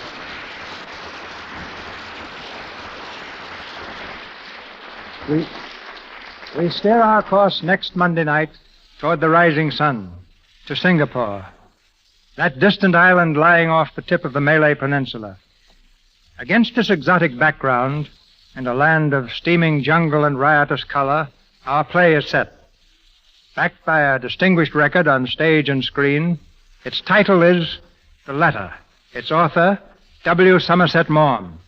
We steer our course next Monday night toward the rising sun, to Singapore, that distant island lying off the tip of the Malay Peninsula. Against this exotic background, in a land of steaming jungle and riotous color, our play is set. Backed by a distinguished record on stage and screen, its title is The Letter. Its author, W. Somerset Maugham.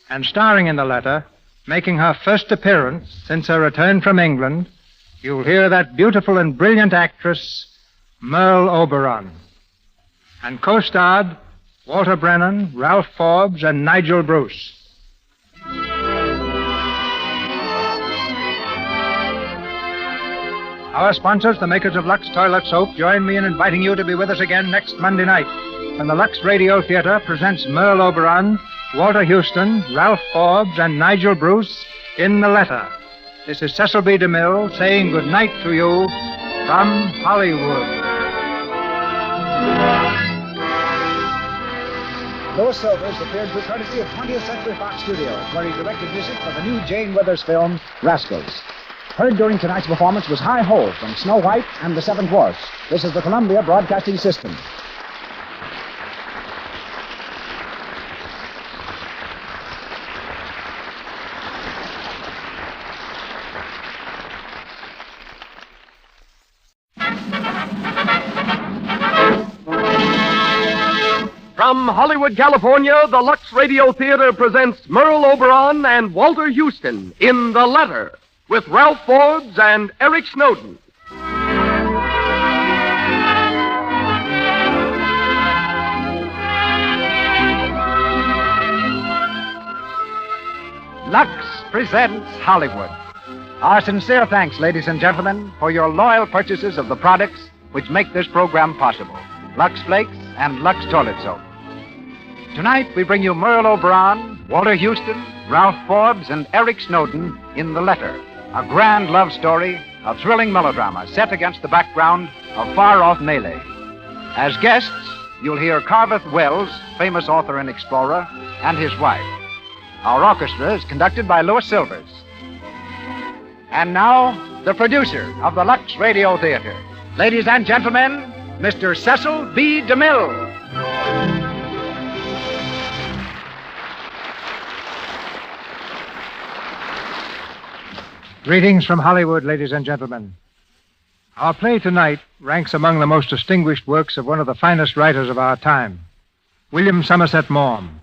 And starring in The Letter, making her first appearance since her return from England, you'll hear that beautiful and brilliant actress, Merle Oberon. And co-starred Walter Brennan, Ralph Forbes, and Nigel Bruce. Our sponsors, the makers of Lux Toilet Soap, join me in inviting you to be with us again next Monday night when the Lux Radio Theatre presents Merle Oberon, Walter Houston, Ralph Forbes, and Nigel Bruce in The Letter. This is Cecil B. DeMille saying good night to you from Hollywood. Louis Silvers appeared through courtesy of 20th Century Fox Studios, where he directed music for the new Jane Weathers film, Rascals. Heard during tonight's performance was High Ho from Snow White and the Seven Dwarfs. This is the Columbia Broadcasting System. From Hollywood, California, the Lux Radio Theatre presents Merle Oberon and Walter Houston in The Letter, with Ralph Forbes and Eric Snowden. Lux presents Hollywood. Our sincere thanks, ladies and gentlemen, for your loyal purchases of the products which make this program possible. Lux Flakes and Lux Toilet Soap. Tonight, we bring you Merle Oberon, Walter Houston, Ralph Forbes, and Eric Snowden in The Letter, a grand love story, a thrilling melodrama set against the background of far-off Malay. As guests, you'll hear Carveth Wells, famous author and explorer, and his wife. Our orchestra is conducted by Louis Silvers. And now, the producer of the Lux Radio Theatre. Ladies and gentlemen, Mr. Cecil B. DeMille. Greetings from Hollywood, ladies and gentlemen. Our play tonight ranks among the most distinguished works of one of the finest writers of our time, William Somerset Maugham,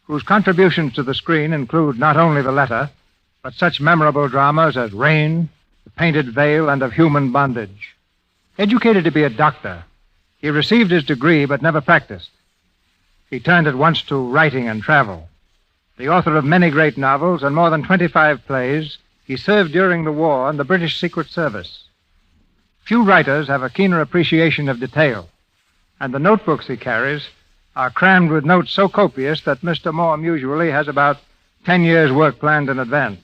whose contributions to the screen include not only The Letter, but such memorable dramas as Rain, The Painted Veil, and Of Human Bondage. Educated to be a doctor, he received his degree but never practiced. He turned at once to writing and travel. The author of many great novels and more than 25 plays, he served during the war in the British Secret Service. Few writers have a keener appreciation of detail, and the notebooks he carries are crammed with notes so copious that Mr. Morm usually has about 10 years' work planned in advance.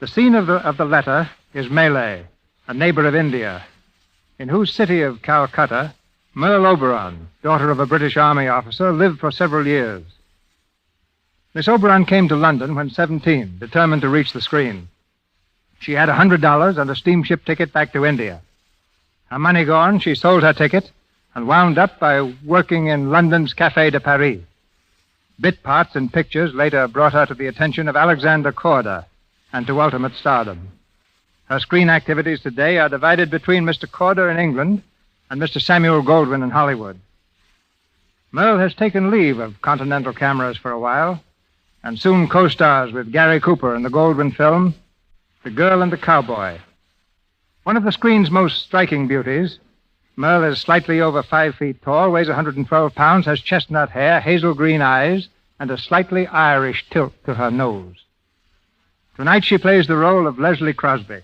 The scene of the letter is Malay, a neighbor of India, in whose city of Calcutta, Merle Oberon, daughter of a British Army officer, lived for several years. Miss Oberon came to London when 17, determined to reach the screen. She had $100 and a steamship ticket back to India. Her money gone, she sold her ticket and wound up by working in London's Café de Paris. Bit parts in pictures later brought her to the attention of Alexander Korda and to ultimate stardom. Her screen activities today are divided between Mr. Korda in England and Mr. Samuel Goldwyn in Hollywood. Merle has taken leave of Continental cameras for a while and soon co-stars with Gary Cooper in the Goldwyn film, The Girl and the Cowboy. One of the screen's most striking beauties, Merle is slightly over 5 feet tall, weighs 112 pounds, has chestnut hair, hazel green eyes, and a slightly Irish tilt to her nose. Tonight she plays the role of Leslie Crosby.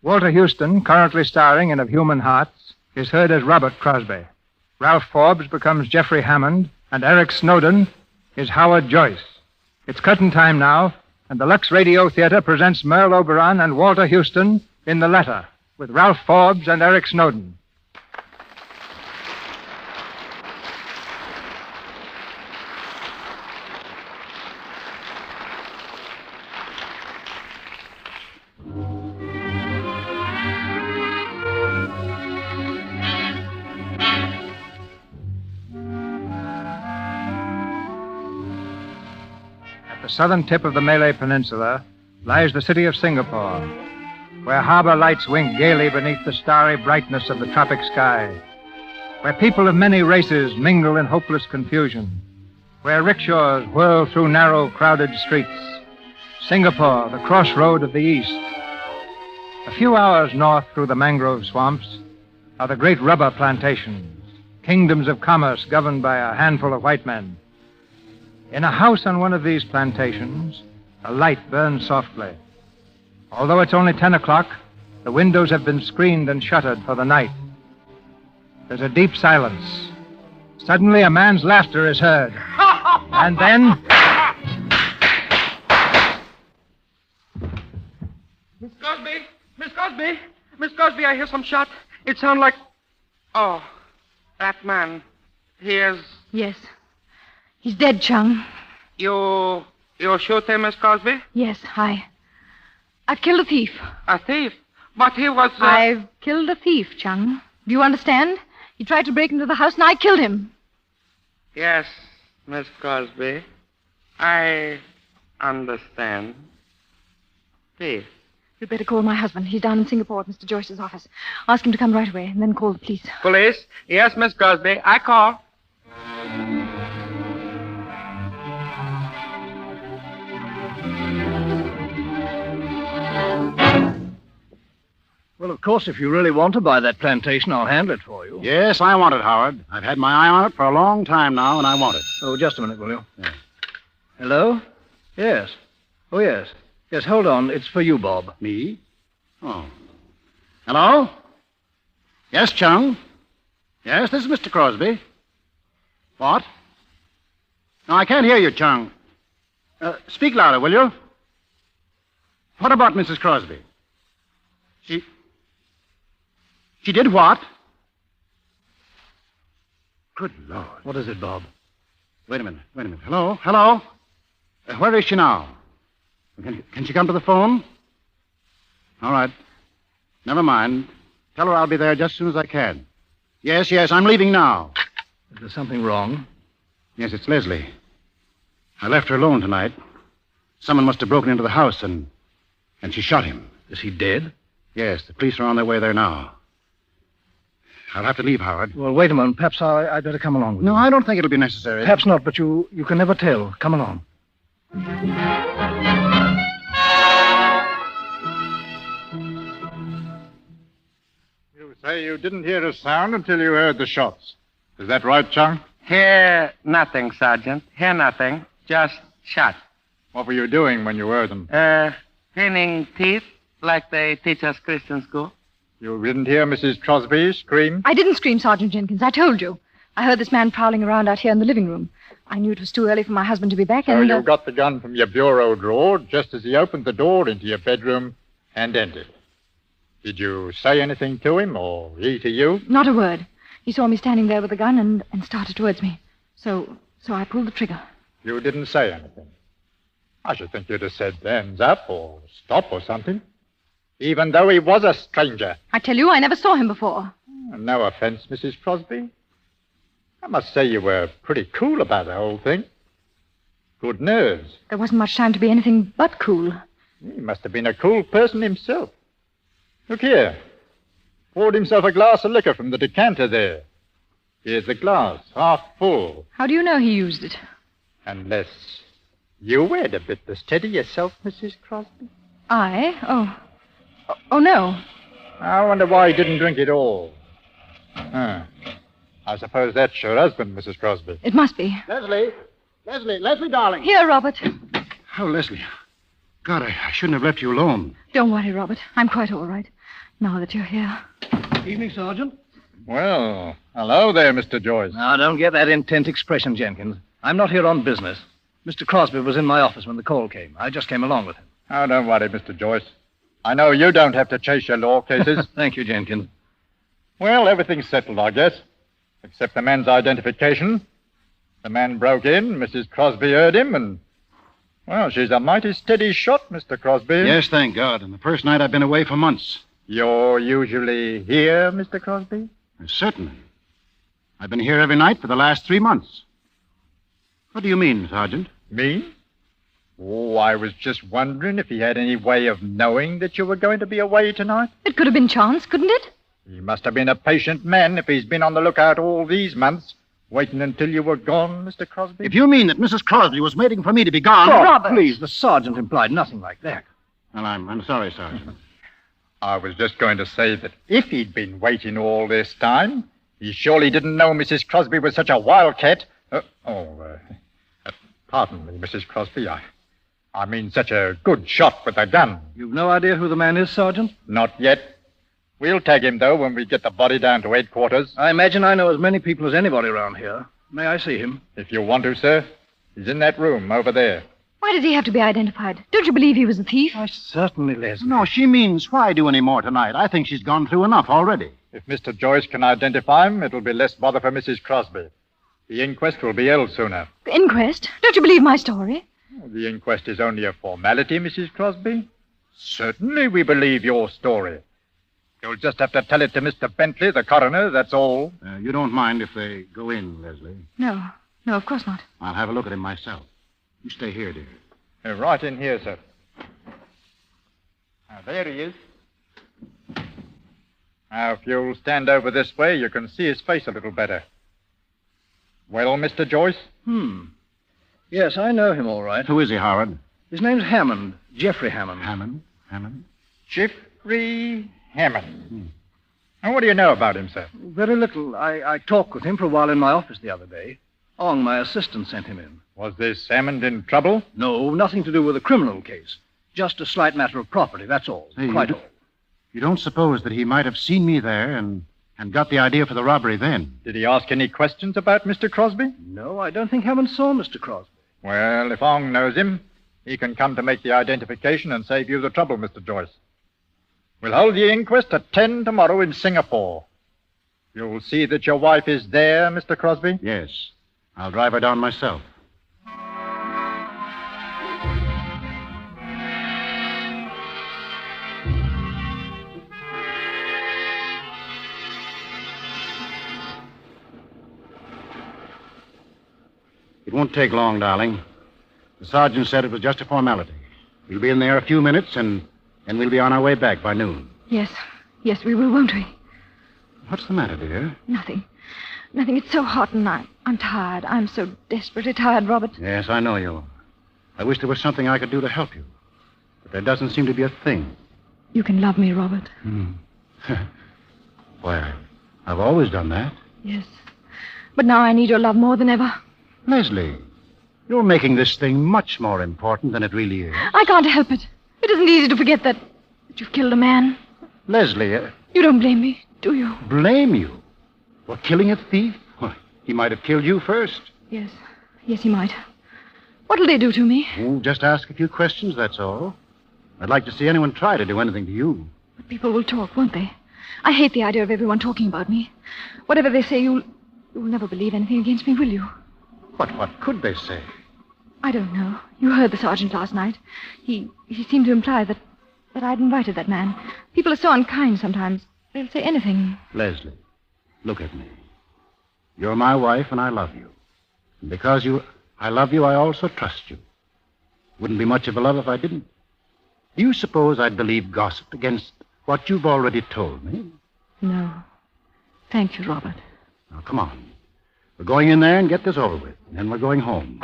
Walter Huston, currently starring in Of Human Hearts, is heard as Robert Crosby. Ralph Forbes becomes Jeffrey Hammond, and Eric Snowden is Howard Joyce. It's curtain time now, and the Lux Radio Theatre presents Merle Oberon and Walter Huston in The Letter, with Ralph Forbes and Eric Snowden. At the southern tip of the Malay Peninsula lies the city of Singapore, where harbor lights wink gaily beneath the starry brightness of the tropic sky, where people of many races mingle in hopeless confusion, where rickshaws whirl through narrow, crowded streets. Singapore, the crossroad of the East. A few hours north through the mangrove swamps are the great rubber plantations, kingdoms of commerce governed by a handful of white men. In a house on one of these plantations, a light burns softly. Although it's only 10 o'clock, the windows have been screened and shuttered for the night. There's a deep silence. Suddenly, a man's laughter is heard. And then... Miss Cosby! Miss Cosby! Miss Cosby, I hear some shot. It sounds like... Oh, that man. He is... Yes. He's dead, Chung. You shoot him, Miss Cosby? Yes, I've killed a thief. A thief? But he was... I've killed a thief, Chung. Do you understand? He tried to break into the house and I killed him. Yes, Miss Cosby. I understand. Thief. You'd better call my husband. He's down in Singapore at Mr. Joyce's office. Ask him to come right away and then call the police. Police? Yes, Miss Cosby. I call. Well, of course, if you really want to buy that plantation, I'll handle it for you. Yes, I want it, Howard. I've had my eye on it for a long time now, and I want it. Oh, just a minute, will you? Yeah. Hello? Yes. Oh, yes. Yes, hold on. It's for you, Bob. Me? Oh. Hello? Yes, Chung? Yes, this is Mr. Crosby. What? No, I can't hear you, Chung. Speak louder, will you? What about Mrs. Crosby? She did what? Good Lord. What is it, Bob? Wait a minute. Hello? Where is she now? Can she come to the phone? All right. Never mind. Tell her I'll be there just as soon as I can. Yes, I'm leaving now. Is there something wrong? Yes, it's Leslie. I left her alone tonight. Someone must have broken into the house and she shot him. Is he dead? Yes, the police are on their way there now. I'll have to leave, Howard. Well, wait a moment. Perhaps I'd better come along with you. No, I don't think it'll be necessary. Perhaps not, but you can never tell. Come along. You say you didn't hear a sound until you heard the shots. Is that right, Chung? Hear nothing, Sergeant. Hear nothing. Just shot. What were you doing when you heard them? Cleaning teeth like they teach us Christian school. You didn't hear Mrs. Crosby scream? I didn't scream, Sergeant Jenkins. I told you. I heard this man prowling around out here in the living room. I knew it was too early for my husband to be back, So and... you got the gun from your bureau drawer just as he opened the door into your bedroom and entered. Did you say anything to him, or he to you? Not a word. He saw me standing there with the gun and started towards me. So I pulled the trigger. You didn't say anything. I should think you'd have said hands up or stop or something. Even though he was a stranger. I tell you, I never saw him before. No offense, Mrs. Crosby. I must say you were pretty cool about the whole thing. Good nerves. There wasn't much time to be anything but cool. He must have been a cool person himself. Look here. Poured himself a glass of liquor from the decanter there. Here's the glass, half full. How do you know he used it? Unless you had a bit to steady yourself, Mrs. Crosby. I? Oh, no. I wonder why he didn't drink it all. I suppose that's your husband, Mrs. Crosby. It must be. Leslie, darling. Here, Robert. Oh, Leslie. God, I shouldn't have left you alone. Don't worry, Robert. I'm quite all right. Now that you're here. Evening, Sergeant. Well, hello there, Mr. Joyce. Now, don't get that intent expression, Jenkins. I'm not here on business. Mr. Crosby was in my office when the call came. I just came along with him. Oh, don't worry, Mr. Joyce. I know you don't have to chase your law cases. Thank you, Jenkins. Well, everything's settled, I guess. Except the man's identification. The man broke in, Mrs. Crosby heard him, and... Well, she's a mighty steady shot, Mr. Crosby. Yes, thank God. And the first night I've been away for months. You're usually here, Mr. Crosby? Certainly. I've been here every night for the last 3 months. What do you mean, Sergeant? Me? Oh, I was just wondering if he had any way of knowing that you were going to be away tonight. It could have been chance, couldn't it? He must have been a patient man if he's been on the lookout all these months, waiting until you were gone, Mr. Crosby. If you mean that Mrs. Crosby was waiting for me to be gone... Oh, Robert! Please, the sergeant implied nothing like that. Well, I'm sorry, Sergeant. I was just going to say that if he'd been waiting all this time, he surely didn't know Mrs. Crosby was such a wildcat. Pardon me, Mrs. Crosby. I mean such a good shot with a gun. You've no idea who the man is, Sergeant? Not yet. We'll tag him, though, when we get the body down to headquarters. I imagine I know as many people as anybody around here. May I see him? If you want to, sir. He's in that room over there. Why does he have to be identified? Don't you believe he was a thief? Why, certainly, Leslie. No, she means why do any more tonight? I think she's gone through enough already. If Mr. Joyce can identify him, it'll be less bother for Mrs. Crosby. The inquest will be held sooner. The inquest? Don't you believe my story? The inquest is only a formality, Mrs. Crosby. Certainly we believe your story. You'll just have to tell it to Mr. Bentley, the coroner, that's all. You don't mind if they go in, Leslie? No, of course not. I'll have a look at him myself. You stay here, dear. Right in here, sir. There he is. Now, if you'll stand over this way, you can see his face a little better. Well, Mr. Joyce? Yes, I know him all right. Who is he, Howard? His name's Hammond. Jeffrey Hammond. Hammond? Jeffrey Hammond. And what do you know about him, sir? Very little. I talked with him for a while in my office the other day. Ong, my assistant, sent him in. Was this Hammond in trouble? No, nothing to do with a criminal case. Just a slight matter of property, that's all. Quite all. You don't suppose that he might have seen me there and got the idea for the robbery then? Did he ask any questions about Mr. Crosby? No, I don't think Hammond saw Mr. Crosby. Well, if Ong knows him, he can come to make the identification and save you the trouble, Mr. Joyce. We'll hold the inquest at 10 tomorrow in Singapore. You'll see that your wife is there, Mr. Crosby? Yes. I'll drive her down myself. It won't take long, darling. The sergeant said it was just a formality. We'll be in there a few minutes, and we'll be on our way back by noon. Yes, we will, won't we? What's the matter, dear? Nothing. It's so hot and I'm tired. I'm so desperately tired, Robert. Yes, I know you are. I wish there was something I could do to help you. But there doesn't seem to be a thing. You can love me, Robert. Why, I've always done that. Yes. But now I need your love more than ever. Leslie, you're making this thing much more important than it really is. I can't help it. It isn't easy to forget that you've killed a man. Leslie, You don't blame me, do you? blame you? For killing a thief? Why, he might have killed you first. Yes. Yes, he might. What'll they do to me? Oh, just ask a few questions, that's all. I'd like to see anyone try to do anything to you. But people will talk, won't they? I hate the idea of everyone talking about me. Whatever they say, you'll never believe anything against me, will you? But what could they say? I don't know. You heard the sergeant last night. He seemed to imply that I'd invited that man. People are so unkind sometimes. They'll say anything. Leslie, look at me. You're my wife, and I love you. And because I love you, I also trust you. Wouldn't be much of a love if I didn't. Do you suppose I'd believe gossip against what you've already told me? No. Thank you, Robert. Now, come on. We're going in there and get this over with. And then we're going home.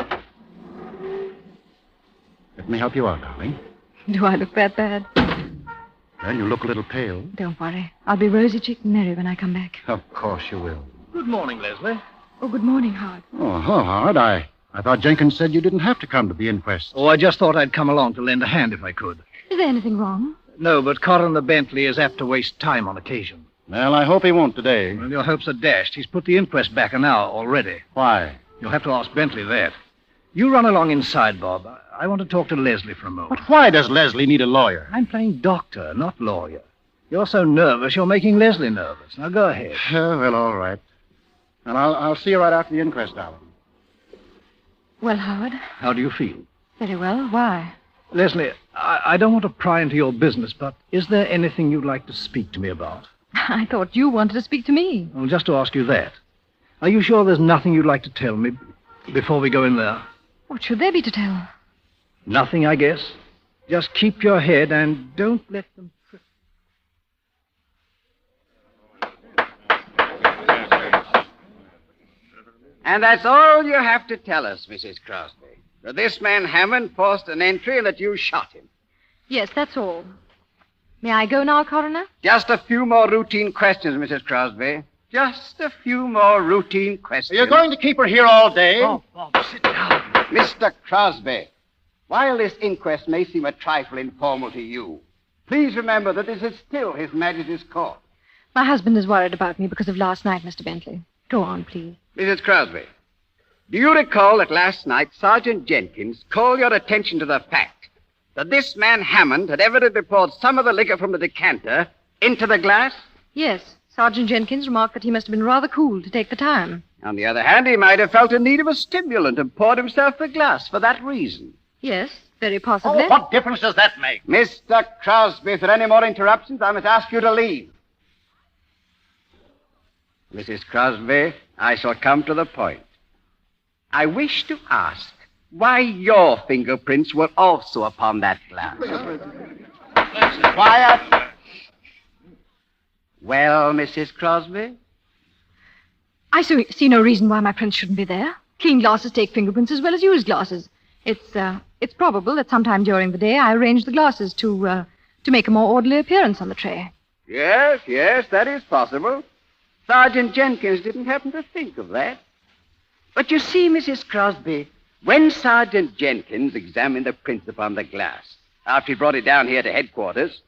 Let me help you out, darling. Do I look that bad? Well, you look a little pale. Don't worry. I'll be rosy-cheeked and merry when I come back. Of course you will. Good morning, Leslie. Oh, good morning, Howard. Oh, Howard, I thought Jenkins said you didn't have to come to the inquest. Oh, I just thought I'd come along to lend a hand if I could. Is there anything wrong? No, but Coroner Bentley is apt to waste time on occasion. Well, I hope he won't today. Well, your hopes are dashed. He's put the inquest back an hour already. Why? You'll have to ask Bentley that. You run along inside, Bob. I want to talk to Leslie for a moment. But why does Leslie need a lawyer? I'm playing doctor, not lawyer. You're so nervous, you're making Leslie nervous. Now, go ahead. Well, all right. And I'll see you right after the inquest, darling. Well, Howard. How do you feel? Very well. Why? Leslie, I don't want to pry into your business, but is there anything you'd like to speak to me about? I thought you wanted to speak to me. Well, just to ask you that. Are you sure there's nothing you'd like to tell me before we go in there? What should there be to tell? Nothing, I guess. Just keep your head and don't let them trip. And that's all you have to tell us, Mrs. Crosby. That this man Hammond forced an entry and that you shot him. Yes, that's all. May I go now, Coroner? Just a few more routine questions, Mrs. Crosby. Just a few more routine questions. Are you going to keep her here all day? Bob, sit down. Mr. Crosby, while this inquest may seem a trifle informal to you, please remember that this is still His Majesty's court. My husband is worried about me because of last night, Mr. Bentley. Go on, please. Mrs. Crosby, do you recall that last night Sergeant Jenkins called your attention to the fact that this man Hammond had evidently poured some of the liquor from the decanter into the glass? Yes. Sergeant Jenkins remarked that he must have been rather cool to take the time. On the other hand, he might have felt in need of a stimulant and poured himself the glass for that reason. Yes, very possibly. Oh, what difference does that make? Mr. Crosby, if there are any more interruptions, I must ask you to leave. Mrs. Crosby, I shall come to the point. I wish to ask why your fingerprints were also upon that glass. Quiet. Well, Mrs. Crosby? I see no reason why my prints shouldn't be there. Clean glasses take fingerprints as well as used glasses. It's probable that sometime during the day I arranged the glasses to make a more orderly appearance on the tray. Yes, that is possible. Sergeant Jenkins didn't happen to think of that. But you see, Mrs. Crosby, when Sergeant Jenkins examined the prints upon the glass, after he brought it down here to headquarters,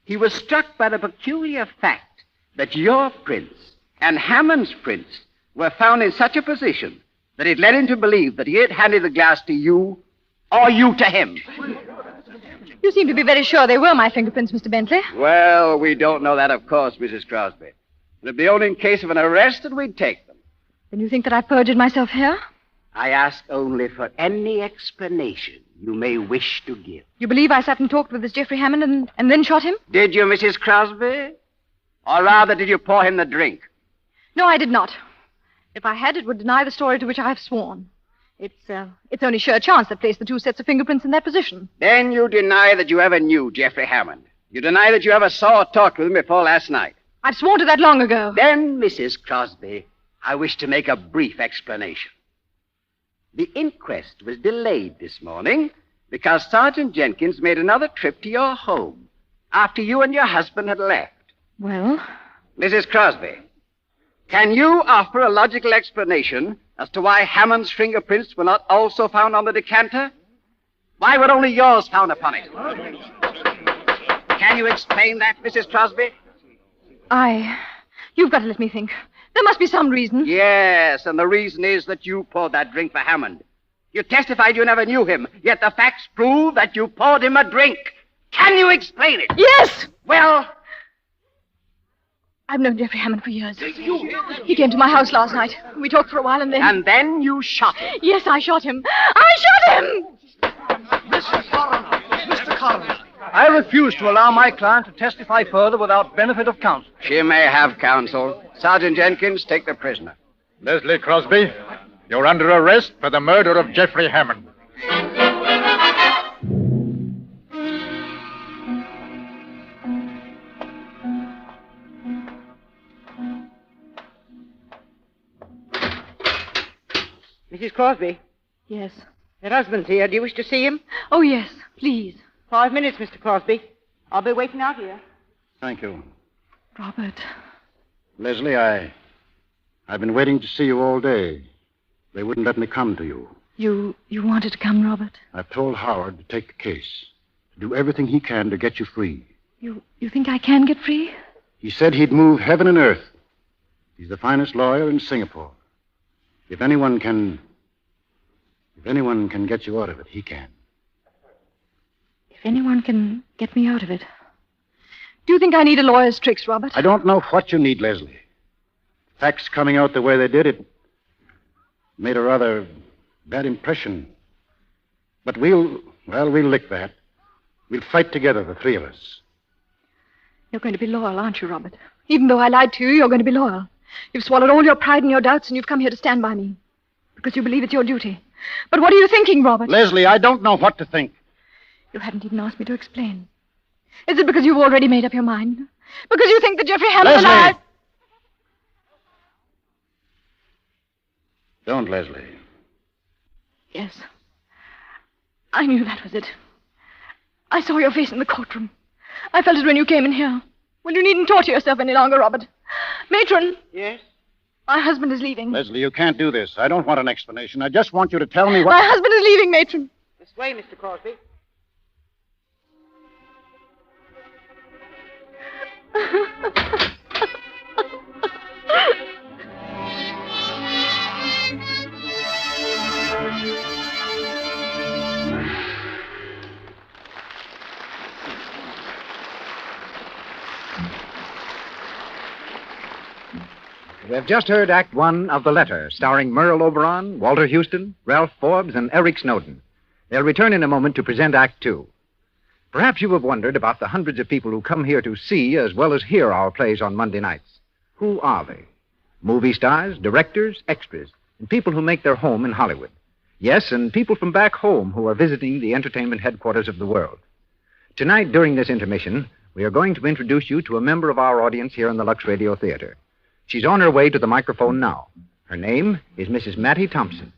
he was struck by the peculiar fact that your prints and Hammond's prints were found in such a position that it led him to believe that he had handed the glass to you or you to him. You seem to be very sure they were my fingerprints, Mr. Bentley. Well, we don't know that, of course, Mrs. Crosby. It'd be only in case of an arrest that we'd take them. Then you think that I perjured myself here? I ask only for any explanation you may wish to give. You believe I sat and talked with this Geoffrey Hammond and then shot him? Did you, Mrs. Crosby? Or rather, did you pour him the drink? No, I did not. If I had, it would deny the story to which I have sworn. It's only sheer chance that placed the two sets of fingerprints in that position. Then you deny that you ever knew Geoffrey Hammond. You deny that you ever saw or talked with him before last night. I've sworn to that long ago. Then, Mrs. Crosby, I wish to make a brief explanation. The inquest was delayed this morning because Sergeant Jenkins made another trip to your home after you and your husband had left. Well? Mrs. Crosby, can you offer a logical explanation as to why Hammond's fingerprints were not also found on the decanter? Why were only yours found upon it? Can you explain that, Mrs. Crosby? You've got to let me think. There must be some reason. Yes, and the reason is that you poured that drink for Hammond. You testified you never knew him, yet the facts prove that you poured him a drink. Can you explain it? Yes! Well... I've known Jeffrey Hammond for years. He came to my house last night. We talked for a while and then... And then you shot him? Yes, I shot him. I shot him! Mr. Coroner! Mr. Coroner! I refuse to allow my client to testify further without benefit of counsel. She may have counsel. Sergeant Jenkins, take the prisoner. Leslie Crosby, you're under arrest for the murder of Jeffrey Hammond. Mrs. Crosby? Yes. Her husband's here. Do you wish to see him? Oh, yes, please. 5 minutes, Mr. Crosby. I'll be waiting out here. Thank you. Robert. Leslie, I've been waiting to see you all day. They wouldn't let me come to you. You wanted to come, Robert? I've told Howard to take the case, to do everything he can to get you free. You think I can get free? He said he'd move heaven and earth. He's the finest lawyer in Singapore. If anyone can get you out of it, he can. If anyone can get me out of it. Do you think I need a lawyer's tricks, Robert? I don't know what you need, Leslie. Facts coming out the way they did, it made a rather bad impression. But we'll lick that. We'll fight together, the three of us. You're going to be loyal, aren't you, Robert? Even though I lied to you, you're going to be loyal. You've swallowed all your pride and your doubts, and you've come here to stand by me. Because you believe it's your duty. But what are you thinking, Robert? Leslie, I don't know what to think. You haven't even asked me to explain. Is it because you've already made up your mind? Because you think that Jeffrey Hammond and I... Don't, Leslie. Yes. I knew that was it. I saw your face in the courtroom. I felt it when you came in here. Well, you needn't torture yourself any longer, Robert. Matron. Yes? My husband is leaving. Leslie, you can't do this. I don't want an explanation. I just want you to tell me what... My husband is leaving, Matron. This way, Mr. Crosby. We have just heard Act One of The Letter, starring Merle Oberon, Walter Houston, Ralph Forbes, and Eric Snowden. They'll return in a moment to present Act Two. Perhaps you have wondered about the hundreds of people who come here to see as well as hear our plays on Monday nights. Who are they? Movie stars, directors, extras, and people who make their home in Hollywood. Yes, and people from back home who are visiting the entertainment headquarters of the world. Tonight, during this intermission, we are going to introduce you to a member of our audience here in the Lux Radio Theatre. She's on her way to the microphone now. Her name is Mrs. Mattie Thompson.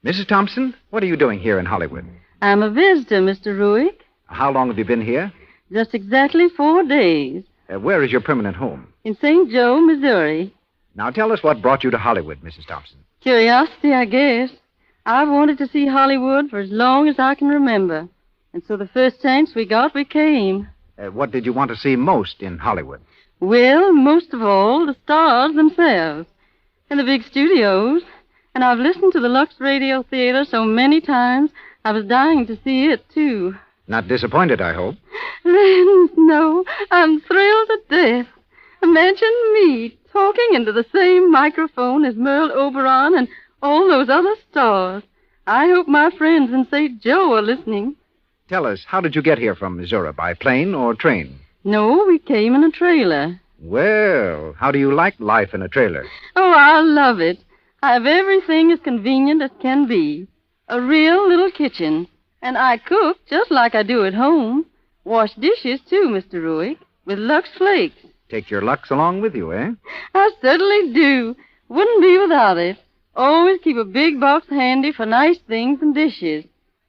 Mrs. Thompson, what are you doing here in Hollywood? I'm a visitor, Mr. Ruick. How long have you been here? Just exactly 4 days. Where is your permanent home? In St. Joe, Missouri. Now tell us what brought you to Hollywood, Mrs. Thompson. Curiosity, I guess. I've wanted to see Hollywood for as long as I can remember. And so the first chance we got, we came. What did you want to see most in Hollywood? Well, most of all, the stars themselves. And the big studios. And I've listened to the Lux Radio Theatre so many times, I was dying to see it, too. Not disappointed, I hope. No, I'm thrilled to death. Imagine me talking into the same microphone as Merle Oberon and all those other stars. I hope my friends in St. Joe are listening. Tell us, how did you get here from Missouri, by plane or train? No, we came in a trailer. Well, how do you like life in a trailer? Oh, I love it. I have everything as convenient as can be. A real little kitchen. And I cook just like I do at home. Wash dishes, too, Mr. Ruick, with Lux Flakes. Take your Lux along with you, eh? I certainly do. Wouldn't be without it. Always keep a big box handy for nice things and dishes.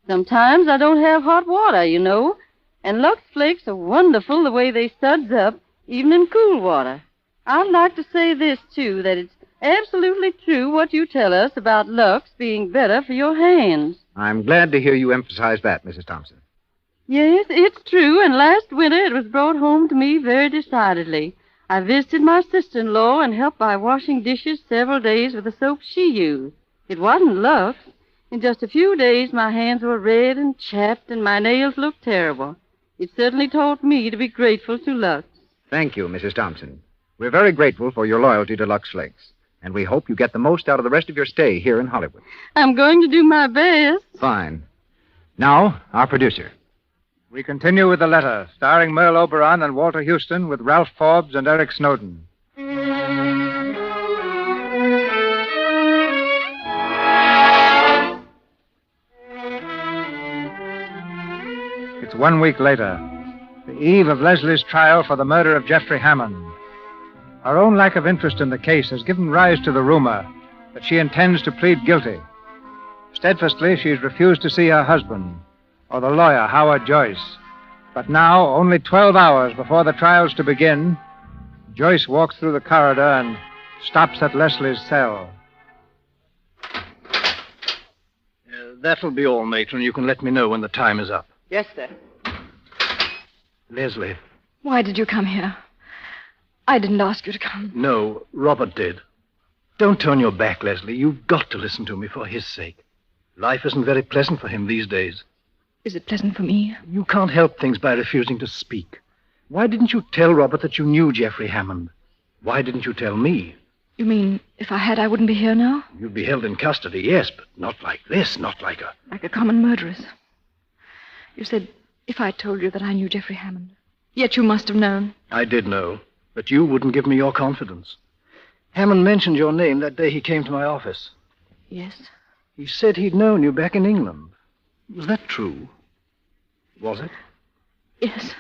Sometimes I don't have hot water, you know. And Lux Flakes are wonderful the way they suds up, even in cool water. I'd like to say this, too, that it's absolutely true what you tell us about Lux being better for your hands. I'm glad to hear you emphasize that, Mrs. Thompson. Yes, it's true, and last winter it was brought home to me very decidedly. I visited my sister-in-law and helped by washing dishes several days with the soap she used. It wasn't Lux. In just a few days, my hands were red and chapped, and my nails looked terrible. It certainly taught me to be grateful to Lux. Thank you, Mrs. Thompson. We're very grateful for your loyalty to Lux Flakes, and we hope you get the most out of the rest of your stay here in Hollywood. I'm going to do my best. Fine. Now, our producer. We continue with The Letter, starring Merle Oberon and Walter Houston with Ralph Forbes and Eric Snowden. It's 1 week later, the eve of Leslie's trial for the murder of Geoffrey Hammond. Her own lack of interest in the case has given rise to the rumor that she intends to plead guilty. Steadfastly, she's refused to see her husband, or the lawyer, Howard Joyce. But now, only 12 hours before the trial's to begin, Joyce walks through the corridor and stops at Leslie's cell. That'll be all, matron. You can let me know when the time is up. Yes, sir. Leslie. Why did you come here? I didn't ask you to come. No, Robert did. Don't turn your back, Leslie. You've got to listen to me for his sake. Life isn't very pleasant for him these days. Is it pleasant for me? You can't help things by refusing to speak. Why didn't you tell Robert that you knew Geoffrey Hammond? Why didn't you tell me? You mean if I had, I wouldn't be here now? You'd be held in custody, yes, but not like this, not like a... Like a common murderess. You said if I told you that I knew Geoffrey Hammond. Yet you must have known. I did know, but you wouldn't give me your confidence. Hammond mentioned your name that day he came to my office. Yes? He said he'd known you back in England. Was that true? Was it? Yes.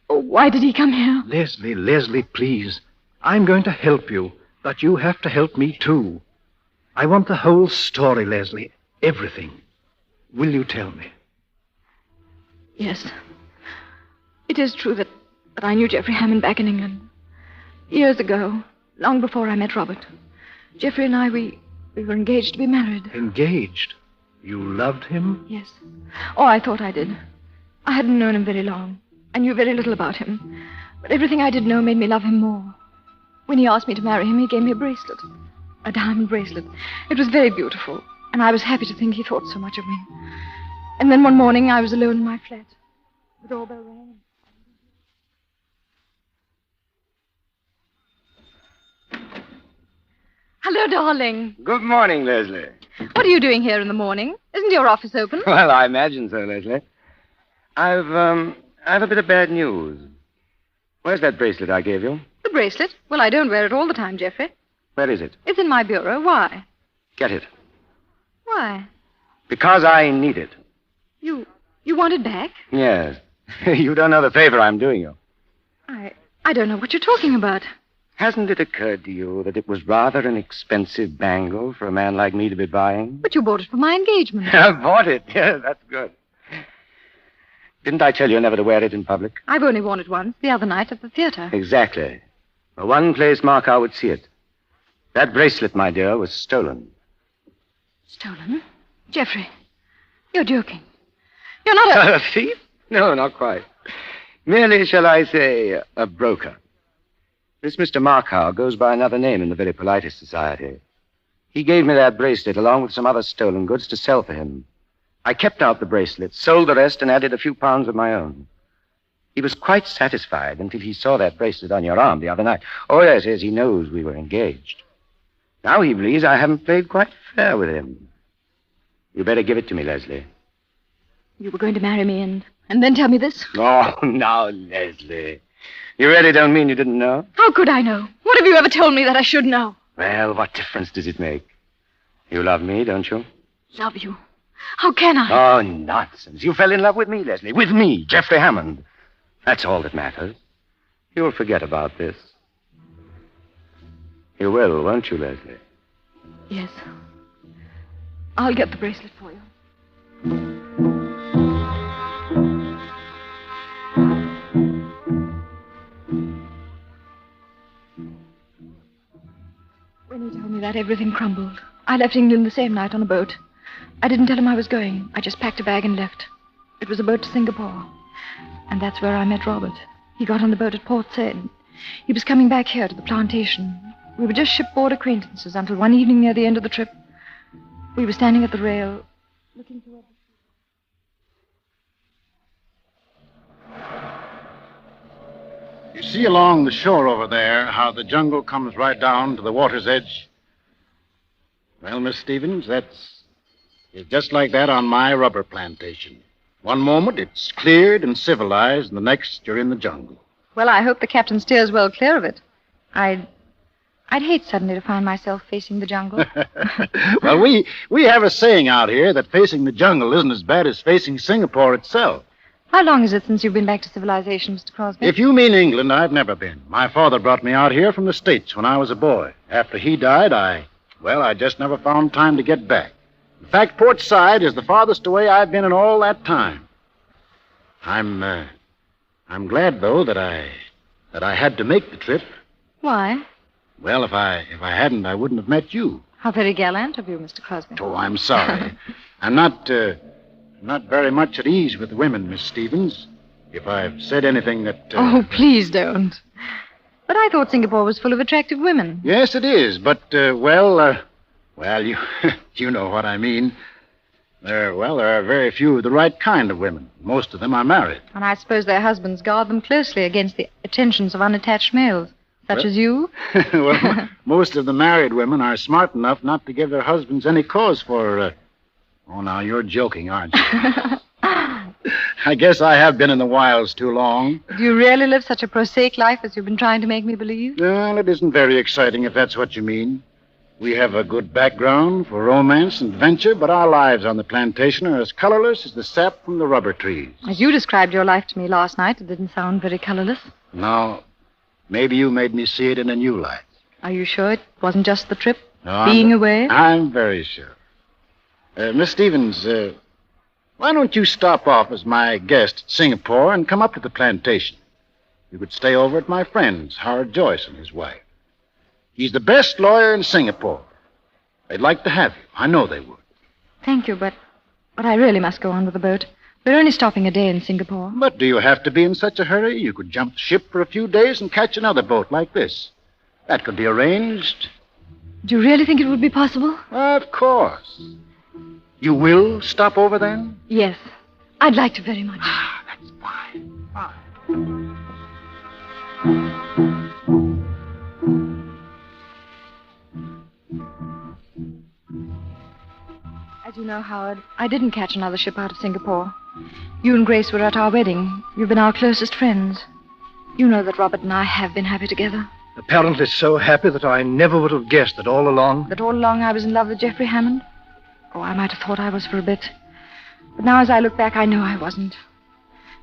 Oh, why did he come here? Leslie, please. I'm going to help you, but you have to help me, too. I want the whole story, Leslie. Everything. Will you tell me? Yes. It is true that I knew Geoffrey Hammond back in England. Years ago, long before I met Robert. Geoffrey and I, we were engaged to be married. Engaged? You loved him? Yes. Oh, I thought I did. I hadn't known him very long. I knew very little about him. But everything I did know made me love him more. When he asked me to marry him, he gave me a bracelet. A diamond bracelet. It was very beautiful, and I was happy to think he thought so much of me. And then one morning, I was alone in my flat. The doorbell rang. Hello, darling. Good morning, Leslie. What are you doing here in the morning? Isn't your office open? Well, I imagine so, Leslie. I've a bit of bad news. Where's that bracelet I gave you? The bracelet? Well, I don't wear it all the time, Geoffrey. Where is it? It's in my bureau. Why? Get it. Why? Because I need it. You want it back? Yes. You don't know the favor I'm doing you. I don't know what you're talking about. Hasn't it occurred to you that it was rather an expensive bangle for a man like me to be buying? But you bought it for my engagement. I bought it. Yes, that's good. Didn't I tell you never to wear it in public? I've only worn it once, the other night at the theater. Exactly. The one place Markow would see it. That bracelet, my dear, was stolen. Stolen? Geoffrey, you're joking. You're not a thief? No, not quite. Merely, shall I say, a broker. This Mr. Markow goes by another name in the very politest society. He gave me that bracelet along with some other stolen goods to sell for him. I kept out the bracelet, sold the rest, and added a few pounds of my own. He was quite satisfied until he saw that bracelet on your arm the other night. Oh, yes, he knows we were engaged. Now he believes I haven't played quite fair with him. You better give it to me, Leslie. You were going to marry me and then tell me this? Oh, now, Leslie. You really don't mean you didn't know? How could I know? What have you ever told me that I should know? Well, what difference does it make? You love me, don't you? Love you? How can I? Oh, nonsense. You fell in love with me, Leslie. With me, Geoffrey Hammond. That's all that matters. You'll forget about this. You will, won't you, Leslie? Yes. I'll get the bracelet for you. When he told me that, everything crumbled. I left England the same night on a boat. I didn't tell him I was going. I just packed a bag and left. It was a boat to Singapore. And that's where I met Robert. He got on the boat at Port Said. He was coming back here to the plantation. We were just shipboard acquaintances until one evening near the end of the trip, we were standing at the rail, looking toward You see along the shore over there how the jungle comes right down to the water's edge? Well, Miss Stevens, it's just like that on my rubber plantation. One moment it's cleared and civilized, and the next you're in the jungle. Well, I hope the captain steers well clear of it. I'd hate suddenly to find myself facing the jungle. Well, we have a saying out here that facing the jungle isn't as bad as facing Singapore itself. How long is it since you've been back to civilization, Mr. Crosby? If you mean England, I've never been. My father brought me out here from the States when I was a boy. After he died, I just never found time to get back. In fact, Port Said is the farthest away I've been in all that time. I'm glad, though, that I had to make the trip. Why? Well, if I hadn't, I wouldn't have met you. How very gallant of you, Mr. Crosby. Oh, I'm sorry. I'm not very much at ease with women, Miss Stevens. If I've said anything that... Oh, please don't. But I thought Singapore was full of attractive women. Yes, it is, but, well, you you know what I mean. There are very few of the right kind of women. Most of them are married. And I suppose their husbands guard them closely against the attentions of unattached males, such as you. Well, most of the married women are smart enough not to give their husbands any cause for... Oh, now, you're joking, aren't you? I guess I have been in the wilds too long. Do you really live such a prosaic life as you've been trying to make me believe? Well, it isn't very exciting, if that's what you mean. We have a good background for romance and adventure, but our lives on the plantation are as colorless as the sap from the rubber trees. As you described your life to me last night, it didn't sound very colorless. Now, maybe you made me see it in a new light. Are you sure it wasn't just the trip? No, being away? I'm very sure. Miss Stevens, why don't you stop off as my guest at Singapore and come up to the plantation? You could stay over at my friend's, Howard Joyce and his wife. He's the best lawyer in Singapore. They'd like to have you. I know they would. Thank you, but I really must go on with the boat. We're only stopping a day in Singapore. But do you have to be in such a hurry? You could jump the ship for a few days and catch another boat like this. That could be arranged. Do you really think it would be possible? Of course. You will stop over then? Yes. I'd like to very much. That's fine. Fine. As you know, Howard, I didn't catch another ship out of Singapore. You and Grace were at our wedding. You've been our closest friends. You know that Robert and I have been happy together. Apparently so happy that I never would have guessed that all along... That all along I was in love with Geoffrey Hammond? Oh, I might have thought I was for a bit. But now as I look back, I know I wasn't.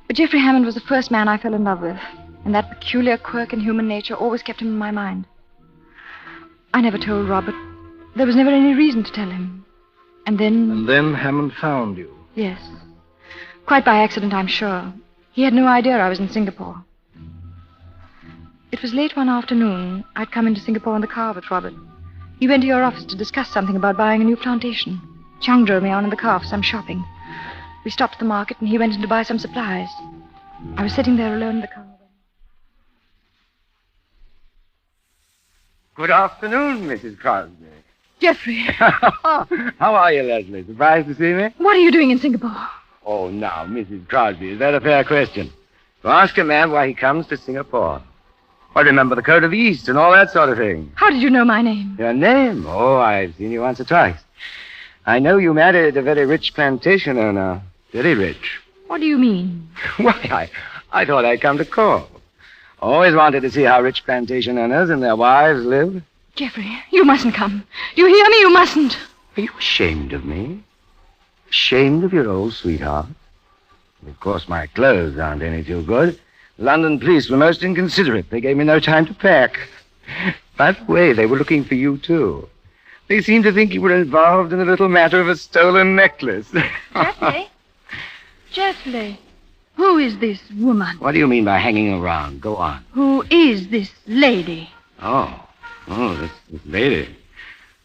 But Geoffrey Hammond was the first man I fell in love with. And that peculiar quirk in human nature always kept him in my mind. I never told Robert. There was never any reason to tell him. And then... And then Hammond found you. Yes. Quite by accident, I'm sure. He had no idea I was in Singapore. It was late one afternoon. I'd come into Singapore in the car with Robert. He went to your office to discuss something about buying a new plantation. Chung drove me on in the car for some shopping. We stopped at the market, and he went in to buy some supplies. I was sitting there alone in the car. Good afternoon, Mrs. Crosby. Geoffrey. How are you, Leslie? Surprised to see me? What are you doing in Singapore? Oh, now, Mrs. Crosby, is that a fair question? To ask a man why he comes to Singapore. I remember the Code of the East and all that sort of thing. How did you know my name? Your name? Oh, I've seen you once or twice. I know you married a very rich plantation owner. Very rich. What do you mean? Why, I thought I'd come to call. Always wanted to see how rich plantation owners and their wives live. Geoffrey, you mustn't come. Do you hear me? You mustn't. Are you ashamed of me? Ashamed of your old sweetheart? Of course, my clothes aren't any too good. London police were most inconsiderate. They gave me no time to pack. By the way, they were looking for you, too. They seem to think you were involved in a little matter of a stolen necklace. Geoffrey? Geoffrey, who is this woman? What do you mean by hanging around? Go on. Who is this lady? Oh, this lady.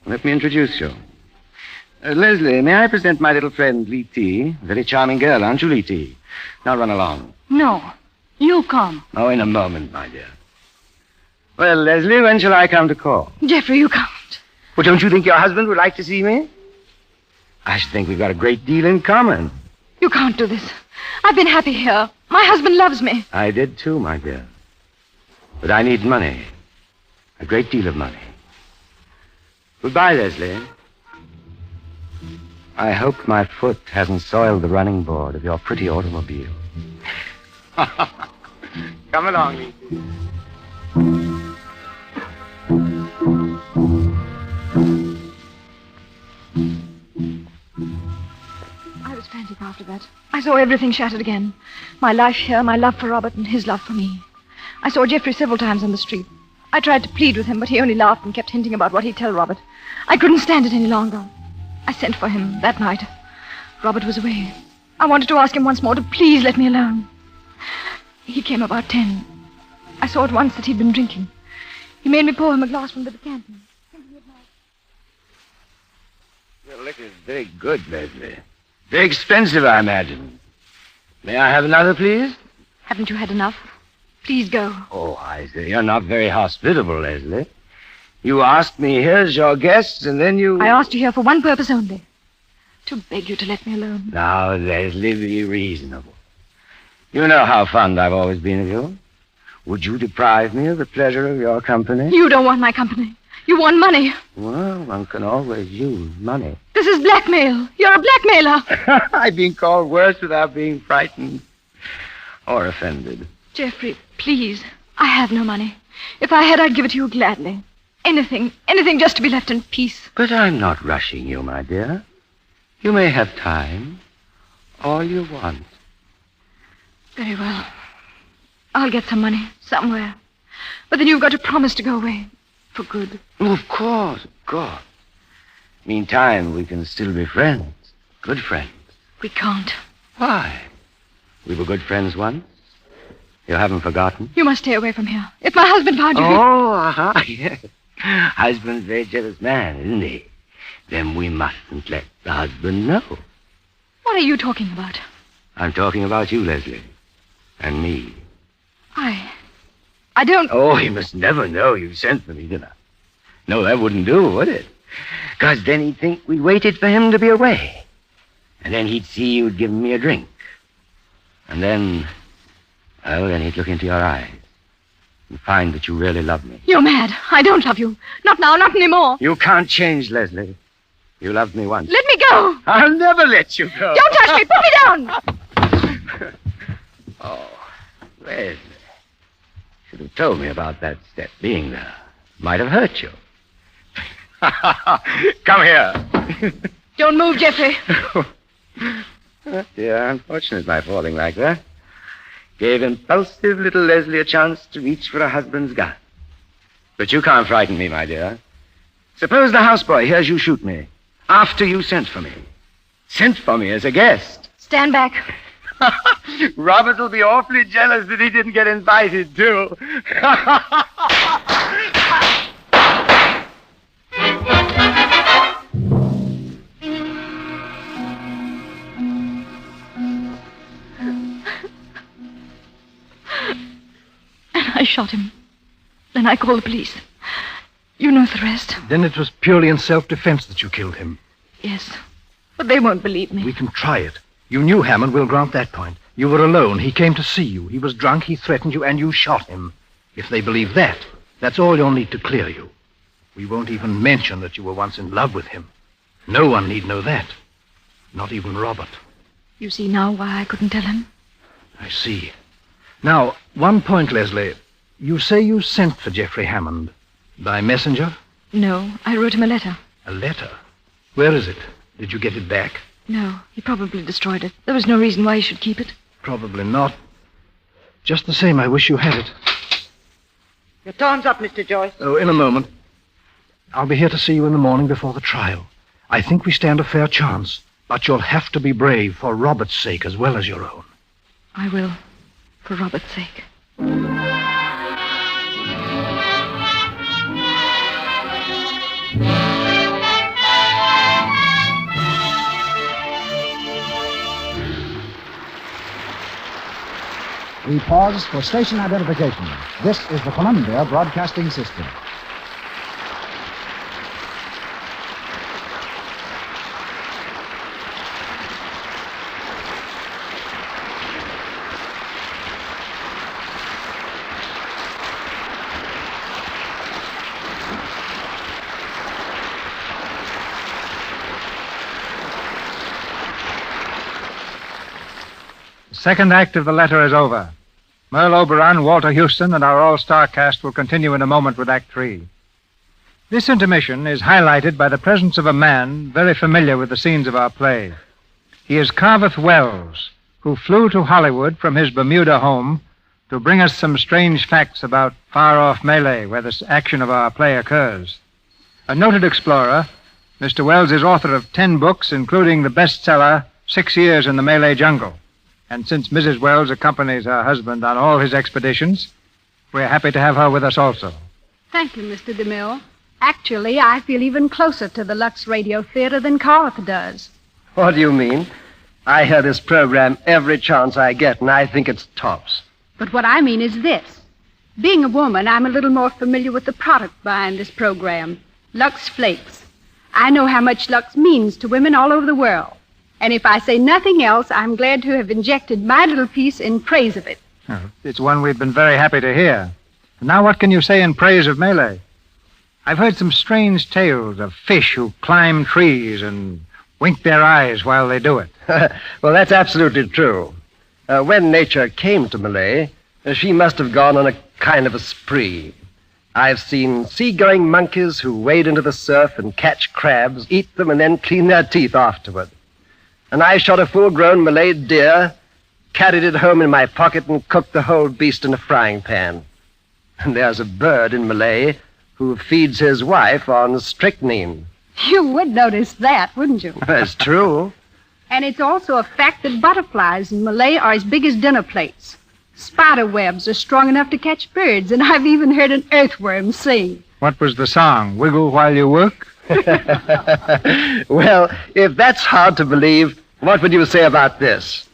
Let me introduce you. Leslie, may I present my little friend, Lee T? Very charming girl, aren't you, Lee T? Now run along. No, you come. Oh, in a moment, my dear. Well, Leslie, when shall I come to call? Geoffrey, you can't. Well, don't you think your husband would like to see me? I should think we've got a great deal in common. You can't do this. I've been happy here. My husband loves me. I did too, my dear. But I need money. A great deal of money. Goodbye, Leslie. I hope my foot hasn't soiled the running board of your pretty automobile. Come along, Lizzie. I was frantic after that. I saw everything shattered again. My life here, my love for Robert, and his love for me. I saw Geoffrey several times on the street. I tried to plead with him, but he only laughed and kept hinting about what he'd tell Robert. I couldn't stand it any longer. I sent for him that night. Robert was away. I wanted to ask him once more to please let me alone. He came about 10. I saw at once that he'd been drinking. He made me pour him a glass from the decanter. Your liquor's very good, Leslie. Very expensive, I imagine. May I have another, please? Haven't you had enough? Please go. Oh, I say, you're not very hospitable, Leslie. You asked me here as your guest, and then you... I asked you here for one purpose only. To beg you to let me alone. Now, Leslie, be reasonable. You know how fond I've always been of you. Would you deprive me of the pleasure of your company? You don't want my company. You want money. Well, one can always use money. This is blackmail. You're a blackmailer. I've been called worse without being frightened or offended. Geoffrey, please. I have no money. If I had, I'd give it to you gladly. Anything just to be left in peace. But I'm not rushing you, my dear. You may have time. All you want. Very well. I'll get some money somewhere. But then you've got to promise to go away. For good. Oh, of course. Meantime, we can still be friends. Good friends. We can't. Why? We were good friends once. You haven't forgotten? You must stay away from here. If my husband found you... Oh, yes. Husband's a very jealous man, isn't he? Then we mustn't let the husband know. What are you talking about? I'm talking about you, Leslie. And me. I don't... Oh, he must never know you sent for me, did I? No, that wouldn't do, would it? Because then he'd think we waited for him to be away. And then he'd see you'd given me a drink. And then... Oh, then he'd look into your eyes. And find that you really love me. You're mad. I don't love you. Not now, not anymore. You can't change, Leslie. You loved me once. Let me go. I'll never let you go. Don't touch me. Put me down. Oh, Leslie. Should have told me about that step being there. Might have hurt you. Come here. Don't move, Geoffrey. Oh, dear, unfortunate my falling like that. Gave impulsive little Leslie a chance to reach for a husband's gun. But you can't frighten me, my dear. Suppose the houseboy hears you shoot me after you sent for me. Sent for me as a guest. Stand back. Robert will be awfully jealous that he didn't get invited, too. I shot him. Then I called the police. You know the rest. Then it was purely in self-defense that you killed him. Yes. But they won't believe me. We can try it. You knew Hammond, we'll grant that point. You were alone. He came to see you. He was drunk, he threatened you, and you shot him. If they believe that, that's all you'll need to clear you. We won't even mention that you were once in love with him. No one need know that. Not even Robert. You see now why I couldn't tell him? I see. Now, one point, Leslie. You say you sent for Geoffrey Hammond. By messenger? No, I wrote him a letter. A letter? Where is it? Did you get it back? No, he probably destroyed it. There was no reason why he should keep it. Probably not. Just the same, I wish you had it. Your time's up, Mr. Joyce. Oh, in a moment. I'll be here to see you in the morning before the trial. I think we stand a fair chance, but you'll have to be brave for Robert's sake as well as your own. I will, for Robert's sake. We pause for station identification. This is the Columbia Broadcasting System. The second act of the letter is over. Merle Oberon, Walter Houston, and our all-star cast will continue in a moment with Act 3. This intermission is highlighted by the presence of a man very familiar with the scenes of our play. He is Carveth Wells, who flew to Hollywood from his Bermuda home to bring us some strange facts about far-off Malay, where the action of our play occurs. A noted explorer, Mr. Wells is author of 10 books, including the bestseller 6 Years in the Malay Jungle. And since Mrs. Wells accompanies her husband on all his expeditions, we're happy to have her with us also. Thank you, Mr. DeMille. Actually, I feel even closer to the Lux Radio Theatre than Carveth does. What do you mean? I hear this program every chance I get, and I think it's tops. But what I mean is this. Being a woman, I'm a little more familiar with the product behind this program, Lux Flakes. I know how much Lux means to women all over the world. And if I say nothing else, I'm glad to have injected my little piece in praise of it. Oh, it's one we've been very happy to hear. Now what can you say in praise of Malay? I've heard some strange tales of fish who climb trees and wink their eyes while they do it. Well, that's absolutely true. When nature came to Malay, she must have gone on a kind of a spree. I've seen seagoing monkeys who wade into the surf and catch crabs, eat them, and then clean their teeth afterward. And I shot a full-grown Malay deer, carried it home in my pocket, and cooked the whole beast in a frying pan. And there's a bird in Malay who feeds his wife on strychnine. You would notice that, wouldn't you? That's true. And it's also a fact that butterflies in Malay are as big as dinner plates. Spider webs are strong enough to catch birds, and I've even heard an earthworm sing. What was the song? Wiggle while you work? Well, if that's hard to believe, what would you say about this?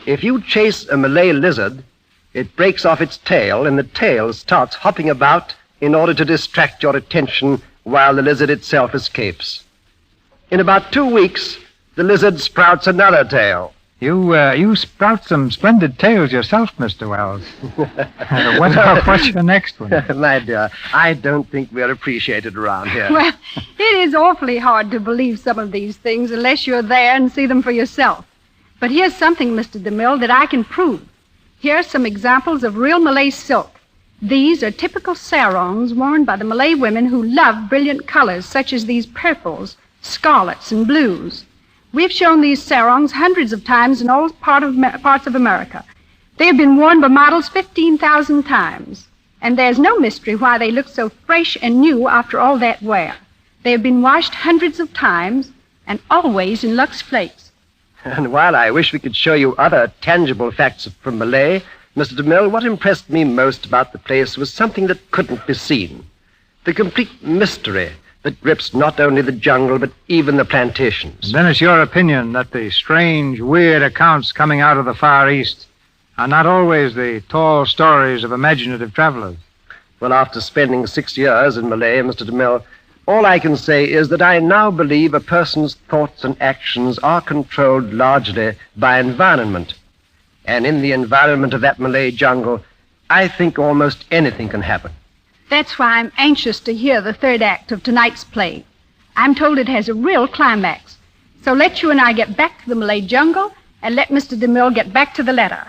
If you chase a Malay lizard, it breaks off its tail, and the tail starts hopping about in order to distract your attention while the lizard itself escapes. In about 2 weeks, the lizard sprouts another tail. You sprout some splendid tales yourself, Mr. Wells. What's your next one? My dear, I don't think we're appreciated around here. Well, it is awfully hard to believe some of these things unless you're there and see them for yourself. But here's something, Mr. DeMille, that I can prove. Here are some examples of real Malay silk. These are typical sarongs worn by the Malay women who love brilliant colors, such as these purples, scarlets, and blues. We've shown these sarongs hundreds of times in all parts of America. They have been worn by models 15,000 times. And there's no mystery why they look so fresh and new after all that wear. They have been washed hundreds of times and always in Lux Flakes. And while I wish we could show you other tangible facts from Malay, Mr. DeMille, what impressed me most about the place was something that couldn't be seen. The complete mystery that grips not only the jungle, but even the plantations. And then it's your opinion that the strange, weird accounts coming out of the Far East are not always the tall stories of imaginative travelers. Well, after spending 6 years in Malay, Mr. DeMille, all I can say is that I now believe a person's thoughts and actions are controlled largely by environment. And in the environment of that Malay jungle, I think almost anything can happen. That's why I'm anxious to hear the third act of tonight's play. I'm told it has a real climax. So let you and I get back to the Malay jungle and let Mr. DeMille get back to the letter.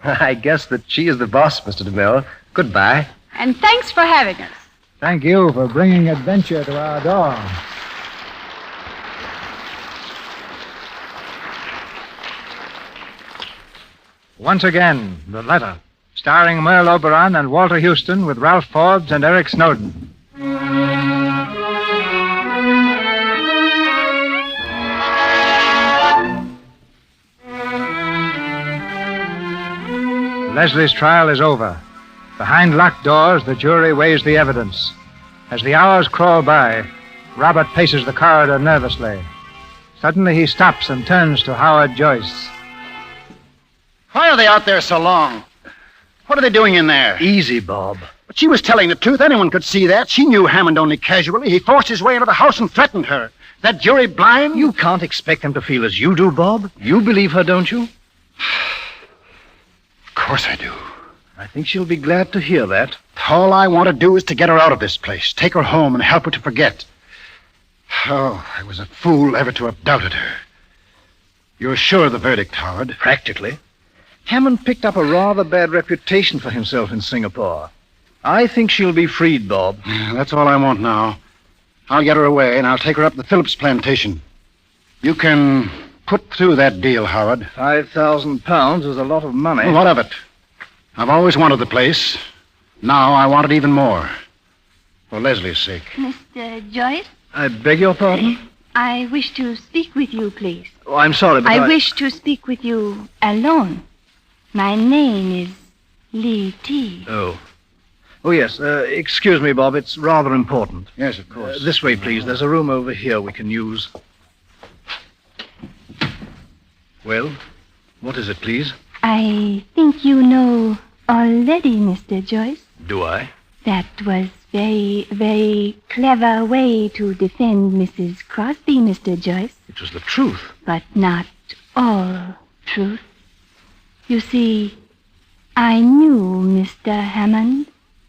I guess that she is the boss, Mr. DeMille. Goodbye. And thanks for having us. Thank you for bringing adventure to our door. Once again, the letter. Starring Merle Oberon and Walter Houston with Ralph Forbes and Eric Snowden. Leslie's trial is over. Behind locked doors, the jury weighs the evidence. As the hours crawl by, Robert paces the corridor nervously. Suddenly he stops and turns to Howard Joyce. Why are they out there so long? What are they doing in there? Easy, Bob. But she was telling the truth. Anyone could see that. She knew Hammond only casually. He forced his way into the house and threatened her. That jury blind? You can't expect them to feel as you do, Bob. You believe her, don't you? Of course I do. I think she'll be glad to hear that. All I want to do is to get her out of this place, take her home and help her to forget. Oh, I was a fool ever to have doubted her. You're sure of the verdict, Howard? Practically. Hammond picked up a rather bad reputation for himself in Singapore. I think she'll be freed, Bob. Yeah, that's all I want now. I'll get her away, and I'll take her up to the Phillips plantation. You can put through that deal, Howard. £5,000 is a lot of money. Well, what of it? I've always wanted the place. Now I want it even more. For Leslie's sake. Mr. Joyce? I beg your pardon? I wish to speak with you, please. Oh, I'm sorry, but I wish to speak with you alone. My name is Lee T. Oh. Oh, yes. Excuse me, Bob. It's rather important. Yes, of course. This way, please. There's a room over here we can use. Well, what is it, please? I think you know already, Mr. Joyce. Do I? That was very clever way to defend Mrs. Crosby, Mr. Joyce. It was the truth. But not all truth. You see, I knew Mr. Hammond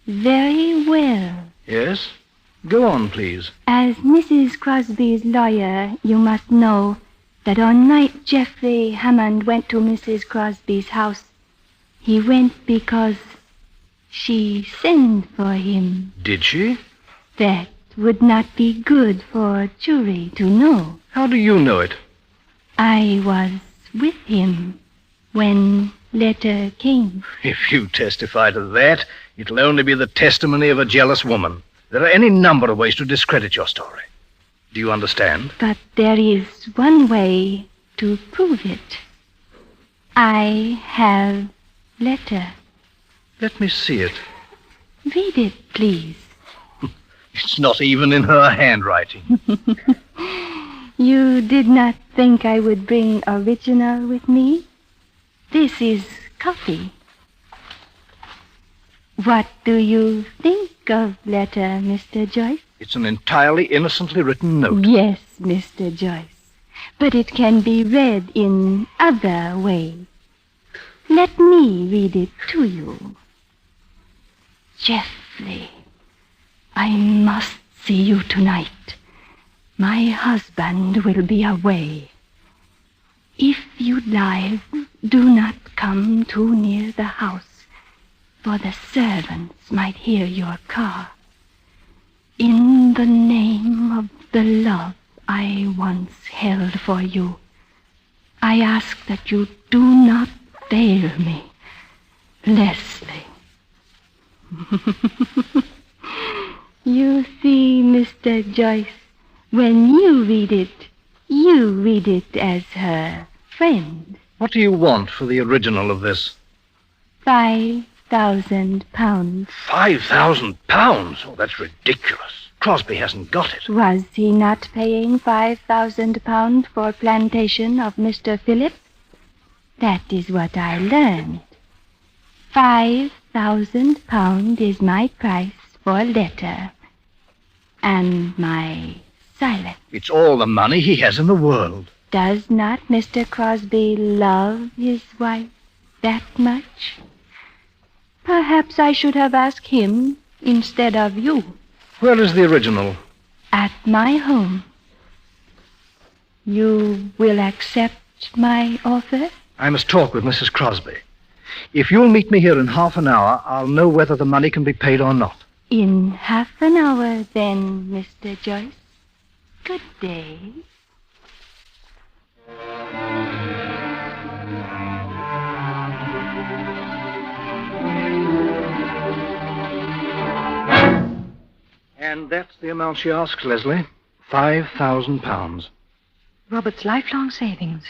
very well. Yes? Go on, please. As Mrs. Crosby's lawyer, you must know that on night Geoffrey Hammond went to Mrs. Crosby's house, he went because she sent for him. Did she? That would not be good for a jury to know. How do you know it? I was with him when letter came. If you testify to that, it'll only be the testimony of a jealous woman. There are any number of ways to discredit your story. Do you understand? But there is one way to prove it. I have letter. Let me see it. Read it, please. It's not even in her handwriting. You did not think I would bring original with me? This is copy. What do you think of letter, Mr. Joyce? It's an entirely innocently written note. Yes, Mr. Joyce. But it can be read in other ways. Let me read it to you. Geoffrey, I must see you tonight. My husband will be away. If you live, do not come too near the house, for the servants might hear your car. In the name of the love I once held for you, I ask that you do not fail me, Leslie. You see, Mr. Joyce, when you read it as her friend. What do you want for the original of this? £5,000. £5,000? Oh, that's ridiculous. Crosby hasn't got it. Was he not paying £5,000 for plantation of Mr. Phillips? That is what I learned. £5,000 is my price for letter. And my silence. It's all the money he has in the world. Does not Mr. Crosby love his wife that much? Perhaps I should have asked him instead of you. Where is the original? At my home. You will accept my offer? I must talk with Mrs. Crosby. If you'll meet me here in half an hour, I'll know whether the money can be paid or not. In half an hour, then, Mr. Joyce. Good day. And that's the amount she asks, Leslie. £5,000. Robert's lifelong savings.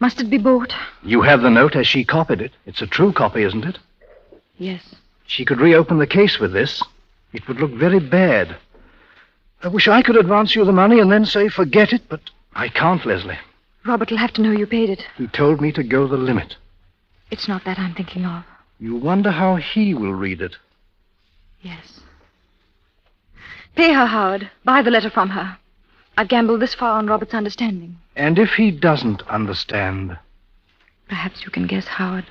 Must it be bought? You have the note as she copied it. It's a true copy, isn't it? Yes. She could reopen the case with this. It would look very bad. I wish I could advance you the money and then say forget it, but I can't, Leslie. Robert will have to know you paid it. He told me to go the limit. It's not that I'm thinking of. You wonder how he will read it. Yes. Pay her, Howard. Buy the letter from her. I've gambled this far on Robert's understanding. And if he doesn't understand? Perhaps you can guess, Howard.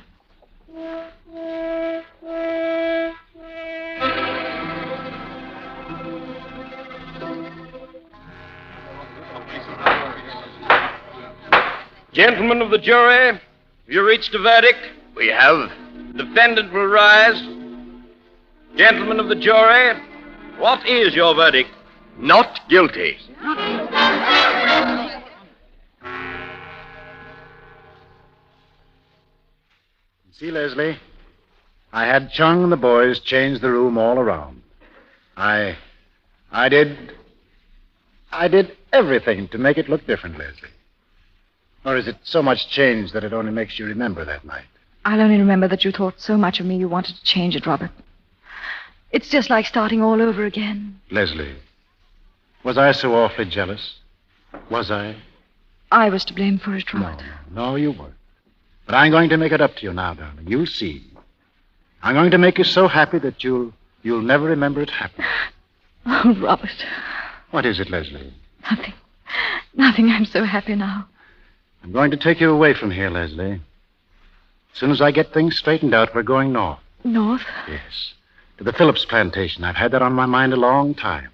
Gentlemen of the jury, have you reached a verdict? We have. Defendant will rise. Gentlemen of the jury, what is your verdict? Not guilty. See, Leslie, I had Chung and the boys change the room all around. I did everything to make it look different, Leslie. Or is it so much changed that it only makes you remember that night? I'll only remember that you thought so much of me you wanted to change it, Robert. It's just like starting all over again. Leslie, was I so awfully jealous? Was I? I was to blame for it, Robert. No, you weren't. But I'm going to make it up to you now, darling. You'll see. I'm going to make you so happy that you'll never remember it happened. Oh, Robert. What is it, Leslie? Nothing. Nothing. I'm so happy now. I'm going to take you away from here, Leslie. As soon as I get things straightened out, we're going north. North? Yes. To the Phillips plantation. I've had that on my mind a long time.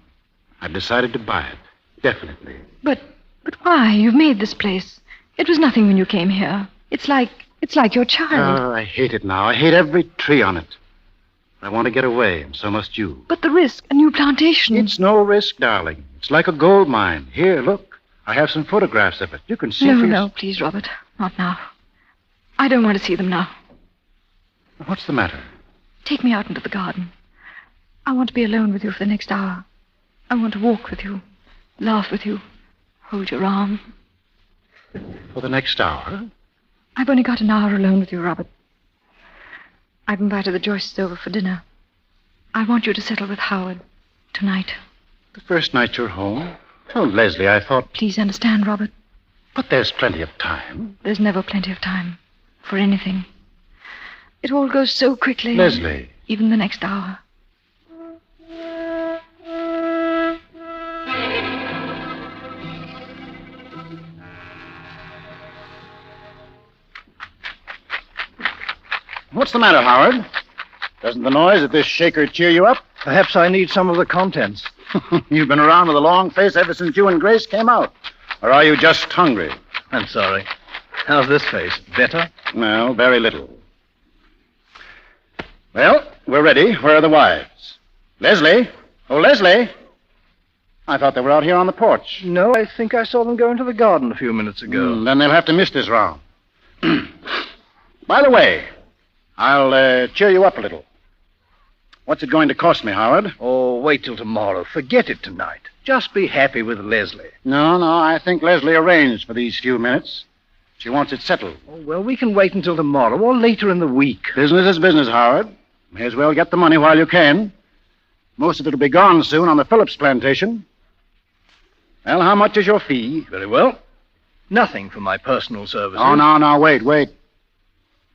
I've decided to buy it. Definitely. But why? You've made this place. It was nothing when you came here. It's like your child. Oh, I hate it now. I hate every tree on it. I want to get away, and so must you. But the risk, a new plantation. It's no risk, darling. It's like a gold mine. Here, look. I have some photographs of it. You can see for yourself. No, please, Robert. Not now. I don't want to see them now. What's the matter? Take me out into the garden. I want to be alone with you for the next hour. I want to walk with you, laugh with you, hold your arm. For the next hour? I've only got an hour alone with you, Robert. I've invited the Joyces over for dinner. I want you to settle with Howard tonight. The first night you're home? Oh, Leslie, I thought... Please understand, Robert. But there's plenty of time. There's never plenty of time for anything. It all goes so quickly. Leslie. Even the next hour. What's the matter, Howard? Doesn't the noise of this shaker cheer you up? Perhaps I need some of the contents. You've been around with a long face ever since you and Grace came out. Or are you just hungry? I'm sorry. How's this face? Better? Well, very little. Well, we're ready. Where are the wives? Leslie? Oh, Leslie? I thought they were out here on the porch. No, I think I saw them go into the garden a few minutes ago. Then they'll have to miss this round. By the way, I'll cheer you up a little. What's it going to cost me, Howard? Oh, wait till tomorrow. Forget it tonight. Just be happy with Leslie. No, I think Leslie arranged for these few minutes. She wants it settled. Oh, well, we can wait until tomorrow or later in the week. Business is business, Howard. May as well get the money while you can. Most of it will be gone soon on the Phillips plantation. Well, how much is your fee? Very well. Nothing for my personal services. Oh, no, wait.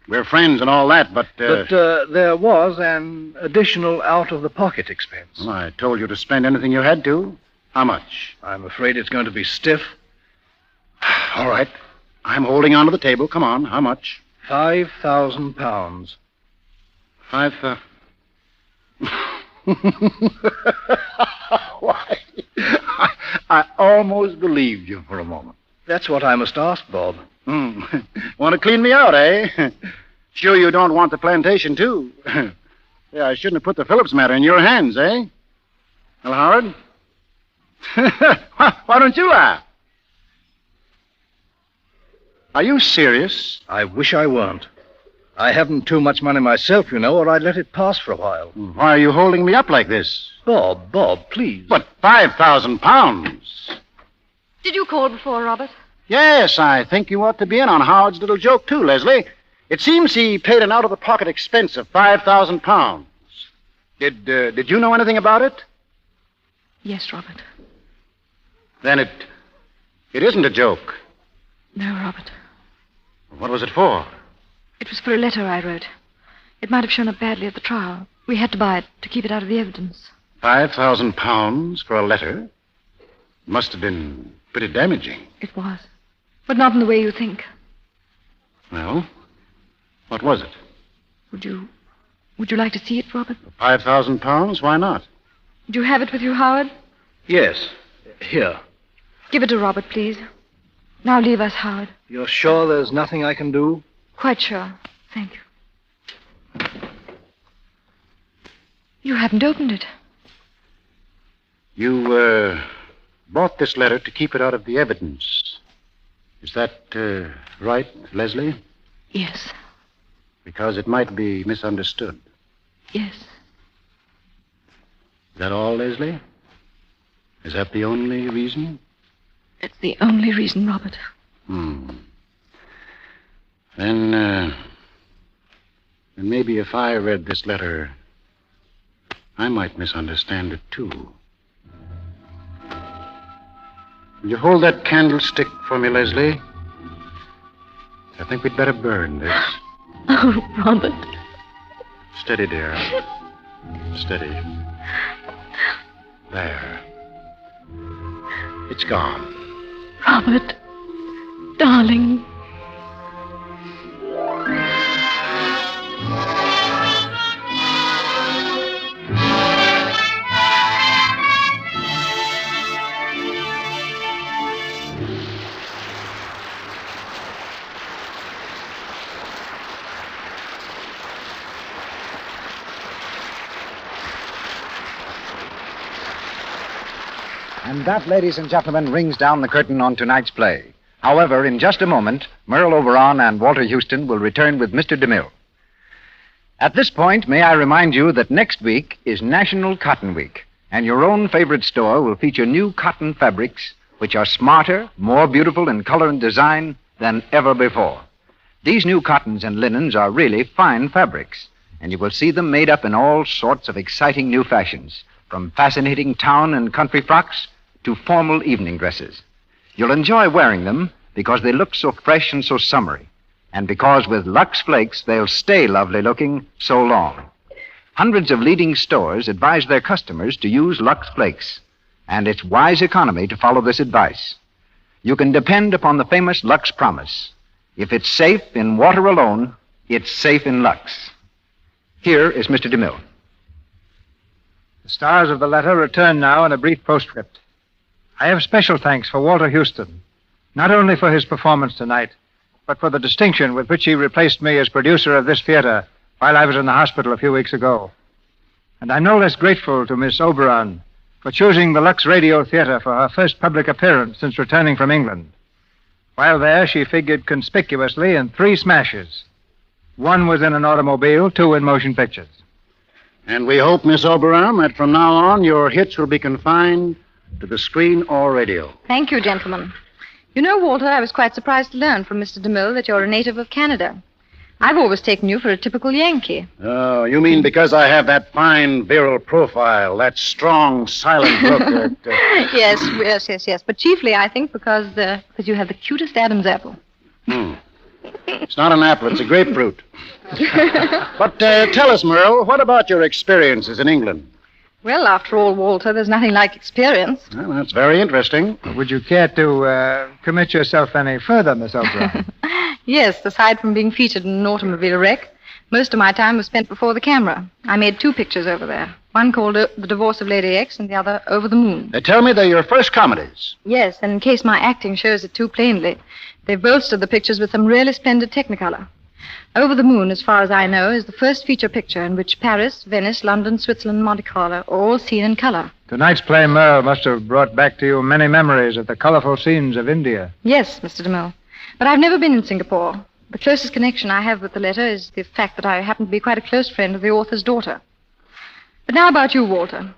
We're friends and all that, but... But there was an additional out-of-the-pocket expense. Well, I told you to spend anything you had to. How much? I'm afraid it's going to be stiff. All right. I'm holding on to the table. Come on. How much? £5,000. 5,000... Why? I almost believed you for a moment. That's what I must ask, Bob. Want to clean me out, eh? Sure you don't want the plantation, too. Yeah, I shouldn't have put the Phillips matter in your hands, eh? Well, Howard? Why don't you laugh? Are you serious? I wish I weren't. I haven't too much money myself, you know, or I'd let it pass for a while. Why are you holding me up like this? Bob, please. But £5,000. Did you call before, Robert? Yes, I think you ought to be in on Howard's little joke, too, Leslie. It seems he paid an out-of-the-pocket expense of £5,000. Did you know anything about it? Yes, Robert. Then it isn't a joke. No, Robert. What was it for? It was for a letter I wrote. It might have shown up badly at the trial. We had to buy it to keep it out of the evidence. £5,000 for a letter? Must have been pretty damaging. It was. But not in the way you think. Well, what was it? Would you like to see it, Robert? £5,000? Why not? Do you have it with you, Howard? Yes. Here. Give it to Robert, please. Now leave us, Howard. You're sure there's nothing I can do? Quite sure. Thank you. You haven't opened it. You, bought this letter to keep it out of the evidence. Is that, right, Leslie? Yes. Because it might be misunderstood. Yes. Is that all, Leslie? Is that the only reason? It's the only reason, Robert. Then maybe if I read this letter, I might misunderstand it, too. Will you hold that candlestick for me, Leslie? I think we'd better burn this. Oh, Robert. Steady, dear. Steady. There. It's gone. Robert, darling. And that, ladies and gentlemen, rings down the curtain on tonight's play. However, in just a moment, Merle Oberon and Walter Houston will return with Mr. DeMille. At this point, may I remind you that next week is National Cotton Week, and your own favorite store will feature new cotton fabrics which are smarter, more beautiful in color and design than ever before. These new cottons and linens are really fine fabrics, and you will see them made up in all sorts of exciting new fashions, from fascinating town and country frocks to formal evening dresses. You'll enjoy wearing them because they look so fresh and so summery, and because with Lux Flakes they'll stay lovely looking so long. Hundreds of leading stores advise their customers to use Lux Flakes, and it's wise economy to follow this advice. You can depend upon the famous Lux promise. If it's safe in water alone, it's safe in Lux. Here is Mr. DeMille. The stars of the letter return now in a brief postscript. I have special thanks for Walter Houston, not only for his performance tonight, but for the distinction with which he replaced me as producer of this theater while I was in the hospital a few weeks ago. And I'm no less grateful to Miss Oberon for choosing the Lux Radio Theatre for her first public appearance since returning from England. While there, she figured conspicuously in 3 smashes. 1 was in an automobile, 2 in motion pictures. And we hope, Miss Oberon, that from now on your hits will be confined to the screen or radio. Thank you, gentlemen. You know, Walter, I was quite surprised to learn from Mr. DeMille that you're a native of Canada. I've always taken you for a typical Yankee. Oh, you mean because I have that fine, virile profile, that strong, silent look that... Yes. But chiefly, I think, because you have the cutest Adam's apple. It's not an apple, it's a grapefruit. But tell us, Merle, what about your experiences in England? Well, after all, Walter, there's nothing like experience. Well, that's very interesting. Would you care to commit yourself any further, Miss Oberon? Yes, aside from being featured in an automobile wreck, most of my time was spent before the camera. I made 2 pictures over there. One called The Divorce of Lady X and the other Over the Moon. They tell me they're your first comedies. Yes, and in case my acting shows it too plainly, they've bolstered the pictures with some really splendid technicolor. Over the Moon, as far as I know, is the first feature picture in which Paris, Venice, London, Switzerland, and Monte Carlo are all seen in color. Tonight's play, Merle, must have brought back to you many memories of the colorful scenes of India. Yes, Mr. DeMille. But I've never been in Singapore. The closest connection I have with the letter is the fact that I happen to be quite a close friend of the author's daughter. But now about you, Walter.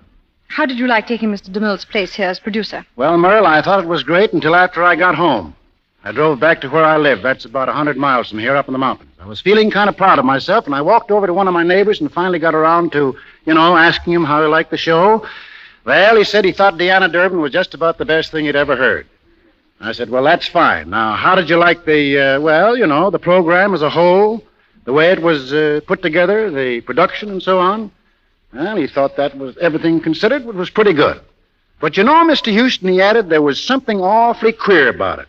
How did you like taking Mr. DeMille's place here as producer? Well, Merle, I thought it was great until after I got home. I drove back to where I live. That's about 100 miles from here up in the mountains. I was feeling kind of proud of myself, and I walked over to one of my neighbors and finally got around to, asking him how he liked the show. Well, he said he thought Deanna Durbin was just about the best thing he'd ever heard. I said, well, that's fine. Now, how did you like the program as a whole, the way it was put together, the production and so on? Well, he thought that was, everything considered, it was pretty good. But Mr. Houston, he added, there was something awfully queer about it.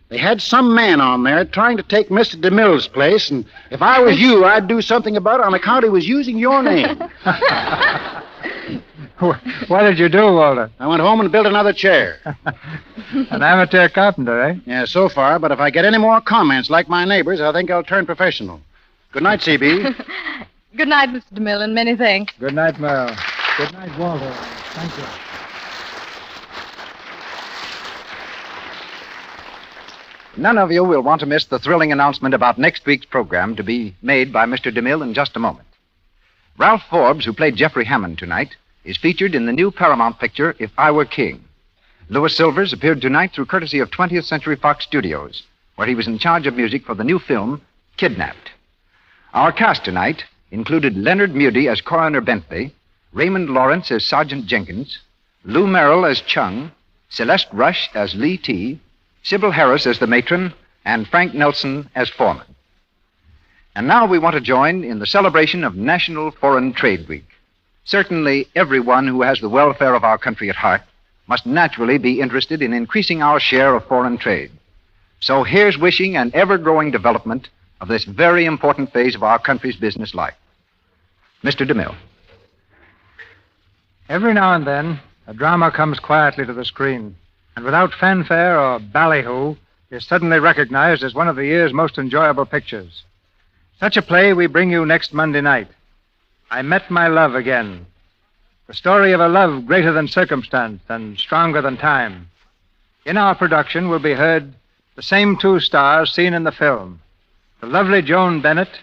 They had some man on there trying to take Mr. DeMille's place, and if I was you, I'd do something about it on account he was using your name. What did you do, Walter? I went home and built another chair. An amateur carpenter, eh? Yeah, so far, but if I get any more comments like my neighbors, I think I'll turn professional. Good night, C.B. Good night, Mr. DeMille, and many thanks. Good night, Merle. Good night, Walter. Thank you. None of you will want to miss the thrilling announcement about next week's program to be made by Mr. DeMille in just a moment. Ralph Forbes, who played Jeffrey Hammond tonight, is featured in the new Paramount picture, If I Were King. Louis Silvers appeared tonight through courtesy of 20th Century Fox Studios, where he was in charge of music for the new film, Kidnapped. Our cast tonight included Leonard Mudie as Coroner Bentley, Raymond Lawrence as Sergeant Jenkins, Lou Merrill as Chung, Celeste Rush as Lee T., Sybil Harris as the matron, and Frank Nelson as foreman. And now we want to join in the celebration of National Foreign Trade Week. Certainly, everyone who has the welfare of our country at heart must naturally be interested in increasing our share of foreign trade. So here's wishing an ever-growing development of this very important phase of our country's business life. Mr. DeMille. Every now and then, a drama comes quietly to the screen, and without fanfare or ballyhoo, is suddenly recognized as one of the year's most enjoyable pictures. Such a play we bring you next Monday night. I Met My Love Again. The story of a love greater than circumstance and stronger than time. In our production will be heard the same two stars seen in the film, the lovely Joan Bennett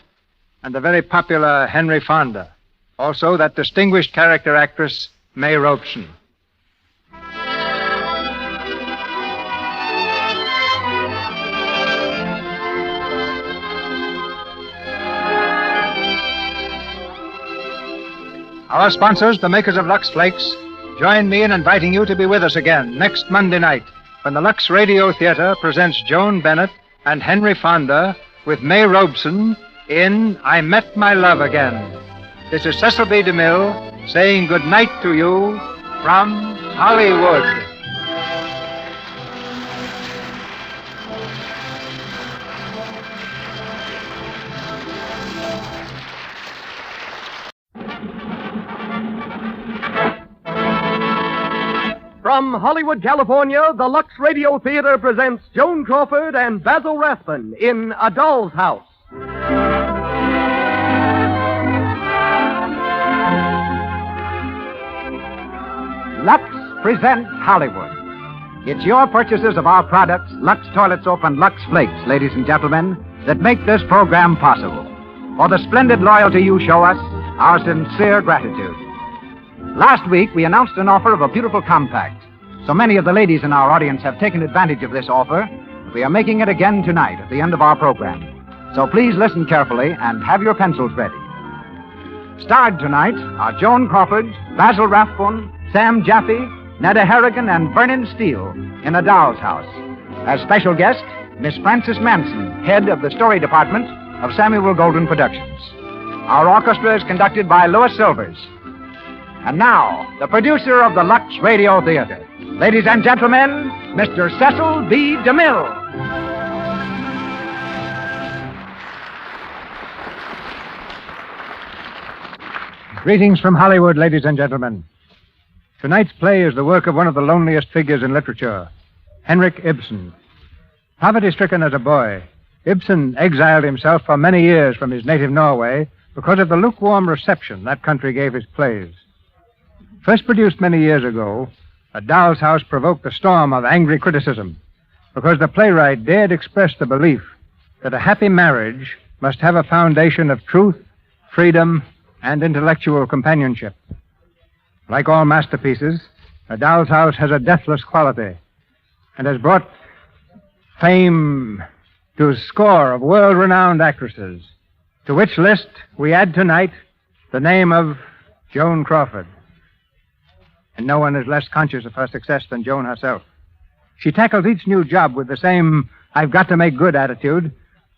and the very popular Henry Fonda. Also that distinguished character actress, May Robeson. Our sponsors, the makers of Lux Flakes, join me in inviting you to be with us again next Monday night when the Lux Radio Theatre presents Joan Bennett and Henry Fonda with May Robeson in I Met My Love Again. This is Cecil B. DeMille saying good night to you from Hollywood. From Hollywood, California, the Lux Radio Theatre presents Joan Crawford and Basil Rathbun in A Doll's House. Lux presents Hollywood. It's your purchases of our products, Lux Toilet Soap and Lux Flakes, ladies and gentlemen, that make this program possible. For the splendid loyalty you show us, our sincere gratitude. Last week, we announced an offer of a beautiful compact. So many of the ladies in our audience have taken advantage of this offer, we are making it again tonight at the end of our program. So please listen carefully and have your pencils ready. Starred tonight are Joan Crawford, Basil Rathbun, Sam Jaffe, Netta Harrigan, and Vernon Steele in A Doll's House. As special guest, Miss Frances Manson, head of the story department of Samuel Golden Productions. Our orchestra is conducted by Louis Silvers. And now, the producer of the Lux Radio Theatre. Ladies and gentlemen, Mr. Cecil B. DeMille. Greetings from Hollywood, ladies and gentlemen. Tonight's play is the work of one of the loneliest figures in literature, Henrik Ibsen. Poverty-stricken as a boy, Ibsen exiled himself for many years from his native Norway because of the lukewarm reception that country gave his plays. First produced many years ago, A Doll's House provoked a storm of angry criticism because the playwright dared express the belief that a happy marriage must have a foundation of truth, freedom, and intellectual companionship. Like all masterpieces, A Doll's House has a deathless quality and has brought fame to a score of world-renowned actresses, to which list we add tonight the name of Joan Crawford. And no one is less conscious of her success than Joan herself. She tackles each new job with the same I've got to make good attitude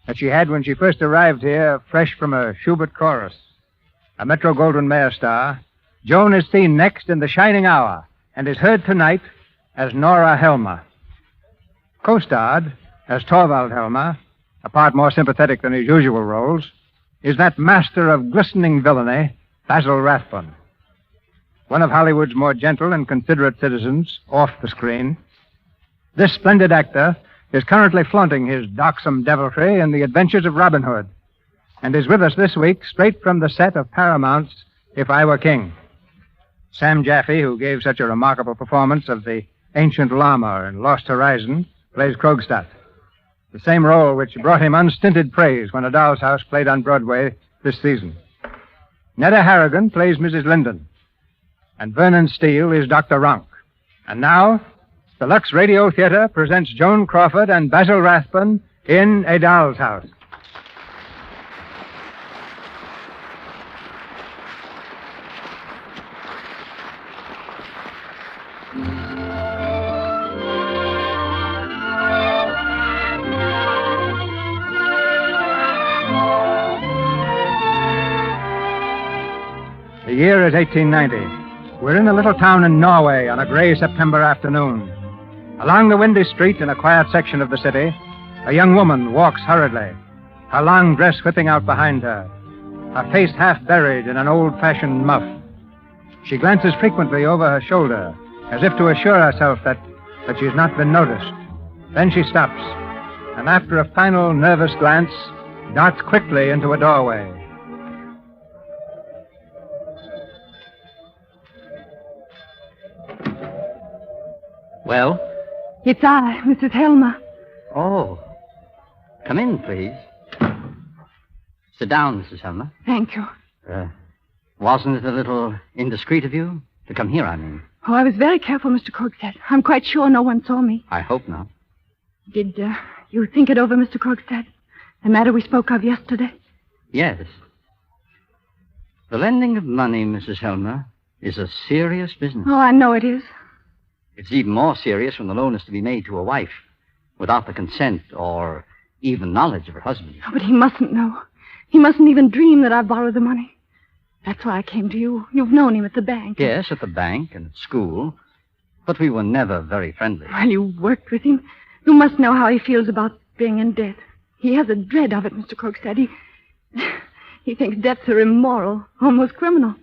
that she had when she first arrived here, fresh from a Schubert chorus. A Metro-Goldwyn-Mayer star, Joan is seen next in The Shining Hour and is heard tonight as Nora Helmer. Co-starred as Torvald Helmer, a part more sympathetic than his usual roles, is that master of glistening villainy, Basil Rathbone. One of Hollywood's more gentle and considerate citizens off the screen. This splendid actor is currently flaunting his darksome deviltry in The Adventures of Robin Hood, and is with us this week straight from the set of Paramount's If I Were King. Sam Jaffe, who gave such a remarkable performance of the ancient llama in Lost Horizon, plays Krogstad, the same role which brought him unstinted praise when A Doll's House played on Broadway this season. Netta Harrigan plays Mrs. Linden, and Vernon Steele is Dr. Ronk. And now, the Lux Radio Theatre presents Joan Crawford and Basil Rathbone in A Doll's House. The year is 1890. We're in a little town in Norway on a gray September afternoon. Along the windy street in a quiet section of the city, a young woman walks hurriedly, her long dress whipping out behind her, her face half buried in an old-fashioned muff. She glances frequently over her shoulder, as if to assure herself that she's not been noticed. Then she stops, and after a final nervous glance, darts quickly into a doorway. Well? It's I, Mrs. Helmer. Oh. Come in, please. Sit down, Mrs. Helmer. Thank you. Wasn't it a little indiscreet of you? To come here, I mean. Oh, I was very careful, Mr. Krogstad. I'm quite sure no one saw me. I hope not. Did you think it over, Mr. Krogstad? The matter we spoke of yesterday? Yes. The lending of money, Mrs. Helmer, is a serious business. Oh, I know it is. It's even more serious when the loan is to be made to a wife without the consent or even knowledge of her husband. Oh, but he mustn't know. He mustn't even dream that I've borrowed the money. That's why I came to you. You've known him at the bank. Yes, at the bank and at school. But we were never very friendly. Well, you worked with him. You must know how he feels about being in debt. He has a dread of it, Mr. Krogstad. He thinks debts are immoral, almost criminal.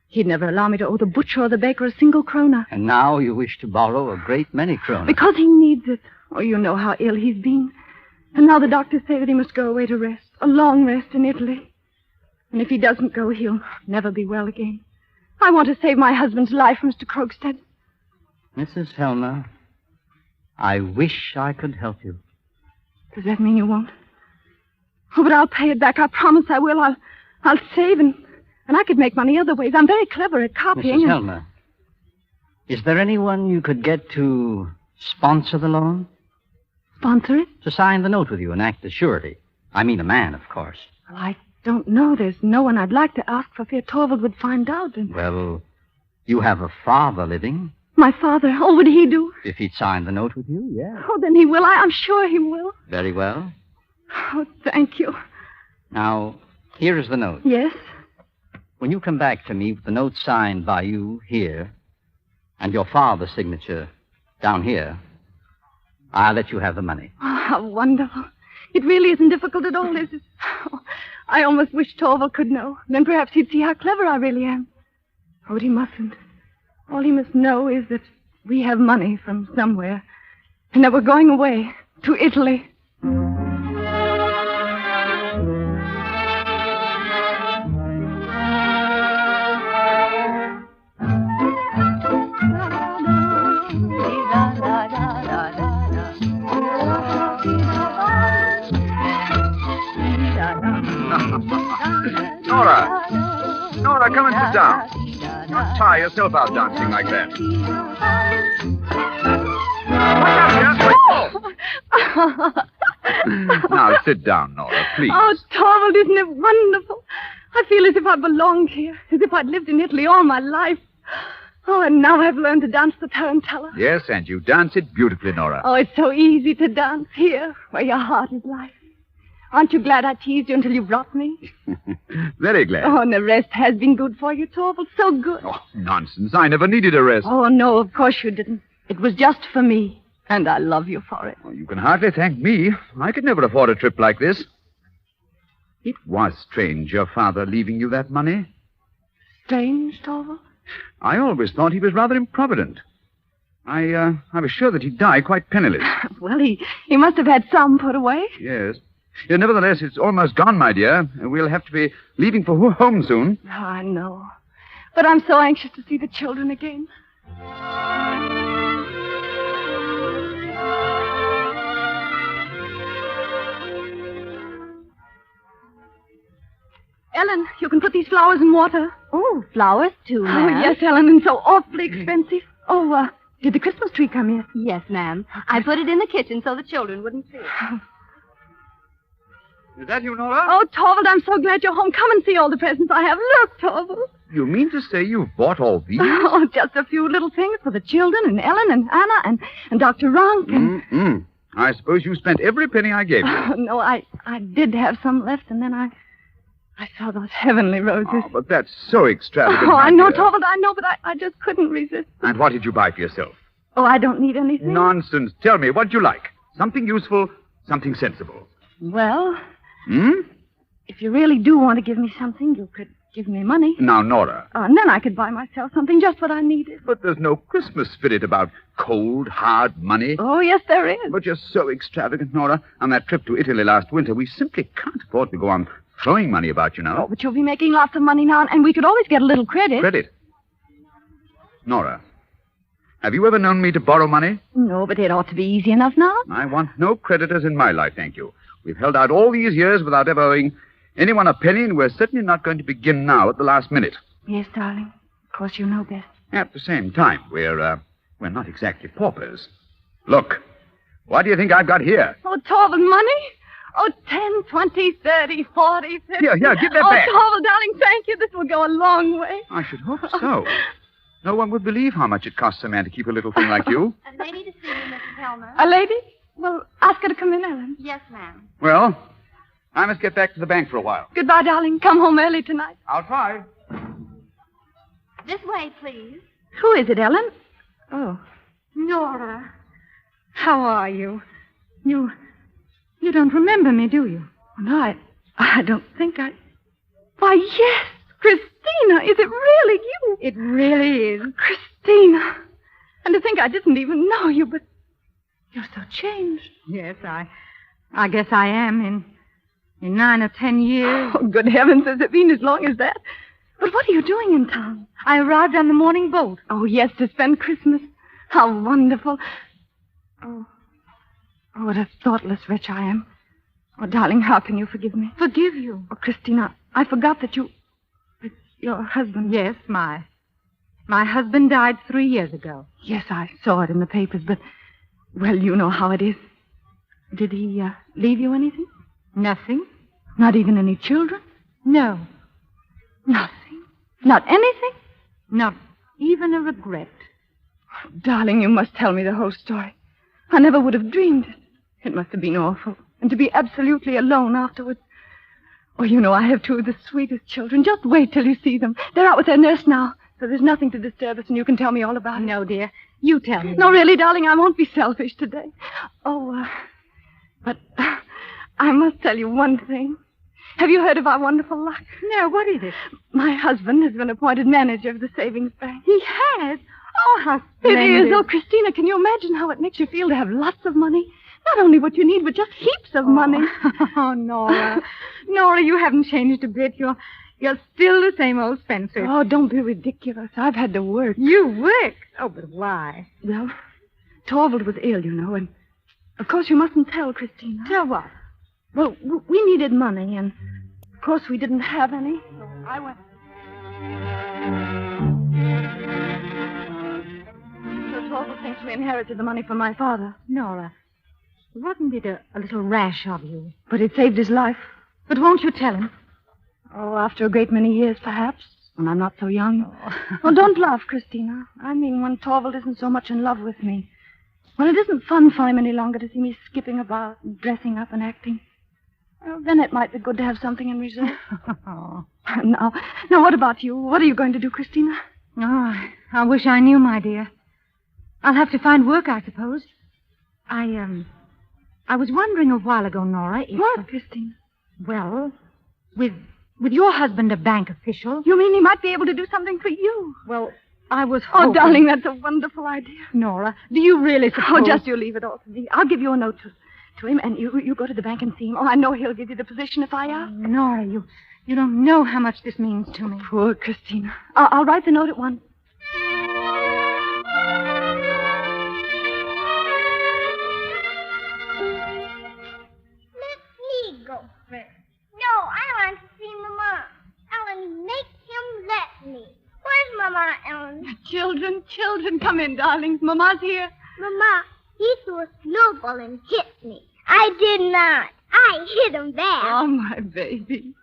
He'd never allow me to owe the butcher or the baker a single krona. And now you wish to borrow a great many kronas. Because he needs it. Oh, you know how ill he's been. And now the doctors say that he must go away to rest. A long rest in Italy. And if he doesn't go, he'll never be well again. I want to save my husband's life, Mr. Krogstad. Mrs. Helmer, I wish I could help you. Does that mean you won't? Oh, but I'll pay it back. I promise I will. I'll save and I could make money other ways. I'm very clever at copying. Mrs. Helmer, is there anyone you could get to sponsor the loan? Sponsor it? To sign the note with you and act as surety. I mean a man, of course. Well, I don't know. There's no one I'd like to ask for fear Torvald would find out. Well, you have a father living. My father? Oh, would he do? If he'd sign the note with you, yes. Oh, then he will. I'm sure he will. Very well. Oh, thank you. Now, here is the note. Yes? When you come back to me with the note signed by you here and your father's signature down here, I'll let you have the money. Oh, how wonderful. It really isn't difficult at all, is it? Oh, I almost wish Torvald could know. Then perhaps he'd see how clever I really am. Oh, but he mustn't. All he must know is that we have money from somewhere and that we're going away to Italy. Nora, come and sit down. Don't tire yourself out dancing like that. What's up, Now, sit down, Nora, please. Oh, Torvald, isn't it wonderful? I feel as if I belonged here, as if I'd lived in Italy all my life. Oh, and now I've learned to dance the tarantella. Yes, and you dance it beautifully, Nora. Oh, it's so easy to dance here, where your heart is life. Aren't you glad I teased you until you brought me? Very glad. Oh, and the rest has been good for you, Torvald. So good. Oh, nonsense. I never needed a rest. Oh, no, of course you didn't. It was just for me, and I love you for it. Well, you can hardly thank me. I could never afford a trip like this. It was strange, your father leaving you that money. Strange, Torvald? I always thought he was rather improvident. I was sure that he'd die quite penniless. Well, he must have had some put away. Yes. Yeah, nevertheless, it's almost gone, my dear. We'll have to be leaving for home soon. Oh, I know. But I'm so anxious to see the children again. Ellen, you can put these flowers in water. Oh, flowers too, ma'am. Oh, yes, Ellen, and so awfully expensive. Oh, did the Christmas tree come yet? Yes, ma'am. I put it in the kitchen so the children wouldn't see it. Is that you, Nora? Oh, Torvald, I'm so glad you're home. Come and see all the presents I have. Look, Torvald. You mean to say you've bought all these? Oh, just a few little things for the children and Ellen and Anna and Dr. Ronk and... I suppose you spent every penny I gave you. Oh, no, I did have some left, and then I saw those heavenly roses. Oh, but that's so extravagant. Oh, I know, dear. Torvald, I know, but I just couldn't resist. And what did you buy for yourself? Oh, I don't need anything. Nonsense. Tell me, what'd you like? Something useful, something sensible. Well, if you really do want to give me something, you could give me money. Now, Nora. And then I could buy myself something, just what I needed. But there's no Christmas spirit about cold, hard money. Oh, yes, there is. But you're so extravagant, Nora. On that trip to Italy last winter, we simply can't afford to go on throwing money about, you know. Oh, but you'll be making lots of money now, and we could always get a little credit. Credit? Nora, have you ever known me to borrow money? No, but it ought to be easy enough now. I want no creditors in my life, thank you. We've held out all these years without ever owing anyone a penny, and we're certainly not going to begin now at the last minute. Yes, darling. Of course, you know best. At the same time, we're not exactly paupers. Look, what do you think I've got here? Oh, Torvald, money? Oh, 10, 20, 30, 40, 50. Here, give that back. Oh, Torvald, darling, thank you. This will go a long way. I should hope so. No one would believe how much it costs a man to keep a little thing like you. A lady to see you, Mrs. Helmer. A lady? Well, ask her to come in, Ellen. Yes, ma'am. Well, I must get back to the bank for a while. Goodbye, darling. Come home early tonight. I'll try. This way, please. Who is it, Ellen? Oh, Nora. How are you? You don't remember me, do you? No, I don't think I... Why, yes, Christina. Is it really you? It really is. Christina. And to think I didn't even know you, but you're so changed. Yes, I guess I am in 9 or 10 years. Oh, good heavens, has it been as long as that? But what are you doing in town? I arrived on the morning boat. Oh, yes, to spend Christmas. How wonderful. Oh, what a thoughtless wretch I am. Oh, darling, how can you forgive me? Forgive you? Oh, Christina, I forgot that it's your husband. Yes, my husband died 3 years ago. Yes, I saw it in the papers, but, well, you know how it is. Did he leave you anything? Nothing. Not even any children? No. Nothing? Not anything? Not even a regret. Oh, darling, you must tell me the whole story. I never would have dreamed it. It must have been awful. And to be absolutely alone afterwards. Oh, you know, I have two of the sweetest children. Just wait till you see them. They're out with their nurse now, so there's nothing to disturb us, and you can tell me all about it. No, dear. You tell me. No, really, darling, I won't be selfish today. But I must tell you one thing. Have you heard of our wonderful luck? No, what is it? My husband has been appointed manager of the savings bank. He has? Oh, how splendid. It is. Oh, Christina, can you imagine how it makes you feel to have lots of money? Not only what you need, but just heaps of money. Oh, Nora. Nora, you haven't changed a bit. You're still the same old Spencer. Oh, don't be ridiculous. I've had to work. You work? Oh, but why? Well, Torvald was ill, you know, and of course you mustn't tell Christina. Tell what? Well, we needed money, and of course we didn't have any. So I went. So Torvald thinks we inherited the money from my father. Nora, Wasn't it a little rash of you? But it saved his life. But won't you tell him? Oh, after a great many years, perhaps, when I'm not so young. Oh, don't laugh, Christina. I mean, when Torvald isn't so much in love with me. When it isn't fun for him any longer to see me skipping about and dressing up and acting. Well, then it might be good to have something in reserve. Now, what about you? What are you going to do, Christina? Oh, I wish I knew, my dear. I'll have to find work, I suppose. I was wondering a while ago, Nora, if... What, Christina? Well, with your husband a bank official... You mean he might be able to do something for you? Well, I was hoping... Oh, darling, that's a wonderful idea. Nora, do you really suppose... Oh, just you leave it all to me. I'll give you a note to him, and you go to the bank and see him. Oh, I know he'll give you the position if I ask. Nora, you don't know how much this means to me. Poor Christina. I'll write the note at once. Godfrey. No, I want to see Mama. Ellen, make him let me. Where's Mama, Ellen? Children, come in, darlings. Mama's here. Mama, he threw a snowball and hit me. I did not. I hit him back. Oh, my baby.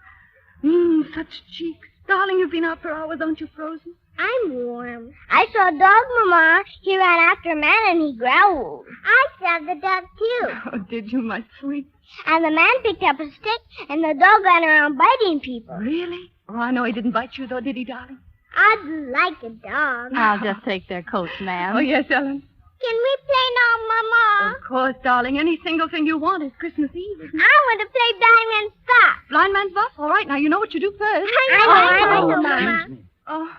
Such cheeks. Darling, you've been out for hours. Aren't you frozen? I'm warm. I saw a dog, Mama. He ran after a man and he growled. I saw the dog, too. Oh, did you, my sweet? And the man picked up a stick and the dog ran around biting people. Really? Oh, I know he didn't bite you, though, did he, darling? I'd like a dog. I'll just take their coats, ma'am. Oh, yes, Ellen. Can we play now, Mama? Of course, darling. Any single thing you want is Christmas Eve, isn't it? I want to play blind man's buff. Blind man's buff? All right, now you know what you do first. I know, Mama. Oh.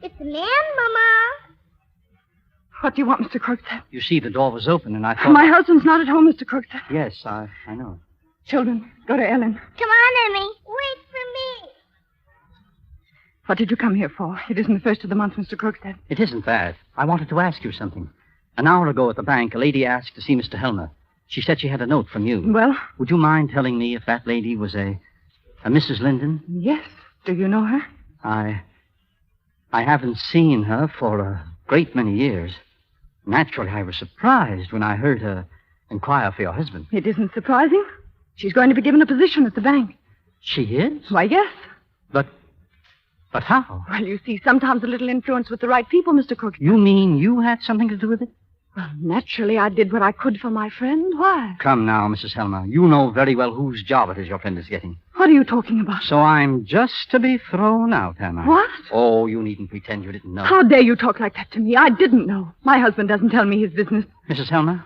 It's a man, Mama. What do you want, Mr. Krogstad? You see, the door was open, and I thought... My husband's not at home, Mr. Krogstad. Yes, I know. Children, go to Ellen. Come on, Emmy. Wait for me. What did you come here for? It isn't the first of the month, Mr. Krogstad. It isn't that. I wanted to ask you something. An hour ago at the bank, a lady asked to see Mr. Helmer. She said she had a note from you. Well? Would you mind telling me if that lady was a Mrs. Linden? Yes. Do you know her? I haven't seen her for a great many years. Naturally, I was surprised when I heard her inquire for your husband. It isn't surprising. She's going to be given a position at the bank. She is? Why, yes. But how? Well, you see, sometimes a little influence with the right people, Mr. Krogstad. You mean you had something to do with it? Well, naturally, I did what I could for my friend. Why? Come now, Mrs. Helmer. You know very well whose job it is your friend is getting. What are you talking about? So I'm just to be thrown out, am I? What? Oh, you needn't pretend you didn't know. How dare you talk like that to me? I didn't know. My husband doesn't tell me his business. Mrs. Helmer,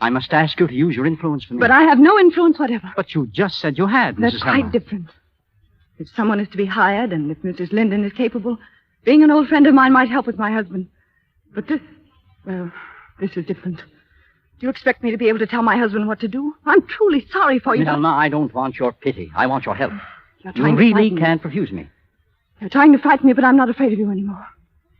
I must ask you to use your influence for me. But I have no influence whatever. But you just said you had, Mrs. That's Helmer. quite different. If someone is to be hired, and if Mrs. Linden is capable, being an old friend of mine might help with my husband. But this is different. Do you expect me to be able to tell my husband what to do? I'm truly sorry for you. Miss Helmer, I don't want your pity. I want your help. You're You trying to really frighten me. can't refuse me. You're trying to frighten me, but I'm not afraid of you anymore.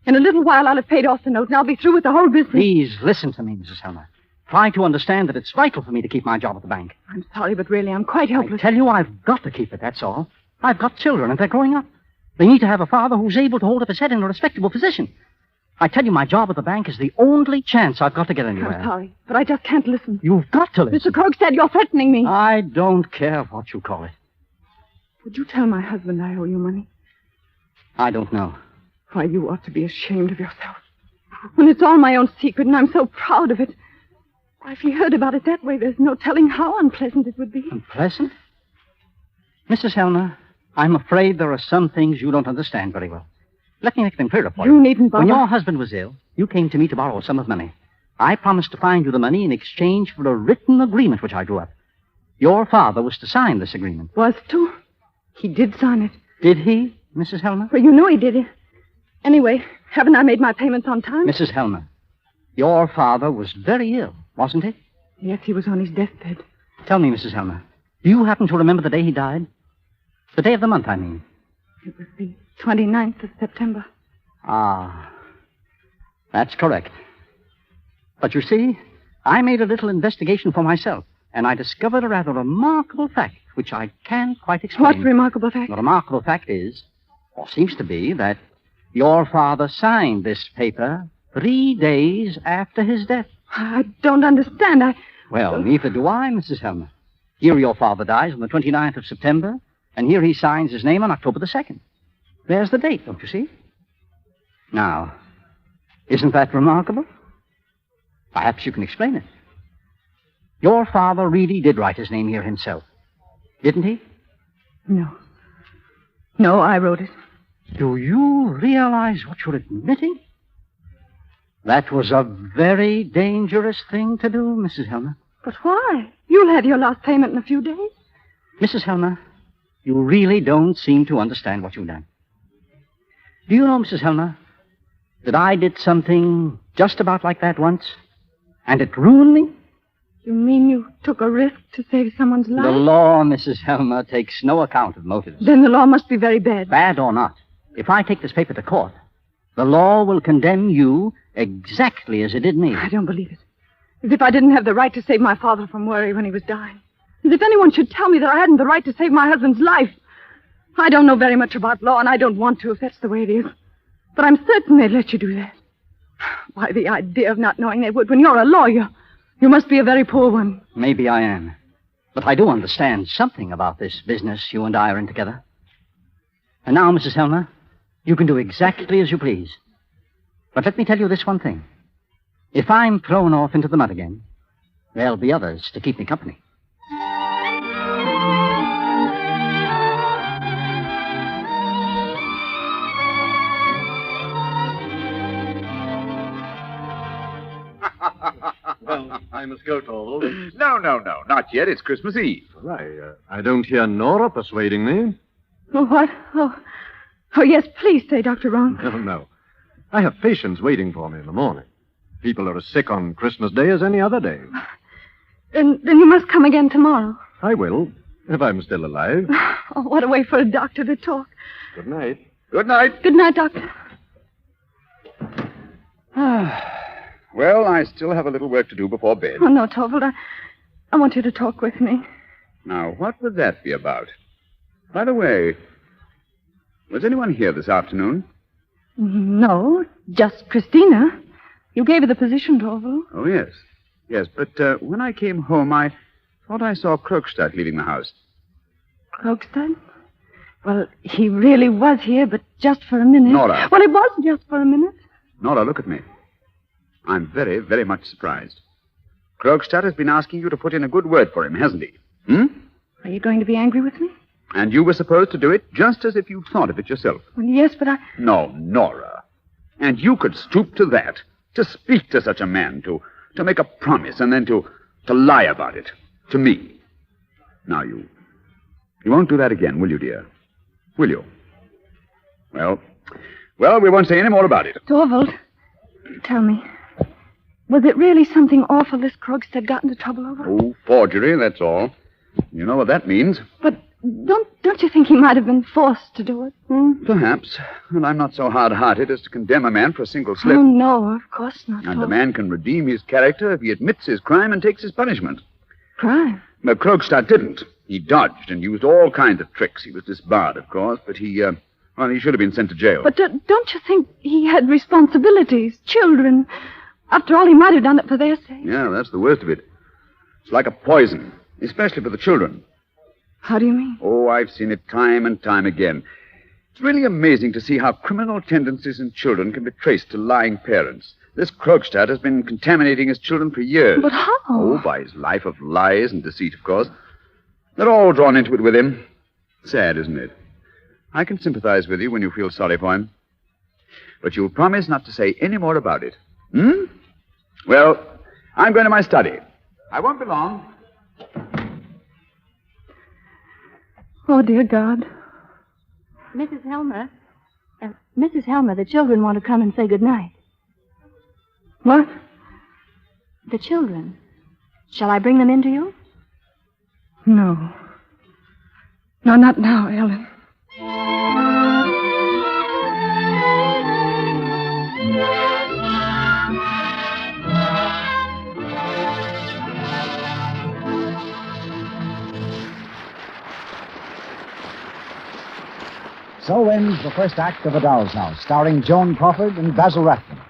In a little while, I'll have paid off the note, and I'll be through with the whole business. Please listen to me, Mrs. Helmer. Try to understand that it's vital for me to keep my job at the bank. I'm sorry, but really, I'm quite helpless. I tell you, I've got to keep it, that's all. I've got children, and they're growing up. They need to have a father who's able to hold up his head in a respectable position. I tell you, my job at the bank is the only chance I've got to get anywhere. I'm sorry, but I just can't listen. You've got to listen. Mr. Krogstad, you're threatening me. I don't care what you call it. Would you tell my husband I owe you money? I don't know. Why, you ought to be ashamed of yourself. When it's all my own secret, and I'm so proud of it. Why, if he heard about it that way, there's no telling how unpleasant it would be. Unpleasant? Mrs. Helmer, I'm afraid there are some things you don't understand very well. Let me make them clearer for you. You needn't bother. When your husband was ill, you came to me to borrow a sum of money. I promised to find you the money in exchange for a written agreement which I drew up. Your father was to sign this agreement. Was to? He did sign it. Did he, Mrs. Helmer? Well, you know he did it. Anyway, haven't I made my payments on time? Mrs. Helmer, your father was very ill, wasn't he? Yes, he was on his deathbed. Tell me, Mrs. Helmer, do you happen to remember the day he died? The day of the month, I mean. It was the 29th of September. Ah, that's correct. But you see, I made a little investigation for myself, and I discovered a rather remarkable fact, which I can't quite explain. What remarkable fact? The remarkable fact is, or seems to be, that your father signed this paper 3 days after his death. I don't understand. Well, neither do I, Mrs. Helmer. Here your father dies on the 29th of September, and here he signs his name on October the 2nd. There's the date, don't you see? Now, isn't that remarkable? Perhaps you can explain it. Your father really did write his name here himself, didn't he? No. No, I wrote it. Do you realize what you're admitting? That was a very dangerous thing to do, Mrs. Helmer. But why? You'll have your last payment in a few days. Mrs. Helmer, you really don't seem to understand what you've done. Do you know, Mrs. Helmer, that I did something just about like that once, and it ruined me? You mean you took a risk to save someone's life? The law, Mrs. Helmer, takes no account of motives. Then the law must be very bad. Bad or not, if I take this paper to court, the law will condemn you exactly as it did me. I don't believe it. As if I didn't have the right to save my father from worry when he was dying. As if anyone should tell me that I hadn't the right to save my husband's life. I don't know very much about law, and I don't want to if that's the way it is. But I'm certain they'd let you do that. Why, the idea of not knowing they would when you're a lawyer. You must be a very poor one. Maybe I am. But I do understand something about this business you and I are in together. And now, Mrs. Helmer, you can do exactly as you please. But let me tell you this one thing. If I'm thrown off into the mud again, there'll be others to keep me company. Well, I must go, Torvald. No, not yet. It's Christmas Eve. I don't hear Nora persuading me. Oh, what? Oh, yes, please stay, Dr. Rowan. No. I have patients waiting for me in the morning. People are as sick on Christmas Day as any other day. Then you must come again tomorrow. I will, if I'm still alive. Oh, what a way for a doctor to talk. Good night. Good night. Good night, Doctor. Well, I still have a little work to do before bed. Oh, no, Torvald. I want you to talk with me. Now, what would that be about? By the way, was anyone here this afternoon? No, just Christina. You gave her the position, Torvald. Oh, yes. Yes, but when I came home, I thought I saw Krogstad leaving the house. Krogstad? Well, he really was here, but just for a minute. Nora. Well, it was just for a minute. Nora, look at me. I'm very, very much surprised. Krogstad has been asking you to put in a good word for him, hasn't he? Are you going to be angry with me? And you were supposed to do it just as if you'd thought of it yourself. Well, yes, but I... No, Nora. And you could stoop to that, to speak to such a man, to make a promise, and then to lie about it. To me. Now, you won't do that again, will you, dear? Will you? Well, we won't say any more about it. Torvald, tell me, was it really something awful this Krogstad got into trouble over? Oh, forgery, that's all. You know what that means. But don't you think he might have been forced to do it? Perhaps. And I'm not so hard-hearted as to condemn a man for a single slip. Oh, no, of course not. And a man can redeem his character if he admits his crime and takes his punishment. Crime? But Krogstad didn't. He dodged and used all kinds of tricks. He was disbarred, of course, but he should have been sent to jail. But don't you think he had responsibilities, children? After all, he might have done it for their sake. Yeah, that's the worst of it. It's like a poison, especially for the children. How do you mean? Oh, I've seen it time and time again. It's really amazing to see how criminal tendencies in children can be traced to lying parents. This Krogstad has been contaminating his children for years. But how? Oh, by his life of lies and deceit, of course. They're all drawn into it with him. Sad, isn't it? I can sympathize with you when you feel sorry for him. But you'll promise not to say any more about it. Well, I'm going to my study. I won't be long. Oh, dear God. Mrs. Helmer, the children want to come and say good night. What? The children. Shall I bring them in to you? No. No, not now, Ellen. So ends the first act of A Doll's House, starring Joan Crawford and Basil Rathbone.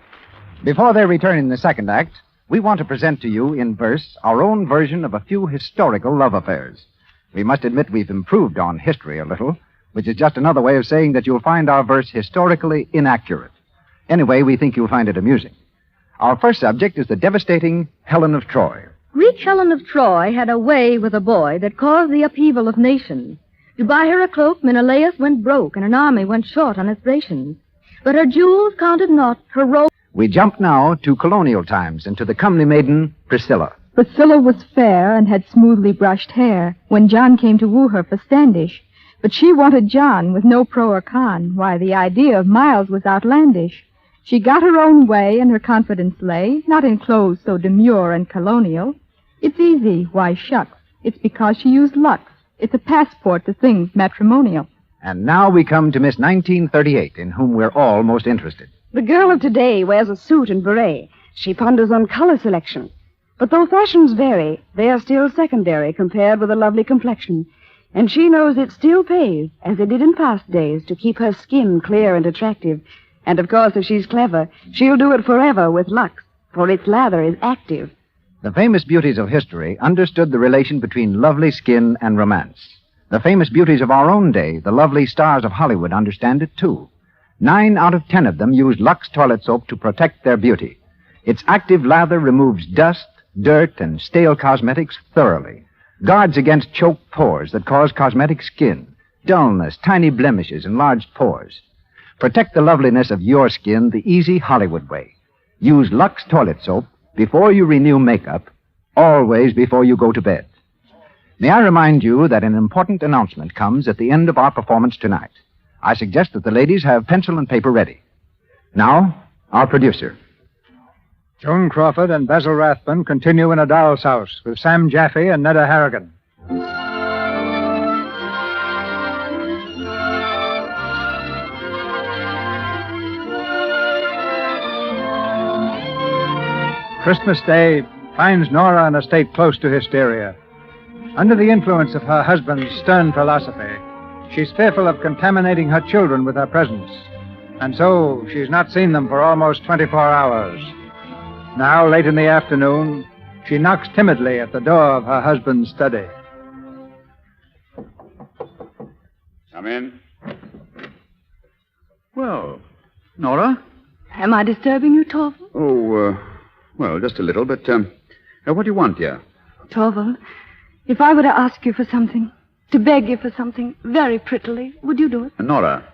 Before they return in the second act, we want to present to you in verse our own version of a few historical love affairs. We must admit we've improved on history a little, which is just another way of saying that you'll find our verse historically inaccurate. Anyway, we think you'll find it amusing. Our first subject is the devastating Helen of Troy. Greek Helen of Troy had a way with a boy that caused the upheaval of nations. To buy her a cloak, Menelaus went broke, and an army went short on its rations. But her jewels counted not, her robe... We jump now to colonial times and to the comely maiden, Priscilla. Priscilla was fair and had smoothly brushed hair when John came to woo her for Standish. But she wanted John with no pro or con. Why, the idea of Miles was outlandish. She got her own way and her confidence lay, not in clothes so demure and colonial. It's easy, why shucks. It's because she used Lux. It's a passport to things matrimonial. And now we come to Miss 1938, in whom we're all most interested. The girl of today wears a suit and beret. She ponders on color selection. But though fashions vary, they are still secondary compared with a lovely complexion. And she knows it still pays, as it did in past days, to keep her skin clear and attractive. And, of course, if she's clever, she'll do it forever with Lux, for its lather is active. The famous beauties of history understood the relation between lovely skin and romance. The famous beauties of our own day, the lovely stars of Hollywood, understand it, too. 9 out of 10 of them use Lux toilet soap to protect their beauty. Its active lather removes dust, dirt, and stale cosmetics thoroughly, guards against choked pores that cause cosmetic skin, dullness, tiny blemishes, enlarged pores. Protect the loveliness of your skin the easy Hollywood way. Use Lux toilet soap before you renew makeup, always before you go to bed. May I remind you that an important announcement comes at the end of our performance tonight. I suggest that the ladies have pencil and paper ready. Now, our producer. Joan Crawford and Basil Rathbun continue in A Doll's House with Sam Jaffe and Netta Harrigan. Christmas Day finds Nora in a state close to hysteria. Under the influence of her husband's stern philosophy, she's fearful of contaminating her children with her presence. And so she's not seen them for almost 24 hours. Now, late in the afternoon, she knocks timidly at the door of her husband's study. Come in. Well, Nora? Am I disturbing you, Torvald? Oh, well, just a little, but, what do you want, dear? Torvald, if I were to ask you for something, to beg you for something very prettily, would you do it? Nora,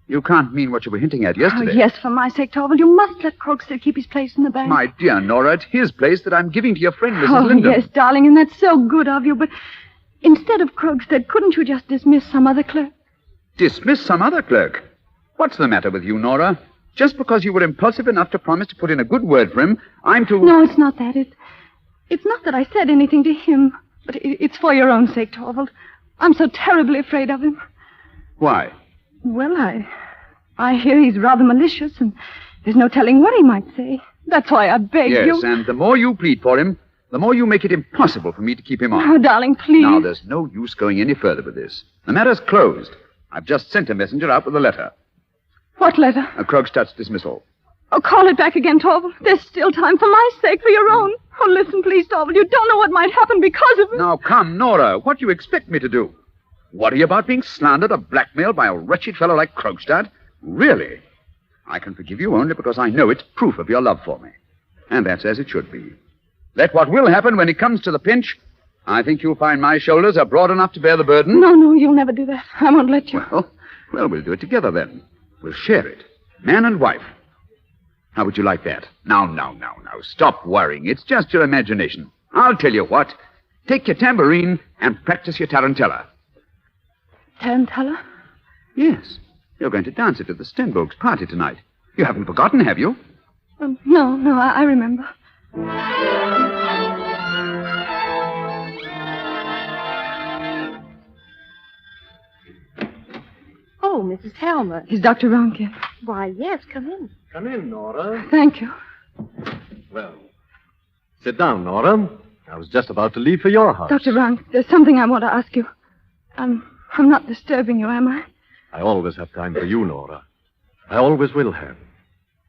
you can't mean what you were hinting at yesterday. Oh, yes, for my sake, Torvald. You must let Krogstad keep his place in the bank. My dear Nora, it's his place that I'm giving to your friend, Mrs. Oh, Linden. yes, darling, and that's so good of you, but instead of Krogstad, couldn't you just dismiss some other clerk? Dismiss some other clerk? What's the matter with you, Nora? Just because you were impulsive enough to promise to put in a good word for him, I'm to... No, it's not that. It's not that I said anything to him, but it's for your own sake, Torvald. I'm so terribly afraid of him. Why? Well, I hear he's rather malicious, and there's no telling what he might say. That's why I beg you. Yes, and the more you plead for him, the more you make it impossible for me to keep him on. Oh, darling, please. Now, there's no use going any further with this. The matter's closed. I've just sent a messenger out with a letter. What letter? Krogstad's dismissal. Oh, call it back again, Torvald. There's still time, for my sake, for your own. Oh, listen, please, Torvald. You don't know what might happen because of it. Now, come, Nora. What do you expect me to do? Worry about being slandered or blackmailed by a wretched fellow like Krogstad? Really? I can forgive you only because I know it's proof of your love for me. And that's as it should be. Let what will happen when it comes to the pinch. I think you'll find my shoulders are broad enough to bear the burden. No, you'll never do that. I won't let you. Well, we'll do it together then. We'll share it. Man and wife. How would you like that? Now. Stop worrying. It's just your imagination. I'll tell you what. Take your tambourine and practice your tarantella. Tarantella? Yes. You're going to dance it at the Stenbogs' party tonight. You haven't forgotten, have you? No, I remember. Oh, Mrs. Helmer. Is Dr. Ronkin? Why, yes, come in. Come in, Nora. Thank you. Well, sit down, Nora. I was just about to leave for your house. Dr. Ronk, there's something I want to ask you. I'm not disturbing you, am I? I always have time for you, Nora. I always will have.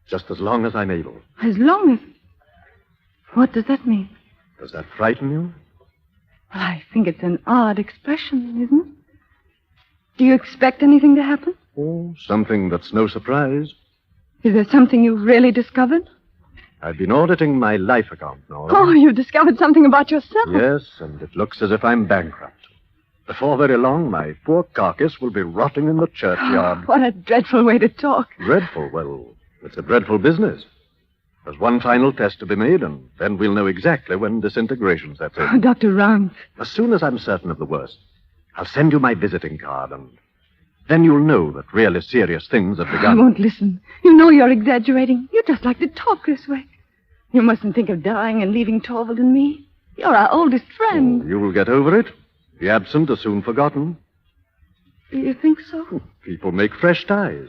Just as long as I'm able. As long as... What does that mean? Does that frighten you? Well, I think it's an odd expression, isn't it? Do you expect anything to happen? Oh, something that's no surprise. Is there something you've really discovered? I've been auditing my life account, Nora. Oh, you discovered something about yourself. Yes, and it looks as if I'm bankrupt. Before very long, my poor carcass will be rotting in the churchyard. Oh, what a dreadful way to talk. Dreadful? Well, it's a dreadful business. There's one final test to be made, and then we'll know exactly when disintegration sets in. Oh, Dr. Rance. As soon as I'm certain of the worst, I'll send you my visiting card, and then you'll know that really serious things have I begun. won't listen. You know you're exaggerating. You just like to talk this way. You mustn't think of dying and leaving Torvald and me. You're our oldest friend. Oh, you'll get over it. The absent are soon forgotten. Do you think so? People make fresh ties.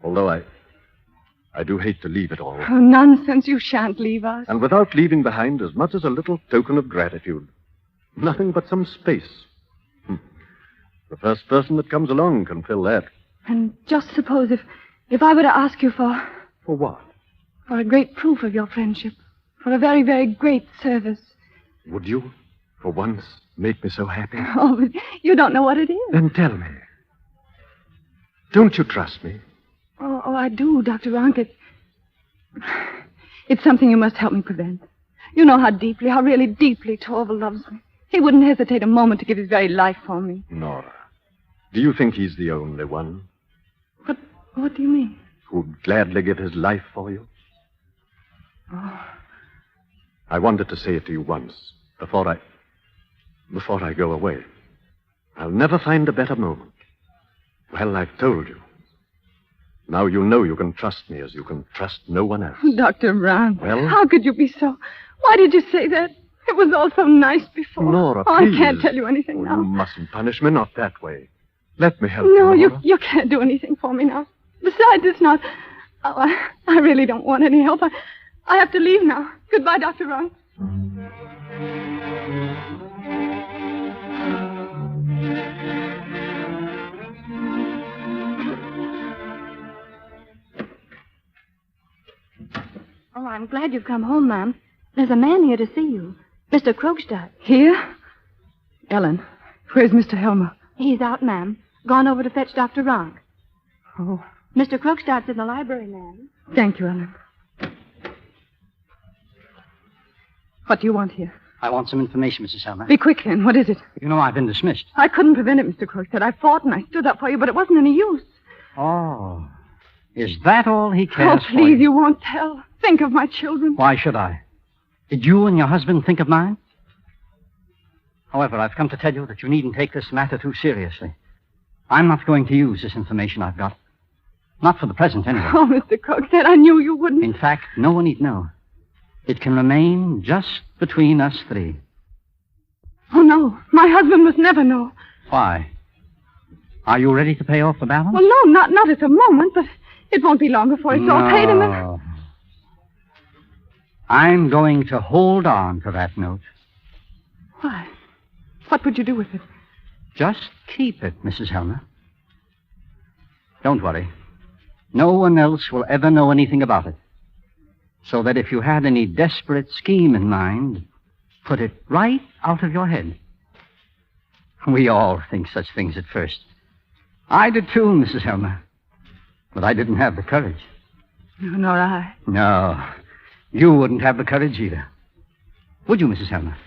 Although I do hate to leave it all. Oh, nonsense. You shan't leave us. And without leaving behind as much as a little token of gratitude. Nothing but some space. The first person that comes along can fill that. And just suppose if I were to ask you for what? For a great proof of your friendship. For a very, very great service. Would you, for once, make me so happy? Oh, but you don't know what it is. Then tell me. Don't you trust me? Oh, I do, Dr. Ronk. It's something you must help me prevent. You know how deeply, how really deeply Torvald loves me. He wouldn't hesitate a moment to give his very life for me. Nora, do you think he's the only one? What do you mean? Who'd gladly give his life for you? Oh. I wanted to say it to you once, before I go away. I'll never find a better moment. Well, I've told you. Now you know you can trust me as you can trust no one else. Dr. Brown. Well? How could you be so... Why did you say that? It was all so nice before. Nora, oh, please. I can't tell you anything now. You mustn't punish me, not that way. Let me help you, No, Nora. you can't do anything for me now. Besides, it's not... Oh, I really don't want any help. I have to leave now. Goodbye, Dr. Ron. Oh, I'm glad you've come home, ma'am. There's a man here to see you. Mr. Krogstad. Here? Ellen, where's Mr. Helmer? He's out, ma'am. Gone over to fetch Dr. Ronk. Oh, Mr. Krogstad's in the library, ma'am. thank you, Ellen. What do you want here? I want some information, Mrs. Helmer. Be quick, then. What is it? You know I've been dismissed. I couldn't prevent it, Mr. Krogstad. I fought and I stood up for you, but it wasn't any use. Oh. Is that all he Oh, cares for? please, you won't tell. Think of my children. Why should I? Did you and your husband think of mine? However, I've come to tell you that you needn't take this matter too seriously. I'm not going to use this information I've got. Not for the present, anyway. Oh, Mr. Krogstad, I knew you wouldn't. In fact, no one need know. It can remain just between us three. Oh, no. My husband must never know. Why? Are you ready to pay off the balance? Well, no, not at the moment, but it won't be long before it's all paid and then... No. I'm going to hold on to that note. Why? What would you do with it? Just keep it, Mrs. Helmer. Don't worry. No one else will ever know anything about it. So that if you had any desperate scheme in mind, put it right out of your head. We all think such things at first. I did too, Mrs. Helmer. But I didn't have the courage. Nor I. No. You wouldn't have the courage either. Would you, Mrs. Helmer?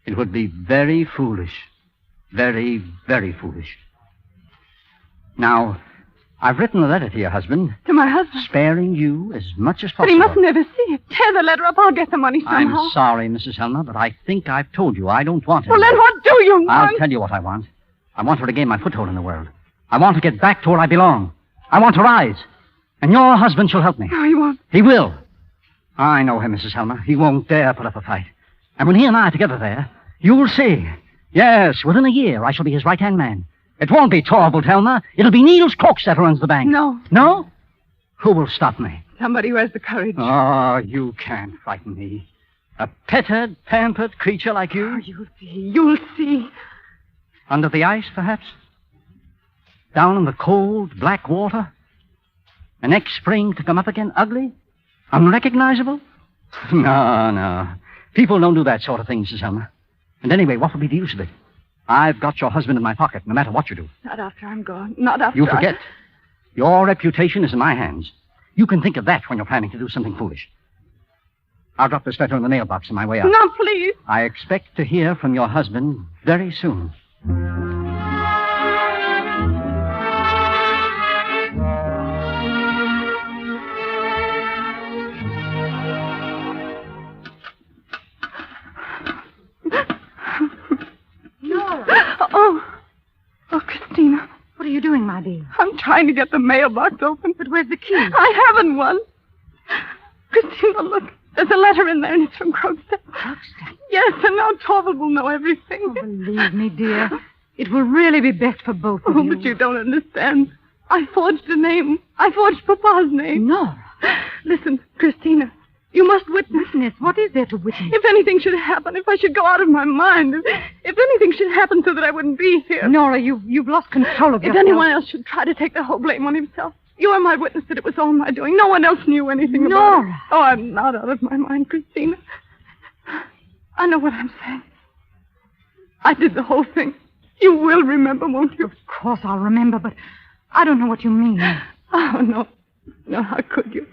It would be very foolish. Very, very foolish. Now, I've written a letter to your husband. To my husband? Sparing you as much as possible. But he mustn't ever see it. Tear the letter up. I'll get the money somehow. I'm sorry, Mrs. Helmer, but I think I've told you I don't want it. Well, then what do you want? I'll tell you what I want. I want to regain my foothold in the world. I want to get back to where I belong. I want to rise. And your husband shall help me. No, he won't. He will. I know him, Mrs. Helmer. He won't dare put up a fight. And when he and I are together there, you'll see. Yes, within a year, I shall be his right-hand man. It won't be Torvald Helmer. It'll be Niels Krogstad who runs the bank. No. No? Who will stop me? Somebody who has the courage. Oh, you can't frighten me. A petted, pampered creature like you? Oh, you'll see. You'll see. Under the ice, perhaps? Down in the cold, black water? And next spring to come up again ugly? Unrecognizable? No. People don't do that sort of thing, Mrs. Helmer. And anyway, what would be the use of it? I've got your husband in my pocket, no matter what you do. Not after I'm gone. Not after You forget. Your reputation is in my hands. You can think of that when you're planning to do something foolish. I'll drop this letter in the mailbox on my way out. No, please. I expect to hear from your husband very soon. Oh, Christina. What are you doing, my dear? I'm trying to get the mailbox open. But where's the key? I haven't one. Christina, look. There's a letter in there, and it's from Krogstad. Krogstad? Yes, and now Torvald will know everything. Oh, believe me, dear. It will really be best for both of you. But you don't understand. I forged a name. I forged Papa's name. Nora. Listen, Christina. You must witness. Witness? What is there to witness? If anything should happen, if I should go out of my mind, if anything should happen so that I wouldn't be here. Nora, you've lost control of yourself. If anyone else should try to take the whole blame on himself. You are my witness that it was all my doing. No one else knew anything about it. Nora. Oh, I'm not out of my mind, Christina. I know what I'm saying. I did the whole thing. You will remember, won't you? Of course I'll remember, but I don't know what you mean. Oh, no. No, how could you?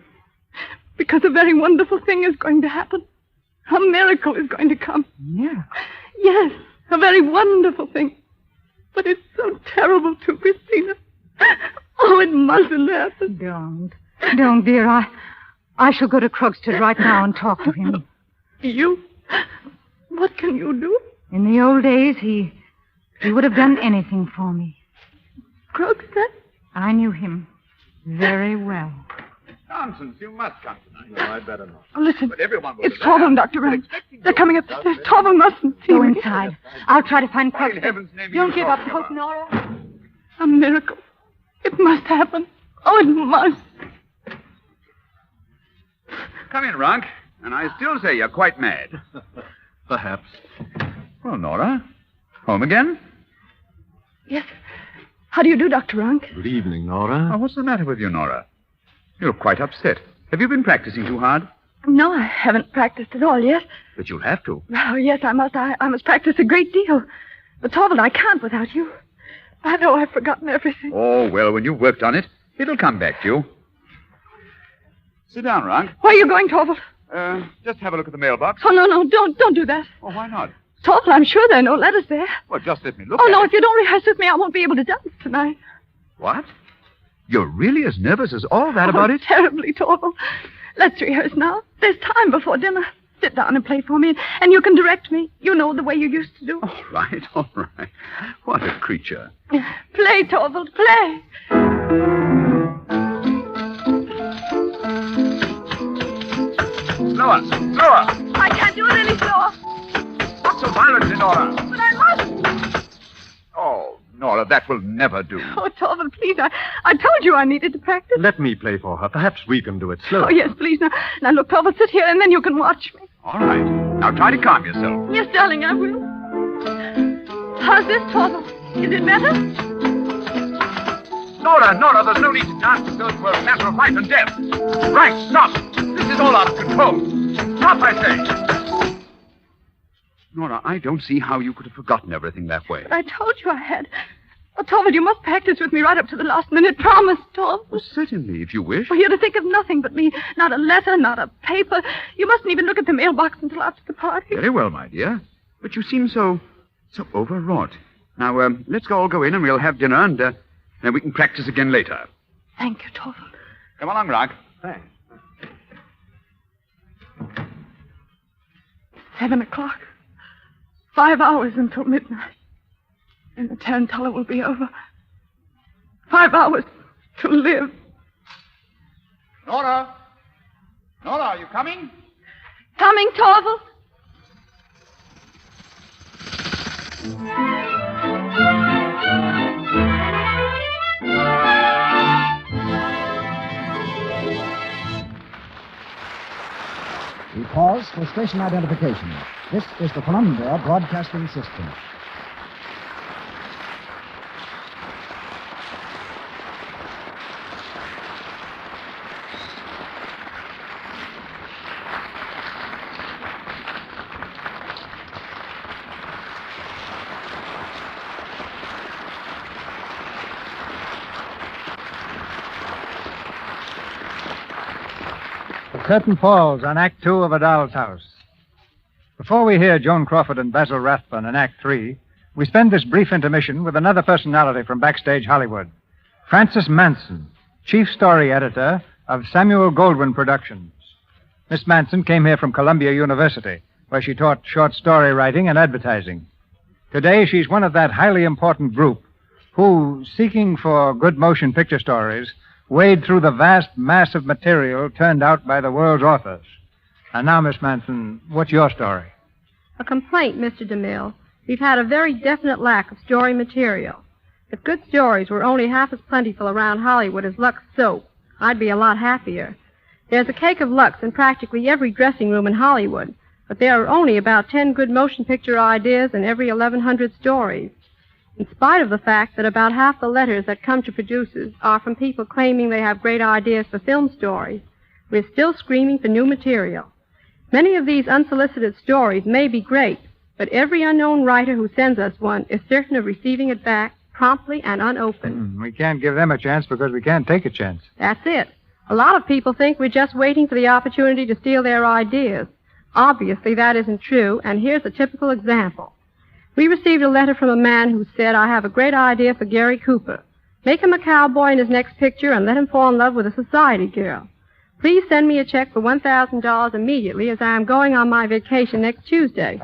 Because a very wonderful thing is going to happen. A miracle is going to come. Miracle? Yes, a very wonderful thing. But it's so terrible too, Christina. Oh, it mustn't happen. Don't, dear. I shall go to Krogstad right now and talk to him. You? What can you do? In the old days, he would have done anything for me. Krogstad? I knew him very well. Nonsense. You must come tonight. No, I'd better not. Oh, listen. But everyone will It's Torvald and Dr. Rand. They're coming up the stairs. Torvald mustn't see Go me. inside. I'll try to find What in Krogstad. heaven's name are Don't you give up talking hope, about? Nora. A miracle. It must happen. Oh, it must. Come in, Ronk. And I still say you're quite mad. Perhaps. Well, Nora, home again? Yes. How do you do, Dr. Rank? Good evening, Nora. Oh, what's the matter with you, Nora? You look quite upset. Have you been practicing too hard? No, I haven't practiced at all, yes. But you'll have to. Oh, yes, I must. I must practice a great deal. But, Torvald, I can't without you. I know I've forgotten everything. Oh, well, when you've worked on it, it'll come back to you. Sit down, Ronk. Where are you going, Torvald? Just have a look at the mailbox. Oh, no, don't do that. Oh, why not? Torvald, I'm sure there are no letters there. Well, just let me look Oh, at no, it. if you don't rehearse with me, I won't be able to dance tonight. What? You're really as nervous as all that about it? Terribly, Torvald. Let's rehearse now. There's time before dinner. Sit down and play for me, and you can direct me. You know the way you used to do. All right. What a creature. Play, Torvald, play. Slower. I can't do it any slower. Not so violently, Nora. But I must. Oh, Nora, that will never do. Oh, Torvald, please. I told you I needed to practice. Let me play for her. Perhaps we can do it slowly. Oh, yes, please. Now, look, Torvald, sit here, and then you can watch me. All right. Now try to calm yourself. Yes, darling, I will. How's this, Torvald? Is it better? Nora, there's no need to dance until it's a matter of life and death. Right, stop. This is all out of control. Stop, I say. Nora, I don't see how you could have forgotten everything that way. But I told you I had. Oh, Torvald, you must practice with me right up to the last minute. Promise, Torvald. Well, certainly, if you wish. Well, you're to think of nothing but me. Not a letter, not a paper. You mustn't even look at the mailbox until after the party. Very well, my dear. But you seem so overwrought. Now, let's all go in and we'll have dinner and then we can practice again later. Thank you, Torvald. Come along, Rog. Thanks. 7 o'clock. 5 hours until midnight. And the tarantella will be over. 5 hours to live. Nora, are you coming? Coming, Torvald? We pause for station identification. This is the Columbia Broadcasting System. curtain falls on Act 2 of A Doll's House. Before we hear Joan Crawford and Basil Rathbun in Act 3, we spend this brief intermission with another personality from backstage Hollywood, Frances Manson, chief story editor of Samuel Goldwyn Productions. Miss Manson came here from Columbia University, where she taught short story writing and advertising. Today, she's one of that highly important group who, seeking for good motion picture stories, wade through the vast mass of material turned out by the world's authors. And now, Miss Manson, what's your story? A complaint, Mr. DeMille. We've had a very definite lack of story material. If good stories were only half as plentiful around Hollywood as Lux soap, I'd be a lot happier. There's a cake of Lux in practically every dressing room in Hollywood, but there are only about 10 good motion picture ideas in every 1,100 stories. In spite of the fact that about half the letters that come to producers are from people claiming they have great ideas for film stories, we're still screaming for new material. Many of these unsolicited stories may be great, but every unknown writer who sends us one is certain of receiving it back promptly and unopened. We can't give them a chance because we can't take a chance. That's it. A lot of people think we're just waiting for the opportunity to steal their ideas. Obviously, that isn't true, and here's a typical example. We received a letter from a man who said, I have a great idea for Gary Cooper. Make him a cowboy in his next picture and let him fall in love with a society girl. Please send me a check for $1,000 immediately, as I am going on my vacation next Tuesday.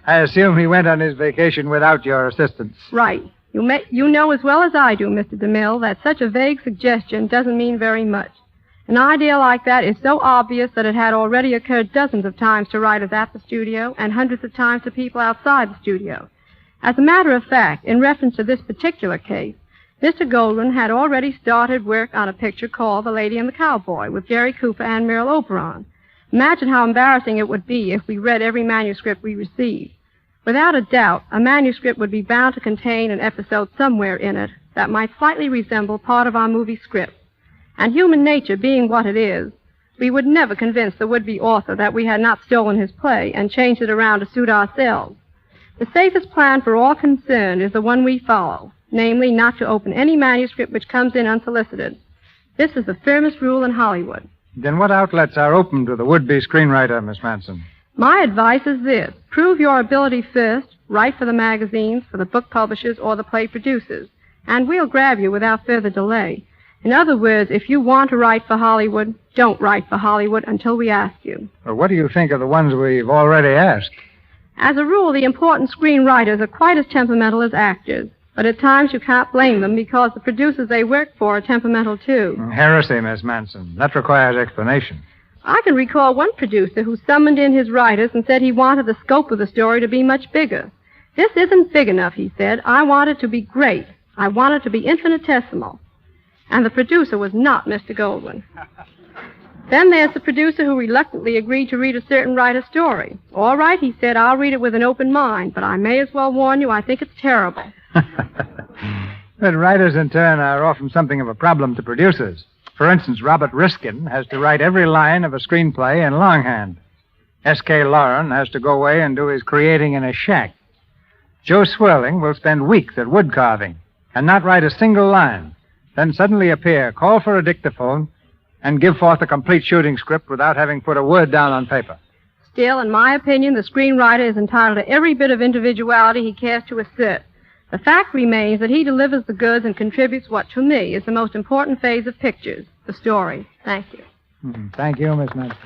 I assume he went on his vacation without your assistance. Right. You know as well as I do, Mr. DeMille, that such a vague suggestion doesn't mean very much. An idea like that is so obvious that it had already occurred dozens of times to writers at the studio and hundreds of times to people outside the studio. As a matter of fact, in reference to this particular case, Mr. Goldwyn had already started work on a picture called The Lady and the Cowboy with Gary Cooper and Merle Oberon. Imagine how embarrassing it would be if we read every manuscript we received. Without a doubt, a manuscript would be bound to contain an episode somewhere in it that might slightly resemble part of our movie script. And human nature being what it is, we would never convince the would-be author that we had not stolen his play and changed it around to suit ourselves. The safest plan for all concerned is the one we follow, namely not to open any manuscript which comes in unsolicited. This is the firmest rule in Hollywood. Then what outlets are open to the would-be screenwriter, Miss Manson? My advice is this. Prove your ability first, write for the magazines, for the book publishers, or the play producers, and we'll grab you without further delay. In other words, if you want to write for Hollywood, don't write for Hollywood until we ask you. Well, what do you think of the ones we've already asked? As a rule, the important screenwriters are quite as temperamental as actors, but at times you can't blame them because the producers they work for are temperamental too. Heresy, Miss Manson. That requires explanation. I can recall one producer who summoned in his writers and said he wanted the scope of the story to be much bigger. This isn't big enough, he said. I want it to be great. I want it to be infinitesimal. And the producer was not Mr. Goldwyn. Then there's the producer who reluctantly agreed to read a certain writer's story. All right, he said, I'll read it with an open mind, but I may as well warn you, I think it's terrible. But writers, in turn, are often something of a problem to producers. For instance, Robert Riskin has to write every line of a screenplay in longhand. S.K. Lauren has to go away and do his creating in a shack. Joe Swirling will spend weeks at wood carving and not write a single line, then suddenly appear, call for a dictaphone, and give forth a complete shooting script without having put a word down on paper. Still, in my opinion, the screenwriter is entitled to every bit of individuality he cares to assert. The fact remains that he delivers the goods and contributes what, to me, is the most important phase of pictures, the story. Thank you. Thank you, Miss Manson.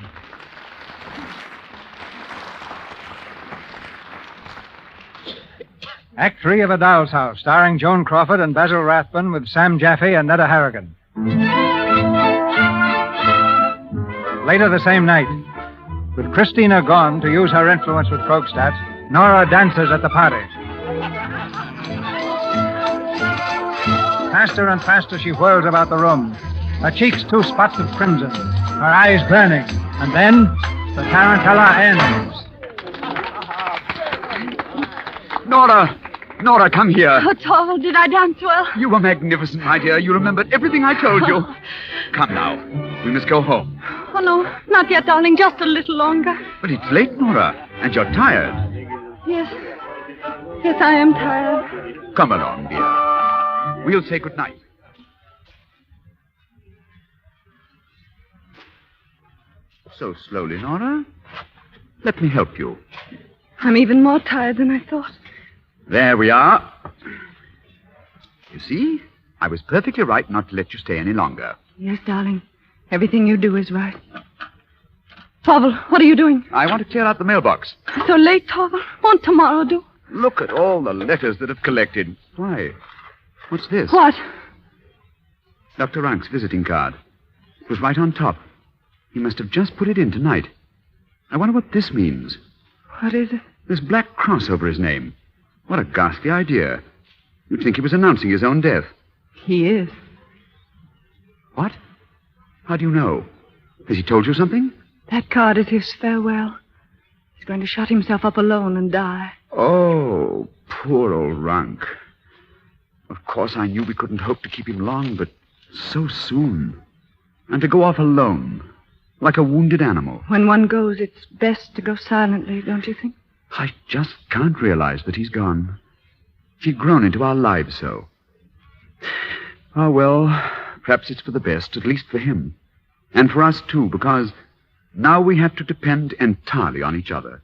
Act 3 of A Doll's House, starring Joan Crawford and Basil Rathbun with Sam Jaffe and Netta Harrigan. Later the same night, with Christina gone to use her influence with Krogstad, Nora dances at the party. Faster and faster she whirls about the room, her cheeks 2 spots of crimson, her eyes burning, and then the tarantella ends. Nora, come here. Oh, Torvald, did I dance well? You were magnificent, my dear. You remembered everything I told you. Come now. We must go home. Oh, no, not yet, darling. Just a little longer. But it's late, Nora, and you're tired. Yes, I am tired. Come along, dear. We'll say good night. so slowly, Nora. Let me help you. I'm even more tired than I thought. There we are. You see, I was perfectly right not to let you stay any longer. Yes, darling. Everything you do is right. Torval, what are you doing? I want to clear out the mailbox. So late, Torval. Won't tomorrow do? Look at all the letters that have collected. Why? What's this? What? Dr. Rank's visiting card. It was right on top. He must have just put it in tonight. I wonder what this means. What is it? This black cross over his name. What a ghastly idea. You'd think he was announcing his own death. He is. What? How do you know? Has he told you something? That card is his farewell. He's going to shut himself up alone and die. Oh, poor old Rank. Of course, I knew we couldn't hope to keep him long, but so soon. And to go off alone, like a wounded animal. When one goes, it's best to go silently, don't you think? I just can't realize that he's gone. He'd grown into our lives so. Ah, well, perhaps it's for the best, at least for him. And for us, too, because now we have to depend entirely on each other.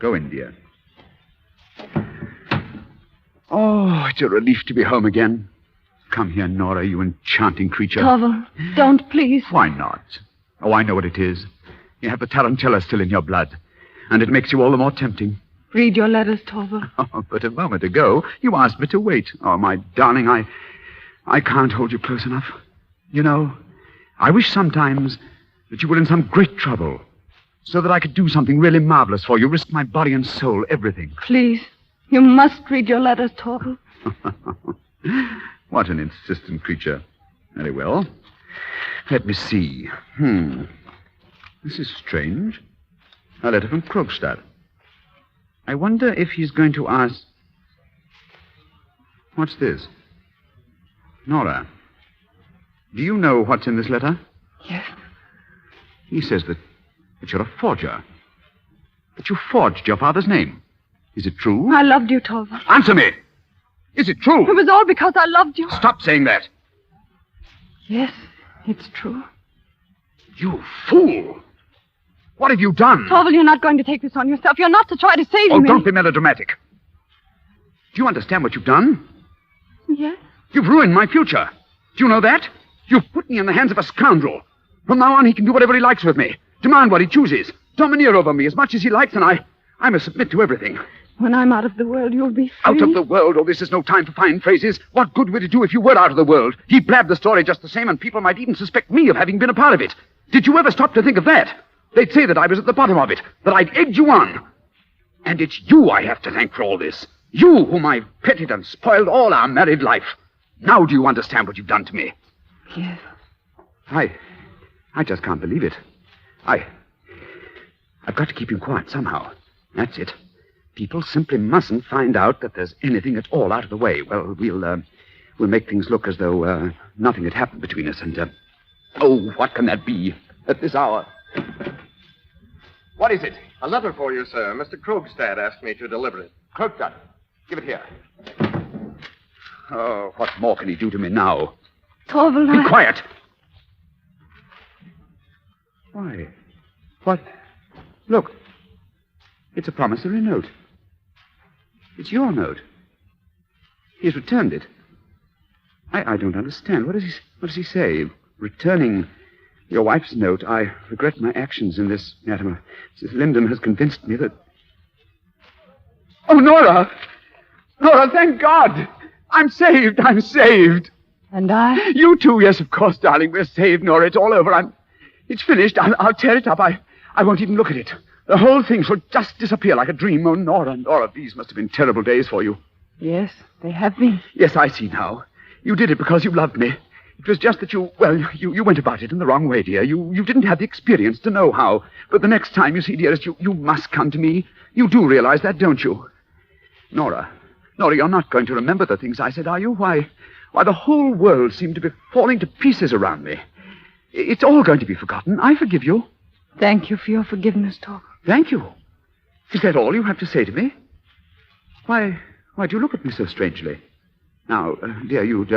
Go in, dear. Oh, it's a relief to be home again. Come here, Nora, you enchanting creature. Torval, don't, please. Why not? Oh, I know what it is. You have the tarantella still in your blood, and it makes you all the more tempting. Read your letters, Torval. Oh, but a moment ago, you asked me to wait. Oh, my darling, I can't hold you close enough. You know, I wish sometimes that you were in some great trouble, so that I could do something really marvelous for you, risk my body and soul, everything. Please, you must read your letters, Torval. What an insistent creature. Very well. Let me see. This is strange. A letter from Krogstad. I wonder if he's going to ask... What's this? Nora, do you know what's in this letter? Yes. He says that you're a forger. That you forged your father's name. Is it true? I loved you, Torval. Answer me! Is it true? It was all because I loved you. Stop saying that. Yes, it's true. You fool! What have you done? Torval, you're not going to take this on yourself. You're not to try to save me. Oh, don't be melodramatic. Do you understand what you've done? Yes. You've ruined my future. Do you know that? You've put me in the hands of a scoundrel. From now on, he can do whatever he likes with me. Demand what he chooses. Domineer over me as much as he likes, and I must submit to everything. When I'm out of the world, you'll be free. Out of the world? Oh, this is no time for fine phrases. What good would it do if you were out of the world? He blabbed the story just the same, and people might even suspect me of having been a part of it. Did you ever stop to think of that? They'd say that I was at the bottom of it, that I'd egged you on. And it's you I have to thank for all this. You whom I've petted and spoiled all our married life. Now do you understand what you've done to me? Yes. I just can't believe it. I've got to keep him quiet somehow. That's it. People simply mustn't find out that there's anything at all out of the way. Well, we'll make things look as though nothing had happened between us. And oh, what can that be at this hour? What is it? A letter for you, sir. Mr. Krogstad asked me to deliver it. Krogstad, give it here. Oh, what more can he do to me now? Torval, Be quiet. Why? What? Look. It's a promissory note. It's your note. He's returned it. I don't understand. What does he say? Returning your wife's note. I regret my actions in this matter. Mrs. Lyndon has convinced me that... Oh, Nora! Nora, thank God! I'm saved! I'm saved! And I? You too, yes, of course, darling. We're saved, Nora. It's all over. It's finished. I'll tear it up. I won't even look at it. The whole thing shall just disappear like a dream. Oh, Nora, these must have been terrible days for you. Yes, they have been. Yes, I see now. You did it because you loved me. It was just that you went about it in the wrong way, dear. You didn't have the experience to know how. But the next time, you see, dearest, you must come to me. You do realize that, don't you? Nora, you're not going to remember the things I said, are you? Why, the whole world seemed to be falling to pieces around me. It's all going to be forgotten. I forgive you. Thank you for your forgiveness, Torval. Thank you. Is that all you have to say to me? Why do you look at me so strangely? Now, dear, you'd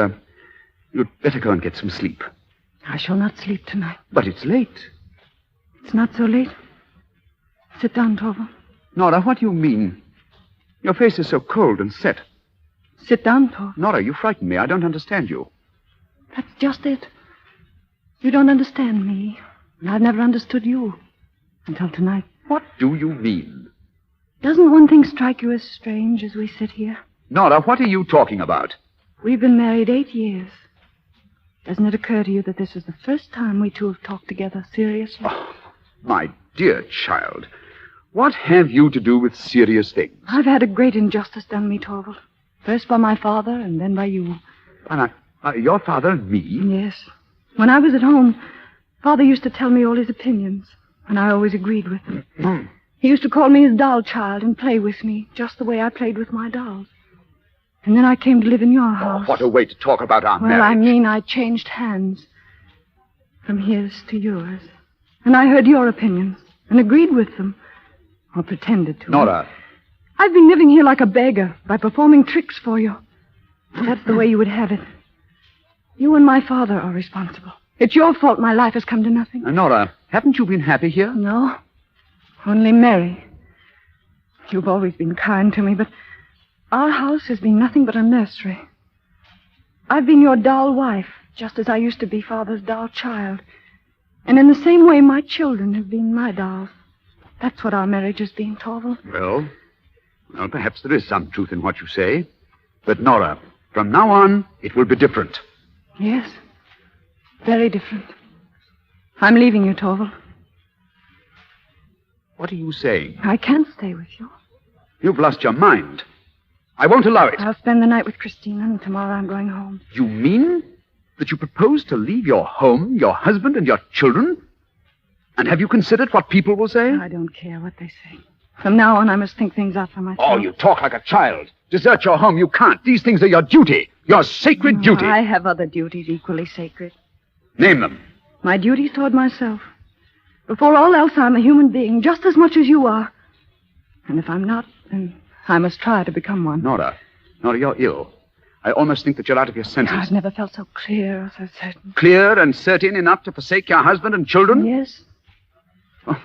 better go and get some sleep. I shall not sleep tonight. But it's late. It's not so late. Sit down, Torval. Nora, what do you mean? Your face is so cold and set. Sit down, Torval. Nora, you frighten me. I don't understand you. That's just it. You don't understand me. And I've never understood you. Until tonight. What do you mean? Doesn't one thing strike you as strange as we sit here? Nora, what are you talking about? We've been married 8 years. Doesn't it occur to you that this is the first time we two have talked together seriously? Oh, my dear child, what have you to do with serious things? I've had a great injustice done me, Torval. First by my father and then by you. Your father and me? Yes. When I was at home, Father used to tell me all his opinions, and I always agreed with them. He used to call me his doll child and play with me, just the way I played with my dolls. And then I came to live in your house. Oh, what a way to talk about our marriage. Well, I mean, I changed hands. From his to yours. And I heard your opinions and agreed with them. Or pretended to. Nora. I've been living here like a beggar by performing tricks for you. That's the way you would have it. You and my father are responsible. It's your fault my life has come to nothing. Nora, haven't you been happy here? No. Only merry. You've always been kind to me, but our house has been nothing but a nursery. I've been your doll wife, just as I used to be Father's doll child. And in the same way, my children have been my dolls. That's what our marriage has been, Torval. Well, perhaps there is some truth in what you say. But, Nora, from now on, it will be different. Yes. Very different. I'm leaving you, Torval. What are you saying? I can't stay with you. You've lost your mind. I won't allow it. I'll spend the night with Christina, and tomorrow I'm going home. You mean that you propose to leave your home, your husband, and your children? And have you considered what people will say? I don't care what they say. From now on, I must think things out for myself. Oh, you talk like a child. Desert your home, you can't. These things are your duty. Your sacred duty. I have other duties equally sacred. Name them. My duties toward myself. Before all else, I'm a human being, just as much as you are. And if I'm not, then I must try to become one. Nora, you're ill. I almost think that you're out of your senses. I've never felt so clear or so certain. Clear and certain enough to forsake your husband and children? Yes. Oh,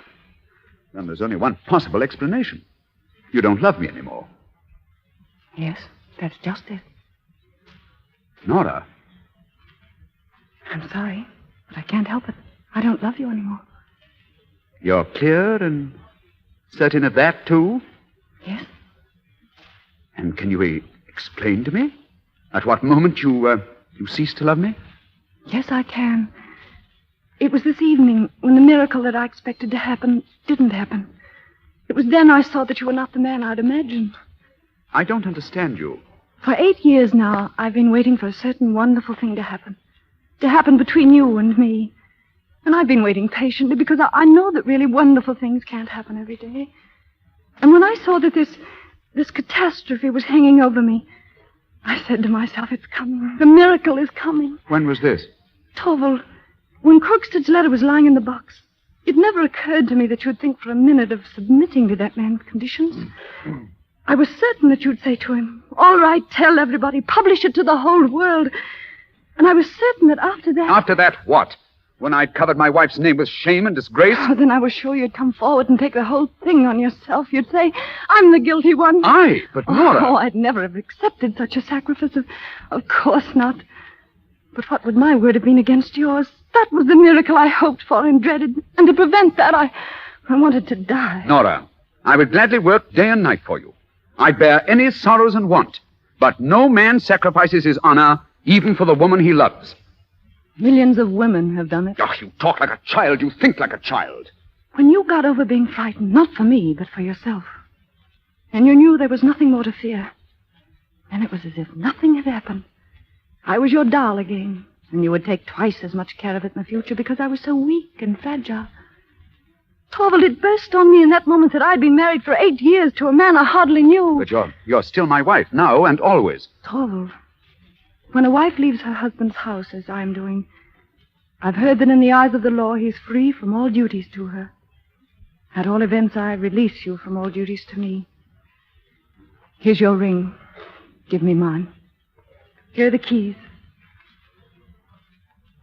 then there's only one possible explanation. You don't love me anymore. Yes, that's just it. Nora. I'm sorry, but I can't help it. I don't love you anymore. You're clear and certain of that, too? Yes. And can you explain to me at what moment you ceased to love me? Yes, I can. It was this evening when the miracle that I expected to happen didn't happen. It was then I saw that you were not the man I'd imagined. I don't understand you. For 8 years now, I've been waiting for a certain wonderful thing to happen. To happen between you and me. And I've been waiting patiently because I know that really wonderful things can't happen every day. And when I saw that this catastrophe was hanging over me, I said to myself, it's coming. The miracle is coming. When was this? Torval, when Crooksted's letter was lying in the box, it never occurred to me that you'd think for a minute of submitting to that man's conditions. I was certain that you'd say to him, all right, tell everybody, publish it to the whole world. And I was certain that after that... After that what? When I'd covered my wife's name with shame and disgrace? Oh, then I was sure you'd come forward and take the whole thing on yourself. You'd say, I'm the guilty one. I? But Nora... Oh, I'd never have accepted such a sacrifice. Of course not. But what would my word have been against yours? That was the miracle I hoped for and dreaded. And to prevent that, I wanted to die. Nora, I would gladly work day and night for you. I'd bear any sorrows and want. But no man sacrifices his honor even for the woman he loves. Millions of women have done it. Oh, you talk like a child. You think like a child. When you got over being frightened, not for me, but for yourself, and you knew there was nothing more to fear, and it was as if nothing had happened. I was your doll again, and you would take twice as much care of it in the future because I was so weak and fragile. Torval, it burst on me in that moment that I'd been married for 8 years to a man I hardly knew. But you're still my wife, now and always. Torval, when a wife leaves her husband's house, as I'm doing, I've heard that in the eyes of the law he's free from all duties to her. At all events, I release you from all duties to me. Here's your ring. Give me mine. Here are the keys.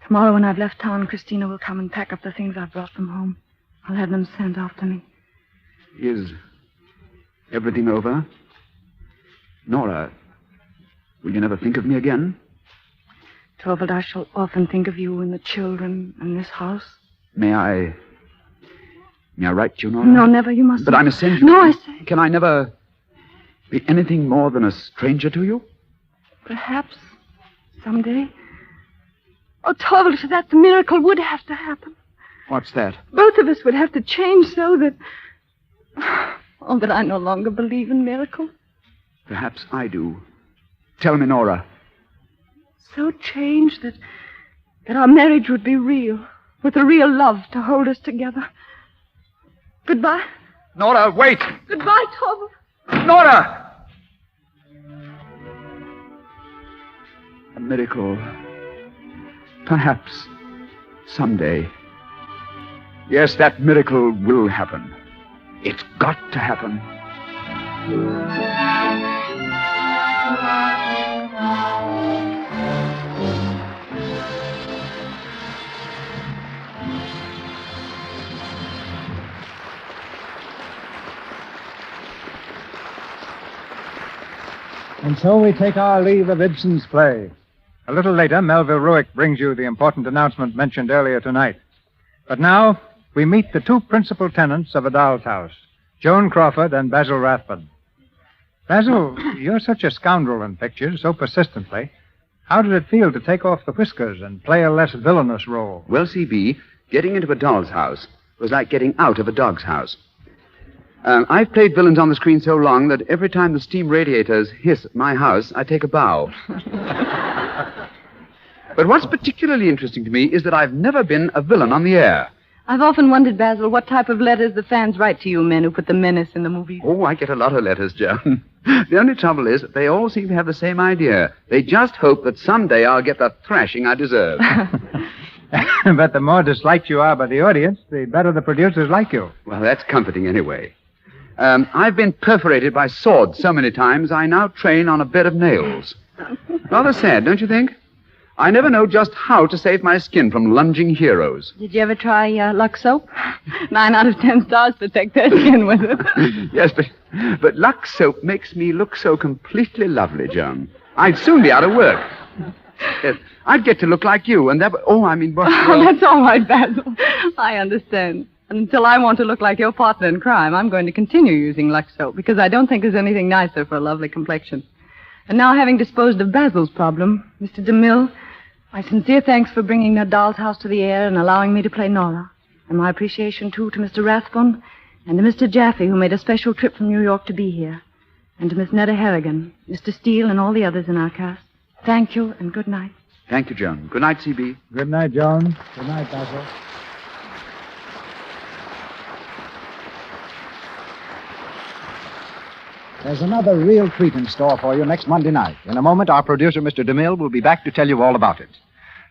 Tomorrow when I've left town, Christina will come and pack up the things I've brought from home. I'll have them sent off to me. Is everything over? Nora, will you never think of me again? Torvald, I shall often think of you and the children and this house. May I write to you, Nora? No, never. You mustn't. But I must send you... No, I say. Can I never be anything more than a stranger to you? Perhaps someday. Oh, Torvald, if that, the miracle would have to happen. What's that? Both of us would have to change so that... Oh, that I no longer believe in miracles. Perhaps I do. Tell me, Nora. So changed that our marriage would be real, with a real love to hold us together. Goodbye. Nora, wait! Goodbye, Torvald. Nora! A miracle. Perhaps someday. Yes, that miracle will happen. It's got to happen. And so we take our leave of Ibsen's play. A little later, Melville Ruick brings you the important announcement mentioned earlier tonight. But now, we meet the two principal tenants of A Doll's House, Joan Crawford and Basil Rathbun. Basil, you're such a scoundrel in pictures, so persistently. How did it feel to take off the whiskers and play a less villainous role? Well, C.B., getting into A Doll's House was like getting out of a dog's house. I've played villains on the screen so long that every time the steam radiators hiss at my house, I take a bow. But what's particularly interesting to me is that I've never been a villain on the air. I've often wondered, Basil, what type of letters the fans write to you men who put the menace in the movies. Oh, I get a lot of letters, Joan. The only trouble is that they all seem to have the same idea. They just hope that someday I'll get the thrashing I deserve. But the more disliked you are by the audience, the better the producers like you. Well, that's comforting anyway. I've been perforated by swords so many times, I now train on a bed of nails. Rather sad, don't you think? I never know just how to save my skin from lunging heroes. Did you ever try Lux soap? 9 out of 10 stars protect their skin with it. Yes, but Lux soap makes me look so completely lovely, Joan. I'd soon be out of work. Yes, I'd get to look like you, and that... Oh, I mean... Well, that's all right, Basil. I understand. And until I want to look like your partner in crime, I'm going to continue using Lux soap, because I don't think there's anything nicer for a lovely complexion. And now, having disposed of Basil's problem, Mr. DeMille, my sincere thanks for bringing A Doll's House to the air and allowing me to play Nora. And my appreciation, too, to Mr. Rathbun and to Mr. Jaffe, who made a special trip from New York to be here. And to Miss Netta Harrigan, Mr. Steele, and all the others in our cast. Thank you, and good night. Thank you, Joan. Good night, C.B. Good night, Joan. Good night, Basil. There's another real treat in store for you next Monday night. In a moment, our producer, Mr. DeMille, will be back to tell you all about it.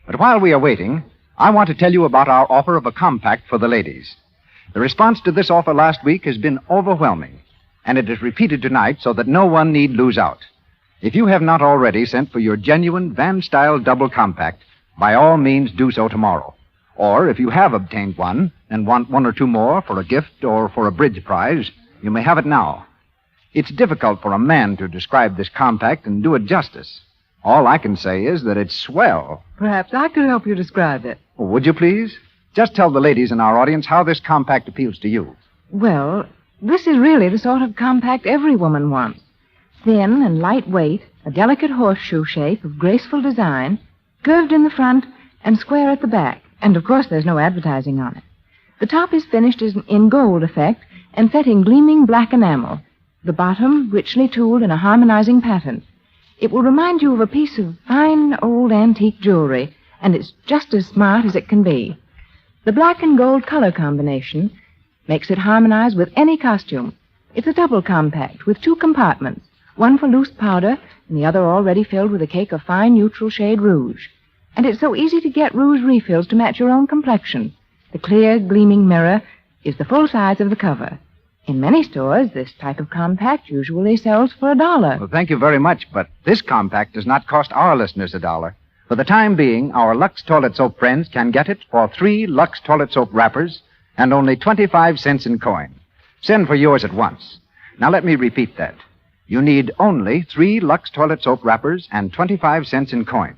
But while we are waiting, I want to tell you about our offer of a compact for the ladies. The response to this offer last week has been overwhelming, and it is repeated tonight so that no one need lose out. If you have not already sent for your genuine Van-style double compact, by all means do so tomorrow. Or if you have obtained one and want one or two more for a gift or for a bridge prize, you may have it now. It's difficult for a man to describe this compact and do it justice. All I can say is that it's swell. Perhaps I could help you describe it. Would you please? Just tell the ladies in our audience how this compact appeals to you. Well, this is really the sort of compact every woman wants. Thin and lightweight, a delicate horseshoe shape of graceful design, curved in the front and square at the back. And, of course, there's no advertising on it. The top is finished in gold effect and set in gleaming black enamel. The bottom richly tooled in a harmonizing pattern. It will remind you of a piece of fine old antique jewelry, and it's just as smart as it can be. The black and gold color combination makes it harmonize with any costume. It's a double compact with 2 compartments, one for loose powder and the other already filled with a cake of fine neutral shade rouge. And it's so easy to get rouge refills to match your own complexion. The clear, gleaming mirror is the full size of the cover. In many stores, this type of compact usually sells for $1. Well, thank you very much, but this compact does not cost our listeners $1. For the time being, our Lux Toilet Soap friends can get it for 3 Lux Toilet Soap wrappers and only 25 cents in coin. Send for yours at once. Now let me repeat that. You need only 3 Lux Toilet Soap wrappers and 25 cents in coin.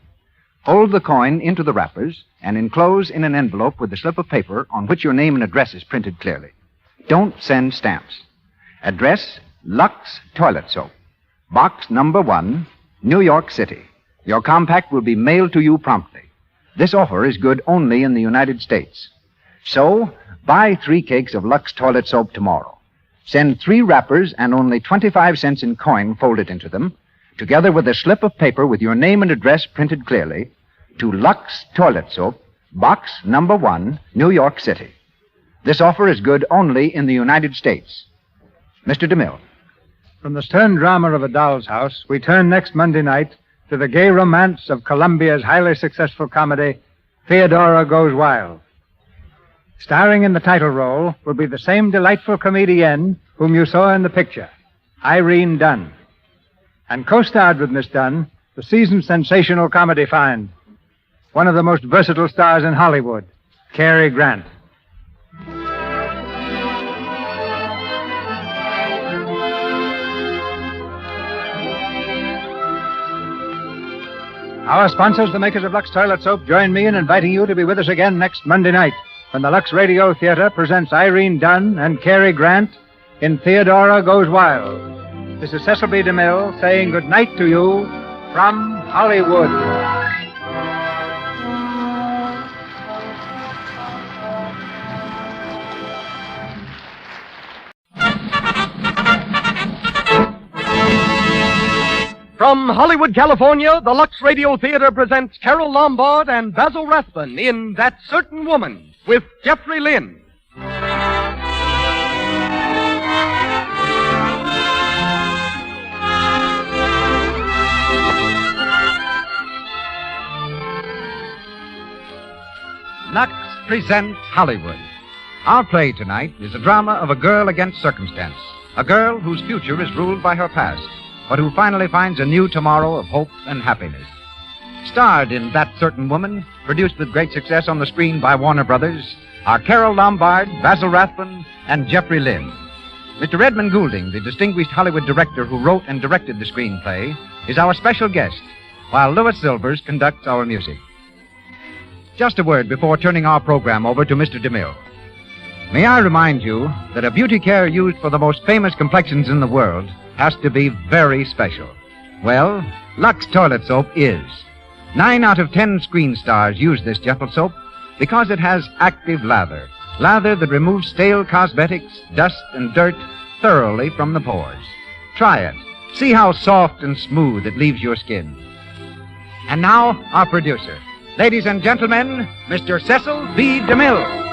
Fold the coin into the wrappers and enclose in an envelope with a slip of paper on which your name and address is printed clearly. Don't send stamps. Address, Lux Toilet Soap, Box number 1, New York City. Your compact will be mailed to you promptly. This offer is good only in the United States. So, buy 3 cakes of Lux Toilet Soap tomorrow. Send 3 wrappers and only 25 cents in coin folded into them, together with a slip of paper with your name and address printed clearly, to Lux Toilet Soap, Box number 1, New York City. This offer is good only in the United States. Mr. DeMille. From the stern drama of A Doll's House, we turn next Monday night to the gay romance of Columbia's highly successful comedy, Theodora Goes Wild. Starring in the title role will be the same delightful comedienne whom you saw in the picture, Irene Dunn. And co-starred with Miss Dunn, the seasoned sensational comedy find, one of the most versatile stars in Hollywood, Cary Grant. Our sponsors, the makers of Lux Toilet Soap, join me in inviting you to be with us again next Monday night when the Lux Radio Theatre presents Irene Dunn and Cary Grant in Theodora Goes Wild. This is Cecil B. DeMille saying good night to you from Hollywood. From Hollywood, California, the Lux Radio Theatre presents Carol Lombard and Basil Rathbun in That Certain Woman with Jeffrey Lynn. Lux presents Hollywood. Our play tonight is a drama of a girl against circumstance, a girl whose future is ruled by her past, but who finally finds a new tomorrow of hope and happiness. Starred in That Certain Woman, produced with great success on the screen by Warner Brothers, are Carol Lombard, Basil Rathbun, and Jeffrey Lynn. Mr. Edmund Goulding, the distinguished Hollywood director who wrote and directed the screenplay, is our special guest, while Louis Silvers conducts our music. Just a word before turning our program over to Mr. DeMille. May I remind you that a beauty care used for the most famous complexions in the world has to be very special. Well, Lux Toilet Soap is. 9 out of 10 screen stars use this gentle soap because it has active lather. Lather that removes stale cosmetics, dust, and dirt thoroughly from the pores. Try it. See how soft and smooth it leaves your skin. And now, our producer. Ladies and gentlemen, Mr. Cecil B. DeMille.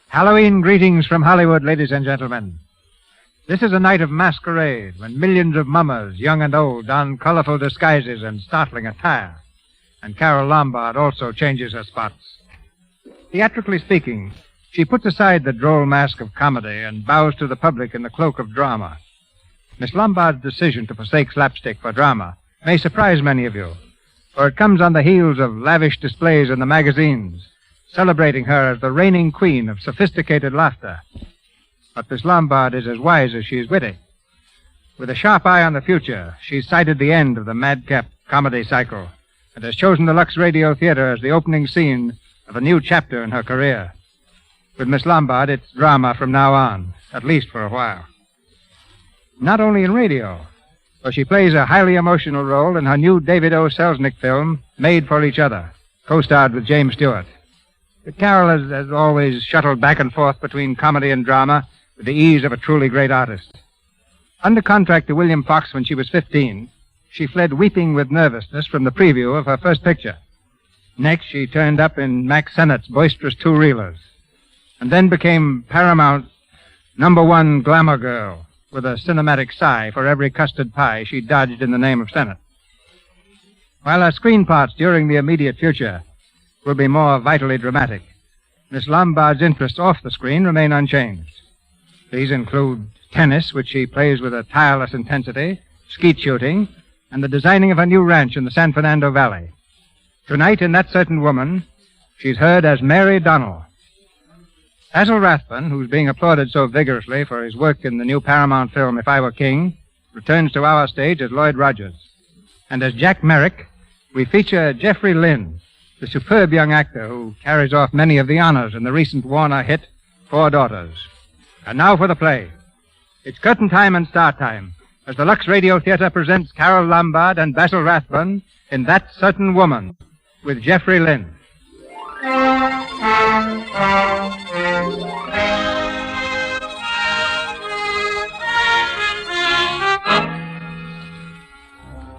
Halloween greetings from Hollywood, ladies and gentlemen. This is a night of masquerade when millions of mummers, young and old, don colorful disguises and startling attire. And Carol Lombard also changes her spots. Theatrically speaking, she puts aside the droll mask of comedy and bows to the public in the cloak of drama. Miss Lombard's decision to forsake slapstick for drama may surprise many of you, for it comes on the heels of lavish displays in the magazines, celebrating her as the reigning queen of sophisticated laughter. But Miss Lombard is as wise as she is witty. With a sharp eye on the future, she's sighted the end of the madcap comedy cycle and has chosen the Lux Radio Theatre as the opening scene of a new chapter in her career. With Miss Lombard, it's drama from now on, at least for a while. Not only in radio, for she plays a highly emotional role in her new David O. Selznick film, Made for Each Other, co-starred with James Stewart. Carol has always shuttled back and forth between comedy and drama with the ease of a truly great artist. Under contract to William Fox when she was 15, she fled weeping with nervousness from the preview of her first picture. Next, she turned up in Max Sennett's boisterous two-reelers, and then became Paramount's #1 glamour girl, with a cinematic sigh for every custard pie she dodged in the name of Sennett. While her screen parts during the immediate future will be more vitally dramatic, Miss Lombard's interests off the screen remain unchanged. These include tennis, which she plays with a tireless intensity, skeet shooting, and the designing of a new ranch in the San Fernando Valley. Tonight, in That Certain Woman, she's heard as Mary Donnell. Basil Rathbun, who's being applauded so vigorously for his work in the new Paramount film If I Were King, returns to our stage as Lloyd Rogers. And as Jack Merrick, we feature Jeffrey Lynn, the superb young actor who carries off many of the honors in the recent Warner hit, 4 Daughters. And now for the play. It's curtain time and start time as the Lux Radio Theatre presents Carol Lombard and Basil Rathbun in That Certain Woman with Jeffrey Lynn.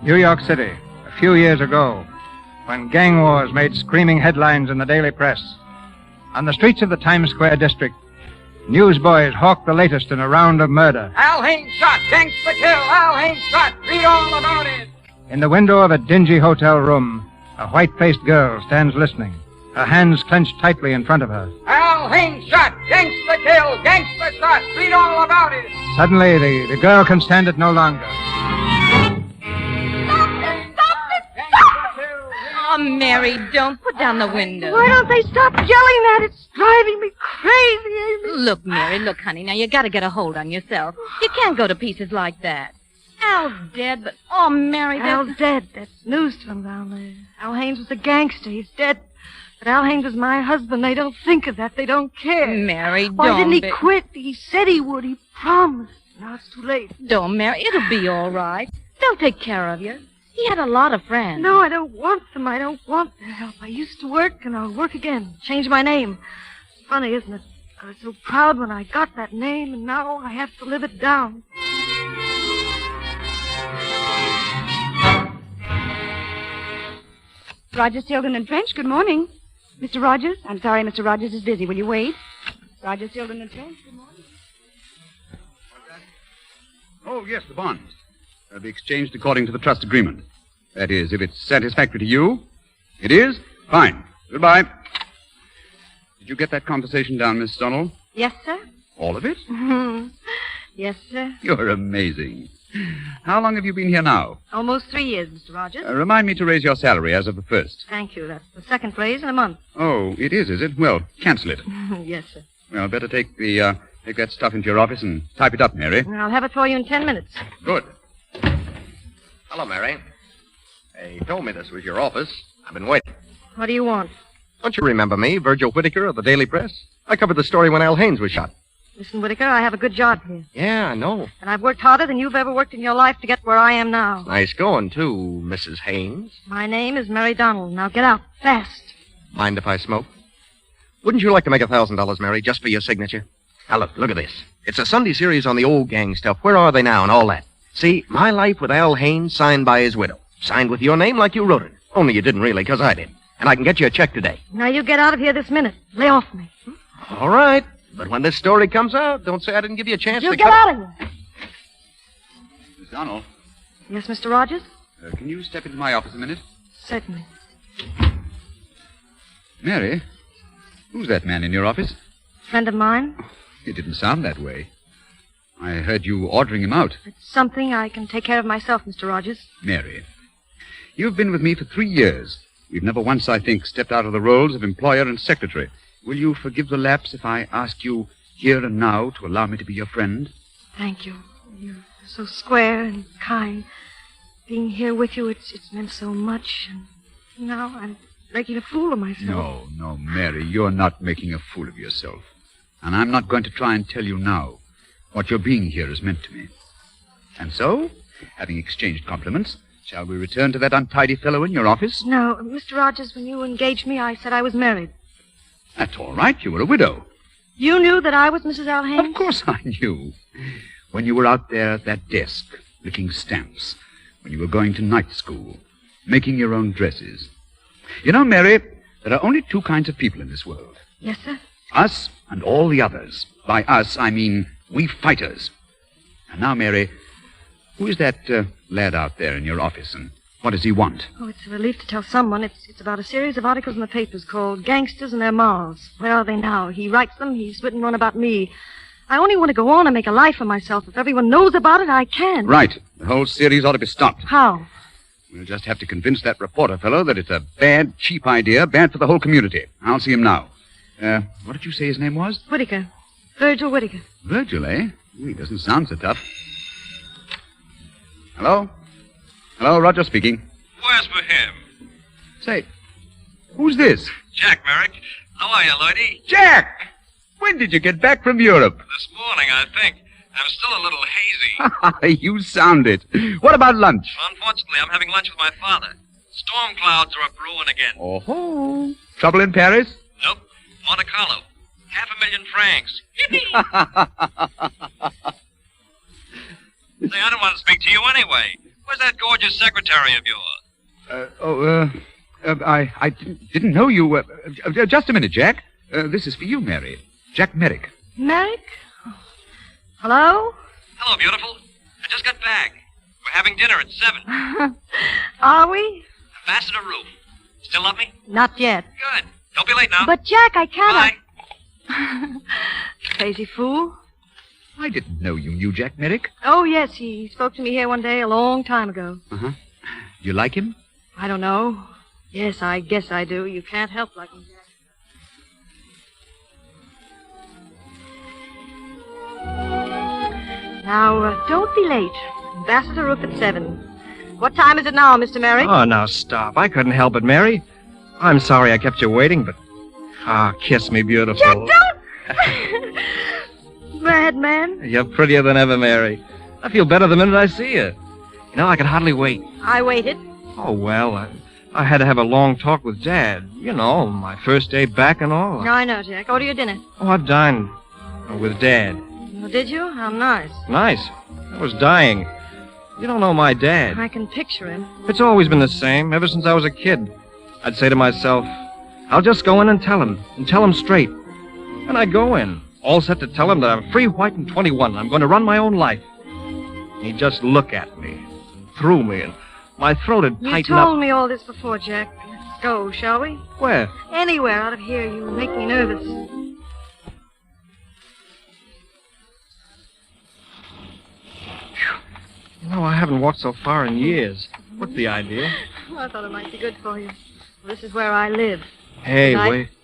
New York City, a few years ago, when gang wars made screaming headlines in the daily press. On the streets of the Times Square district, newsboys hawked the latest in a round of murder. Al Haynes shot, gangsta kill, Al Haynes shot, read all about it. In the window of a dingy hotel room, a white-faced girl stands listening, her hands clenched tightly in front of her. Al Haynes shot, gangsta kill, gangsta shot, read all about it. Suddenly, the girl can stand it no longer. Oh, Mary, don't put down the window. Why don't they stop yelling that? It's driving me crazy, Amy. Look, Mary, look, honey, now you gotta get a hold on yourself. You can't go to pieces like that. Al's dead, but, oh, Mary, Al's dead. That's news to them down there. Al Haynes was a gangster. He's dead. But Al Haynes was my husband. They don't think of that. They don't care. Mary, Why don't. didn't he quit? He said he would. He promised. Now it's too late. Don't, Mary. It'll be all right. They'll take care of you. He had a lot of friends. No, I don't want them. I don't want their help. I used to work, and I'll work again. Change my name. Funny, isn't it? I was so proud when I got that name, and now I have to live it down. Rogers, Tilden, and Trench, good morning. Mr. Rogers? I'm sorry, Mr. Rogers is busy. Will you wait? Rogers, Tilden, and Trench, good morning. Oh, yes, the bonds. They'll be exchanged according to the trust agreement. That is, if it's satisfactory to you. It is? Fine. Goodbye. Did you get that conversation down, Miss Donnell? Yes, sir? All of it? Yes, sir. You're amazing. How long have you been here now? Almost 3 years, Mr. Rogers. Remind me to raise your salary as of the 1st. Thank you. That's the second raise in a month. Oh, it is it? Well, cancel it. Yes, sir. Well, better take that stuff into your office and type it up, Mary. I'll have it for you in 10 minutes. Good. Hello, Mary. They told me this was your office. I've been waiting. What do you want? Don't you remember me, Virgil Whitaker of the Daily Press? I covered the story when Al Haynes was shot. Listen, Whitaker, I have a good job here. Yeah, I know. And I've worked harder than you've ever worked in your life to get where I am now. Nice going, too, Mrs. Haynes. My name is Mary Donnell. Now get out, fast. Mind if I smoke? Wouldn't you like to make $1,000, Mary, just for your signature? Now, look at this. It's a Sunday series on the old gang stuff. Where are they now and all that? See, My Life with Al Haynes, signed by his widow. Signed with your name like you wrote it. Only you didn't really, because I did. And I can get you a check today. Now you get out of here this minute. Lay off me. All right. But when this story comes out, don't say I didn't give you a chance You to get out of here. Miss Donnell, Yes, Mr. Rogers? can you step into my office a minute? Certainly. Mary, who's that man in your office? Friend of mine? It didn't sound that way. I heard you ordering him out. It's something I can take care of myself, Mr. Rogers. Mary, you've been with me for 3 years. We've never once, I think, stepped out of the roles of employer and secretary. Will you forgive the lapse if I ask you here and now to allow me to be your friend? Thank you. You're so square and kind. Being here with you, it's meant so much. And now I'm making a fool of myself. No, Mary, you're not making a fool of yourself. And I'm not going to try and tell you now what your being here has meant to me. And so, having exchanged compliments, shall we return to that untidy fellow in your office? No, Mr. Rogers, when you engaged me, I said I was married. That's all right. You were a widow. You knew that I was Mrs. Al Haynes? Of course I knew. When you were out there at that desk, licking stamps, when you were going to night school, making your own dresses. You know, Mary, there are only 2 kinds of people in this world. Yes, sir? Us and all the others. By us, I mean we fighters. And now, Mary, who is that lad out there in your office, and what does he want? Oh, it's a relief to tell someone. It's about a series of articles in the papers called Gangsters and Their Morals. Where are they now? He writes them. He's written one about me. I only want to go on and make a life for myself. If everyone knows about it, I can. Right. The whole series ought to be stopped. How? We'll just have to convince that reporter fellow that it's a bad, cheap idea, bad for the whole community. I'll see him now. What did you say his name was? Whittaker. Virgil Whittaker. Virgil, eh? He doesn't sound so tough. Hello? Hello, Roger speaking. Where's for him? Say, who's this? Jack Merrick. How are you, lady? Jack! When did you get back from Europe? This morning, I think. I'm still a little hazy. You sound it. What about lunch? Unfortunately, I'm having lunch with my father. Storm clouds are a-brewing again. Oh. Trouble in Paris? Nope. Monte Carlo. 500,000 francs. Say, I don't want to speak to you anyway. Where's that gorgeous secretary of yours? I didn't know you. Just a minute, Jack. This is for you, Mary. Jack Merrick. Merrick? Hello? Hello, beautiful. I just got back. We're having dinner at 7. Are we? Ambassador Roof. Still love me? Not yet. Good. Don't be late now. But, Jack, I can't. Bye. Crazy fool. I didn't know you knew Jack Merrick. Oh, yes. He spoke to me here one day a long time ago. Uh-huh. You like him? I don't know. Yes, I guess I do. You can't help liking Jack. Now, don't be late. Ambassador Roof at 7. What time is it now, Mr. Merrick? Oh, now stop. I couldn't help it, Mary. I'm sorry I kept you waiting, but... kiss me, beautiful. Jack, don't! Bad man. You're prettier than ever, Mary. I feel better the minute I see you. You know, I could hardly wait. I waited. Oh, well, I had to have a long talk with Dad. You know, my first day back and all. No, I know, Jack. Order your dinner. Oh, I dined with Dad. Oh, did you? How nice. Nice. I was dying. You don't know my dad. I can picture him. It's always been the same, ever since I was a kid. I'd say to myself, I'll just go in and tell him straight. And I'd go in, all set to tell him that I'm free, white, and 21, and I'm going to run my own life. And he'd just look at me, through me, and my throat would tighten up. You told me all this before, Jack. Let's go, shall we? Where? Anywhere out of here. You make me nervous. You know, I haven't walked so far in years. What's the idea? Well, I thought it might be good for you. Well, this is where I live. Hey,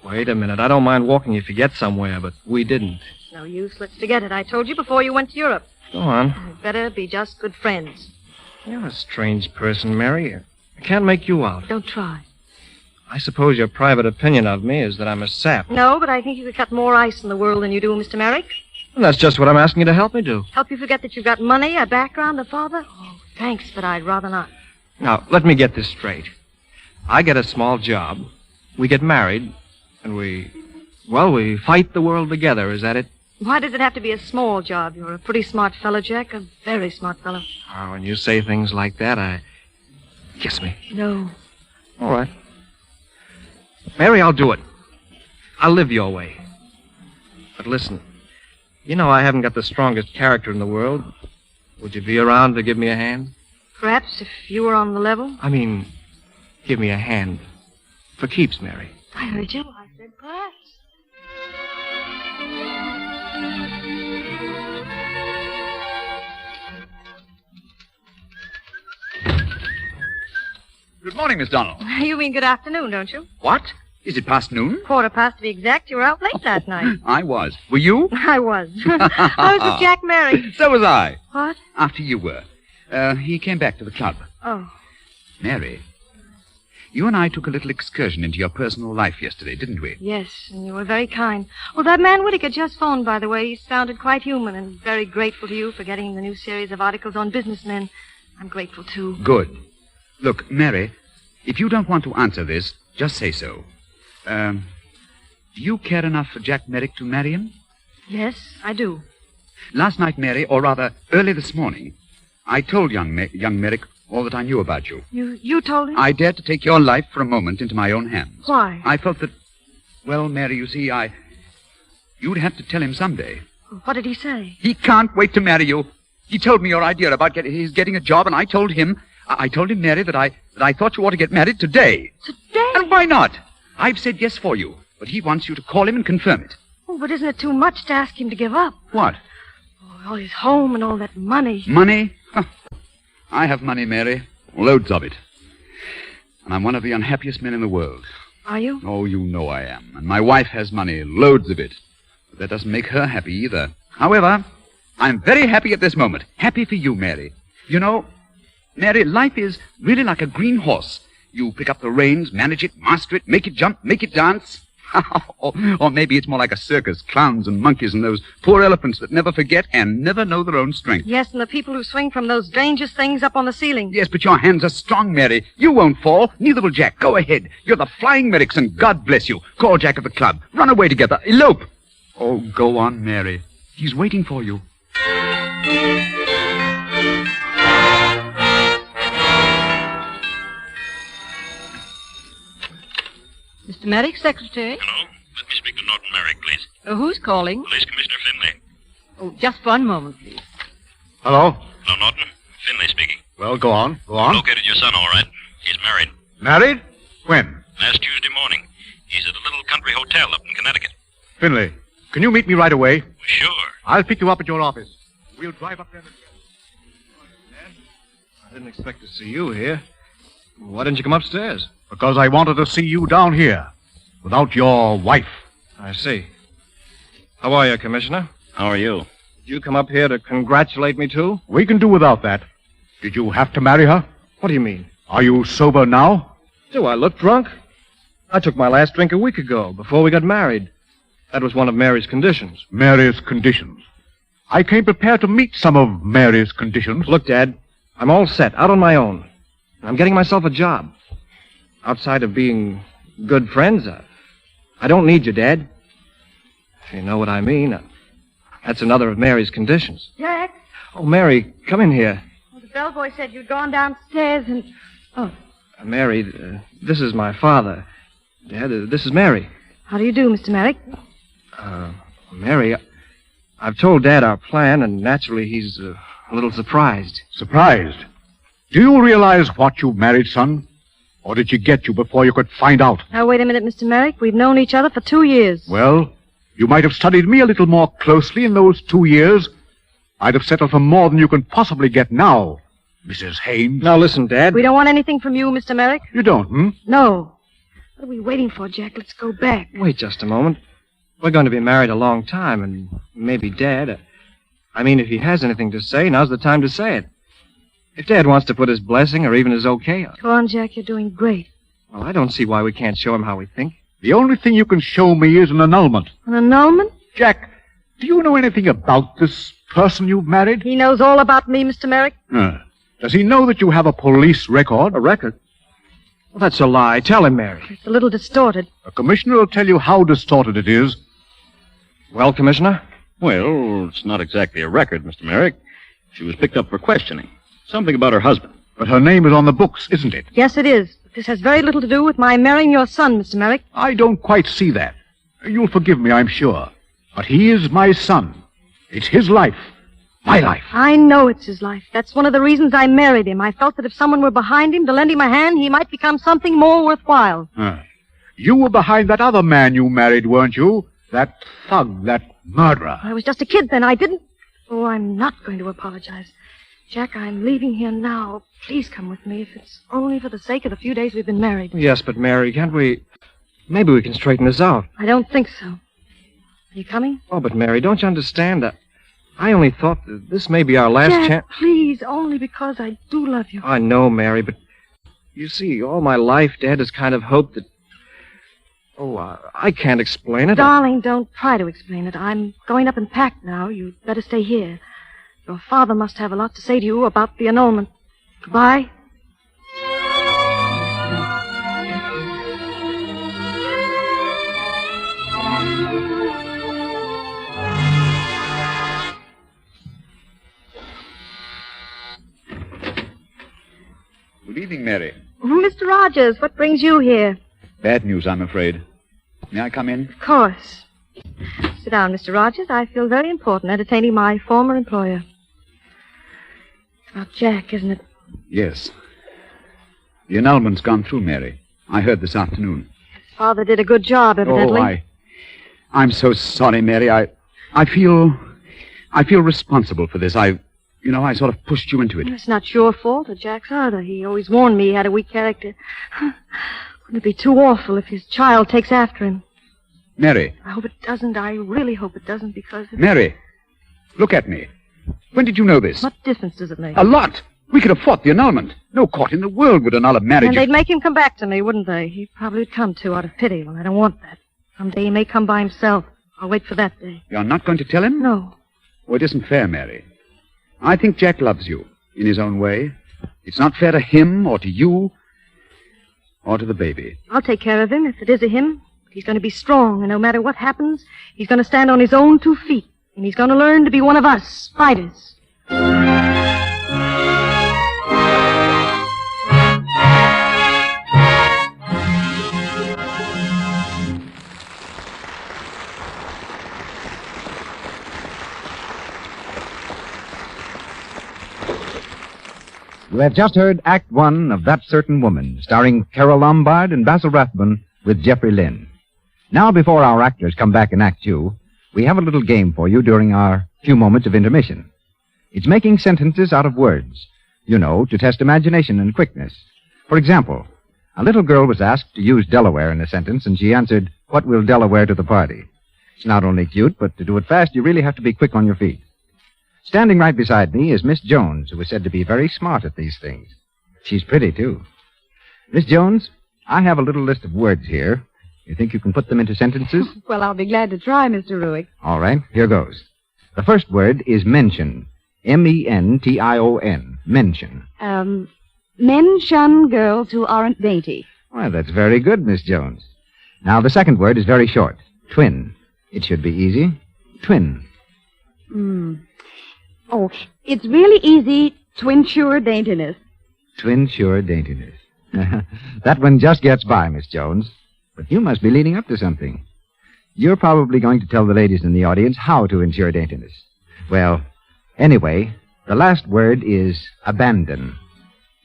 wait a minute. I don't mind walking if you get somewhere, but we didn't. It's no use. Let's forget it. I told you before you went to Europe. Go on. We'd better be just good friends. You're a strange person, Mary. I can't make you out. Don't try. I suppose your private opinion of me is that I'm a sap. No, but I think you could cut more ice in the world than you do, Mr. Merrick. And that's just what I'm asking you to help me do. Help you forget that you've got money, a background, a father? Oh, thanks, but I'd rather not. Now, let me get this straight. I get a small job, we get married, and we fight the world together. Is that it? Why does it have to be a small job? You're a pretty smart fellow, Jack. A very smart fellow. Oh, when you say things like that, Kiss me. No. All right. Mary, I'll do it. I'll live your way. But listen, you know I haven't got the strongest character in the world. Would you be around to give me a hand? Perhaps if you were on the level. I mean, give me a hand. For keeps, Mary. I heard you. I said perhaps. Good morning, Miss Donald. You mean good afternoon, don't you? What? Is it past noon? 1:15 to be exact. You were out late last night. I was. Were you? I was. I was with Jack Merrick. So was I. What? After you were. He came back to the club. Oh. Mary, you and I took a little excursion into your personal life yesterday, didn't we? Yes, and you were very kind. Well, that man Whittaker just phoned, by the way. He sounded quite human and very grateful to you for getting the new series of articles on businessmen. I'm grateful, too. Good. Look, Mary, if you don't want to answer this, just say so. Do you care enough for Jack Merrick to marry him? Yes, I do. Last night, Mary, or rather, early this morning, I told young Merrick all that I knew about you. You told him? I dared to take your life for a moment into my own hands. Why? I felt that, well, Mary, you see, you'd have to tell him someday. What did he say? He can't wait to marry you. He told me your idea about his getting a job, and I told him, Mary, that I thought you ought to get married today. Today? And why not? I've said yes for you, but he wants you to call him and confirm it. Oh, but isn't it too much to ask him to give up? What? Oh, all his home and all that money. Money? Huh. I have money, Mary. Loads of it. And I'm one of the unhappiest men in the world. Are you? Oh, you know I am. And my wife has money, loads of it. But that doesn't make her happy either. However, I'm very happy at this moment. Happy for you, Mary. You know, Mary, life is really like a green horse. You pick up the reins, manage it, master it, make it jump, make it dance. Or maybe it's more like a circus, clowns and monkeys and those poor elephants that never forget and never know their own strength. Yes, and the people who swing from those strangest things up on the ceiling. Yes, but your hands are strong, Mary. You won't fall. Neither will Jack. Go ahead. You're the Flying Merricks, and God bless you. Call Jack at the club. Run away together. Elope. Oh, go on, Mary. He's waiting for you. Mr. Merrick, secretary. Hello? Let me speak to Norton Merrick, please. Who's calling? Police Commissioner Finley. Oh, just one moment, please. Hello? Hello, Norton. Finley speaking. Well, go on. Go on. Located your son, all right. He's married. Married? When? Last Tuesday morning. He's at a little country hotel up in Connecticut. Finley, can you meet me right away? Sure. I'll pick you up at your office. We'll drive up there. I didn't expect to see you here. Why didn't you come upstairs? Because I wanted to see you down here. Without your wife. I see. How are you, Commissioner? How are you? Did you come up here to congratulate me, too? We can do without that. Did you have to marry her? What do you mean? Are you sober now? Do I look drunk? I took my last drink a week ago, before we got married. That was one of Mary's conditions. Mary's conditions? I came prepared to meet some of Mary's conditions. Look, Dad, I'm all set, out on my own. I'm getting myself a job. Outside of being good friends, I don't need you, Dad. If you know what I mean. That's another of Mary's conditions. Jack? Oh, Mary, come in here. Well, the bellboy said you'd gone downstairs and... Oh. Mary, this is my father. Dad, this is Mary. How do you do, Mr. Merrick? Mary, I've told Dad our plan, and naturally he's a little surprised. Surprised? Do you realize what you've married, son? Or did she get you before you could find out? Now, wait a minute, Mr. Merrick. We've known each other for 2 years. Well, you might have studied me a little more closely in those 2 years. I'd have settled for more than you can possibly get now, Mrs. Haynes. Now, listen, Dad. We don't want anything from you, Mr. Merrick. You don't, hmm? No. What are we waiting for, Jack? Let's go back. Wait just a moment. We're going to be married a long time, and maybe Dad... I mean, if he has anything to say, now's the time to say it. If Dad wants to put his blessing or even his okay on. Go on, Jack. You're doing great. Well, I don't see why we can't show him how we think. The only thing you can show me is an annulment. An annulment? Jack, do you know anything about this person you've married? He knows all about me, Mr. Merrick. Does he know that you have a police record? A record? Well, that's a lie. Tell him, Mary. It's a little distorted. A commissioner will tell you how distorted it is. Well, Commissioner? Well, it's not exactly a record, Mr. Merrick. She was picked up for questioning. Something about her husband. But her name is on the books, isn't it? Yes, it is. But this has very little to do with my marrying your son, Mr. Merrick. I don't quite see that. You'll forgive me, I'm sure. But he is my son. It's his life. My life. I know it's his life. That's one of the reasons I married him. I felt that if someone were behind him to lend him a hand, he might become something more worthwhile. You were behind that other man you married, weren't you? That thug, that murderer. I was just a kid then. I didn't... Oh, I'm not going to apologize. Jack, I'm leaving here now. Please come with me, if it's only for the sake of the few days we've been married. Yes, but Mary, can't we... Maybe we can straighten this out. I don't think so. Are you coming? Oh, but Mary, don't you understand? I only thought that this may be our last Jack, chance... please, only because I do love you. I know, Mary, but... You see, all my life, Dad has kind of hoped that... Oh, I can't explain it. Darling, don't try to explain it. I'm going up and pack now. You'd better stay here. Your father must have a lot to say to you about the annulment. Goodbye. Good evening, Mary. Mr. Rogers, what brings you here? Bad news, I'm afraid. May I come in? Of course. Sit down, Mr. Rogers. I feel very important entertaining my former employer. It's about Jack, isn't it? Yes. The annulment's gone through, Mary. I heard this afternoon. His father did a good job, evidently. Oh, I'm so sorry, Mary. I feel responsible for this. I sort of pushed you into it. It's not your fault or Jack's either. He always warned me he had a weak character. Wouldn't it be too awful if his child takes after him? Mary. I hope it doesn't. I really hope it doesn't because... Mary, look at me. When did you know this? What difference does it make? A lot. We could have fought the annulment. No court in the world would annul a marriage. And they'd make him come back to me, wouldn't they? He probably would come to out of pity. Well, I don't want that. Someday he may come by himself. I'll wait for that day. You're not going to tell him? No. Oh, it isn't fair, Mary. I think Jack loves you in his own way. It's not fair to him or to you or to the baby. I'll take care of him if it is a him. He's going to be strong, and no matter what happens, he's going to stand on his own 2 feet. And he's going to learn to be one of us, fighters. You have just heard Act One of That Certain Woman, starring Carol Lombard and Basil Rathbone with Geoffrey Lynn. Now, before our actors come back in Act Two, we have a little game for you during our few moments of intermission. It's making sentences out of words, to test imagination and quickness. For example, a little girl was asked to use Delaware in a sentence, and she answered, "What will Delaware to the party?" It's not only cute, but to do it fast, you really have to be quick on your feet. Standing right beside me is Miss Jones, who is said to be very smart at these things. She's pretty, too. Miss Jones, I have a little list of words here. You think you can put them into sentences? Well, I'll be glad to try, Mr. Ruick. All right, here goes. The first word is mention. M-E-N-T-I-O-N. Mention. Men shun girls who aren't dainty. Well, that's very good, Miss Jones. Now, the second word is very short. Twin. It should be easy. Twin. Oh, it's really easy to ensure daintiness. Twinsure daintiness. That one just gets by, Miss Jones. But you must be leading up to something. You're probably going to tell the ladies in the audience how to ensure daintiness. Well, anyway, the last word is abandon.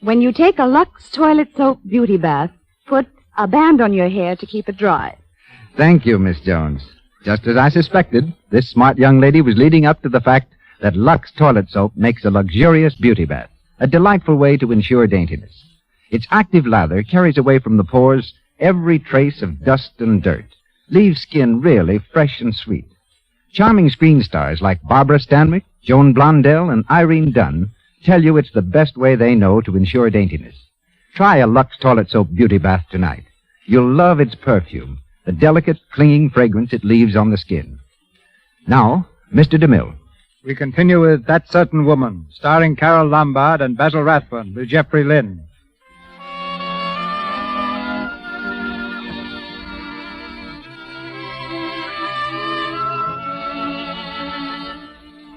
When you take a Lux toilet soap beauty bath, put a band on your hair to keep it dry. Thank you, Miss Jones. Just as I suspected, this smart young lady was leading up to the fact that Lux toilet soap makes a luxurious beauty bath, a delightful way to ensure daintiness. Its active lather carries away from the pores every trace of dust and dirt, leaves skin really fresh and sweet. Charming screen stars like Barbara Stanwyck, Joan Blondell, and Irene Dunn tell you it's the best way they know to ensure daintiness. Try a Lux toilet soap beauty bath tonight. You'll love its perfume, the delicate, clinging fragrance it leaves on the skin. Now, Mr. DeMille. We continue with That Certain Woman, starring Carol Lombard and Basil Rathbone with Geoffrey Lynn.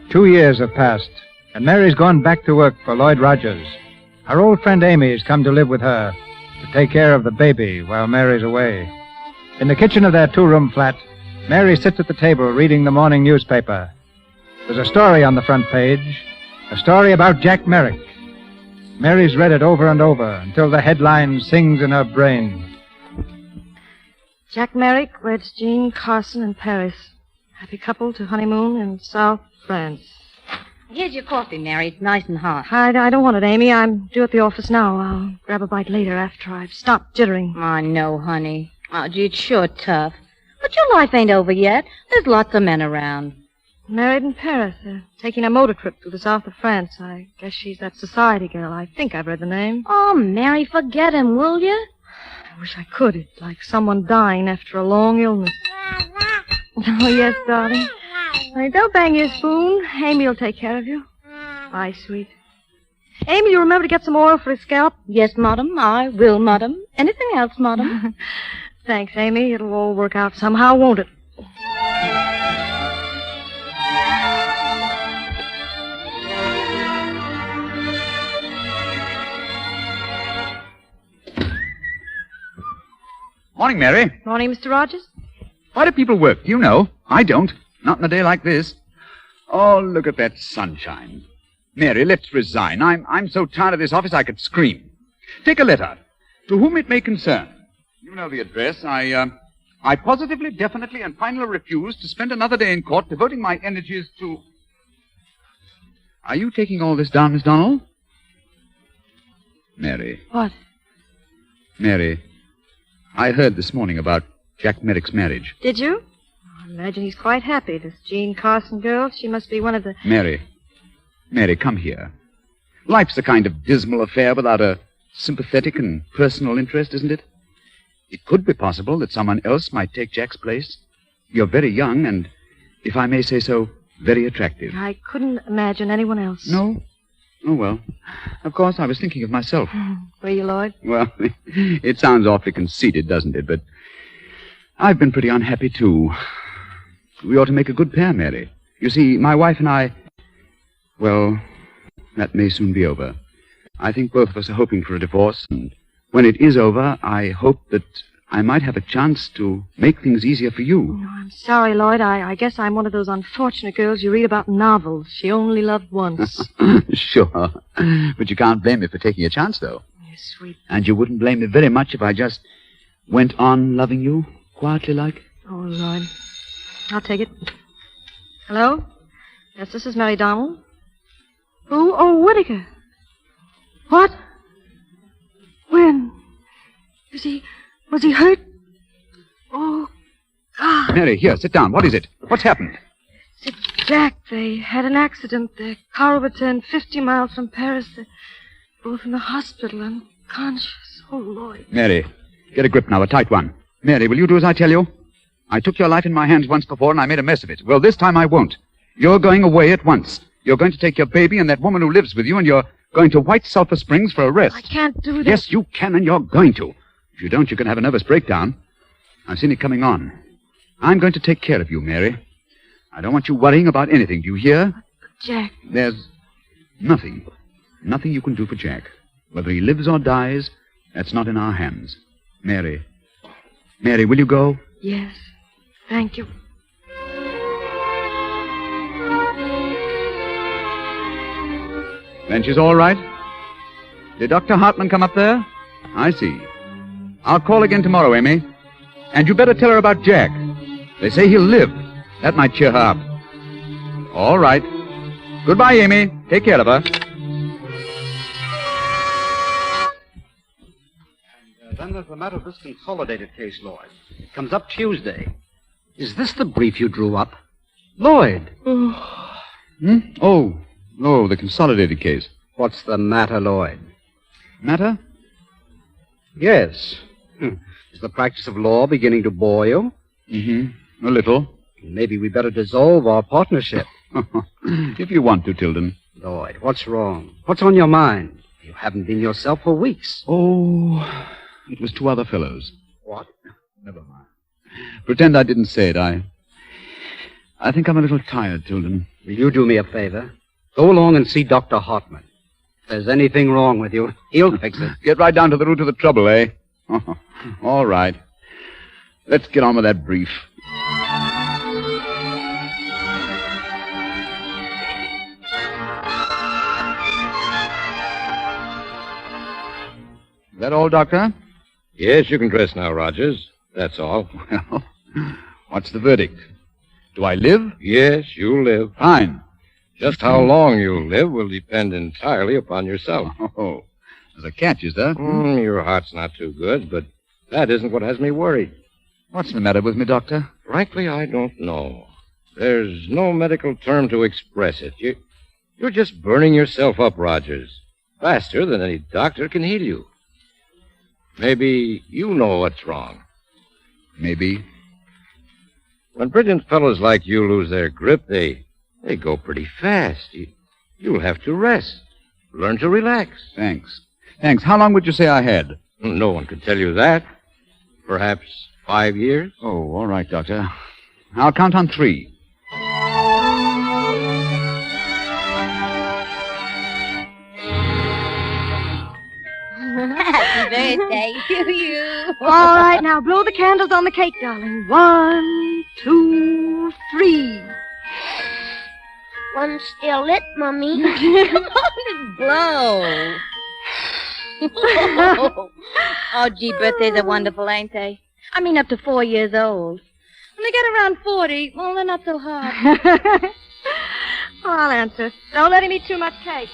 Two years have passed, and Mary's gone back to work for Lloyd Rogers. Her old friend Amy has come to live with her to take care of the baby while Mary's away. In the kitchen of their two-room flat, Mary sits at the table reading the morning newspaper. There's a story on the front page, a story about Jack Merrick. Mary's read it over and over until the headline sings in her brain. Jack Merrick weds Jean Carson in Paris. Happy couple to honeymoon in South France. Here's your coffee, Mary. It's nice and hot. I don't want it, Amy. I'm due at the office now. I'll grab a bite later after I've stopped jittering. I know, honey. Oh, gee, it's sure tough. But your life ain't over yet. There's lots of men around. Married in Paris. Taking a motor trip through the south of France. I guess she's that society girl. I think I've read the name. Oh, Mary, forget him, will you? I wish I could. It's like someone dying after a long illness. Oh, yes, darling. Honey, don't bang your spoon. Amy will take care of you. Bye, sweet. Amy, you remember to get some oil for his scalp? Yes, madam. I will, madam. Anything else, madam? Thanks, Amy. It'll all work out somehow, won't it? Morning, Mary. Morning, Mr. Rogers. Why do people work? Do you know? I don't. Not in a day like this. Oh, look at that sunshine. Mary, let's resign. I'm so tired of this office I could scream. Take a letter. To whom it may concern. You know the address. I I positively, definitely, and finally refuse to spend another day in court devoting my energies to... Are you taking all this down, Miss Donnell? Mary. What? Mary, I heard this morning about Jack Merrick's marriage. Did you? I imagine he's quite happy. This Jean Carson girl, she must be one of the... Mary, come here. Life's a kind of dismal affair without a sympathetic and personal interest, isn't it? It could be possible that someone else might take Jack's place. You're very young and, if I may say so, very attractive. I couldn't imagine anyone else. No? Oh, well, of course, I was thinking of myself. Were you, Lloyd? Well, it sounds awfully conceited, doesn't it? But I've been pretty unhappy, too. We ought to make a good pair, Mary. You see, my wife and I... Well, that may soon be over. I think both of us are hoping for a divorce, and when it is over, I hope that I might have a chance to make things easier for you. No, I'm sorry, Lloyd. I guess I'm one of those unfortunate girls you read about in novels. She only loved once. Sure. But you can't blame me for taking a chance, though. You're sweet. And you wouldn't blame me very much if I just went on loving you, quietly like? Oh, Lloyd. I'll take it. Hello? Yes, this is Mary Donnell. Who? Oh, Whittaker. What? When? Was he hurt? Oh, God. Mary, here, sit down. What is it? What's happened? It's Jack. They had an accident. Their car overturned 50 miles from Paris. They're both in the hospital, unconscious. Oh, Lloyd. Mary, get a grip now, a tight one. Mary, will you do as I tell you? I took your life in my hands once before, and I made a mess of it. Well, this time I won't. You're going away at once. You're going to take your baby and that woman who lives with you, and you're going to White Sulphur Springs for a rest. I can't do that. Yes, you can, and you're going to. If you don't, you're going to have a nervous breakdown. I've seen it coming on. I'm going to take care of you, Mary. I don't want you worrying about anything. Do you hear? Jack. There's nothing you can do for Jack. Whether he lives or dies, that's not in our hands. Mary, will you go? Yes. Thank you. Then she's all right? Did Dr. Hartman come up there? I see. I'll call again tomorrow, Amy. And you better tell her about Jack. They say he'll live. That might cheer her up. All right. Goodbye, Amy. Take care of her. Then there's the matter of this consolidated case, Lloyd. It comes up Tuesday. Is this the brief you drew up? Lloyd! Oh, the consolidated case. What's the matter, Lloyd? Matter? Yes. Is the practice of law beginning to bore you? Mm-hmm. A little. Maybe we better dissolve our partnership. If you want to, Tilden. Lloyd, what's wrong? What's on your mind? You haven't been yourself for weeks. Oh, it was two other fellows. What? Never mind. Pretend I didn't say it. I think I'm a little tired, Tilden. Will you do me a favor? Go along and see Dr. Hartman. If there's anything wrong with you, he'll fix it. Get right down to the root of the trouble, eh? All right. Let's get on with that brief. Is that all, Doctor? Yes, you can dress now, Rogers. That's all. Well, what's the verdict? Do I live? Yes, you'll live. Fine. Just how long you'll live will depend entirely upon yourself. Oh, there's a catch, is there? Your heart's not too good, but that isn't what has me worried. What's the matter with me, Doctor? Frankly, I don't know. There's no medical term to express it. You're just burning yourself up, Rogers. Faster than any doctor can heal you. Maybe you know what's wrong. Maybe. When brilliant fellows like you lose their grip, they go pretty fast. You'll have to rest. Learn to relax. Thanks. How long would you say I had? No one could tell you that. Perhaps 5 years. Oh, all right, Doctor. I'll count on 3. Happy birthday to you. All right, now blow the candles on the cake, darling. 1, 2, 3. One's still lit, Mummy. Come on and blow. Oh, gee, birthdays are wonderful, ain't they? I mean up to 4 years old. When they get around 40, well, they're not so hard. Oh, I'll answer. Don't let him eat too much cake.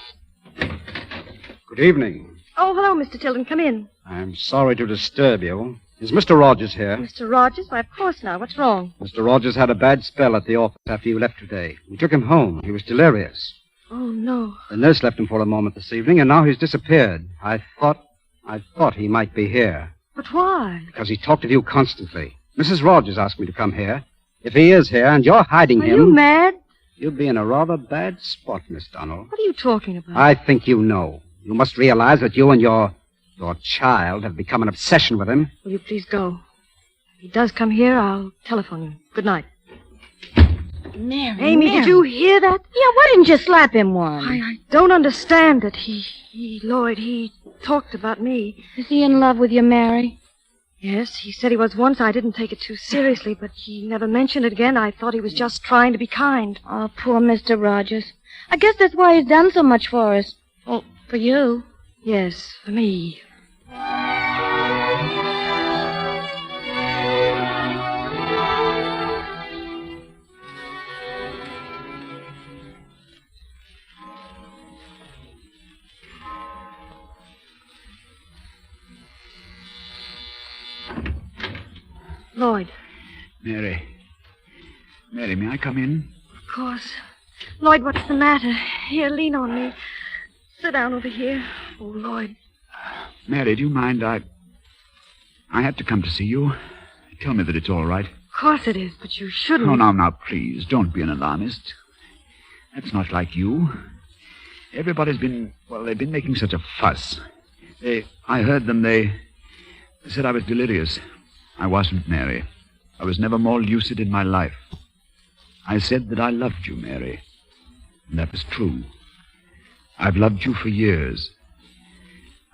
Good evening. Oh, hello, Mr. Tilden. Come in. I'm sorry to disturb you. Is Mr. Rogers here? Mr. Rogers? Why, of course not. What's wrong? Mr. Rogers had a bad spell at the office after you left today. We took him home. He was delirious. Oh, no. The nurse left him for a moment this evening, and now he's disappeared. I thought he might be here. But why? Because he talked of you constantly. Mrs. Rogers asked me to come here. If he is here and you're hiding him... Are you mad? You'd be in a rather bad spot, Miss Donald. What are you talking about? I think you know. You must realize that you and your child have become an obsession with him. Will you please go? If he does come here, I'll telephone you. Good night. Mary, Amy, Mary. did you hear that? Yeah, why didn't you slap him one? I don't understand it. Lloyd, he talked about me. Is he in love with you, Mary? Yes, he said he was once. I didn't take it too seriously, but he never mentioned it again. I thought he was just trying to be kind. Oh, poor Mr. Rogers. I guess that's why he's done so much for us. Well, for you. Yes, for me. Lloyd. Mary, may I come in? Of course. Lloyd, what's the matter? Here, lean on me. Sit down over here. Oh, Lloyd. Mary, do you mind? I had to come to see you. Tell me that it's all right. Of course it is, but you shouldn't. Oh, now, please, don't be an alarmist. That's not like you. Everybody's been, they've been making such a fuss. I heard them, they said I was delirious. I wasn't, Mary. I was never more lucid in my life. I said that I loved you, Mary. And that was true. I've loved you for years.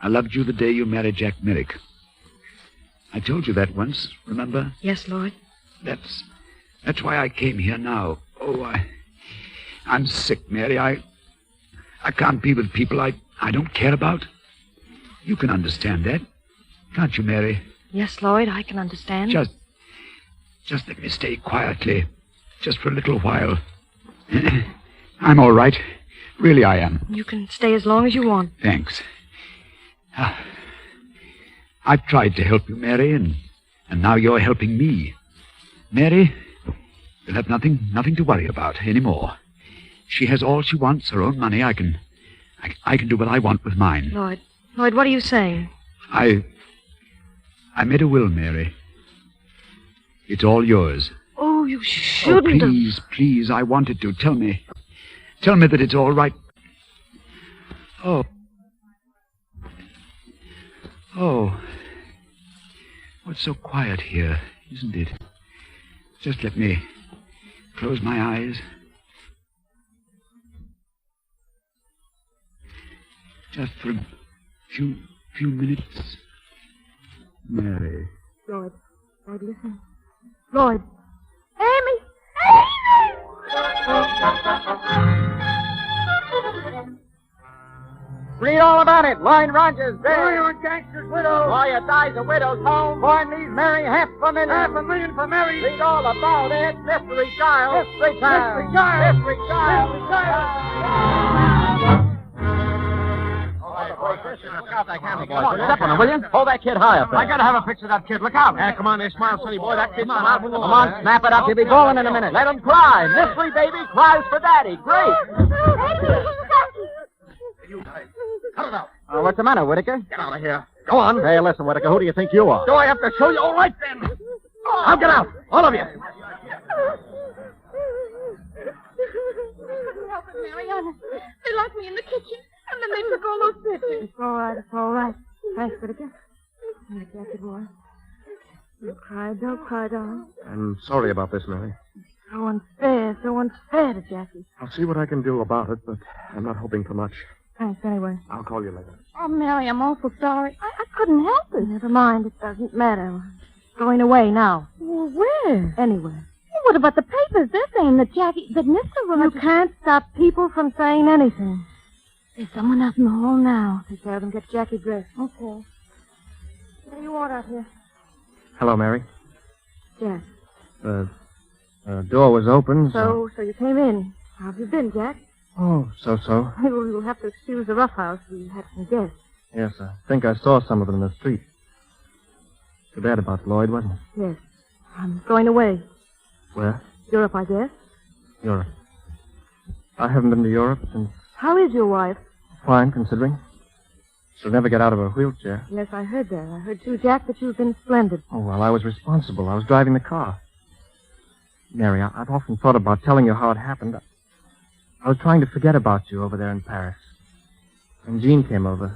I loved you the day you married Jack Merrick. I told you that once, remember? Yes, Lloyd. That's why I came here now. Oh, I'm sick, Mary. I can't be with people I don't care about. You can understand that, can't you, Mary? Yes, Lloyd, I can understand. Just let me stay quietly, just for a little while. I'm all right. Really, I am. You can stay as long as you want. Thanks. I've tried to help you, Mary, and now you're helping me. Mary, you'll have nothing to worry about anymore. She has all she wants, her own money. I can do what I want with mine. Lloyd, what are you saying? I made a will, Mary. It's all yours. Oh, you shouldn't have. Please, I wanted to. Tell me that it's all right. Oh, what's so quiet here, isn't it? Just let me close my eyes. Just for a few minutes. Mary. Lloyd, listen. Lloyd. Amy! Read all about it. Lloyd Rogers, dead. Boy, a gangster's widow. Lawyer dies a widow's home. Boy needs Mary $500,000. $500,000 for Mary. Read all about it. Mystery Child. Mystery Child. Mystery Child. Mystery Child. Mystery Child. Come on, step on him, will you? Hold that kid high up there. I gotta have a picture of that kid. Look out. Come on there, smile, sonny boy. That kid's Come on, snap it up. He'll be bowling in a minute. Let him cry. Mystery baby cries for daddy. Great. Cut it out. What's the matter, Whitaker? Get out of here. Go on. Hey, listen, Whitaker, who do you think you are? Do I have to show you? All right, then. I'll get out. All of you. Marietta, they locked me in the kitchen, and then they took all those pictures. It's all right. Thanks, Whitaker. Here, Jackie boy. Don't cry, darling. I'm sorry about this, Mary. So unfair to Jackie. I'll see what I can do about it, but I'm not hoping for much. Thanks, anyway. I'll call you later. Oh, Mary, I'm awful sorry. I couldn't help it. Never mind, it doesn't matter. Going away now. Well, where? Anywhere. Well, what about the papers? They're saying that Mr. Rogers... You can't stop people from saying anything. There's someone out in the hall now. Take care of them. Get Jackie dressed. Okay. What do you want out here? Hello, Mary. Jack. The door was open, So you came in. How have you been, Jack? Oh, so. You'll have to excuse the roughhouse. We had some guests. Yes, I think I saw some of them in the street. Too bad about Lloyd, wasn't it? Yes. I'm going away. Where? Europe, I guess. Europe. I haven't been to Europe since... How is your wife? Fine, considering. She'll never get out of her wheelchair. Yes, I heard that. I heard, too, Jack, that you've been splendid. Oh, well, I was responsible. I was driving the car. Mary, I've often thought about telling you how it happened. I was trying to forget about you over there in Paris. When Jean came over,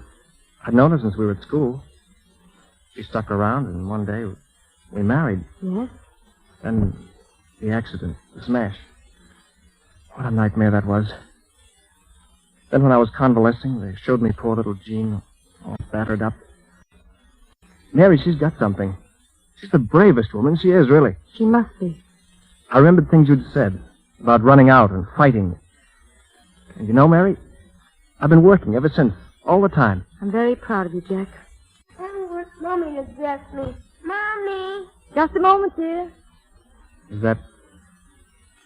I'd known her since we were at school. She stuck around, and one day we married. Yes? Then the accident, the smash. What a nightmare that was. Then when I was convalescing, they showed me poor little Jean, all battered up. Mary, she's got something. She's the bravest woman she is, really. She must be. I remembered things you'd said about running out and fighting. And you know, Mary, I've been working ever since, all the time. I'm very proud of you, Jack. I want Mommy to dress me. Mommy! Just a moment, dear. Is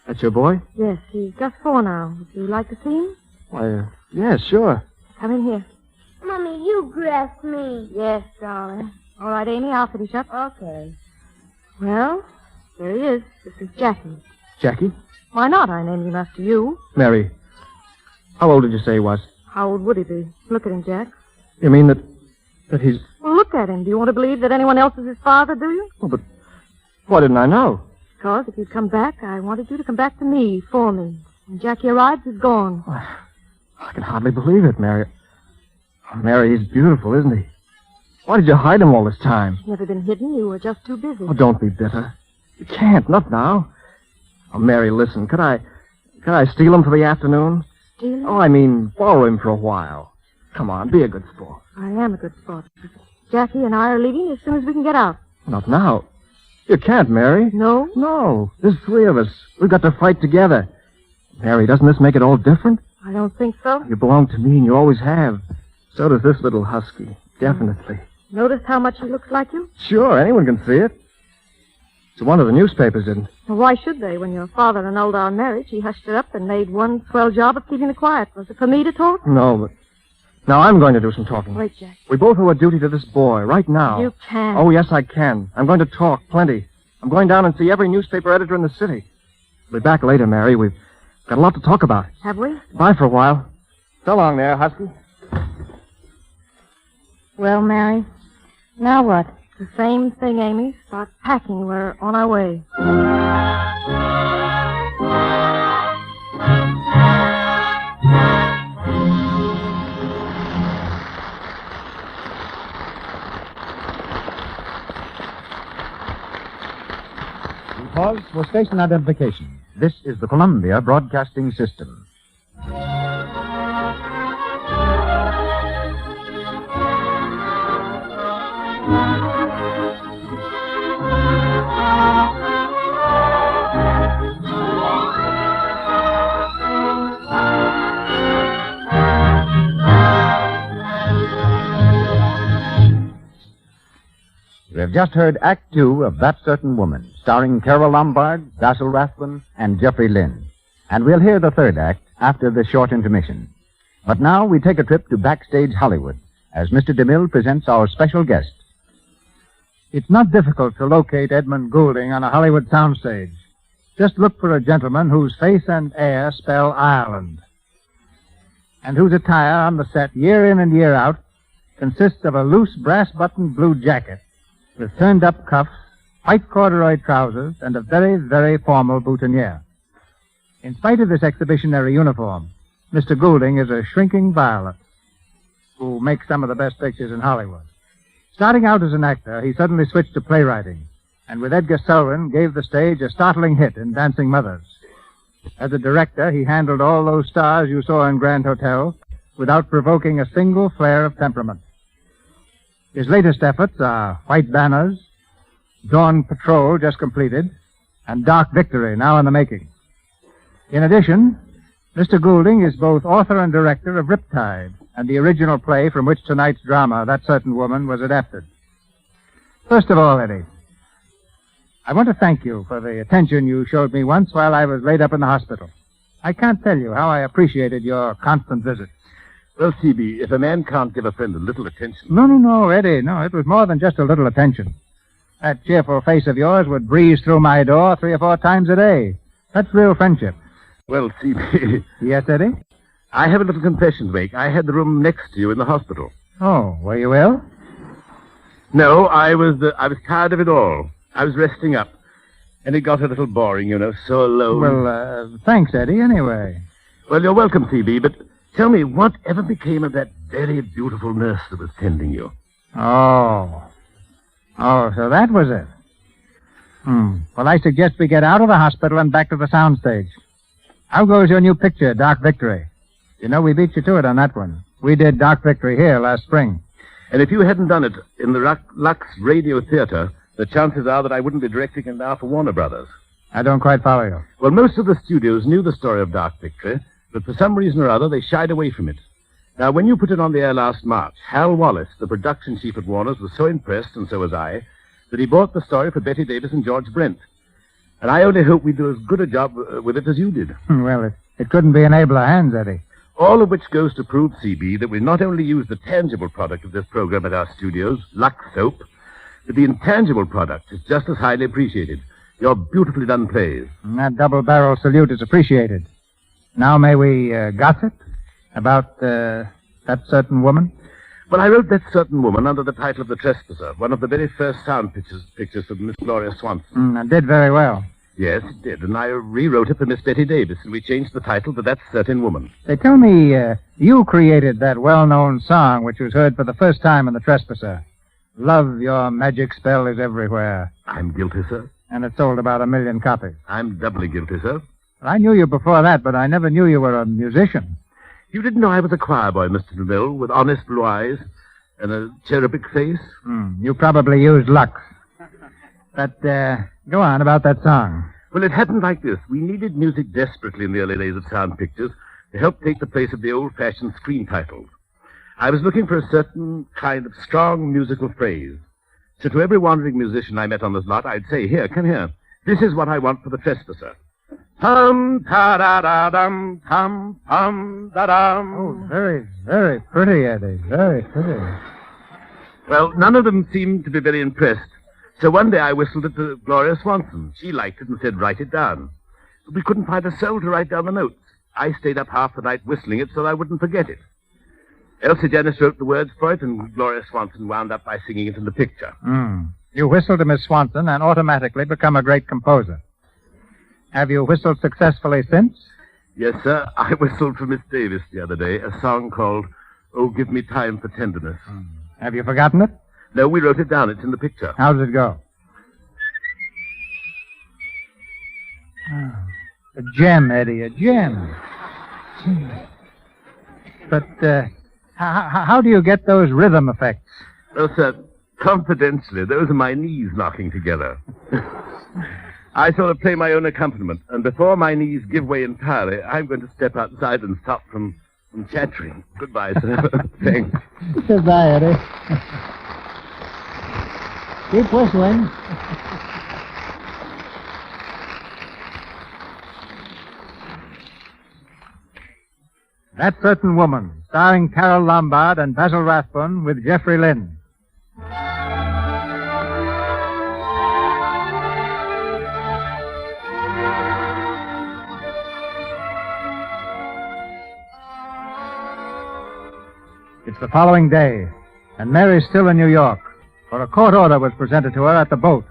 that's your boy? Yes, he's just 4 now. Would you like to see him? Why, yeah, sure. Come in here. Mommy, you dress me. Yes, darling. All right, Amy, I'll finish up. Okay. Well, there he is. This is Jackie. Jackie? Why not? I named him after you. Mary, how old did you say he was? How old would he be? Look at him, Jack. You mean that he's... Well, look at him. Do you want to believe that anyone else is his father, do you? Oh, but why didn't I know? Because if you'd come back, I wanted you to come back to me, for me. When Jackie arrives, he's gone. I can hardly believe it, Mary. Oh, Mary, he's beautiful, isn't he? Why did you hide him all this time? He's never been hidden. You were just too busy. Oh, don't be bitter. You can't, not now. Oh, Mary, listen. Could I steal him for the afternoon? Steal him? Oh, I mean, borrow him for a while. Come on, be a good sport. I am a good sport. Jackie and I are leaving as soon as we can get out. Not now. You can't, Mary. No? No. There's 3 of us. We've got to fight together. Mary, doesn't this make it all different? I don't think so. You belong to me, and you always have. So does this little husky. Definitely. Noticed how much he looks like you? Sure, anyone can see it. It's one of the newspapers didn't. Well, why should they? When your father annulled our marriage, he hushed it up and made one swell job of keeping it quiet. Was it for me to talk? No, but now I'm going to do some talking. Wait, Jack. We both owe a duty to this boy, right now. You can. Oh, yes, I can. I'm going to talk, plenty. I'm going down and see every newspaper editor in the city. I'll be back later, Mary. We've got a lot to talk about. Have we? Bye for a while. So long there, Husky. Well, Mary, now what? The same thing, Amy. Start packing. We're on our way. Pause for station identification. This is the Columbia Broadcasting System. We have just heard Act 2 of That Certain Woman, starring Carol Lombard, Basil Rathbun, and Geoffrey Lynn. And we'll hear the 3rd act after this short intermission. But now we take a trip to Backstage Hollywood, as Mr. DeMille presents our special guest. It's not difficult to locate Edmund Goulding on a Hollywood soundstage. Just look for a gentleman whose face and air spell Ireland, and whose attire on the set, year in and year out, consists of a loose brass-buttoned blue jacket with turned-up cuffs, white corduroy trousers, and a very, very formal boutonniere. In spite of this exhibitionary uniform, Mr. Goulding is a shrinking violet who makes some of the best pictures in Hollywood. Starting out as an actor, he suddenly switched to playwriting, and with Edgar Selwyn gave the stage a startling hit in Dancing Mothers. As a director, he handled all those stars you saw in Grand Hotel without provoking a single flare of temperament. His latest efforts are White Banners, Dawn Patrol, just completed, and Dark Victory, now in the making. In addition, Mr. Goulding is both author and director of Riptide, and the original play from which tonight's drama, That Certain Woman, was adapted. First of all, Eddie, I want to thank you for the attention you showed me once while I was laid up in the hospital. I can't tell you how I appreciated your constant visits. Well, C.B., if a man can't give a friend a little attention... No, Eddie. No, it was more than just a little attention. That cheerful face of yours would breeze through my door 3 or 4 times a day. That's real friendship. Well, C.B. Yes, Eddie? I have a little confession to make. I had the room next to you in the hospital. Oh, were you ill? No, I was tired of it all. I was resting up. And it got a little boring, so alone. Well, thanks, Eddie, anyway. Well, you're welcome, C.B., but tell me, what ever became of that very beautiful nurse that was tending you? Oh, so that was it. Well, I suggest we get out of the hospital and back to the soundstage. How goes your new picture, Dark Victory? You know, we beat you to it on that one. We did Dark Victory here last spring. And if you hadn't done it in the Lux Radio Theatre, the chances are that I wouldn't be directing it now for Warner Brothers. I don't quite follow you. Well, most of the studios knew the story of Dark Victory, but for some reason or other, they shied away from it. Now, when you put it on the air last March, Hal Wallace, the production chief at Warner's, was so impressed, and so was I, that he bought the story for Betty Davis and George Brent. And I only hope we do as good a job with it as you did. Well, it couldn't be in abler hands, Eddie. All of which goes to prove, C.B., that we not only use the tangible product of this program at our studios, Lux Soap, but the intangible product is just as highly appreciated. Your beautifully done plays. And that double-barrel salute is appreciated. Now may we gossip about that certain woman? Well, I wrote That Certain Woman under the title of The Trespasser, one of the very first sound pictures of Miss Gloria Swanson. It did very well. Yes, it did, and I rewrote it for Miss Betty Davis, and we changed the title to That Certain Woman. They tell me you created that well-known song which was heard for the first time in The Trespasser. Love, your magic spell is everywhere. I'm guilty, sir. And it sold about 1 million copies. I'm doubly guilty, sir. I knew you before that, but I never knew you were a musician. You didn't know I was a choir boy, Mr. DeMille, with honest blue eyes and a cherubic face? You probably used Lux. But, go on about that song. Well, it happened like this. We needed music desperately in the early days of sound pictures to help take the place of the old-fashioned screen titles. I was looking for a certain kind of strong musical phrase. So to every wandering musician I met on this lot, I'd say, here, come here. This is what I want for The Trespasser. Tum-ta-da-da-dum, tum-tum-da-dum. Oh, very, very pretty, Eddie. Very pretty. Well, none of them seemed to be very impressed. So one day I whistled it to Gloria Swanson. She liked it and said, write it down. But we couldn't find a soul to write down the notes. I stayed up half the night whistling it so I wouldn't forget it. Elsie Janis wrote the words for it, and Gloria Swanson wound up by singing it in the picture. You whistled to Miss Swanson and automatically become a great composer. Have you whistled successfully since? Yes, sir. I whistled for Miss Davis the other day, a song called Oh, Give Me Time for Tenderness. Have you forgotten it? No, we wrote it down. It's in the picture. How does it go? A gem, Eddie, a gem. But, how do you get those rhythm effects? Well, sir, confidentially, those are my knees knocking together. I sort of play my own accompaniment, and before my knees give way entirely, I'm going to step outside and stop from chattering. Goodbye, sir. Thanks. Goodbye, Eddie. Keep whistling. That Certain Woman, starring Carol Lombard and Basil Rathbone with Jeffrey Lynn. It's the following day, and Mary's still in New York, for a court order was presented to her at the boat,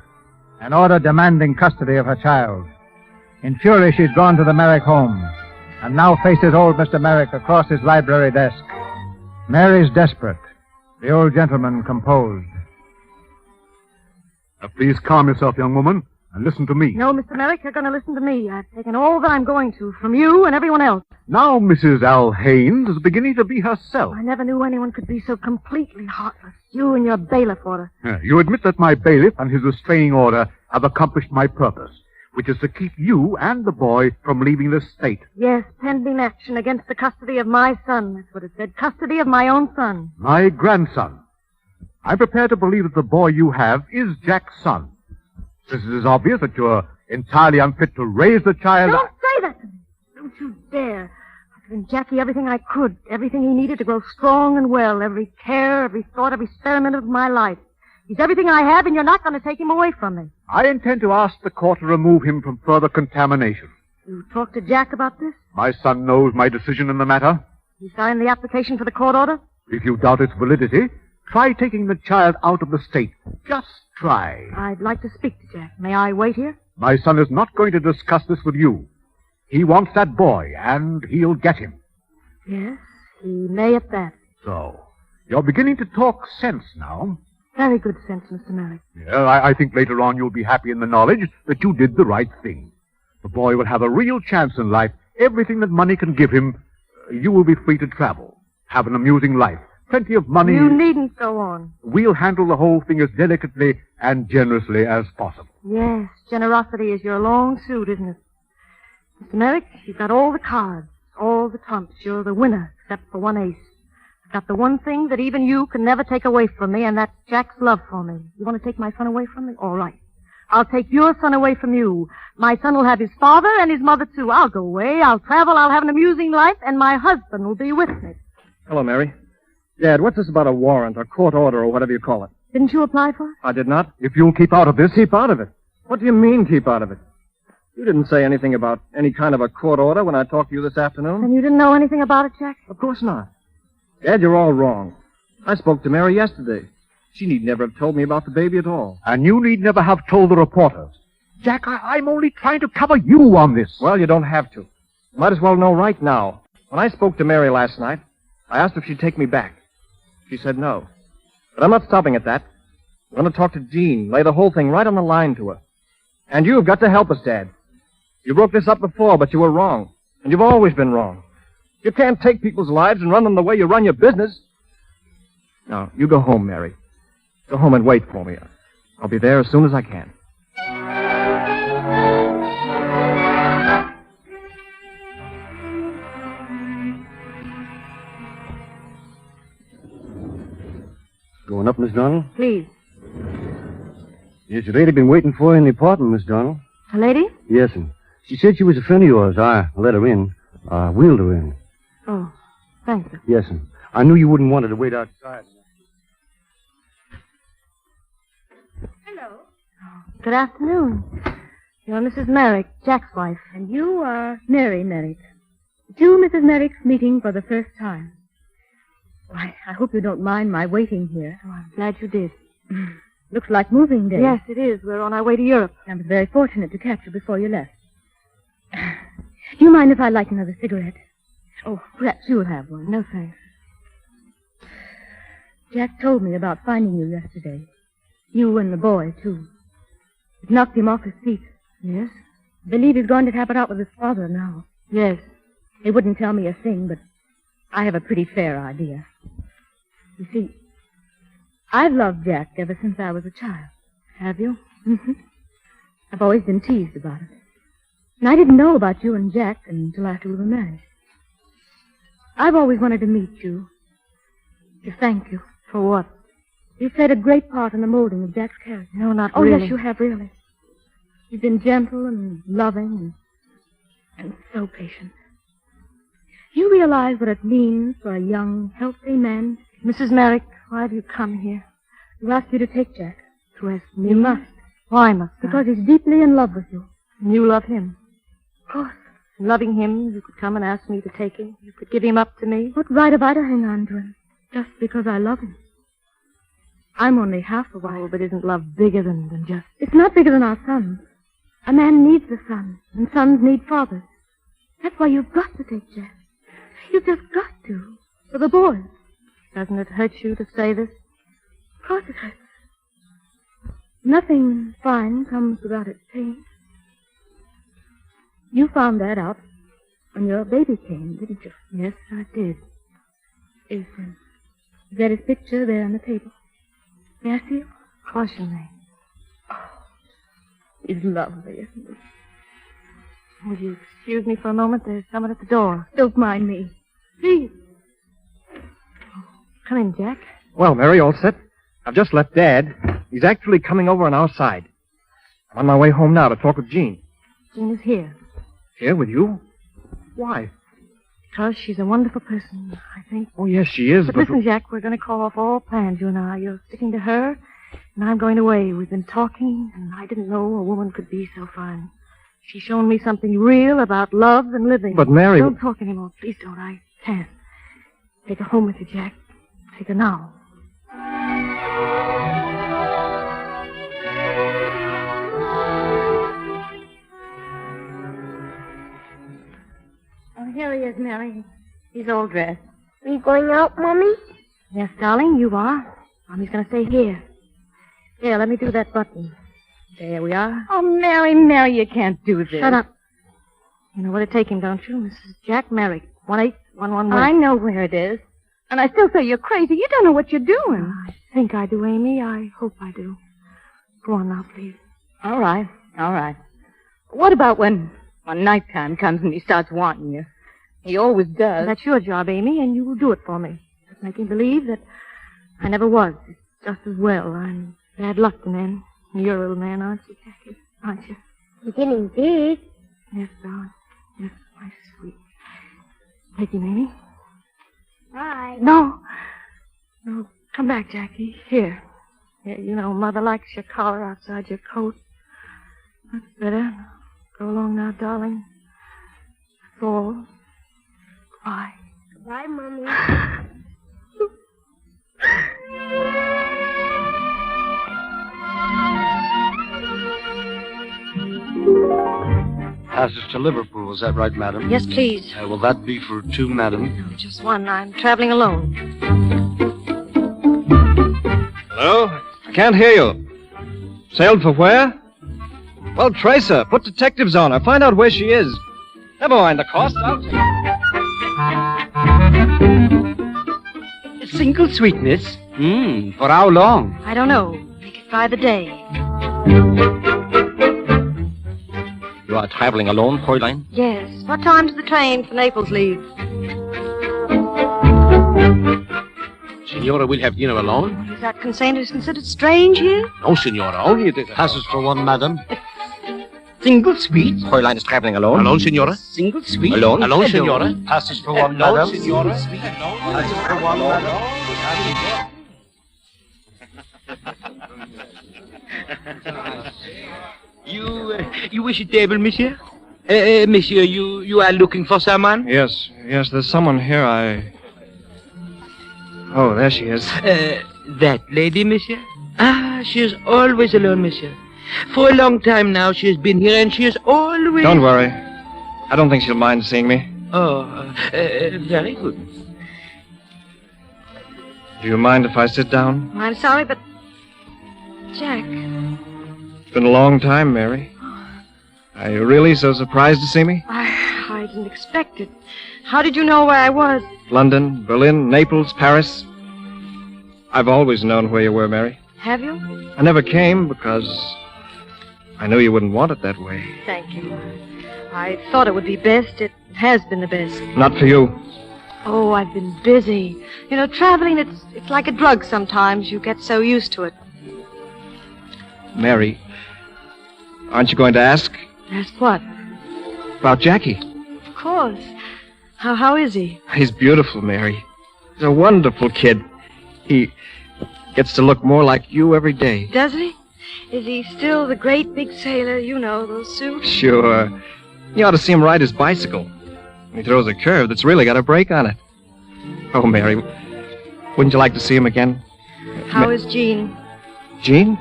an order demanding custody of her child. In fury, she's gone to the Merrick home, and now faces old Mr. Merrick across his library desk. Mary's desperate, the old gentleman composed. Now, please calm yourself, young woman, and listen to me. No, Mr. Merrick, you're going to listen to me. I've taken all that I'm going to from you and everyone else. Now Mrs. Al Haynes is beginning to be herself. I never knew anyone could be so completely heartless. You and your bailiff order. You admit that my bailiff and his restraining order have accomplished my purpose, which is to keep you and the boy from leaving the state. Yes, pending action against the custody of my son. That's what it said. Custody of my own son. My grandson. I'm prepared to believe that the boy you have is Jack's son. Since it is obvious that you're entirely unfit to raise the child... Don't say that to me. Don't you dare. I've given Jackie everything I could, everything he needed to grow strong and well, every care, every thought, every experiment of my life. He's everything I have, and you're not going to take him away from me. I intend to ask the court to remove him from further contamination. You talked to Jack about this? My son knows my decision in the matter. You signed the application for the court order? If you doubt its validity, try taking the child out of the state. Just try. I'd like to speak to Jack. May I wait here? My son is not going to discuss this with you. He wants that boy, and he'll get him. Yes, he may at that. So, you're beginning to talk sense now. Very good sense, Mr. Merrick. Yeah, I think later on you'll be happy in the knowledge that you did the right thing. The boy will have a real chance in life. Everything that money can give him, you will be free to travel. Have an amusing life. Plenty of money. You needn't go on. We'll handle the whole thing as delicately and generously as possible. Yes, generosity is your long suit, isn't it? Mr. Merrick, you've got all the cards, all the trumps. You're the winner, except for one ace. I've got the one thing that even you can never take away from me, and that's Jack's love for me. You want to take my son away from me? All right. I'll take your son away from you. My son will have his father and his mother, too. I'll go away, I'll travel, I'll have an amusing life, and my husband will be with me. Hello, Mary. Dad, what's this about a warrant or court order or whatever you call it? Didn't you apply for it? I did not. If you'll keep out of this... Keep out of it? What do you mean, keep out of it? You didn't say anything about any kind of a court order when I talked to you this afternoon. And you didn't know anything about it, Jack? Of course not. Dad, you're all wrong. I spoke to Mary yesterday. She need never have told me about the baby at all. And you need never have told the reporters. Jack, I'm only trying to cover you on this. Well, you don't have to. Might as well know right now. When I spoke to Mary last night, I asked if she'd take me back. She said no. But I'm not stopping at that. I'm going to talk to Jean, lay the whole thing right on the line to her. And you've got to help us, Dad. You broke this up before, but you were wrong. And you've always been wrong. You can't take people's lives and run them the way you run your business. Now, you go home, Mary. Go home and wait for me. I'll be there as soon as I can. Going up, Miss Donald? Please. Yes, a lady been waiting for you in the apartment, Miss Donald. A lady? Yes, and she said she was a friend of yours. I let her in. I wheeled her in. Oh, thank you. Yes, and I knew you wouldn't want her to wait outside. Hello. Good afternoon. You're Mrs. Merrick, Jack's wife. And you are Mary Merrick. Two Mrs. Merricks meeting for the first time. Why, I hope you don't mind my waiting here. Oh, I'm glad you did. Looks like moving day. Yes, it is. We're on our way to Europe. I was very fortunate to catch you before you left. Do you mind if I light another cigarette? Oh, perhaps you'll have one. No, thanks. Jack told me about finding you yesterday. You and the boy, too. It knocked him off his feet. Yes? I believe he's going to tap it out with his father now. Yes. He wouldn't tell me a thing, but I have a pretty fair idea. You see, I've loved Jack ever since I was a child. Have you? Mm-hmm. I've always been teased about it. And I didn't know about you and Jack until after we were married. I've always wanted to meet you. To thank you. For what? You've played a great part in the molding of Jack's character. No, not really. Oh, yes, you have, really. You've been gentle and loving and so patient. You realize what it means for a young, healthy man. Mrs. Merrick, why do you come here? To ask you to take Jack. To ask me? You must. Why must I? Because he's deeply in love with you. And you love him? Of course. Loving him, you could come and ask me to take him. You could give him up to me. What right have I to hang on to him? Just because I love him. I'm only half a wife. Oh, but isn't love bigger than just... It's not bigger than our sons. A man needs a son, and sons need fathers. That's why you've got to take Jack. You've just got to. For the boys. Doesn't it hurt you to say this? Of course it hurts. Nothing fine comes without its pain. You found that out when your baby came, didn't you? Yes, I did. Is that his picture there on the table? May I see it? Of course you may. Oh, he's lovely, isn't he? Will you excuse me for a moment? There's someone at the door. Don't mind me. Please. Come in, Jack. Well, Mary, all set? I've just left Dad. He's actually coming over on our side. I'm on my way home now to talk with Jean. Jean is here. Here with you? Why? Because she's a wonderful person, I think. Oh, yes, she is, But but... listen, Jack, we're going to call off all plans, you and I. You're sticking to her, and I'm going away. We've been talking, and I didn't know a woman could be so fine. She's shown me something real about love and living. But, Mary... Don't talk anymore. Please don't. I can't. Take her home with you, Jack. Take her now. Oh, here he is, Mary. He's all dressed. Are you going out, Mommy? Yes, darling, you are. Mommy's going to stay here. Here, let me do that button. There we are. Oh, Mary, you can't do this. Shut up. You know where to take him, don't you? Mrs. Jack Merrick, 18111 West. I know where it is. And I still say you're crazy. You don't know what you're doing. I think I do, Amy. I hope I do. Go on now, please. All right. What about when nighttime comes and he starts wanting you? He always does. That's your job, Amy, and you will do it for me. Just make him believe that I never was. It's just as well. I'm bad luck to men. You're a little man, aren't you, Jackie? Aren't you? You're getting big. Yes, darling. Yes, my sweet. Take him, Amy. Bye. No, come back, Jackie. Here. You know, Mother likes your collar outside your coat. That's better. Go along now, darling. That's all. Goodbye. Bye, Mommy. Passage to Liverpool, is that right, madam? Yes, please. Will that be for two, madam? Just one. I'm traveling alone. Hello? I can't hear you. Sailed for where? Well, trace her. Put detectives on her. Find out where she is. Never mind the cost. I'll take it. Single sweetness? For how long? I don't know. Make it by the day. You are traveling alone, Fräulein? Yes. What time's the train for Naples leave? Signora will have dinner alone? Is that considered strange here? No, Signora. Only the passes for one, madam. Single suite? Fräulein is traveling alone? Alone, Signora? Single suite? Alone? Alone, Hello. Signora? Passes for one, Alone, madam. Signora? Passes for one, madam. You wish a table, monsieur? Monsieur, you are looking for someone? Yes, there's someone here. Oh, there she is. That lady, monsieur? Ah, she is always alone, monsieur. For a long time now, she has been here, and she is always... Don't worry. I don't think she'll mind seeing me. Oh, very good. Do you mind if I sit down? I'm sorry, but... Jack... It's been a long time, Mary. Are you really so surprised to see me? I didn't expect it. How did you know where I was? London, Berlin, Naples, Paris. I've always known where you were, Mary. Have you? I never came because I knew you wouldn't want it that way. Thank you. I thought it would be best. It has been the best. Not for you. Oh, I've been busy. You know, traveling, it's like a drug sometimes. You get so used to it. Mary, aren't you going to ask? Ask what? About Jackie. Of course. How is he? He's beautiful, Mary. He's a wonderful kid. He gets to look more like you every day. Does he? Is he still the great big sailor? You know, those suits? Sure. You ought to see him ride his bicycle. When he throws a curve that's really got a brake on it. Oh, Mary, wouldn't you like to see him again? How is Jean? Jean?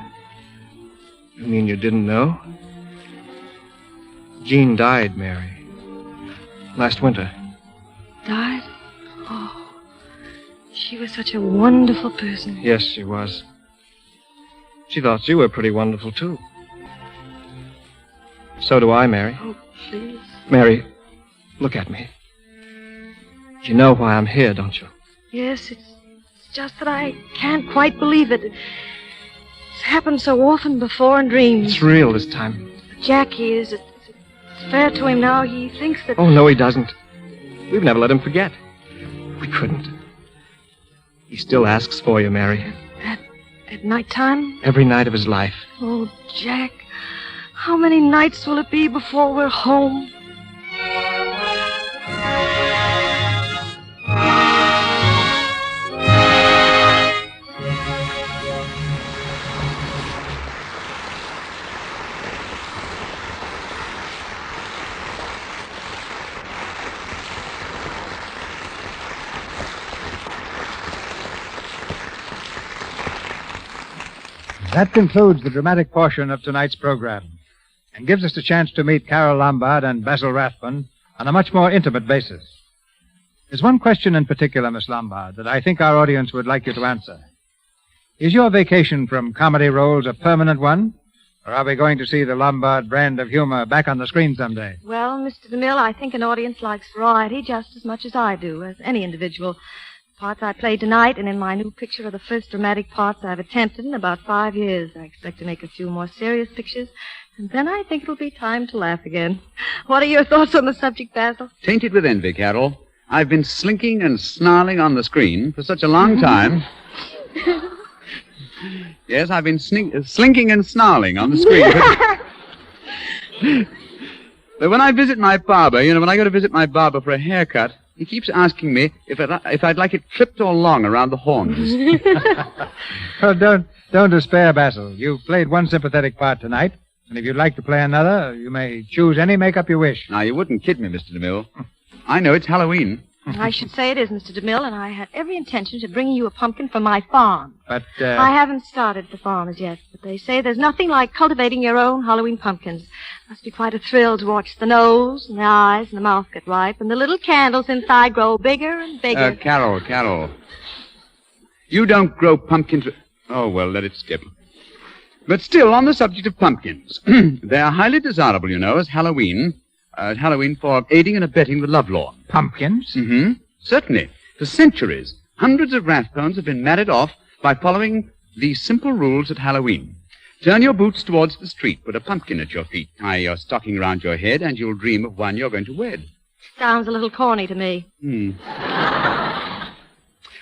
You mean you didn't know? Jean died, Mary. Last winter. Died? Oh, she was such a wonderful person. Yes, she was. She thought you were pretty wonderful, too. So do I, Mary. Oh, please. Mary, look at me. You know why I'm here, don't you? Yes, it's just that I can't quite believe it. It's happened so often before in dreams. It's real this time. Jackie, is it fair to him now? He thinks that... Oh, no, he doesn't. We've never let him forget. We couldn't. He still asks for you, Mary. At night time? Every night of his life. Oh, Jack. How many nights will it be before we're home? That concludes the dramatic portion of tonight's program and gives us a chance to meet Carol Lombard and Basil Rathbun on a much more intimate basis. There's one question in particular, Miss Lombard, that I think our audience would like you to answer. Is your vacation from comedy roles a permanent one, or are we going to see the Lombard brand of humor back on the screen someday? Well, Mr. DeMille, I think an audience likes variety just as much as I do, as any individual. The parts I played tonight and in my new picture are the first dramatic parts I've attempted in about 5 years. I expect to make a few more serious pictures, and then I think it'll be time to laugh again. What are your thoughts on the subject, Basil? Tainted with envy, Carol. I've been slinking and snarling on the screen for such a long time. Yes, I've been slinking and snarling on the screen. But when I visit my barber, when I go to visit my barber for a haircut, he keeps asking me if I'd like it clipped or long around the horns. Well, don't despair, Basil. You've played one sympathetic part tonight, and if you'd like to play another, you may choose any makeup you wish. Now, you wouldn't kid me, Mr. DeMille. I know it's Halloween. I should say it is, Mr. DeMille, and I had every intention of bringing you a pumpkin for my farm. But, I haven't started the farm as yet, but they say there's nothing like cultivating your own Halloween pumpkins. Must be quite a thrill to watch the nose and the eyes and the mouth get ripe, and the little candles inside grow bigger and bigger. Carol. You don't grow pumpkins... Oh, well, let it skip. But still, on the subject of pumpkins, they are highly desirable, as Halloween for aiding and abetting the lovelorn. Pumpkins? Mm-hmm. Certainly. For centuries, hundreds of Rathbones have been married off by following these simple rules at Halloween. Turn your boots towards the street, put a pumpkin at your feet, tie your stocking round your head, and you'll dream of one you're going to wed. Sounds a little corny to me.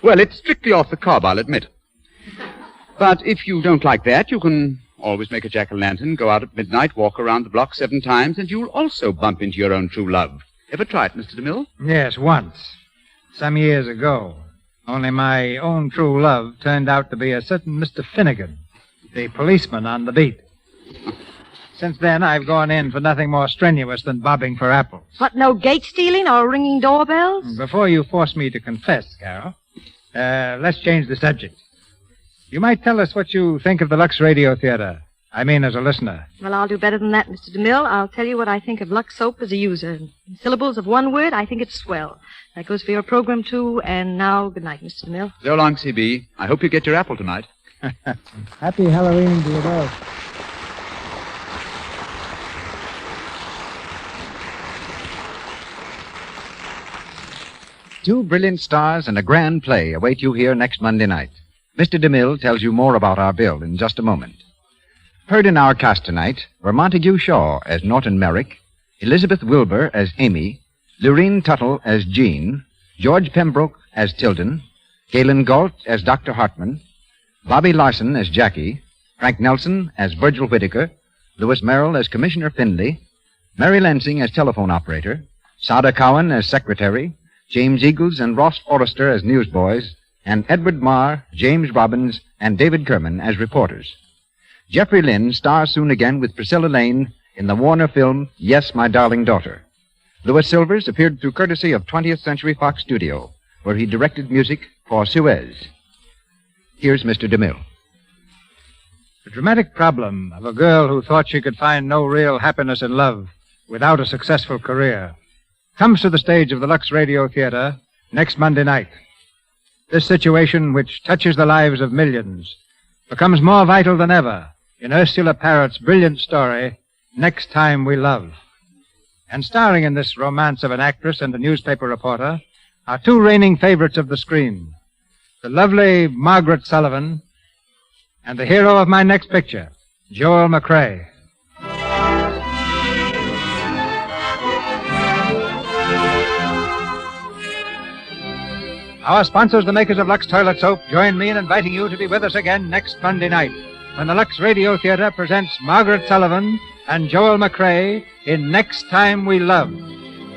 Well, it's strictly off the cob, I'll admit. But if you don't like that, you can always make a jack-o'-lantern, go out at midnight, walk around the block 7 times, and you'll also bump into your own true love. Ever try it, Mr. DeMille? Yes, once. Some years ago. Only my own true love turned out to be a certain Mr. Finnegan, the policeman on the beat. Since then, I've gone in for nothing more strenuous than bobbing for apples. What, no gate stealing or ringing doorbells? Before you force me to confess, Carol, let's change the subject. You might tell us what you think of the Lux Radio Theatre. I mean, as a listener. Well, I'll do better than that, Mr. DeMille. I'll tell you what I think of Lux soap as a user. In syllables of one word, I think it's swell. That goes for your program, too. And now, good night, Mr. DeMille. So long, CB. I hope you get your apple tonight. Happy Halloween to you both. Two brilliant stars and a grand play await you here next Monday night. Mr. DeMille tells you more about our bill in just a moment. Heard in our cast tonight were Montague Shaw as Norton Merrick, Elizabeth Wilbur as Amy, Lurene Tuttle as Jean, George Pembroke as Tilden, Galen Galt as Dr. Hartman, Bobby Larson as Jackie, Frank Nelson as Virgil Whitaker, Louis Merrill as Commissioner Findlay, Mary Lansing as telephone operator, Sada Cowan as secretary, James Eagles and Ross Forrester as newsboys, and Edward Marr, James Robbins, and David Kerman as reporters. Jeffrey Lynn stars soon again with Priscilla Lane in the Warner film Yes, My Darling Daughter. Louis Silvers appeared through courtesy of 20th Century Fox Studio, where he directed music for Suez. Here's Mr. DeMille. The dramatic problem of a girl who thought she could find no real happiness in love without a successful career comes to the stage of the Lux Radio Theatre next Monday night. This situation, which touches the lives of millions, becomes more vital than ever in Ursula Parrott's brilliant story, Next Time We Love. And starring in this romance of an actress and a newspaper reporter are two reigning favorites of the screen, the lovely Margaret Sullivan and the hero of my next picture, Joel McCrea. Our sponsors, the makers of Lux Toilet Soap, join me in inviting you to be with us again next Monday night when the Lux Radio Theatre presents Margaret Sullivan and Joel McCrea in Next Time We Love.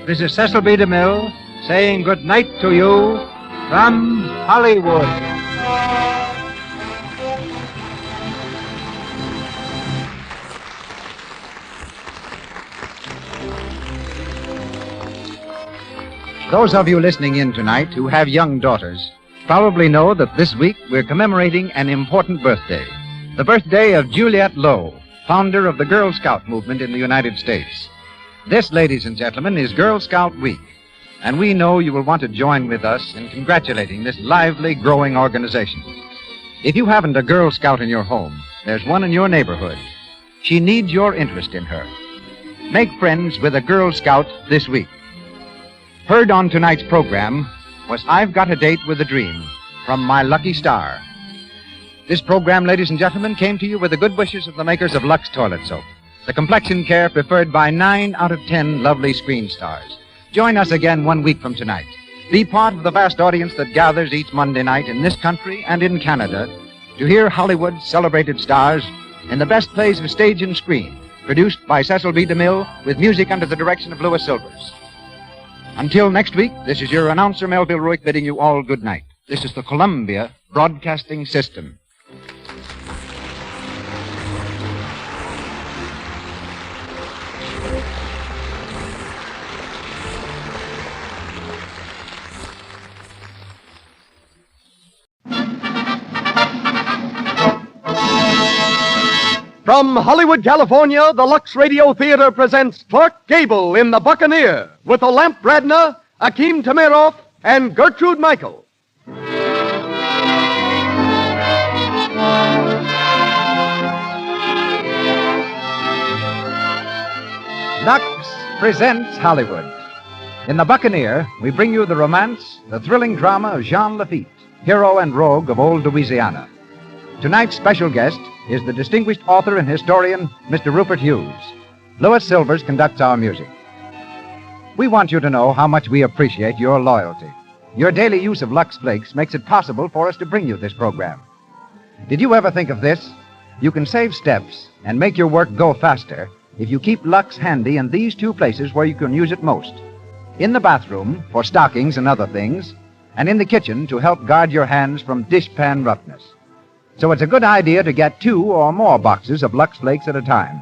This is Cecil B. DeMille saying good night to you from Hollywood. Those of you listening in tonight who have young daughters probably know that this week we're commemorating an important birthday. The birthday of Juliette Lowe, founder of the Girl Scout movement in the United States. This, ladies and gentlemen, is Girl Scout Week, and we know you will want to join with us in congratulating this lively, growing organization. If you haven't a Girl Scout in your home, there's one in your neighborhood. She needs your interest in her. Make friends with a Girl Scout this week. Heard on tonight's program was I've Got a Date with a Dream from My Lucky Star. This program, ladies and gentlemen, came to you with the good wishes of the makers of Lux Toilet Soap, the complexion care preferred by 9 out of 10 lovely screen stars. Join us again 1 week from tonight. Be part of the vast audience that gathers each Monday night in this country and in Canada to hear Hollywood's celebrated stars in the best plays of stage and screen, produced by Cecil B. DeMille with music under the direction of Louis Silvers. Until next week, this is your announcer, Melville Ruick, bidding you all good night. This is the Columbia Broadcasting System. From Hollywood, California, the Lux Radio Theatre presents Clark Gable in The Buccaneer with Olamp Bradna, Akim Tamiroff, and Gertrude Michael. Lux presents Hollywood. In The Buccaneer, we bring you the romance, the thrilling drama of Jean Lafitte, hero and rogue of old Louisiana. Tonight's special guest is the distinguished author and historian, Mr. Rupert Hughes. Louis Silvers conducts our music. We want you to know how much we appreciate your loyalty. Your daily use of Lux Flakes makes it possible for us to bring you this program. Did you ever think of this? You can save steps and make your work go faster if you keep Lux handy in these 2 places where you can use it most. In the bathroom, for stockings and other things, and in the kitchen to help guard your hands from dishpan roughness. So it's a good idea to get 2 or more boxes of Lux Flakes at a time.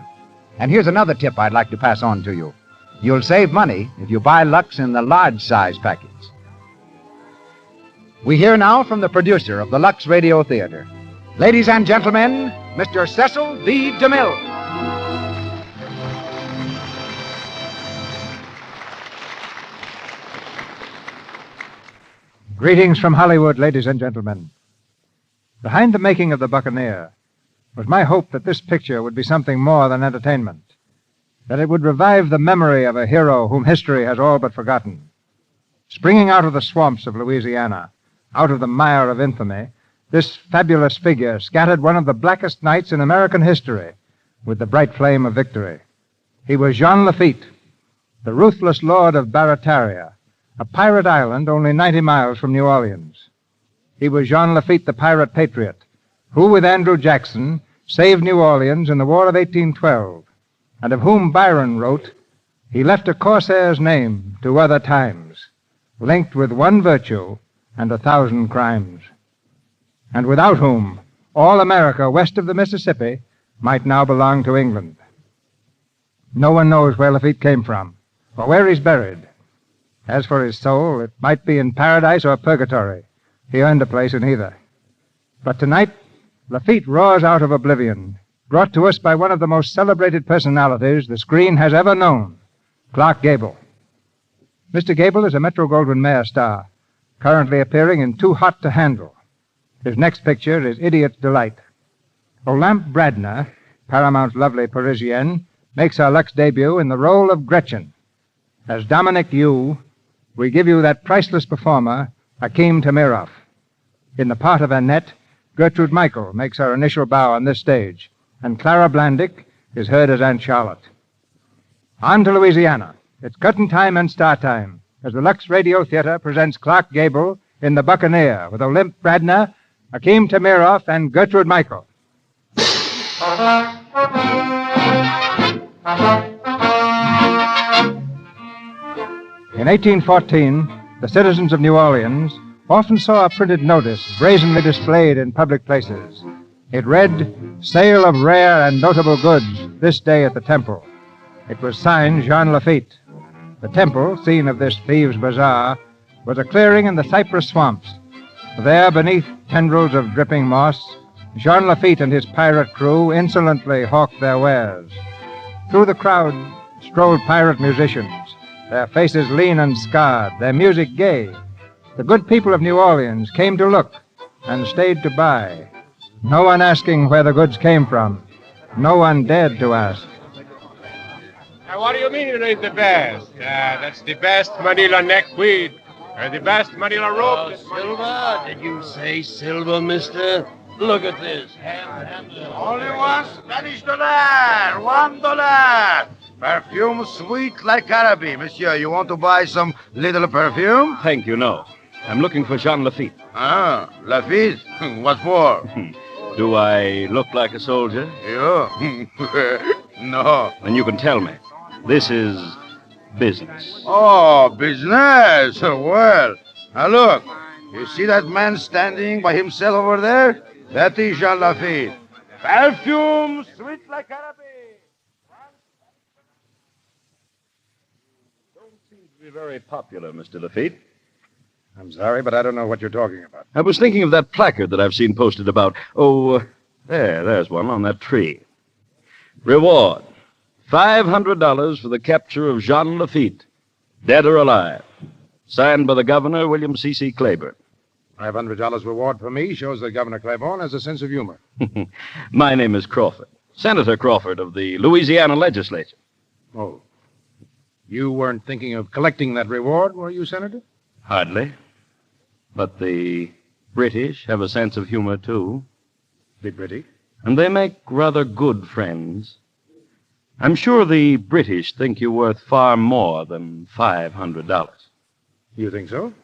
And here's another tip I'd like to pass on to you. You'll save money if you buy Lux in the large size package. We hear now from the producer of the Lux Radio Theatre. Ladies and gentlemen, Mr. Cecil B. DeMille. Greetings from Hollywood, ladies and gentlemen. Behind the making of The Buccaneer was my hope that this picture would be something more than entertainment, that it would revive the memory of a hero whom history has all but forgotten. Springing out of the swamps of Louisiana, out of the mire of infamy, this fabulous figure scattered one of the blackest nights in American history with the bright flame of victory. He was Jean Lafitte, the ruthless lord of Barataria, a pirate island only 90 miles from New Orleans. He was Jean Lafitte, the pirate patriot, who, with Andrew Jackson, saved New Orleans in the War of 1812, and of whom Byron wrote, "He left a corsair's name to other times, linked with one virtue and 1,000 crimes," and without whom all America west of the Mississippi might now belong to England. No one knows where Lafitte came from, or where he's buried. As for his soul, it might be in paradise or purgatory. He earned a place in either. But tonight, Lafitte roars out of oblivion, brought to us by one of the most celebrated personalities the screen has ever known, Clark Gable. Mr. Gable is a Metro-Goldwyn-Mayer star, currently appearing in Too Hot to Handle. His next picture is Idiot's Delight. Olamp Bradna, Paramount's lovely Parisienne, makes her Lux debut in the role of Gretchen. As Dominic Yu, we give you that priceless performer, Akim Tamiroff. In the part of Annette, Gertrude Michael makes her initial bow on this stage, and Clara Blandick is heard as Aunt Charlotte. On to Louisiana. It's curtain time and star time as the Lux Radio Theatre presents Clark Gable in The Buccaneer with Olamp Bradna, Akim Tamiroff, and Gertrude Michael. In 1814, the citizens of New Orleans often saw a printed notice brazenly displayed in public places. It read, "Sale of rare and notable goods this day at the Temple." It was signed Jean Lafitte. The Temple, scene of this thieves' bazaar, was a clearing in the cypress swamps. There, beneath tendrils of dripping moss, Jean Lafitte and his pirate crew insolently hawked their wares. Through the crowd strolled pirate musicians, their faces lean and scarred, their music gay. The good people of New Orleans came to look and stayed to buy, no one asking where the goods came from. No one dared to ask. Now, what do you mean it ain't the best? That's the best Manila neckweed, or the best Manila rope. Silver? Did you say silver, mister? Look at this. Only one Spanish dollar. $1. Perfume sweet like Araby. Monsieur, you want to buy some little perfume? Thank you, no. I'm looking for Jean Lafitte. Ah, Lafitte? What for? Do I look like a soldier? You? No. Then you can tell me. This is business. Oh, business. Well, now look. You see that man standing by himself over there? That is Jean Lafitte. Perfume sweet like Araby. Don't seem to be very popular, Mr. Lafitte. I'm sorry, but I don't know what you're talking about. I was thinking of that placard that I've seen posted about. There's one on that tree. Reward. $500 for the capture of Jean Lafitte, dead or alive. Signed by the governor, William C.C. Claiborne. $500 reward for me shows that Governor Claiborne has a sense of humor. My name is Crawford. Senator Crawford of the Louisiana legislature. Oh. You weren't thinking of collecting that reward, were you, Senator? Hardly. But the British have a sense of humor, too. The British? And they make rather good friends. I'm sure the British think you're worth far more than $500. You think so?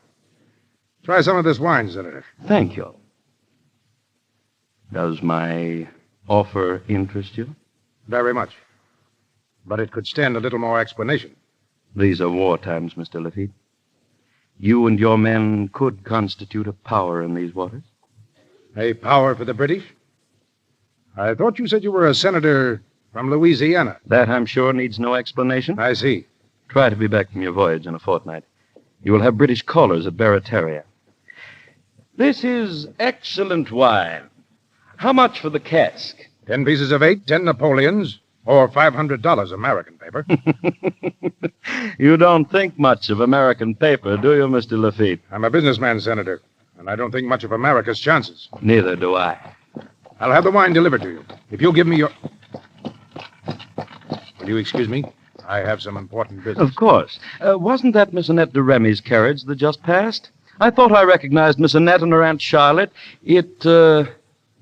Try some of this wine, Senator. Thank you. Does my offer interest you? Very much. But it could stand a little more explanation. These are war times, Mr. Lafitte. You and your men could constitute a power in these waters. A power for the British? I thought you said you were a senator from Louisiana. That, I'm sure, needs no explanation. I see. Try to be back from your voyage in a fortnight. You will have British callers at Barataria. This is excellent wine. How much for the cask? 10 pieces of 8, 10 Napoleons, or $500 American paper. You don't think much of American paper, do you, Mr. Lafitte? I'm a businessman, Senator, and I don't think much of America's chances. Neither do I. I'll have the wine delivered to you. If you'll give me your... Will you excuse me? I have some important business. Of course. Wasn't that Miss Annette de Remy's carriage that just passed? I thought I recognized Miss Annette and her Aunt Charlotte. It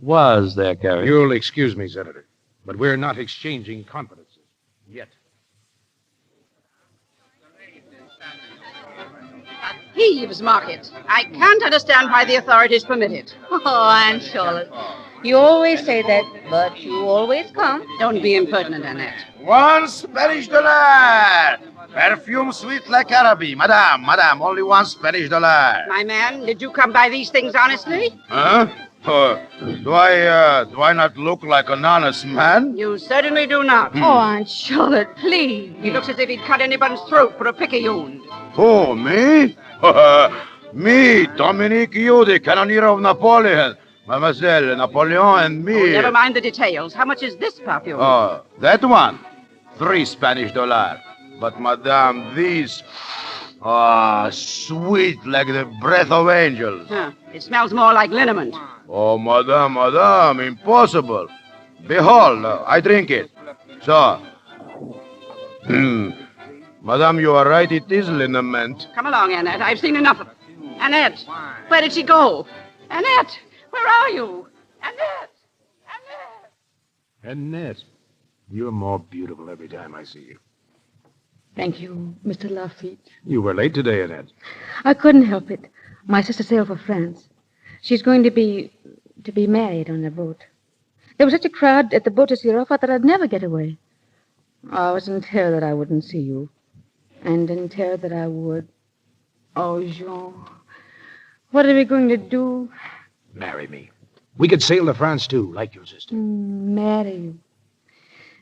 was their carriage. You'll excuse me, Senator, but we're not exchanging confidences yet. Thieves' market. I can't understand why the authorities permit it. Oh, Aunt Charlotte. You always say that, but you always come. Don't be impertinent, Annette. $1 Spanish dollar. Perfume sweet like Araby. Madame, only $1 Spanish dollar. My man, did you come by these things honestly? Huh? Do I not look like an honest man? You certainly do not. Oh, Aunt Charlotte, please. He looks as if he'd cut anybody's throat for a picayune. Oh, me? Me, Dominique you, the cannoneer of Napoleon. Mademoiselle, Napoleon and me. Oh, never mind the details. How much is this perfume? That one. $3 Spanish dollar. But, madame, these... sweet like the breath of angels. Huh. It smells more like liniment. Oh, madame, impossible. Behold, I drink it. So. Madame, you are right, it is liniment. Come along, Annette. I've seen enough of it. Annette, where did she go? Annette, where are you? Annette! Annette, you're more beautiful every time I see you. Thank you, Mr. Lafitte. You were late today, Annette. I couldn't help it. My sister sailed for France. She's going to be married on a boat. There was such a crowd at the boat to see her off, I thought I'd never get away. I was in terror that I wouldn't see you. And in terror that I would. Oh, Jean. What are we going to do? Marry me. We could sail to France, too, like your sister. Marry you.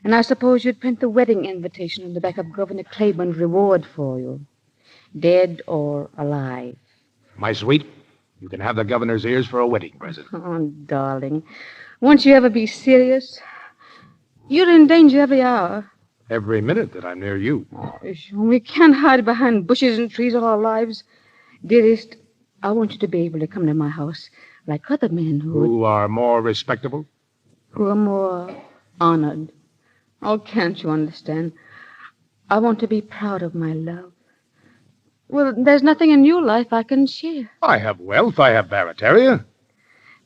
And I suppose you'd print the wedding invitation on the back of Governor Claiborne's reward for you. Dead or alive. My sweet, you can have the governor's ears for a wedding present. Oh, darling. Won't you ever be serious? You're in danger every hour. Every minute that I'm near you. Oh, Jean, we can't hide behind bushes and trees all our lives. Dearest, I want you to be able to come to my house like other men who are more respectable. Who are more honored. Oh, can't you understand? I want to be proud of my love. Well, there's nothing in your life I can share. I have wealth. I have barataria.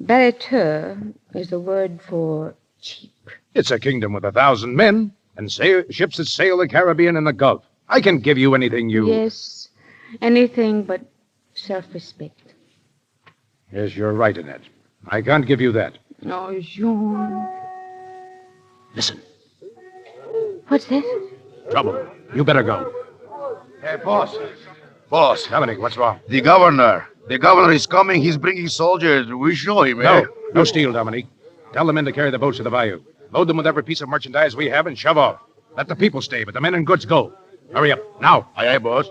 Barateur is the word for cheap. It's a kingdom with 1,000 men and ships that sail the Caribbean and the Gulf. I can give you anything you... Yes, anything but self-respect. Yes, you're right, Annette. I can't give you that. Oh, Jean. Listen. What's that? Trouble. You better go. Hey, boss. Boss. Dominic, what's wrong? The governor. The governor is coming. He's bringing soldiers. We show him, eh? No steal, Dominic. Tell the men to carry the boats to the bayou. Load them with every piece of merchandise we have and shove off. Let the people stay, but the men and goods go. Hurry up. Now. Aye, boss.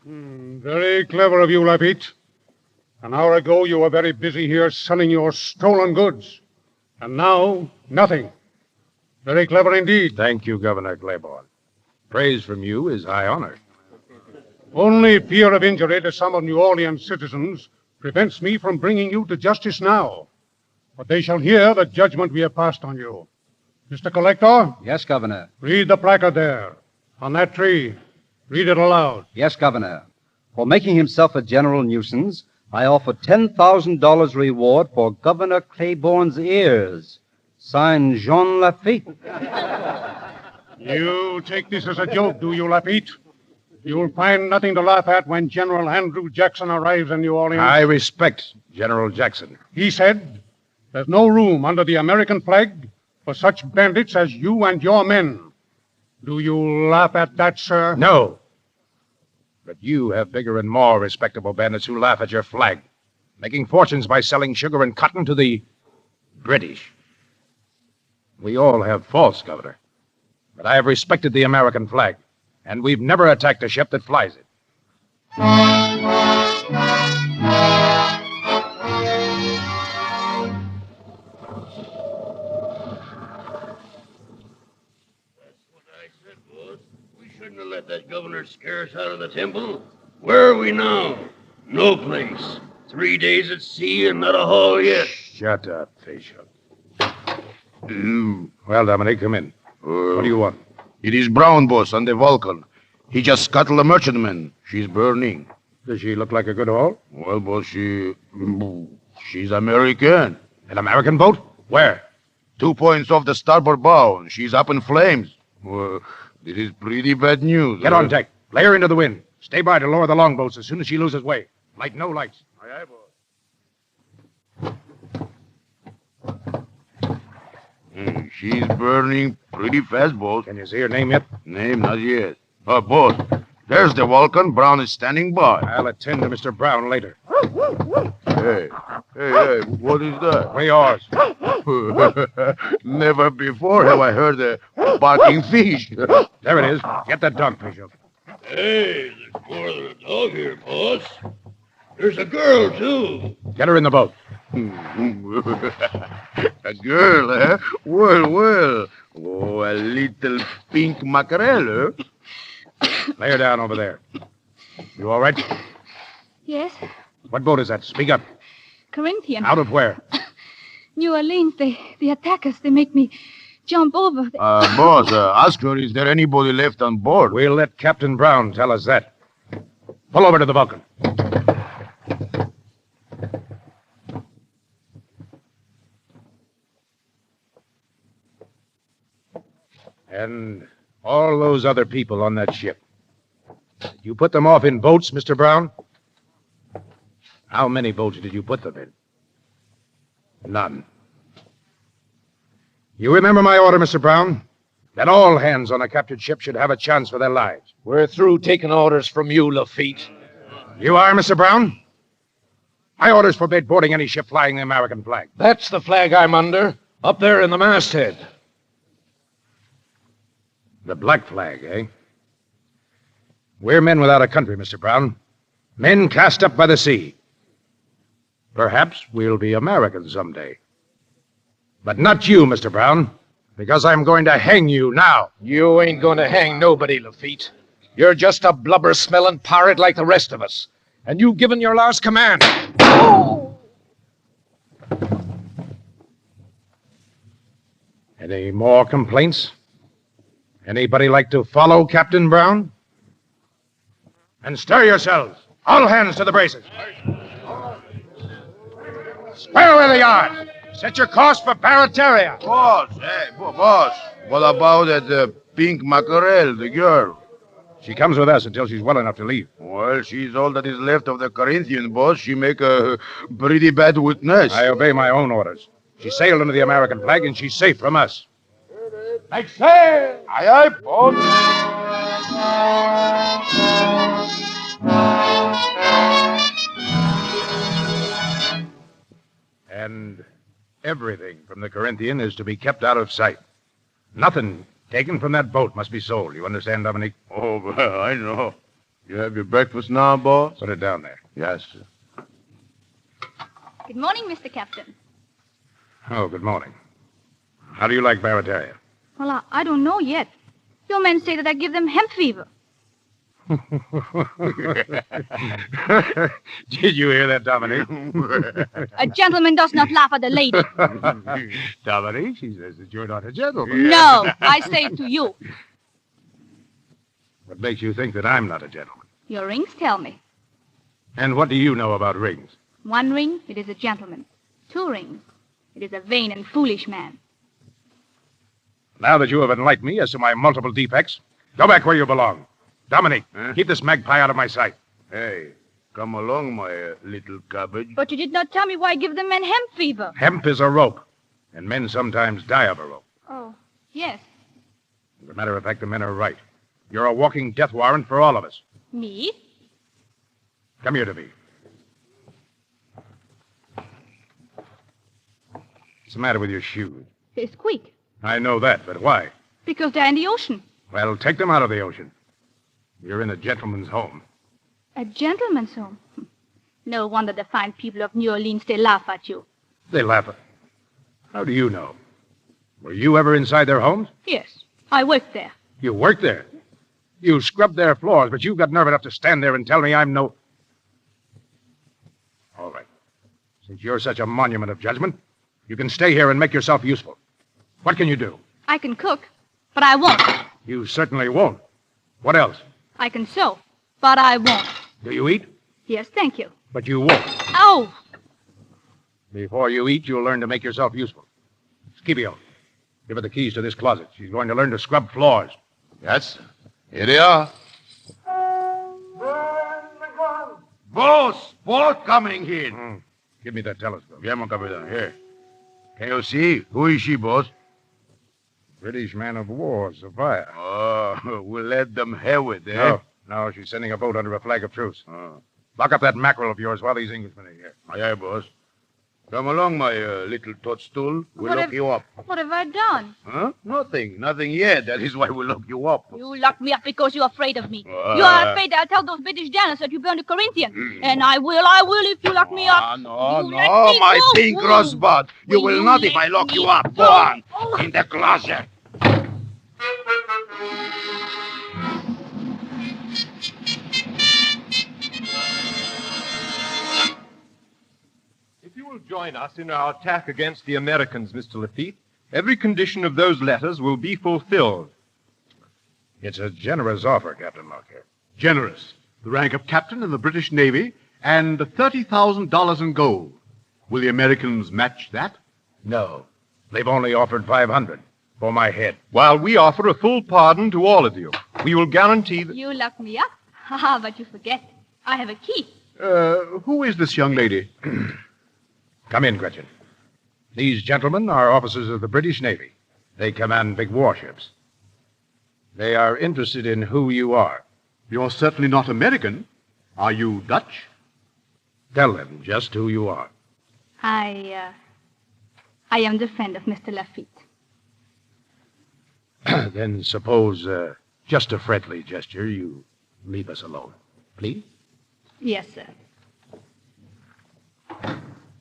Very clever of you, Lafitte. An hour ago, you were very busy here selling your stolen goods. And now, nothing. Very clever indeed. Thank you, Governor Claiborne. Praise from you is high honor. Only fear of injury to some of New Orleans citizens prevents me from bringing you to justice now. But they shall hear the judgment we have passed on you. Mr. Collector? Yes, Governor. Read the placard there. On that tree. Read it aloud. Yes, Governor. For making himself a general nuisance, I offer $10,000 reward for Governor Claiborne's ears. Signed, Jean Lafitte. You take this as a joke, do you, Lafitte? You'll find nothing to laugh at when General Andrew Jackson arrives in New Orleans. I respect General Jackson. He said there's no room under the American flag for such bandits as you and your men. Do you laugh at that, sir? No. But you have bigger and more respectable bandits who laugh at your flag, making fortunes by selling sugar and cotton to the British. We all have faults, Governor. But I have respected the American flag, and we've never attacked a ship that flies it. Let that governor scare us out of the temple. Where are we now? No place. 3 days at sea and not a haul yet. Shut up, Facial. Well, Dominic, come in. What do you want? It is Brown, boss, on the Vulcan. He just scuttled a merchantman. She's burning. Does she look like a good haul? Well, boss, she's American. An American boat? Where? 2 points off the starboard bow, and she's up in flames. Well, this is pretty bad news. Get on deck. Lay her into the wind. Stay by to lower the longboats as soon as she loses way. Light no lights. Aye, boss. She's burning pretty fast, boss. Can you see her name yet? Name, not yet. Boss, there's the Vulcan. Brown is standing by. I'll attend to Mr. Brown later. Hey, what is that? We're yours. Never before have I heard a barking fish. There it is. Get that dog, Bishop. Hey, there's more than a dog here, boss. There's a girl, too. Get her in the boat. A girl, eh? Well. Oh, a little pink mackerel, eh? Lay her down over there. You all right? Yes, What boat is that? Speak up. Corinthian. Out of where? New Orleans, they attack us. They make me jump over. Boss, ask her, is there anybody left on board? We'll let Captain Brown tell us that. Pull over to the Vulcan. And all those other people on that ship. You put them off in boats, Mr. Brown? How many boats did you put them in? None. You remember my order, Mr. Brown? That all hands on a captured ship should have a chance for their lives. We're through taking orders from you, Lafitte. You are, Mr. Brown? My orders forbid boarding any ship flying the American flag. That's the flag I'm under, up there in the masthead. The black flag, eh? We're men without a country, Mr. Brown. Men cast up by the sea. Perhaps we'll be Americans someday. But not you, Mr. Brown, because I'm going to hang you now. You ain't going to hang nobody, Lafitte. You're just a blubber-smelling pirate like the rest of us. And you've given your last command. Any more complaints? Anybody like to follow Captain Brown? And stir yourselves. All hands to the braces. Square away the yard. Set your course for Marietta. Boss, hey, boss. What about that pink mackerel, the girl? She comes with us until she's well enough to leave. Well, she's all that is left of the Corinthian, boss. She make a pretty bad witness. I obey my own orders. She sailed under the American flag, and she's safe from us. Make sail! Aye, aye, boss. And everything from the Corinthian is to be kept out of sight. Nothing taken from that boat must be sold. You understand, Dominique? Oh, well, I know. You have your breakfast now, boss? Put it down there. Yes, sir. Good morning, Mr. Captain. Oh, good morning. How do you like Marietta? Well, I don't know yet. Your men say that I give them hemp fever. Did you hear that, Dominique? A gentleman does not laugh at a lady. Dominique, she says that you're not a gentleman. No, I say it to you. What makes you think that I'm not a gentleman? Your rings tell me. And what do you know about rings? 1 ring, it is a gentleman. 2 rings, it is a vain and foolish man. Now that you have enlightened me as to my multiple defects, go back where you belong. Dominique, keep this magpie out of my sight. Hey, come along, my little cabbage. But you did not tell me why I give the men hemp fever. Hemp is a rope, and men sometimes die of a rope. Oh, yes. As a matter of fact, the men are right. You're a walking death warrant for all of us. Me? Come here to me. What's the matter with your shoes? They squeak. I know that, but why? Because they're in the ocean. Well, take them out of the ocean. You're in a gentleman's home. A gentleman's home? No wonder the fine people of New Orleans, they laugh at you. They laugh at... How do you know? Were you ever inside their homes? Yes, I worked there. You worked there? You scrubbed their floors, but you've got nerve enough to stand there and tell me I'm no... All right. Since you're such a monument of judgment, you can stay here and make yourself useful. What can you do? I can cook, but I won't. You certainly won't. What else? I can sew, but I won't. Do you eat? Yes, thank you. But you won't. Ow! Before you eat, you'll learn to make yourself useful. Scipio, give her the keys to this closet. She's going to learn to scrub floors. Yes, here they are. Boss, boat coming in. Give me that telescope. Yeah, mon capitaine, here. Can you see? Who is she, boss? British man of war, Sophia. Oh, we'll let them have it, eh? No, she's sending a boat under a flag of truce. Lock up that mackerel of yours while these Englishmen are here. Aye, aye, boss. Come along, my little toadstool. We'll lock you up. What have I done? Huh? Nothing. Nothing yet. That is why we lock you up. You locked me up because you're afraid of me. You are afraid I'll tell those British generals that you burned the Corinthian. And I will if you lock me up. No, my pink rosebud. You will not if I lock you up. Go on. In the closet. If you will join us in our attack against the Americans, Mr. Lafitte, every condition of those letters will be fulfilled. It's a generous offer, Captain Lockyer. Generous. The rank of captain in the British Navy and $30,000 in gold. Will the Americans match that? No. They've only offered $500 for my head. While we offer a full pardon to all of you, we will guarantee that... You lock me up, Ah, but you forget. I have a key. Who is this young lady? Come in, Gretchen. These gentlemen are officers of the British Navy. They command big warships. They are interested in who you are. You're certainly not American. Are you Dutch? Tell them just who you are. I am the friend of Mr. Lafitte. Then suppose, just a friendly gesture, you leave us alone. Please? Yes, sir.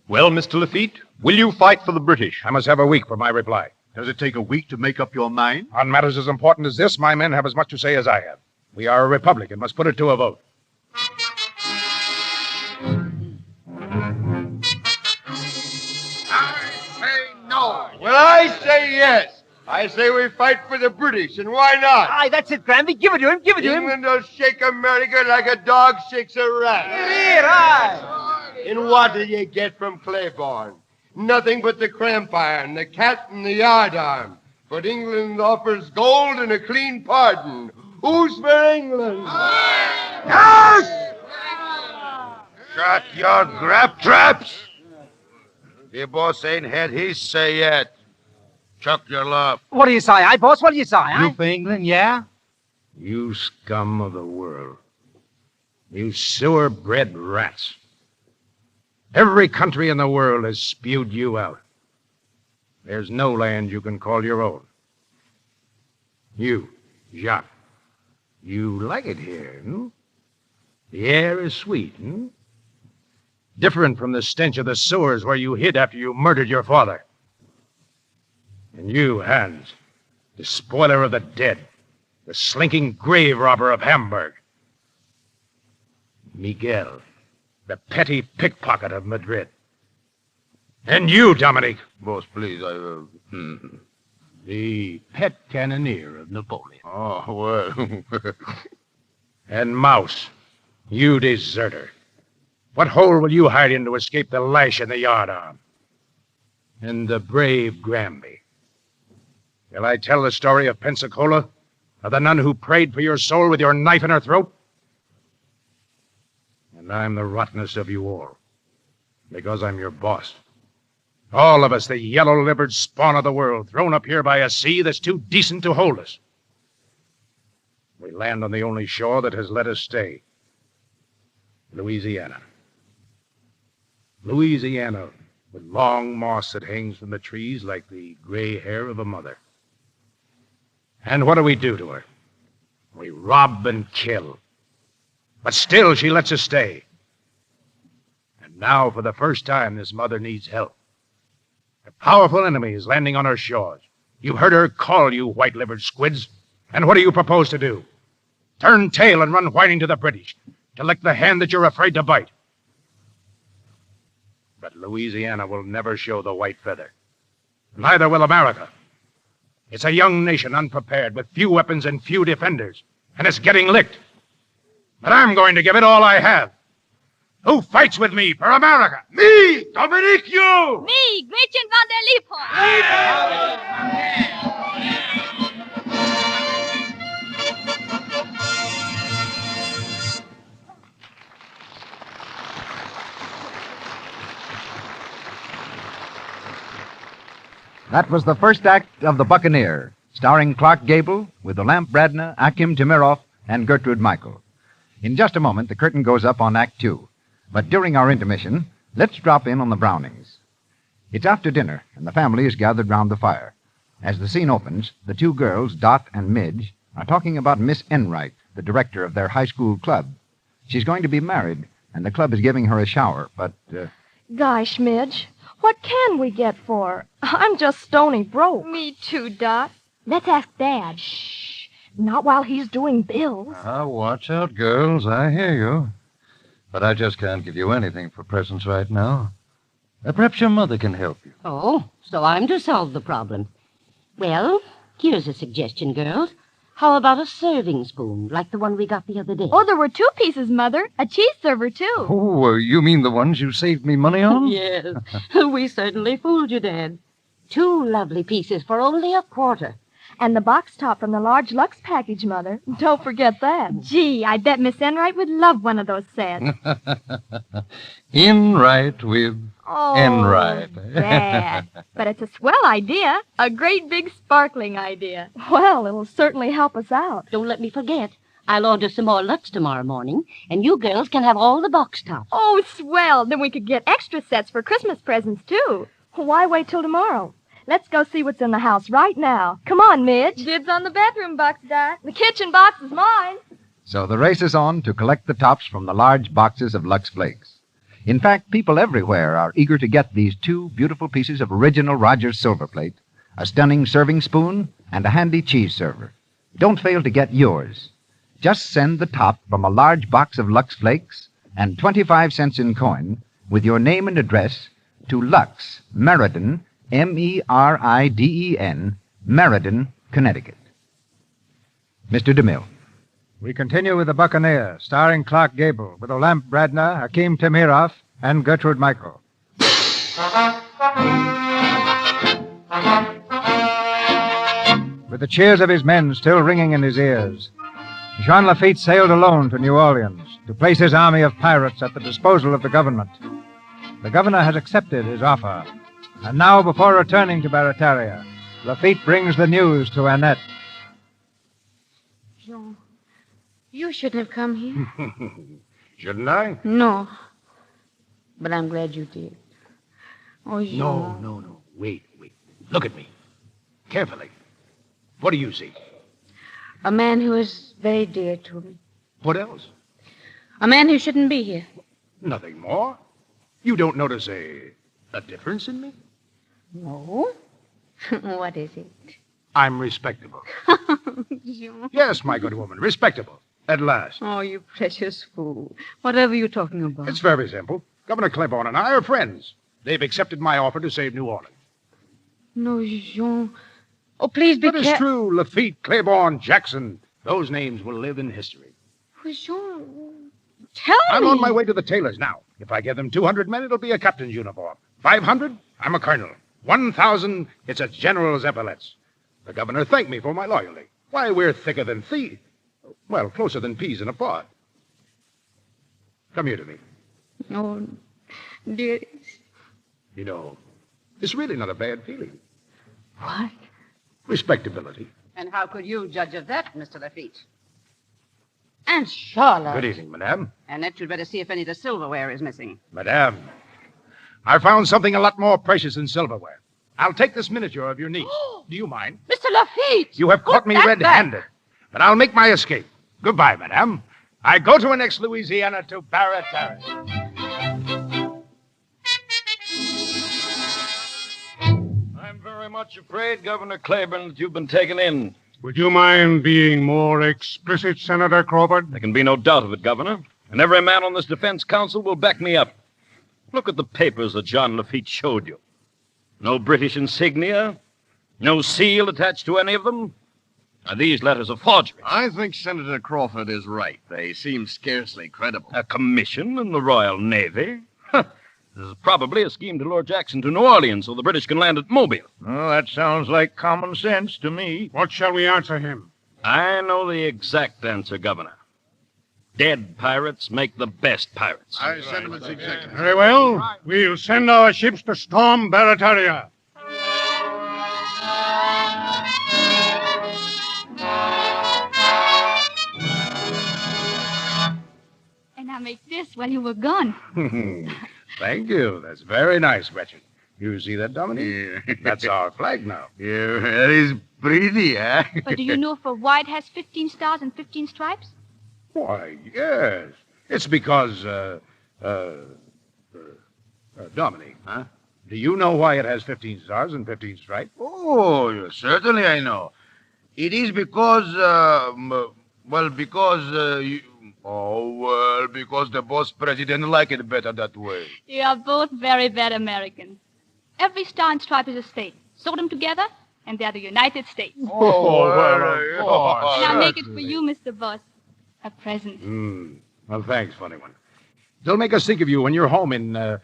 Well, Mr. Lafitte, will you fight for the British? I must have a week for my reply. Does it take a week to make up your mind? On matters as important as this, my men have as much to say as I have. We are a republic and must put it to a vote. Well, I say yes. I say we fight for the British, and why not? Aye, that's it, Granby. Give it to him. Give it to him. England will shake America like a dog shakes a rat. Here, aye. And what do you get from Claiborne? Nothing but the cramp iron, the cat, and the yardarm. But England offers gold and a clean pardon. Who's for England? Yes! Shut your grab traps! The boss ain't had his say yet. Chuck your love. What do you say, aye, boss? What do you say, aye? You for England, yeah? You scum of the world. You sewer-bred rats. Every country in the world has spewed you out. There's no land you can call your own. You, Jacques, you like it here, hmm? The air is sweet, hmm? Different from the stench of the sewers where you hid after you murdered your father. And you, Hans, the spoiler of the dead, the slinking grave robber of Hamburg. Miguel, the petty pickpocket of Madrid. And you, Dominic. Boss, please, The pet cannoneer of Napoleon. Oh, well. And Mouse, you deserter. What hole will you hide in to escape the lash in the yardarm? And the brave Granby. Shall I tell the story of Pensacola? Of the nun who prayed for your soul with your knife in her throat? And I'm the rottenest of you all. Because I'm your boss. All of us, the yellow-livered spawn of the world, thrown up here by a sea that's too decent to hold us. We land on the only shore that has let us stay. Louisiana. Louisiana, with long moss that hangs from the trees like the gray hair of a mother. And what do we do to her? We rob and kill. But still she lets us stay. And now, for the first time, this mother needs help. A powerful enemy is landing on her shores. You've heard her call, you white-livered squids. And what do you propose to do? Turn tail and run whining to the British, to lick the hand that you're afraid to bite. But Louisiana will never show the white feather. Neither will America. It's a young nation unprepared, with few weapons and few defenders. And it's getting licked. But I'm going to give it all I have. Who fights with me for America? Me, Dominic, you! Me, Gretchen van der Lippe. That was the first act of The Buccaneer, starring Clark Gable with the Lamp Bradner, Akim Timiroff, and Gertrude Michael. In just a moment, the curtain goes up on Act Two. But during our intermission, let's drop in on the Brownings. It's after dinner, and the family is gathered round the fire. As the scene opens, the two girls, Dot and Midge, are talking about Miss Enright, the director of their high school club. She's going to be married, and the club is giving her a shower, but... Gosh, Midge, what can we get for her? I'm just stony broke. Me too, Dot. Let's ask Dad. Shh. Not while he's doing bills. Watch out, girls. I hear you. But I just can't give you anything for presents right now. Perhaps your mother can help you. Oh, so I'm to solve the problem. Well, here's a suggestion, girls. How about a serving spoon, like the one we got the other day? Oh, there were 2 pieces, Mother. A cheese server, too. Oh, you mean the ones you saved me money on? Yes, we certainly fooled you, Dad. 2 lovely pieces for only a quarter. And the box top from the large Lux package, Mother. Don't forget that. Gee, I bet Miss Enright would love one of those sets. Enright with Enright. Dad. But it's a swell idea. A great big sparkling idea. Well, it'll certainly help us out. Don't let me forget. I'll order some more Lux tomorrow morning, and you girls can have all the box tops. Oh, swell. Then we could get extra sets for Christmas presents, too. Why wait till tomorrow? Let's go see what's in the house right now. Come on, Midge. Dibs on the bedroom box, Dot. The kitchen box is mine. So the race is on to collect the tops from the large boxes of Lux Flakes. In fact, people everywhere are eager to get these two beautiful pieces of original Rogers silver plate, a stunning serving spoon, and a handy cheese server. Don't fail to get yours. Just send the top from a large box of Lux Flakes and 25 cents in coin with your name and address to Lux, Meriden, Meriden, Meriden, Connecticut. Mr. DeMille. We continue with the Buccaneer, starring Clark Gable, with Olamp Bradner, Hakeem Tamiroff, and Gertrude Michael. With the cheers of his men still ringing in his ears, Jean Lafitte sailed alone to New Orleans to place his army of pirates at the disposal of the government. The governor has accepted his offer, and now, before returning to Barataria, Lafitte brings the news to Annette. Jean, you shouldn't have come here. Shouldn't I? No. But I'm glad you did. Oh, Jean. No. Wait. Look at me. Carefully. What do you see? A man who is very dear to me. What else? A man who shouldn't be here. Nothing more. You don't notice a difference in me? No. What is it? I'm respectable. Jean. Yes, my good woman, respectable. At last. Oh, you precious fool. Whatever are you talking about? It's very simple. Governor Claiborne and I are friends. They've accepted my offer to save New Orleans. No, Jean. Oh, please be careful. That is true. Lafitte, Claiborne, Jackson. Those names will live in history. Oh, Jean, tell me. I'm on my way to the tailors now. If I give them 200 men, it'll be a captain's uniform. 500, I'm a colonel. 1,000, it's a general's epaulets. The governor thanked me for my loyalty. Why, we're thicker than thieves. Well, closer than peas in a pod. Come here to me. Oh, dearest. You know, it's really not a bad feeling. What? Respectability. And how could you judge of that, Mr. Lafitte? And Charlotte. Good evening, madame. Annette, you'd better see if any of the silverware is missing. Madame, I found something a lot more precious than silverware. I'll take this miniature of your niece. Do you mind? Mr. Lafitte! You have caught me red-handed, but I'll make my escape. Goodbye, madame. I go to annex Louisiana to Barataria. I'm very much afraid, Governor Claiborne, that you've been taken in. Would you mind being more explicit, Senator Crawford? There can be no doubt of it, Governor. And every man on this defense council will back me up. Look at the papers that John Lafitte showed you. No British insignia, no seal attached to any of them. Now, these letters are forgery. I think Senator Crawford is right. They seem scarcely credible. A commission in the Royal Navy? This is probably a scheme to lure Jackson to New Orleans so the British can land at Mobile. Oh, that sounds like common sense to me. What shall we answer him? I know the exact answer, Governor. Dead pirates make the best pirates. Our sentiments exactly. Very well. We'll send our ships to storm Barataria. And I make this while you were gone. Thank you. That's very nice, Gretchen. You see that, Dominique? Yeah. That's our flag now. Yeah, that is pretty, huh? But do you know if a white has 15 stars and 15 stripes? Why, yes. It's because, Dominique, huh? Do you know why it has 15 stars and 15 stripes? Oh, certainly I know. It is because, because the boss president liked it better that way. You are both very bad Americans. Every star and stripe is a state. Sew them together, and they are the United States. Oh, And I'll make it for you, Mr. Boss. A present. Well, thanks, funny one. They'll make us think of you when you're home in,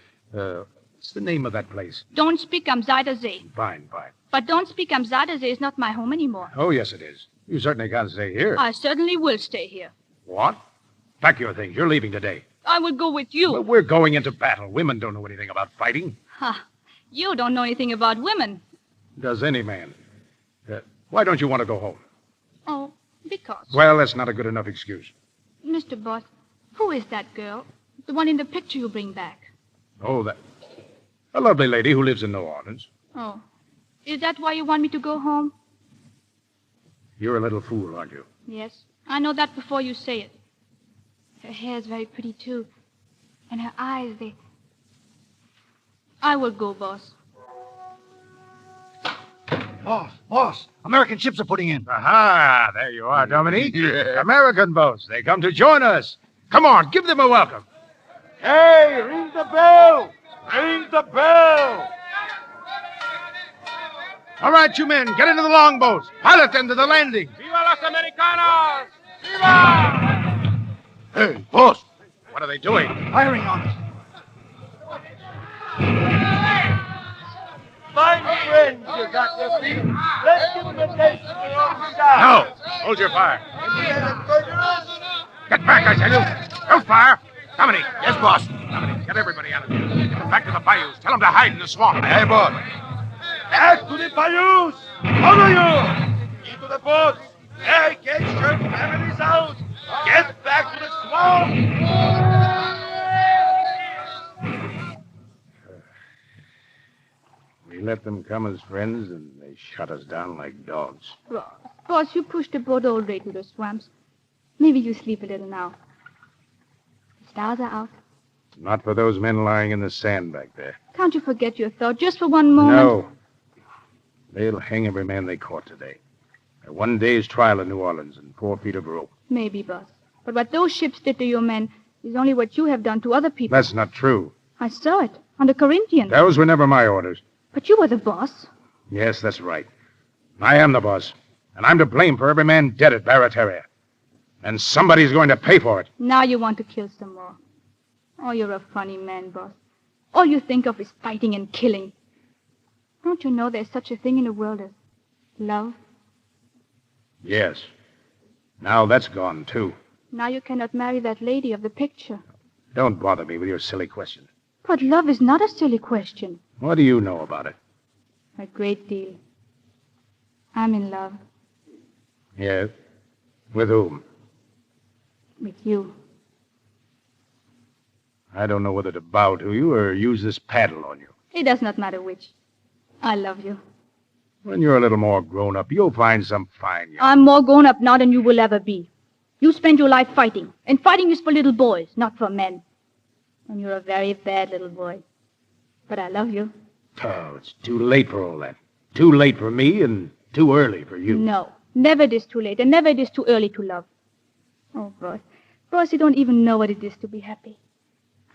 What's the name of that place? Don't speak am Zuiderzee. Fine, fine. But don't speak am Zuiderzee is not my home anymore. Oh, yes, it is. You certainly can't stay here. I certainly will stay here. What? Pack your things. You're leaving today. I will go with you. Well, we're going into battle. Women don't know anything about fighting. Ha! You don't know anything about women. Does any man? Why don't you want to go home? Oh, because. Well, that's not a good enough excuse. Mr. Boss, who is that girl? The one in the picture you bring back. Oh, that. A lovely lady who lives in New Orleans. Oh. Is that why you want me to go home? You're a little fool, aren't you? Yes. I know that before you say it. Her hair is very pretty, too. And her eyes, they... I will go, boss. Boss, American ships are putting in. Aha, there you are, Dominique. American boats. They come to join us. Come on, give them a welcome. Hey, ring the bell! Ring the bell! All right, you men, get into the longboats. Pilot them to the landing. Viva los Americanos! Viva! Hey, boss. What are they doing? Firing on us. Fine friends you got, Godfrey. Let's give them a taste of their own style. No, hold your fire. Get back, I tell you. Don't fire. Dominique. Yes, boss. Dominique, get everybody out of here. Get them back to the bayous. Tell them to hide in the swamp. Hey, boss. Back to the bayous. All of you. Into the boats. Hey, get your families out. Get back to the swamp. We let them come as friends, and they shut us down like dogs. Boss, you pushed the boat all the way to the swamps. Maybe you sleep a little now. The stars are out. Not for those men lying in the sand back there. Can't you forget your thought just for one moment? No. They'll hang every man they caught today. A 1 day's trial in New Orleans and 4 feet of rope. Maybe, boss. But what those ships did to your men is only what you have done to other people. That's not true. I saw it on the Corinthian. Those were never my orders. But you were the boss. Yes, that's right. I am the boss. And I'm to blame for every man dead at Marietta. And somebody's going to pay for it. Now you want to kill some more. Oh, you're a funny man, boss. All you think of is fighting and killing. Don't you know there's such a thing in the world as love? Yes. Now that's gone, too. Now you cannot marry that lady of the picture. Don't bother me with your silly questions. But love is not a silly question. What do you know about it? A great deal. I'm in love. Yes? With whom? With you. I don't know whether to bow to you or use this paddle on you. It does not matter which. I love you. When you're a little more grown up, you'll find some fine young... I'm more grown up now than you will ever be. You spend your life fighting, and fighting is for little boys, not for men. And you're a very bad little boy. But I love you. Oh, it's too late for all that. Too late for me and too early for you. No, never it is too late, and never it is too early to love. Oh, boss. Boss, you don't even know what it is to be happy.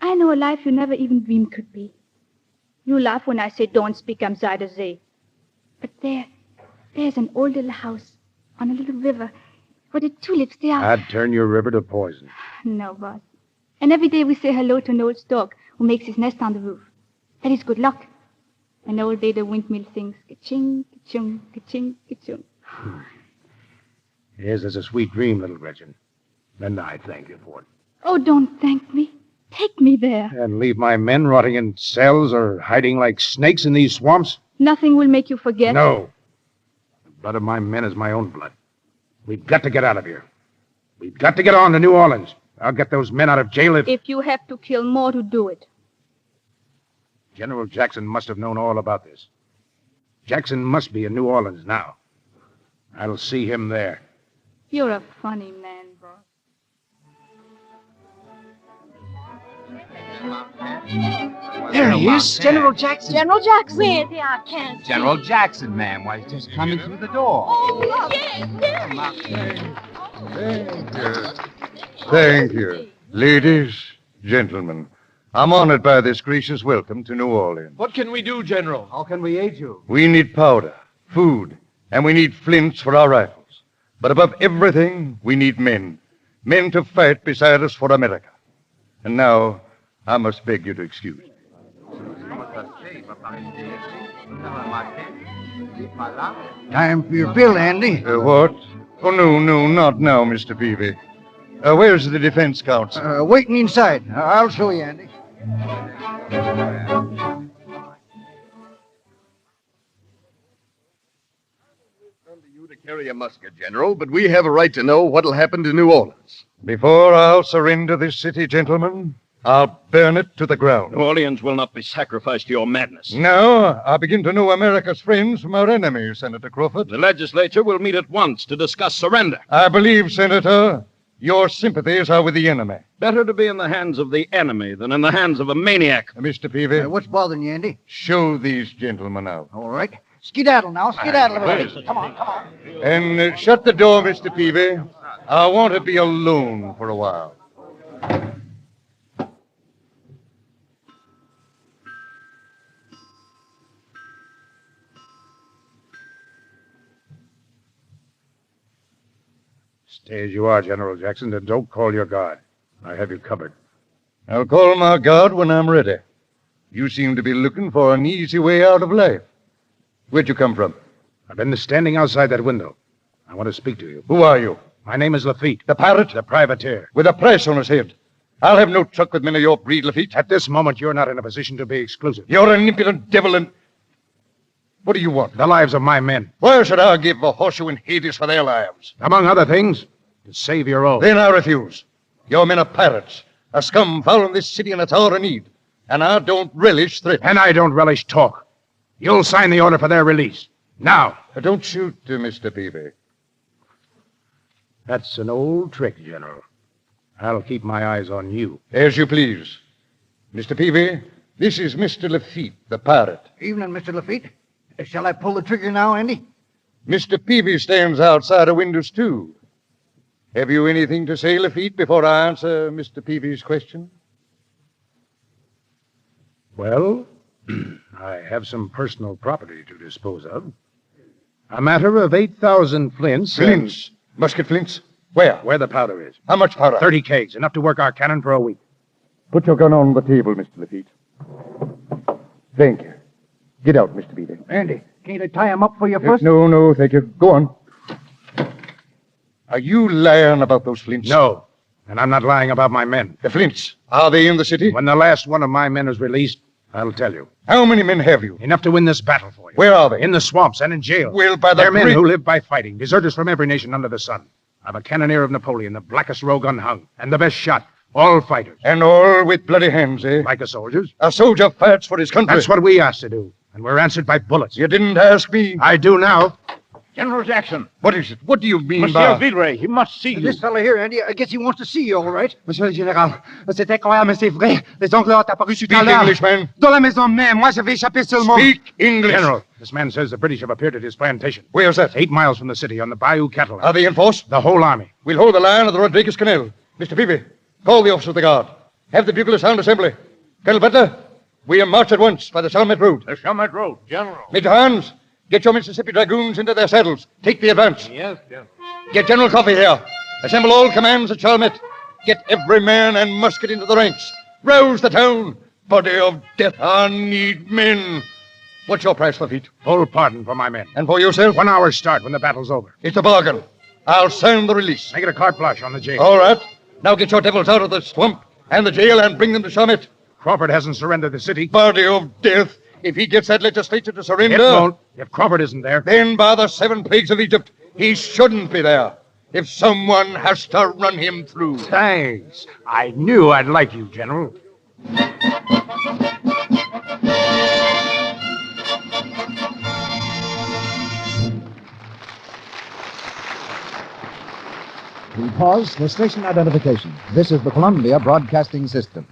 I know a life you never even dreamed could be. You laugh when I say don't speak am Zuiderzee. But there's an old little house on a little river where the tulips, they are... I'd turn your river to poison. No, boss. And every day we say hello to an old stork who makes his nest on the roof. That is good luck. And all day the windmill sings, ka-ching, ka-chung, ka-ching, ka-chung. Yes, that's a sweet dream, little Gretchen. And I thank you for it. Oh, don't thank me. Take me there. And leave my men rotting in cells or hiding like snakes in these swamps? Nothing will make you forget. No. The blood of my men is my own blood. We've got to get out of here. We've got to get on to New Orleans. I'll get those men out of jail if you have to kill more to do it. General Jackson must have known all about this. Jackson must be in New Orleans now. I'll see him there. You're a funny man, boss. There he is, General Jackson. General Jackson. Where they are, can't see. General Jackson, ma'am. Why, he's just coming through the door. Oh, yes. Thank you. Ladies, gentlemen, I'm honored by this gracious welcome to New Orleans. What can we do, General? How can we aid you? We need powder, food, and we need flints for our rifles. But above everything, we need men. Men to fight beside us for America. And now, I must beg you to excuse me. Time for your bill, Andy. What? Oh, no, not now, Mr. Peavy. Where's the defense counsel? Waiting inside. I'll show you, Andy. You to carry a musket, General, but we have a right to know what'll happen to New Orleans. Before I'll surrender this city, gentlemen, I'll burn it to the ground. New Orleans will not be sacrificed to your madness. Now, I begin to know America's friends from our enemies, Senator Crawford. The legislature will meet at once to discuss surrender. I believe, Senator, your sympathies are with the enemy. Better to be in the hands of the enemy than in the hands of a maniac. Mr. Peavy. What's bothering you, Andy? Show these gentlemen out. All right. Skedaddle now. Skedaddle, everybody. Come on. And shut the door, Mr. Peavy. I want to be alone for a while. Stay as you are, General Jackson, and don't call your guard. I have you covered. I'll call my guard when I'm ready. You seem to be looking for an easy way out of life. Where'd you come from? I've been standing outside that window. I want to speak to you. Who are you? My name is Lafitte. The pirate? The privateer. With a price on his head. I'll have no truck with men of your breed, Lafitte. At this moment, you're not in a position to be exclusive. You're an impudent devil and... What do you want? The lives of my men. Why should I give a horseshoe in Hades for their lives? Among other things, to save your own. Then I refuse. Your men are pirates. A scum fouling this city in its hour of need. And I don't relish threats. And I don't relish talk. You'll sign the order for their release. Now. Don't shoot, Mr. Peavy. That's an old trick, General. I'll keep my eyes on you. As you please. Mr. Peavy, this is Mr. Lafitte, the pirate. Evening, Mr. Lafitte. Shall I pull the trigger now, Andy? Mr. Peavy stands outside the windows, too. Have you anything to say, Lafitte, before I answer Mr. Peavy's question? Well, I have some personal property to dispose of. A matter of 8,000 flints. Flints? Musket flints? Where? Where the powder is. How much powder? 30 kegs, enough to work our cannon for a week. Put your gun on the table, Mr. Lafitte. Thank you. Get out, Mr. Peavy. Andy, can't I tie him up for you first? No, thank you. Go on. Are you lying about those flints? No, and I'm not lying about my men. The flints, are they in the city? When the last one of my men is released, I'll tell you. How many men have you? Enough to win this battle for you. Where are they? In the swamps and in jail. Well, by the They're men who live by fighting, deserters from every nation under the sun. I've a cannoneer of Napoleon, the blackest rogue unhung, and the best shot. All fighters. And all with bloody hands, eh? Like a soldier's. A soldier fights for his country. That's what we asked to do, and we're answered by bullets. You didn't ask me. I do now. General Jackson. What is it? What do you mean Monsieur by... Villeray, he must see you. This fella here, Andy, I guess he wants to see you, all right? Monsieur le Général, c'est incroyable, mais c'est vrai. Les Anglais ont apparu tout à Speak l'heure. English, man. Dans la maison même. Moi, je vais échapper seulement. Speak English. General, this man says the British have appeared at his plantation. Where's that? 8 miles from the city on the Bayou Cattle. Are they in force? The whole army. We'll hold the line of the Rodriguez Canal. Mr. Peavy, call the officer of the guard. Have the buglers sound assembly. Colonel Butler, we march at once by the Chalmette Road. The Chalmette Road, General. Major Hans, get your Mississippi Dragoons into their saddles. Take the advance. Yes, General. Get General Coffee here. Assemble all commands at Chalmette. Get every man and musket into the ranks. Rouse the town. Body of death, I need men. What's your price, Lafitte? Full pardon for my men. And for yourself? 1 hour's start when the battle's over. It's a bargain. I'll sign the release. Make it a carte blanche on the jail. All right. Now get your devils out of the swamp and the jail and bring them to Chalmette. Crawford hasn't surrendered the city. Body of death. If he gets that legislature to surrender... It won't. If Crawford isn't there... Then by the 7 plagues of Egypt, he shouldn't be there. If someone has to run him through. Thanks. I knew I'd like you, General. We pause for station identification. This is the Columbia Broadcasting System.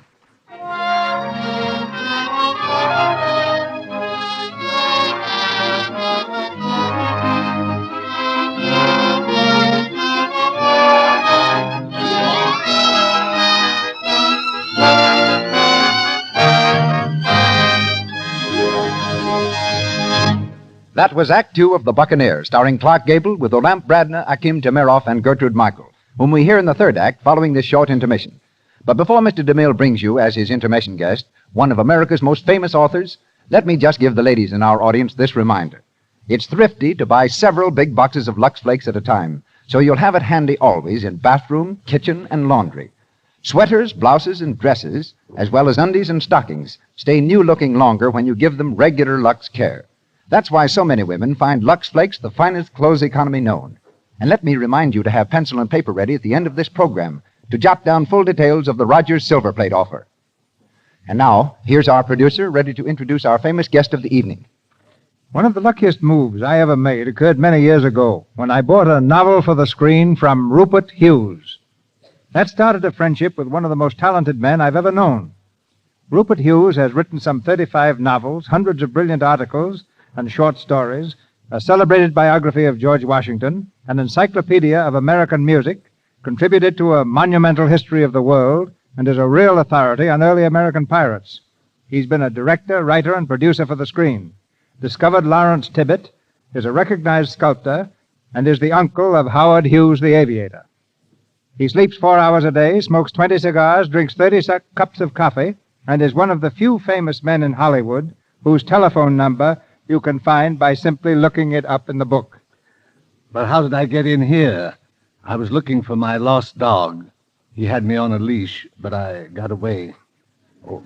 That was Act Two of The Buccaneer, starring Clark Gable with Olamp Bradner, Akim Temiroff, and Gertrude Michael, whom we hear in the third act following this short intermission. But before Mr. DeMille brings you, as his intermission guest, one of America's most famous authors, let me just give the ladies in our audience this reminder. It's thrifty to buy several big boxes of Lux Flakes at a time, so you'll have it handy always in bathroom, kitchen, and laundry. Sweaters, blouses, and dresses, as well as undies and stockings, stay new-looking longer when you give them regular Lux care. That's why so many women find Lux Flakes the finest clothes economy known. And let me remind you to have pencil and paper ready at the end of this program to jot down full details of the Rogers Silver Plate offer. And now, here's our producer ready to introduce our famous guest of the evening. One of the luckiest moves I ever made occurred many years ago when I bought a novel for the screen from Rupert Hughes. That started a friendship with one of the most talented men I've ever known. Rupert Hughes has written some 35 novels, hundreds of brilliant articles and short stories, a celebrated biography of George Washington, an encyclopedia of American music, contributed to a monumental history of the world, and is a real authority on early American pirates. He's been a director, writer, and producer for the screen, discovered Lawrence Tibbett, is a recognized sculptor, and is the uncle of Howard Hughes the aviator. He sleeps 4 hours a day, smokes 20 cigars, drinks 30 cups of coffee, and is one of the few famous men in Hollywood whose telephone number you can find by simply looking it up in the book. But how did I get in here? I was looking for my lost dog. He had me on a leash, but I got away. Oh,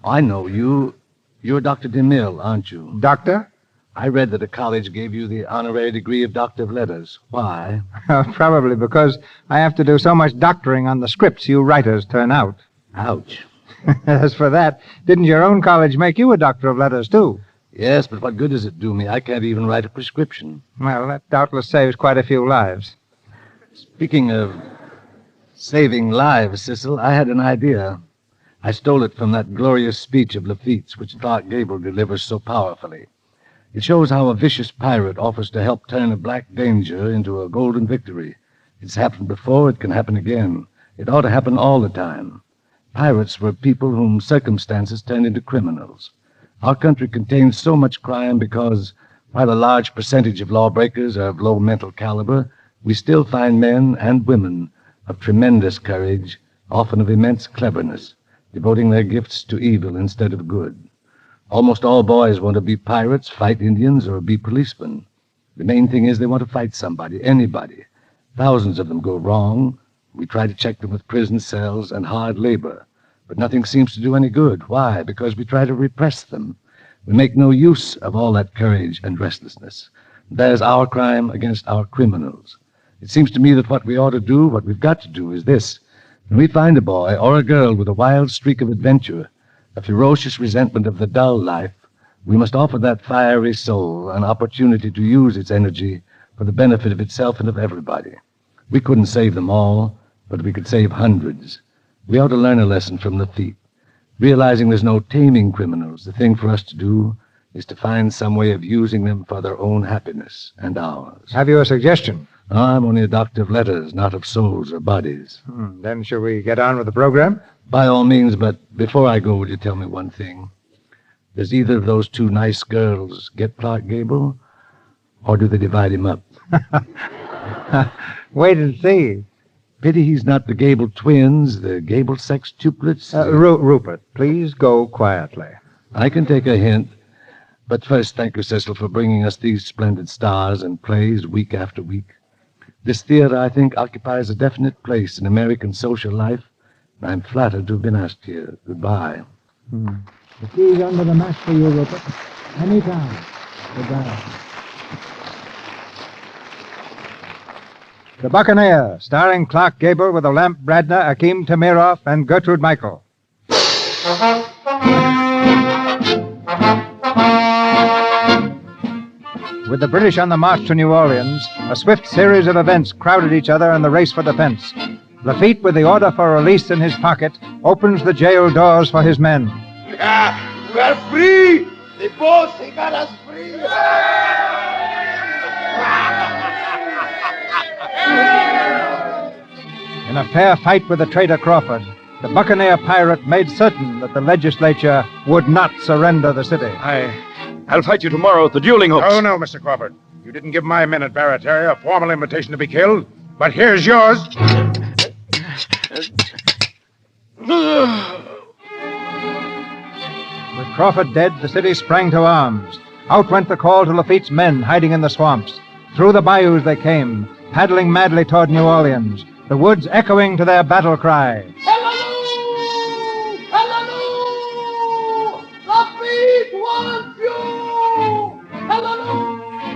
I know you. You're Dr. DeMille, aren't you? Doctor? I read that a college gave you the honorary degree of Doctor of Letters. Why? Probably because I have to do so much doctoring on the scripts you writers turn out. Ouch. As for that, didn't your own college make you a Doctor of Letters, too? Yes, but what good does it do me? I can't even write a prescription. Well, that doubtless saves quite a few lives. Speaking of saving lives, Cecil, I had an idea. I stole it from that glorious speech of Lafitte's, which Clark Gable delivers so powerfully. It shows how a vicious pirate offers to help turn a black danger into a golden victory. It's happened before, it can happen again. It ought to happen all the time. Pirates were people whom circumstances turned into criminals. Our country contains so much crime because, while a large percentage of lawbreakers are of low mental caliber, we still find men and women of tremendous courage, often of immense cleverness, devoting their gifts to evil instead of good. Almost all boys want to be pirates, fight Indians, or be policemen. The main thing is they want to fight somebody, anybody. Thousands of them go wrong. We try to check them with prison cells and hard labor, but nothing seems to do any good. Why? Because we try to repress them. We make no use of all that courage and restlessness. There's our crime against our criminals. It seems to me that what we ought to do, what we've got to do, is this. When we find a boy or a girl with a wild streak of adventure, a ferocious resentment of the dull life, we must offer that fiery soul an opportunity to use its energy for the benefit of itself and of everybody. We couldn't save them all, but we could save hundreds. We ought to learn a lesson from Lafitte. Realizing there's no taming criminals, the thing for us to do is to find some way of using them for their own happiness and ours. Have you a suggestion? No, I'm only a doctor of letters, not of souls or bodies. Then shall we get on with the program? By all means, but before I go, would you tell me one thing? Does either of those two nice girls get Clark Gable, or do they divide him up? Wait and see. Pity he's not the Gable twins, the Gable sextuplets. Rupert, please go quietly. I can take a hint. But first, thank you, Cecil, for bringing us these splendid stars and plays week after week. This theater, I think, occupies a definite place in American social life. I'm flattered to have been asked here. Goodbye. The key's under the mat for you, Rupert. Anytime. Goodbye. The Buccaneer, starring Clark Gable with Olamp Bradner, Akim Tamirov, and Gertrude Michael. With the British on the march to New Orleans, a swift series of events crowded each other in the race for defense. Lafitte, with the order for release in his pocket, opens the jail doors for his men. We are free! The boss, he got us free! In a fair fight with the traitor Crawford, the Buccaneer pirate made certain that the legislature would not surrender the city. I'll fight you tomorrow at the dueling hooks. Oh, no, Mr. Crawford. You didn't give my men at Marietta a formal invitation to be killed, but here's yours. With Crawford dead, the city sprang to arms. Out went the call to Lafitte's men hiding in the swamps. Through the bayous they came, paddling madly toward New Orleans, the woods echoing to their battle cry. Lafitte wants you!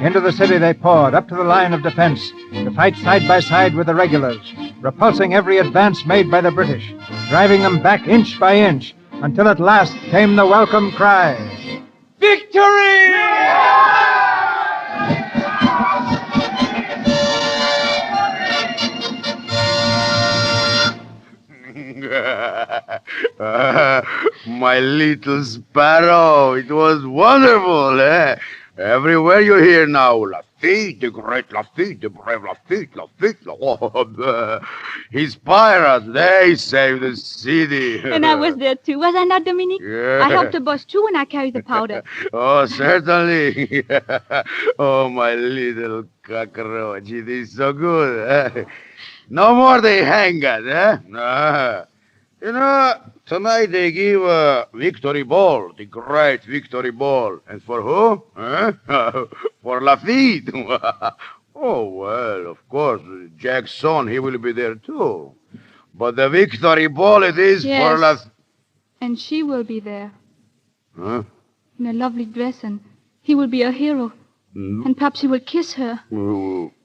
Into the city they poured, up to the line of defense, to fight side by side with the regulars, repulsing every advance made by the British, driving them back inch by inch, until at last came the welcome cry. Victory! My little sparrow, it was wonderful, eh? Everywhere you hear now, Lafitte, the great Lafitte, the brave Lafitte, Lafitte. Oh, his pirates, they saved the city. And I was there too, was I not, Dominique? Yeah. I helped the boss too when I carried the powder. Oh, certainly. Oh, my little cockroach, it is so good. Eh? No more they hang us, eh? No. You know, tonight they give a victory ball, the great victory ball. And for who? Huh? For Lafitte. Oh, well, of course, Jack's son, he will be there too. But the victory ball, it is for Lafitte. And she will be there. Huh? In a lovely dress, and he will be a hero. Mm. And perhaps he will kiss her.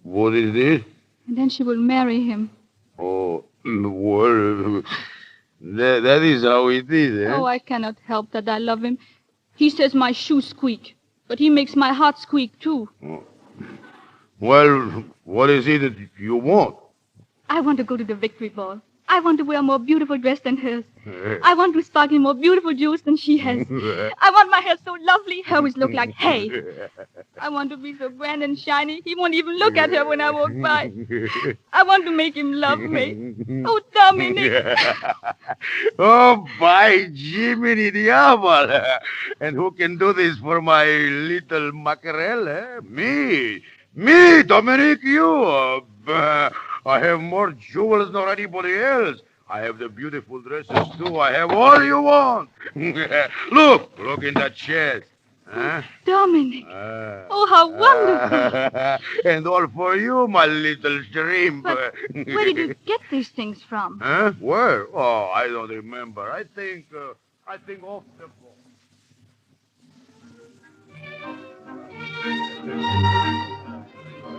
What is this? And then she will marry him. Oh, well, that is how it is, eh? Oh, I cannot help that I love him. He says my shoes squeak, but he makes my heart squeak, too. Well, what is it that you want? I want to go to the victory ball. I want to wear a more beautiful dress than hers. I want to sparkle in more beautiful jewels than she has. I want my hair so lovely, her always look like hay. I want to be so grand and shiny, he won't even look at her when I walk by. I want to make him love me. Oh, Dominic. Oh, by Jiminy Diablo. And who can do this for my little mackerel, eh? Me, Dominic, you. I have more jewels than anybody else. I have the beautiful dresses, too. I have all you want. Look in that chest. Huh? Dominic. Oh, how wonderful. And all for you, my little shrimp. But where did you get these things from? Huh? Where? Oh, I don't remember. I think off the boat.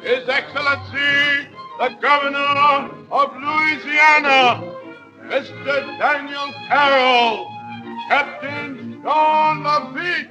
His Excellency, the Governor of Louisiana, Mr. Daniel Carroll, Captain John Lafitte.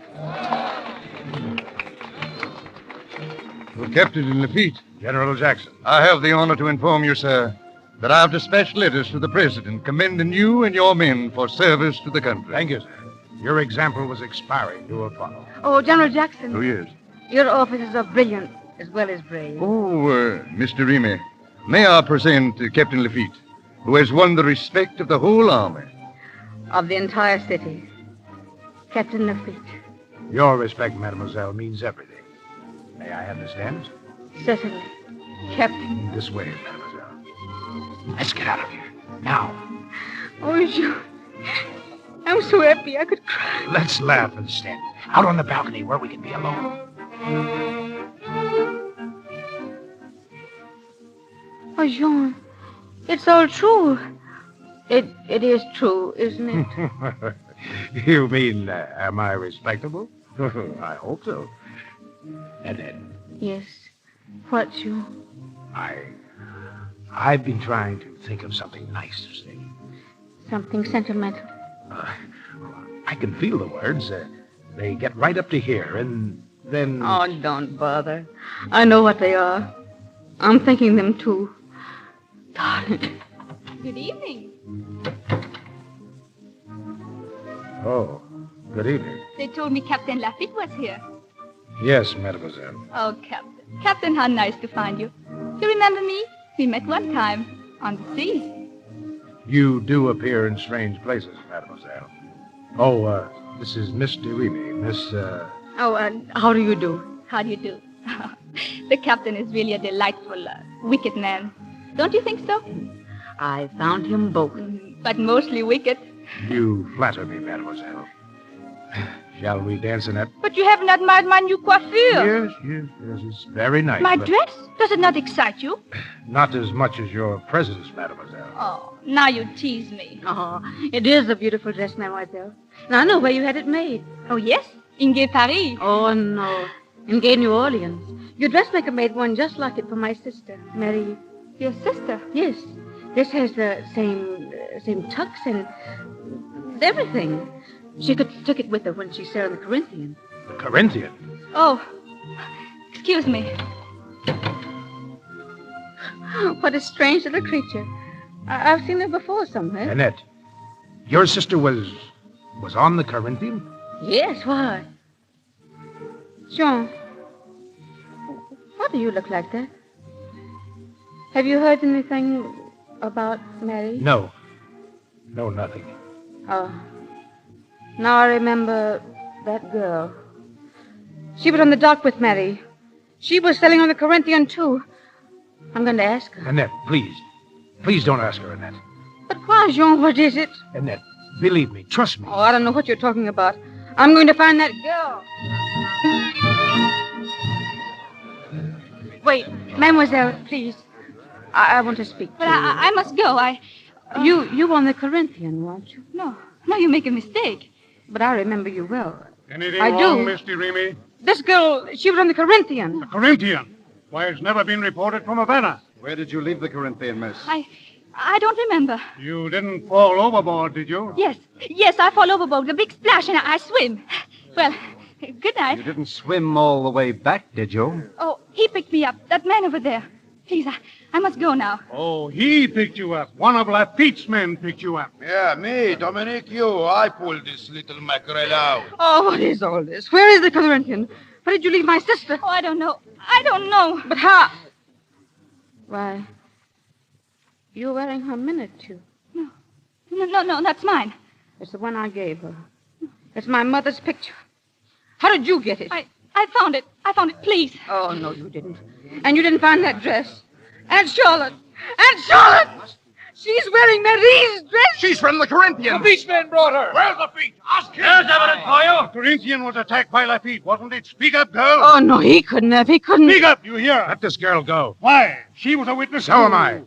Well, Captain Lafitte. General Jackson. I have the honor to inform you, sir, that I have dispatched letters to the President commending you and your men for service to the country. Thank you, sir. Your example was inspiring to follow. Oh, General Jackson. Oh, yes. Your officers are brilliant as well as brave. Oh, Mr. Remy, may I present Captain Lafitte, who has won the respect of the whole army. Of the entire city. Captain Lafitte. Your respect, mademoiselle, means everything. May I have the stamps? Certainly. Captain. This way, mademoiselle. Let's get out of here. Now. Oh, Jean. I'm so happy I could cry. Let's laugh instead. Out on the balcony where we can be alone. Oh, Jean. It's all true. It is true, isn't it? You mean, am I respectable? I hope so. And then? Yes. What, Jean? I've been trying to think of something nice to say. Something sentimental. I can feel the words. They get right up to here, and then... Oh, don't bother. I know what they are. I'm thinking them, too. Darling. Good evening. Oh, good evening. They told me Captain Lafitte was here. Yes, mademoiselle. Oh, Captain. Captain, how nice to find you. You remember me? We met one time on the sea. You do appear in strange places, mademoiselle. Oh, this is Miss Deremy. Miss, how do you do? How do you do? The captain is really a delightful, wicked man. Don't you think so? I found him both. But mostly wicked. You flatter me, mademoiselle. Shall we dance, Annette? But you haven't admired my new coiffure. Yes, it's very nice. My but dress? Does it not excite you? Not as much as your presence, mademoiselle. Oh, now you tease me. Oh, it is a beautiful dress, mademoiselle. Now, I know where you had it made. Oh, yes? In Gay Paris. Oh, no. In Gay New Orleans. Your dressmaker made one just like it for my sister, Mary. Your sister? Yes. This has the same tucks and everything. She took it with her when she sailed on the Corinthian. The Corinthian? Oh, excuse me. What a strange little creature. I've seen her before somewhere. Annette, your sister was on the Corinthian? Yes, why? Jean, why do you look like that? Have you heard anything about Mary? No, nothing. Oh. Now I remember that girl. She was on the dock with Mary. She was sailing on the Corinthian, too. I'm going to ask her. Annette, please. Please don't ask her, Annette. But why, Jean? What is it? Annette, believe me. Trust me. Oh, I don't know what you're talking about. I'm going to find that girl. Wait, mademoiselle, please. I want to speak to But you. I must go. You won the Corinthian, weren't you? No, you make a mistake. But I remember you well. Anything I wrong, do. Miss Remy? This girl, she was on the Corinthian. The Corinthian? Why, it's never been reported from Havana. Where did you leave the Corinthian, miss? I don't remember. You didn't fall overboard, did you? Yes, I fall overboard. A big splash and I swim. Well, good night. You didn't swim all the way back, did you? Oh, he picked me up. That man over there. Please, I must go now. Oh, he picked you up. One of Lafitte's men picked you up. Yeah, me, Dominique, you. I pulled this little mackerel out. Oh, what is all this? Where is the Corinthian? Where did you leave my sister? Oh, I don't know. I don't know. But how? Why, you're wearing her minute, too. No, that's mine. It's the one I gave her. It's my mother's picture. How did you get it? I found it. I found it, please. Oh, no, you didn't. And you didn't find that dress. Aunt Charlotte! Aunt Charlotte! She's wearing Marie's dress. She's from the Corinthian. The beach man brought her. Where's the feet? Ask him. There's evidence for you. The Corinthian was attacked by Lafitte, wasn't it? Speak up, girl. Oh, no, he couldn't have. He couldn't. Speak up, you hear? Let this girl go. Why? She was a witness. So am I.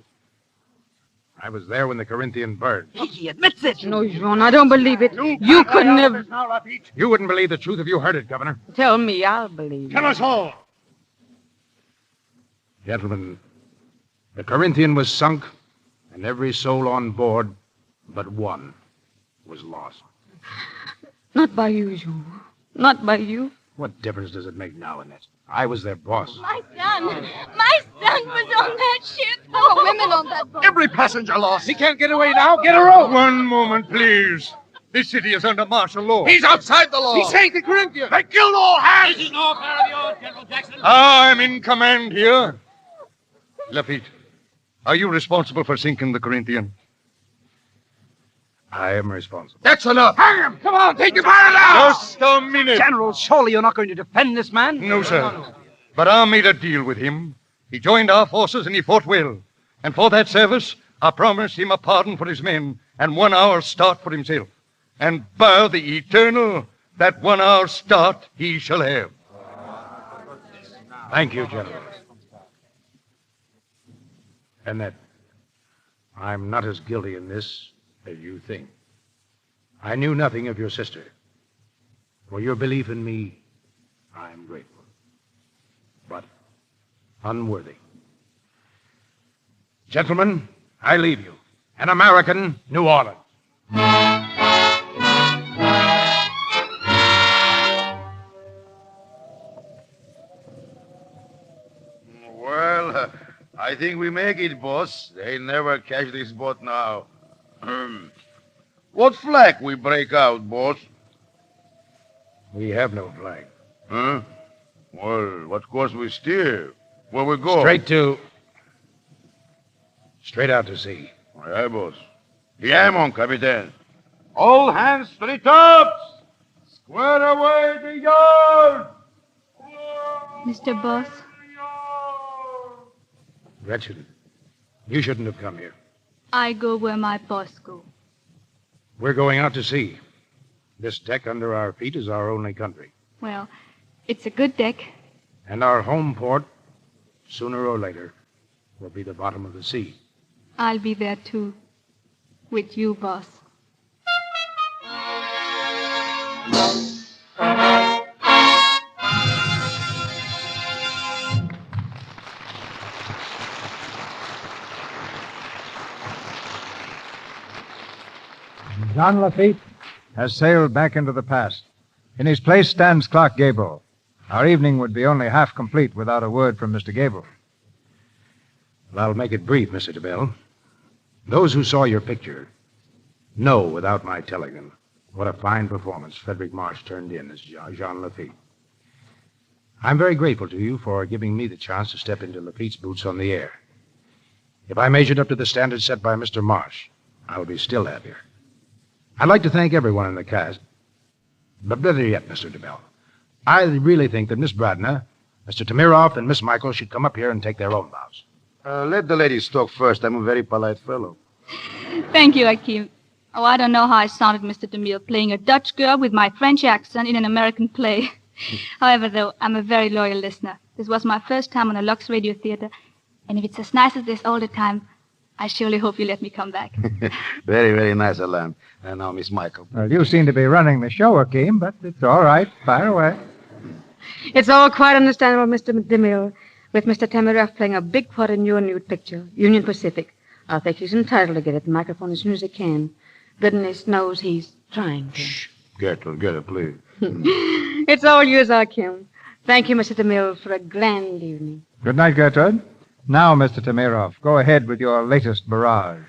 I was there when the Corinthian burned. He admits it. No, Jean, I don't believe it. You couldn't have. Now, Lafitte. You wouldn't believe the truth if you heard it, Governor. Tell me, I'll believe. Tell us all. Gentlemen, the Corinthian was sunk, and every soul on board but one was lost. Not by you, Jean. Not by you. What difference does it make now, Annette? I was their boss. My son was on that ship. There were women on that boat. Every passenger lost. He can't get away now. Get her out. One moment, please. This city is under martial law. He's outside the law. He sank the Corinthian. They killed all hands. This is no affair of yours, General Jackson. I'm in command here. Lafitte, are you responsible for sinking the Corinthian? I am responsible. That's enough. Hang him! Come on, take your fire now! Just a minute. General, surely you're not going to defend this man? No, sir. But I made a deal with him. He joined our forces and he fought well. And for that service, I promised him a pardon for his men and 1 hour's start for himself. And by the eternal, that 1 hour's start he shall have. Thank you, General. Annette, I'm not as guilty in this as you think. I knew nothing of your sister. For your belief in me, I am grateful. But unworthy. Gentlemen, I leave you. An American, New Orleans. Well, I think we make it, boss. They never catch this boat now. What flag we break out, boss? We have no flag. Huh? Well, what course we steer? Where we go? Straight out to sea. Aye, boss. Yeah, mon captain. All hands to the tops. Square away the yard. Mr. Boss, Gretchen, you shouldn't have come here. I go where my boss go. We're going out to sea. This deck under our feet is our only country. Well, it's a good deck. And our home port, sooner or later, will be the bottom of the sea. I'll be there, too. With you, boss. John Lafitte has sailed back into the past. In his place stands Clark Gable. Our evening would be only half complete without a word from Mr. Gable. Well, I'll make it brief, Mr. DeMille. Those who saw your picture know, without my telling them, what a fine performance Frederick Marsh turned in as Jean Lafitte. I'm very grateful to you for giving me the chance to step into Lafitte's boots on the air. If I measured up to the standards set by Mr. Marsh, I would be still happier. I'd like to thank everyone in the cast. But better yet, Mr. DeMille, I really think that Miss Bradner, Mr. Tamiroff, and Miss Michael should come up here and take their own bows. Let the ladies talk first. I'm a very polite fellow. Thank you, Akeem. Oh, I don't know how I sounded, Mr. DeMille, playing a Dutch girl with my French accent in an American play. However, though, I'm a very loyal listener. This was my first time on a Lux Radio Theatre, and if it's as nice as this all the time, I surely hope you let me come back. Very, very nice, Alan. And now, Miss Michael. Well, you seem to be running the show, Akeem, but it's all right. Fire away. It's all quite understandable, Mr. DeMille, with Mr. Tamiroff playing a big part in your new picture, Union Pacific. I think he's entitled to get at the microphone as soon as he can. Goodness knows he's trying to. Shh. Gertrude, please. It's all yours, Akeem. Thank you, Mr. DeMille, for a grand evening. Good night, Gertrude. Now, Mr. Tamiroff, go ahead with your latest barrage.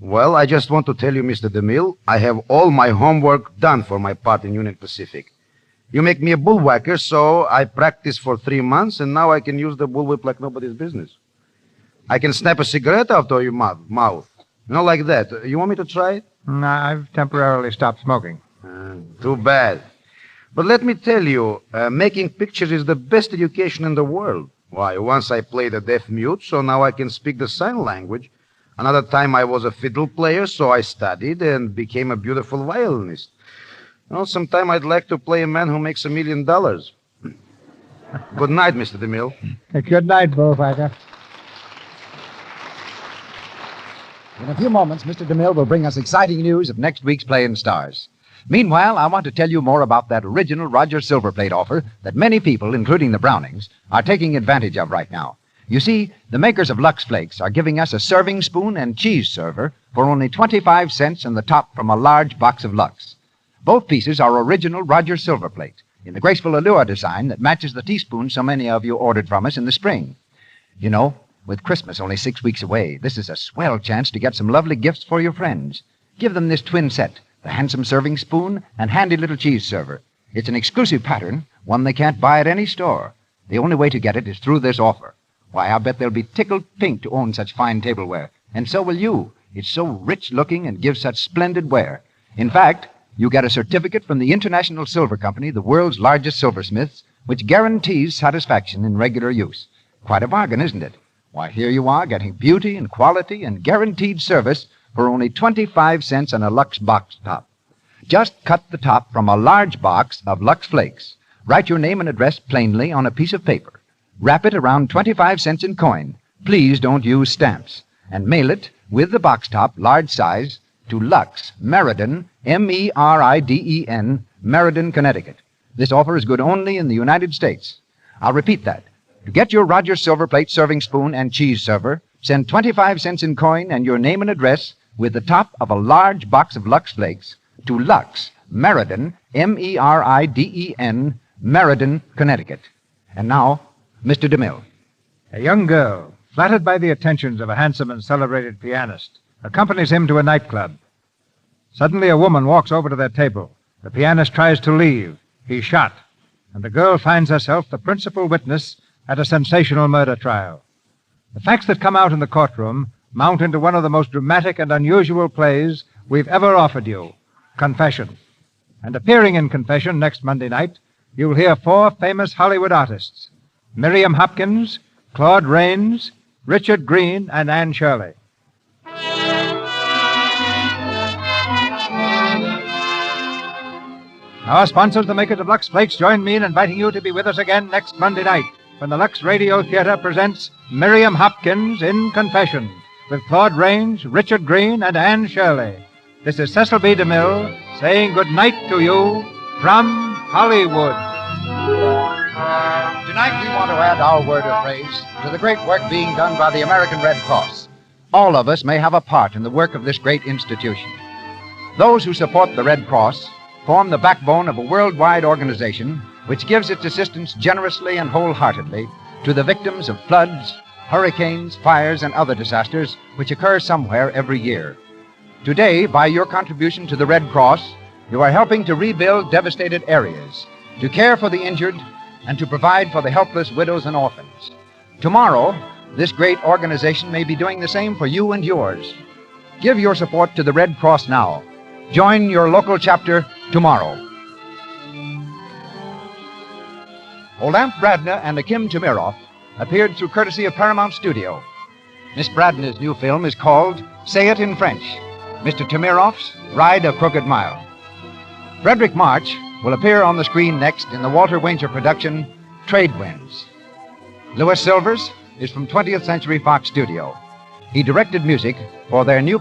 Well, I just want to tell you, Mr. DeMille, I have all my homework done for my part in Union Pacific. You make me a bullwhacker, so I practiced for 3 months, and now I can use the bullwhip like nobody's business. I can snap a cigarette out of your mouth. You know, like that. You want me to try it? No, I've temporarily stopped smoking. Too bad. But let me tell you, making pictures is the best education in the world. Why, once I played a deaf mute, so now I can speak the sign language. Another time I was a fiddle player, so I studied and became a beautiful violinist. You know, sometime I'd like to play a man who makes $1 million. Good night, Mr. DeMille. Good night, bullfighter. In a few moments, Mr. DeMille will bring us exciting news of next week's play in stars. Meanwhile, I want to tell you more about that original Roger Silverplate offer that many people, including the Brownings, are taking advantage of right now. You see, the makers of Lux Flakes are giving us a serving spoon and cheese server for only 25 cents on the top from a large box of Lux. Both pieces are original Roger Silverplate in the graceful allure design that matches the teaspoon so many of you ordered from us in the spring. You know, with Christmas only 6 weeks away, this is a swell chance to get some lovely gifts for your friends. Give them this twin set, the handsome serving spoon and handy little cheese server. It's an exclusive pattern, one they can't buy at any store. The only way to get it is through this offer. Why, I bet they'll be tickled pink to own such fine tableware. And so will you. It's so rich-looking and gives such splendid wear. In fact, you get a certificate from the International Silver Company, the world's largest silversmiths, which guarantees satisfaction in regular use. Quite a bargain, isn't it? Why, here you are getting beauty and quality and guaranteed service for only 25 cents on a Lux box top. Just cut the top from a large box of Lux Flakes. Write your name and address plainly on a piece of paper. Wrap it around 25 cents in coin. Please don't use stamps. And mail it with the box top, large size, to Lux, Meriden, M-E-R-I-D-E-N, Meriden, Connecticut. This offer is good only in the United States. I'll repeat that. To get your Roger Silverplate serving spoon and cheese server, send 25 cents in coin and your name and address with the top of a large box of Lux Flakes to Lux, Meriden, M-E-R-I-D-E-N, Meriden, Connecticut. And now, Mr. DeMille. A young girl, flattered by the attentions of a handsome and celebrated pianist, accompanies him to a nightclub. Suddenly, a woman walks over to their table. The pianist tries to leave. He's shot. And the girl finds herself the principal witness at a sensational murder trial. The facts that come out in the courtroom mount into one of the most dramatic and unusual plays we've ever offered you, Confession. And appearing in Confession next Monday night, you'll hear 4 famous Hollywood artists, Miriam Hopkins, Claude Rains, Richard Green, and Anne Shirley. Our sponsors, the makers of Lux Flakes, join me in inviting you to be with us again next Monday night when the Lux Radio Theatre presents Miriam Hopkins in Confession with Claude Rains, Richard Green, and Anne Shirley. This is Cecil B. DeMille saying good night to you from Hollywood. Tonight we want to add our word of praise to the great work being done by the American Red Cross. All of us may have a part in the work of this great institution. Those who support the Red Cross form the backbone of a worldwide organization which gives its assistance generously and wholeheartedly to the victims of floods, hurricanes, fires, and other disasters which occur somewhere every year. Today, by your contribution to the Red Cross, you are helping to rebuild devastated areas, to care for the injured, and to provide for the helpless widows and orphans. Tomorrow, this great organization may be doing the same for you and yours. Give your support to the Red Cross now. Join your local chapter tomorrow. Olamp Bradner and Akim Tamiroff appeared through courtesy of Paramount Studio. Miss Bradner's new film is called Say It in French. Mr. Tamiroff's Ride a Crooked Mile. Frederick March will appear on the screen next in the Walter Wanger production, Trade Winds. Louis Silvers is from 20th Century Fox Studio. He directed music for their new